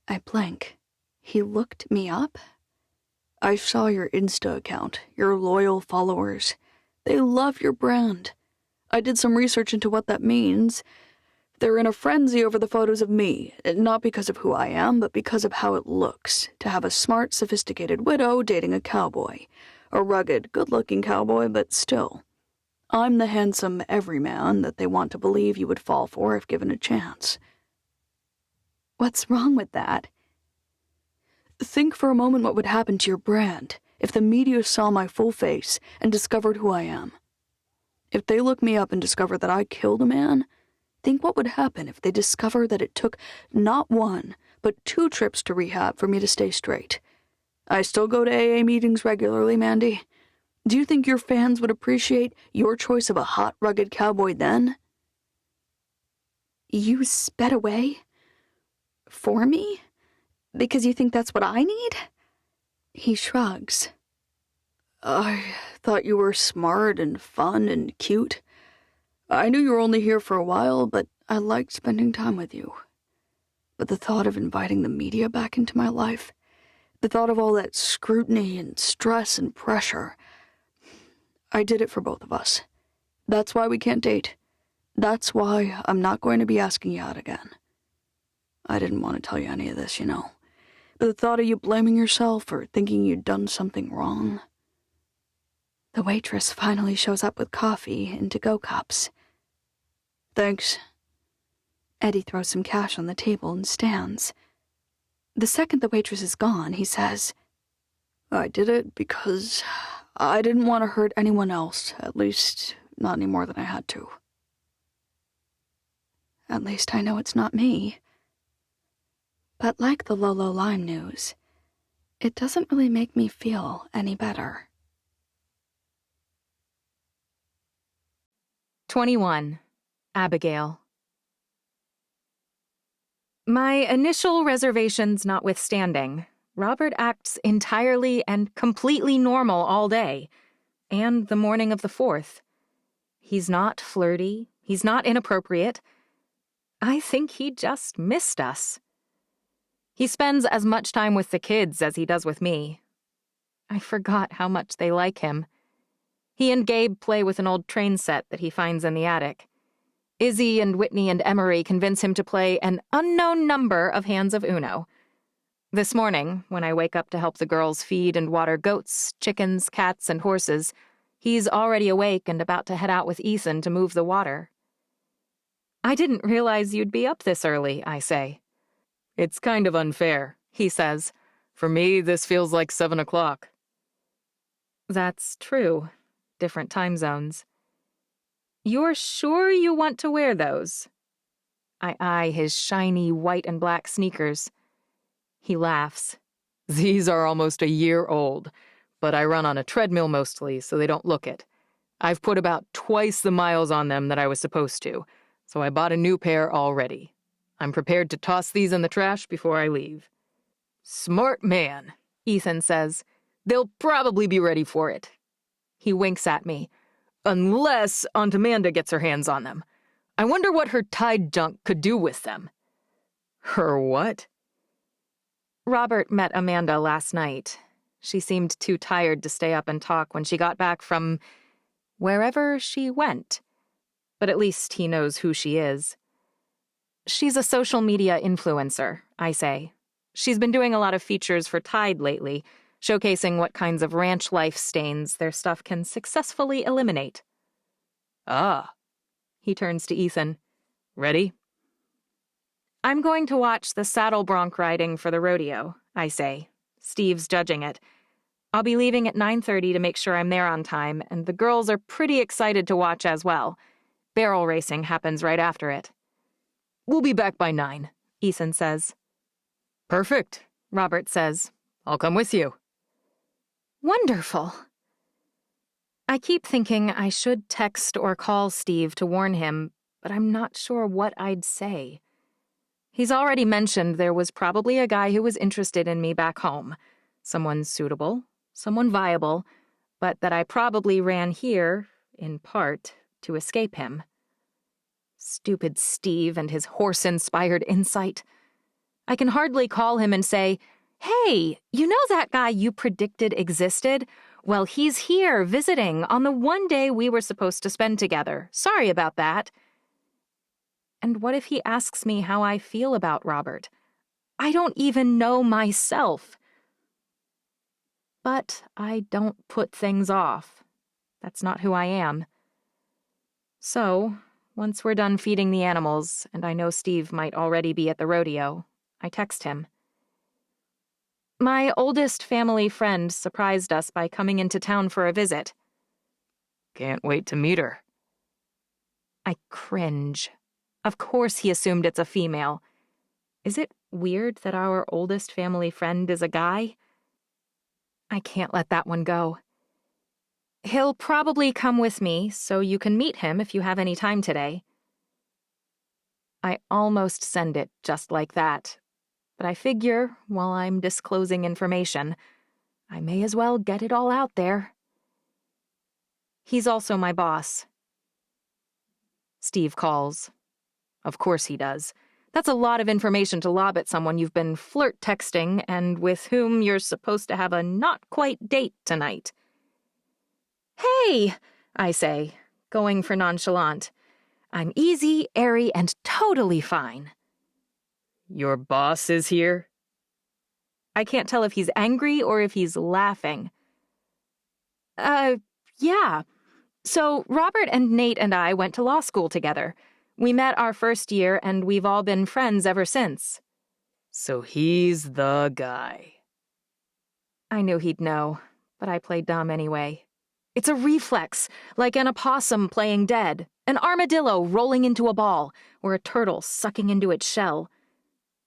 I blink. He looked me up? I saw your Insta account, your loyal followers. They love your brand. I did some research into what that means. They're in a frenzy over the photos of me, not because of who I am, but because of how it looks, to have a smart, sophisticated widow dating a cowboy. A rugged, good-looking cowboy, but still. I'm the handsome everyman that they want to believe you would fall for if given a chance. What's wrong with that? Think for a moment what would happen to your brand if the media saw my full face and discovered who I am. If they look me up and discover that I killed a man, think what would happen if they discover that it took not 1, but 2 trips to rehab for me to stay straight. I still go to AA meetings regularly, Mandy. Do you think your fans would appreciate your choice of a hot, rugged cowboy then? You sped away? For me? Because you think that's what I need? He shrugs. I thought you were smart and fun and cute. I knew you were only here for a while, but I liked spending time with you. But the thought of inviting the media back into my life, the thought of all that scrutiny and stress and pressure, I did it for both of us. That's why we can't date. That's why I'm not going to be asking you out again. I didn't want to tell you any of this, you know. But the thought of you blaming yourself or thinking you'd done something wrong. The waitress finally shows up with coffee in to-go cups. Thanks. Eddie throws some cash on the table and stands. The second the waitress is gone, he says, I did it because I didn't want to hurt anyone else, at least not any more than I had to. At least I know it's not me. But like the Lolo Lime news, it doesn't really make me feel any better. 21. Abigail. My initial reservations notwithstanding, Robert acts entirely and completely normal all day, and the morning of the 4th. He's not flirty, he's not inappropriate. I think he just missed us. He spends as much time with the kids as he does with me. I forgot how much they like him. He and Gabe play with an old train set that he finds in the attic. Izzy and Whitney and Emery convince him to play an unknown number of hands of Uno. This morning, when I wake up to help the girls feed and water goats, chickens, cats, and horses, he's already awake and about to head out with Ethan to move the water. "I didn't realize you'd be up this early," I say. "It's kind of unfair," he says. "For me, this feels like 7 o'clock. That's true. Different time zones. "You're sure you want to wear those?" I eye his shiny white and black sneakers. He laughs. "These are almost a year old, but I run on a treadmill mostly, so they don't look it. I've put about twice the miles on them that I was supposed to, so I bought a new pair already. I'm prepared to toss these in the trash before I leave." "Smart man," Ethan says. "They'll probably be ready for it." He winks at me. "Unless Aunt Amanda gets her hands on them. I wonder what her Tide junk could do with them." "Her what?" Robert met Amanda last night. She seemed too tired to stay up and talk when she got back from wherever she went. But at least he knows who she is. "She's a social media influencer," I say. "She's been doing a lot of features for Tide lately, showcasing what kinds of ranch life stains their stuff can successfully eliminate." "Ah." He turns to Ethan. "Ready?" "I'm going to watch the saddle bronc riding for the rodeo," I say. Steve's judging it. "I'll be leaving at 9:30 to make sure I'm there on time, and the girls are pretty excited to watch as well. Barrel racing happens right after it." "We'll be back by 9, Ethan says. "Perfect," Robert says. "I'll come with you." Wonderful. I keep thinking I should text or call Steve to warn him, but I'm not sure what I'd say. He's already mentioned there was probably a guy who was interested in me back home. Someone suitable, someone viable, but that I probably ran here, in part, to escape him. Stupid Steve and his horse-inspired insight. I can hardly call him and say, "Hey, you know that guy you predicted existed? Well, he's here visiting on the one day we were supposed to spend together. Sorry about that." And what if he asks me how I feel about Robert? I don't even know myself. But I don't put things off. That's not who I am. So, once we're done feeding the animals, and I know Steve might already be at the rodeo, I text him. "My oldest family friend surprised us by coming into town for a visit." "Can't wait to meet her." I cringe. Of course he assumed it's a female. Is it weird that our oldest family friend is a guy? I can't let that one go. "He'll probably come with me, so you can meet him if you have any time today." I almost send it just like that, but I figure, while I'm disclosing information, I may as well get it all out there. He's also my boss. Steve calls. Of course he does. That's a lot of information to lob at someone you've been flirt texting and with whom you're supposed to have a not-quite date tonight. "Hey," I say, going for nonchalant. "I'm easy, airy, and totally fine." "Your boss is here?" I can't tell if he's angry or if he's laughing. Yeah. So Robert and Nate and I went to law school together. We met our first year, and we've all been friends ever since." "So he's the guy." I knew he'd know, but I played dumb anyway. It's a reflex, like an opossum playing dead, an armadillo rolling into a ball, or a turtle sucking into its shell.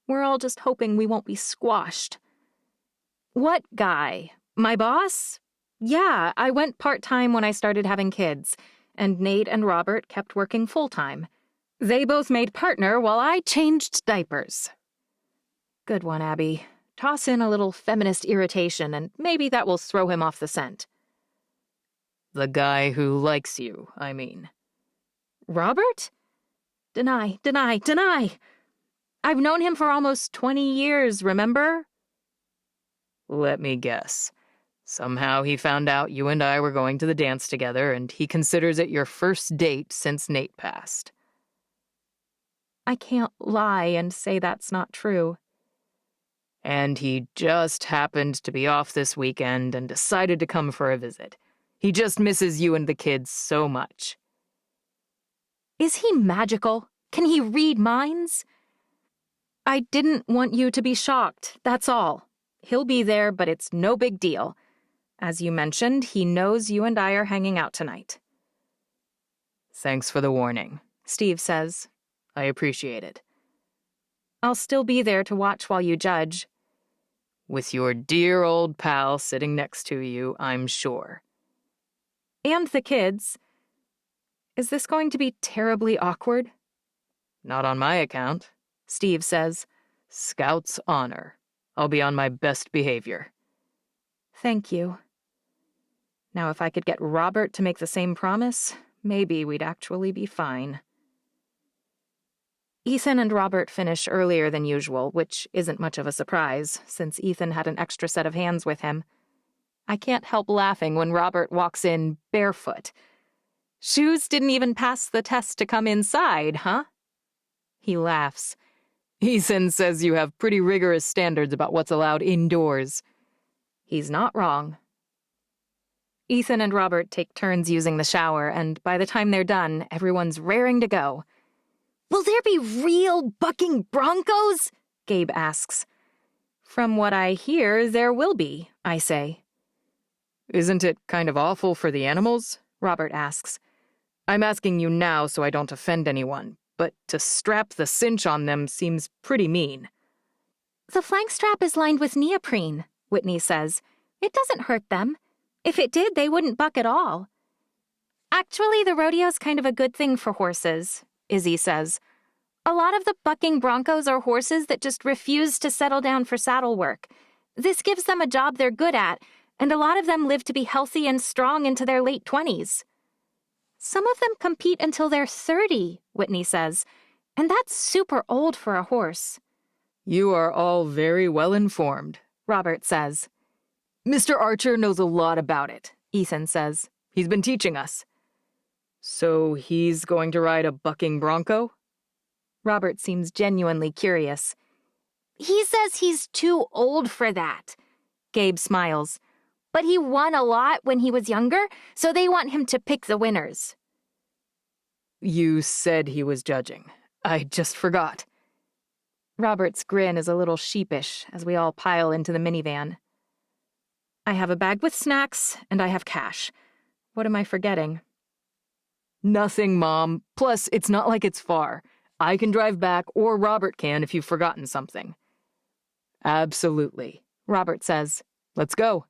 We're all just hoping we won't be squashed. "What guy? My boss? Yeah, I went part-time when I started having kids, and Nate and Robert kept working full-time. They both made partner while I changed diapers." Good one, Abby. Toss in a little feminist irritation, and maybe that will throw him off the scent. "The guy who likes you, I mean." "Robert? Deny. I've known him for almost 20 years, remember?" "Let me guess. Somehow he found out you and I were going to the dance together, and he considers it your first date since Nate passed. I can't lie and say that's not true. And he just happened to be off this weekend and decided to come for a visit. He just misses you and the kids so much. Is he magical? Can he read minds? I didn't want you to be shocked, that's all. He'll be there, but it's no big deal. As you mentioned, he knows you and I are hanging out tonight. Thanks for the warning, Steve says. I appreciate it. I'll still be there to watch while you judge. With your dear old pal sitting next to you, I'm sure. And the kids. Is this going to be terribly awkward? Not on my account, Steve says. Scout's honor. I'll be on my best behavior. Thank you. Now, if I could get Robert to make the same promise, maybe we'd actually be fine. Ethan and Robert finish earlier than usual, which isn't much of a surprise, since Ethan had an extra set of hands with him. I can't help laughing when Robert walks in barefoot. Shoes didn't even pass the test to come inside, huh? He laughs. Ethan says you have pretty rigorous standards about what's allowed indoors. He's not wrong. Ethan and Robert take turns using the shower, and by the time they're done, everyone's raring to go. Will there be real bucking broncos? Gabe asks. From what I hear, there will be, I say. Isn't it kind of awful for the animals? Robert asks. I'm asking you now so I don't offend anyone, but to strap the cinch on them seems pretty mean. The flank strap is lined with neoprene, Whitney says. It doesn't hurt them. If it did, they wouldn't buck at all. Actually, the rodeo's kind of a good thing for horses, Izzy says. A lot of the bucking broncos are horses that just refuse to settle down for saddle work. This gives them a job they're good at, and a lot of them live to be healthy and strong into their late 20s. Some of them compete until they're 30, Whitney says, and that's super old for a horse. You are all very well informed, Robert says. Mr. Archer knows a lot about it, Ethan says. He's been teaching us. So he's going to ride a bucking bronco? Robert seems genuinely curious. He says he's too old for that. Gabe smiles. But he won a lot when he was younger, so they want him to pick the winners. You said he was judging. I just forgot. Robert's grin is a little sheepish as we all pile into the minivan. I have a bag with snacks, and I have cash. What am I forgetting? Nothing, Mom. Plus, it's not like it's far. I can drive back, or Robert can if you've forgotten something. Absolutely, Robert says. Let's go.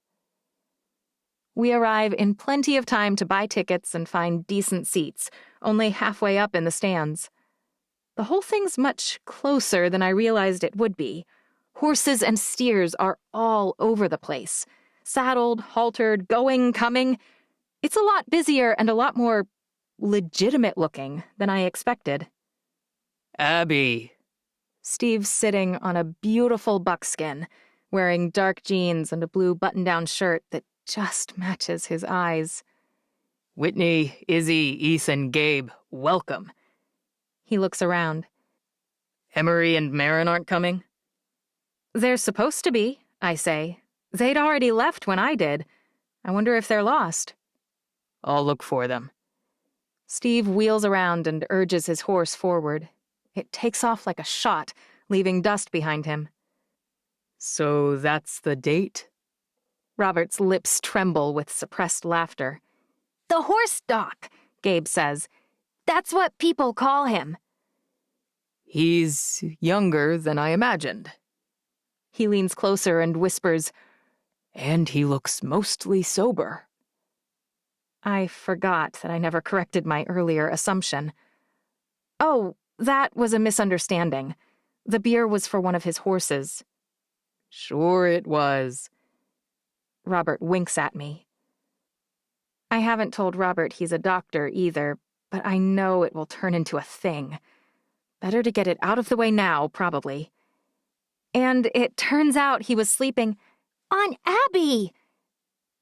We arrive in plenty of time to buy tickets and find decent seats, only halfway up in the stands. The whole thing's much closer than I realized it would be. Horses and steers are all over the place. Saddled, haltered, going, coming. It's a lot busier and a lot more legitimate looking than I expected. Abby. Steve's sitting on a beautiful buckskin, wearing dark jeans and a blue button-down shirt that just matches his eyes. Whitney, Izzy, Ethan, Gabe, welcome. He looks around. Emery and Marin aren't coming? They're supposed to be, I say. They'd already left when I did. I wonder if they're lost. I'll look for them. Steve wheels around and urges his horse forward. It takes off like a shot, leaving dust behind him. So that's the date? Robert's lips tremble with suppressed laughter. The horse doc, Gabe says. That's what people call him. He's younger than I imagined. He leans closer and whispers, and he looks mostly sober. I forgot that I never corrected my earlier assumption. Oh, that was a misunderstanding. The beer was for one of his horses. Sure it was. Robert winks at me. I haven't told Robert he's a doctor either, but I know it will turn into a thing. Better to get it out of the way now, probably. And it turns out he was sleeping on Abby.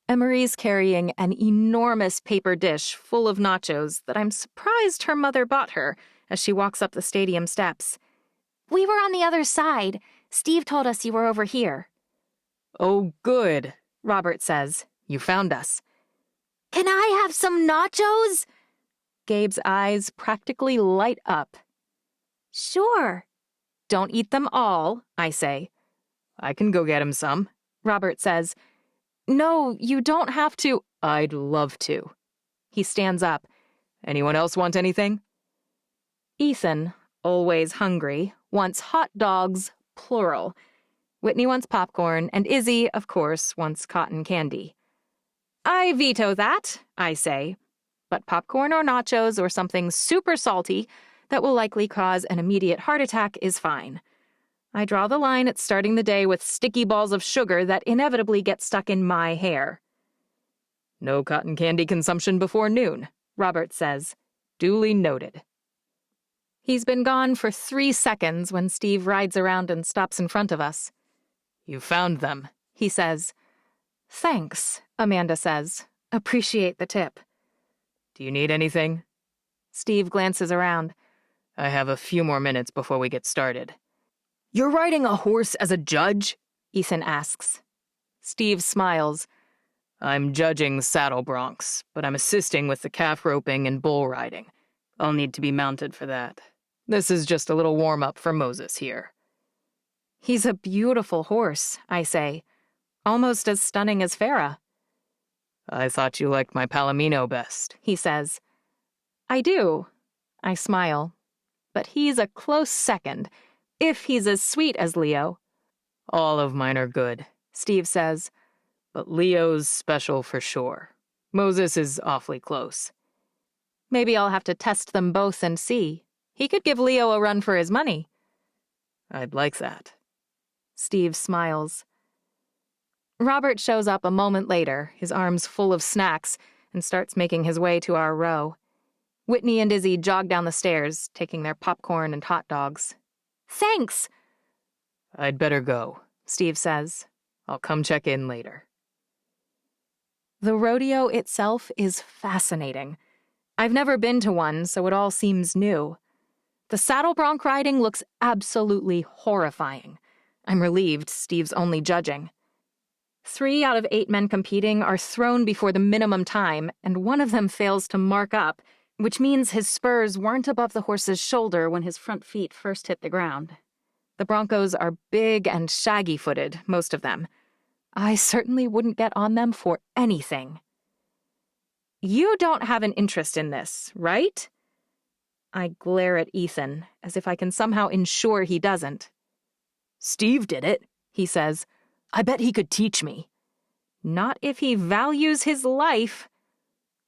Emery's carrying an enormous paper dish full of nachos that I'm surprised her mother bought her as she walks up the stadium steps. We were on the other side. Steve told us you were over here. Oh, good, Robert says. You found us. Can I have some nachos? Gabe's eyes practically light up. Sure. Don't eat them all, I say. I can go get him some, Robert says. No, you don't have to. I'd love to. He stands up. Anyone else want anything? Ethan, always hungry, wants hot dogs, plural. Whitney wants popcorn, and Izzy, of course, wants cotton candy. I veto that, I say. But popcorn or nachos or something super salty that will likely cause an immediate heart attack is fine. I draw the line at starting the day with sticky balls of sugar that inevitably get stuck in my hair. No cotton candy consumption before noon, Robert says. Duly noted. He's been gone for 3 seconds when Steve rides around and stops in front of us. You found them, he says. Thanks, Amanda says. Appreciate the tip. Do you need anything? Steve glances around. I have a few more minutes before we get started. You're riding a horse as a judge? Ethan asks. Steve smiles. I'm judging saddle broncs, but I'm assisting with the calf roping and bull riding. I'll need to be mounted for that. This is just a little warm-up for Moses here. He's a beautiful horse, I say. Almost as stunning as Farah. I thought you liked my Palomino best, he says. I do. I smile. But he's a close second, if he's as sweet as Leo. All of mine are good, Steve says. But Leo's special for sure. Moses is awfully close. Maybe I'll have to test them both and see. He could give Leo a run for his money. I'd like that. Steve smiles. Robert shows up a moment later, his arms full of snacks, and starts making his way to our row. Whitney and Izzy jog down the stairs, taking their popcorn and hot dogs. Thanks. I'd better go, Steve says. I'll come check in later. The rodeo itself is fascinating. I've never been to one, so it all seems new. The saddle bronc riding looks absolutely horrifying. I'm relieved Steve's only judging. 3 out of 8 men competing are thrown before the minimum time, and one of them fails to mark up, which means his spurs weren't above the horse's shoulder when his front feet first hit the ground. The broncos are big and shaggy-footed, most of them. I certainly wouldn't get on them for anything. You don't have an interest in this, right? I glare at Ethan, as if I can somehow ensure he doesn't. Steve did it, he says. I bet he could teach me. Not if he values his life.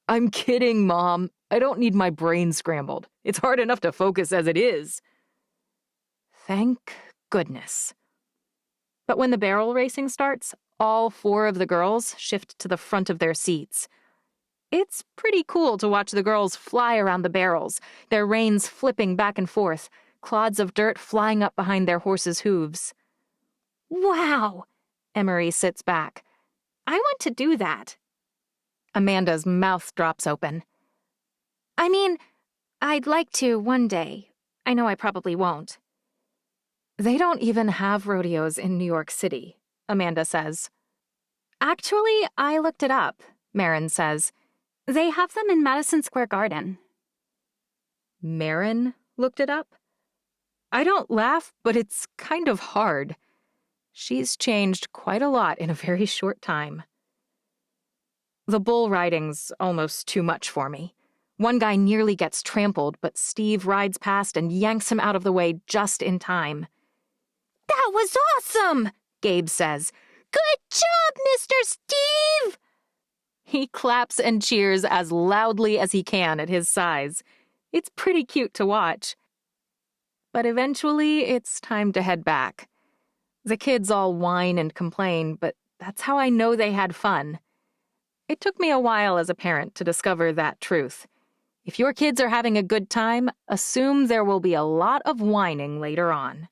I'm kidding, Mom. I don't need my brain scrambled. It's hard enough to focus as it is. Thank goodness. But when the barrel racing starts, all 4 of the girls shift to the front of their seats. It's pretty cool to watch the girls fly around the barrels, their reins flipping back and forth, clods of dirt flying up behind their horses' hooves. Wow! Emery sits back. I want to do that. Amanda's mouth drops open. I mean, I'd like to one day. I know I probably won't. They don't even have rodeos in New York City, Amanda says. Actually, I looked it up, Marin says. They have them in Madison Square Garden. Marin looked it up? I don't laugh, but it's kind of hard. She's changed quite a lot in a very short time. The bull riding's almost too much for me. One guy nearly gets trampled, but Steve rides past and yanks him out of the way just in time. That was awesome, Gabe says. Good job, Mr. Steve! He claps and cheers as loudly as he can at his size. It's pretty cute to watch. But eventually, it's time to head back. The kids all whine and complain, but that's how I know they had fun. It took me a while as a parent to discover that truth. If your kids are having a good time, assume there will be a lot of whining later on.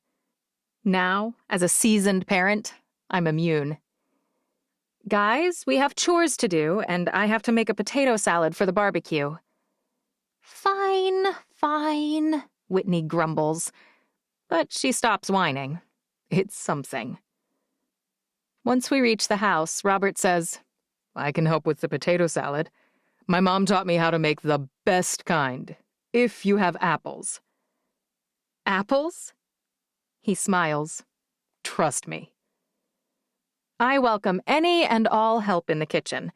Now, as a seasoned parent, I'm immune. Guys, we have chores to do, and I have to make a potato salad for the barbecue. Fine, fine, Whitney grumbles, but she stops whining. It's something. Once we reach the house, Robert says, I can help with the potato salad. My mom taught me how to make the best kind, if you have apples. Apples? He smiles. Trust me. I welcome any and all help in the kitchen,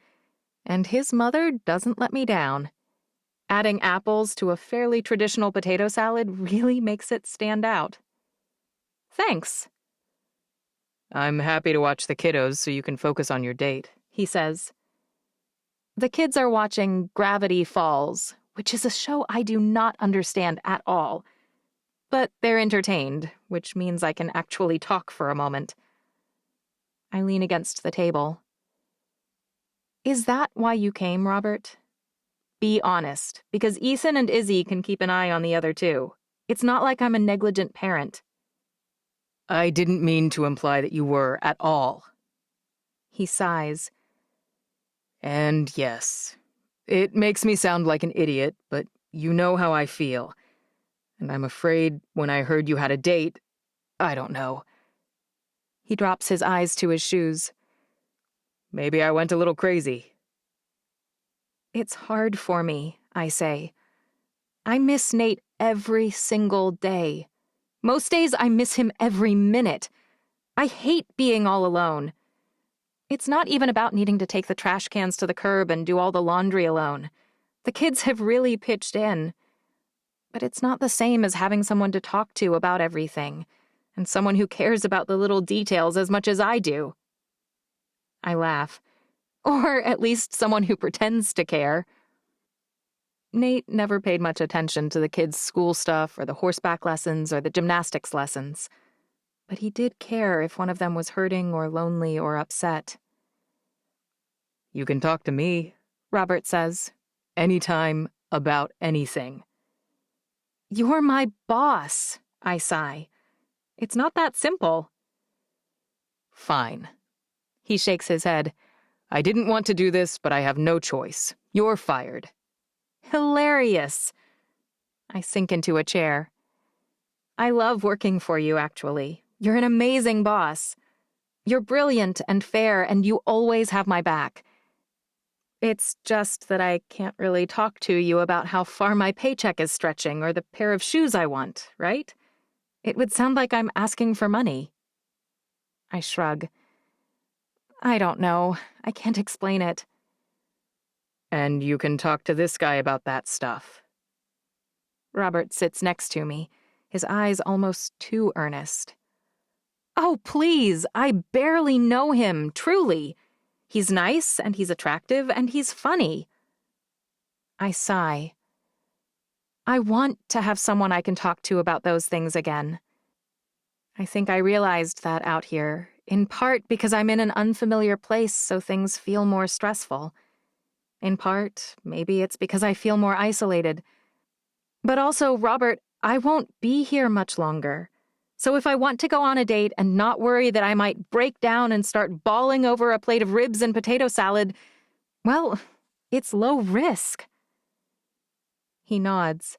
and his mother doesn't let me down. Adding apples to a fairly traditional potato salad really makes it stand out. Thanks. I'm happy to watch the kiddos so you can focus on your date, he says. The kids are watching Gravity Falls, which is a show I do not understand at all. But they're entertained, which means I can actually talk for a moment. I lean against the table. Is that why you came, Robert? Be honest, because Ethan and Izzy can keep an eye on the other two. It's not like I'm a negligent parent. I didn't mean to imply that you were at all. He sighs. And yes, it makes me sound like an idiot, but you know how I feel. And I'm afraid when I heard you had a date, I don't know. He drops his eyes to his shoes. Maybe I went a little crazy. It's hard for me, I say. I miss Nate every single day. Most days I miss him every minute. I hate being all alone. It's not even about needing to take the trash cans to the curb and do all the laundry alone. The kids have really pitched in. But it's not the same as having someone to talk to about everything, and someone who cares about the little details as much as I do. I laugh. Or at least someone who pretends to care. Nate never paid much attention to the kids' school stuff or the horseback lessons or the gymnastics lessons. But he did care if one of them was hurting or lonely or upset. You can talk to me, Robert says. Anytime, about anything. You're my boss, I sigh. It's not that simple. Fine. He shakes his head. I didn't want to do this, but I have no choice. You're fired. Hilarious. I sink into a chair. I love working for you, actually. You're an amazing boss. You're brilliant and fair, and you always have my back. It's just that I can't really talk to you about how far my paycheck is stretching or the pair of shoes I want, right? It would sound like I'm asking for money. I shrug. I don't know. I can't explain it. And you can talk to this guy about that stuff. Robert sits next to me, his eyes almost too earnest. Oh, please, I barely know him, truly. He's nice, and he's attractive, and he's funny. I sigh. I want to have someone I can talk to about those things again. I think I realized that out here, in part because I'm in an unfamiliar place, so things feel more stressful. In part, maybe it's because I feel more isolated. But also, Robert, I won't be here much longer. So if I want to go on a date and not worry that I might break down and start bawling over a plate of ribs and potato salad, well, it's low risk. He nods.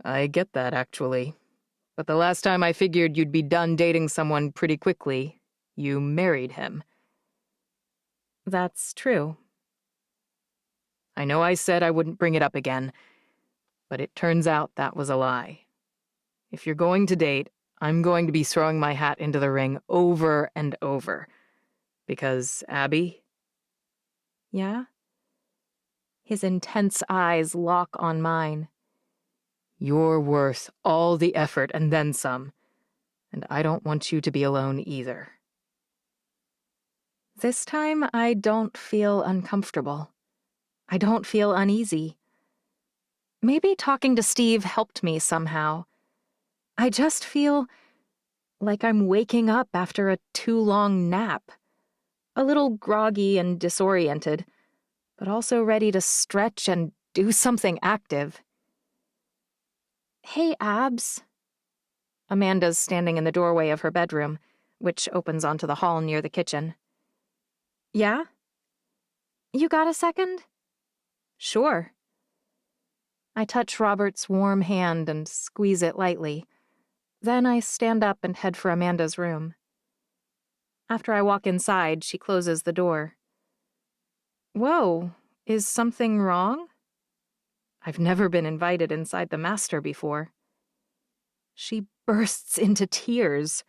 I get that, actually. But the last time I figured you'd be done dating someone pretty quickly, you married him. That's true. I know I said I wouldn't bring it up again, but it turns out that was a lie. If you're going to date, I'm going to be throwing my hat into the ring over and over. Because, Abby? Yeah? His intense eyes lock on mine. You're worth all the effort and then some. And I don't want you to be alone either. This time, I don't feel uncomfortable. I don't feel uneasy. Maybe talking to Steve helped me somehow. I just feel like I'm waking up after a too long nap. A little groggy and disoriented, but also ready to stretch and do something active. Hey, Abs. Amanda's standing in the doorway of her bedroom, which opens onto the hall near the kitchen. Yeah? You got a second? Sure. I touch Robert's warm hand and squeeze it lightly. Then I stand up and head for Amanda's room. After I walk inside, she closes the door. Whoa, is something wrong? I've never been invited inside the master before. She bursts into tears.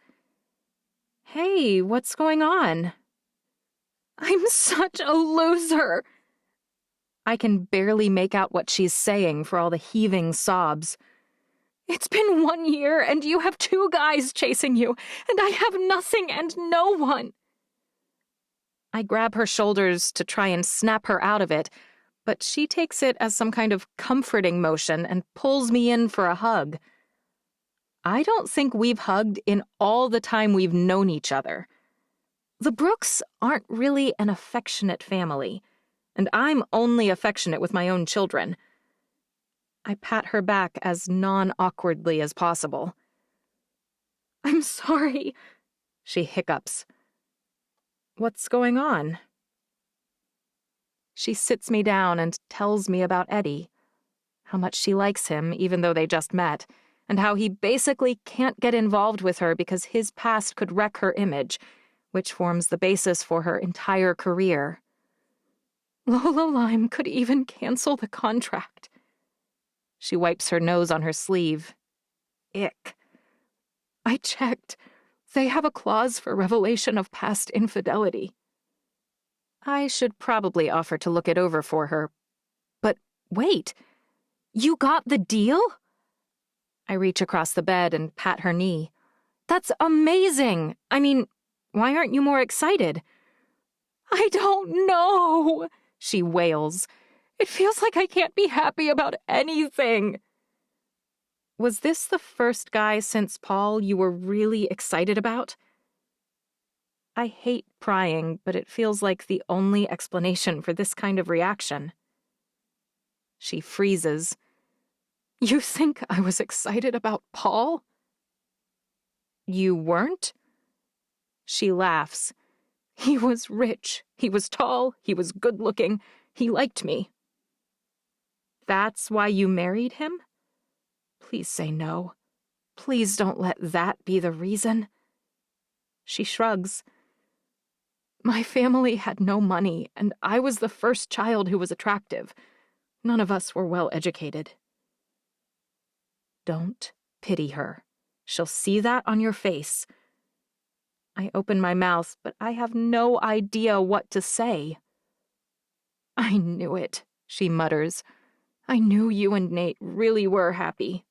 Hey, what's going on? I'm such a loser. I can barely make out what she's saying for all the heaving sobs. It's been 1 year, and you have 2 guys chasing you, and I have nothing and no one. I grab her shoulders to try and snap her out of it, but she takes it as some kind of comforting motion and pulls me in for a hug. I don't think we've hugged in all the time we've known each other. The Brooks aren't really an affectionate family, and I'm only affectionate with my own children. I pat her back as non-awkwardly as possible. I'm sorry, she hiccups. What's going on? She sits me down and tells me about Eddie, how much she likes him even though they just met, and how he basically can't get involved with her because his past could wreck her image, which forms the basis for her entire career. Lola Lime could even cancel the contract. She wipes her nose on her sleeve. Ick. I checked. They have a clause for revelation of past infidelity. I should probably offer to look it over for her. But wait, you got the deal? I reach across the bed and pat her knee. That's amazing! I mean, why aren't you more excited? I don't know, she wails. It feels like I can't be happy about anything. Was this the first guy since Paul you were really excited about? I hate prying, but it feels like the only explanation for this kind of reaction. She freezes. You think I was excited about Paul? You weren't? She laughs. He was rich, he was tall, he was good-looking, he liked me. That's why you married him? Please say no. Please don't let that be the reason. She shrugs. My family had no money, and I was the first child who was attractive. None of us were well educated. Don't pity her. She'll see that on your face. I open my mouth, but I have no idea what to say. I knew it, she mutters. I knew you and Nate really were happy.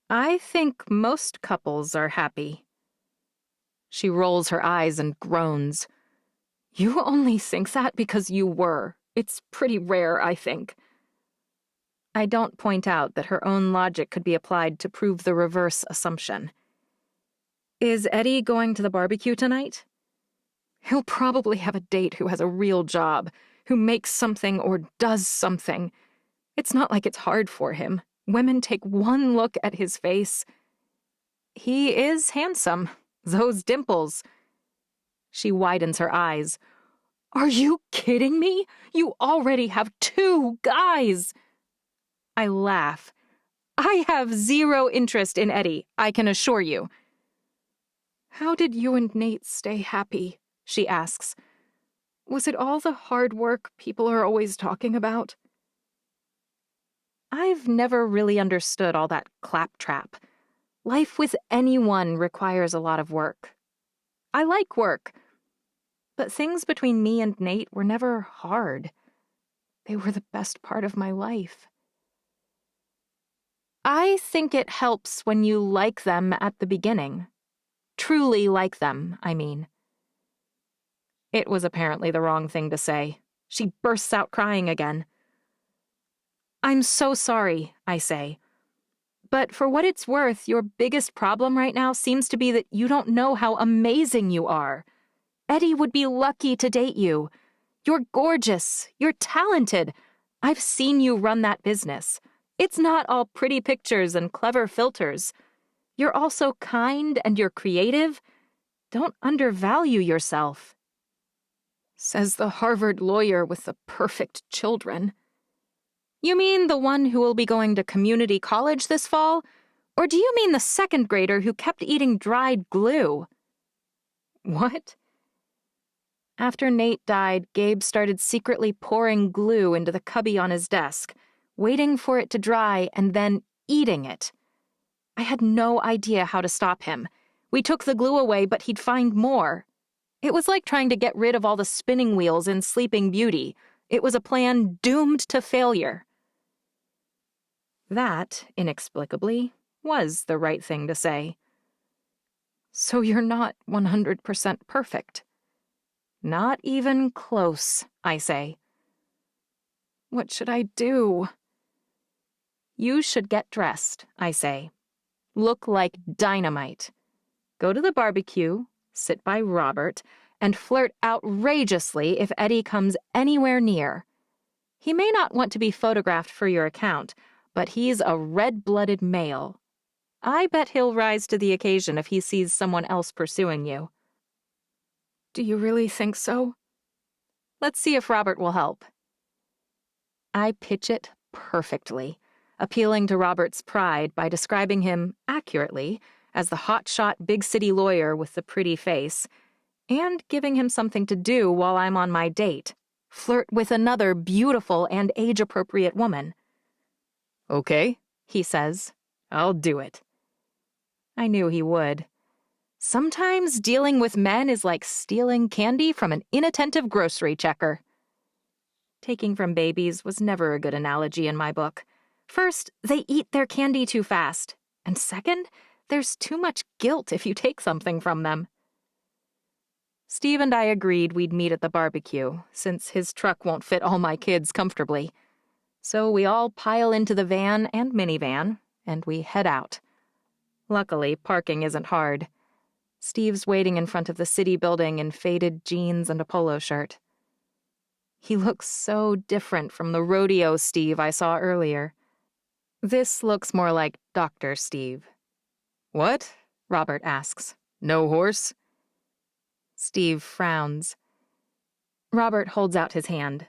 I think most couples are happy. She rolls her eyes and groans. You only think that because you were. It's pretty rare, I think. I don't point out that her own logic could be applied to prove the reverse assumption. Is Eddie going to the barbecue tonight? He'll probably have a date who has a real job, who makes something or does something. It's not like it's hard for him. Women take one look at his face. He is handsome. Those dimples. She widens her eyes. Are you kidding me? You already have 2 guys. I laugh. I have 0 interest in Eddie, I can assure you. How did you and Nate stay happy? She asks. Was it all the hard work people are always talking about? I've never really understood all that claptrap. Life with anyone requires a lot of work. I like work, but things between me and Nate were never hard. They were the best part of my life. I think it helps when you like them at the beginning. Truly like them, I mean. It was apparently the wrong thing to say. She bursts out crying again. I'm so sorry, I say. But for what it's worth, your biggest problem right now seems to be that you don't know how amazing you are. Eddie would be lucky to date you. You're gorgeous. You're talented. I've seen you run that business. It's not all pretty pictures and clever filters. You're also kind and you're creative. Don't undervalue yourself. Says the Harvard lawyer with the perfect children. You mean the one who will be going to community college this fall? Or do you mean the second grader who kept eating dried glue? What? After Nate died, Gabe started secretly pouring glue into the cubby on his desk, waiting for it to dry and then eating it. I had no idea how to stop him. We took the glue away, but he'd find more. It was like trying to get rid of all the spinning wheels in Sleeping Beauty. It was a plan doomed to failure. That, inexplicably, was the right thing to say. So you're not 100% perfect. Not even close, I say. What should I do? You should get dressed, I say. Look like dynamite. Go to the barbecue, sit by Robert, and flirt outrageously if Eddie comes anywhere near. He may not want to be photographed for your account, but he's a red-blooded male. I bet he'll rise to the occasion if he sees someone else pursuing you. Do you really think so? Let's see if Robert will help. I pitch it perfectly, appealing to Robert's pride by describing him, accurately, as the hotshot big city lawyer with the pretty face, and giving him something to do while I'm on my date. Flirt with another beautiful and age-appropriate woman. Okay, He says. I'll do it. I knew he would. Sometimes dealing with men is like stealing candy from an inattentive grocery checker. Taking from babies was never a good analogy in my book. First, they eat their candy too fast. And second, there's too much guilt if you take something from them. Steve and I agreed we'd meet at the barbecue, since his truck won't fit all my kids comfortably. So we all pile into the van and minivan, and we head out. Luckily, parking isn't hard. Steve's waiting in front of the city building in faded jeans and a polo shirt. He looks so different from the rodeo Steve I saw earlier. This looks more like Dr. Steve. What? Robert asks. No horse? Steve frowns. Robert holds out his hand.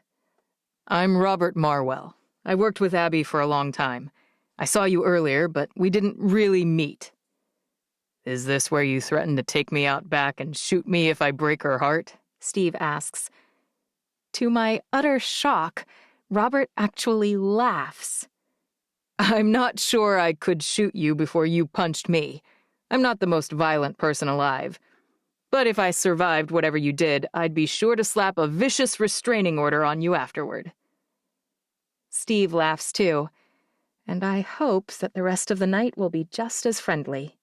I'm Robert Marwell. I worked with Abby for a long time. I saw you earlier, but we didn't really meet. Is this where you threaten to take me out back and shoot me if I break her heart? Steve asks. To my utter shock, Robert actually laughs. I'm not sure I could shoot you before you punched me. I'm not the most violent person alive. But if I survived whatever you did, I'd be sure to slap a vicious restraining order on you afterward. Steve laughs too, and I hope that the rest of the night will be just as friendly.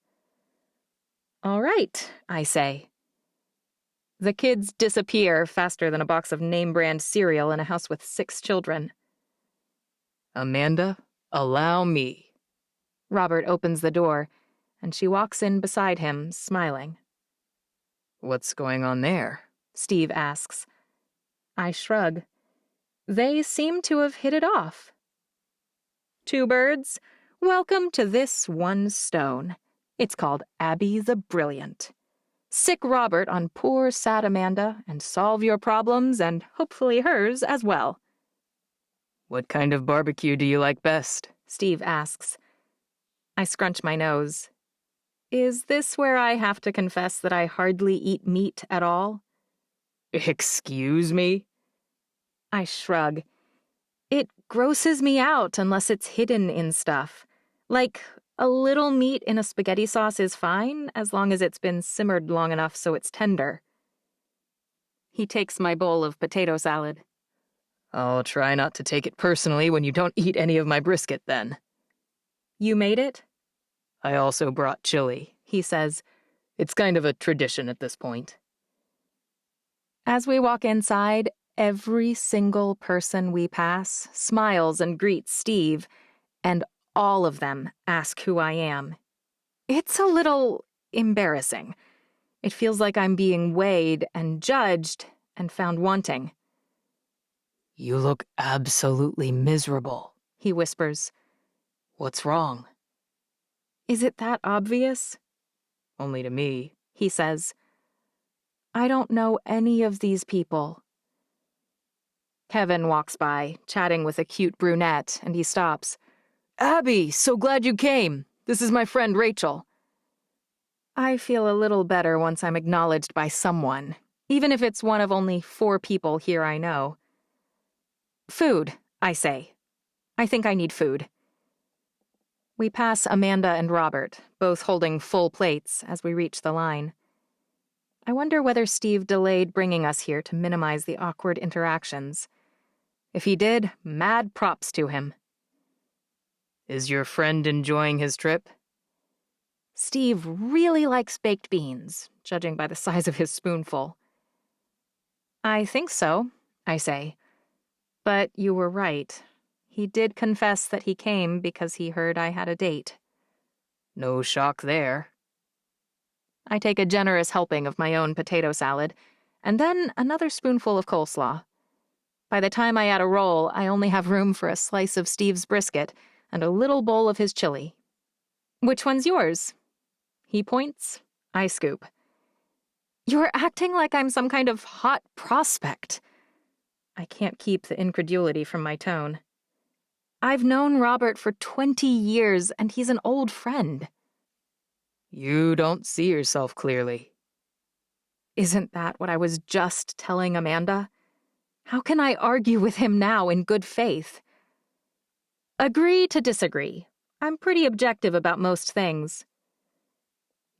All right, I say. The kids disappear faster than a box of name-brand cereal in a house with 6 children. Amanda, allow me. Robert opens the door, and she walks in beside him, smiling. What's going on there? Steve asks. I shrug. They seem to have hit it off. 2 birds, welcome to this one stone. It's called Abby the Brilliant. Sick Robert on poor, sad Amanda, and solve your problems and hopefully hers as well. What kind of barbecue do you like best? Steve asks. I scrunch my nose. Is this where I have to confess that I hardly eat meat at all? Excuse me? I shrug. It grosses me out unless it's hidden in stuff. Like, a little meat in a spaghetti sauce is fine as long as it's been simmered long enough so it's tender. He takes my bowl of potato salad. I'll try not to take it personally when you don't eat any of my brisket then. You made it? I also brought chili, He says. It's kind of a tradition at this point. As we walk inside, every single person we pass smiles and greets Steve, and all of them ask who I am. It's a little embarrassing. It feels like I'm being weighed and judged and found wanting. You look absolutely miserable, He whispers. What's wrong? Is it that obvious? Only to me. He says. I don't know any of these people. Kevin walks by, chatting with a cute brunette, and he stops. Abby, so glad you came. This is my friend Rachel. I feel a little better once I'm acknowledged by someone, even if it's one of only 4 people here I know. Food, I say. I think I need food. We pass Amanda and Robert, both holding full plates, as we reach the line. I wonder whether Steve delayed bringing us here to minimize the awkward interactions. If he did, mad props to him. Is your friend enjoying his trip? Steve really likes baked beans, judging by the size of his spoonful. I think so, I say. But you were right. He did confess that he came because he heard I had a date. No shock there. I take a generous helping of my own potato salad, and then another spoonful of coleslaw. By the time I add a roll, I only have room for a slice of Steve's brisket and a little bowl of his chili. Which one's yours? He points. I scoop. You're acting like I'm some kind of hot prospect. I can't keep the incredulity from my tone. I've known Robert for 20 years, and he's an old friend. You don't see yourself clearly. Isn't that what I was just telling Amanda? How can I argue with him now in good faith? Agree to disagree. I'm pretty objective about most things.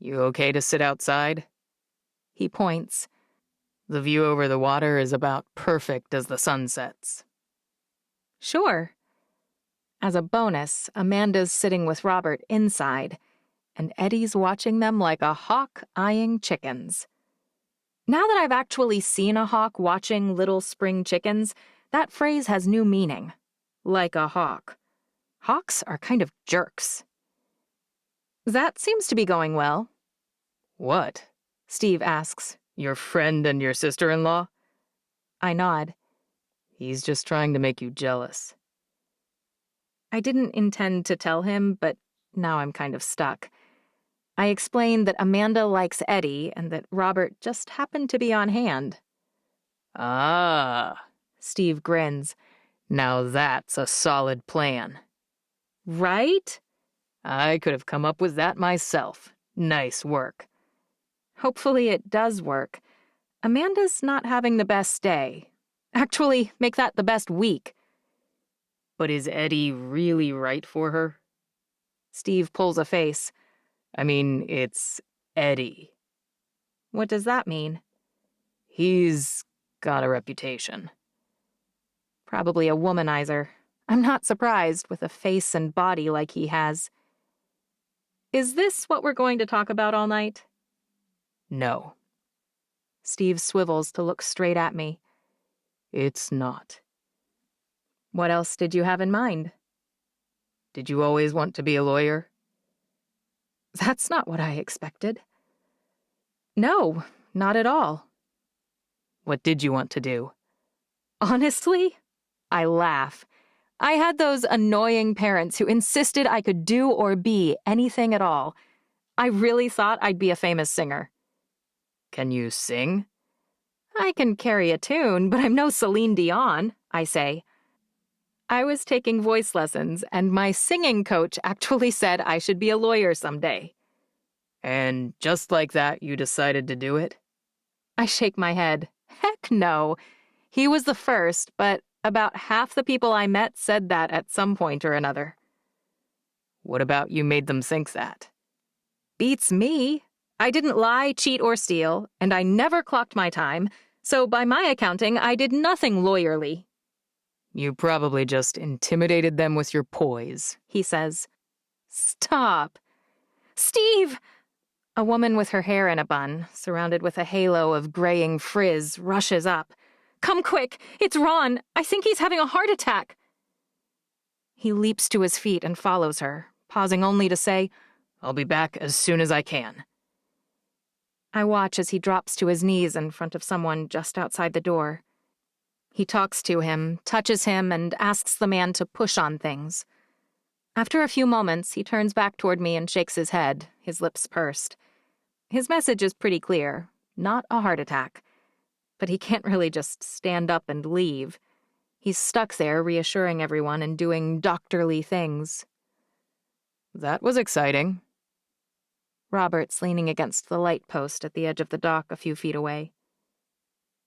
You okay to sit outside? He points. The view over the water is about perfect as the sun sets. Sure. As a bonus, Amanda's sitting with Robert inside, and Eddie's watching them like a hawk eyeing chickens. Now that I've actually seen a hawk watching little spring chickens, that phrase has new meaning. Like a hawk. Hawks are kind of jerks. That seems to be going well. What? Steve asks. Your friend and your sister-in-law? I nod. He's just trying to make you jealous. I didn't intend to tell him, but now I'm kind of stuck. I explained that Amanda likes Eddie and that Robert just happened to be on hand. Ah, Steve grins. Now that's a solid plan. Right? I could have come up with that myself. Nice work. Hopefully it does work. Amanda's not having the best day. Actually, make that the best week. But is Eddie really right for her? Steve pulls a face. I mean, it's Eddie. What does that mean? He's got a reputation. Probably a womanizer. I'm not surprised with a face and body like he has. Is this what we're going to talk about all night? No. Steve swivels to look straight at me. It's not. What else did you have in mind? Did you always want to be a lawyer? That's not what I expected. No, not at all. What did you want to do? Honestly? I laugh. I had those annoying parents who insisted I could do or be anything at all. I really thought I'd be a famous singer. Can you sing? I can carry a tune, but I'm no Celine Dion, I say. I was taking voice lessons, and my singing coach actually said I should be a lawyer someday. And just like that, you decided to do it? I shake my head. Heck no. He was the first, but about half the people I met said that at some point or another. What about you made them think that? Beats me. I didn't lie, cheat, or steal, and I never clocked my time, so by my accounting, I did nothing lawyerly. You probably just intimidated them with your poise, he says. Stop. Steve! A woman with her hair in a bun, surrounded with a halo of graying frizz, rushes up. Come quick! It's Ron! I think he's having a heart attack! He leaps to his feet and follows her, pausing only to say, I'll be back as soon as I can. I watch as he drops to his knees in front of someone just outside the door. He talks to him, touches him, and asks the man to push on things. After a few moments, he turns back toward me and shakes his head, his lips pursed. His message is pretty clear, not a heart attack. But he can't really just stand up and leave. He's stuck there, reassuring everyone and doing doctorly things. That was exciting. Robert's leaning against the light post at the edge of the dock a few feet away.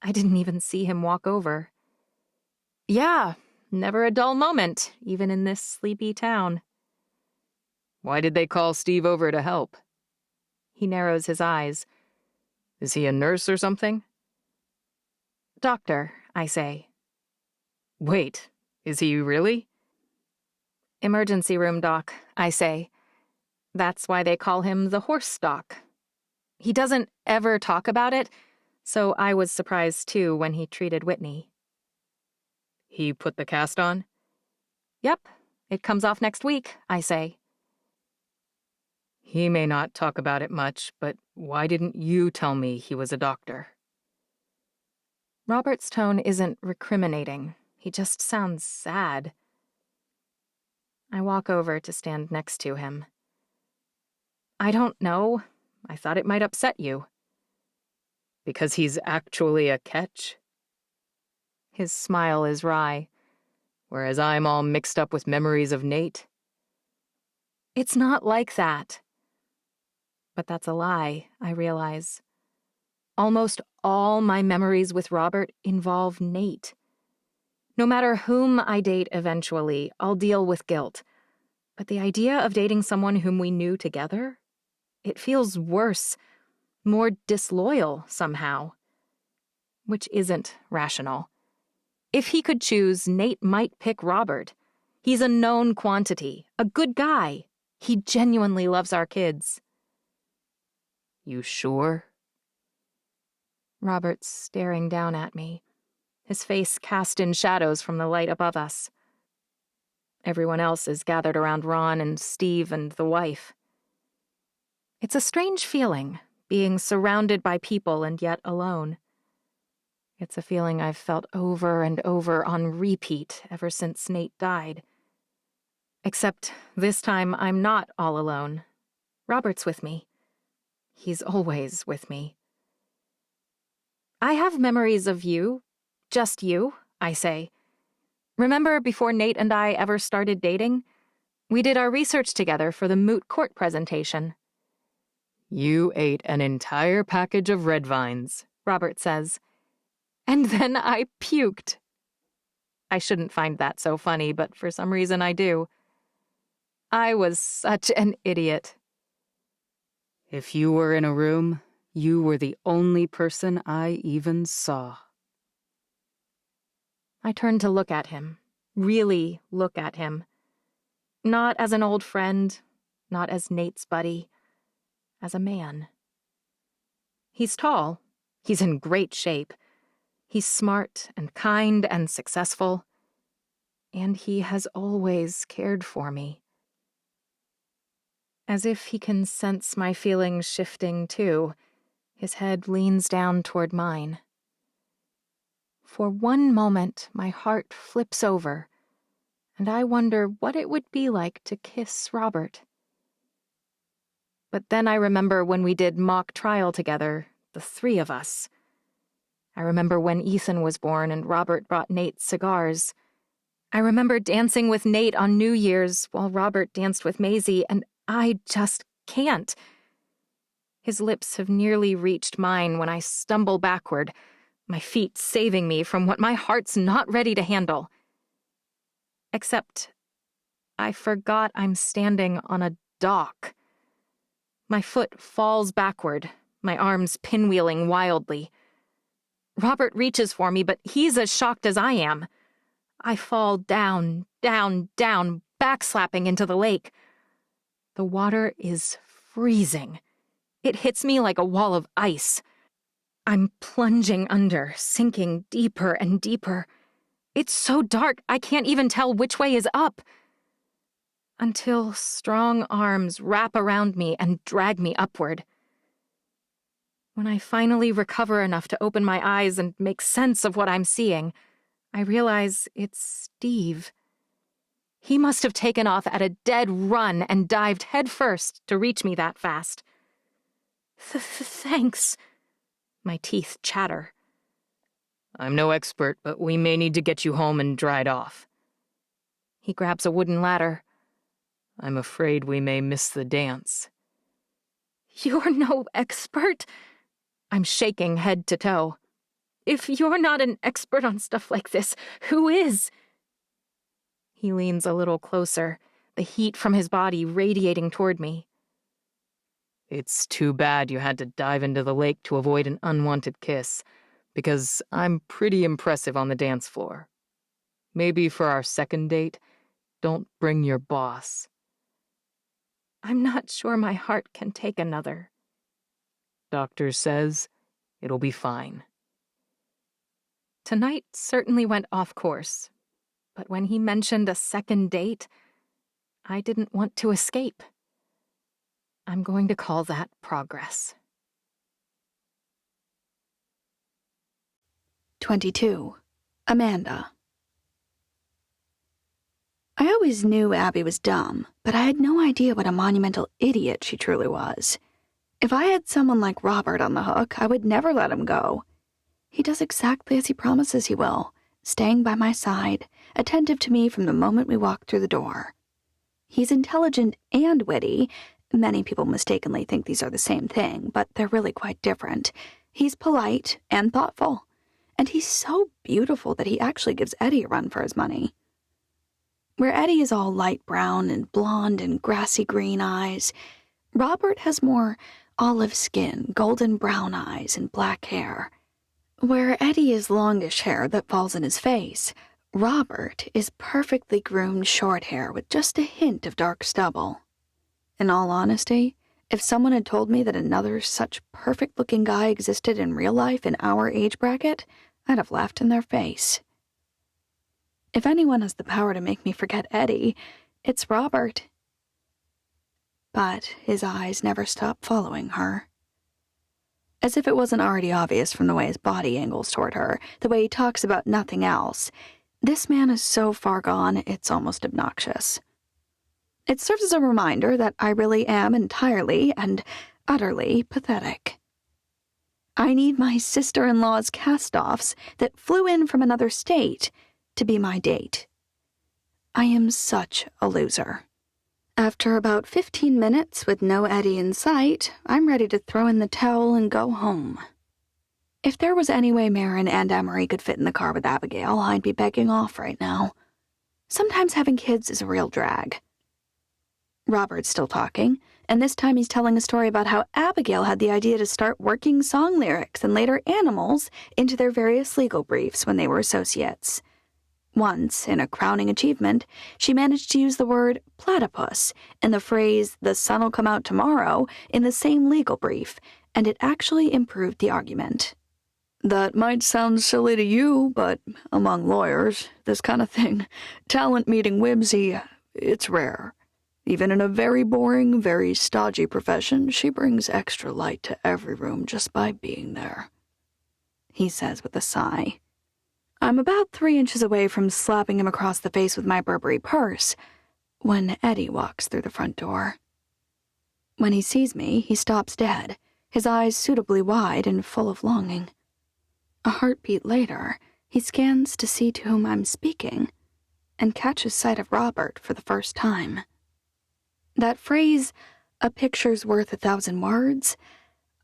I didn't even see him walk over. Yeah, never a dull moment, even in this sleepy town. Why did they call Steve over to help? He narrows his eyes. Is he a nurse or something? Doctor, I say. Wait, is he really? Emergency room doc, I say. That's why they call him the horse doc. He doesn't ever talk about it, so I was surprised too when he treated Whitney. He put the cast on? Yep, it comes off next week, I say. He may not talk about it much, but why didn't you tell me he was a doctor? Robert's tone isn't recriminating. He just sounds sad. I walk over to stand next to him. I don't know. I thought it might upset you. Because he's actually a catch? His smile is wry. Whereas I'm all mixed up with memories of Nate? It's not like that. But that's a lie, I realize. Almost all my memories with Robert involve Nate. No matter whom I date eventually, I'll deal with guilt. But the idea of dating someone whom we knew together? It feels worse, more disloyal somehow. Which isn't rational. If he could choose, Nate might pick Robert. He's a known quantity, a good guy. He genuinely loves our kids. You sure? Robert's staring down at me, his face cast in shadows from the light above us. Everyone else is gathered around Ron and Steve and the wife. It's a strange feeling, being surrounded by people and yet alone. It's a feeling I've felt over and over on repeat ever since Nate died. Except this time I'm not all alone. Robert's with me. He's always with me. I have memories of you. Just you, I say. Remember before Nate and I ever started dating? We did our research together for the moot court presentation. You ate an entire package of red vines, Robert says. And then I puked. I shouldn't find that so funny, but for some reason I do. I was such an idiot. If you were in a room, you were the only person I even saw. I turned to look at him, really look at him. Not as an old friend, not as Nate's buddy, as a man. He's tall. He's in great shape. He's smart and kind and successful. And he has always cared for me. As if he can sense my feelings shifting too, his head leans down toward mine. For one moment, my heart flips over, and I wonder what it would be like to kiss Robert. But then I remember when we did mock trial together, the three of us. I remember when Ethan was born and Robert brought Nate cigars. I remember dancing with Nate on New Year's while Robert danced with Maisie, and I just can't. His lips have nearly reached mine when I stumble backward, my feet saving me from what my heart's not ready to handle. Except, I forgot I'm standing on a dock. My foot falls backward, my arms pinwheeling wildly. Robert reaches for me, but he's as shocked as I am. I fall down, down, down, backslapping into the lake. The water is freezing. It hits me like a wall of ice. I'm plunging under, sinking deeper and deeper. It's so dark, I can't even tell which way is up. Until strong arms wrap around me and drag me upward. When I finally recover enough to open my eyes and make sense of what I'm seeing, I realize it's Steve. He must have taken off at a dead run and dived headfirst to reach me that fast. Thanks. My teeth chatter. I'm no expert, but we may need to get you home and dried off. He grabs a wooden ladder. I'm afraid we may miss the dance. You're no expert? I'm shaking head to toe. If you're not an expert on stuff like this, who is? He leans a little closer, the heat from his body radiating toward me. It's too bad you had to dive into the lake to avoid an unwanted kiss, because I'm pretty impressive on the dance floor. Maybe for our second date, don't bring your boss. I'm not sure my heart can take another. Doctor says it'll be fine. Tonight certainly went off course, but when he mentioned a second date, I didn't want to escape. I'm going to call that progress. 22. Amanda. I always knew Abby was dumb, but I had no idea what a monumental idiot she truly was. If I had someone like Robert on the hook, I would never let him go. He does exactly as he promises he will, staying by my side, attentive to me from the moment we walk through the door. He's intelligent and witty. Many people mistakenly think these are the same thing, but they're really quite different. He's polite and thoughtful, and he's so beautiful that he actually gives Eddie a run for his money. Where Eddie is all light brown and blonde and grassy green eyes, Robert has more olive skin, golden brown eyes, and black hair. Where Eddie is longish hair that falls in his face, Robert is perfectly groomed short hair with just a hint of dark stubble. In all honesty, if someone had told me that another such perfect-looking guy existed in real life in our age bracket, I'd have laughed in their face. If anyone has the power to make me forget Eddie, it's Robert. But his eyes never stop following her. As if it wasn't already obvious from the way his body angles toward her, the way he talks about nothing else, this man is so far gone, it's almost obnoxious. It serves as a reminder that I really am entirely and utterly pathetic. I need my sister-in-law's cast-offs that flew in from another state to be my date. I am such a loser. After about 15 minutes with no Eddie in sight, I'm ready to throw in the towel and go home. If there was any way Marin and Emery could fit in the car with Abigail, I'd be begging off right now. Sometimes having kids is a real drag. Robert's still talking, and this time he's telling a story about how Abigail had the idea to start working song lyrics and later animals into their various legal briefs when they were associates. Once, in a crowning achievement, she managed to use the word platypus in the phrase, "the sun'll come out tomorrow," in the same legal brief, and it actually improved the argument. That might sound silly to you, but among lawyers, this kind of thing, talent meeting whimsy, it's rare. Even in a very boring, very stodgy profession, she brings extra light to every room just by being there, he says with a sigh. I'm about 3 inches away from slapping him across the face with my Burberry purse when Eddie walks through the front door. When he sees me, he stops dead, his eyes suitably wide and full of longing. A heartbeat later, he scans to see to whom I'm speaking and catches sight of Robert for the first time. That phrase, "a picture's worth 1,000 words,"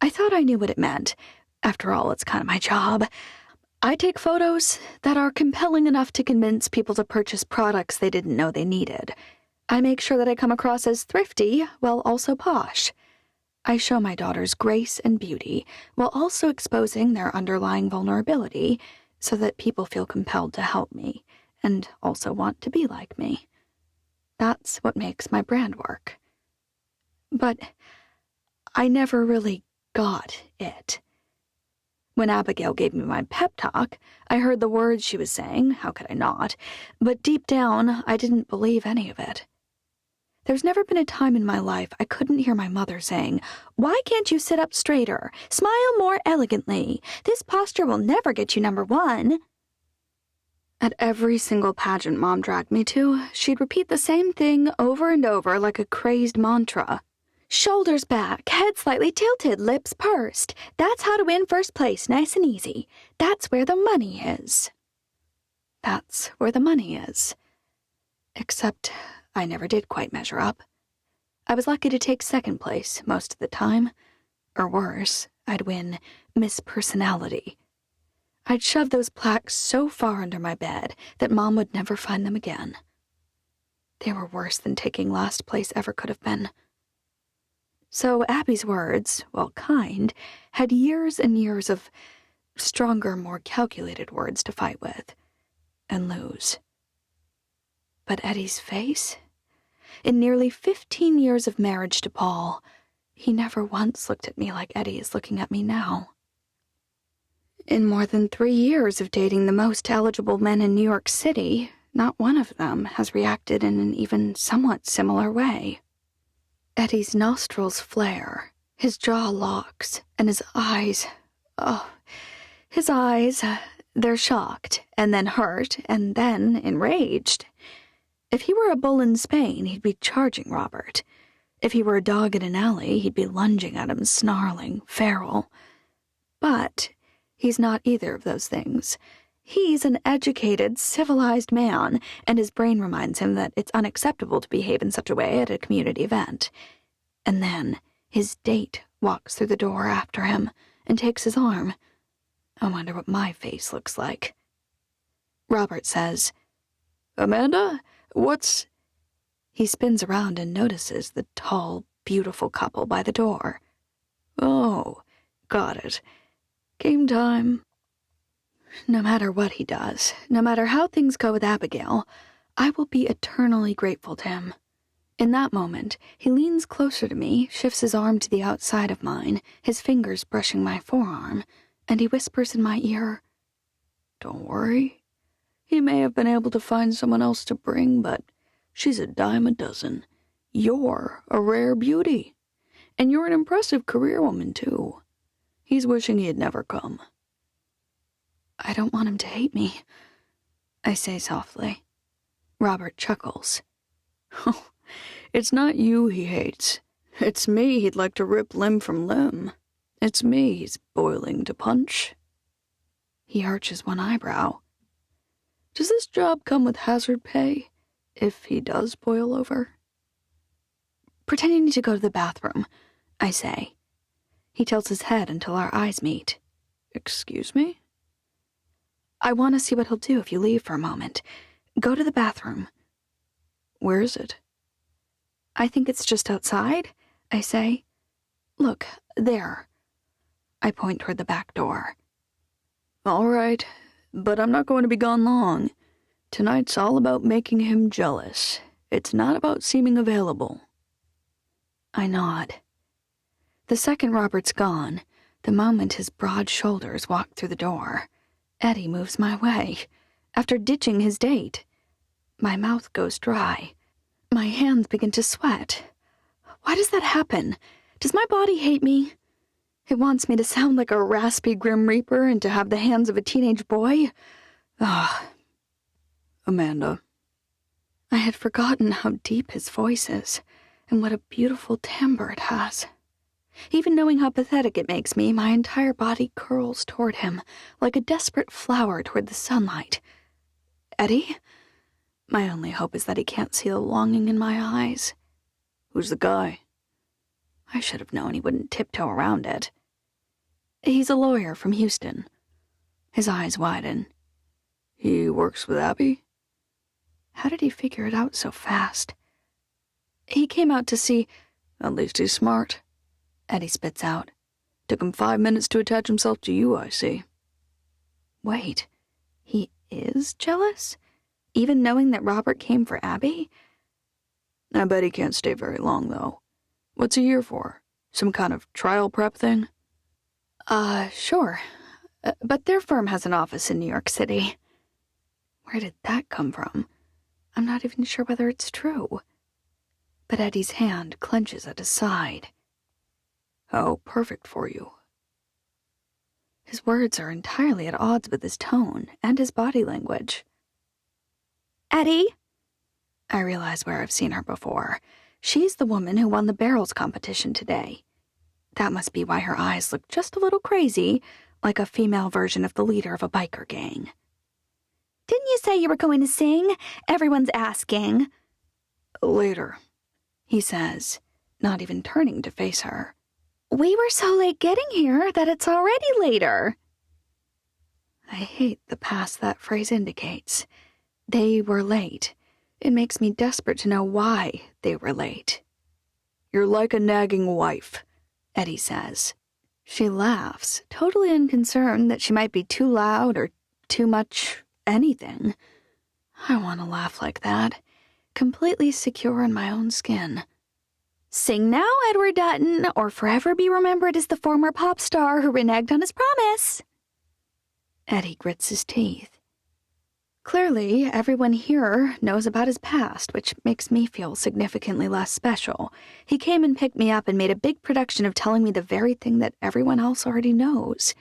I thought I knew what it meant. After all, it's kind of my job. I take photos that are compelling enough to convince people to purchase products they didn't know they needed. I make sure that I come across as thrifty while also posh. I show my daughters grace and beauty while also exposing their underlying vulnerability so that people feel compelled to help me and also want to be like me. That's what makes my brand work. But I never really got it. When Abigail gave me my pep talk, I heard the words she was saying, how could I not? But deep down, I didn't believe any of it. There's never been a time in my life I couldn't hear my mother saying, "Why can't you sit up straighter? Smile more elegantly. This posture will never get you number 1. At every single pageant Mom dragged me to, she'd repeat the same thing over and over like a crazed mantra. Shoulders back, head slightly tilted, lips pursed. That's how to win first place, nice and easy. That's where the money is. That's where the money is. Except I never did quite measure up. I was lucky to take second place most of the time. Or worse, I'd win Miss Personality. I'd shove those plaques so far under my bed that Mom would never find them again. They were worse than taking last place ever could have been. So Abby's words, while kind, had years and years of stronger, more calculated words to fight with and lose. But Eddie's face? In nearly 15 years of marriage to Paul, he never once looked at me like Eddie is looking at me now. In more than 3 years of dating the most eligible men in New York City, not one of them has reacted in an even somewhat similar way. Eddie's nostrils flare, his jaw locks, and his eyes, they're shocked, and then hurt, and then enraged. If he were a bull in Spain, he'd be charging Robert. If he were a dog in an alley, he'd be lunging at him, snarling, feral. But he's not either of those things. He's an educated, civilized man, and his brain reminds him that it's unacceptable to behave in such a way at a community event. And then his date walks through the door after him and takes his arm. I wonder what my face looks like. Robert says, "Amanda, what's—" He spins around and notices the tall, beautiful couple by the door. "Oh, got it. Game time." No matter what he does, no matter how things go with Abigail, I will be eternally grateful to him. In that moment, he leans closer to me, shifts his arm to the outside of mine, his fingers brushing my forearm, and he whispers in my ear, "Don't worry. He may have been able to find someone else to bring, but she's a dime a dozen. You're a rare beauty. And you're an impressive career woman, too. He's wishing he had never come." "I don't want him to hate me," I say softly. Robert chuckles. "Oh, it's not you he hates. It's me he'd like to rip limb from limb. It's me he's boiling to punch." He arches one eyebrow. "Does this job come with hazard pay, if he does boil over?" "Pretending to go to the bathroom," I say. He tilts his head until our eyes meet. "Excuse me?" "I want to see what he'll do if you leave for a moment. Go to the bathroom." "Where is it?" "I think it's just outside," I say. "Look, there." I point toward the back door. "All right, but I'm not going to be gone long. Tonight's all about making him jealous. It's not about seeming available." I nod. The second Robert's gone, the moment his broad shoulders walk through the door, Eddie moves my way, after ditching his date. My mouth goes dry. My hands begin to sweat. Why does that happen? Does my body hate me? It wants me to sound like a raspy Grim Reaper and to have the hands of a teenage boy? "Amanda." I had forgotten how deep his voice is, and what a beautiful timbre it has. Even knowing how pathetic it makes me, my entire body curls toward him, like a desperate flower toward the sunlight. "Eddie?" My only hope is that he can't see the longing in my eyes. "Who's the guy?" I should have known he wouldn't tiptoe around it. "He's a lawyer from Houston." His eyes widen. "He works with Abby?" How did he figure it out so fast? "He came out to see—" "At least he's smart," Eddie spits out. "Took him 5 minutes to attach himself to you, I see." Wait, he is jealous? Even knowing that Robert came for Abby? I bet he can't stay very long, though. What's he here for? Some kind of trial prep thing? Sure. But their firm has an office in New York City. Where did that come from? I'm not even sure whether it's true. But Eddie's hand clenches at his side. How perfect for you. His words are entirely at odds with his tone and his body language. Eddie? I realize where I've seen her before. She's the woman who won the barrels competition today. That must be why her eyes look just a little crazy, like a female version of the leader of a biker gang. Didn't you say you were going to sing? Everyone's asking. Later, he says, not even turning to face her. We were so late getting here that it's already later. I hate the past that phrase indicates. They were late. It makes me desperate to know why they were late. You're like a nagging wife, Eddie says. She laughs, totally unconcerned that she might be too loud or too much anything. I want to laugh like that, completely secure in my own skin. Sing now, Edward Dutton, or forever be remembered as the former pop star who reneged on his promise. Eddie grits his teeth. Clearly, everyone here knows about his past, which makes me feel significantly less special. He came and picked me up and made a big production of telling me the very thing that everyone else already knows.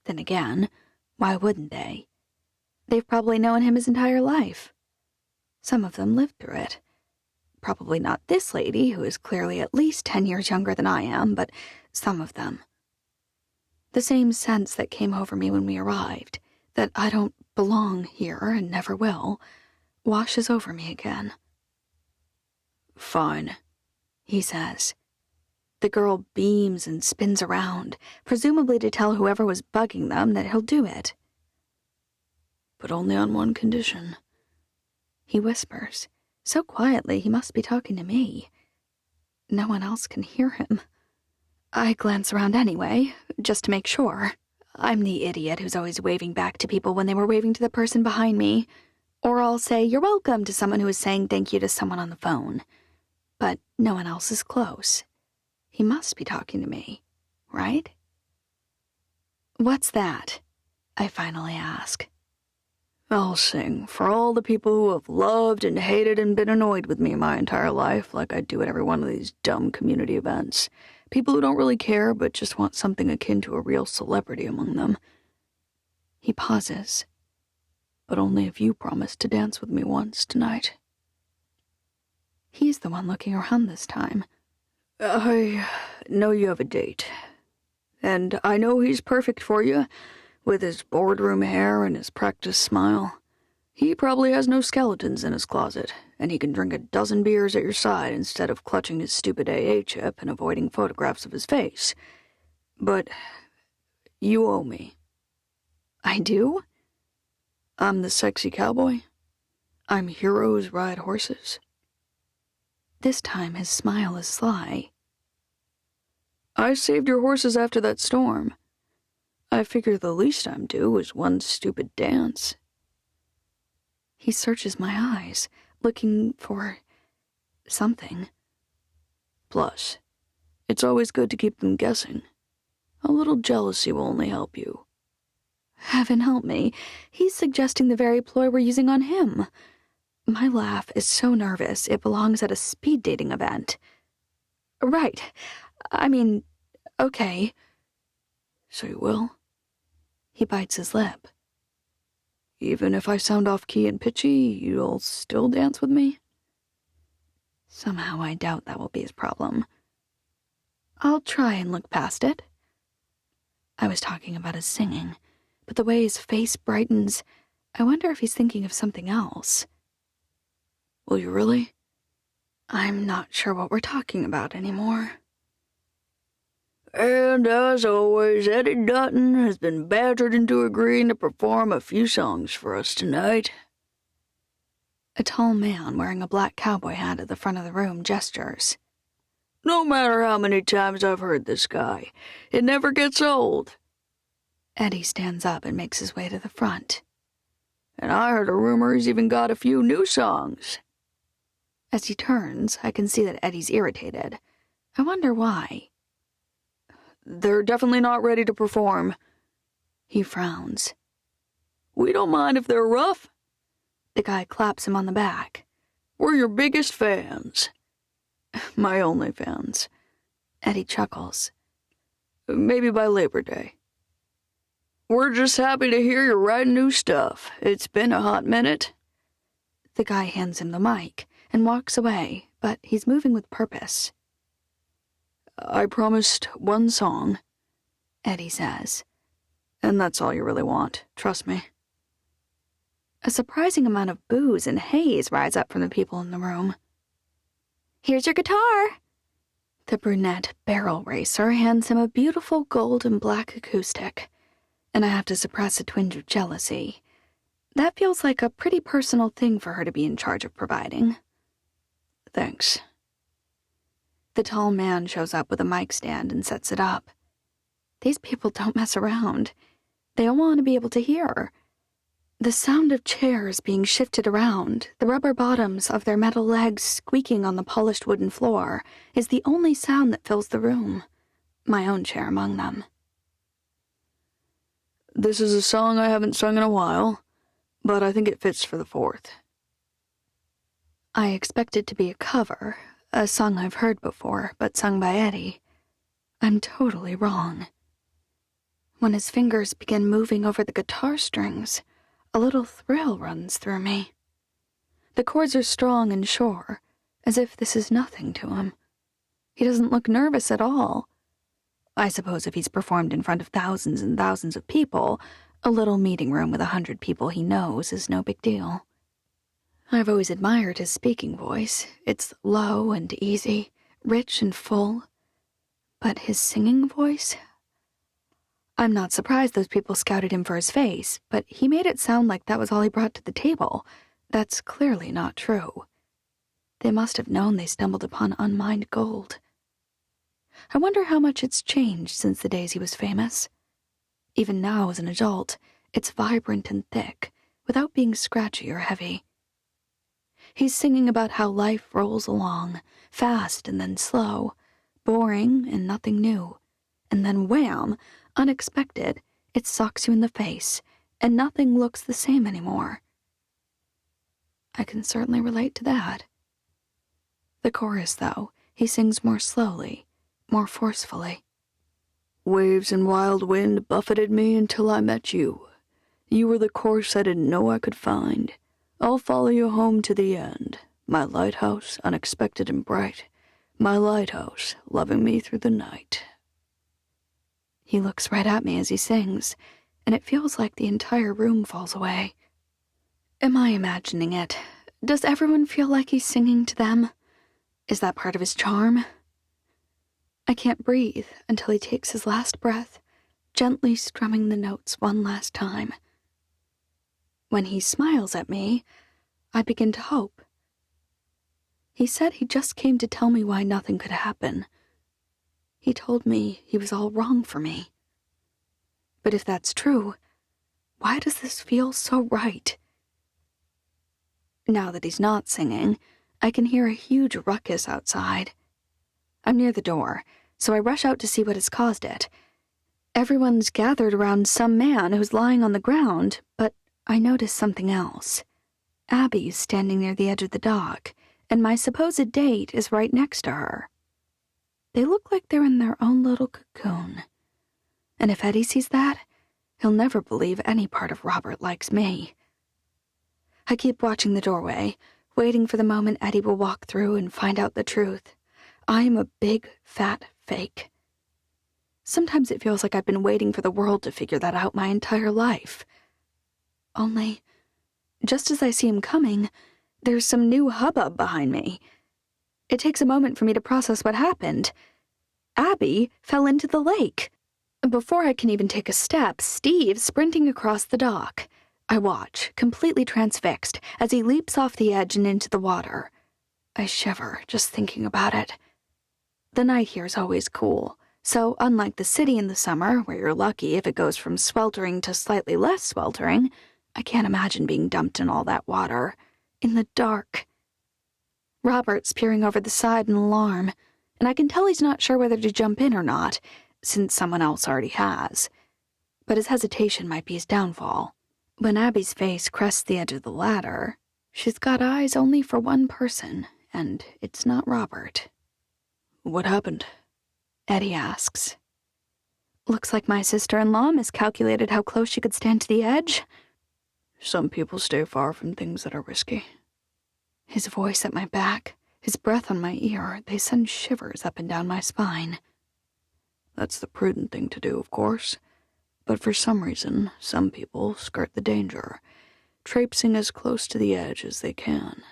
Then again, why wouldn't they? They've probably known him his entire life. Some of them lived through it. Probably not this lady, who is clearly at least 10 years younger than I am, but some of them. The same sense that came over me when we arrived, that I don't belong here and never will, washes over me again. Fine, he says. The girl beams and spins around, presumably to tell whoever was bugging them that he'll do it. But only on one condition. He whispers, so quietly he must be talking to me. No one else can hear him. I glance around anyway, just to make sure. I'm the idiot who's always waving back to people when they were waving to the person behind me. Or I'll say, "You're welcome," to someone who is saying thank you to someone on the phone. But no one else is close. He must be talking to me, right? "What's that?" I finally ask. I'll sing for all the people who have loved and hated and been annoyed with me my entire life, like I do at every one of these dumb community events. People who don't really care, but just want something akin to a real celebrity among them. He pauses. But only if you promise to dance with me once tonight. He's the one looking around this time. I know you have a date. And I know he's perfect for you, with his boardroom hair and his practiced smile. He probably has no skeletons in his closet, and he can drink a dozen beers at your side instead of clutching his stupid AA chip and avoiding photographs of his face. But you owe me. I do? I'm the sexy cowboy. I'm heroes ride horses. This time his smile is sly. I saved your horses after that storm. I figure the least I'm due is one stupid dance. He searches my eyes, looking for something. Plus, it's always good to keep them guessing. A little jealousy will only help you. Heaven help me, he's suggesting the very ploy we're using on him. My laugh is so nervous it belongs at a speed dating event. Right. I mean, okay. So you will? He bites his lip. Even if I sound off-key and pitchy, you'll still dance with me? Somehow I doubt that will be his problem. I'll try and look past it. I was talking about his singing, but the way his face brightens, I wonder if he's thinking of something else. Will you really? I'm not sure what we're talking about anymore. And as always, Eddie Dutton has been badgered into agreeing to perform a few songs for us tonight. A tall man wearing a black cowboy hat at the front of the room gestures. No matter how many times I've heard this guy, it never gets old. Eddie stands up and makes his way to the front. And I heard a rumor he's even got a few new songs. As he turns, I can see that Eddie's irritated. I wonder why. They're definitely not ready to perform. He frowns. We don't mind if they're rough. The guy claps him on the back. We're your biggest fans. My only fans. Eddie chuckles. Maybe by Labor Day. We're just happy to hear you're writing new stuff. It's been a hot minute. The guy hands him the mic and walks away, but he's moving with purpose. I promised one song, Eddie says. And that's all you really want, trust me. A surprising amount of booze and haze rise up from the people in the room. Here's your guitar. The brunette barrel racer hands him a beautiful gold and black acoustic, and I have to suppress a twinge of jealousy. That feels like a pretty personal thing for her to be in charge of providing. Thanks. The tall man shows up with a mic stand and sets it up. These people don't mess around. They all want to be able to hear. The sound of chairs being shifted around, the rubber bottoms of their metal legs squeaking on the polished wooden floor, is the only sound that fills the room, my own chair among them. This is a song I haven't sung in a while, but I think it fits for the 4th. I expect it to be a cover, a song I've heard before, but sung by Eddie. I'm totally wrong. When his fingers begin moving over the guitar strings, a little thrill runs through me. The chords are strong and sure, as if this is nothing to him. He doesn't look nervous at all. I suppose if he's performed in front of thousands and thousands of people, a little meeting room with 100 people he knows is no big deal. I've always admired his speaking voice. It's low and easy, rich and full. But his singing voice? I'm not surprised those people scouted him for his face, but he made it sound like that was all he brought to the table. That's clearly not true. They must have known they stumbled upon unmined gold. I wonder how much it's changed since the days he was famous. Even now, as an adult, it's vibrant and thick, without being scratchy or heavy. He's singing about how life rolls along, fast and then slow, boring and nothing new. And then wham, unexpected, it socks you in the face, and nothing looks the same anymore. I can certainly relate to that. The chorus, though, he sings more slowly, more forcefully. Waves and wild wind buffeted me until I met you. You were the course I didn't know I could find. I'll follow you home to the end. My lighthouse, unexpected and bright. My lighthouse, loving me through the night. He looks right at me as he sings, and it feels like the entire room falls away. Am I imagining it? Does everyone feel like he's singing to them? Is that part of his charm? I can't breathe until he takes his last breath, gently strumming the notes one last time. When he smiles at me, I begin to hope. He said he just came to tell me why nothing could happen. He told me he was all wrong for me. But if that's true, why does this feel so right? Now that he's not singing, I can hear a huge ruckus outside. I'm near the door, so I rush out to see what has caused it. Everyone's gathered around some man who's lying on the ground, but I notice something else. Abby's standing near the edge of the dock, and my supposed date is right next to her. They look like they're in their own little cocoon. And if Eddie sees that, he'll never believe any part of Robert likes me. I keep watching the doorway, waiting for the moment Eddie will walk through and find out the truth. I am a big, fat fake. Sometimes it feels like I've been waiting for the world to figure that out my entire life. Only, just as I see him coming, there's some new hubbub behind me. It takes a moment for me to process what happened. Abby fell into the lake. Before I can even take a step, Steve's sprinting across the dock. I watch, completely transfixed, as he leaps off the edge and into the water. I shiver just thinking about it. The night here is always cool, so unlike the city in the summer, where you're lucky if it goes from sweltering to slightly less sweltering, I can't imagine being dumped in all that water. In the dark. Robert's peering over the side in alarm, and I can tell he's not sure whether to jump in or not, since someone else already has. But his hesitation might be his downfall. When Abby's face crests the edge of the ladder, she's got eyes only for one person, and it's not Robert. What happened? Eddie asks. Looks like my sister-in-law miscalculated how close she could stand to the edge. Some people stay far from things that are risky. His voice at my back, His breath on my ear, they send shivers up and down my spine. That's the prudent thing to do, of course. But for some reason, some people skirt the danger, traipsing as close to the edge as they can.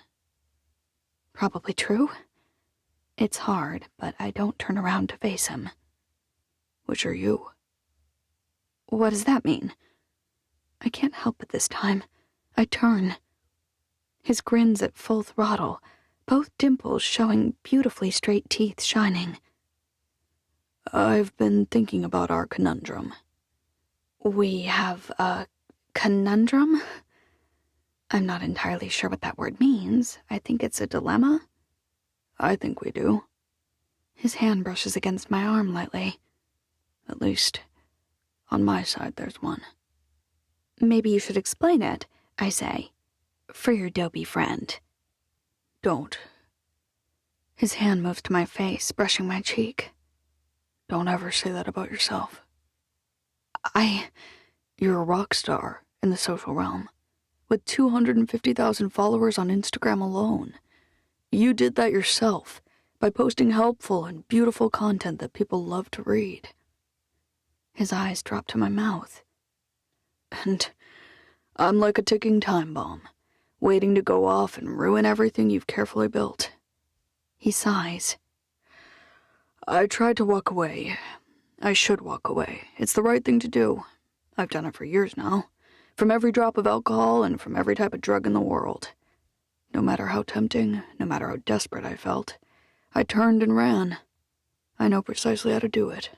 Probably true. It's hard, but I don't turn around to face him. Which are you? What does that mean? I can't help it this time. I turn. His grin's at full throttle, both dimples showing beautifully straight teeth shining. I've been thinking about our conundrum. We have a conundrum? I'm not entirely sure what that word means. I think it's a dilemma. I think we do. His hand brushes against my arm lightly. At least, on my side there's one. Maybe you should explain it, I say, for your dopey friend. Don't. His hand moves to my face, brushing my cheek. Don't ever say that about yourself. I... You're a rock star in the social realm, with 250,000 followers on Instagram alone. You did that yourself, by posting helpful and beautiful content that people love to read. His eyes drop to my mouth. And I'm like a ticking time bomb, waiting to go off and ruin everything you've carefully built. He sighs. I tried to walk away. I should walk away. It's the right thing to do. I've done it for years now, from every drop of alcohol and from every type of drug in the world. No matter how tempting, no matter how desperate I felt, I turned and ran. I know precisely how to do it.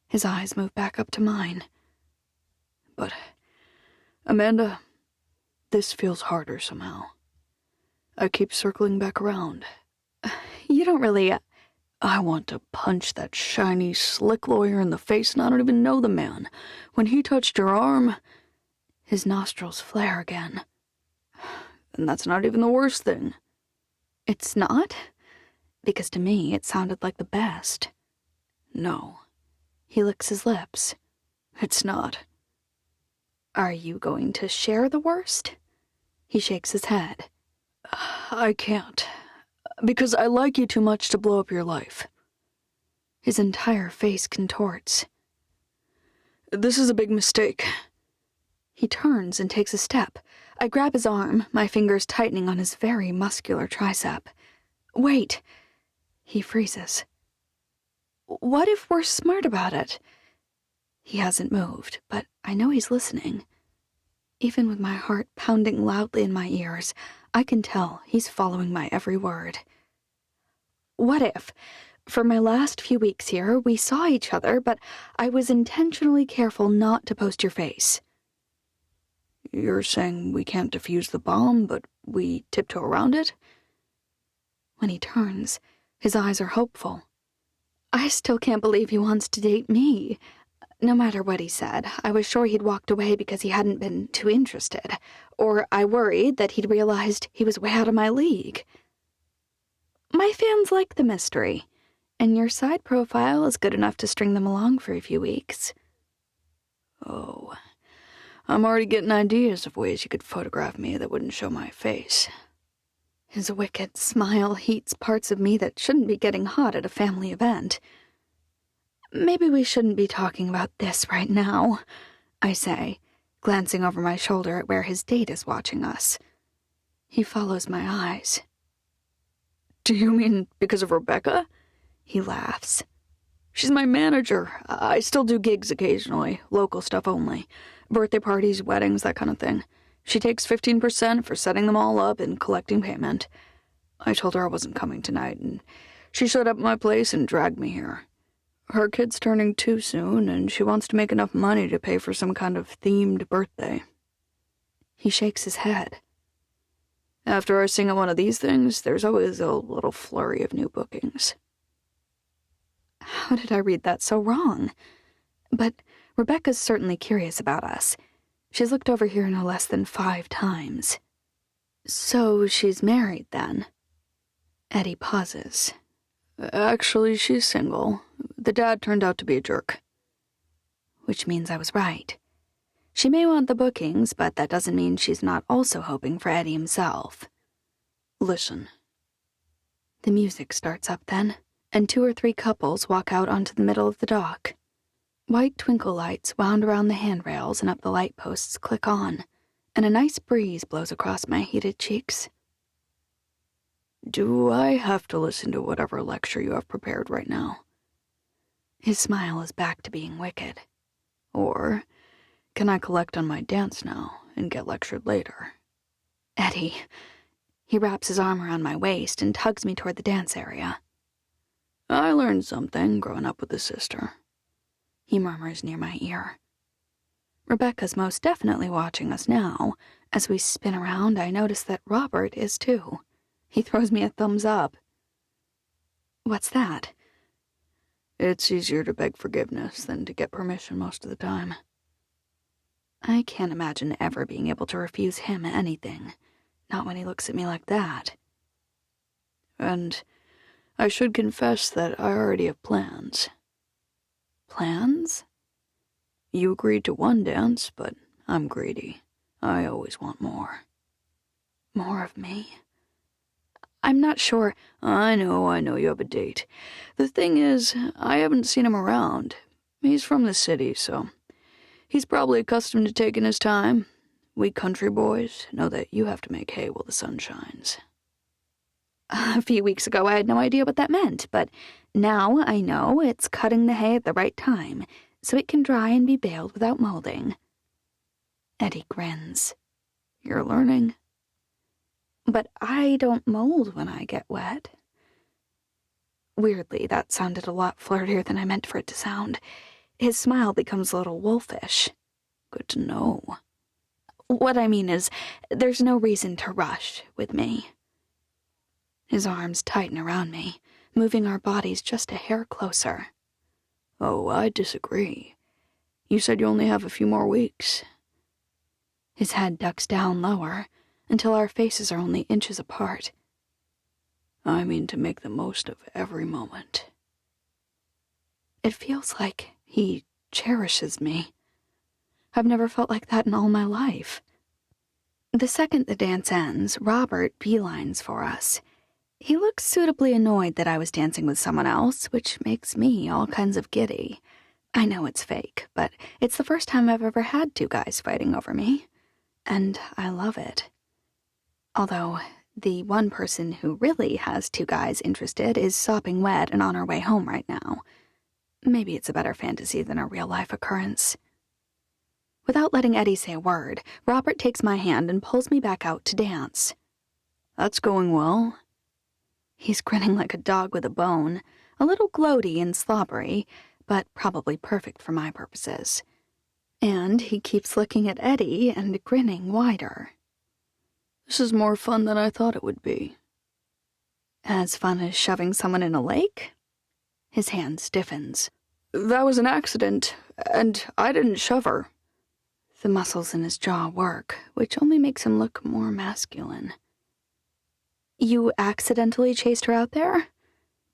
His eyes move back up to mine. But, Amanda, this feels harder somehow. I keep circling back around. You don't really... I want to punch that shiny, slick lawyer in the face, and I don't even know the man. When he touched your arm... His nostrils flare again. And that's not even the worst thing. It's not? Because to me, it sounded like the best. No. He licks his lips. It's not. Are you going to share the worst? He shakes his head. I can't. Because I like you too much to blow up your life. His entire face contorts. This is a big mistake. He turns and takes a step. I grab his arm, my fingers tightening on his very muscular tricep. Wait. He freezes. What if we're smart about it? He hasn't moved, but I know he's listening. Even with my heart pounding loudly in my ears, I can tell he's following my every word. What if, for my last few weeks here, we saw each other, but I was intentionally careful not to post your face? You're saying we can't defuse the bomb, but we tiptoe around it? When he turns, his eyes are hopeful. I still can't believe he wants to date me. No matter what he said, I was sure he'd walked away because he hadn't been too interested, or I worried that he'd realized he was way out of my league. My fans like the mystery, and your side profile is good enough to string them along for a few weeks. Oh, I'm already getting ideas of ways you could photograph me that wouldn't show my face. His wicked smile heats parts of me that shouldn't be getting hot at a family event. Maybe we shouldn't be talking about this right now, I say, glancing over my shoulder at where his date is watching us. He follows my eyes. Do you mean because of Rebecca? He laughs. She's my manager. I still do gigs occasionally, local stuff only. Birthday parties, weddings, that kind of thing. She takes 15% for setting them all up and collecting payment. I told her I wasn't coming tonight, and she showed up at my place and dragged me here. Her kid's turning 2 soon, and she wants to make enough money to pay for some kind of themed birthday. He shakes his head. After I sing at one of these things, there's always a little flurry of new bookings. How did I read that so wrong? But Rebecca's certainly curious about us. She's looked over here no less than 5 times. So she's married, then? Eddie pauses. Actually, she's single. The dad turned out to be a jerk. Which means I was right. She may want the bookings, but that doesn't mean she's not also hoping for Eddie himself. Listen, The music starts up then, and 2 or 3 couples walk out onto the middle of the dock. White twinkle lights wound around the handrails and up the light posts click on, and a nice breeze blows across my heated cheeks. Do I have to listen to whatever lecture you have prepared right now? His smile is back to being wicked. Or can I collect on my dance now and get lectured later? Eddie. He wraps his arm around my waist and tugs me toward the dance area. I learned something growing up with a sister. He murmurs near my ear. Rebecca's most definitely watching us now. As we spin around, I notice that Robert is too. He throws me a thumbs up. What's that? It's easier to beg forgiveness than to get permission most of the time. I can't imagine ever being able to refuse him anything. Not when he looks at me like that. And I should confess that I already have plans. Plans? You agreed to one dance, but I'm greedy. I always want more. More of me? I'm not sure. I know you have a date. The thing is, I haven't seen him around. He's from the city, so he's probably accustomed to taking his time. We country boys know that you have to make hay while the sun shines. A few weeks ago, I had no idea what that meant, but now I know it's cutting the hay at the right time, so it can dry and be baled without molding. Eddie grins. You're learning. But I don't mold when I get wet. Weirdly, that sounded a lot flirtier than I meant for it to sound. His smile becomes a little wolfish. Good to know. What I mean is, there's no reason to rush with me. His arms tighten around me, moving our bodies just a hair closer. Oh, I disagree. You said you only have a few more weeks. His head ducks down lower, until our faces are only inches apart. I mean to make the most of every moment. It feels like he cherishes me. I've never felt like that in all my life. The second the dance ends, Robert beelines for us. He looks suitably annoyed that I was dancing with someone else, which makes me all kinds of giddy. I know it's fake, but it's the first time I've ever had 2 guys fighting over me. And I love it. Although, the one person who really has 2 guys interested is sopping wet and on her way home right now. Maybe it's a better fantasy than a real-life occurrence. Without letting Eddie say a word, Robert takes my hand and pulls me back out to dance. That's going well. He's grinning like a dog with a bone, a little gloaty and slobbery, but probably perfect for my purposes. And he keeps looking at Eddie and grinning wider. This is more fun than I thought it would be. As fun as shoving someone in a lake? His hand stiffens. That was an accident, and I didn't shove her. The muscles in his jaw work, which only makes him look more masculine. You accidentally chased her out there?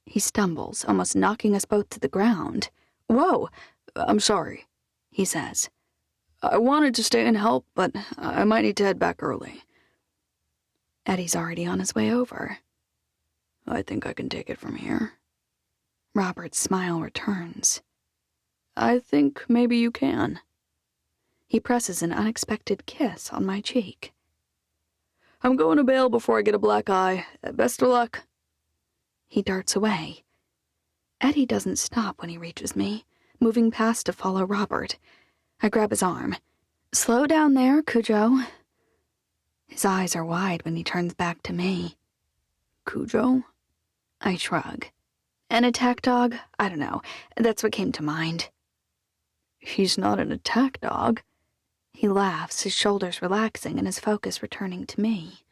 He stumbles, almost knocking us both to the ground. Whoa, I'm sorry, he says. I wanted to stay and help, but I might need to head back early. Eddie's already on his way over. I think I can take it from here. Robert's smile returns. I think maybe you can. He presses an unexpected kiss on my cheek. I'm going to bail before I get a black eye. Best of luck. He darts away. Eddie doesn't stop when he reaches me, moving past to follow Robert. I grab his arm. Slow down there, Cujo. His eyes are wide when he turns back to me. Cujo? I shrug. An attack dog? I don't know. That's what came to mind. He's not an attack dog. He laughs, his shoulders relaxing and his focus returning to me.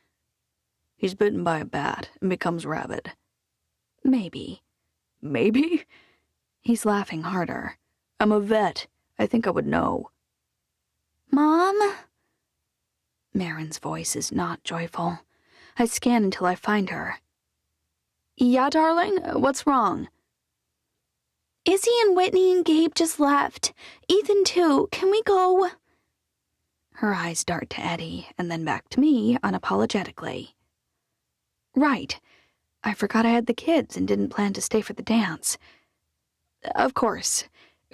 He's bitten by a bat and becomes rabid. Maybe. Maybe? He's laughing harder. I'm a vet. I think I would know. Mom? Marin's voice is not joyful. I scan until I find her. Yeah, darling? What's wrong? Izzy and Whitney and Gabe just left. Ethan, too. Can we go? Her eyes dart to Eddie and then back to me unapologetically. Right. I forgot I had the kids and didn't plan to stay for the dance. Of course.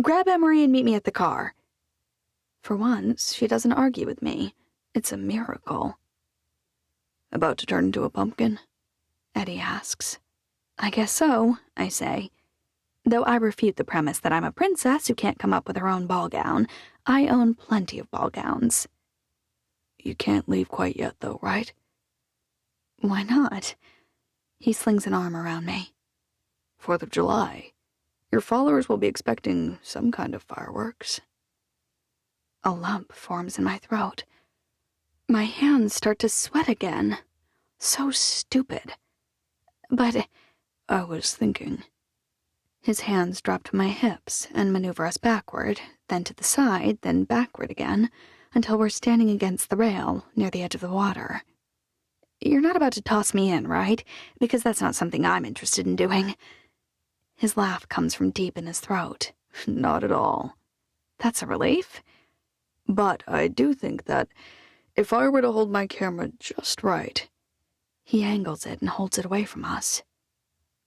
Grab Emery and meet me at the car. For once, she doesn't argue with me. It's a miracle. About to turn into a pumpkin? Eddie asks. I guess so, I say. Though I refute the premise that I'm a princess who can't come up with her own ball gown, I own plenty of ball gowns. You can't leave quite yet, though, right? Why not? He slings an arm around me. 4th of July. Your followers will be expecting some kind of fireworks. A lump forms in my throat. My hands start to sweat again. So stupid. But I was thinking. His hands drop to my hips and maneuver us backward, then to the side, then backward again, until we're standing against the rail near the edge of the water. You're not about to toss me in, right? Because that's not something I'm interested in doing. His laugh comes from deep in his throat. Not at all. That's a relief. But I do think that if I were to hold my camera just right, he angles it and holds it away from us,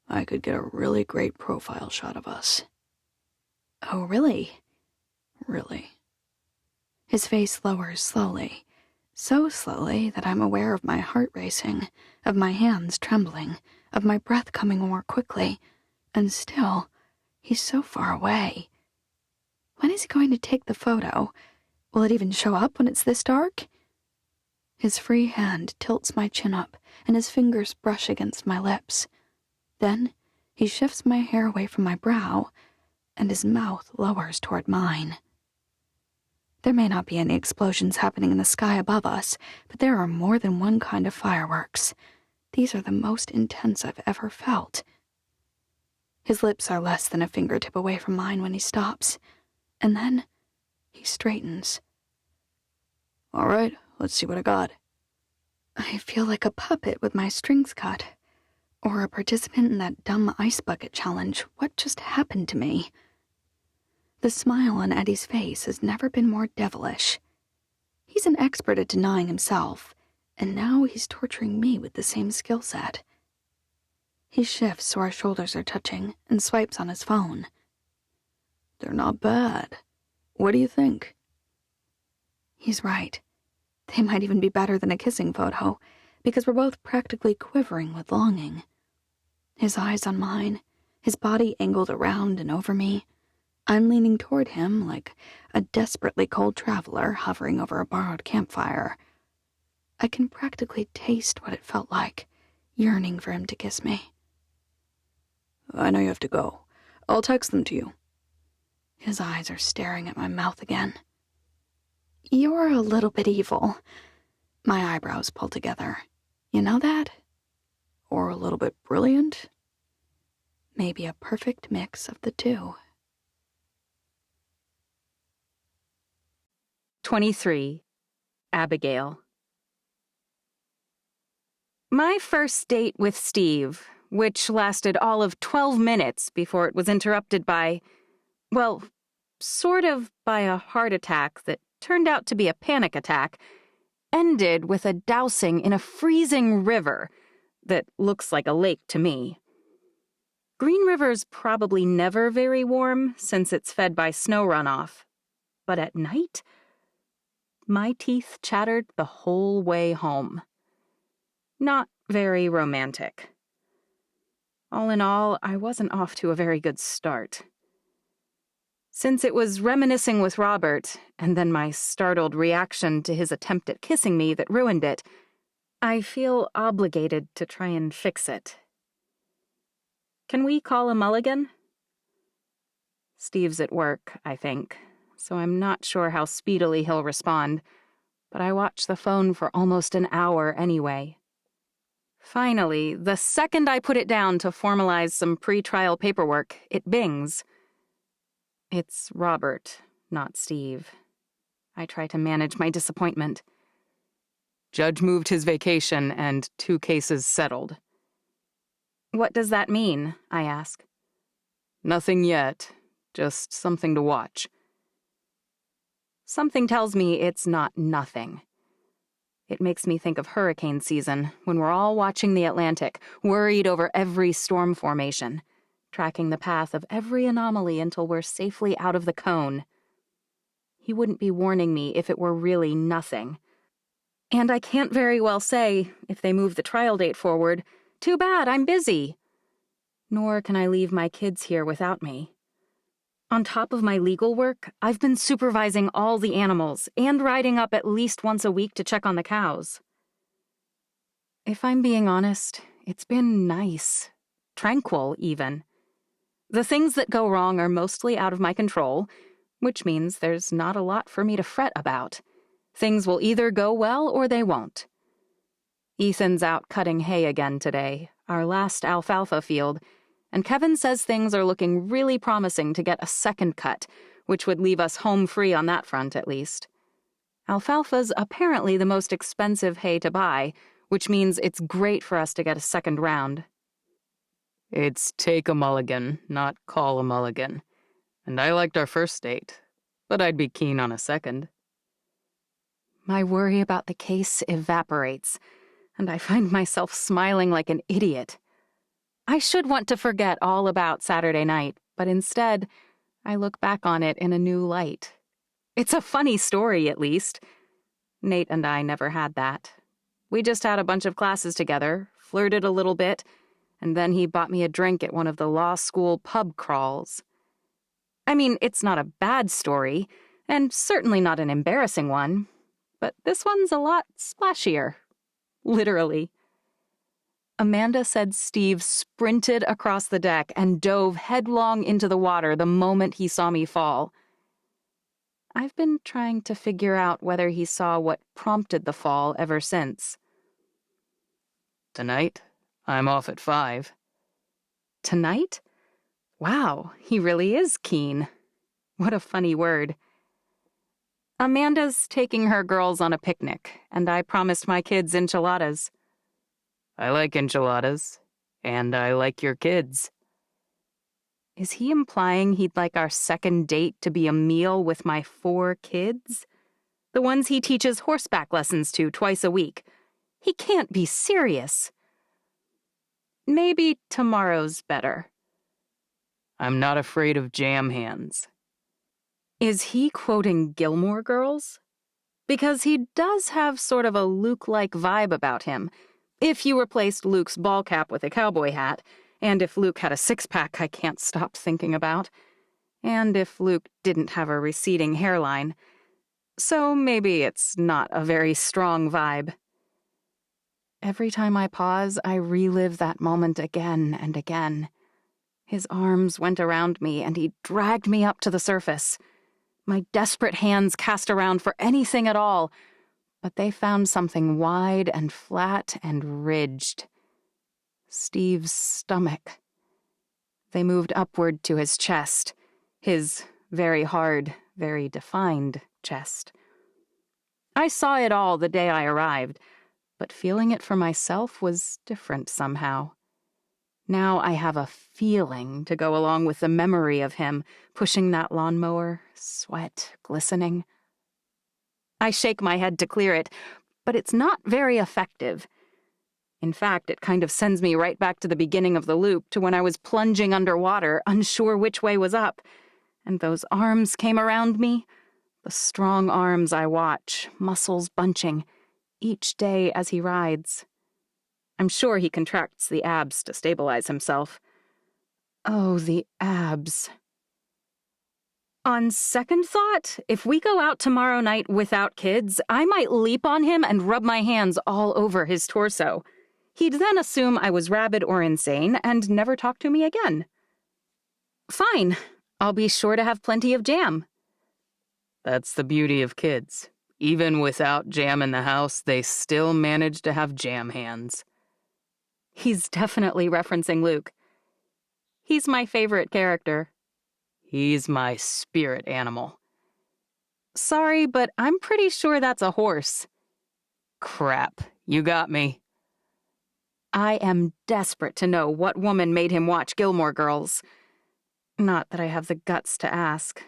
I could get a really great profile shot of us. Oh, really? Really. His face lowers slowly, so slowly that I'm aware of my heart racing, of my hands trembling, of my breath coming more quickly, and still, he's so far away. When is he going to take the photo? Will it even show up when it's this dark? His free hand tilts my chin up, and his fingers brush against my lips. Then he shifts my hair away from my brow, and his mouth lowers toward mine. There may not be any explosions happening in the sky above us, but there are more than one kind of fireworks. These are the most intense I've ever felt. His lips are less than a fingertip away from mine when he stops, and then he straightens. All right, let's see what I got. I feel like a puppet with my strings cut, or a participant in that dumb ice bucket challenge. What just happened to me? The smile on Eddie's face has never been more devilish. He's an expert at denying himself, and now he's torturing me with the same skill set. He shifts so our shoulders are touching and swipes on his phone. They're not bad. What do you think? He's right. They might even be better than a kissing photo, because we're both practically quivering with longing. His eyes on mine, his body angled around and over me. I'm leaning toward him like a desperately cold traveler hovering over a borrowed campfire. I can practically taste what it felt like, yearning for him to kiss me. I know you have to go. I'll text them to you. His eyes are staring at my mouth again. You're a little bit evil. My eyebrows pull together. You know that? Or a little bit brilliant? Maybe a perfect mix of the two. 23. Abigail. My first date with Steve, which lasted all of 12 minutes before it was interrupted by, well, sort of by a heart attack that turned out to be a panic attack, ended with a dousing in a freezing river that looks like a lake to me. Green River's probably never very warm since it's fed by snow runoff. But at night, my teeth chattered the whole way home. Not very romantic. All in all, I wasn't off to a very good start. Since it was reminiscing with Robert, and then my startled reaction to his attempt at kissing me that ruined it, I feel obligated to try and fix it. Can we call a mulligan? Steve's at work, I think, so I'm not sure how speedily he'll respond, but I watch the phone for almost an hour anyway. Finally, the second I put it down to formalize some pre-trial paperwork, it bings. It's Robert, not Steve. I try to manage my disappointment. Judge moved his vacation and 2 cases settled. What does that mean? I ask. Nothing yet, just something to watch. Something tells me it's not nothing. It makes me think of hurricane season, when we're all watching the Atlantic, worried over every storm formation, tracking the path of every anomaly until we're safely out of the cone. He wouldn't be warning me if it were really nothing. And I can't very well say, if they move the trial date forward, "Too bad, I'm busy." Nor can I leave my kids here without me. On top of my legal work, I've been supervising all the animals and riding up at least once a week to check on the cows. If I'm being honest, it's been nice. Tranquil, even. The things that go wrong are mostly out of my control, which means there's not a lot for me to fret about. Things will either go well or they won't. Ethan's out cutting hay again today, our last alfalfa field, and Kevin says things are looking really promising to get a second cut, which would leave us home free on that front at least. Alfalfa's apparently the most expensive hay to buy, which means it's great for us to get a second round. It's take a mulligan, not call a mulligan. And I liked our first date, but I'd be keen on a second. My worry about the case evaporates, and I find myself smiling like an idiot. I should want to forget all about Saturday night, but instead, I look back on it in a new light. It's a funny story, at least. Nate and I never had that. We just had a bunch of classes together, flirted a little bit, and then he bought me a drink at one of the law school pub crawls. I mean, it's not a bad story, and certainly not an embarrassing one, but this one's a lot splashier. Literally. Amanda said Steve sprinted across the deck and dove headlong into the water the moment he saw me fall. I've been trying to figure out whether he saw what prompted the fall ever since. Tonight, I'm off at 5. Tonight? Wow, he really is keen. What a funny word. Amanda's taking her girls on a picnic, and I promised my kids enchiladas. I like enchiladas, and I like your kids. Is he implying he'd like our second date to be a meal with my 4 kids? The ones he teaches horseback lessons to twice a week. He can't be serious. Maybe tomorrow's better. I'm not afraid of jam hands. Is he quoting Gilmore Girls? Because he does have sort of a Luke-like vibe about him. If you replaced Luke's ball cap with a cowboy hat, and if Luke had a six-pack I can't stop thinking about, and if Luke didn't have a receding hairline. So maybe it's not a very strong vibe. Every time I pause, I relive that moment again and again. His arms went around me, and he dragged me up to the surface. My desperate hands cast around for anything at all, but they found something wide and flat and ridged. Steve's stomach. They moved upward to his chest, his very hard, very defined chest. I saw it all the day I arrived, but feeling it for myself was different somehow. Now I have a feeling to go along with the memory of him pushing that lawnmower, sweat glistening. I shake my head to clear it, but it's not very effective. In fact, it kind of sends me right back to the beginning of the loop, to when I was plunging underwater, unsure which way was up, and those arms came around me, the strong arms I watch, muscles bunching, each day as he rides. I'm sure he contracts the abs to stabilize himself. Oh, the abs. On second thought, if we go out tomorrow night without kids, I might leap on him and rub my hands all over his torso. He'd then assume I was rabid or insane and never talk to me again. Fine. I'll be sure to have plenty of jam. That's the beauty of kids. Even without jam in the house, they still manage to have jam hands. He's definitely referencing Luke. He's my favorite character. He's my spirit animal. Sorry, but I'm pretty sure that's a horse. Crap, you got me. I am desperate to know what woman made him watch Gilmore Girls. Not that I have the guts to ask.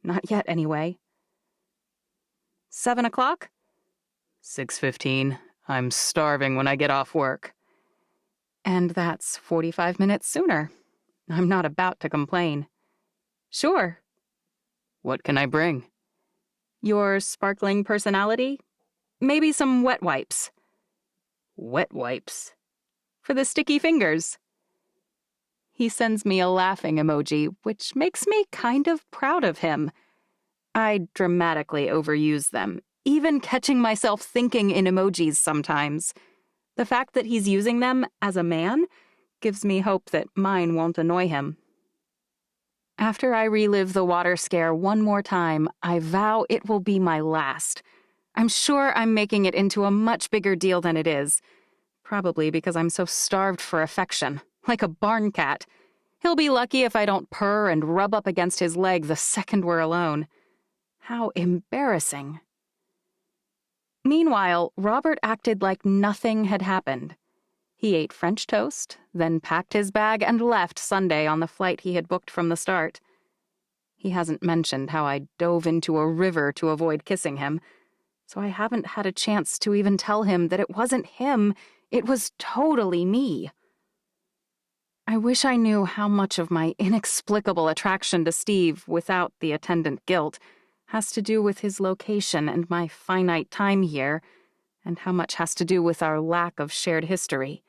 Not yet, anyway. 7 o'clock? 6:15. I'm starving when I get off work. And that's 45 minutes sooner. I'm not about to complain. Sure. What can I bring? Your sparkling personality? Maybe some wet wipes. Wet wipes? For the sticky fingers. He sends me a laughing emoji, which makes me kind of proud of him. I dramatically overuse them, even catching myself thinking in emojis sometimes. The fact that he's using them as a man gives me hope that mine won't annoy him. After I relive the water scare one more time, I vow it will be my last. I'm sure I'm making it into a much bigger deal than it is. Probably because I'm so starved for affection, like a barn cat. He'll be lucky if I don't purr and rub up against his leg the second we're alone. How embarrassing. Meanwhile, Robert acted like nothing had happened. He ate French toast, then packed his bag and left Sunday on the flight he had booked from the start. He hasn't mentioned how I dove into a river to avoid kissing him, so I haven't had a chance to even tell him that it wasn't him, it was totally me. I wish I knew how much of my inexplicable attraction to Steve, without the attendant guilt, has to do with his location and my finite time here, and how much has to do with our lack of shared history.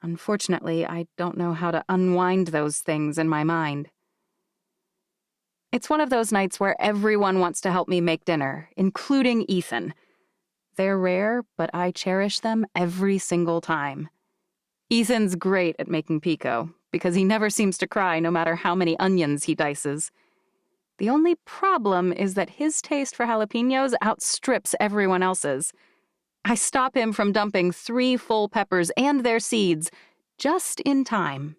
Unfortunately, I don't know how to unwind those things in my mind. It's one of those nights where everyone wants to help me make dinner, including Ethan. They're rare, but I cherish them every single time. Ethan's great at making pico, because he never seems to cry no matter how many onions he dices. The only problem is that his taste for jalapenos outstrips everyone else's. I stop him from dumping 3 full peppers and their seeds just in time.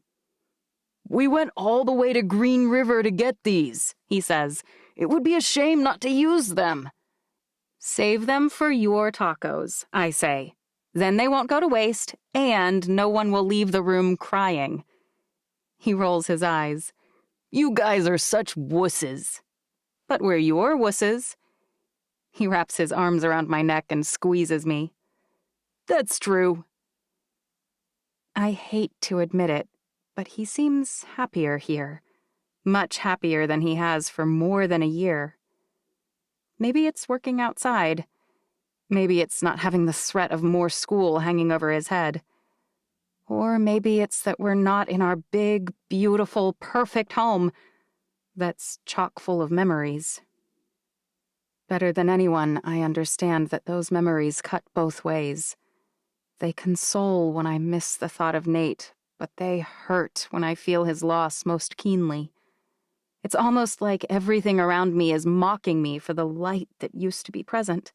We went all the way to Green River to get these, he says. It would be a shame not to use them. Save them for your tacos, I say. Then they won't go to waste, and no one will leave the room crying. He rolls his eyes. You guys are such wusses. But we're your wusses. He wraps his arms around my neck and squeezes me. That's true. I hate to admit it, but he seems happier here. Much happier than he has for more than a year. Maybe it's working outside. Maybe it's not having the threat of more school hanging over his head. Or maybe it's that we're not in our big, beautiful, perfect home that's chock full of memories. Better than anyone, I understand that those memories cut both ways. They console when I miss the thought of Nate, but they hurt when I feel his loss most keenly. It's almost like everything around me is mocking me for the light that used to be present.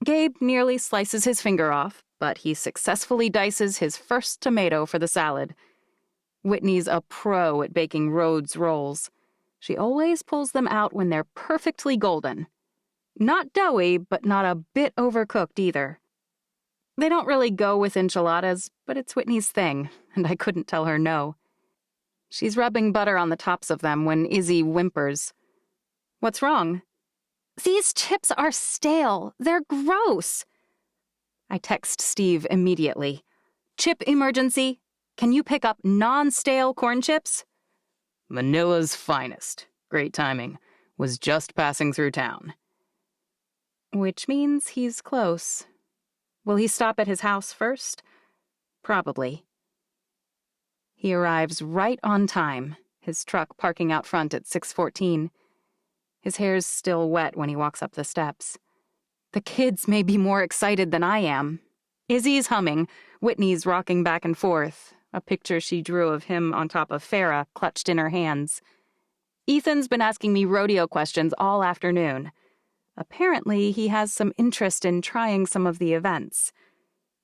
Gabe nearly slices his finger off, but he successfully dices his first tomato for the salad. Whitney's a pro at baking Rhodes rolls. She always pulls them out when they're perfectly golden. Not doughy, but not a bit overcooked either. They don't really go with enchiladas, but it's Whitney's thing, and I couldn't tell her no. She's rubbing butter on the tops of them when Izzy whimpers. What's wrong? These chips are stale. They're gross. I text Steve immediately. Chip emergency. Can you pick up non-stale corn chips? Manila's finest. Great timing. Was just passing through town. Which means he's close. Will he stop at his house first? Probably. He arrives right on time, his truck parking out front at 6:14. His hair's still wet when he walks up the steps. The kids may be more excited than I am. Izzy's humming, Whitney's rocking back and forth, a picture she drew of him on top of Farah clutched in her hands. Ethan's been asking me rodeo questions all afternoon. Apparently, he has some interest in trying some of the events.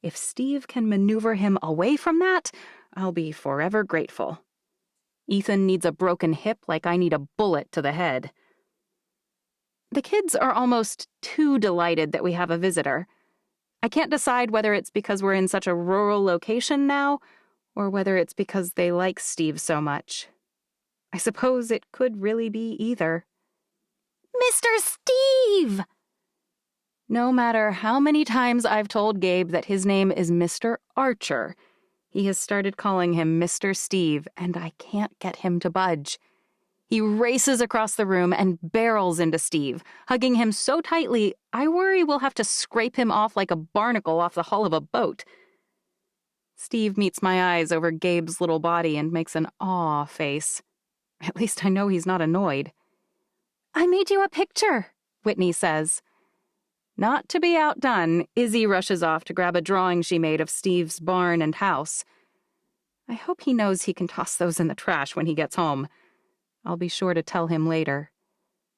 If Steve can maneuver him away from that, I'll be forever grateful. Ethan needs a broken hip like I need a bullet to the head. The kids are almost too delighted that we have a visitor. I can't decide whether it's because we're in such a rural location now, or whether it's because they like Steve so much. I suppose it could really be either. Mr. Steve! No matter how many times I've told Gabe that his name is Mr. Archer, he has started calling him Mr. Steve, and I can't get him to budge. He races across the room and barrels into Steve, hugging him so tightly, I worry we'll have to scrape him off like a barnacle off the hull of a boat. Steve meets my eyes over Gabe's little body and makes an aw face. At least I know he's not annoyed. "I made you a picture," Whitney says. Not to be outdone, Izzy rushes off to grab a drawing she made of Steve's barn and house. I hope he knows he can toss those in the trash when he gets home. I'll be sure to tell him later.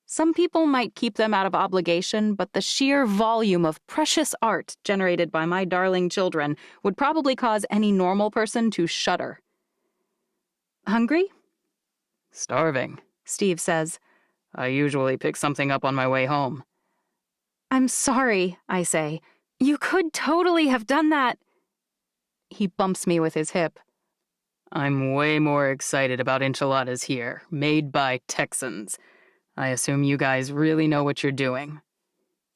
Some people might keep them out of obligation, but the sheer volume of precious art generated by my darling children would probably cause any normal person to shudder. "Hungry?" Starving, Steve says. I usually pick something up on my way home. "I'm sorry," I say. "You could totally have done that." He bumps me with his hip. I'm way more excited about enchiladas here, made by Texans. I assume you guys really know what you're doing.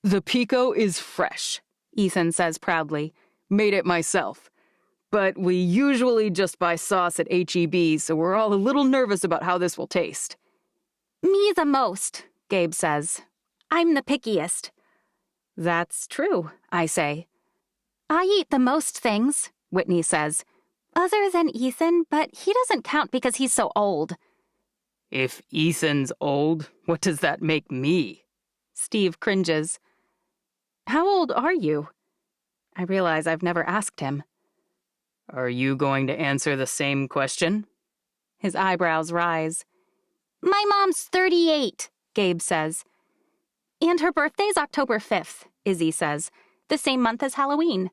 The pico is fresh, Ethan says proudly. Made it myself. But we usually just buy sauce at H-E-B, so we're all a little nervous about how this will taste. Me the most, Gabe says. I'm the pickiest. That's true, I say. I eat the most things, Whitney says. Other than Ethan, but he doesn't count because he's so old. If Ethan's old, what does that make me? Steve cringes. How old are you? I realize I've never asked him. Are you going to answer the same question? His eyebrows rise. My mom's 38, Gabe says. And her birthday's October 5th, Izzy says, the same month as Halloween.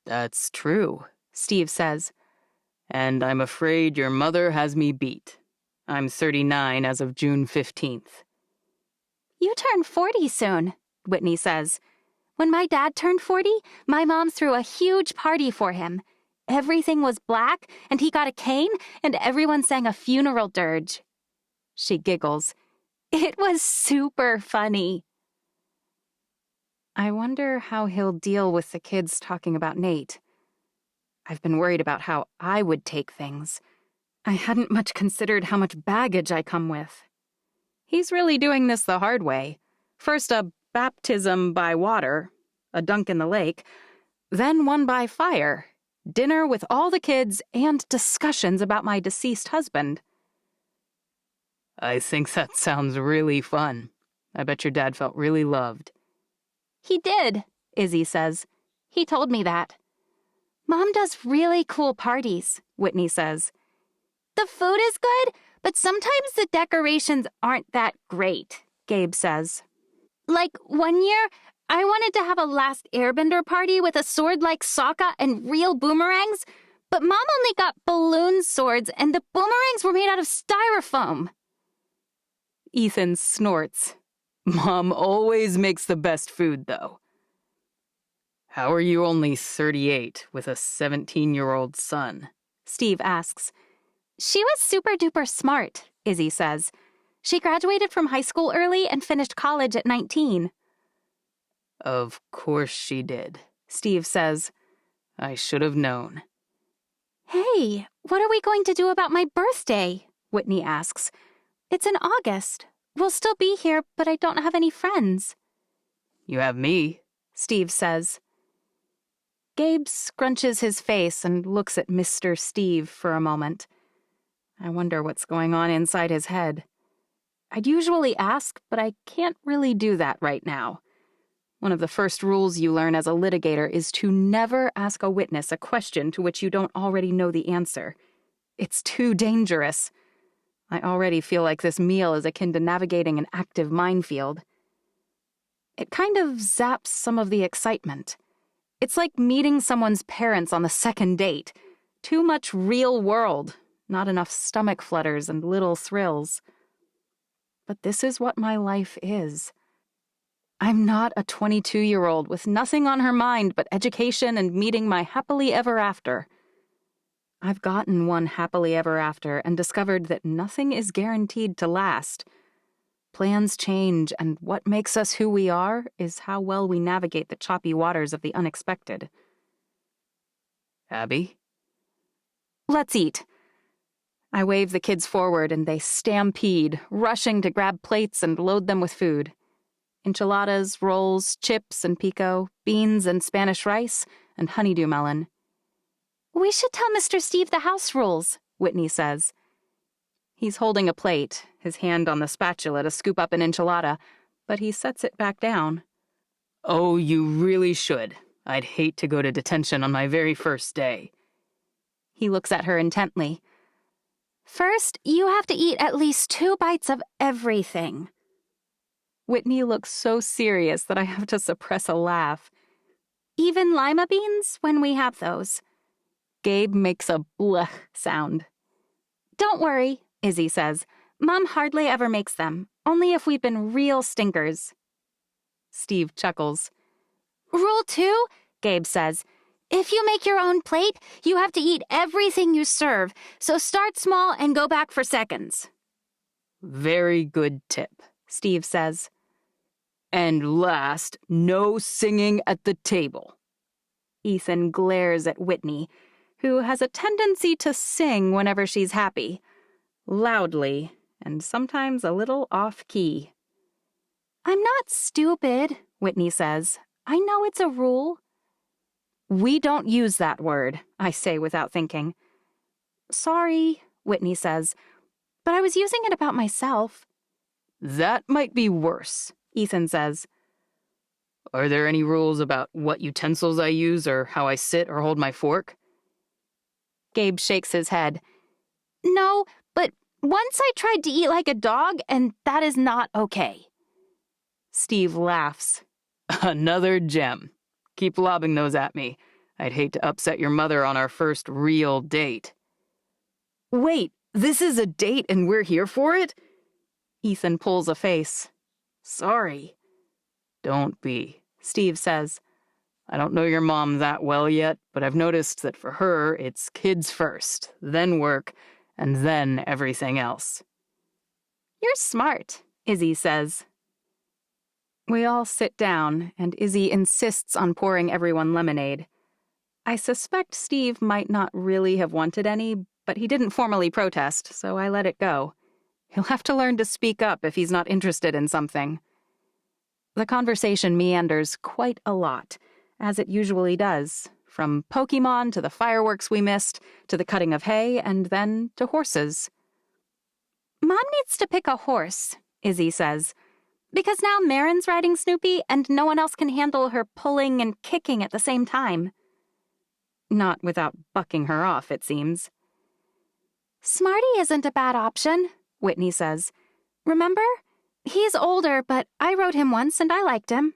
That's true, Steve says. And I'm afraid your mother has me beat. I'm 39 as of June 15th. You turn 40 soon, Whitney says. When my dad turned 40, my mom threw a huge party for him. Everything was black, and he got a cane, and everyone sang a funeral dirge. She giggles. It was super funny. I wonder how he'll deal with the kids talking about Nate. I've been worried about how I would take things. I hadn't much considered how much baggage I come with. He's really doing this the hard way. First a baptism by water, a dunk in the lake, then one by fire, dinner with all the kids, and discussions about my deceased husband. I think that sounds really fun. I bet your dad felt really loved. He did, Izzy says. He told me that. Mom does really cool parties, Whitney says. The food is good, but sometimes the decorations aren't that great, Gabe says. Like one year, I wanted to have a Last Airbender party with a sword like Sokka and real boomerangs, but Mom only got balloon swords and the boomerangs were made out of styrofoam. Ethan snorts. Mom always makes the best food, though. How are you only 38 with a 17-year-old son? Steve asks. She was super duper smart, Izzy says. She graduated from high school early and finished college at 19. Of course she did, Steve says. I should have known. Hey, what are we going to do about my birthday? Whitney asks. It's in August. We'll still be here, but I don't have any friends. You have me, Steve says. Gabe scrunches his face and looks at Mr. Steve for a moment. I wonder what's going on inside his head. I'd usually ask, but I can't really do that right now. One of the first rules you learn as a litigator is to never ask a witness a question to which you don't already know the answer. It's too dangerous. I already feel like this meal is akin to navigating an active minefield. It kind of zaps some of the excitement. It's like meeting someone's parents on the second date. Too much real world, not enough stomach flutters and little thrills. But this is what my life is. I'm not a 22-year-old with nothing on her mind but education and meeting my happily ever after. I've gotten one happily ever after and discovered that nothing is guaranteed to last. Plans change, and what makes us who we are is how well we navigate the choppy waters of the unexpected. Abby? Let's eat. I wave the kids forward and they stampede, rushing to grab plates and load them with food. Enchiladas, rolls, chips and pico, beans and Spanish rice, and honeydew melon. We should tell Mr. Steve the house rules, Whitney says. He's holding a plate, his hand on the spatula to scoop up an enchilada, but he sets it back down. Oh, you really should. I'd hate to go to detention on my very first day. He looks at her intently. First, you have to eat at least 2 bites of everything. Whitney looks so serious that I have to suppress a laugh. Even lima beans when we have those. Gabe makes a blech sound. Don't worry, Izzy says. Mom hardly ever makes them, only if we've been real stinkers. Steve chuckles. Rule 2, Gabe says. If you make your own plate, you have to eat everything you serve, so start small and go back for seconds. Very good tip, Steve says. And last, no singing at the table. Ethan glares at Whitney, who has a tendency to sing whenever she's happy. Loudly, and sometimes a little off-key. I'm not stupid, Whitney says. I know it's a rule. We don't use that word, I say without thinking. Sorry, Whitney says, but I was using it about myself. That might be worse, Ethan says. Are there any rules about what utensils I use or how I sit or hold my fork? Gabe shakes his head. No, but once I tried to eat like a dog, and that is not okay. Steve laughs. Another gem. Keep lobbing those at me. I'd hate to upset your mother on our first real date. Wait, this is a date and we're here for it? Ethan pulls a face. Sorry. Don't be, Steve says. I don't know your mom that well yet, but I've noticed that for her, it's kids first, then work, and then everything else. You're smart, Izzy says. We all sit down, and Izzy insists on pouring everyone lemonade. I suspect Steve might not really have wanted any, but he didn't formally protest, so I let it go. He'll have to learn to speak up if he's not interested in something. The conversation meanders quite a lot, as it usually does, from Pokemon to the fireworks we missed, to the cutting of hay, and then to horses. Mom needs to pick a horse, Izzy says. Because now Marin's riding Snoopy, and no one else can handle her pulling and kicking at the same time. Not without bucking her off, it seems. Smarty isn't a bad option, Whitney says. Remember? He's older, but I rode him once and I liked him.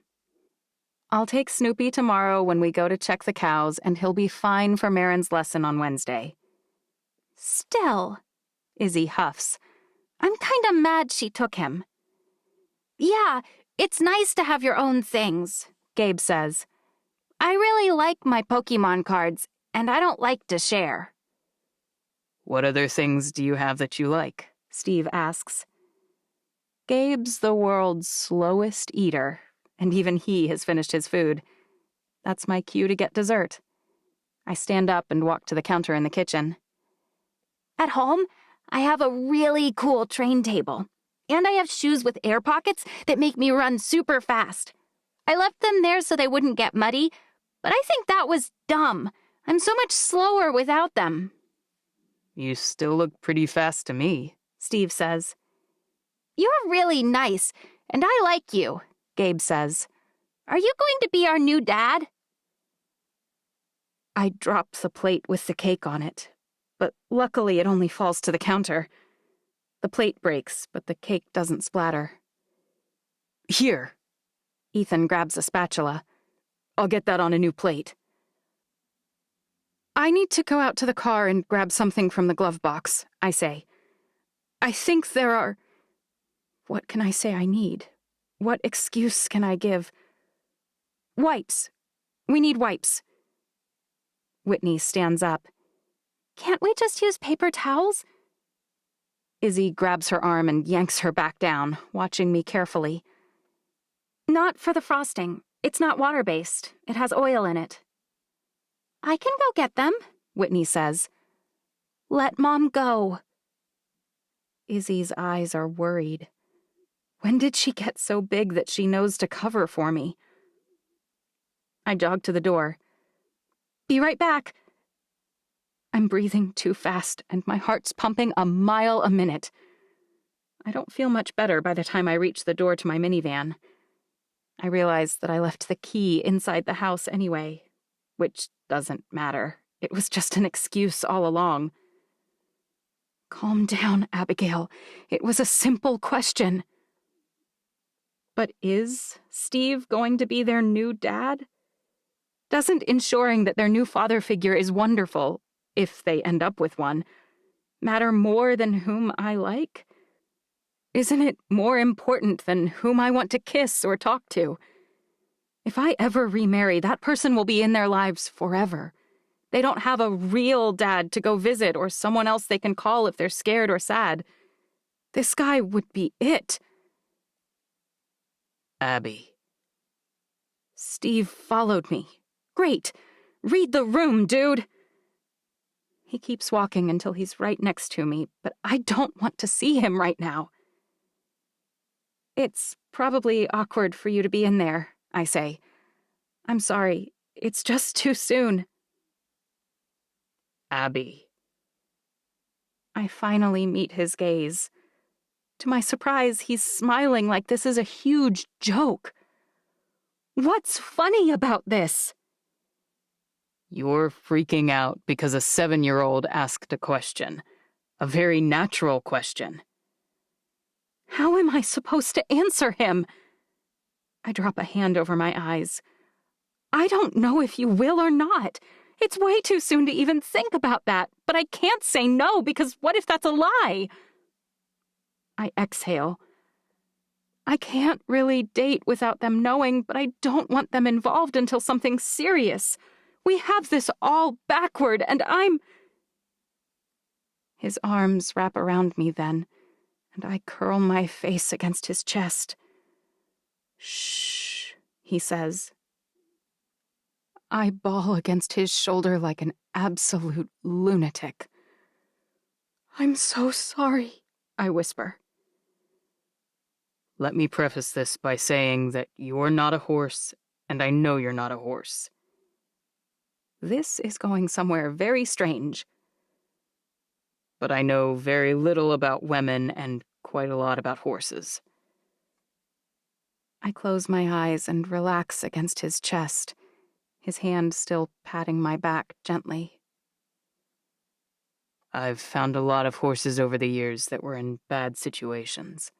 I'll take Snoopy tomorrow when we go to check the cows, and he'll be fine for Marin's lesson on Wednesday. Still, Izzy huffs. I'm kinda mad she took him. Yeah, it's nice to have your own things, Gabe says. I really like my Pokemon cards, and I don't like to share. What other things do you have that you like? Steve asks. Gabe's the world's slowest eater, and even he has finished his food. That's my cue to get dessert. I stand up and walk to the counter in the kitchen. At home, I have a really cool train table. And I have shoes with air pockets that make me run super fast. I left them there so they wouldn't get muddy, but I think that was dumb. I'm so much slower without them. You still look pretty fast to me, Steve says. You're really nice, and I like you, Gabe says. Are you going to be our new dad? I drop the plate with the cake on it, but luckily it only falls to the counter. The plate breaks, but the cake doesn't splatter. Here. Ethan grabs a spatula. I'll get that on a new plate. I need to go out to the car and grab something from the glove box, I say. I think there are... What can I say I need? What excuse can I give? Wipes. We need wipes. Whitney stands up. Can't we just use paper towels? Izzy grabs her arm and yanks her back down, watching me carefully. Not for the frosting. It's not water-based. It has oil in it. I can go get them, Whitney says. Let Mom go. Izzy's eyes are worried. When did she get so big that she knows to cover for me? I jog to the door. Be right back. I'm breathing too fast, and my heart's pumping a mile a minute. I don't feel much better by the time I reach the door to my minivan. I realize that I left the key inside the house anyway, which doesn't matter. It was just an excuse all along. Calm down, Abigail. It was a simple question. But is Steve going to be their new dad? Doesn't ensuring that their new father figure is wonderful, if they end up with one, matter more than whom I like? Isn't it more important than whom I want to kiss or talk to? If I ever remarry, that person will be in their lives forever. They don't have a real dad to go visit or someone else they can call if they're scared or sad. This guy would be it. Abby. Steve followed me. Great. Read the room, dude. He keeps walking until he's right next to me, but I don't want to see him right now. It's probably awkward for you to be in there, I say. I'm sorry. It's just too soon. Abby. I finally meet his gaze. To my surprise, he's smiling like this is a huge joke. What's funny about this? You're freaking out because a 7-year-old asked a question. A very natural question. How am I supposed to answer him? I drop a hand over my eyes. I don't know if you will or not. It's way too soon to even think about that, but I can't say no because what if that's a lie? I exhale. I can't really date without them knowing, but I don't want them involved until something serious. We have this all backward, and I'm... His arms wrap around me then, and I curl my face against his chest. Shh, he says. I bawl against his shoulder like an absolute lunatic. I'm so sorry, I whisper. Let me preface this by saying that you're not a horse, and I know you're not a horse. This is going somewhere very strange. But I know very little about women and quite a lot about horses. I close my eyes and relax against his chest, his hand still patting my back gently. I've found a lot of horses over the years that were in bad situations.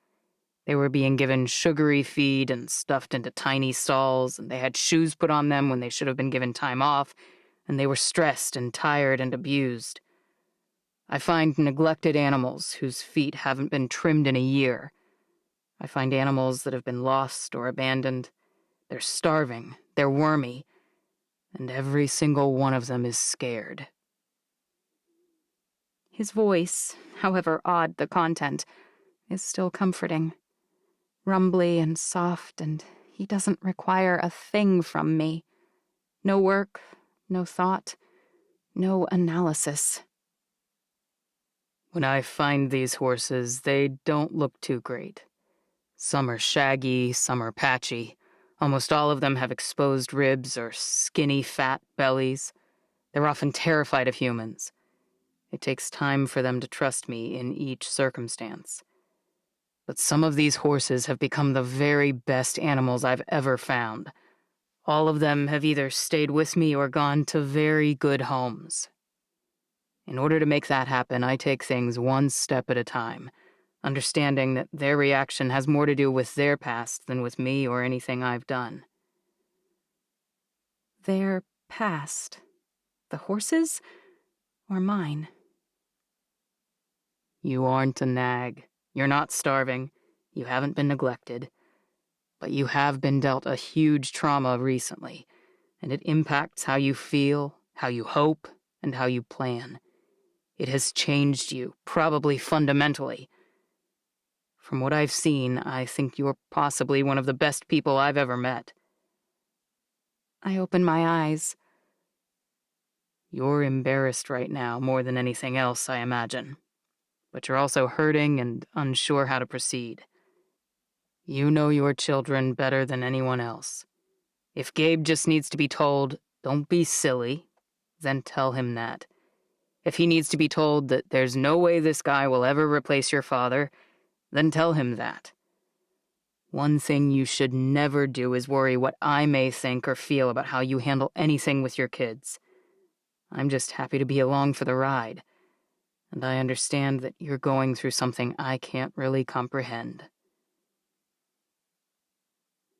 They were being given sugary feed and stuffed into tiny stalls, and they had shoes put on them when they should have been given time off, and they were stressed and tired and abused. I find neglected animals whose feet haven't been trimmed in a year. I find animals that have been lost or abandoned. They're starving, they're wormy, and every single one of them is scared. His voice, however odd the content, is still comforting. Rumbly and soft, and he doesn't require a thing from me. No work, no thought, no analysis. When I find these horses, they don't look too great. Some are shaggy, some are patchy. Almost all of them have exposed ribs or skinny, fat bellies. They're often terrified of humans. It takes time for them to trust me in each circumstance. But some of these horses have become the very best animals I've ever found. All of them have either stayed with me or gone to very good homes. In order to make that happen, I take things one step at a time, understanding that their reaction has more to do with their past than with me or anything I've done. Their past? The horses? Or mine? You aren't a nag. You're not starving. You haven't been neglected. But you have been dealt a huge trauma recently, and it impacts how you feel, how you hope, and how you plan. It has changed you, probably fundamentally. From what I've seen, I think you're possibly one of the best people I've ever met. I open my eyes. You're embarrassed right now more than anything else, I imagine. But you're also hurting and unsure how to proceed. You know your children better than anyone else. If Gabe just needs to be told, "Don't be silly," then tell him that. If he needs to be told that there's no way this guy will ever replace your father, then tell him that. One thing you should never do is worry what I may think or feel about how you handle anything with your kids. I'm just happy to be along for the ride, and I understand that you're going through something I can't really comprehend.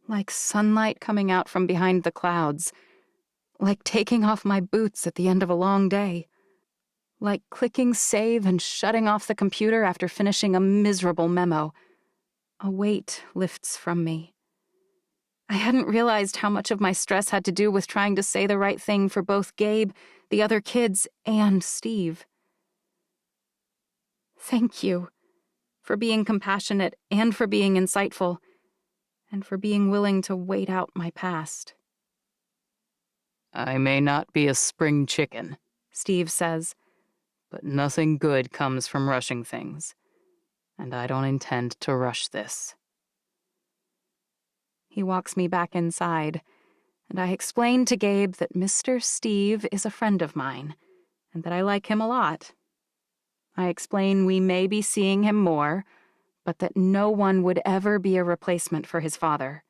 Like sunlight coming out from behind the clouds. Like taking off my boots at the end of a long day. Like clicking save and shutting off the computer after finishing a miserable memo. A weight lifts from me. I hadn't realized how much of my stress had to do with trying to say the right thing for both Gabe, the other kids, and Steve. Thank you for being compassionate and for being insightful, and for being willing to wait out my past. I may not be a spring chicken, Steve says, but nothing good comes from rushing things, and I don't intend to rush this. He walks me back inside, and I explain to Gabe that Mr. Steve is a friend of mine, and that I like him a lot. I explain we may be seeing him more, but that no one would ever be a replacement for his father.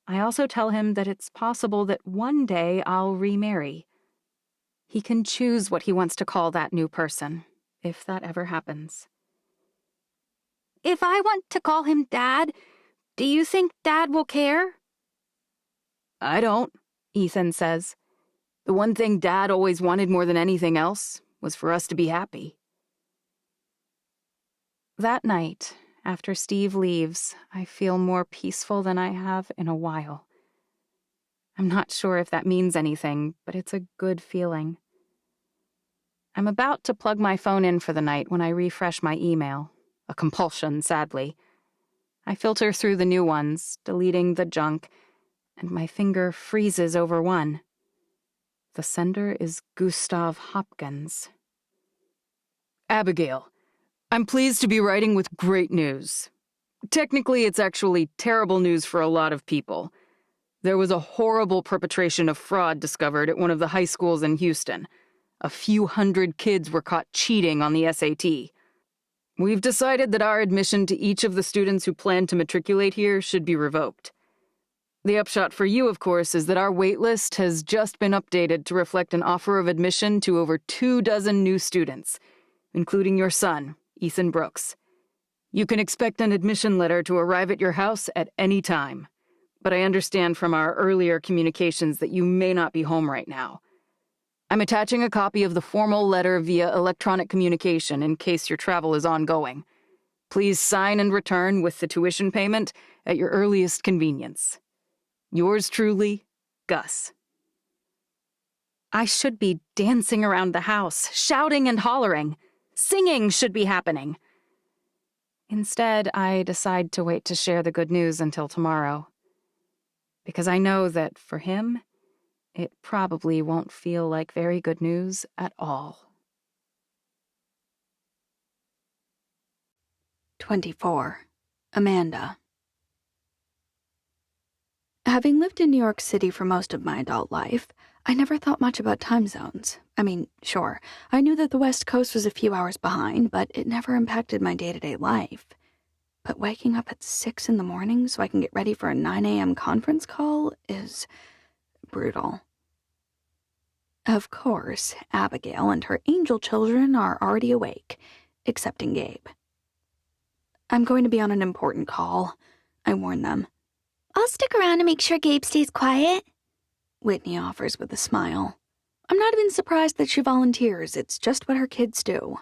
I also tell him that it's possible that one day I'll remarry. He can choose what he wants to call that new person, if that ever happens. If I want to call him Dad, do you think Dad will care? I don't, Ethan says. The one thing Dad always wanted more than anything else was for us to be happy. That night, after Steve leaves, I feel more peaceful than I have in a while. I'm not sure if that means anything, but it's a good feeling. I'm about to plug my phone in for the night when I refresh my email. A compulsion, sadly. I filter through the new ones, deleting the junk, and my finger freezes over one. The sender is Gustav Hopkins. Abigail, I'm pleased to be writing with great news. Technically, it's actually terrible news for a lot of people. There was a horrible perpetration of fraud discovered at one of the high schools in Houston. A few hundred kids were caught cheating on the SAT. We've decided that our admission to each of the students who plan to matriculate here should be revoked. The upshot for you, of course, is that our wait list has just been updated to reflect an offer of admission to over 24 new students, including your son, Ethan Brooks. You can expect an admission letter to arrive at your house at any time, but I understand from our earlier communications that you may not be home right now. I'm attaching a copy of the formal letter via electronic communication in case your travel is ongoing. Please sign and return with the tuition payment at your earliest convenience. Yours truly, Gus. I should be dancing around the house, shouting and hollering. Singing should be happening. Instead, I decide to wait to share the good news until tomorrow. Because I know that, for him, it probably won't feel like very good news at all. 24. Amanda. Having lived in New York City for most of my adult life, I never thought much about time zones. I mean, sure, I knew that the West Coast was a few hours behind, but it never impacted my day-to-day life. But waking up at 6 in the morning so I can get ready for a 9 a.m. conference call is brutal. Of course, Abigail and her angel children are already awake, excepting Gabe. I'm going to be on an important call, I warn them. I'll stick around and make sure Gabe stays quiet, Whitney offers with a smile. I'm not even surprised that she volunteers. It's just what her kids do.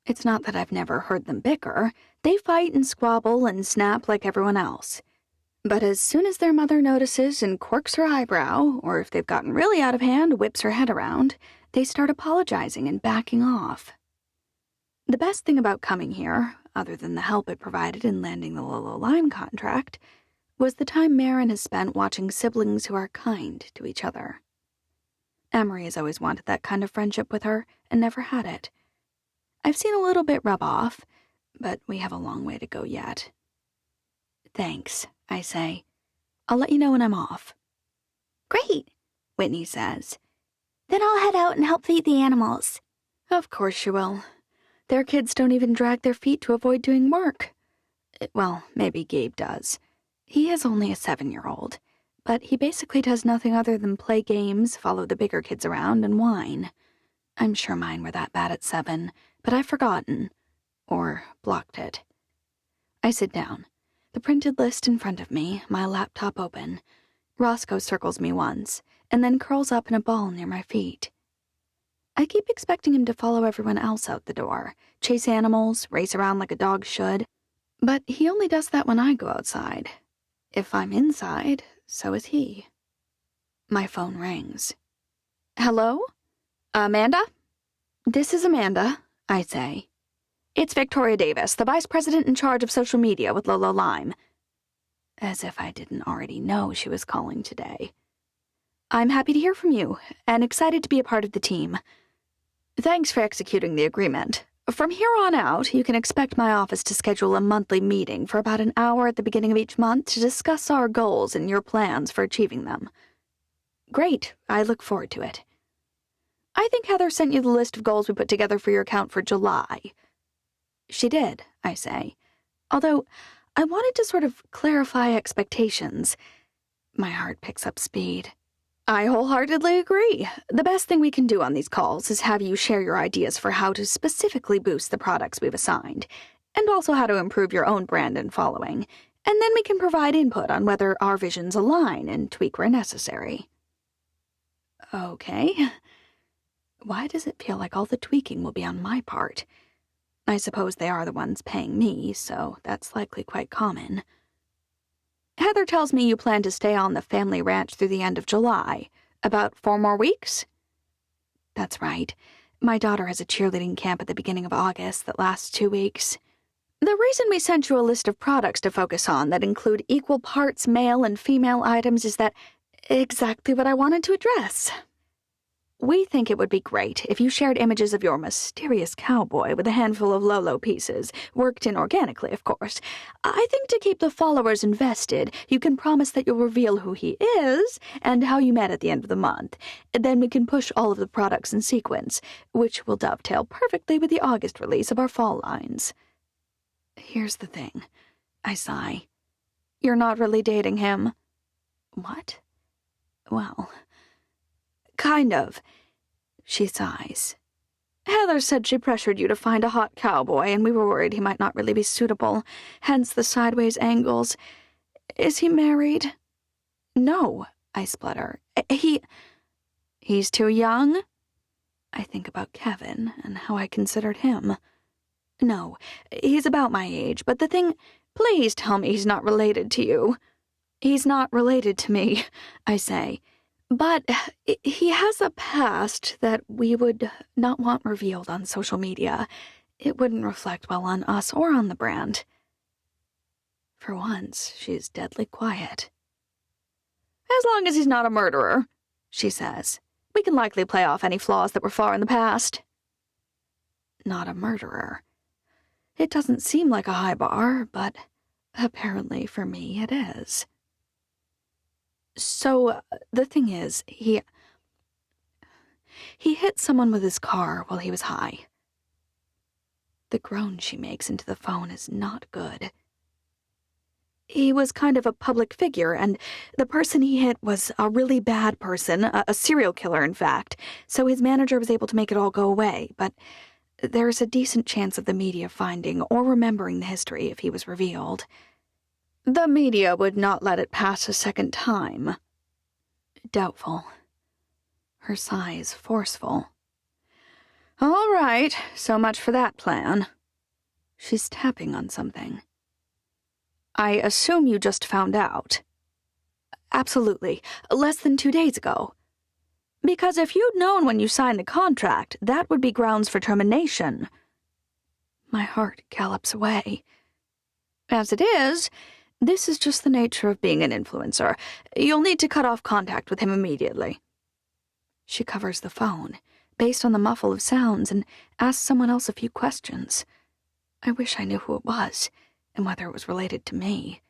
It's not that I've never heard them bicker. They fight and squabble and snap like everyone else. But as soon as their mother notices and quirks her eyebrow, or if they've gotten really out of hand, whips her head around, they start apologizing and backing off. The best thing about coming here, other than the help it provided in landing the Lolo Lime contract, was the time Marin has spent watching siblings who are kind to each other. Emery has always wanted that kind of friendship with her and never had it. I've seen a little bit rub off, but we have a long way to go yet. Thanks, I say. I'll let you know when I'm off. Great, Whitney says. Then I'll head out and help feed the animals. Of course you will. Their kids don't even drag their feet to avoid doing work. Well, maybe Gabe does. He is only a 7-year-old, but he basically does nothing other than play games, follow the bigger kids around, and whine. I'm sure mine were that bad at 7, but I've forgotten. Or blocked it. I sit down, the printed list in front of me, my laptop open. Roscoe circles me once, and then curls up in a ball near my feet. I keep expecting him to follow everyone else out the door, chase animals, race around like a dog should, but he only does that when I go outside. If I'm inside, so is he. My phone rings. Hello? Amanda? This is Amanda, I say. It's Victoria Davis, the vice president in charge of social media with Lolo Lime. As if I didn't already know she was calling today. I'm happy to hear from you, and excited to be a part of the team. Thanks for executing the agreement. From here on out, you can expect my office to schedule a monthly meeting for about an hour at the beginning of each month to discuss our goals and your plans for achieving them. Great, I look forward to it. I think Heather sent you the list of goals we put together for your account for July. She did, I say, although I wanted to sort of clarify expectations. My heart picks up speed. I wholeheartedly agree. The best thing we can do on these calls is have you share your ideas for how to specifically boost the products we've assigned, and also how to improve your own brand and following, and then we can provide input on whether our visions align and tweak where necessary. Okay. Why does it feel like all the tweaking will be on my part? I suppose they are the ones paying me, so that's likely quite common. Heather tells me you plan to stay on the family ranch through the end of July. About 4 more weeks? That's right. My daughter has a cheerleading camp at the beginning of August that lasts 2 weeks. The reason we sent you a list of products to focus on that include equal parts male and female items is that exactly what I wanted to address. We think it would be great if you shared images of your mysterious cowboy with a handful of Lolo pieces, worked in organically, of course. I think to keep the followers invested, you can promise that you'll reveal who he is and how you met at the end of the month. Then we can push all of the products in sequence, which will dovetail perfectly with the August release of our fall lines. Here's the thing, I sigh. You're not really dating him. What? Well, kind of. She sighs. Heather said she pressured you to find a hot cowboy, and we were worried he might not really be suitable, hence the sideways angles. Is he married? No, I splutter. He's too young? I think about Kevin and how I considered him. No, he's about my age, but the thing, please tell me he's not related to you. He's not related to me, I say. But he has a past that we would not want revealed on social media. It wouldn't reflect well on us or on the brand. For once, she's deadly quiet. As long as he's not a murderer, she says. We can likely play off any flaws that were far in the past. Not a murderer. It doesn't seem like a high bar, but apparently for me it is. So, the thing is, he hit someone with his car while he was high. The groan she makes into the phone is not good. He was kind of a public figure, and the person he hit was a really bad person, a serial killer, in fact, so his manager was able to make it all go away, but there's a decent chance of the media finding or remembering the history if he was revealed. The media would not let it pass a second time. Doubtful. Her sigh is forceful. All right, so much for that plan. She's tapping on something. I assume you just found out. Absolutely. Less than 2 days ago. Because if you'd known when you signed the contract, that would be grounds for termination. My heart gallops away. As it is, this is just the nature of being an influencer. You'll need to cut off contact with him immediately. She covers the phone, based on the muffle of sounds, and asks someone else a few questions. I wish I knew who it was, and whether it was related to me.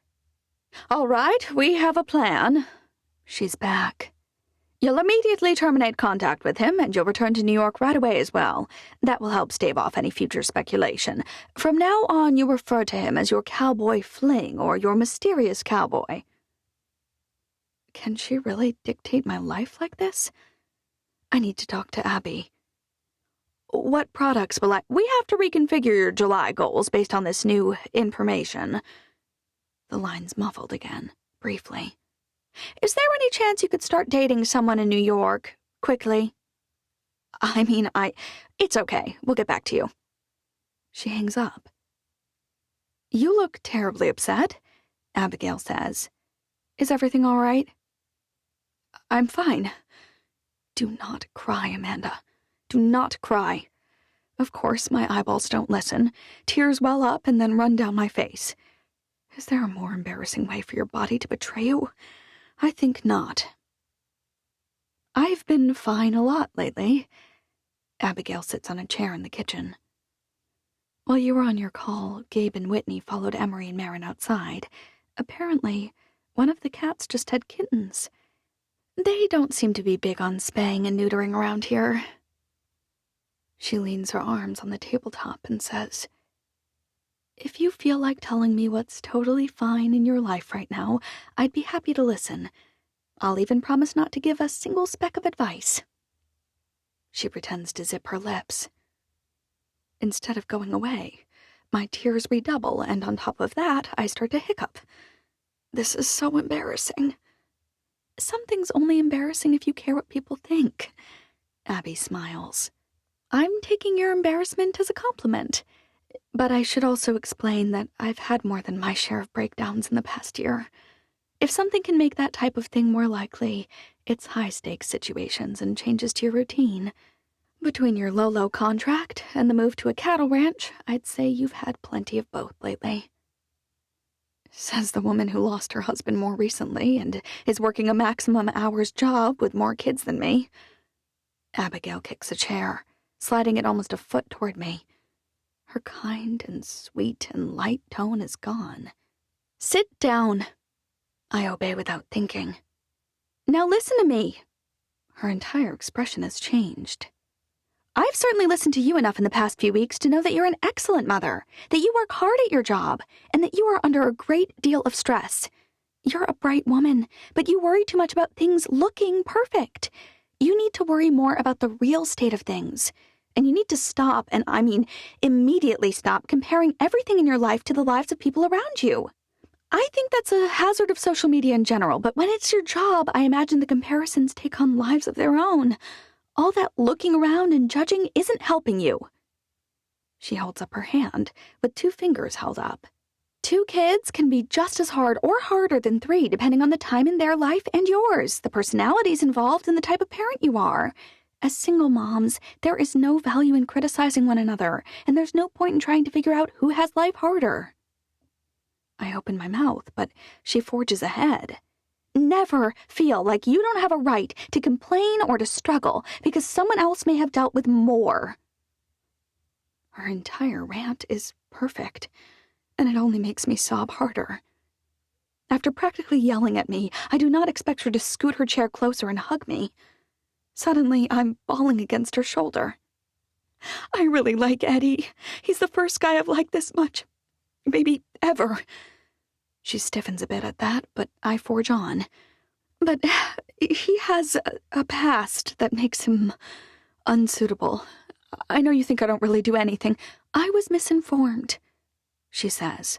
All right, we have a plan. She's back. You'll immediately terminate contact with him, and you'll return to New York right away as well. That will help stave off any future speculation. From now on, you refer to him as your cowboy fling or your mysterious cowboy. Can she really dictate my life like this? I need to talk to Abby. What products will We have to reconfigure your July goals based on this new information. The line's muffled again, briefly. Is there any chance you could start dating someone in New York, quickly? It's okay. We'll get back to you. She hangs up. You look terribly upset, Abigail says. Is everything all right? I'm fine. Do not cry, Amanda. Do not cry. Of course, my eyeballs don't listen. Tears well up and then run down my face. Is there a more embarrassing way for your body to betray you? I think not. I've been fine a lot lately. Abigail sits on a chair in the kitchen. While you were on your call, Gabe and Whitney followed Emery and Marin outside. Apparently, one of the cats just had kittens. They don't seem to be big on spaying and neutering around here. She leans her arms on the tabletop and says, If you feel like telling me what's totally fine in your life right now, I'd be happy to listen. I'll even promise not to give a single speck of advice. She pretends to zip her lips. Instead of going away, my tears redouble, and on top of that, I start to hiccup. This is so embarrassing. Something's only embarrassing if you care what people think. Abby smiles. I'm taking your embarrassment as a compliment. But I should also explain that I've had more than my share of breakdowns in the past year. If something can make that type of thing more likely, it's high-stakes situations and changes to your routine. Between your low contract and the move to a cattle ranch, I'd say you've had plenty of both lately. Says the woman who lost her husband more recently and is working a maximum hours job with more kids than me. Abigail kicks a chair, sliding it almost a foot toward me. Her kind and sweet and light tone is gone. Sit down. I obey without thinking. Now listen to me. Her entire expression has changed. I've certainly listened to you enough in the past few weeks to know that you're an excellent mother, that you work hard at your job, and that you are under a great deal of stress. You're a bright woman, but you worry too much about things looking perfect. You need to worry more about the real state of things. And you need to stop, and I mean immediately stop, comparing everything in your life to the lives of people around you. I think that's a hazard of social media in general, but when it's your job, I imagine the comparisons take on lives of their own. All that looking around and judging isn't helping you. She holds up her hand, with 2 fingers held up. 2 kids can be just as hard or harder than 3, depending on the time in their life and yours, the personalities involved, and the type of parent you are. As single moms, there is no value in criticizing one another, and there's no point in trying to figure out who has life harder. I open my mouth, but she forges ahead. Never feel like you don't have a right to complain or to struggle because someone else may have dealt with more. Her entire rant is perfect, and it only makes me sob harder. After practically yelling at me, I do not expect her to scoot her chair closer and hug me. Suddenly, I'm bawling against her shoulder. I really like Eddie. He's the first guy I've liked this much. Maybe ever. She stiffens a bit at that, but I forge on. But he has a past that makes him unsuitable. I know you think I don't really do anything. I was misinformed, she says.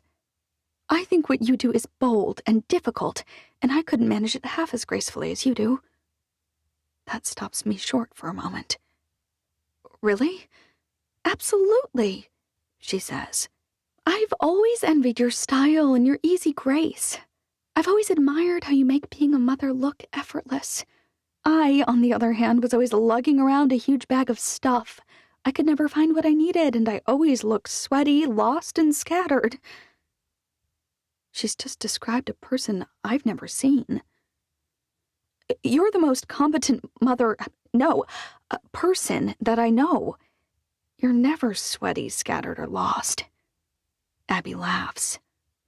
I think what you do is bold and difficult, and I couldn't manage it half as gracefully as you do. That stops me short for a moment. Really? Absolutely, she says. I've always envied your style and your easy grace. I've always admired how you make being a mother look effortless. I, on the other hand, was always lugging around a huge bag of stuff. I could never find what I needed, and I always looked sweaty, lost, and scattered. She's just described a person I've never seen. You're the most competent person that I know. You're never sweaty, scattered, or lost. Abby laughs.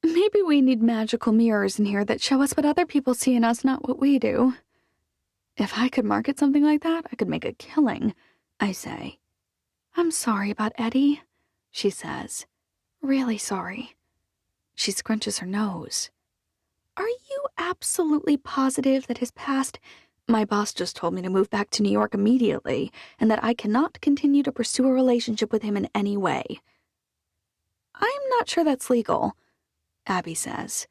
Maybe we need magical mirrors in here that show us what other people see in us, not what we do. If I could market something like that, I could make a killing, I say. I'm sorry about Eddie, she says. Really sorry. She scrunches her nose. Are you absolutely positive that his past... My boss just told me to move back to New York immediately, and that I cannot continue to pursue a relationship with him in any way. I'm not sure that's legal, Abby says.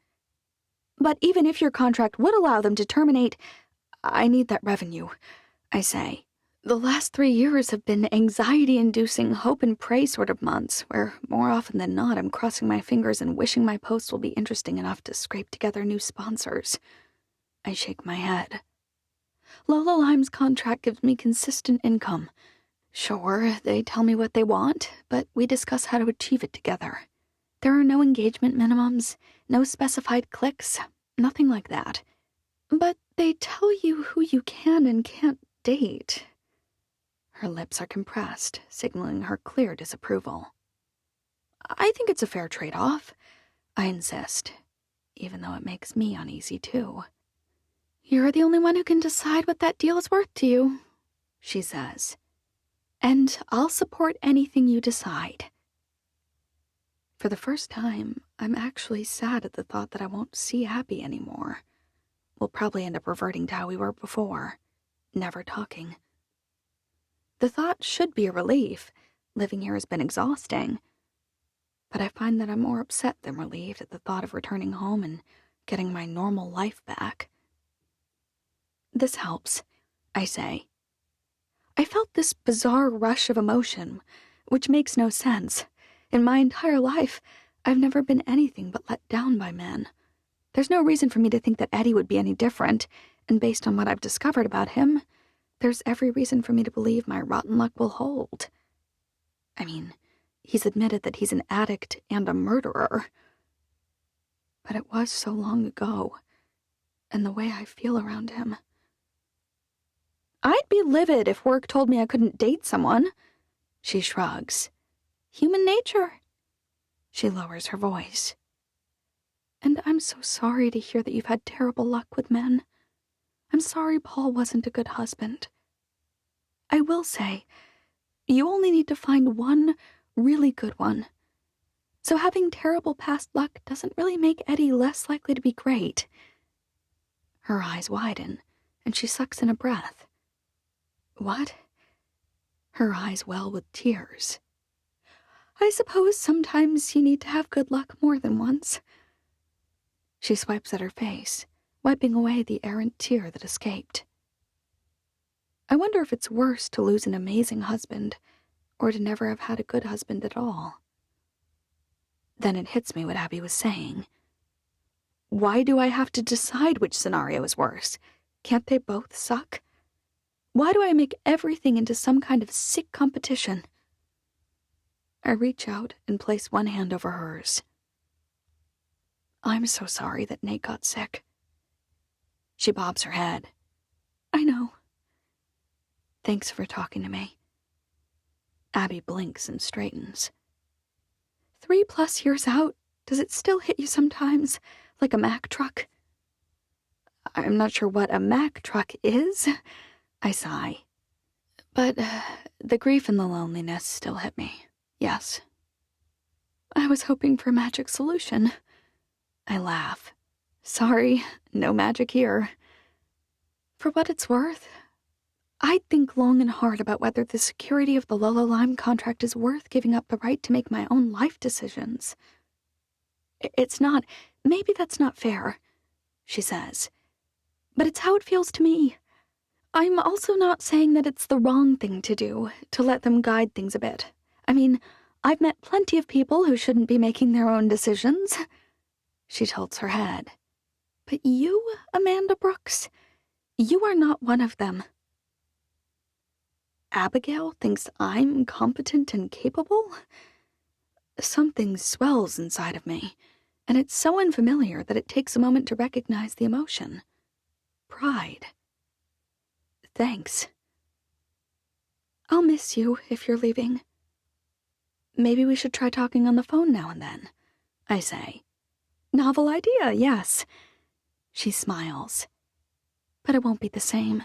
But even if your contract would allow them to terminate, I need that revenue, I say. The last 3 years have been anxiety-inducing hope and pray sort of months, where more often than not I'm crossing my fingers and wishing my post will be interesting enough to scrape together new sponsors. I shake my head. Lola Lime's contract gives me consistent income. Sure, they tell me what they want, but we discuss how to achieve it together. There are no engagement minimums, no specified clicks, nothing like that. But they tell you who you can and can't date. Her lips are compressed, signaling her clear disapproval. I think it's a fair trade-off, I insist, even though it makes me uneasy too. You're the only one who can decide what that deal is worth to you, she says. And I'll support anything you decide. For the first time, I'm actually sad at the thought that I won't see Abby anymore. We'll probably end up reverting to how we were before, never talking. The thought should be a relief. Living here has been exhausting. But I find that I'm more upset than relieved at the thought of returning home and getting my normal life back. This helps, I say. I felt this bizarre rush of emotion, which makes no sense. In my entire life, I've never been anything but let down by men. There's no reason for me to think that Eddie would be any different, and based on what I've discovered about him, there's every reason for me to believe my rotten luck will hold. I mean, he's admitted that he's an addict and a murderer. But it was so long ago, and the way I feel around him. I'd be livid if work told me I couldn't date someone. She shrugs. Human nature. She lowers her voice. And I'm so sorry to hear that you've had terrible luck with men. I'm sorry Paul wasn't a good husband. I will say, you only need to find one really good one. So having terrible past luck doesn't really make Eddie less likely to be great. Her eyes widen, and she sucks in a breath. What? Her eyes well with tears. I suppose sometimes you need to have good luck more than once. She swipes at her face, wiping away the errant tear that escaped. I wonder if it's worse to lose an amazing husband, or to never have had a good husband at all. Then it hits me what Abby was saying. Why do I have to decide which scenario is worse? Can't they both suck? Why do I make everything into some kind of sick competition? I reach out and place one hand over hers. I'm so sorry that Nate got sick. She bobs her head. I know. Thanks for talking to me. Abby blinks and straightens. 3+ years out, does it still hit you sometimes, like a Mack truck? I'm not sure what a Mack truck is, I sigh. But the grief and the loneliness still hit me, yes. I was hoping for a magic solution. I laugh. Sorry, no magic here. For what it's worth, I'd think long and hard about whether the security of the Lola Lime contract is worth giving up the right to make my own life decisions. It's not. Maybe that's not fair, she says. But it's how it feels to me. I'm also not saying that it's the wrong thing to do, to let them guide things a bit. I mean, I've met plenty of people who shouldn't be making their own decisions. She tilts her head. But you, Amanda Brooks, You are not one of them. Abigail thinks I'm competent and capable? Something swells inside of me, and it's so unfamiliar that it takes a moment to recognize the emotion. Pride. Thanks. I'll miss you if you're leaving. Maybe we should try talking on the phone now and then, I say. Novel idea, yes. She smiles. But it won't be the same.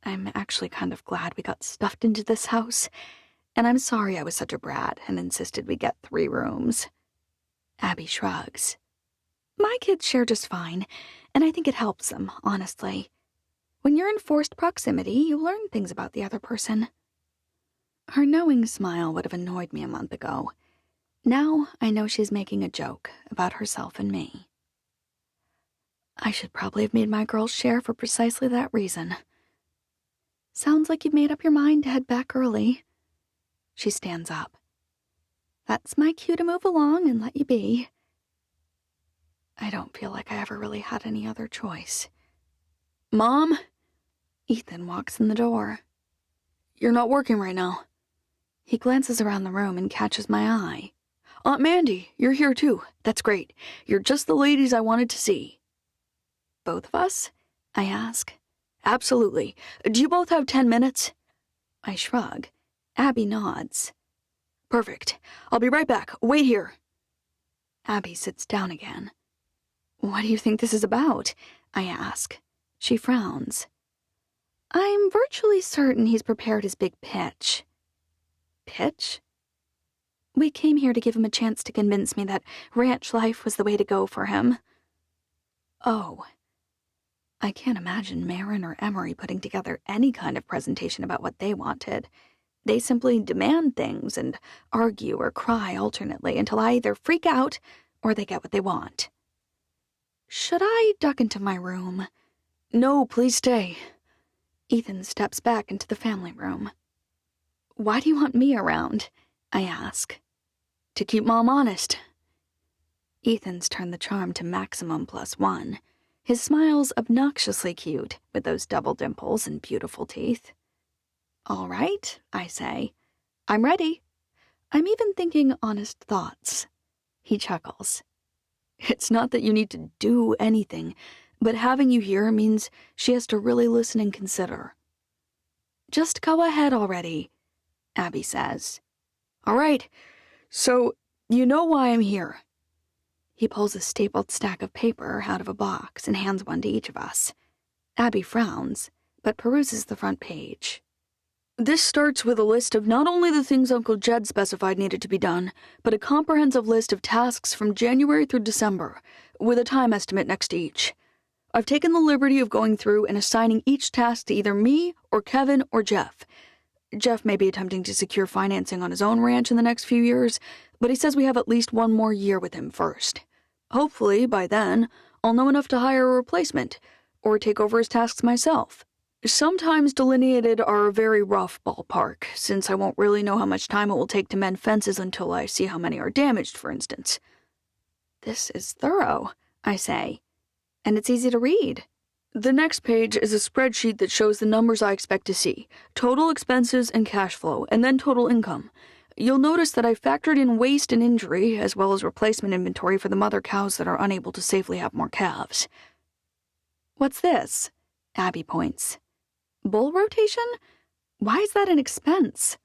I'm actually kind of glad we got stuffed into this house, and I'm sorry I was such a brat and insisted we get 3 rooms. Abby shrugs. My kids share just fine, and I think it helps them, honestly. When you're in forced proximity, you learn things about the other person. Her knowing smile would have annoyed me a month ago. Now I know she's making a joke about herself and me. I should probably have made my girls share for precisely that reason. Sounds like you've made up your mind to head back early. She stands up. That's my cue to move along and let you be. I don't feel like I ever really had any other choice. Mom? Ethan walks in the door. You're not working right now. He glances around the room and catches my eye. Aunt Mandy, you're here too. That's great. You're just the ladies I wanted to see. Both of us? I ask. Absolutely. Do you both have 10 minutes? I shrug. Abby nods. Perfect. I'll be right back. Wait here. Abby sits down again. What do you think this is about? I ask. She frowns. I'm virtually certain he's prepared his big pitch. Pitch? We came here to give him a chance to convince me that ranch life was the way to go for him. Oh. I can't imagine Marin or Emery putting together any kind of presentation about what they wanted. They simply demand things and argue or cry alternately until I either freak out or they get what they want. Should I duck into my room? No, please stay. Ethan steps back into the family room. Why do you want me around? I ask. To keep Mom honest. Ethan's turned the charm to maximum +1. His smile's obnoxiously cute, with those double dimples and beautiful teeth. All right, I say. I'm ready. I'm even thinking honest thoughts. He chuckles. It's not that you need to do anything, but having you here means she has to really listen and consider. Just go ahead already, Abby says. All right, so you know why I'm here. He pulls a stapled stack of paper out of a box and hands one to each of us. Abby frowns, but peruses the front page. This starts with a list of not only the things Uncle Jed specified needed to be done, but a comprehensive list of tasks from January through December, with a time estimate next to each. I've taken the liberty of going through and assigning each task to either me or Kevin or Jeff. Jeff may be attempting to secure financing on his own ranch in the next few years, but he says we have at least 1 more year with him first. Hopefully, by then, I'll know enough to hire a replacement, or take over his tasks myself. Sometimes delineated are a very rough ballpark, since I won't really know how much time it will take to mend fences until I see how many are damaged, for instance. This is thorough, I say, and it's easy to read. The next page is a spreadsheet that shows the numbers I expect to see, total expenses and cash flow, and then total income. You'll notice that I factored in waste and injury, as well as replacement inventory for the mother cows that are unable to safely have more calves. What's this? Abby points. Bull rotation? Why is that an expense?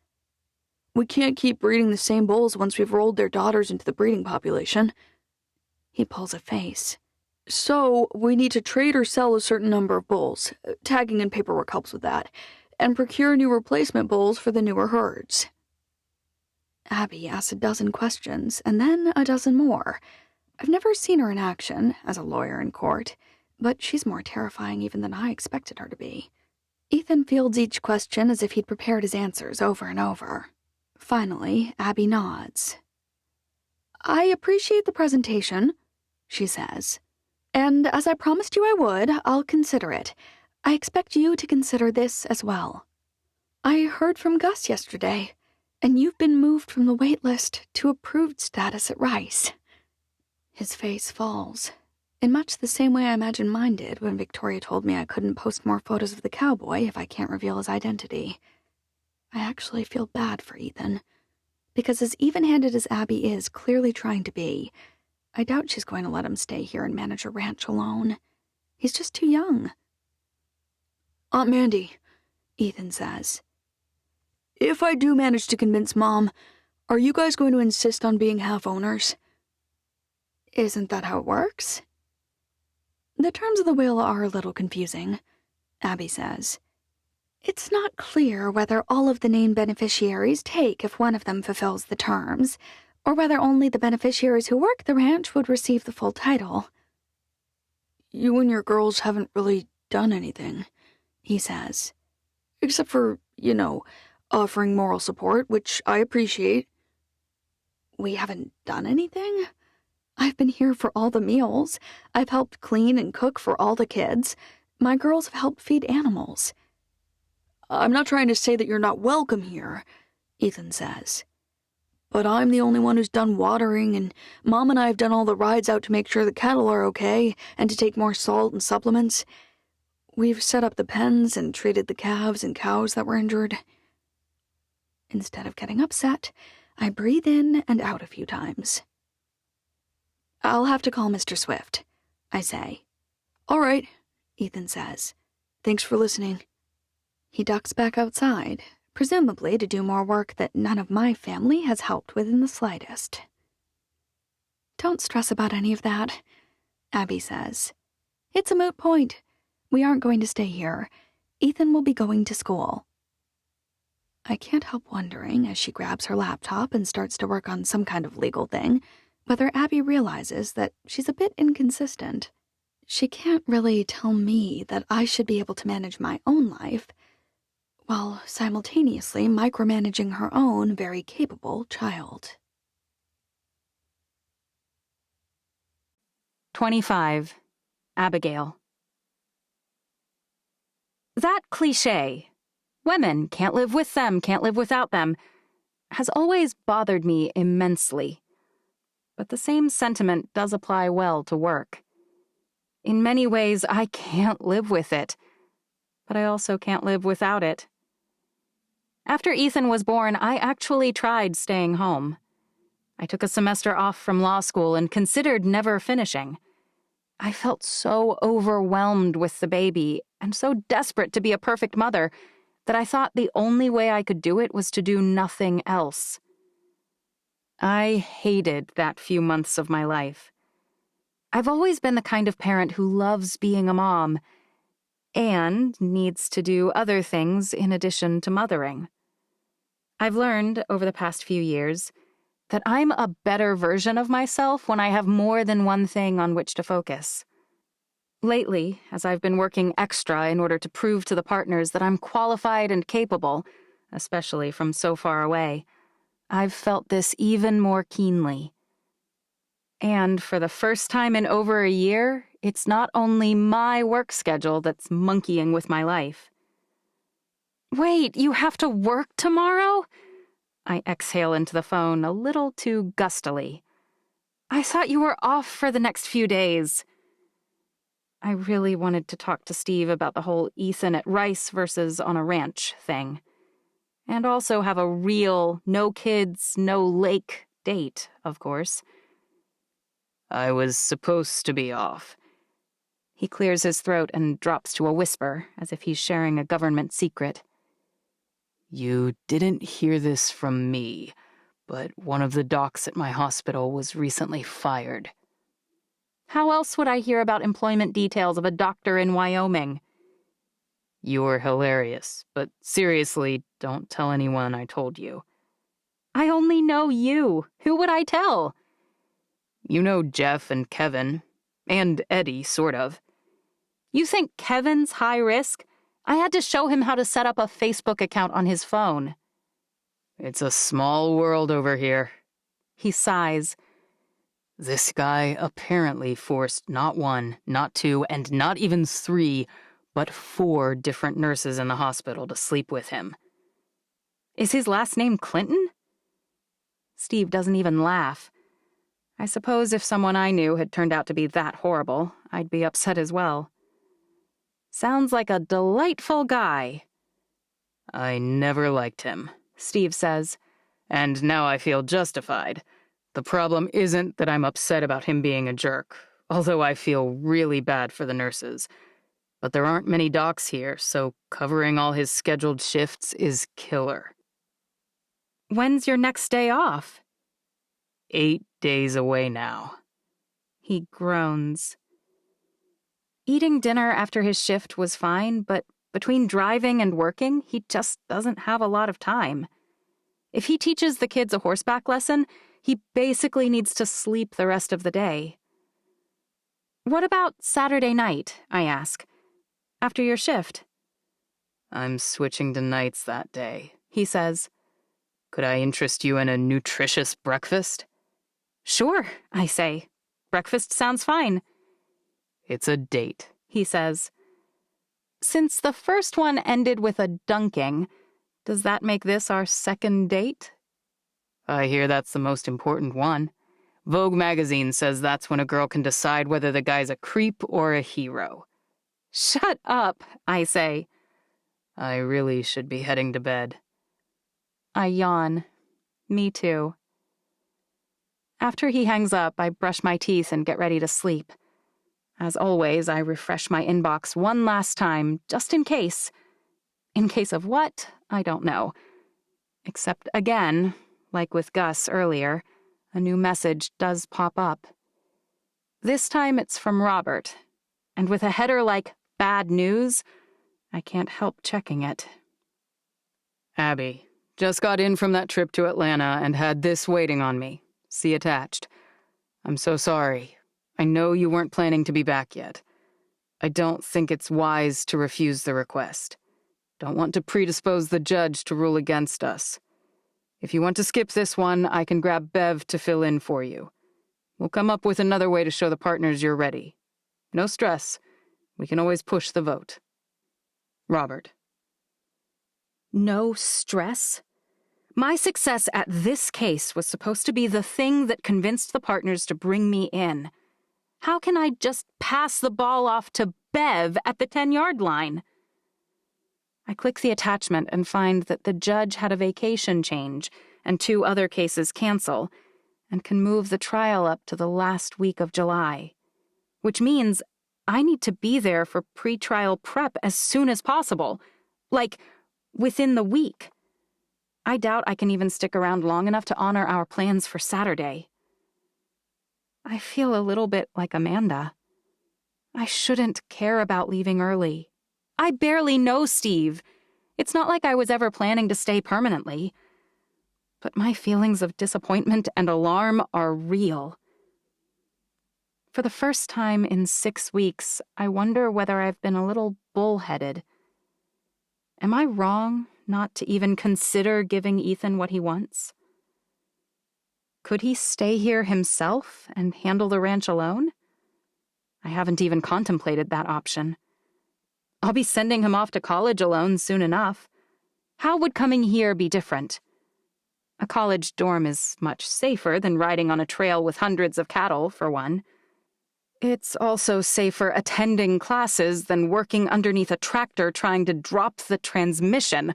We can't keep breeding the same bulls once we've rolled their daughters into the breeding population. He pulls a face. So, we need to trade or sell a certain number of bulls. Tagging and paperwork helps with that. And procure new replacement bulls for the newer herds. Abby asks a dozen questions, and then a dozen more. I've never seen her in action, as a lawyer in court, but she's more terrifying even than I expected her to be. Ethan fields each question as if he'd prepared his answers over and over. Finally, Abby nods. I appreciate the presentation, she says. And as I promised you I would, I'll consider it. I expect you to consider this as well. I heard from Gus yesterday, and you've been moved from the wait list to approved status at Rice. His face falls. in much the same way I imagine mine did when Victoria told me I couldn't post more photos of the cowboy if I can't reveal his identity. I actually feel bad for Ethan, because as even-handed as Abby is clearly trying to be, I doubt she's going to let him stay here and manage a ranch alone. He's just too young. Aunt Mandy, Ethan says. If I do manage to convince Mom, are you guys going to insist on being half-owners? Isn't that how it works? The terms of the will are a little confusing, Abby says. It's not clear whether all of the named beneficiaries take if one of them fulfills the terms, or whether only the beneficiaries who work the ranch would receive the full title. You and your girls haven't really done anything, he says. Except for, offering moral support, which I appreciate. We haven't done anything? I've been here for all the meals. I've helped clean and cook for all the kids. My girls have helped feed animals. I'm not trying to say that you're not welcome here, Ethan says. But I'm the only one who's done watering, and Mom and I have done all the rides out to make sure the cattle are okay, and to take more salt and supplements. We've set up the pens and treated the calves and cows that were injured. Instead of getting upset, I breathe in and out a few times. I'll have to call Mr. Swift, I say. All right, Ethan says. Thanks for listening. He ducks back outside, presumably to do more work that none of my family has helped with in the slightest. Don't stress about any of that, Abby says. It's a moot point. We aren't going to stay here. Ethan will be going to school. I can't help wondering, as she grabs her laptop and starts to work on some kind of legal thing, whether Abby realizes that she's a bit inconsistent. She can't really tell me that I should be able to manage my own life, while simultaneously micromanaging her own very capable child. 25. Abigail. That cliché, women can't live with them, can't live without them, has always bothered me immensely. But the same sentiment does apply well to work. In many ways, I can't live with it, but I also can't live without it. After Ethan was born, I actually tried staying home. I took a semester off from law school and considered never finishing. I felt so overwhelmed with the baby and so desperate to be a perfect mother that I thought the only way I could do it was to do nothing else. I hated that few months of my life. I've always been the kind of parent who loves being a mom and needs to do other things in addition to mothering. I've learned over the past few years that I'm a better version of myself when I have more than one thing on which to focus. Lately, as I've been working extra in order to prove to the partners that I'm qualified and capable, especially from so far away, I've felt this even more keenly. And for the first time in over a year, it's not only my work schedule that's monkeying with my life. Wait, you have to work tomorrow? I exhale into the phone a little too gustily. I thought you were off for the next few days. I really wanted to talk to Steve about the whole Ethan at Rice versus on a ranch thing. And also have a real, no kids, no lake date, of course. I was supposed to be off. He clears his throat and drops to a whisper, as if he's sharing a government secret. You didn't hear this from me, but one of the docs at my hospital was recently fired. How else would I hear about employment details of a doctor in Wyoming? You're hilarious, but seriously, don't tell anyone I told you. I only know you. Who would I tell? You know Jeff and Kevin, and Eddie, sort of. You think Kevin's high risk? I had to show him how to set up a Facebook account on his phone. It's a small world over here. He sighs. This guy apparently forced not 1, not 2, and not even 3, but 4 different nurses in the hospital to sleep with him. Is his last name Clinton? Steve doesn't even laugh. I suppose if someone I knew had turned out to be that horrible, I'd be upset as well. Sounds like a delightful guy. I never liked him, Steve says. and now I feel justified. The problem isn't that I'm upset about him being a jerk, although I feel really bad for the nurses. But there aren't many docs here, so covering all his scheduled shifts is killer. When's your next day off? 8 days away now. He groans. Eating dinner after his shift was fine, but between driving and working, he just doesn't have a lot of time. If he teaches the kids a horseback lesson, he basically needs to sleep the rest of the day. What about Saturday night, I ask, after your shift? I'm switching to nights that day, he says. Could I interest you in a nutritious breakfast? Sure, I say. Breakfast sounds fine. It's a date, He says. Since the first one ended with a dunking, does that make this our second date? I hear that's the most important one. Vogue magazine says that's when a girl can decide whether the guy's a creep or a hero. Shut up, I say. I really should be heading to bed. I yawn. Me too. After he hangs up, I brush my teeth and get ready to sleep. As always, I refresh my inbox one last time, just in case. In case of what? I don't know. Except again, like with Gus earlier, a new message does pop up. This time it's from Robert, and with a header like bad news, I can't help checking it. Abby, just got in from that trip to Atlanta and had this waiting on me. See attached. I'm so sorry. I know you weren't planning to be back yet. I don't think it's wise to refuse the request. Don't want to predispose the judge to rule against us. If you want to skip this one, I can grab Bev to fill in for you. We'll come up with another way to show the partners you're ready. No stress. We can always push the vote. Robert. No stress? My success at this case was supposed to be the thing that convinced the partners to bring me in. How can I just pass the ball off to Bev at the 10-yard line? I click the attachment and find that the judge had a vacation change and 2 other cases cancel, and can move the trial up to the last week of July, which means I need to be there for pre-trial prep as soon as possible, like within the week. I doubt I can even stick around long enough to honor our plans for Saturday. I feel a little bit like Amanda. I shouldn't care about leaving early. I barely know Steve. It's not like I was ever planning to stay permanently. But my feelings of disappointment and alarm are real. For the first time in 6 weeks, I wonder whether I've been a little bullheaded. Am I wrong not to even consider giving Ethan what he wants? Could he stay here himself and handle the ranch alone? I haven't even contemplated that option. I'll be sending him off to college alone soon enough. How would coming here be different? A college dorm is much safer than riding on a trail with hundreds of cattle, for one. It's also safer attending classes than working underneath a tractor trying to drop the transmission,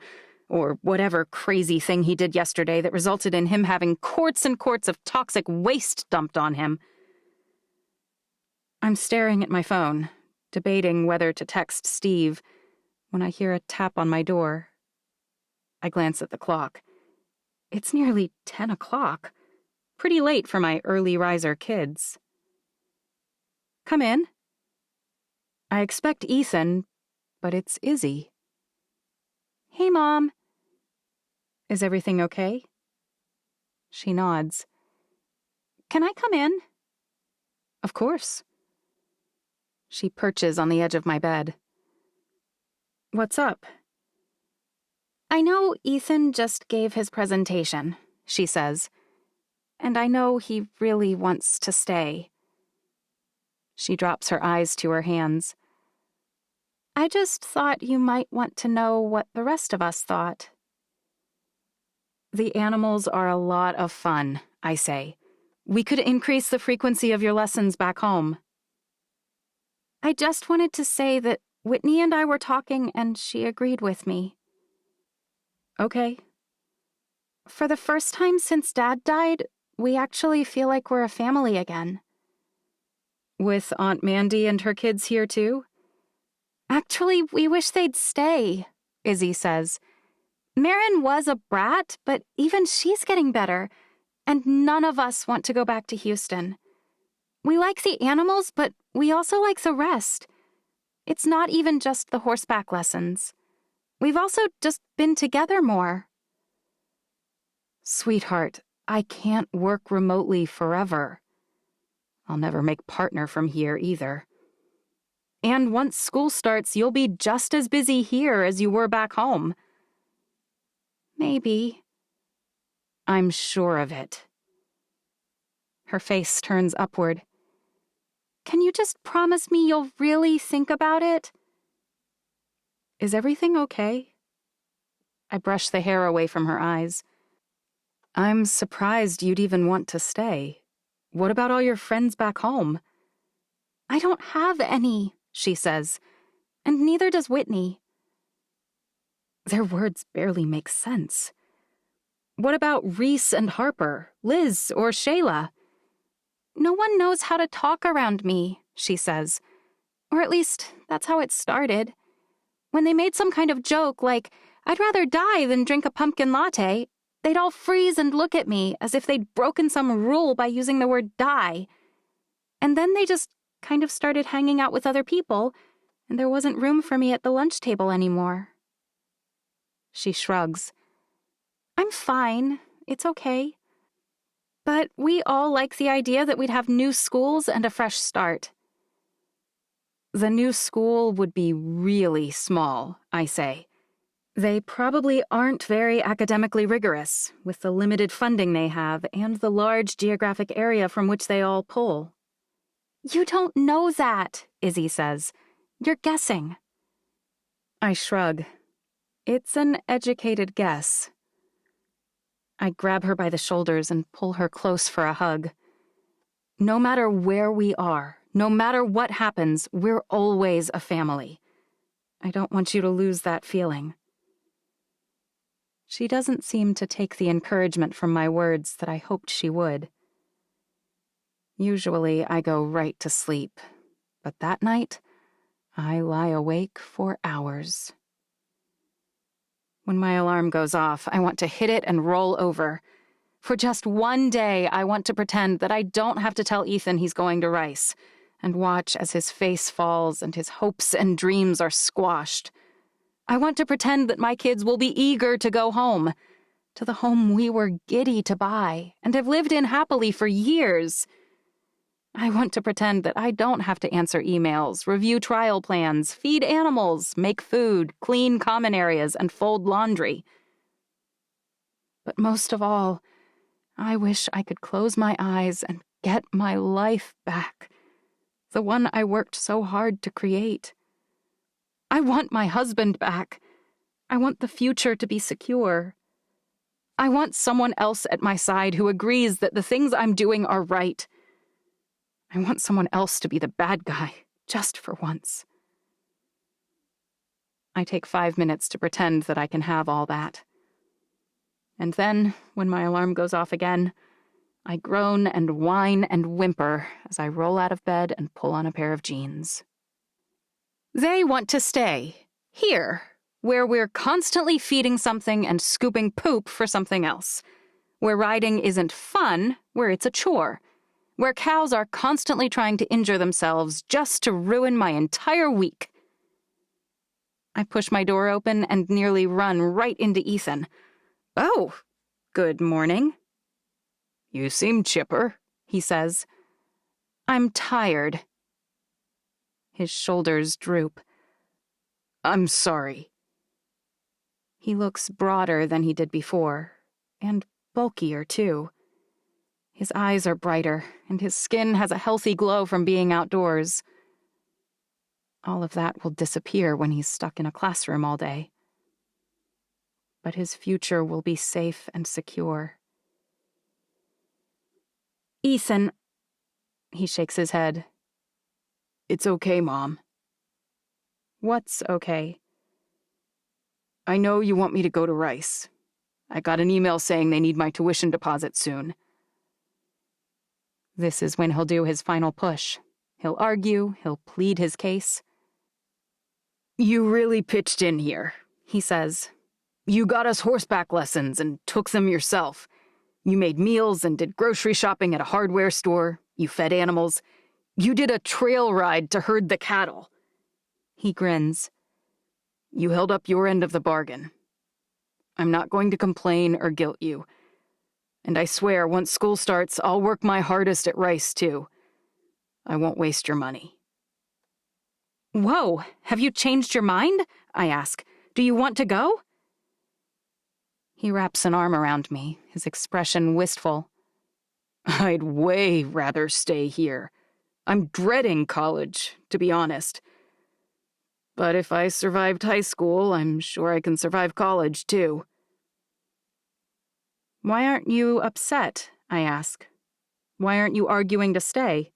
or whatever crazy thing he did yesterday that resulted in him having quarts and quarts of toxic waste dumped on him. I'm staring at my phone, debating whether to text Steve, when I hear a tap on my door. I glance at the clock. It's nearly 10 o'clock. Pretty late for my early riser kids. Come in. I expect Ethan, but it's Izzy. Hey, Mom. Is everything okay? She nods. Can I come in? Of course. She perches on the edge of my bed. What's up? I know Ethan just gave his presentation, she says, and I know he really wants to stay. She drops her eyes to her hands. I just thought you might want to know what the rest of us thought. The animals are a lot of fun, I say, We could increase the frequency of your lessons back home. I just wanted to say that Whitney and I were talking and she agreed with me. Okay. For the first time since Dad died, we actually feel like we're a family again. With Aunt Mandy and her kids here too? Actually, we wish they'd stay, Izzy says. Marin was a brat, but even she's getting better, and none of us want to go back to Houston. We like the animals, but we also like the rest. It's not even just the horseback lessons. We've also just been together more. Sweetheart, I can't work remotely forever. I'll never make partner from here either. And once school starts, you'll be just as busy here as you were back home. Maybe. I'm sure of it. Her face turns upward. Can you just promise me you'll really think about it? Is everything okay? I brush the hair away from her eyes. I'm surprised you'd even want to stay. What about all your friends back home? I don't have any, she says, and neither does Whitney. Their words barely make sense. What about Reese and Harper, Liz, or Shayla? No one knows how to talk around me, she says. Or at least, that's how it started. When they made some kind of joke like, I'd rather die than drink a pumpkin latte, they'd all freeze and look at me as if they'd broken some rule by using the word die. And then they just kind of started hanging out with other people, and there wasn't room for me at the lunch table anymore. She shrugs. I'm fine. It's okay. But we all like the idea that we'd have new schools and a fresh start. The new school would be really small, I say. They probably aren't very academically rigorous, with the limited funding they have and the large geographic area from which they all pull. You don't know that, Izzy says. You're guessing. I shrug. It's an educated guess. I grab her by the shoulders and pull her close for a hug. No matter where we are, no matter what happens, we're always a family. I don't want you to lose that feeling. She doesn't seem to take the encouragement from my words that I hoped she would. Usually I go right to sleep, but that night I lie awake for hours. When my alarm goes off, I want to hit it and roll over. For just one day, I want to pretend that I don't have to tell Ethan he's going to Rice, and watch as his face falls and his hopes and dreams are squashed. I want to pretend that my kids will be eager to go home, to the home we were giddy to buy and have lived in happily for years. I want to pretend that I don't have to answer emails, review trial plans, feed animals, make food, clean common areas, and fold laundry. But most of all, I wish I could close my eyes and get my life back, the one I worked so hard to create. I want my husband back. I want the future to be secure. I want someone else at my side who agrees that the things I'm doing are right. I want someone else to be the bad guy, just for once. I take 5 minutes to pretend that I can have all that. And then, when my alarm goes off again, I groan and whine and whimper as I roll out of bed and pull on a pair of jeans. They want to stay, here, where we're constantly feeding something and scooping poop for something else, where riding isn't fun, where it's a chore, where cows are constantly trying to injure themselves just to ruin my entire week. I push my door open and nearly run right into Ethan. Oh, good morning. You seem chipper, he says. I'm tired. His shoulders droop. I'm sorry. He looks broader than he did before, and bulkier, too. His eyes are brighter, and his skin has a healthy glow from being outdoors. All of that will disappear when he's stuck in a classroom all day. But his future will be safe and secure. Ethan. He shakes his head. It's okay, Mom. What's okay? I know you want me to go to Rice. I got an email saying they need my tuition deposit soon. This is when he'll do his final push. He'll argue, he'll plead his case. You really pitched in here, he says. You got us horseback lessons and took them yourself. You made meals and did grocery shopping at a hardware store. You fed animals. You did a trail ride to herd the cattle. He grins. You held up your end of the bargain. I'm not going to complain or guilt you. And I swear, once school starts, I'll work my hardest at Rice, too. I won't waste your money. Whoa, have you changed your mind? I ask. Do you want to go? He wraps an arm around me, his expression wistful. I'd way rather stay here. I'm dreading college, to be honest. But if I survived high school, I'm sure I can survive college, too. Why aren't you upset? I ask. Why aren't you arguing to stay?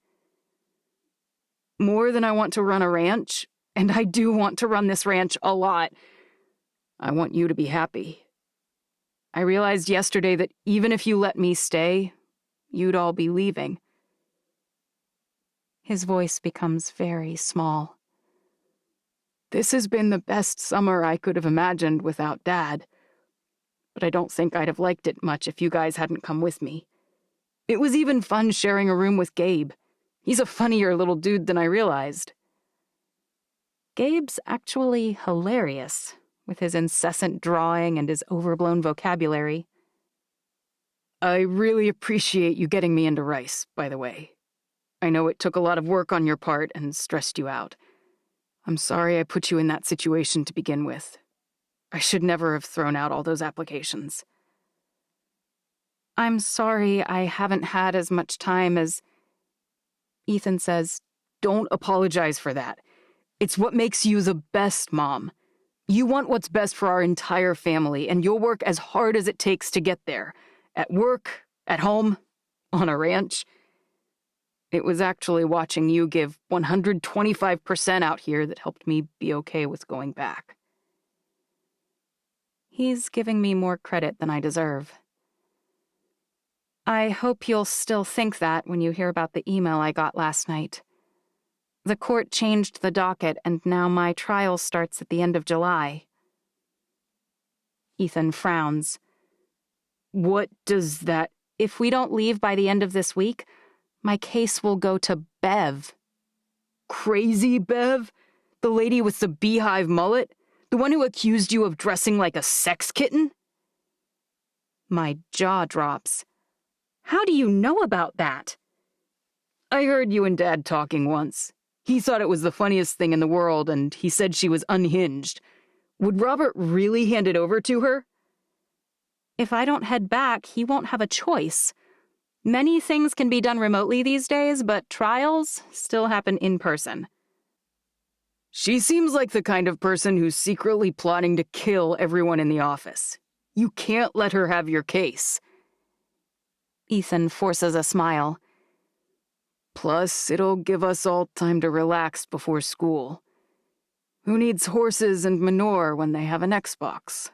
More than I want to run a ranch, and I do want to run this ranch a lot. I want you to be happy. I realized yesterday that even if you let me stay, you'd all be leaving. His voice becomes very small. This has been the best summer I could have imagined without Dad. But I don't think I'd have liked it much if you guys hadn't come with me. It was even fun sharing a room with Gabe. He's a funnier little dude than I realized. Gabe's actually hilarious, with his incessant drawing and his overblown vocabulary. I really appreciate you getting me into Rice, by the way. I know it took a lot of work on your part and stressed you out. I'm sorry I put you in that situation to begin with. I should never have thrown out all those applications. I'm sorry I haven't had as much time as... Ethan says, don't apologize for that. It's what makes you the best mom. You want what's best for our entire family, and you'll work as hard as it takes to get there. At work, at home, on a ranch. It was actually watching you give 125% out here that helped me be okay with going back. He's giving me more credit than I deserve. I hope you'll still think that when you hear about the email I got last night. The court changed the docket, and now my trial starts at the end of July. Ethan frowns. What does that... If we don't leave by the end of this week, my case will go to Bev. Crazy Bev? The lady with the beehive mullet? The one who accused you of dressing like a sex kitten? My jaw drops. How do you know about that? I heard you and Dad talking once. He thought it was the funniest thing in the world, and he said she was unhinged. Would Robert really hand it over to her? If I don't head back, he won't have a choice. Many things can be done remotely these days, but trials still happen in person. She seems like the kind of person who's secretly plotting to kill everyone in the office. You can't let her have your case. Ethan forces a smile. Plus, it'll give us all time to relax before school. Who needs horses and manure when they have an Xbox?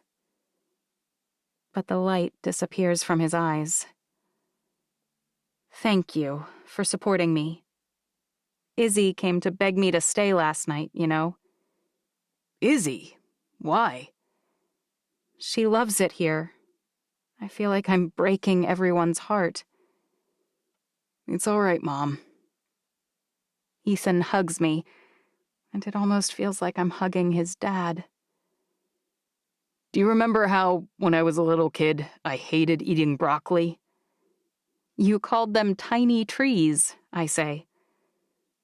But the light disappears from his eyes. Thank you for supporting me. Izzy came to beg me to stay last night, you know. Izzy? Why? She loves it here. I feel like I'm breaking everyone's heart. It's all right, Mom. Ethan hugs me, and it almost feels like I'm hugging his dad. Do you remember how, when I was a little kid, I hated eating broccoli? You called them tiny trees, I say.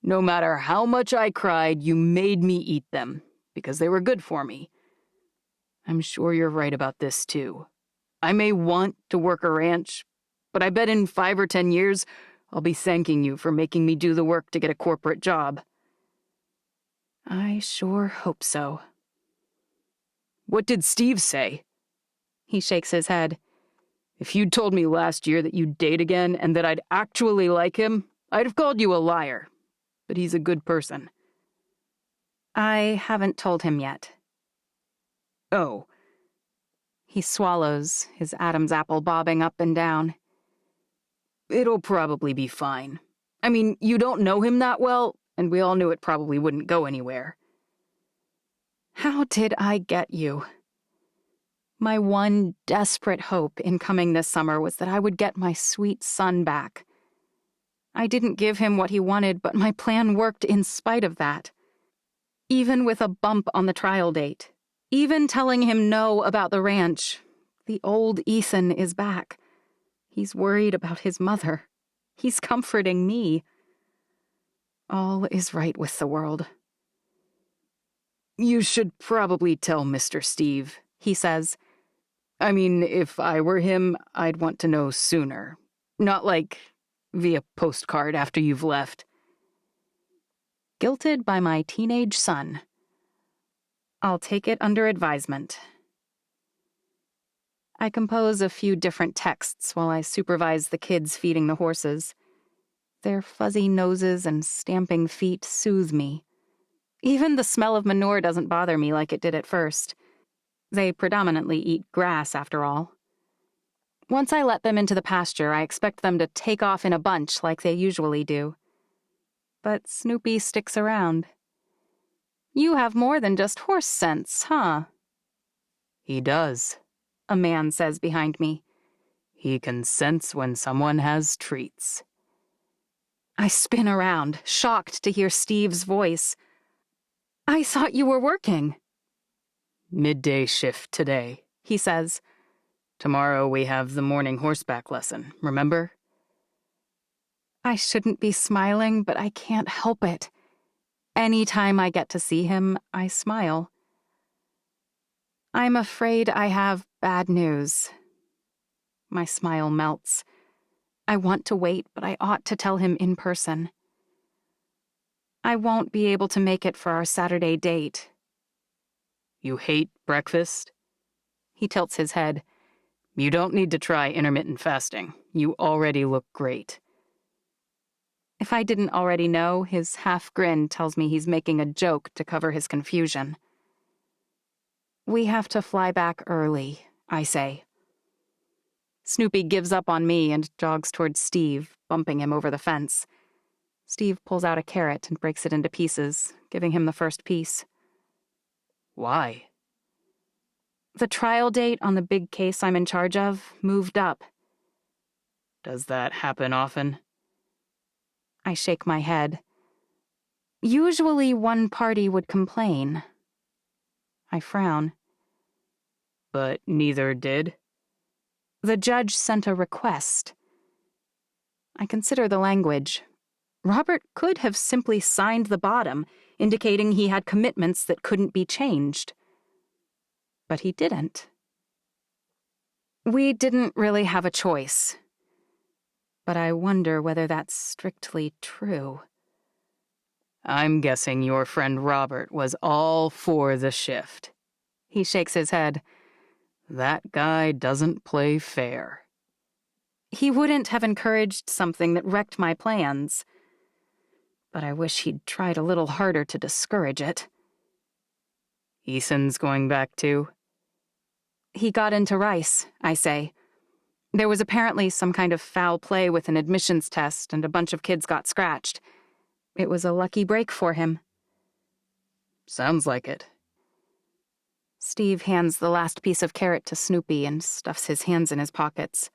No matter how much I cried, you made me eat them, because they were good for me. I'm sure you're right about this, too. I may want to work a ranch, but I bet in 5 or 10 years, I'll be thanking you for making me do the work to get a corporate job. I sure hope so. What did Steve say? He shakes his head. If you'd told me last year that you'd date again and that I'd actually like him, I'd have called you a liar. But he's a good person. I haven't told him yet. Oh. He swallows, his Adam's apple bobbing up and down. It'll probably be fine. I mean, you don't know him that well, and we all knew it probably wouldn't go anywhere. How did I get you? My one desperate hope in coming this summer was that I would get my sweet son back. I didn't give him what he wanted, but my plan worked in spite of that. Even with a bump on the trial date, even telling him no about the ranch, the old Ethan is back. He's worried about his mother. He's comforting me. All is right with the world. You should probably tell Mr. Steve, he says. I mean, if I were him, I'd want to know sooner. Not like via postcard after you've left. Guilted by my teenage son. I'll take it under advisement. I compose a few different texts while I supervise the kids feeding the horses. Their fuzzy noses and stamping feet soothe me. Even the smell of manure doesn't bother me like it did at first. They predominantly eat grass, after all. Once I let them into the pasture, I expect them to take off in a bunch like they usually do. But Snoopy sticks around. You have more than just horse sense, huh? He does, a man says behind me. He can sense when someone has treats. I spin around, shocked to hear Steve's voice. I thought you were working. Midday shift today, he says. Tomorrow we have the morning horseback lesson, remember? I shouldn't be smiling, but I can't help it. Any time I get to see him, I smile. I'm afraid I have bad news. My smile melts. I want to wait, but I ought to tell him in person. I won't be able to make it for our Saturday date. You hate breakfast? He tilts his head. You don't need to try intermittent fasting. You already look great. If I didn't already know, his half grin tells me he's making a joke to cover his confusion. We have to fly back early, I say. Snoopy gives up on me and jogs towards Steve, bumping him over the fence. Steve pulls out a carrot and breaks it into pieces, giving him the first piece. Why? The trial date on the big case I'm in charge of moved up. Does that happen often? I shake my head. Usually one party would complain. I frown. But neither did? The judge sent a request. I consider the language. Robert could have simply signed the bottom, indicating he had commitments that couldn't be changed. But he didn't. We didn't really have a choice. But I wonder whether that's strictly true. I'm guessing your friend Robert was all for the shift. He shakes his head. That guy doesn't play fair. He wouldn't have encouraged something that wrecked my plans. But I wish he'd tried a little harder to discourage it. Ethan's going back too? He got into Rice, I say. There was apparently some kind of foul play with an admissions test, and a bunch of kids got scratched. It was a lucky break for him. Sounds like it. Steve hands the last piece of carrot to Snoopy and stuffs his hands in his pockets.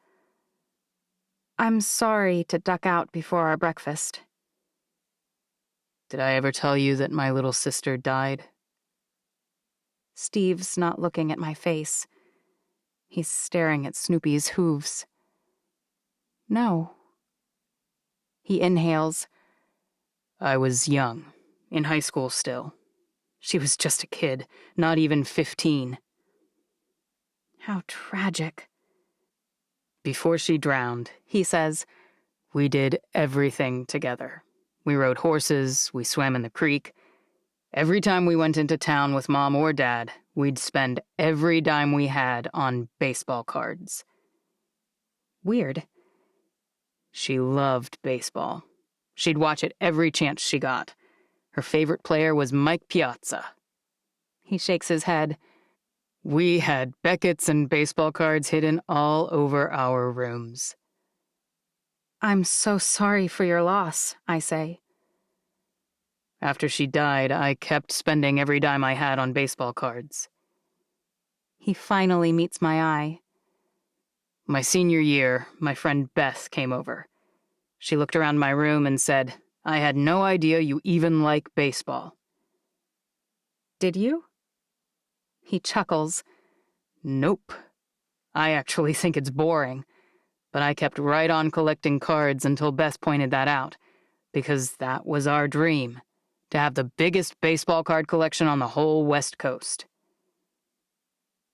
I'm sorry to duck out before our breakfast. Did I ever tell you that my little sister died? Steve's not looking at my face. He's staring at Snoopy's hooves. No. He inhales. I was young, in high school still. She was just a kid, not even 15. How tragic. Before she drowned, he says, we did everything together. We rode horses, we swam in the creek. Every time we went into town with Mom or Dad, we'd spend every dime we had on baseball cards. Weird. She loved baseball. She'd watch it every chance she got. Her favorite player was Mike Piazza. He shakes his head. We had Beckett's and baseball cards hidden all over our rooms. I'm so sorry for your loss, I say. After she died, I kept spending every dime I had on baseball cards. He finally meets my eye. My senior year, my friend Beth came over. She looked around my room and said, "I had no idea you even like baseball." Did you? He chuckles. Nope. I actually think it's boring. But I kept right on collecting cards until Beth pointed that out, because that was our dream, to have the biggest baseball card collection on the whole West Coast.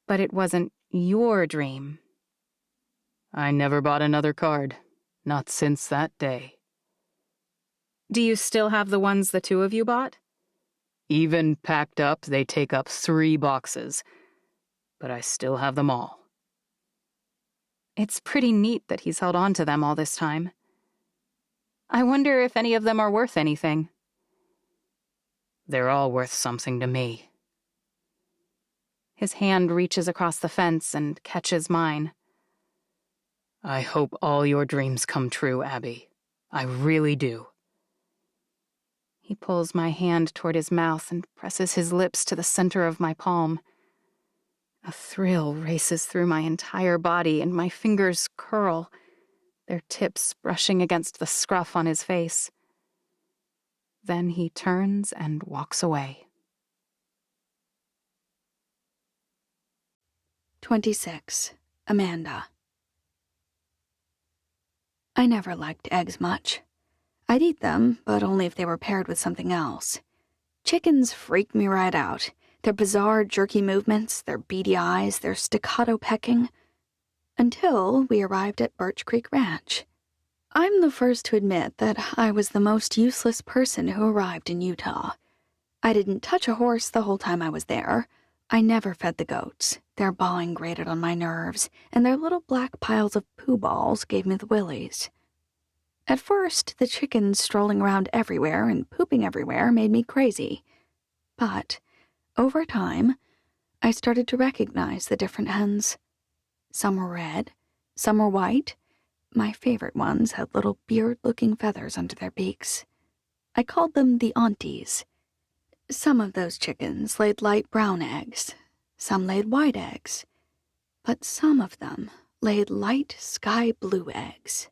But it wasn't your dream. I never bought another card, not since that day. Do you still have the ones the two of you bought? Even packed up, they take up 3 boxes. But I still have them all. It's pretty neat that he's held on to them all this time. I wonder if any of them are worth anything. They're all worth something to me. His hand reaches across the fence and catches mine. I hope all your dreams come true, Abby. I really do. He pulls my hand toward his mouth and presses his lips to the center of my palm. A thrill races through my entire body and my fingers curl, their tips brushing against the scruff on his face. Then he turns and walks away. 26. Amanda. I never liked eggs much. I'd eat them, but only if they were paired with something else. Chickens freak me right out. Their bizarre, jerky movements, their beady eyes, their staccato pecking. Until we arrived at Birch Creek Ranch. I'm the first to admit that I was the most useless person who arrived in Utah. I didn't touch a horse the whole time I was there. I never fed the goats. Their bawing grated on my nerves, and their little black piles of poo balls gave me the willies. At first, the chickens strolling around everywhere and pooping everywhere made me crazy. But over time, I started to recognize the different hens. Some were red, some were white. My favorite ones had little beard-looking feathers under their beaks. I called them the aunties. Some of those chickens laid light brown eggs, some laid white eggs, but some of them laid light sky blue eggs.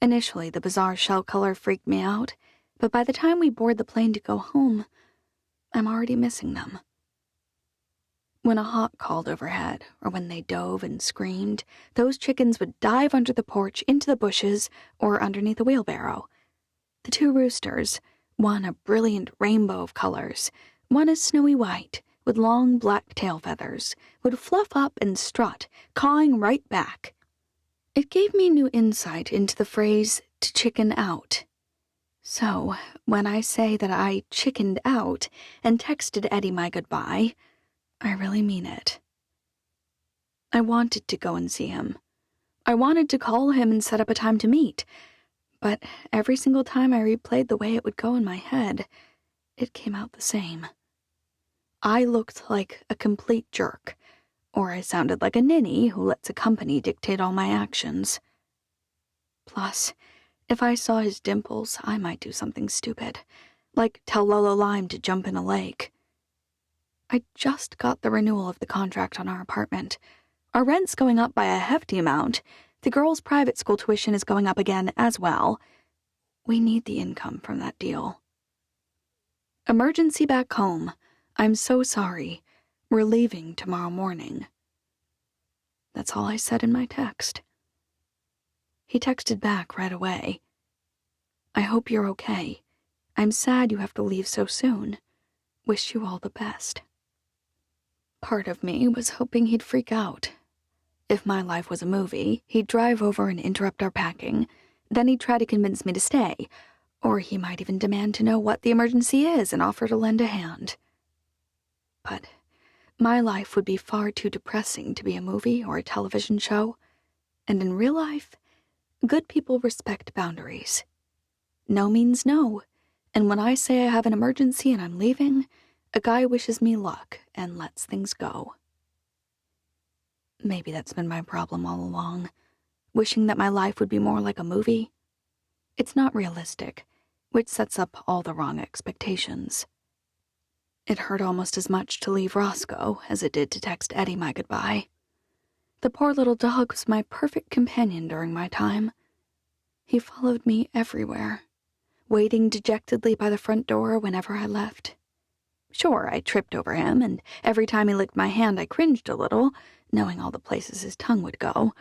Initially, the bizarre shell color freaked me out, but by the time we board the plane to go home, I'm already missing them. When a hawk called overhead, or when they dove and screamed, those chickens would dive under the porch, into the bushes, or underneath a wheelbarrow. The 2 roosters, one a brilliant rainbow of colors, one a snowy white, with long black tail feathers, would fluff up and strut, cawing right back. It gave me new insight into the phrase, to chicken out. So, when I say that I chickened out and texted Eddie my goodbye, I really mean it. I wanted to go and see him. I wanted to call him and set up a time to meet, but every single time I replayed the way it would go in my head, it came out the same. I looked like a complete jerk, or I sounded like a ninny who lets a company dictate all my actions. Plus, if I saw his dimples, I might do something stupid, like tell Lola Lime to jump in a lake. I just got the renewal of the contract on our apartment. Our rent's going up by a hefty amount. The girls' private school tuition is going up again as well. We need the income from that deal. Emergency back home. I'm so sorry. We're leaving tomorrow morning. That's all I said in my text. He texted back right away. I hope you're okay. I'm sad you have to leave so soon. Wish you all the best. Part of me was hoping he'd freak out. If my life was a movie, he'd drive over and interrupt our packing. Then he'd try to convince me to stay, or he might even demand to know what the emergency is and offer to lend a hand. But my life would be far too depressing to be a movie or a television show. And in real life, good people respect boundaries. No means no, and when I say I have an emergency and I'm leaving, a guy wishes me luck and lets things go. Maybe that's been my problem all along, wishing that my life would be more like a movie. It's not realistic, which sets up all the wrong expectations. It hurt almost as much to leave Roscoe as it did to text Eddie my goodbye. The poor little dog was my perfect companion during my time. He followed me everywhere, waiting dejectedly by the front door whenever I left. Sure, I tripped over him, and every time he licked my hand I cringed a little, knowing all the places his tongue would go.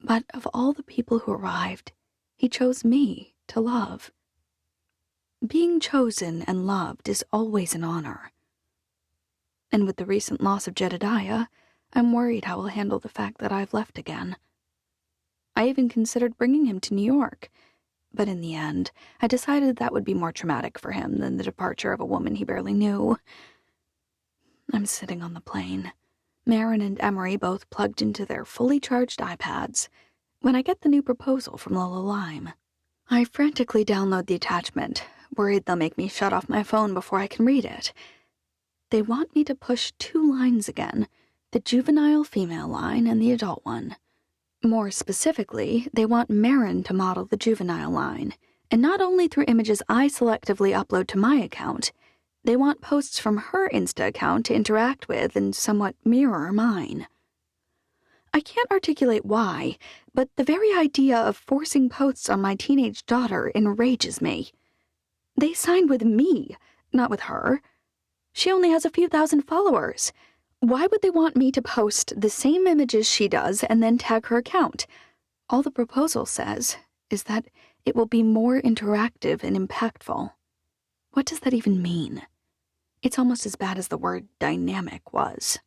But of all the people who arrived, he chose me to love. Being chosen and loved is always an honor. And with the recent loss of Jedediah, I'm worried how he'll handle the fact that I've left again. I even considered bringing him to New York, but in the end, I decided that would be more traumatic for him than the departure of a woman he barely knew. I'm sitting on the plane, Marin and Emery both plugged into their fully charged iPads, when I get the new proposal from Lola Lime. I frantically download the attachment, worried they'll make me shut off my phone before I can read it. They want me to push 2 lines again, the juvenile female line and the adult one. More specifically, they want Marin to model the juvenile line, and not only through images I selectively upload to my account, they want posts from her Insta account to interact with and somewhat mirror mine. I can't articulate why, but the very idea of forcing posts on my teenage daughter enrages me. They signed with me, not with her. She only has a few thousand followers. Why would they want me to post the same images she does and then tag her account? All the proposal says is that it will be more interactive and impactful. What does that even mean? It's almost as bad as the word dynamic was.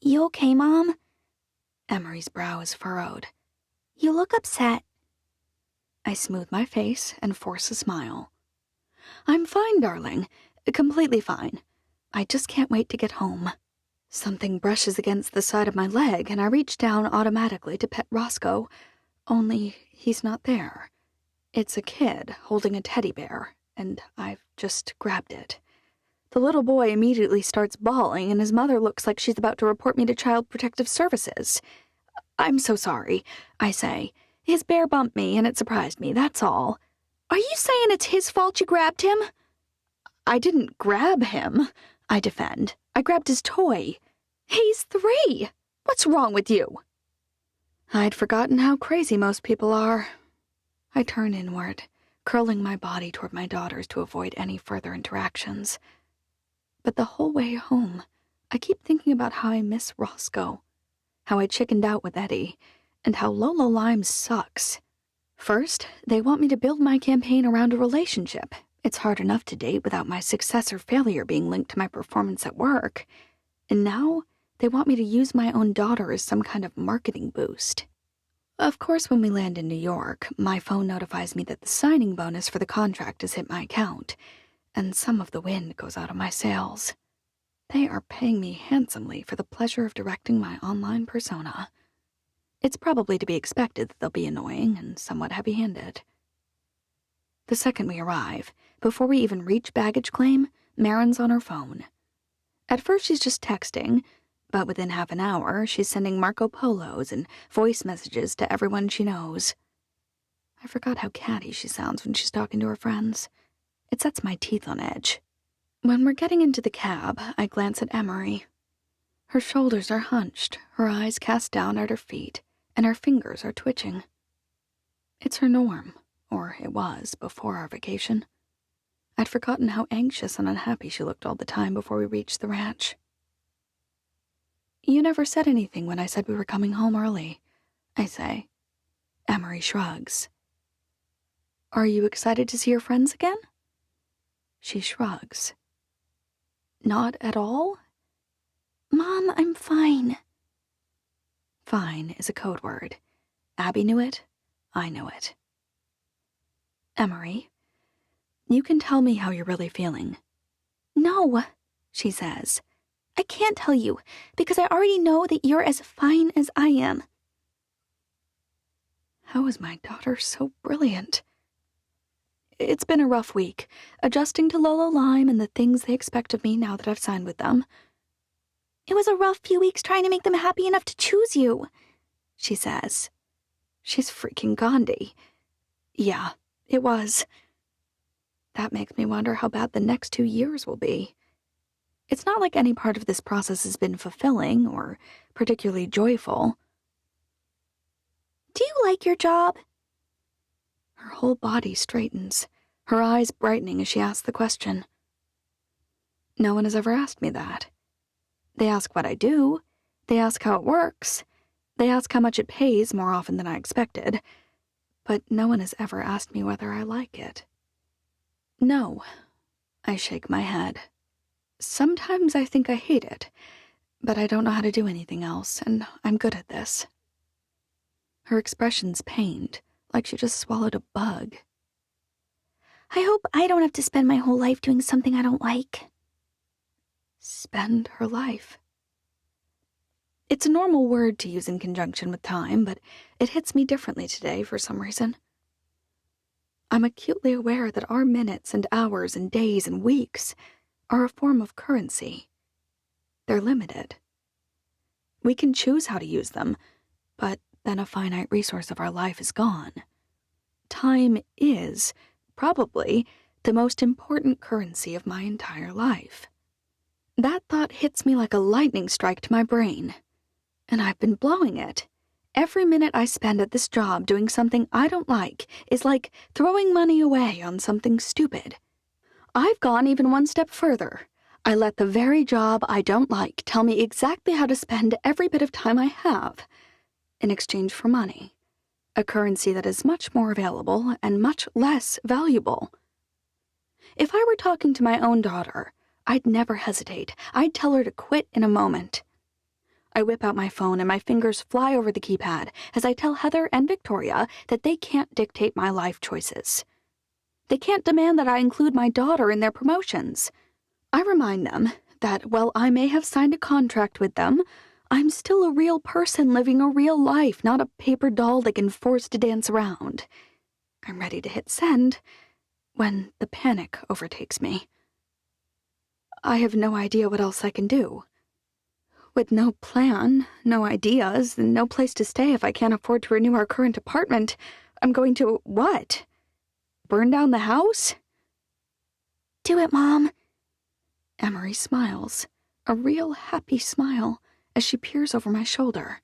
You okay, Mom? Emery's brow is furrowed. You look upset. I smooth my face and force a smile. I'm fine, darling. Completely fine. I just can't wait to get home. Something brushes against the side of my leg, and I reach down automatically to pet Roscoe, only he's not there. It's a kid holding a teddy bear, and I've just grabbed it. The little boy immediately starts bawling, and his mother looks like she's about to report me to Child Protective Services. I'm so sorry, I say. His bear bumped me, and it surprised me, that's all. Are you saying it's his fault you grabbed him? I didn't grab him, I defend. I grabbed his toy. He's 3. What's wrong with you? I'd forgotten how crazy most people are. I turn inward, curling my body toward my daughters to avoid any further interactions. But the whole way home, I keep thinking about how I miss Roscoe, how I chickened out with Eddie, and how Lola Lime sucks. First, they want me to build my campaign around a relationship. It's hard enough to date without my success or failure being linked to my performance at work. And now, they want me to use my own daughter as some kind of marketing boost. Of course, when we land in New York, my phone notifies me that the signing bonus for the contract has hit my account, and some of the wind goes out of my sails. They are paying me handsomely for the pleasure of directing my online persona. It's probably to be expected that they'll be annoying and somewhat heavy-handed. The second we arrive, before we even reach baggage claim, Marin's on her phone. At first she's just texting, but within half an hour she's sending Marco Polos and voice messages to everyone she knows. I forgot how catty she sounds when she's talking to her friends. It sets my teeth on edge. When we're getting into the cab, I glance at Emery. Her shoulders are hunched, her eyes cast down at her feet, and her fingers are twitching. It's her norm, or it was before our vacation. I'd forgotten how anxious and unhappy she looked all the time before we reached the ranch. You never said anything when I said we were coming home early, I say. Emery shrugs. Are you excited to see your friends again? She shrugs. Not at all? Mom, I'm fine. Fine is a code word. Abby knew it. I know it. Emery, you can tell me how you're really feeling. No, she says. I can't tell you, because I already know that you're as fine as I am. How is my daughter so brilliant? It's been a rough week, adjusting to Lolo Lime and the things they expect of me now that I've signed with them. It was a rough few weeks trying to make them happy enough to choose you, she says. She's freaking Gandhi. Yeah, it was. That makes me wonder how bad the next 2 years will be. It's not like any part of this process has been fulfilling or particularly joyful. Do you like your job? Her whole body straightens, her eyes brightening as she asks the question. No one has ever asked me that. They ask what I do, they ask how it works, they ask how much it pays more often than I expected, but no one has ever asked me whether I like it. No, I shake my head. Sometimes I think I hate it, but I don't know how to do anything else, and I'm good at this. Her expression's pained, like she just swallowed a bug. I hope I don't have to spend my whole life doing something I don't like. Spend her life. It's a normal word to use in conjunction with time, but it hits me differently today for some reason. I'm acutely aware that our minutes and hours and days and weeks are a form of currency. They're limited. We can choose how to use them, but then a finite resource of our life is gone. Time is, probably, the most important currency of my entire life. That thought hits me like a lightning strike to my brain, and I've been blowing it. Every minute I spend at this job doing something I don't like is like throwing money away on something stupid. I've gone even one step further. I let the very job I don't like tell me exactly how to spend every bit of time I have, in exchange for money, a currency that is much more available and much less valuable. If I were talking to my own daughter, I'd never hesitate. I'd tell her to quit in a moment. I whip out my phone and my fingers fly over the keypad as I tell Heather and Victoria that they can't dictate my life choices. They can't demand that I include my daughter in their promotions. I remind them that while I may have signed a contract with them, I'm still a real person living a real life, not a paper doll they can force to dance around. I'm ready to hit send when the panic overtakes me. I have no idea what else I can do. With no plan, no ideas, and no place to stay if I can't afford to renew our current apartment, I'm going to, what? Burn down the house? Do it, Mom. Emery smiles, a real happy smile, as she peers over my shoulder.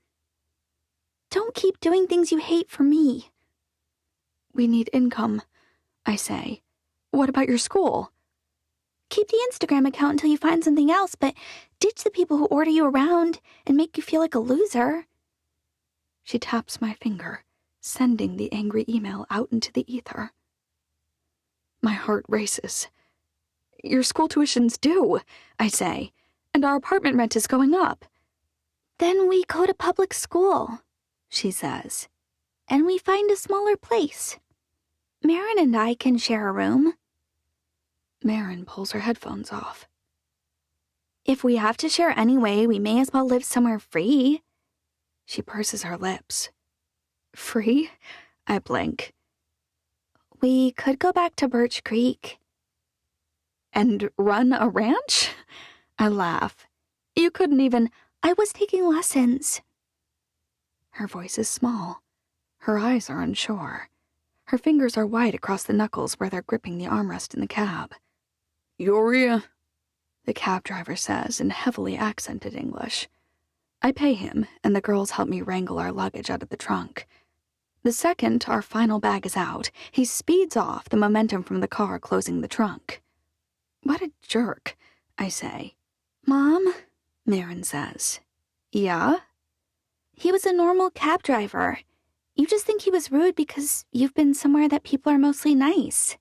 Don't keep doing things you hate for me. We need income, I say. What about your school? Keep the Instagram account until you find something else, but ditch the people who order you around and make you feel like a loser. She taps my finger, sending the angry email out into the ether. My heart races. Your school tuition's due, I say, and our apartment rent is going up. Then we go to public school, she says, and we find a smaller place. Marin and I can share a room. Marin pulls her headphones off. If we have to share anyway, we may as well live somewhere free. She purses her lips. Free? I blink. We could go back to Birch Creek. And run a ranch? I laugh. You couldn't even... I was taking lessons. Her voice is small. Her eyes are unsure. Her fingers are white across the knuckles where they're gripping the armrest in the cab. Yoria, the cab driver says in heavily accented English. I pay him, and the girls help me wrangle our luggage out of the trunk. The second our final bag is out, he speeds off, the momentum from the car closing the trunk. What a jerk, I say. Mom, Marin says. Yeah? He was a normal cab driver. You just think he was rude because you've been somewhere that people are mostly nice.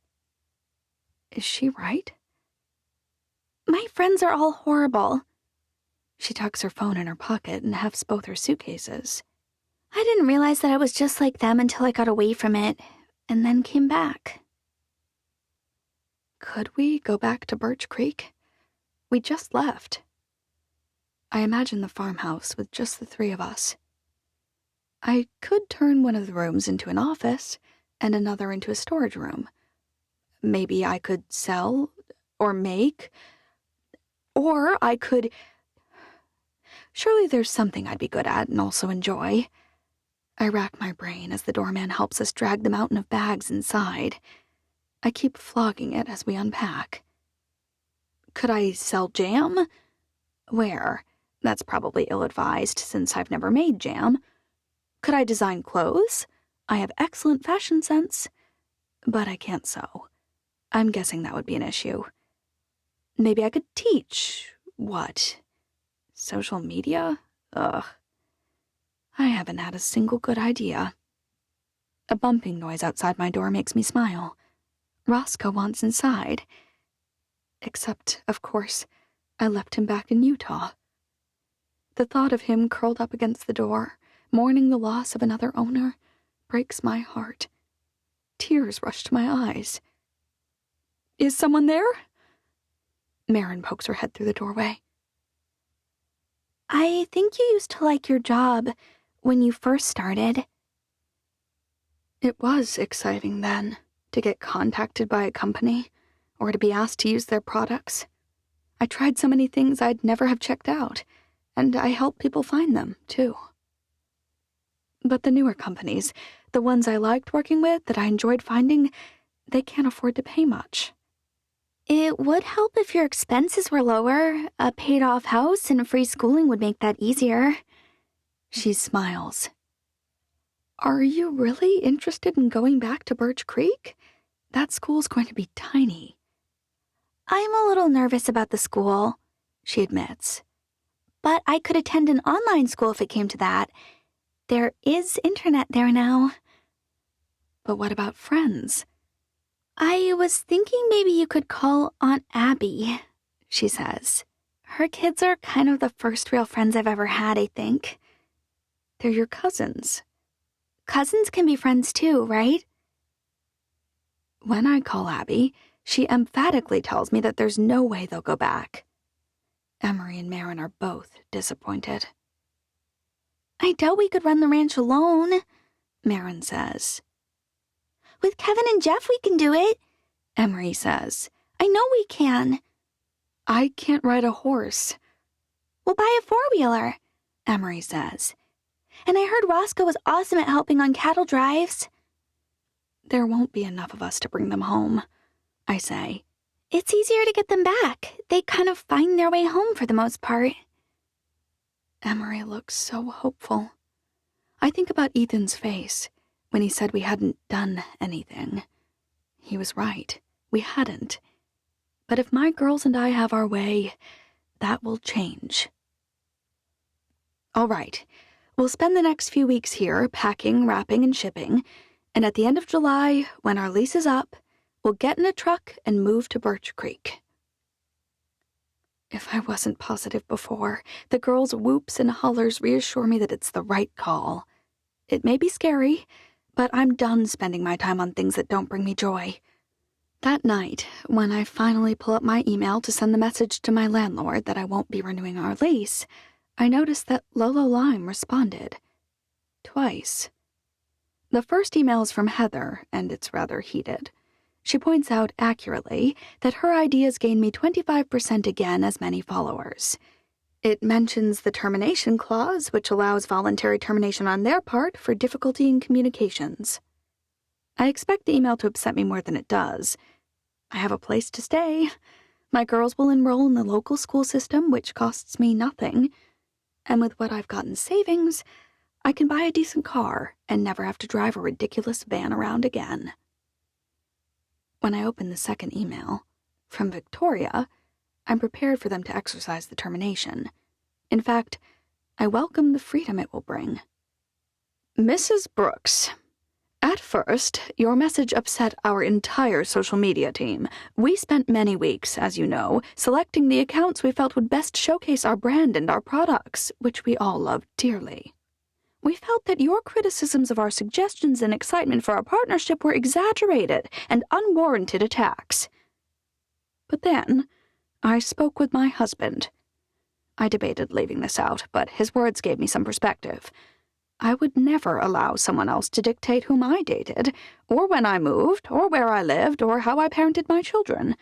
Is she right? My friends are all horrible. She tucks her phone in her pocket and hefts both her suitcases. I didn't realize that I was just like them until I got away from it, and then came back. Could we go back to Birch Creek? We just left. I imagine the farmhouse with just the three of us. I could turn one of the rooms into an office and another into a storage room. Maybe I could sell or make, or I could... Surely there's something I'd be good at and also enjoy. I rack my brain as the doorman helps us drag the mountain of bags inside. I keep flogging it as we unpack. Could I sell jam? Where? That's probably ill-advised since I've never made jam. Could I design clothes? I have excellent fashion sense. But I can't sew. I'm guessing that would be an issue. Maybe I could teach. What? Social media? Ugh. I haven't had a single good idea. A bumping noise outside my door makes me smile. Roscoe wants inside. Except, of course, I left him back in Utah. The thought of him curled up against the door, mourning the loss of another owner, breaks my heart. Tears rush to my eyes. Is someone there? Marin pokes her head through the doorway. I think you used to like your job when you first started. It was exciting then, to get contacted by a company, or to be asked to use their products. I tried so many things I'd never have checked out, and I helped people find them, too. But the newer companies, the ones I liked working with, that I enjoyed finding, they can't afford to pay much. It would help if your expenses were lower. A paid-off house and free schooling would make that easier. She smiles. Are you really interested in going back to Birch Creek? That school's going to be tiny. I'm a little nervous about the school, she admits. But I could attend an online school if it came to that. There is internet there now. But what about friends? I was thinking maybe you could call Aunt Abby, she says. Her kids are kind of the first real friends I've ever had, I think. They're your cousins. Cousins can be friends too, right? When I call Abby, she emphatically tells me that there's no way they'll go back. Emery and Marin are both disappointed. I doubt we could run the ranch alone, Marin says. With Kevin and Jeff, we can do it, Emery says. I know we can. I can't ride a horse. We'll buy a four-wheeler, Emery says. And I heard Roscoe was awesome at helping on cattle drives. There won't be enough of us to bring them home, I say. It's easier to get them back. They kind of find their way home for the most part. Emery looks so hopeful. I think about Ethan's face when he said we hadn't done anything. He was right. We hadn't. But if my girls and I have our way, that will change. All right. We'll spend the next few weeks here packing, wrapping, and shipping, and at the end of July, when our lease is up, we'll get in a truck and move to Birch Creek. If I wasn't positive before, the girls' whoops and hollers reassure me that it's the right call. It may be scary, but I'm done spending my time on things that don't bring me joy. That night, when I finally pull up my email to send the message to my landlord that I won't be renewing our lease, I notice that Lolo Lime responded. Twice. The first email is from Heather, and it's rather heated. She points out accurately that her ideas gain me 25% again as many followers. It mentions the termination clause, which allows voluntary termination on their part for difficulty in communications. I expect the email to upset me more than it does. I have a place to stay. My girls will enroll in the local school system, which costs me nothing. And with what I've got in savings, I can buy a decent car and never have to drive a ridiculous van around again. When I open the second email, from Victoria, I'm prepared for them to exercise the termination. In fact, I welcome the freedom it will bring. Mrs. Brooks, at first, your message upset our entire social media team. We spent many weeks, as you know, selecting the accounts we felt would best showcase our brand and our products, which we all love dearly. We felt that your criticisms of our suggestions and excitement for our partnership were exaggerated and unwarranted attacks. But then, I spoke with my husband. I debated leaving this out, but his words gave me some perspective. I would never allow someone else to dictate whom I dated, or when I moved, or where I lived, or how I parented my children.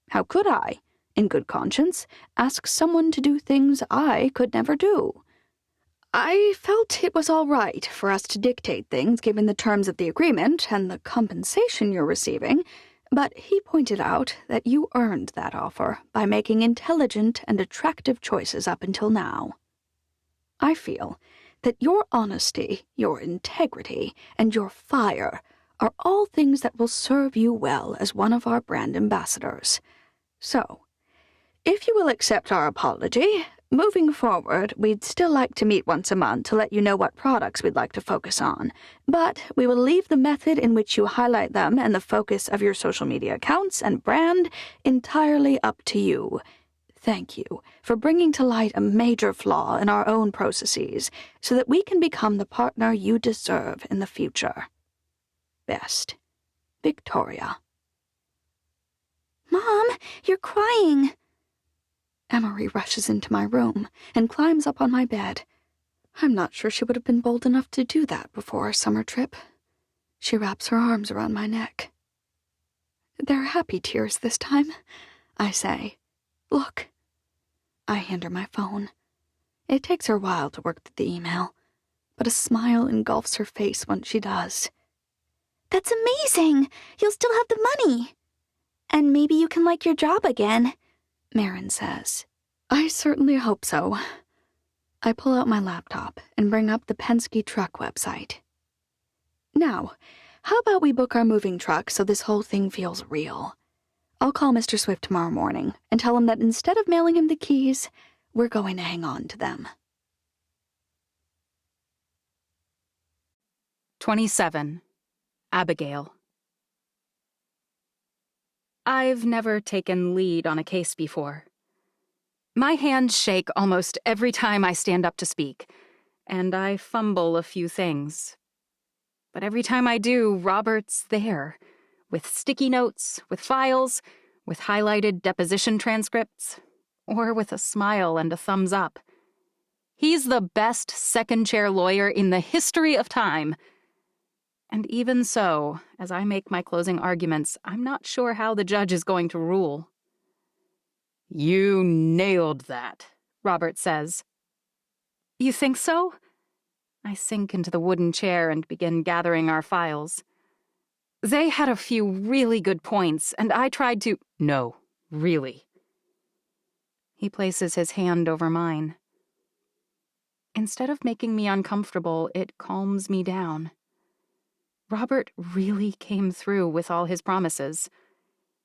How could I, in good conscience, ask someone to do things I could never do? I felt it was all right for us to dictate things given the terms of the agreement and the compensation you're receiving, but he pointed out that you earned that offer by making intelligent and attractive choices up until now. I feel that your honesty, your integrity, and your fire are all things that will serve you well as one of our brand ambassadors. So, if you will accept our apology, moving forward, we'd still like to meet once a month to let you know what products we'd like to focus on, but we will leave the method in which you highlight them and the focus of your social media accounts and brand entirely up to you. Thank you for bringing to light a major flaw in our own processes so that we can become the partner you deserve in the future. Best, Victoria. Mom, you're crying. Emery rushes into my room and climbs up on my bed. I'm not sure she would have been bold enough to do that before our summer trip. She wraps her arms around my neck. They're happy tears this time, I say. Look. I hand her my phone. It takes her a while to work through the email, but a smile engulfs her face once she does. That's amazing! You'll still have the money. And maybe you can like your job again, Marin says. I certainly hope so. I pull out my laptop and bring up the Penske truck website. Now, how about we book our moving truck so this whole thing feels real? I'll call Mr. Swift tomorrow morning and tell him that instead of mailing him the keys, we're going to hang on to them. 27. Abigail. I've never taken lead on a case before. My hands shake almost every time I stand up to speak, and I fumble a few things. But every time I do, Robert's there, with sticky notes, with files, with highlighted deposition transcripts, or with a smile and a thumbs up. He's the best second-chair lawyer in the history of time. And even so, as I make my closing arguments, I'm not sure how the judge is going to rule. You nailed that, Robert says. You think so? I sink into the wooden chair and begin gathering our files. They had a few really good points, and I tried to— No, really. He places his hand over mine. Instead of making me uncomfortable, it calms me down. Robert really came through with all his promises.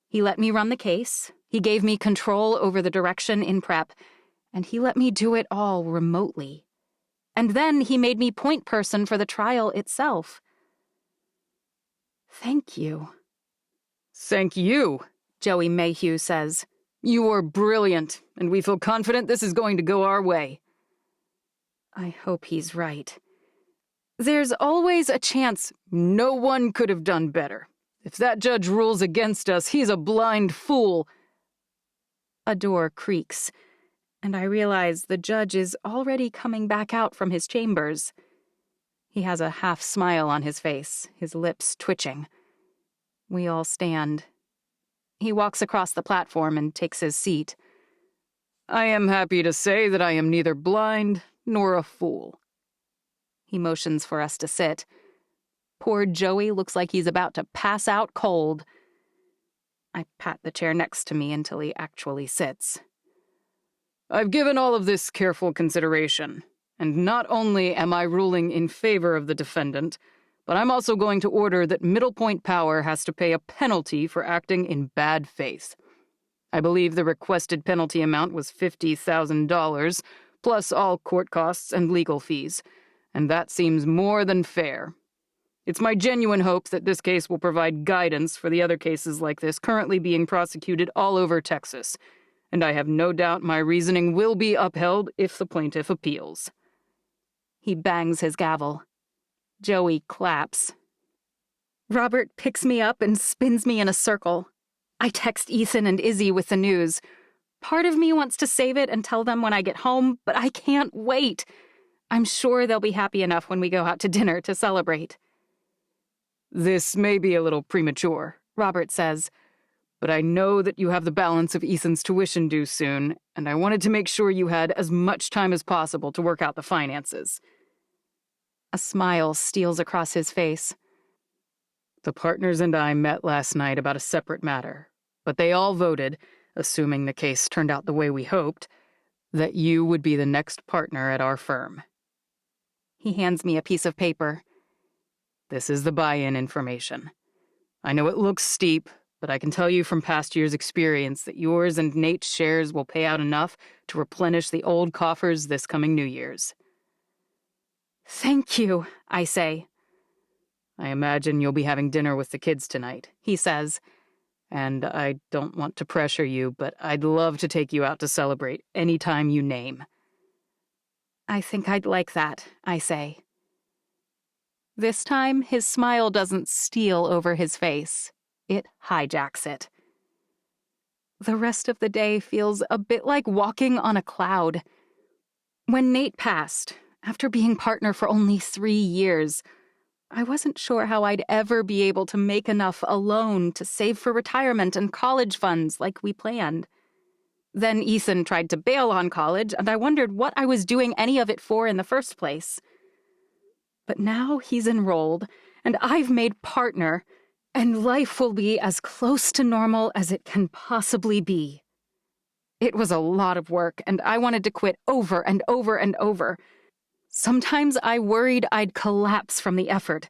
He let me run the case, he gave me control over the direction in prep, and he let me do it all remotely. And then he made me point person for the trial itself. Thank you. Thank you, Joey Mayhew says. You were brilliant, and we feel confident this is going to go our way. I hope he's right. There's always a chance. No one could have done better. If that judge rules against us, he's a blind fool. A door creaks, and I realize the judge is already coming back out from his chambers. He has a half smile on his face, his lips twitching. We all stand. He walks across the platform and takes his seat. I am happy to say that I am neither blind nor a fool. He motions for us to sit. Poor Joey looks like he's about to pass out cold. I pat the chair next to me until he actually sits. I've given all of this careful consideration, and not only am I ruling in favor of the defendant, but I'm also going to order that Middle Point Power has to pay a penalty for acting in bad faith. I believe the requested penalty amount was $50,000, plus all court costs and legal fees, and that seems more than fair. It's my genuine hope that this case will provide guidance for the other cases like this currently being prosecuted all over Texas, and I have no doubt my reasoning will be upheld if the plaintiff appeals. He bangs his gavel. Joey claps. Robert picks me up and spins me in a circle. I text Ethan and Izzy with the news. Part of me wants to save it and tell them when I get home, but I can't wait. I'm sure they'll be happy enough when we go out to dinner to celebrate. This may be a little premature, Robert says, but I know that you have the balance of Ethan's tuition due soon, and I wanted to make sure you had as much time as possible to work out the finances. A smile steals across his face. The partners and I met last night about a separate matter, but they all voted, assuming the case turned out the way we hoped, that you would be the next partner at our firm. He hands me a piece of paper. This is the buy-in information. I know it looks steep, but I can tell you from past years' experience that yours and Nate's shares will pay out enough to replenish the old coffers this coming New Year's. Thank you, I say. I imagine you'll be having dinner with the kids tonight, he says, and I don't want to pressure you, but I'd love to take you out to celebrate any time you name. I think I'd like that, I say. This time, his smile doesn't steal over his face. It hijacks it. The rest of the day feels a bit like walking on a cloud. When Nate passed, after being partner for only 3 years, I wasn't sure how I'd ever be able to make enough alone to save for retirement and college funds like we planned. Then Ethan tried to bail on college, and I wondered what I was doing any of it for in the first place. But now he's enrolled, and I've made partner, and life will be as close to normal as it can possibly be. It was a lot of work, and I wanted to quit over and over and over. Sometimes I worried I'd collapse from the effort,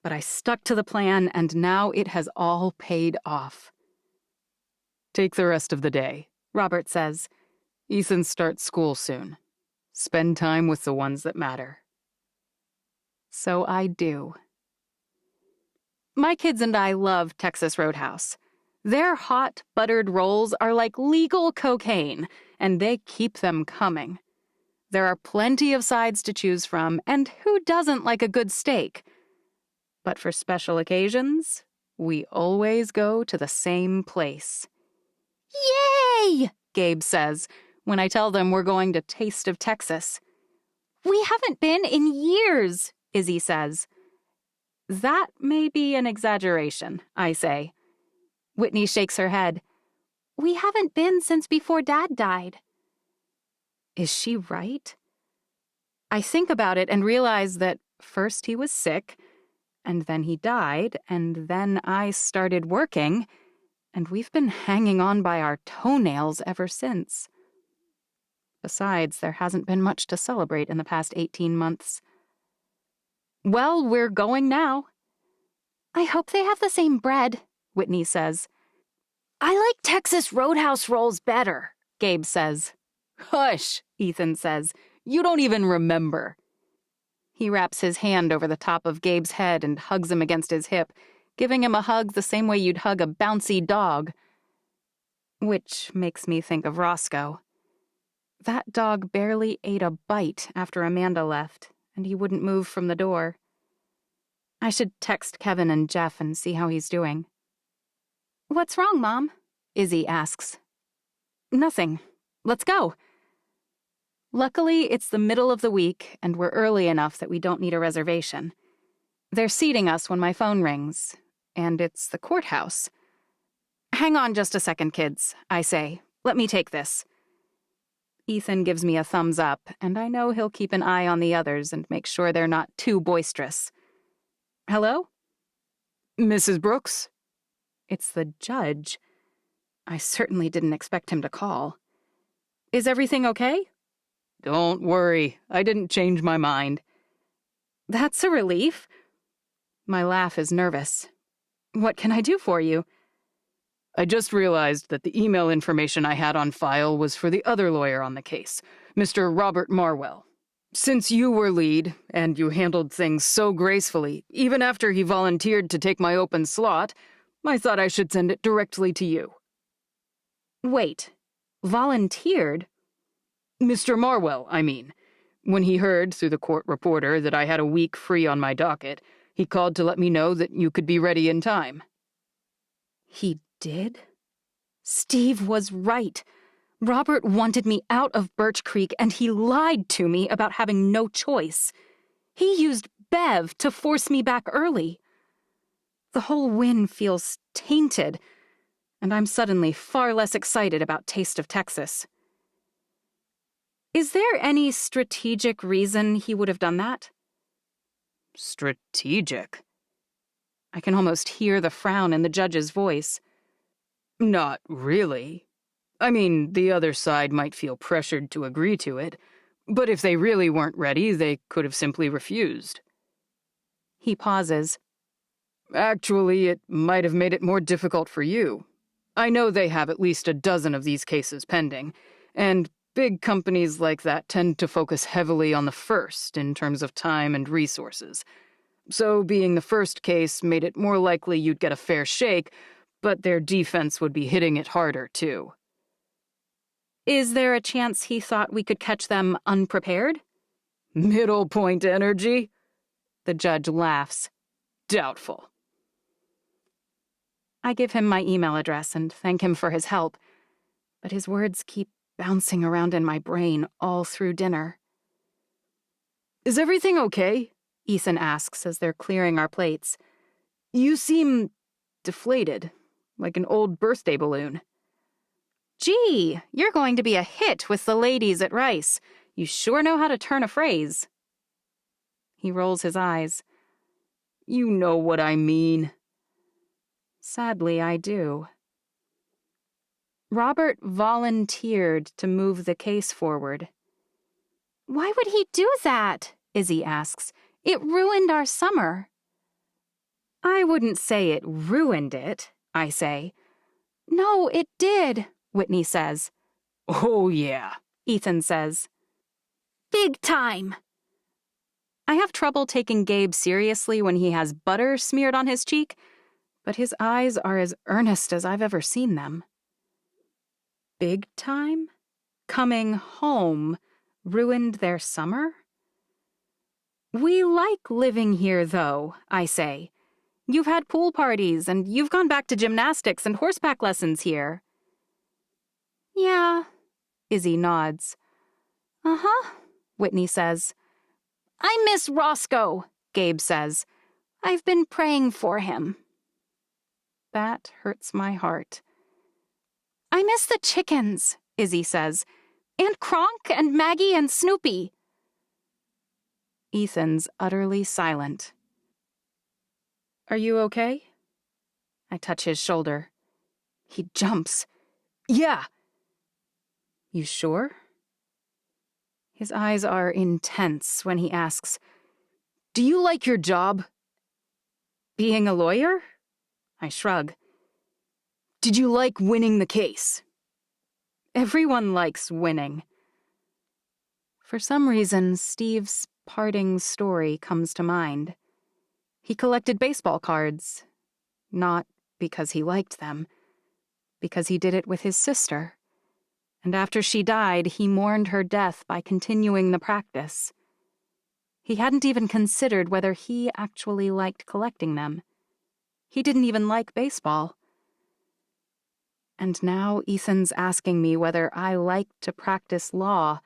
but I stuck to the plan, and now it has all paid off. Take the rest of the day, Robert says. Ethan starts school soon. Spend time with the ones that matter. So I do. My kids and I love Texas Roadhouse. Their hot, buttered rolls are like legal cocaine, and they keep them coming. There are plenty of sides to choose from, and who doesn't like a good steak? But for special occasions, we always go to the same place. Yay! Gabe says, when I tell them we're going to Taste of Texas. We haven't been in years, Izzy says. That may be an exaggeration, I say. Whitney shakes her head. We haven't been since before Dad died. Is she right? I think about it and realize that first he was sick, and then he died, and then I started working, and we've been hanging on by our toenails ever since. Besides, there hasn't been much to celebrate in the past 18 months. Well, we're going now. I hope they have the same bread, Whitney says. I like Texas Roadhouse rolls better, Gabe says. Hush, Ethan says. You don't even remember. He wraps his hand over the top of Gabe's head and hugs him against his hip, giving him a hug the same way you'd hug a bouncy dog. Which makes me think of Roscoe. That dog barely ate a bite after Amanda left, and he wouldn't move from the door. I should text Kevin and Jeff and see how he's doing. What's wrong, Mom? Izzy asks. Nothing. Let's go. Luckily, it's the middle of the week, and we're early enough that we don't need a reservation. They're seating us when my phone rings, and it's the courthouse. Hang on just a second, kids, I say. Let me take this. Ethan gives me a thumbs up, and I know he'll keep an eye on the others and make sure they're not too boisterous. Hello? Mrs. Brooks? It's the judge. I certainly didn't expect him to call. Is everything okay? Don't worry, I didn't change my mind. That's a relief. My laugh is nervous. What can I do for you? I just realized that the email information I had on file was for the other lawyer on the case, Mr. Robert Marwell. Since you were lead, and you handled things so gracefully, even after he volunteered to take my open slot, I thought I should send it directly to you. Wait, volunteered? Mr. Marwell, I mean. When he heard through the court reporter that I had a week free on my docket, he called to let me know that you could be ready in time. He did? Steve was right. Robert wanted me out of Birch Creek, and he lied to me about having no choice. He used Bev to force me back early. The whole win feels tainted, and I'm suddenly far less excited about Taste of Texas. Is there any strategic reason he would have done that? Strategic? I can almost hear the frown in the judge's voice. Not really. I mean, the other side might feel pressured to agree to it, but if they really weren't ready, they could have simply refused. He pauses. Actually, it might have made it more difficult for you. I know they have at least a dozen of these cases pending, and big companies like that tend to focus heavily on the first in terms of time and resources. So being the first case made it more likely you'd get a fair shake, but their defense would be hitting it harder, too. Is there a chance he thought we could catch them unprepared? Middle point energy? The judge laughs. Doubtful. I give him my email address and thank him for his help, but his words keep bouncing around in my brain all through dinner. Is everything okay? Ethan asks as they're clearing our plates. You seem deflated, like an old birthday balloon. Gee, you're going to be a hit with the ladies at Rice. You sure know how to turn a phrase. He rolls his eyes. You know what I mean. Sadly, I do. Robert volunteered to move the case forward. Why would he do that? Izzy asks. It ruined our summer. I wouldn't say it ruined it, I say. No, it did, Whitney says. Oh, yeah, Ethan says. Big time. I have trouble taking Gabe seriously when he has butter smeared on his cheek, but his eyes are as earnest as I've ever seen them. Big time? Coming home ruined their summer? We like living here, though, I say. You've had pool parties, and you've gone back to gymnastics and horseback lessons here. Yeah, Izzy nods. Uh-huh, Whitney says. I miss Roscoe, Gabe says. I've been praying for him. That hurts my heart. I miss the chickens, Izzy says. And Kronk and Maggie and Snoopy. Ethan's utterly silent. Are you okay? I touch his shoulder. He jumps. Yeah. You sure? His eyes are intense when he asks, Do you like your job? Being a lawyer? I shrug. Did you like winning the case? Everyone likes winning. For some reason, Steve's parting story comes to mind. He collected baseball cards, not because he liked them, because he did it with his sister. And after she died, he mourned her death by continuing the practice. He hadn't even considered whether he actually liked collecting them. He didn't even like baseball. And now Ethan's asking me whether I like to practice law,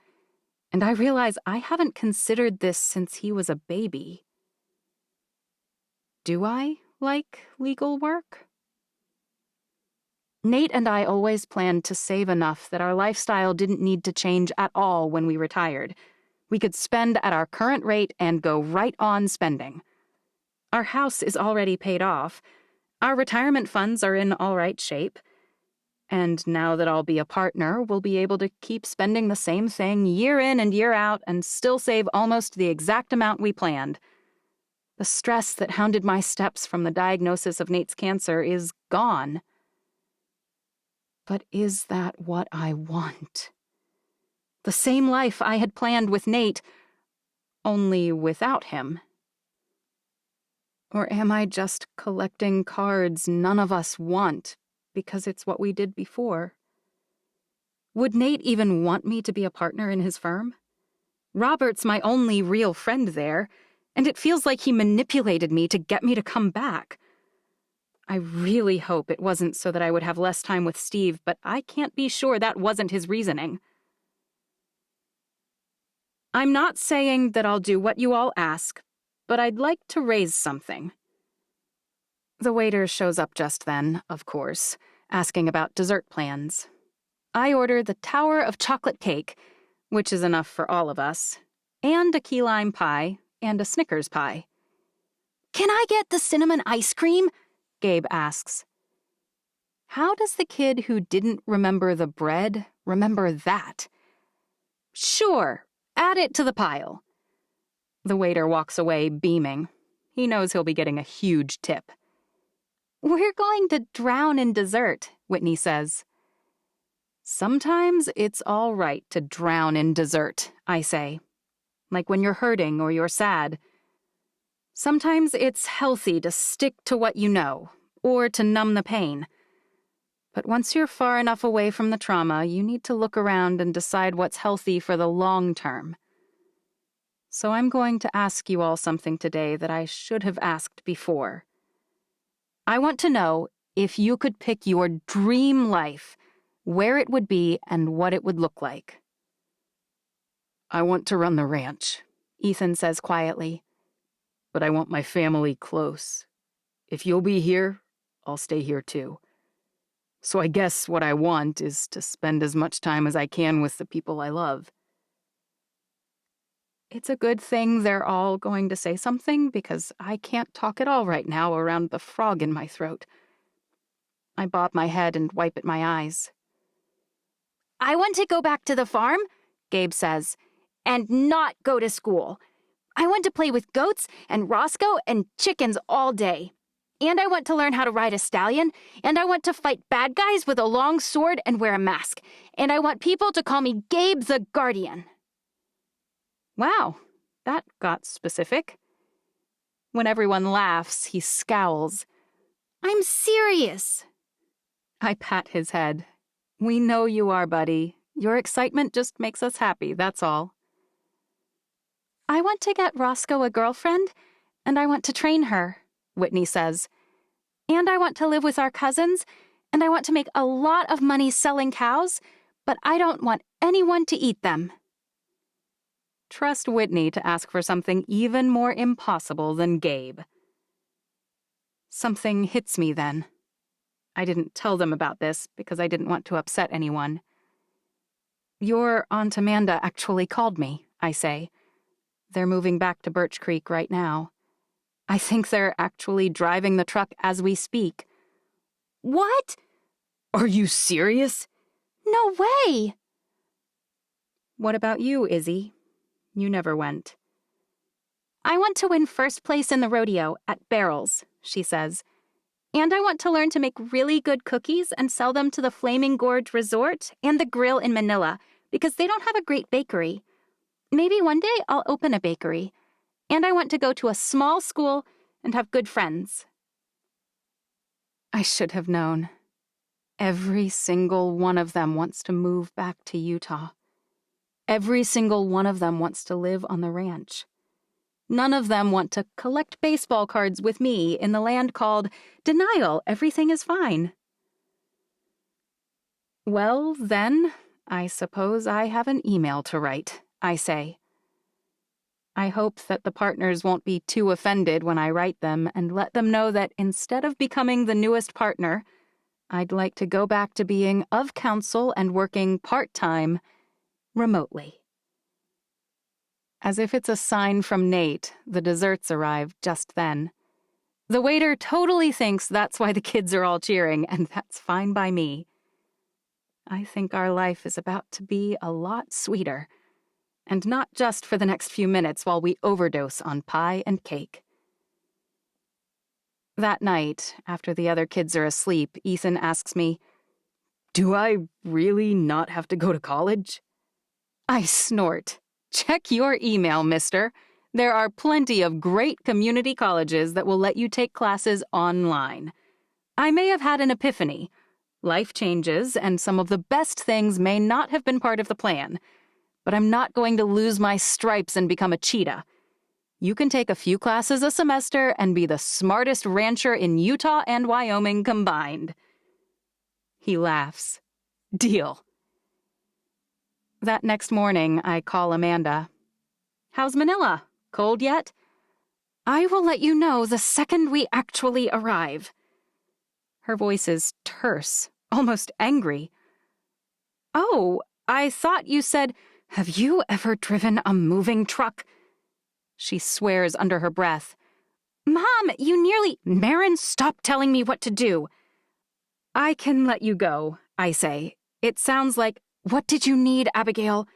and I realize I haven't considered this since he was a baby. Do I like legal work? Nate and I always planned to save enough that our lifestyle didn't need to change at all when we retired. We could spend at our current rate and go right on spending. Our house is already paid off. Our retirement funds are in all right shape. And now that I'll be a partner, we'll be able to keep spending the same thing year in and year out and still save almost the exact amount we planned. The stress that hounded my steps from the diagnosis of Nate's cancer is gone. But is that what I want? The same life I had planned with Nate, only without him? Or am I just collecting cards none of us want because it's what we did before? Would Nate even want me to be a partner in his firm? Robert's my only real friend there, and it feels like he manipulated me to get me to come back. I really hope it wasn't so that I would have less time with Steve, but I can't be sure that wasn't his reasoning. I'm not saying that I'll do what you all ask, but I'd like to raise something. The waiter shows up just then, of course, asking about dessert plans. I order the tower of chocolate cake, which is enough for all of us, and a key lime pie and a Snickers pie. Can I get the cinnamon ice cream? Gabe asks. How does the kid who didn't remember the bread remember that? Sure, add it to the pile. The waiter walks away beaming. He knows he'll be getting a huge tip. We're going to drown in dessert, Whitney says. Sometimes it's all right to drown in dessert, I say. Like when you're hurting or you're sad. Sometimes it's healthy to stick to what you know, or to numb the pain. But once you're far enough away from the trauma, you need to look around and decide what's healthy for the long term. So I'm going to ask you all something today that I should have asked before. I want to know if you could pick your dream life, where it would be and what it would look like. I want to run the ranch, Ethan says quietly. But I want my family close. If you'll be here, I'll stay here too. So I guess what I want is to spend as much time as I can with the people I love. It's a good thing they're all going to say something because I can't talk at all right now around the frog in my throat. I bob my head and wipe at my eyes. I want to go back to the farm, Gabe says, and not go to school. I want to play with goats and Roscoe and chickens all day. And I want to learn how to ride a stallion, and I want to fight bad guys with a long sword and wear a mask, and I want people to call me Gabe the Guardian. Wow, that got specific. When everyone laughs, he scowls. I'm serious. I pat his head. We know you are, buddy. Your excitement just makes us happy, that's all. I want to get Roscoe a girlfriend, and I want to train her, Whitney says. And I want to live with our cousins, and I want to make a lot of money selling cows, but I don't want anyone to eat them. Trust Whitney to ask for something even more impossible than Gabe. Something hits me then. I didn't tell them about this because I didn't want to upset anyone. Your Aunt Amanda actually called me, I say. They're moving back to Birch Creek right now. I think they're actually driving the truck as we speak. What? Are you serious? No way! What about you, Izzy? You never went. I want to win first place in the rodeo at Barrels, she says. And I want to learn to make really good cookies and sell them to the Flaming Gorge Resort and the Grill in Manila because they don't have a great bakery. Maybe one day I'll open a bakery. And I want to go to a small school and have good friends. I should have known. Every single one of them wants to move back to Utah. Every single one of them wants to live on the ranch. None of them want to collect baseball cards with me in the land called Denial, Everything is Fine. Well, then, I suppose I have an email to write, I say. I hope that the partners won't be too offended when I write them and let them know that instead of becoming the newest partner, I'd like to go back to being of counsel and working part-time remotely. As if it's a sign from Nate, the desserts arrive just then. The waiter totally thinks that's why the kids are all cheering, and that's fine by me. I think our life is about to be a lot sweeter. And not just for the next few minutes while we overdose on pie and cake. That night, after the other kids are asleep, Ethan asks me, "Do I really not have to go to college?" I snort. Check your email, mister. There are plenty of great community colleges that will let you take classes online. I may have had an epiphany. Life changes, and some of the best things may not have been part of the plan. But I'm not going to lose my stripes and become a cheetah. You can take a few classes a semester and be the smartest rancher in Utah and Wyoming combined. He laughs. Deal. That next morning, I call Amanda. How's Manila? Cold yet? I will let you know the second we actually arrive. Her voice is terse, almost angry. Oh, I thought you said, have you ever driven a moving truck? She swears under her breath. Mom, you nearly— Marin, stop telling me what to do. I can let you go, I say. It sounds like, what did you need, Abigail?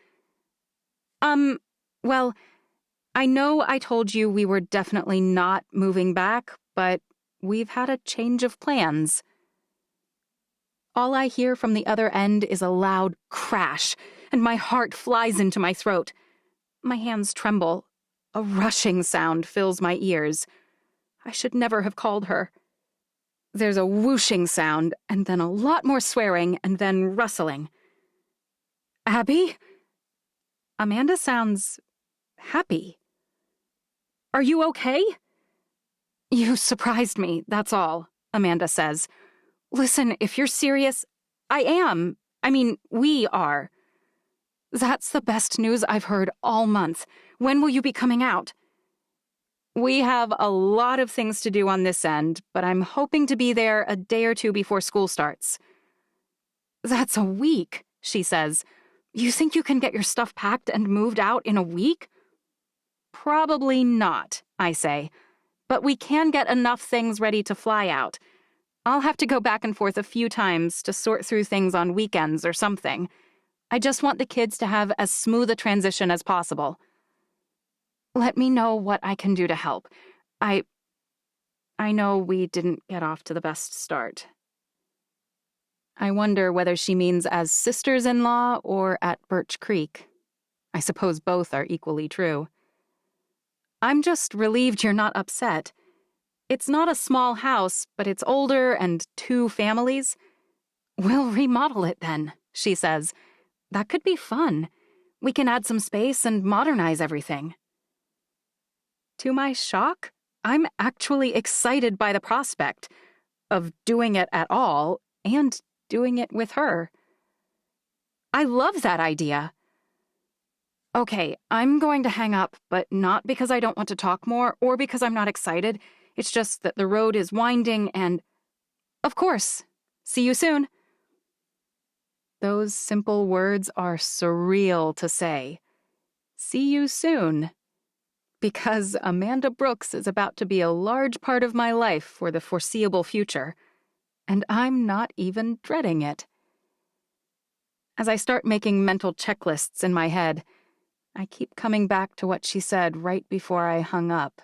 Well, I know I told you we were definitely not moving back, but we've had a change of plans. All I hear from the other end is a loud crash, and my heart flies into my throat. My hands tremble. A rushing sound fills my ears. I should never have called her. There's a whooshing sound, and then a lot more swearing, and then rustling. Abby? Amanda sounds happy. Are you okay? You surprised me, that's all, Amanda says. Listen, if you're serious, I am. I mean, we are. That's the best news I've heard all month. When will you be coming out? We have a lot of things to do on this end, but I'm hoping to be there a day or two before school starts. That's a week, she says. You think you can get your stuff packed and moved out in a week? Probably not, I say. But we can get enough things ready to fly out. I'll have to go back and forth a few times to sort through things on weekends or something. I just want the kids to have as smooth a transition as possible. Let me know what I can do to help. I know we didn't get off to the best start. I wonder whether she means as sisters-in-law or at Birch Creek. I suppose both are equally true. I'm just relieved you're not upset. It's not a small house, but it's older and 2 families. We'll remodel it then, she says. That could be fun. We can add some space and modernize everything. To my shock, I'm actually excited by the prospect of doing it at all and doing it with her. I love that idea. Okay, I'm going to hang up, but not because I don't want to talk more or because I'm not excited. It's just that the road is winding and... Of course. See you soon. Those simple words are surreal to say. See you soon. Because Amanda Brooks is about to be a large part of my life for the foreseeable future, and I'm not even dreading it. As I start making mental checklists in my head, I keep coming back to what she said right before I hung up.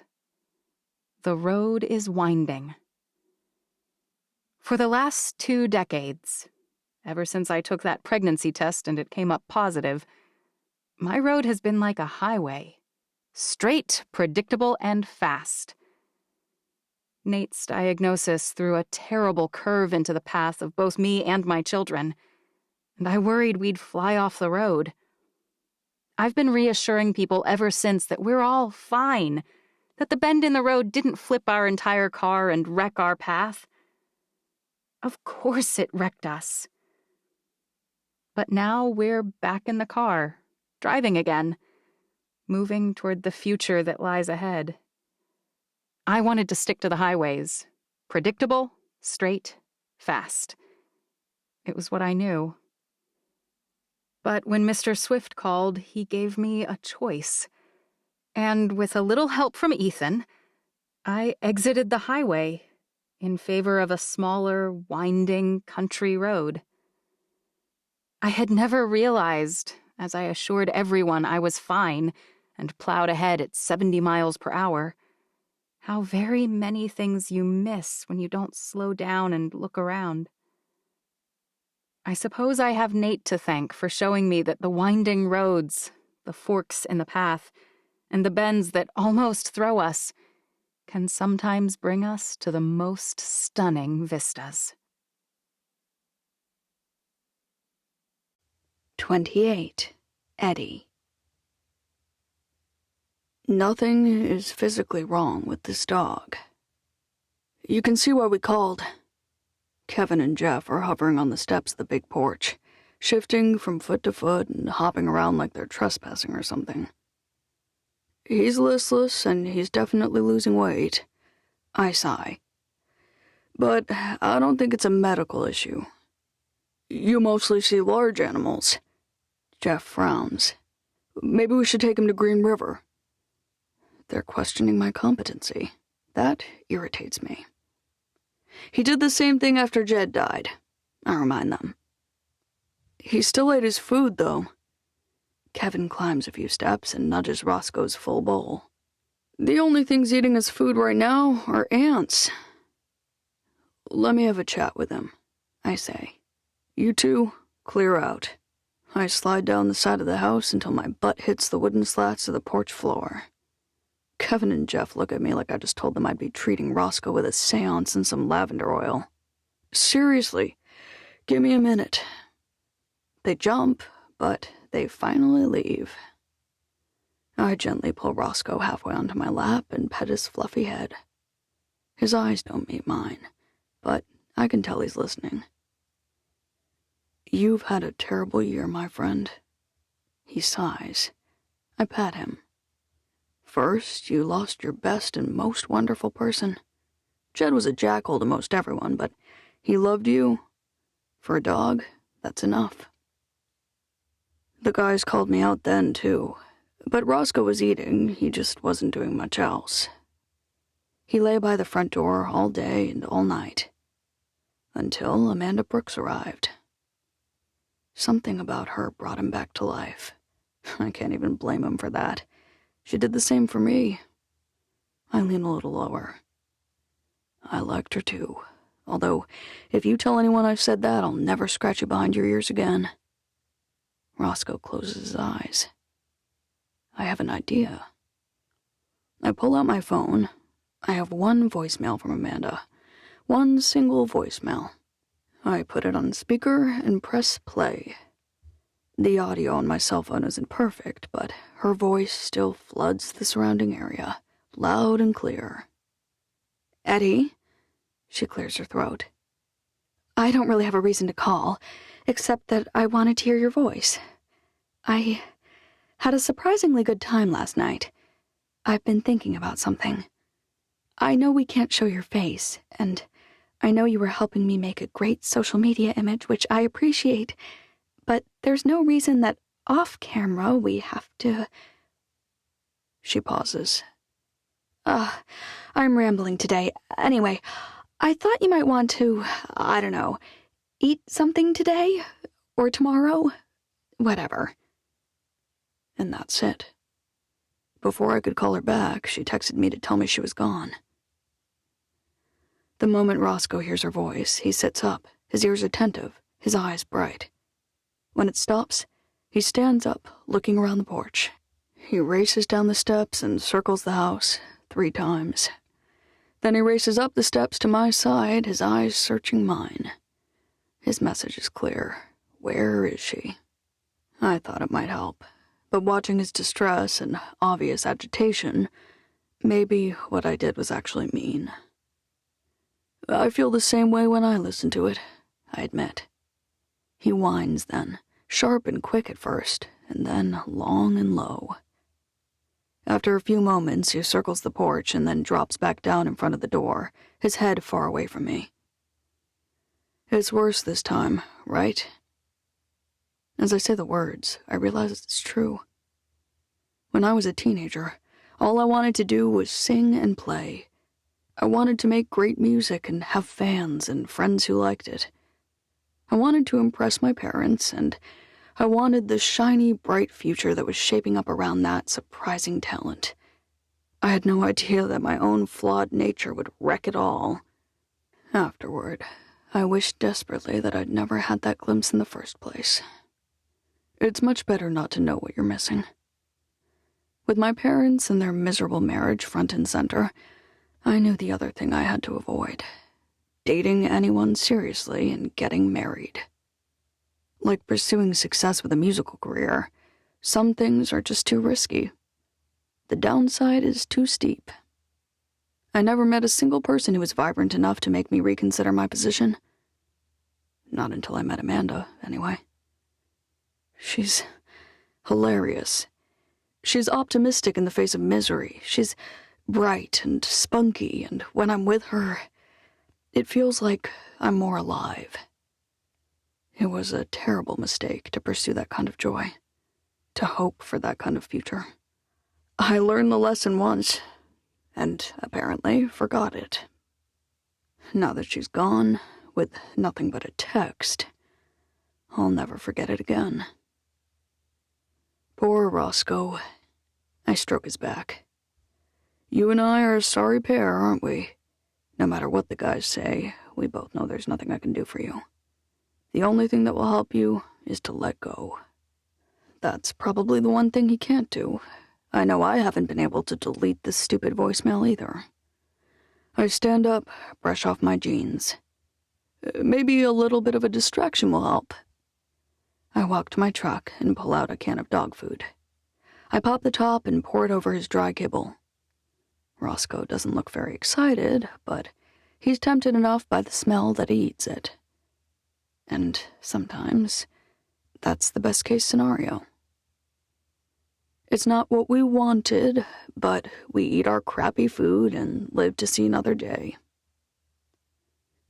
The road is winding. For the last 2 decades, ever since I took that pregnancy test and it came up positive, my road has been like a highway. Straight, predictable, and fast. Nate's diagnosis threw a terrible curve into the path of both me and my children, and I worried we'd fly off the road. I've been reassuring people ever since that we're all fine, that the bend in the road didn't flip our entire car and wreck our path. Of course it wrecked us. But now we're back in the car, driving again, moving toward the future that lies ahead. I wanted to stick to the highways. Predictable, straight, fast. It was what I knew. But when Mr. Swift called, he gave me a choice. And with a little help from Ethan, I exited the highway in favor of a smaller, winding country road. I had never realized, as I assured everyone I was fine and plowed ahead at 70 miles per hour, how very many things you miss when you don't slow down and look around. I suppose I have Nate to thank for showing me that the winding roads, the forks in the path, and the bends that almost throw us can sometimes bring us to the most stunning vistas. 28. Eddie. Nothing is physically wrong with this dog. You can see why we called. Kevin and Jeff are hovering on the steps of the big porch, shifting from foot to foot and hopping around like they're trespassing or something. He's listless, and he's definitely losing weight. I sigh. But I don't think it's a medical issue. You mostly see large animals. Jeff frowns. Maybe we should take him to Green River. They're questioning my competency. That irritates me. He did the same thing after Jed died, I remind them. He still ate his food, though. Kevin climbs a few steps and nudges Roscoe's full bowl. The only things eating his food right now are ants. Let me have a chat with him, I say. You two, clear out. I slide down the side of the house until my butt hits the wooden slats of the porch floor. Kevin and Jeff look at me like I just told them I'd be treating Roscoe with a seance and some lavender oil. Seriously, give me a minute. They jump, but they finally leave. I gently pull Roscoe halfway onto my lap and pet his fluffy head. His eyes don't meet mine, but I can tell he's listening. You've had a terrible year, my friend. He sighs. I pat him. First, you lost your best and most wonderful person. Jed was a jackhole to most everyone, but he loved you. For a dog, that's enough. The guys called me out then, too. But Roscoe was eating, he just wasn't doing much else. He lay by the front door all day and all night. Until Amanda Brooks arrived. Something about her brought him back to life. I can't even blame him for that. She did the same for me. I lean a little lower. I liked her too. Although, if you tell anyone I've said that, I'll never scratch you behind your ears again. Roscoe closes his eyes. I have an idea. I pull out my phone. I have one voicemail from Amanda. One single voicemail. I put it on speaker and press play. The audio on my cell phone isn't perfect, but her voice still floods the surrounding area, loud and clear. Eddie? She clears her throat. I don't really have a reason to call, except that I wanted to hear your voice. I had a surprisingly good time last night. I've been thinking about something. I know we can't show your face, and I know you were helping me make a great social media image, which I appreciate, but there's no reason that off-camera we have to... She pauses. I'm rambling today. Anyway, I thought you might want to, I don't know, eat something today? Or tomorrow? Whatever. And that's it. Before I could call her back, she texted me to tell me she was gone. The moment Roscoe hears her voice, he sits up, his ears attentive, his eyes bright. When it stops, he stands up, looking around the porch. He races down the steps and circles the house 3 times. Then he races up the steps to my side, his eyes searching mine. His message is clear. Where is she? I thought it might help, but watching his distress and obvious agitation, maybe what I did was actually mean. I feel the same way when I listen to it, I admit. He whines then, sharp and quick at first, and then long and low. After a few moments, he circles the porch and then drops back down in front of the door, his head far away from me. It's worse this time, right? As I say the words, I realize it's true. When I was a teenager, all I wanted to do was sing and play. I wanted to make great music and have fans and friends who liked it. I wanted to impress my parents, and I wanted the shiny, bright future that was shaping up around that surprising talent. I had no idea that my own flawed nature would wreck it all. Afterward, I wished desperately that I'd never had that glimpse in the first place. It's much better not to know what you're missing. With my parents and their miserable marriage front and center, I knew the other thing I had to avoid. Dating anyone seriously and getting married. Like pursuing success with a musical career, some things are just too risky. The downside is too steep. I never met a single person who was vibrant enough to make me reconsider my position. Not until I met Amanda, anyway. She's hilarious. She's optimistic in the face of misery. She's bright and spunky, and when I'm with her, it feels like I'm more alive. It was a terrible mistake to pursue that kind of joy, to hope for that kind of future. I learned the lesson once, and apparently forgot it. Now that she's gone, with nothing but a text, I'll never forget it again. Poor Roscoe. I stroke his back. You and I are a sorry pair, aren't we? No matter what the guys say, we both know there's nothing I can do for you. The only thing that will help you is to let go. That's probably the one thing he can't do. I know I haven't been able to delete this stupid voicemail either. I stand up, brush off my jeans. Maybe a little bit of a distraction will help. I walk to my truck and pull out a can of dog food. I pop the top and pour it over his dry kibble. Roscoe doesn't look very excited, but he's tempted enough by the smell that he eats it. And sometimes, that's the best-case scenario. It's not what we wanted, but we eat our crappy food and live to see another day.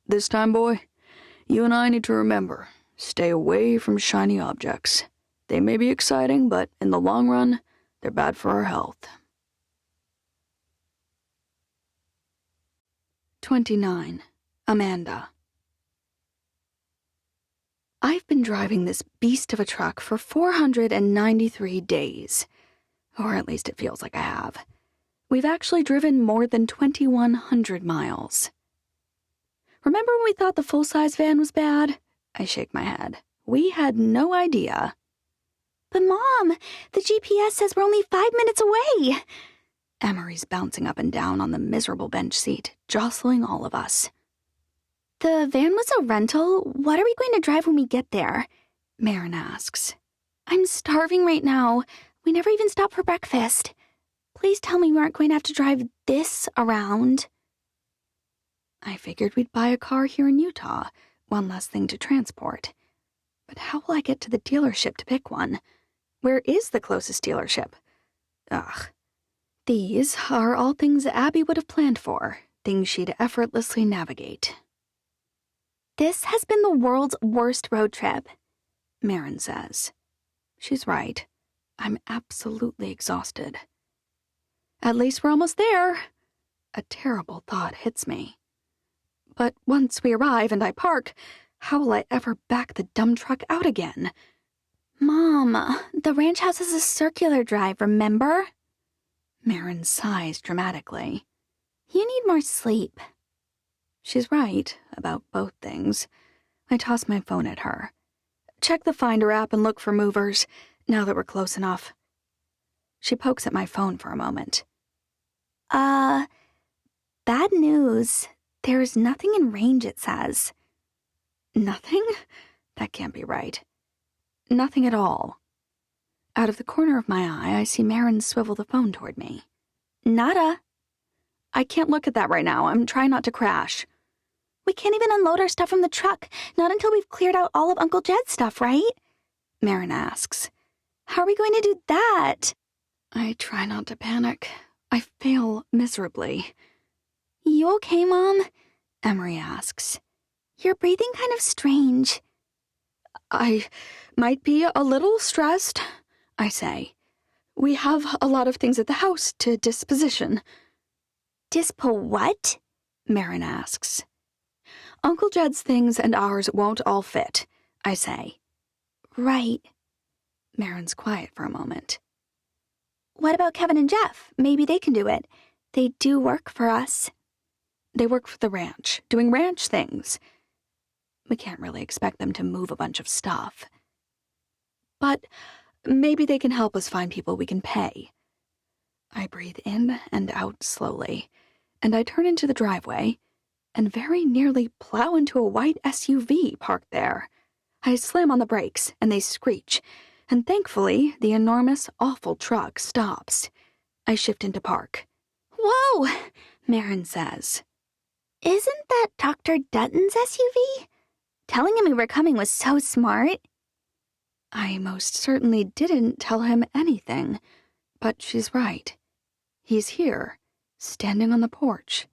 This time, boy, you and I need to remember, stay away from shiny objects. They may be exciting, but in the long run, they're bad for our health. 29. Amanda. I've been driving this beast of a truck for 493 days. Or at least it feels like I have. We've actually driven more than 2,100 miles. Remember when we thought the full-size van was bad? I shake my head. We had no idea. But Mom, the GPS says we're only 5 minutes away. Emery's bouncing up and down on the miserable bench seat, jostling all of us. The van was a rental. What are we going to drive when we get there? Marin asks. I'm starving right now. We never even stopped for breakfast. Please tell me we aren't going to have to drive this around. I figured we'd buy a car here in Utah, one less thing to transport. But how will I get to the dealership to pick one? Where is the closest dealership? Ugh. These are all things Abby would have planned for, things she'd effortlessly navigate. This has been the world's worst road trip, Marin says. She's right. I'm absolutely exhausted. At least we're almost there. A terrible thought hits me. But once we arrive and I park, how will I ever back the dumb truck out again? Mom, the ranch house is a circular drive, remember? Marin sighs dramatically. You need more sleep. She's right about both things. I toss my phone at her. Check the Finder app and look for movers, now that we're close enough. She pokes at my phone for a moment. Bad news. There's nothing in range, it says. Nothing? That can't be right. Nothing at all. Out of the corner of my eye, I see Marin swivel the phone toward me. Nada. I can't look at that right now. I'm trying not to crash. We can't even unload our stuff from the truck, not until we've cleared out all of Uncle Jed's stuff, right? Marin asks. How are we going to do that? I try not to panic. I fail miserably. You okay, Mom? Emery asks. You're breathing kind of strange. I might be a little stressed, I say. We have a lot of things at the house to disposition. Dispo what? Marin asks. Uncle Jed's things and ours won't all fit, I say. Right. Marin's quiet for a moment. What about Kevin and Jeff? Maybe they can do it. They do work for us. They work for the ranch, doing ranch things. We can't really expect them to move a bunch of stuff. But maybe they can help us find people we can pay. I breathe in and out slowly, and I turn into the driveway, and very nearly plow into a white SUV parked there. I slam on the brakes, and they screech, and thankfully, the enormous, awful truck stops. I shift into park. Whoa! Marin says. Isn't that Dr. Dutton's SUV? Telling him we were coming was so smart. I most certainly didn't tell him anything, but she's right. He's here, standing on the porch,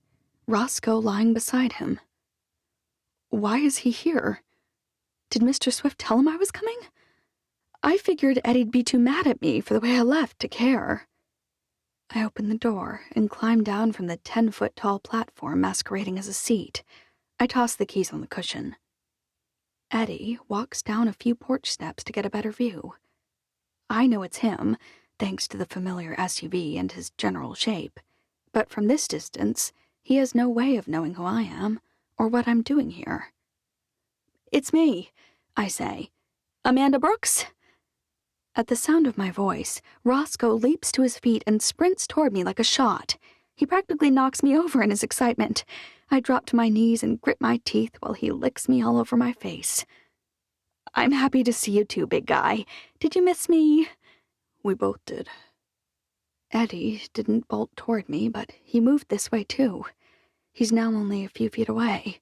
Roscoe lying beside him. Why is he here? Did Mr. Swift tell him I was coming? I figured Eddie'd be too mad at me for the way I left to care. I open the door and climb down from the 10-foot-tall platform masquerading as a seat. I toss the keys on the cushion. Eddie walks down a few porch steps to get a better view. I know it's him, thanks to the familiar SUV and his general shape, but from this distance, he has no way of knowing who I am or what I'm doing here. "It's me," I say. "Amanda Brooks?" At the sound of my voice, Roscoe leaps to his feet and sprints toward me like a shot. He practically knocks me over in his excitement. I drop to my knees and grit my teeth while he licks me all over my face. "I'm happy to see you too, big guy. Did you miss me?" We both did. Eddie didn't bolt toward me, but he moved this way too. He's now only a few feet away.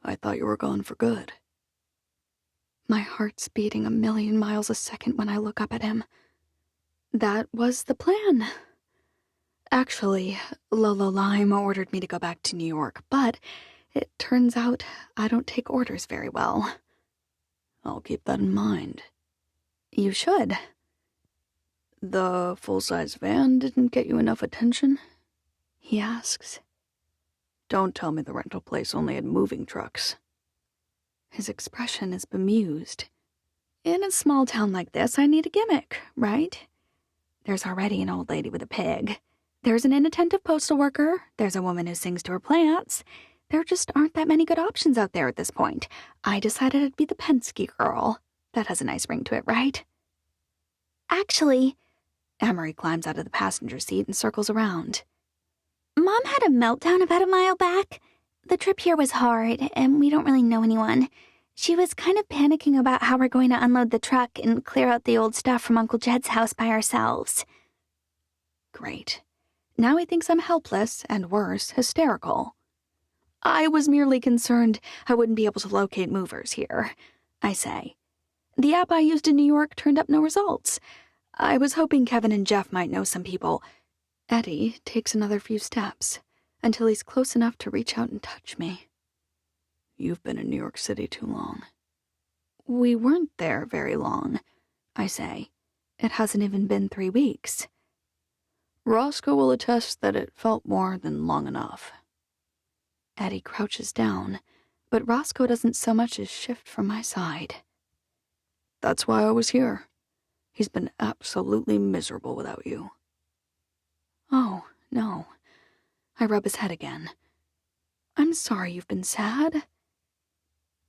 I thought you were gone for good. My heart's beating 1,000,000 miles a second when I look up at him. That was the plan. Actually, Lolo Lime ordered me to go back to New York, but it turns out I don't take orders very well. I'll keep that in mind. You should. The full-size van didn't get you enough attention? He asks. Don't tell me the rental place only had moving trucks. His expression is bemused. In a small town like this, I need a gimmick, right? There's already an old lady with a pig. There's an inattentive postal worker. There's a woman who sings to her plants. There just aren't that many good options out there at this point. I decided I'd be the Penske girl. That has a nice ring to it, right? Actually, Amory climbs out of the passenger seat and circles around. Mom had a meltdown about a mile back. The trip here was hard, and we don't really know anyone. She was kind of panicking about how we're going to unload the truck and clear out the old stuff from Uncle Jed's house by ourselves. Great. Now he thinks I'm helpless, and worse, hysterical. I was merely concerned I wouldn't be able to locate movers here, I say. The app I used in New York turned up no results. I was hoping Kevin and Jeff might know some people. Eddie takes another few steps, until he's close enough to reach out and touch me. You've been in New York City too long. We weren't there very long, I say. It hasn't even been 3 weeks. Roscoe will attest that it felt more than long enough. Eddie crouches down, but Roscoe doesn't so much as shift from my side. That's why I was here. He's been absolutely miserable without you. Oh, no. I rub his head again. I'm sorry you've been sad.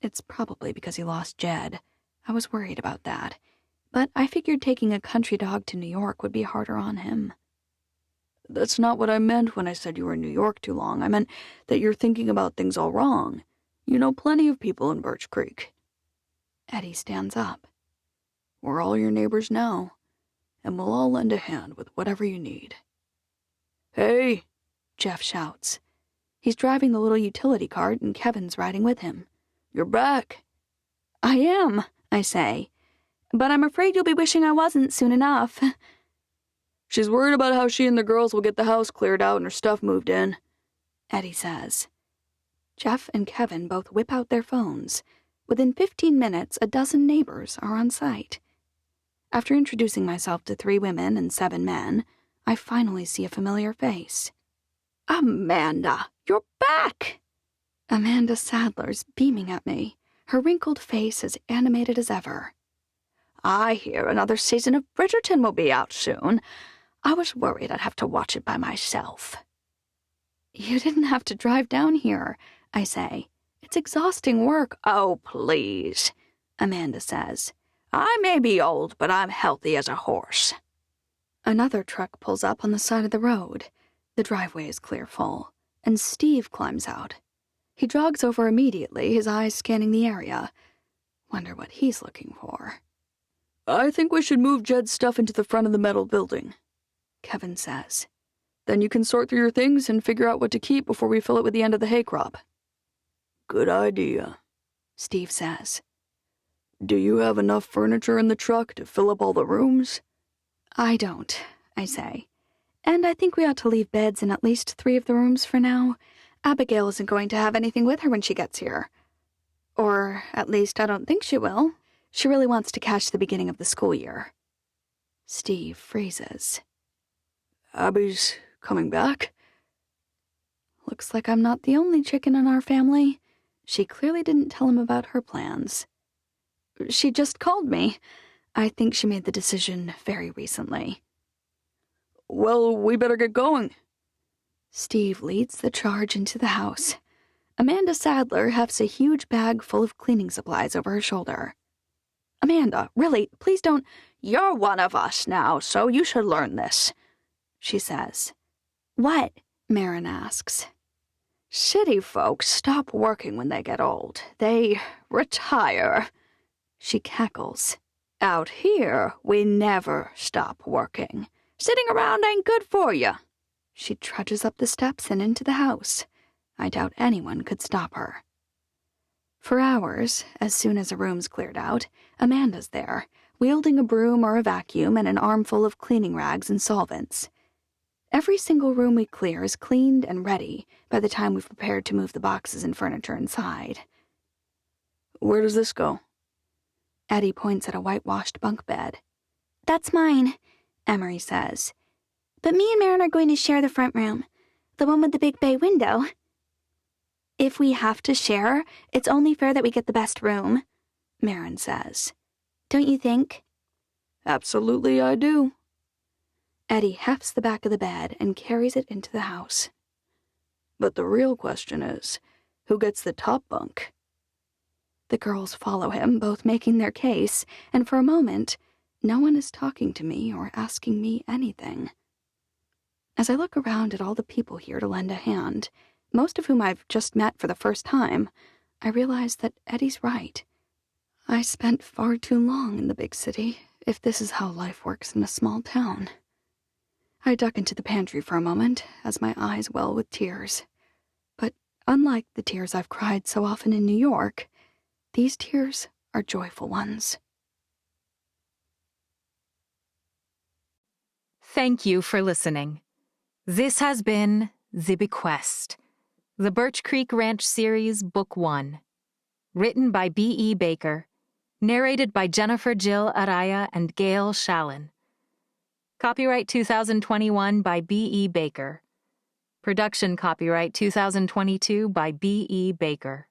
It's probably because he lost Jed. I was worried about that. But I figured taking a country dog to New York would be harder on him. That's not what I meant when I said you were in New York too long. I meant that you're thinking about things all wrong. You know plenty of people in Birch Creek. Eddie stands up. We're all your neighbors now, and we'll all lend a hand with whatever you need. Hey, Jeff shouts. He's driving the little utility cart and Kevin's riding with him. You're back. I am, I say. But I'm afraid you'll be wishing I wasn't soon enough. She's worried about how she and the girls will get the house cleared out and her stuff moved in, Eddie says. Jeff and Kevin both whip out their phones. Within 15 minutes, a dozen neighbors are on site. After introducing myself to 3 women and 7 men, I finally see a familiar face. Amanda, you're back! Amanda Sadler's beaming at me, her wrinkled face as animated as ever. I hear another season of Bridgerton will be out soon. I was worried I'd have to watch it by myself. You didn't have to drive down here, I say. It's exhausting work. Oh, please, Amanda says. I may be old, but I'm healthy as a horse. Another truck pulls up on the side of the road. The driveway is clear full, and Steve climbs out. He jogs over immediately, his eyes scanning the area. Wonder what he's looking for. I think we should move Jed's stuff into the front of the metal building. Kevin says. Then you can sort through your things and figure out what to keep before we fill it with the end of the hay crop. Good idea, Steve says. Do you have enough furniture in the truck to fill up all the rooms? I don't, I say. And I think we ought to leave beds in at least 3 of the rooms for now. Abigail isn't going to have anything with her when she gets here. Or, at least, I don't think she will. She really wants to catch the beginning of the school year. Steve freezes. Abby's coming back? Looks like I'm not the only chicken in our family. She clearly didn't tell him about her plans. She just called me. I think she made the decision very recently. Well, we better get going. Steve leads the charge into the house. Amanda Sadler hefts a huge bag full of cleaning supplies over her shoulder. Amanda, really, please don't. You're one of us now, so you should learn this, she says. What? Marin asks. City folks stop working when they get old. They retire. She cackles. Out here, we never stop working. Sitting around ain't good for you. She trudges up the steps and into the house. I doubt anyone could stop her. For hours, as soon as a room's cleared out, Amanda's there, wielding a broom or a vacuum and an armful of cleaning rags and solvents. Every single room we clear is cleaned and ready by the time we've prepared to move the boxes and furniture inside. Where does this go? Eddie points at a whitewashed bunk bed. That's mine, Emery says. but me and Marin are going to share the front room, the one with the big bay window. If we have to share, it's only fair that we get the best room, Marin says. Don't you think? Absolutely I do. Eddie hefts the back of the bed and carries it into the house. But the real question is, who gets the top bunk? The girls follow him, both making their case, and for a moment, no one is talking to me or asking me anything. As I look around at all the people here to lend a hand, most of whom I've just met for the first time, I realize that Eddie's right. I spent far too long in the big city, if this is how life works in a small town. I duck into the pantry for a moment, as my eyes well with tears. But unlike the tears I've cried so often in New York, these tears are joyful ones. Thank you for listening. This has been The Bequest, the Birch Creek Ranch series, Book 1. Written by B.E. Baker. Narrated by JenniferJill Araya and Gail Shallon. Copyright 2021 by B.E. Baker. Production copyright 2022 by B.E. Baker.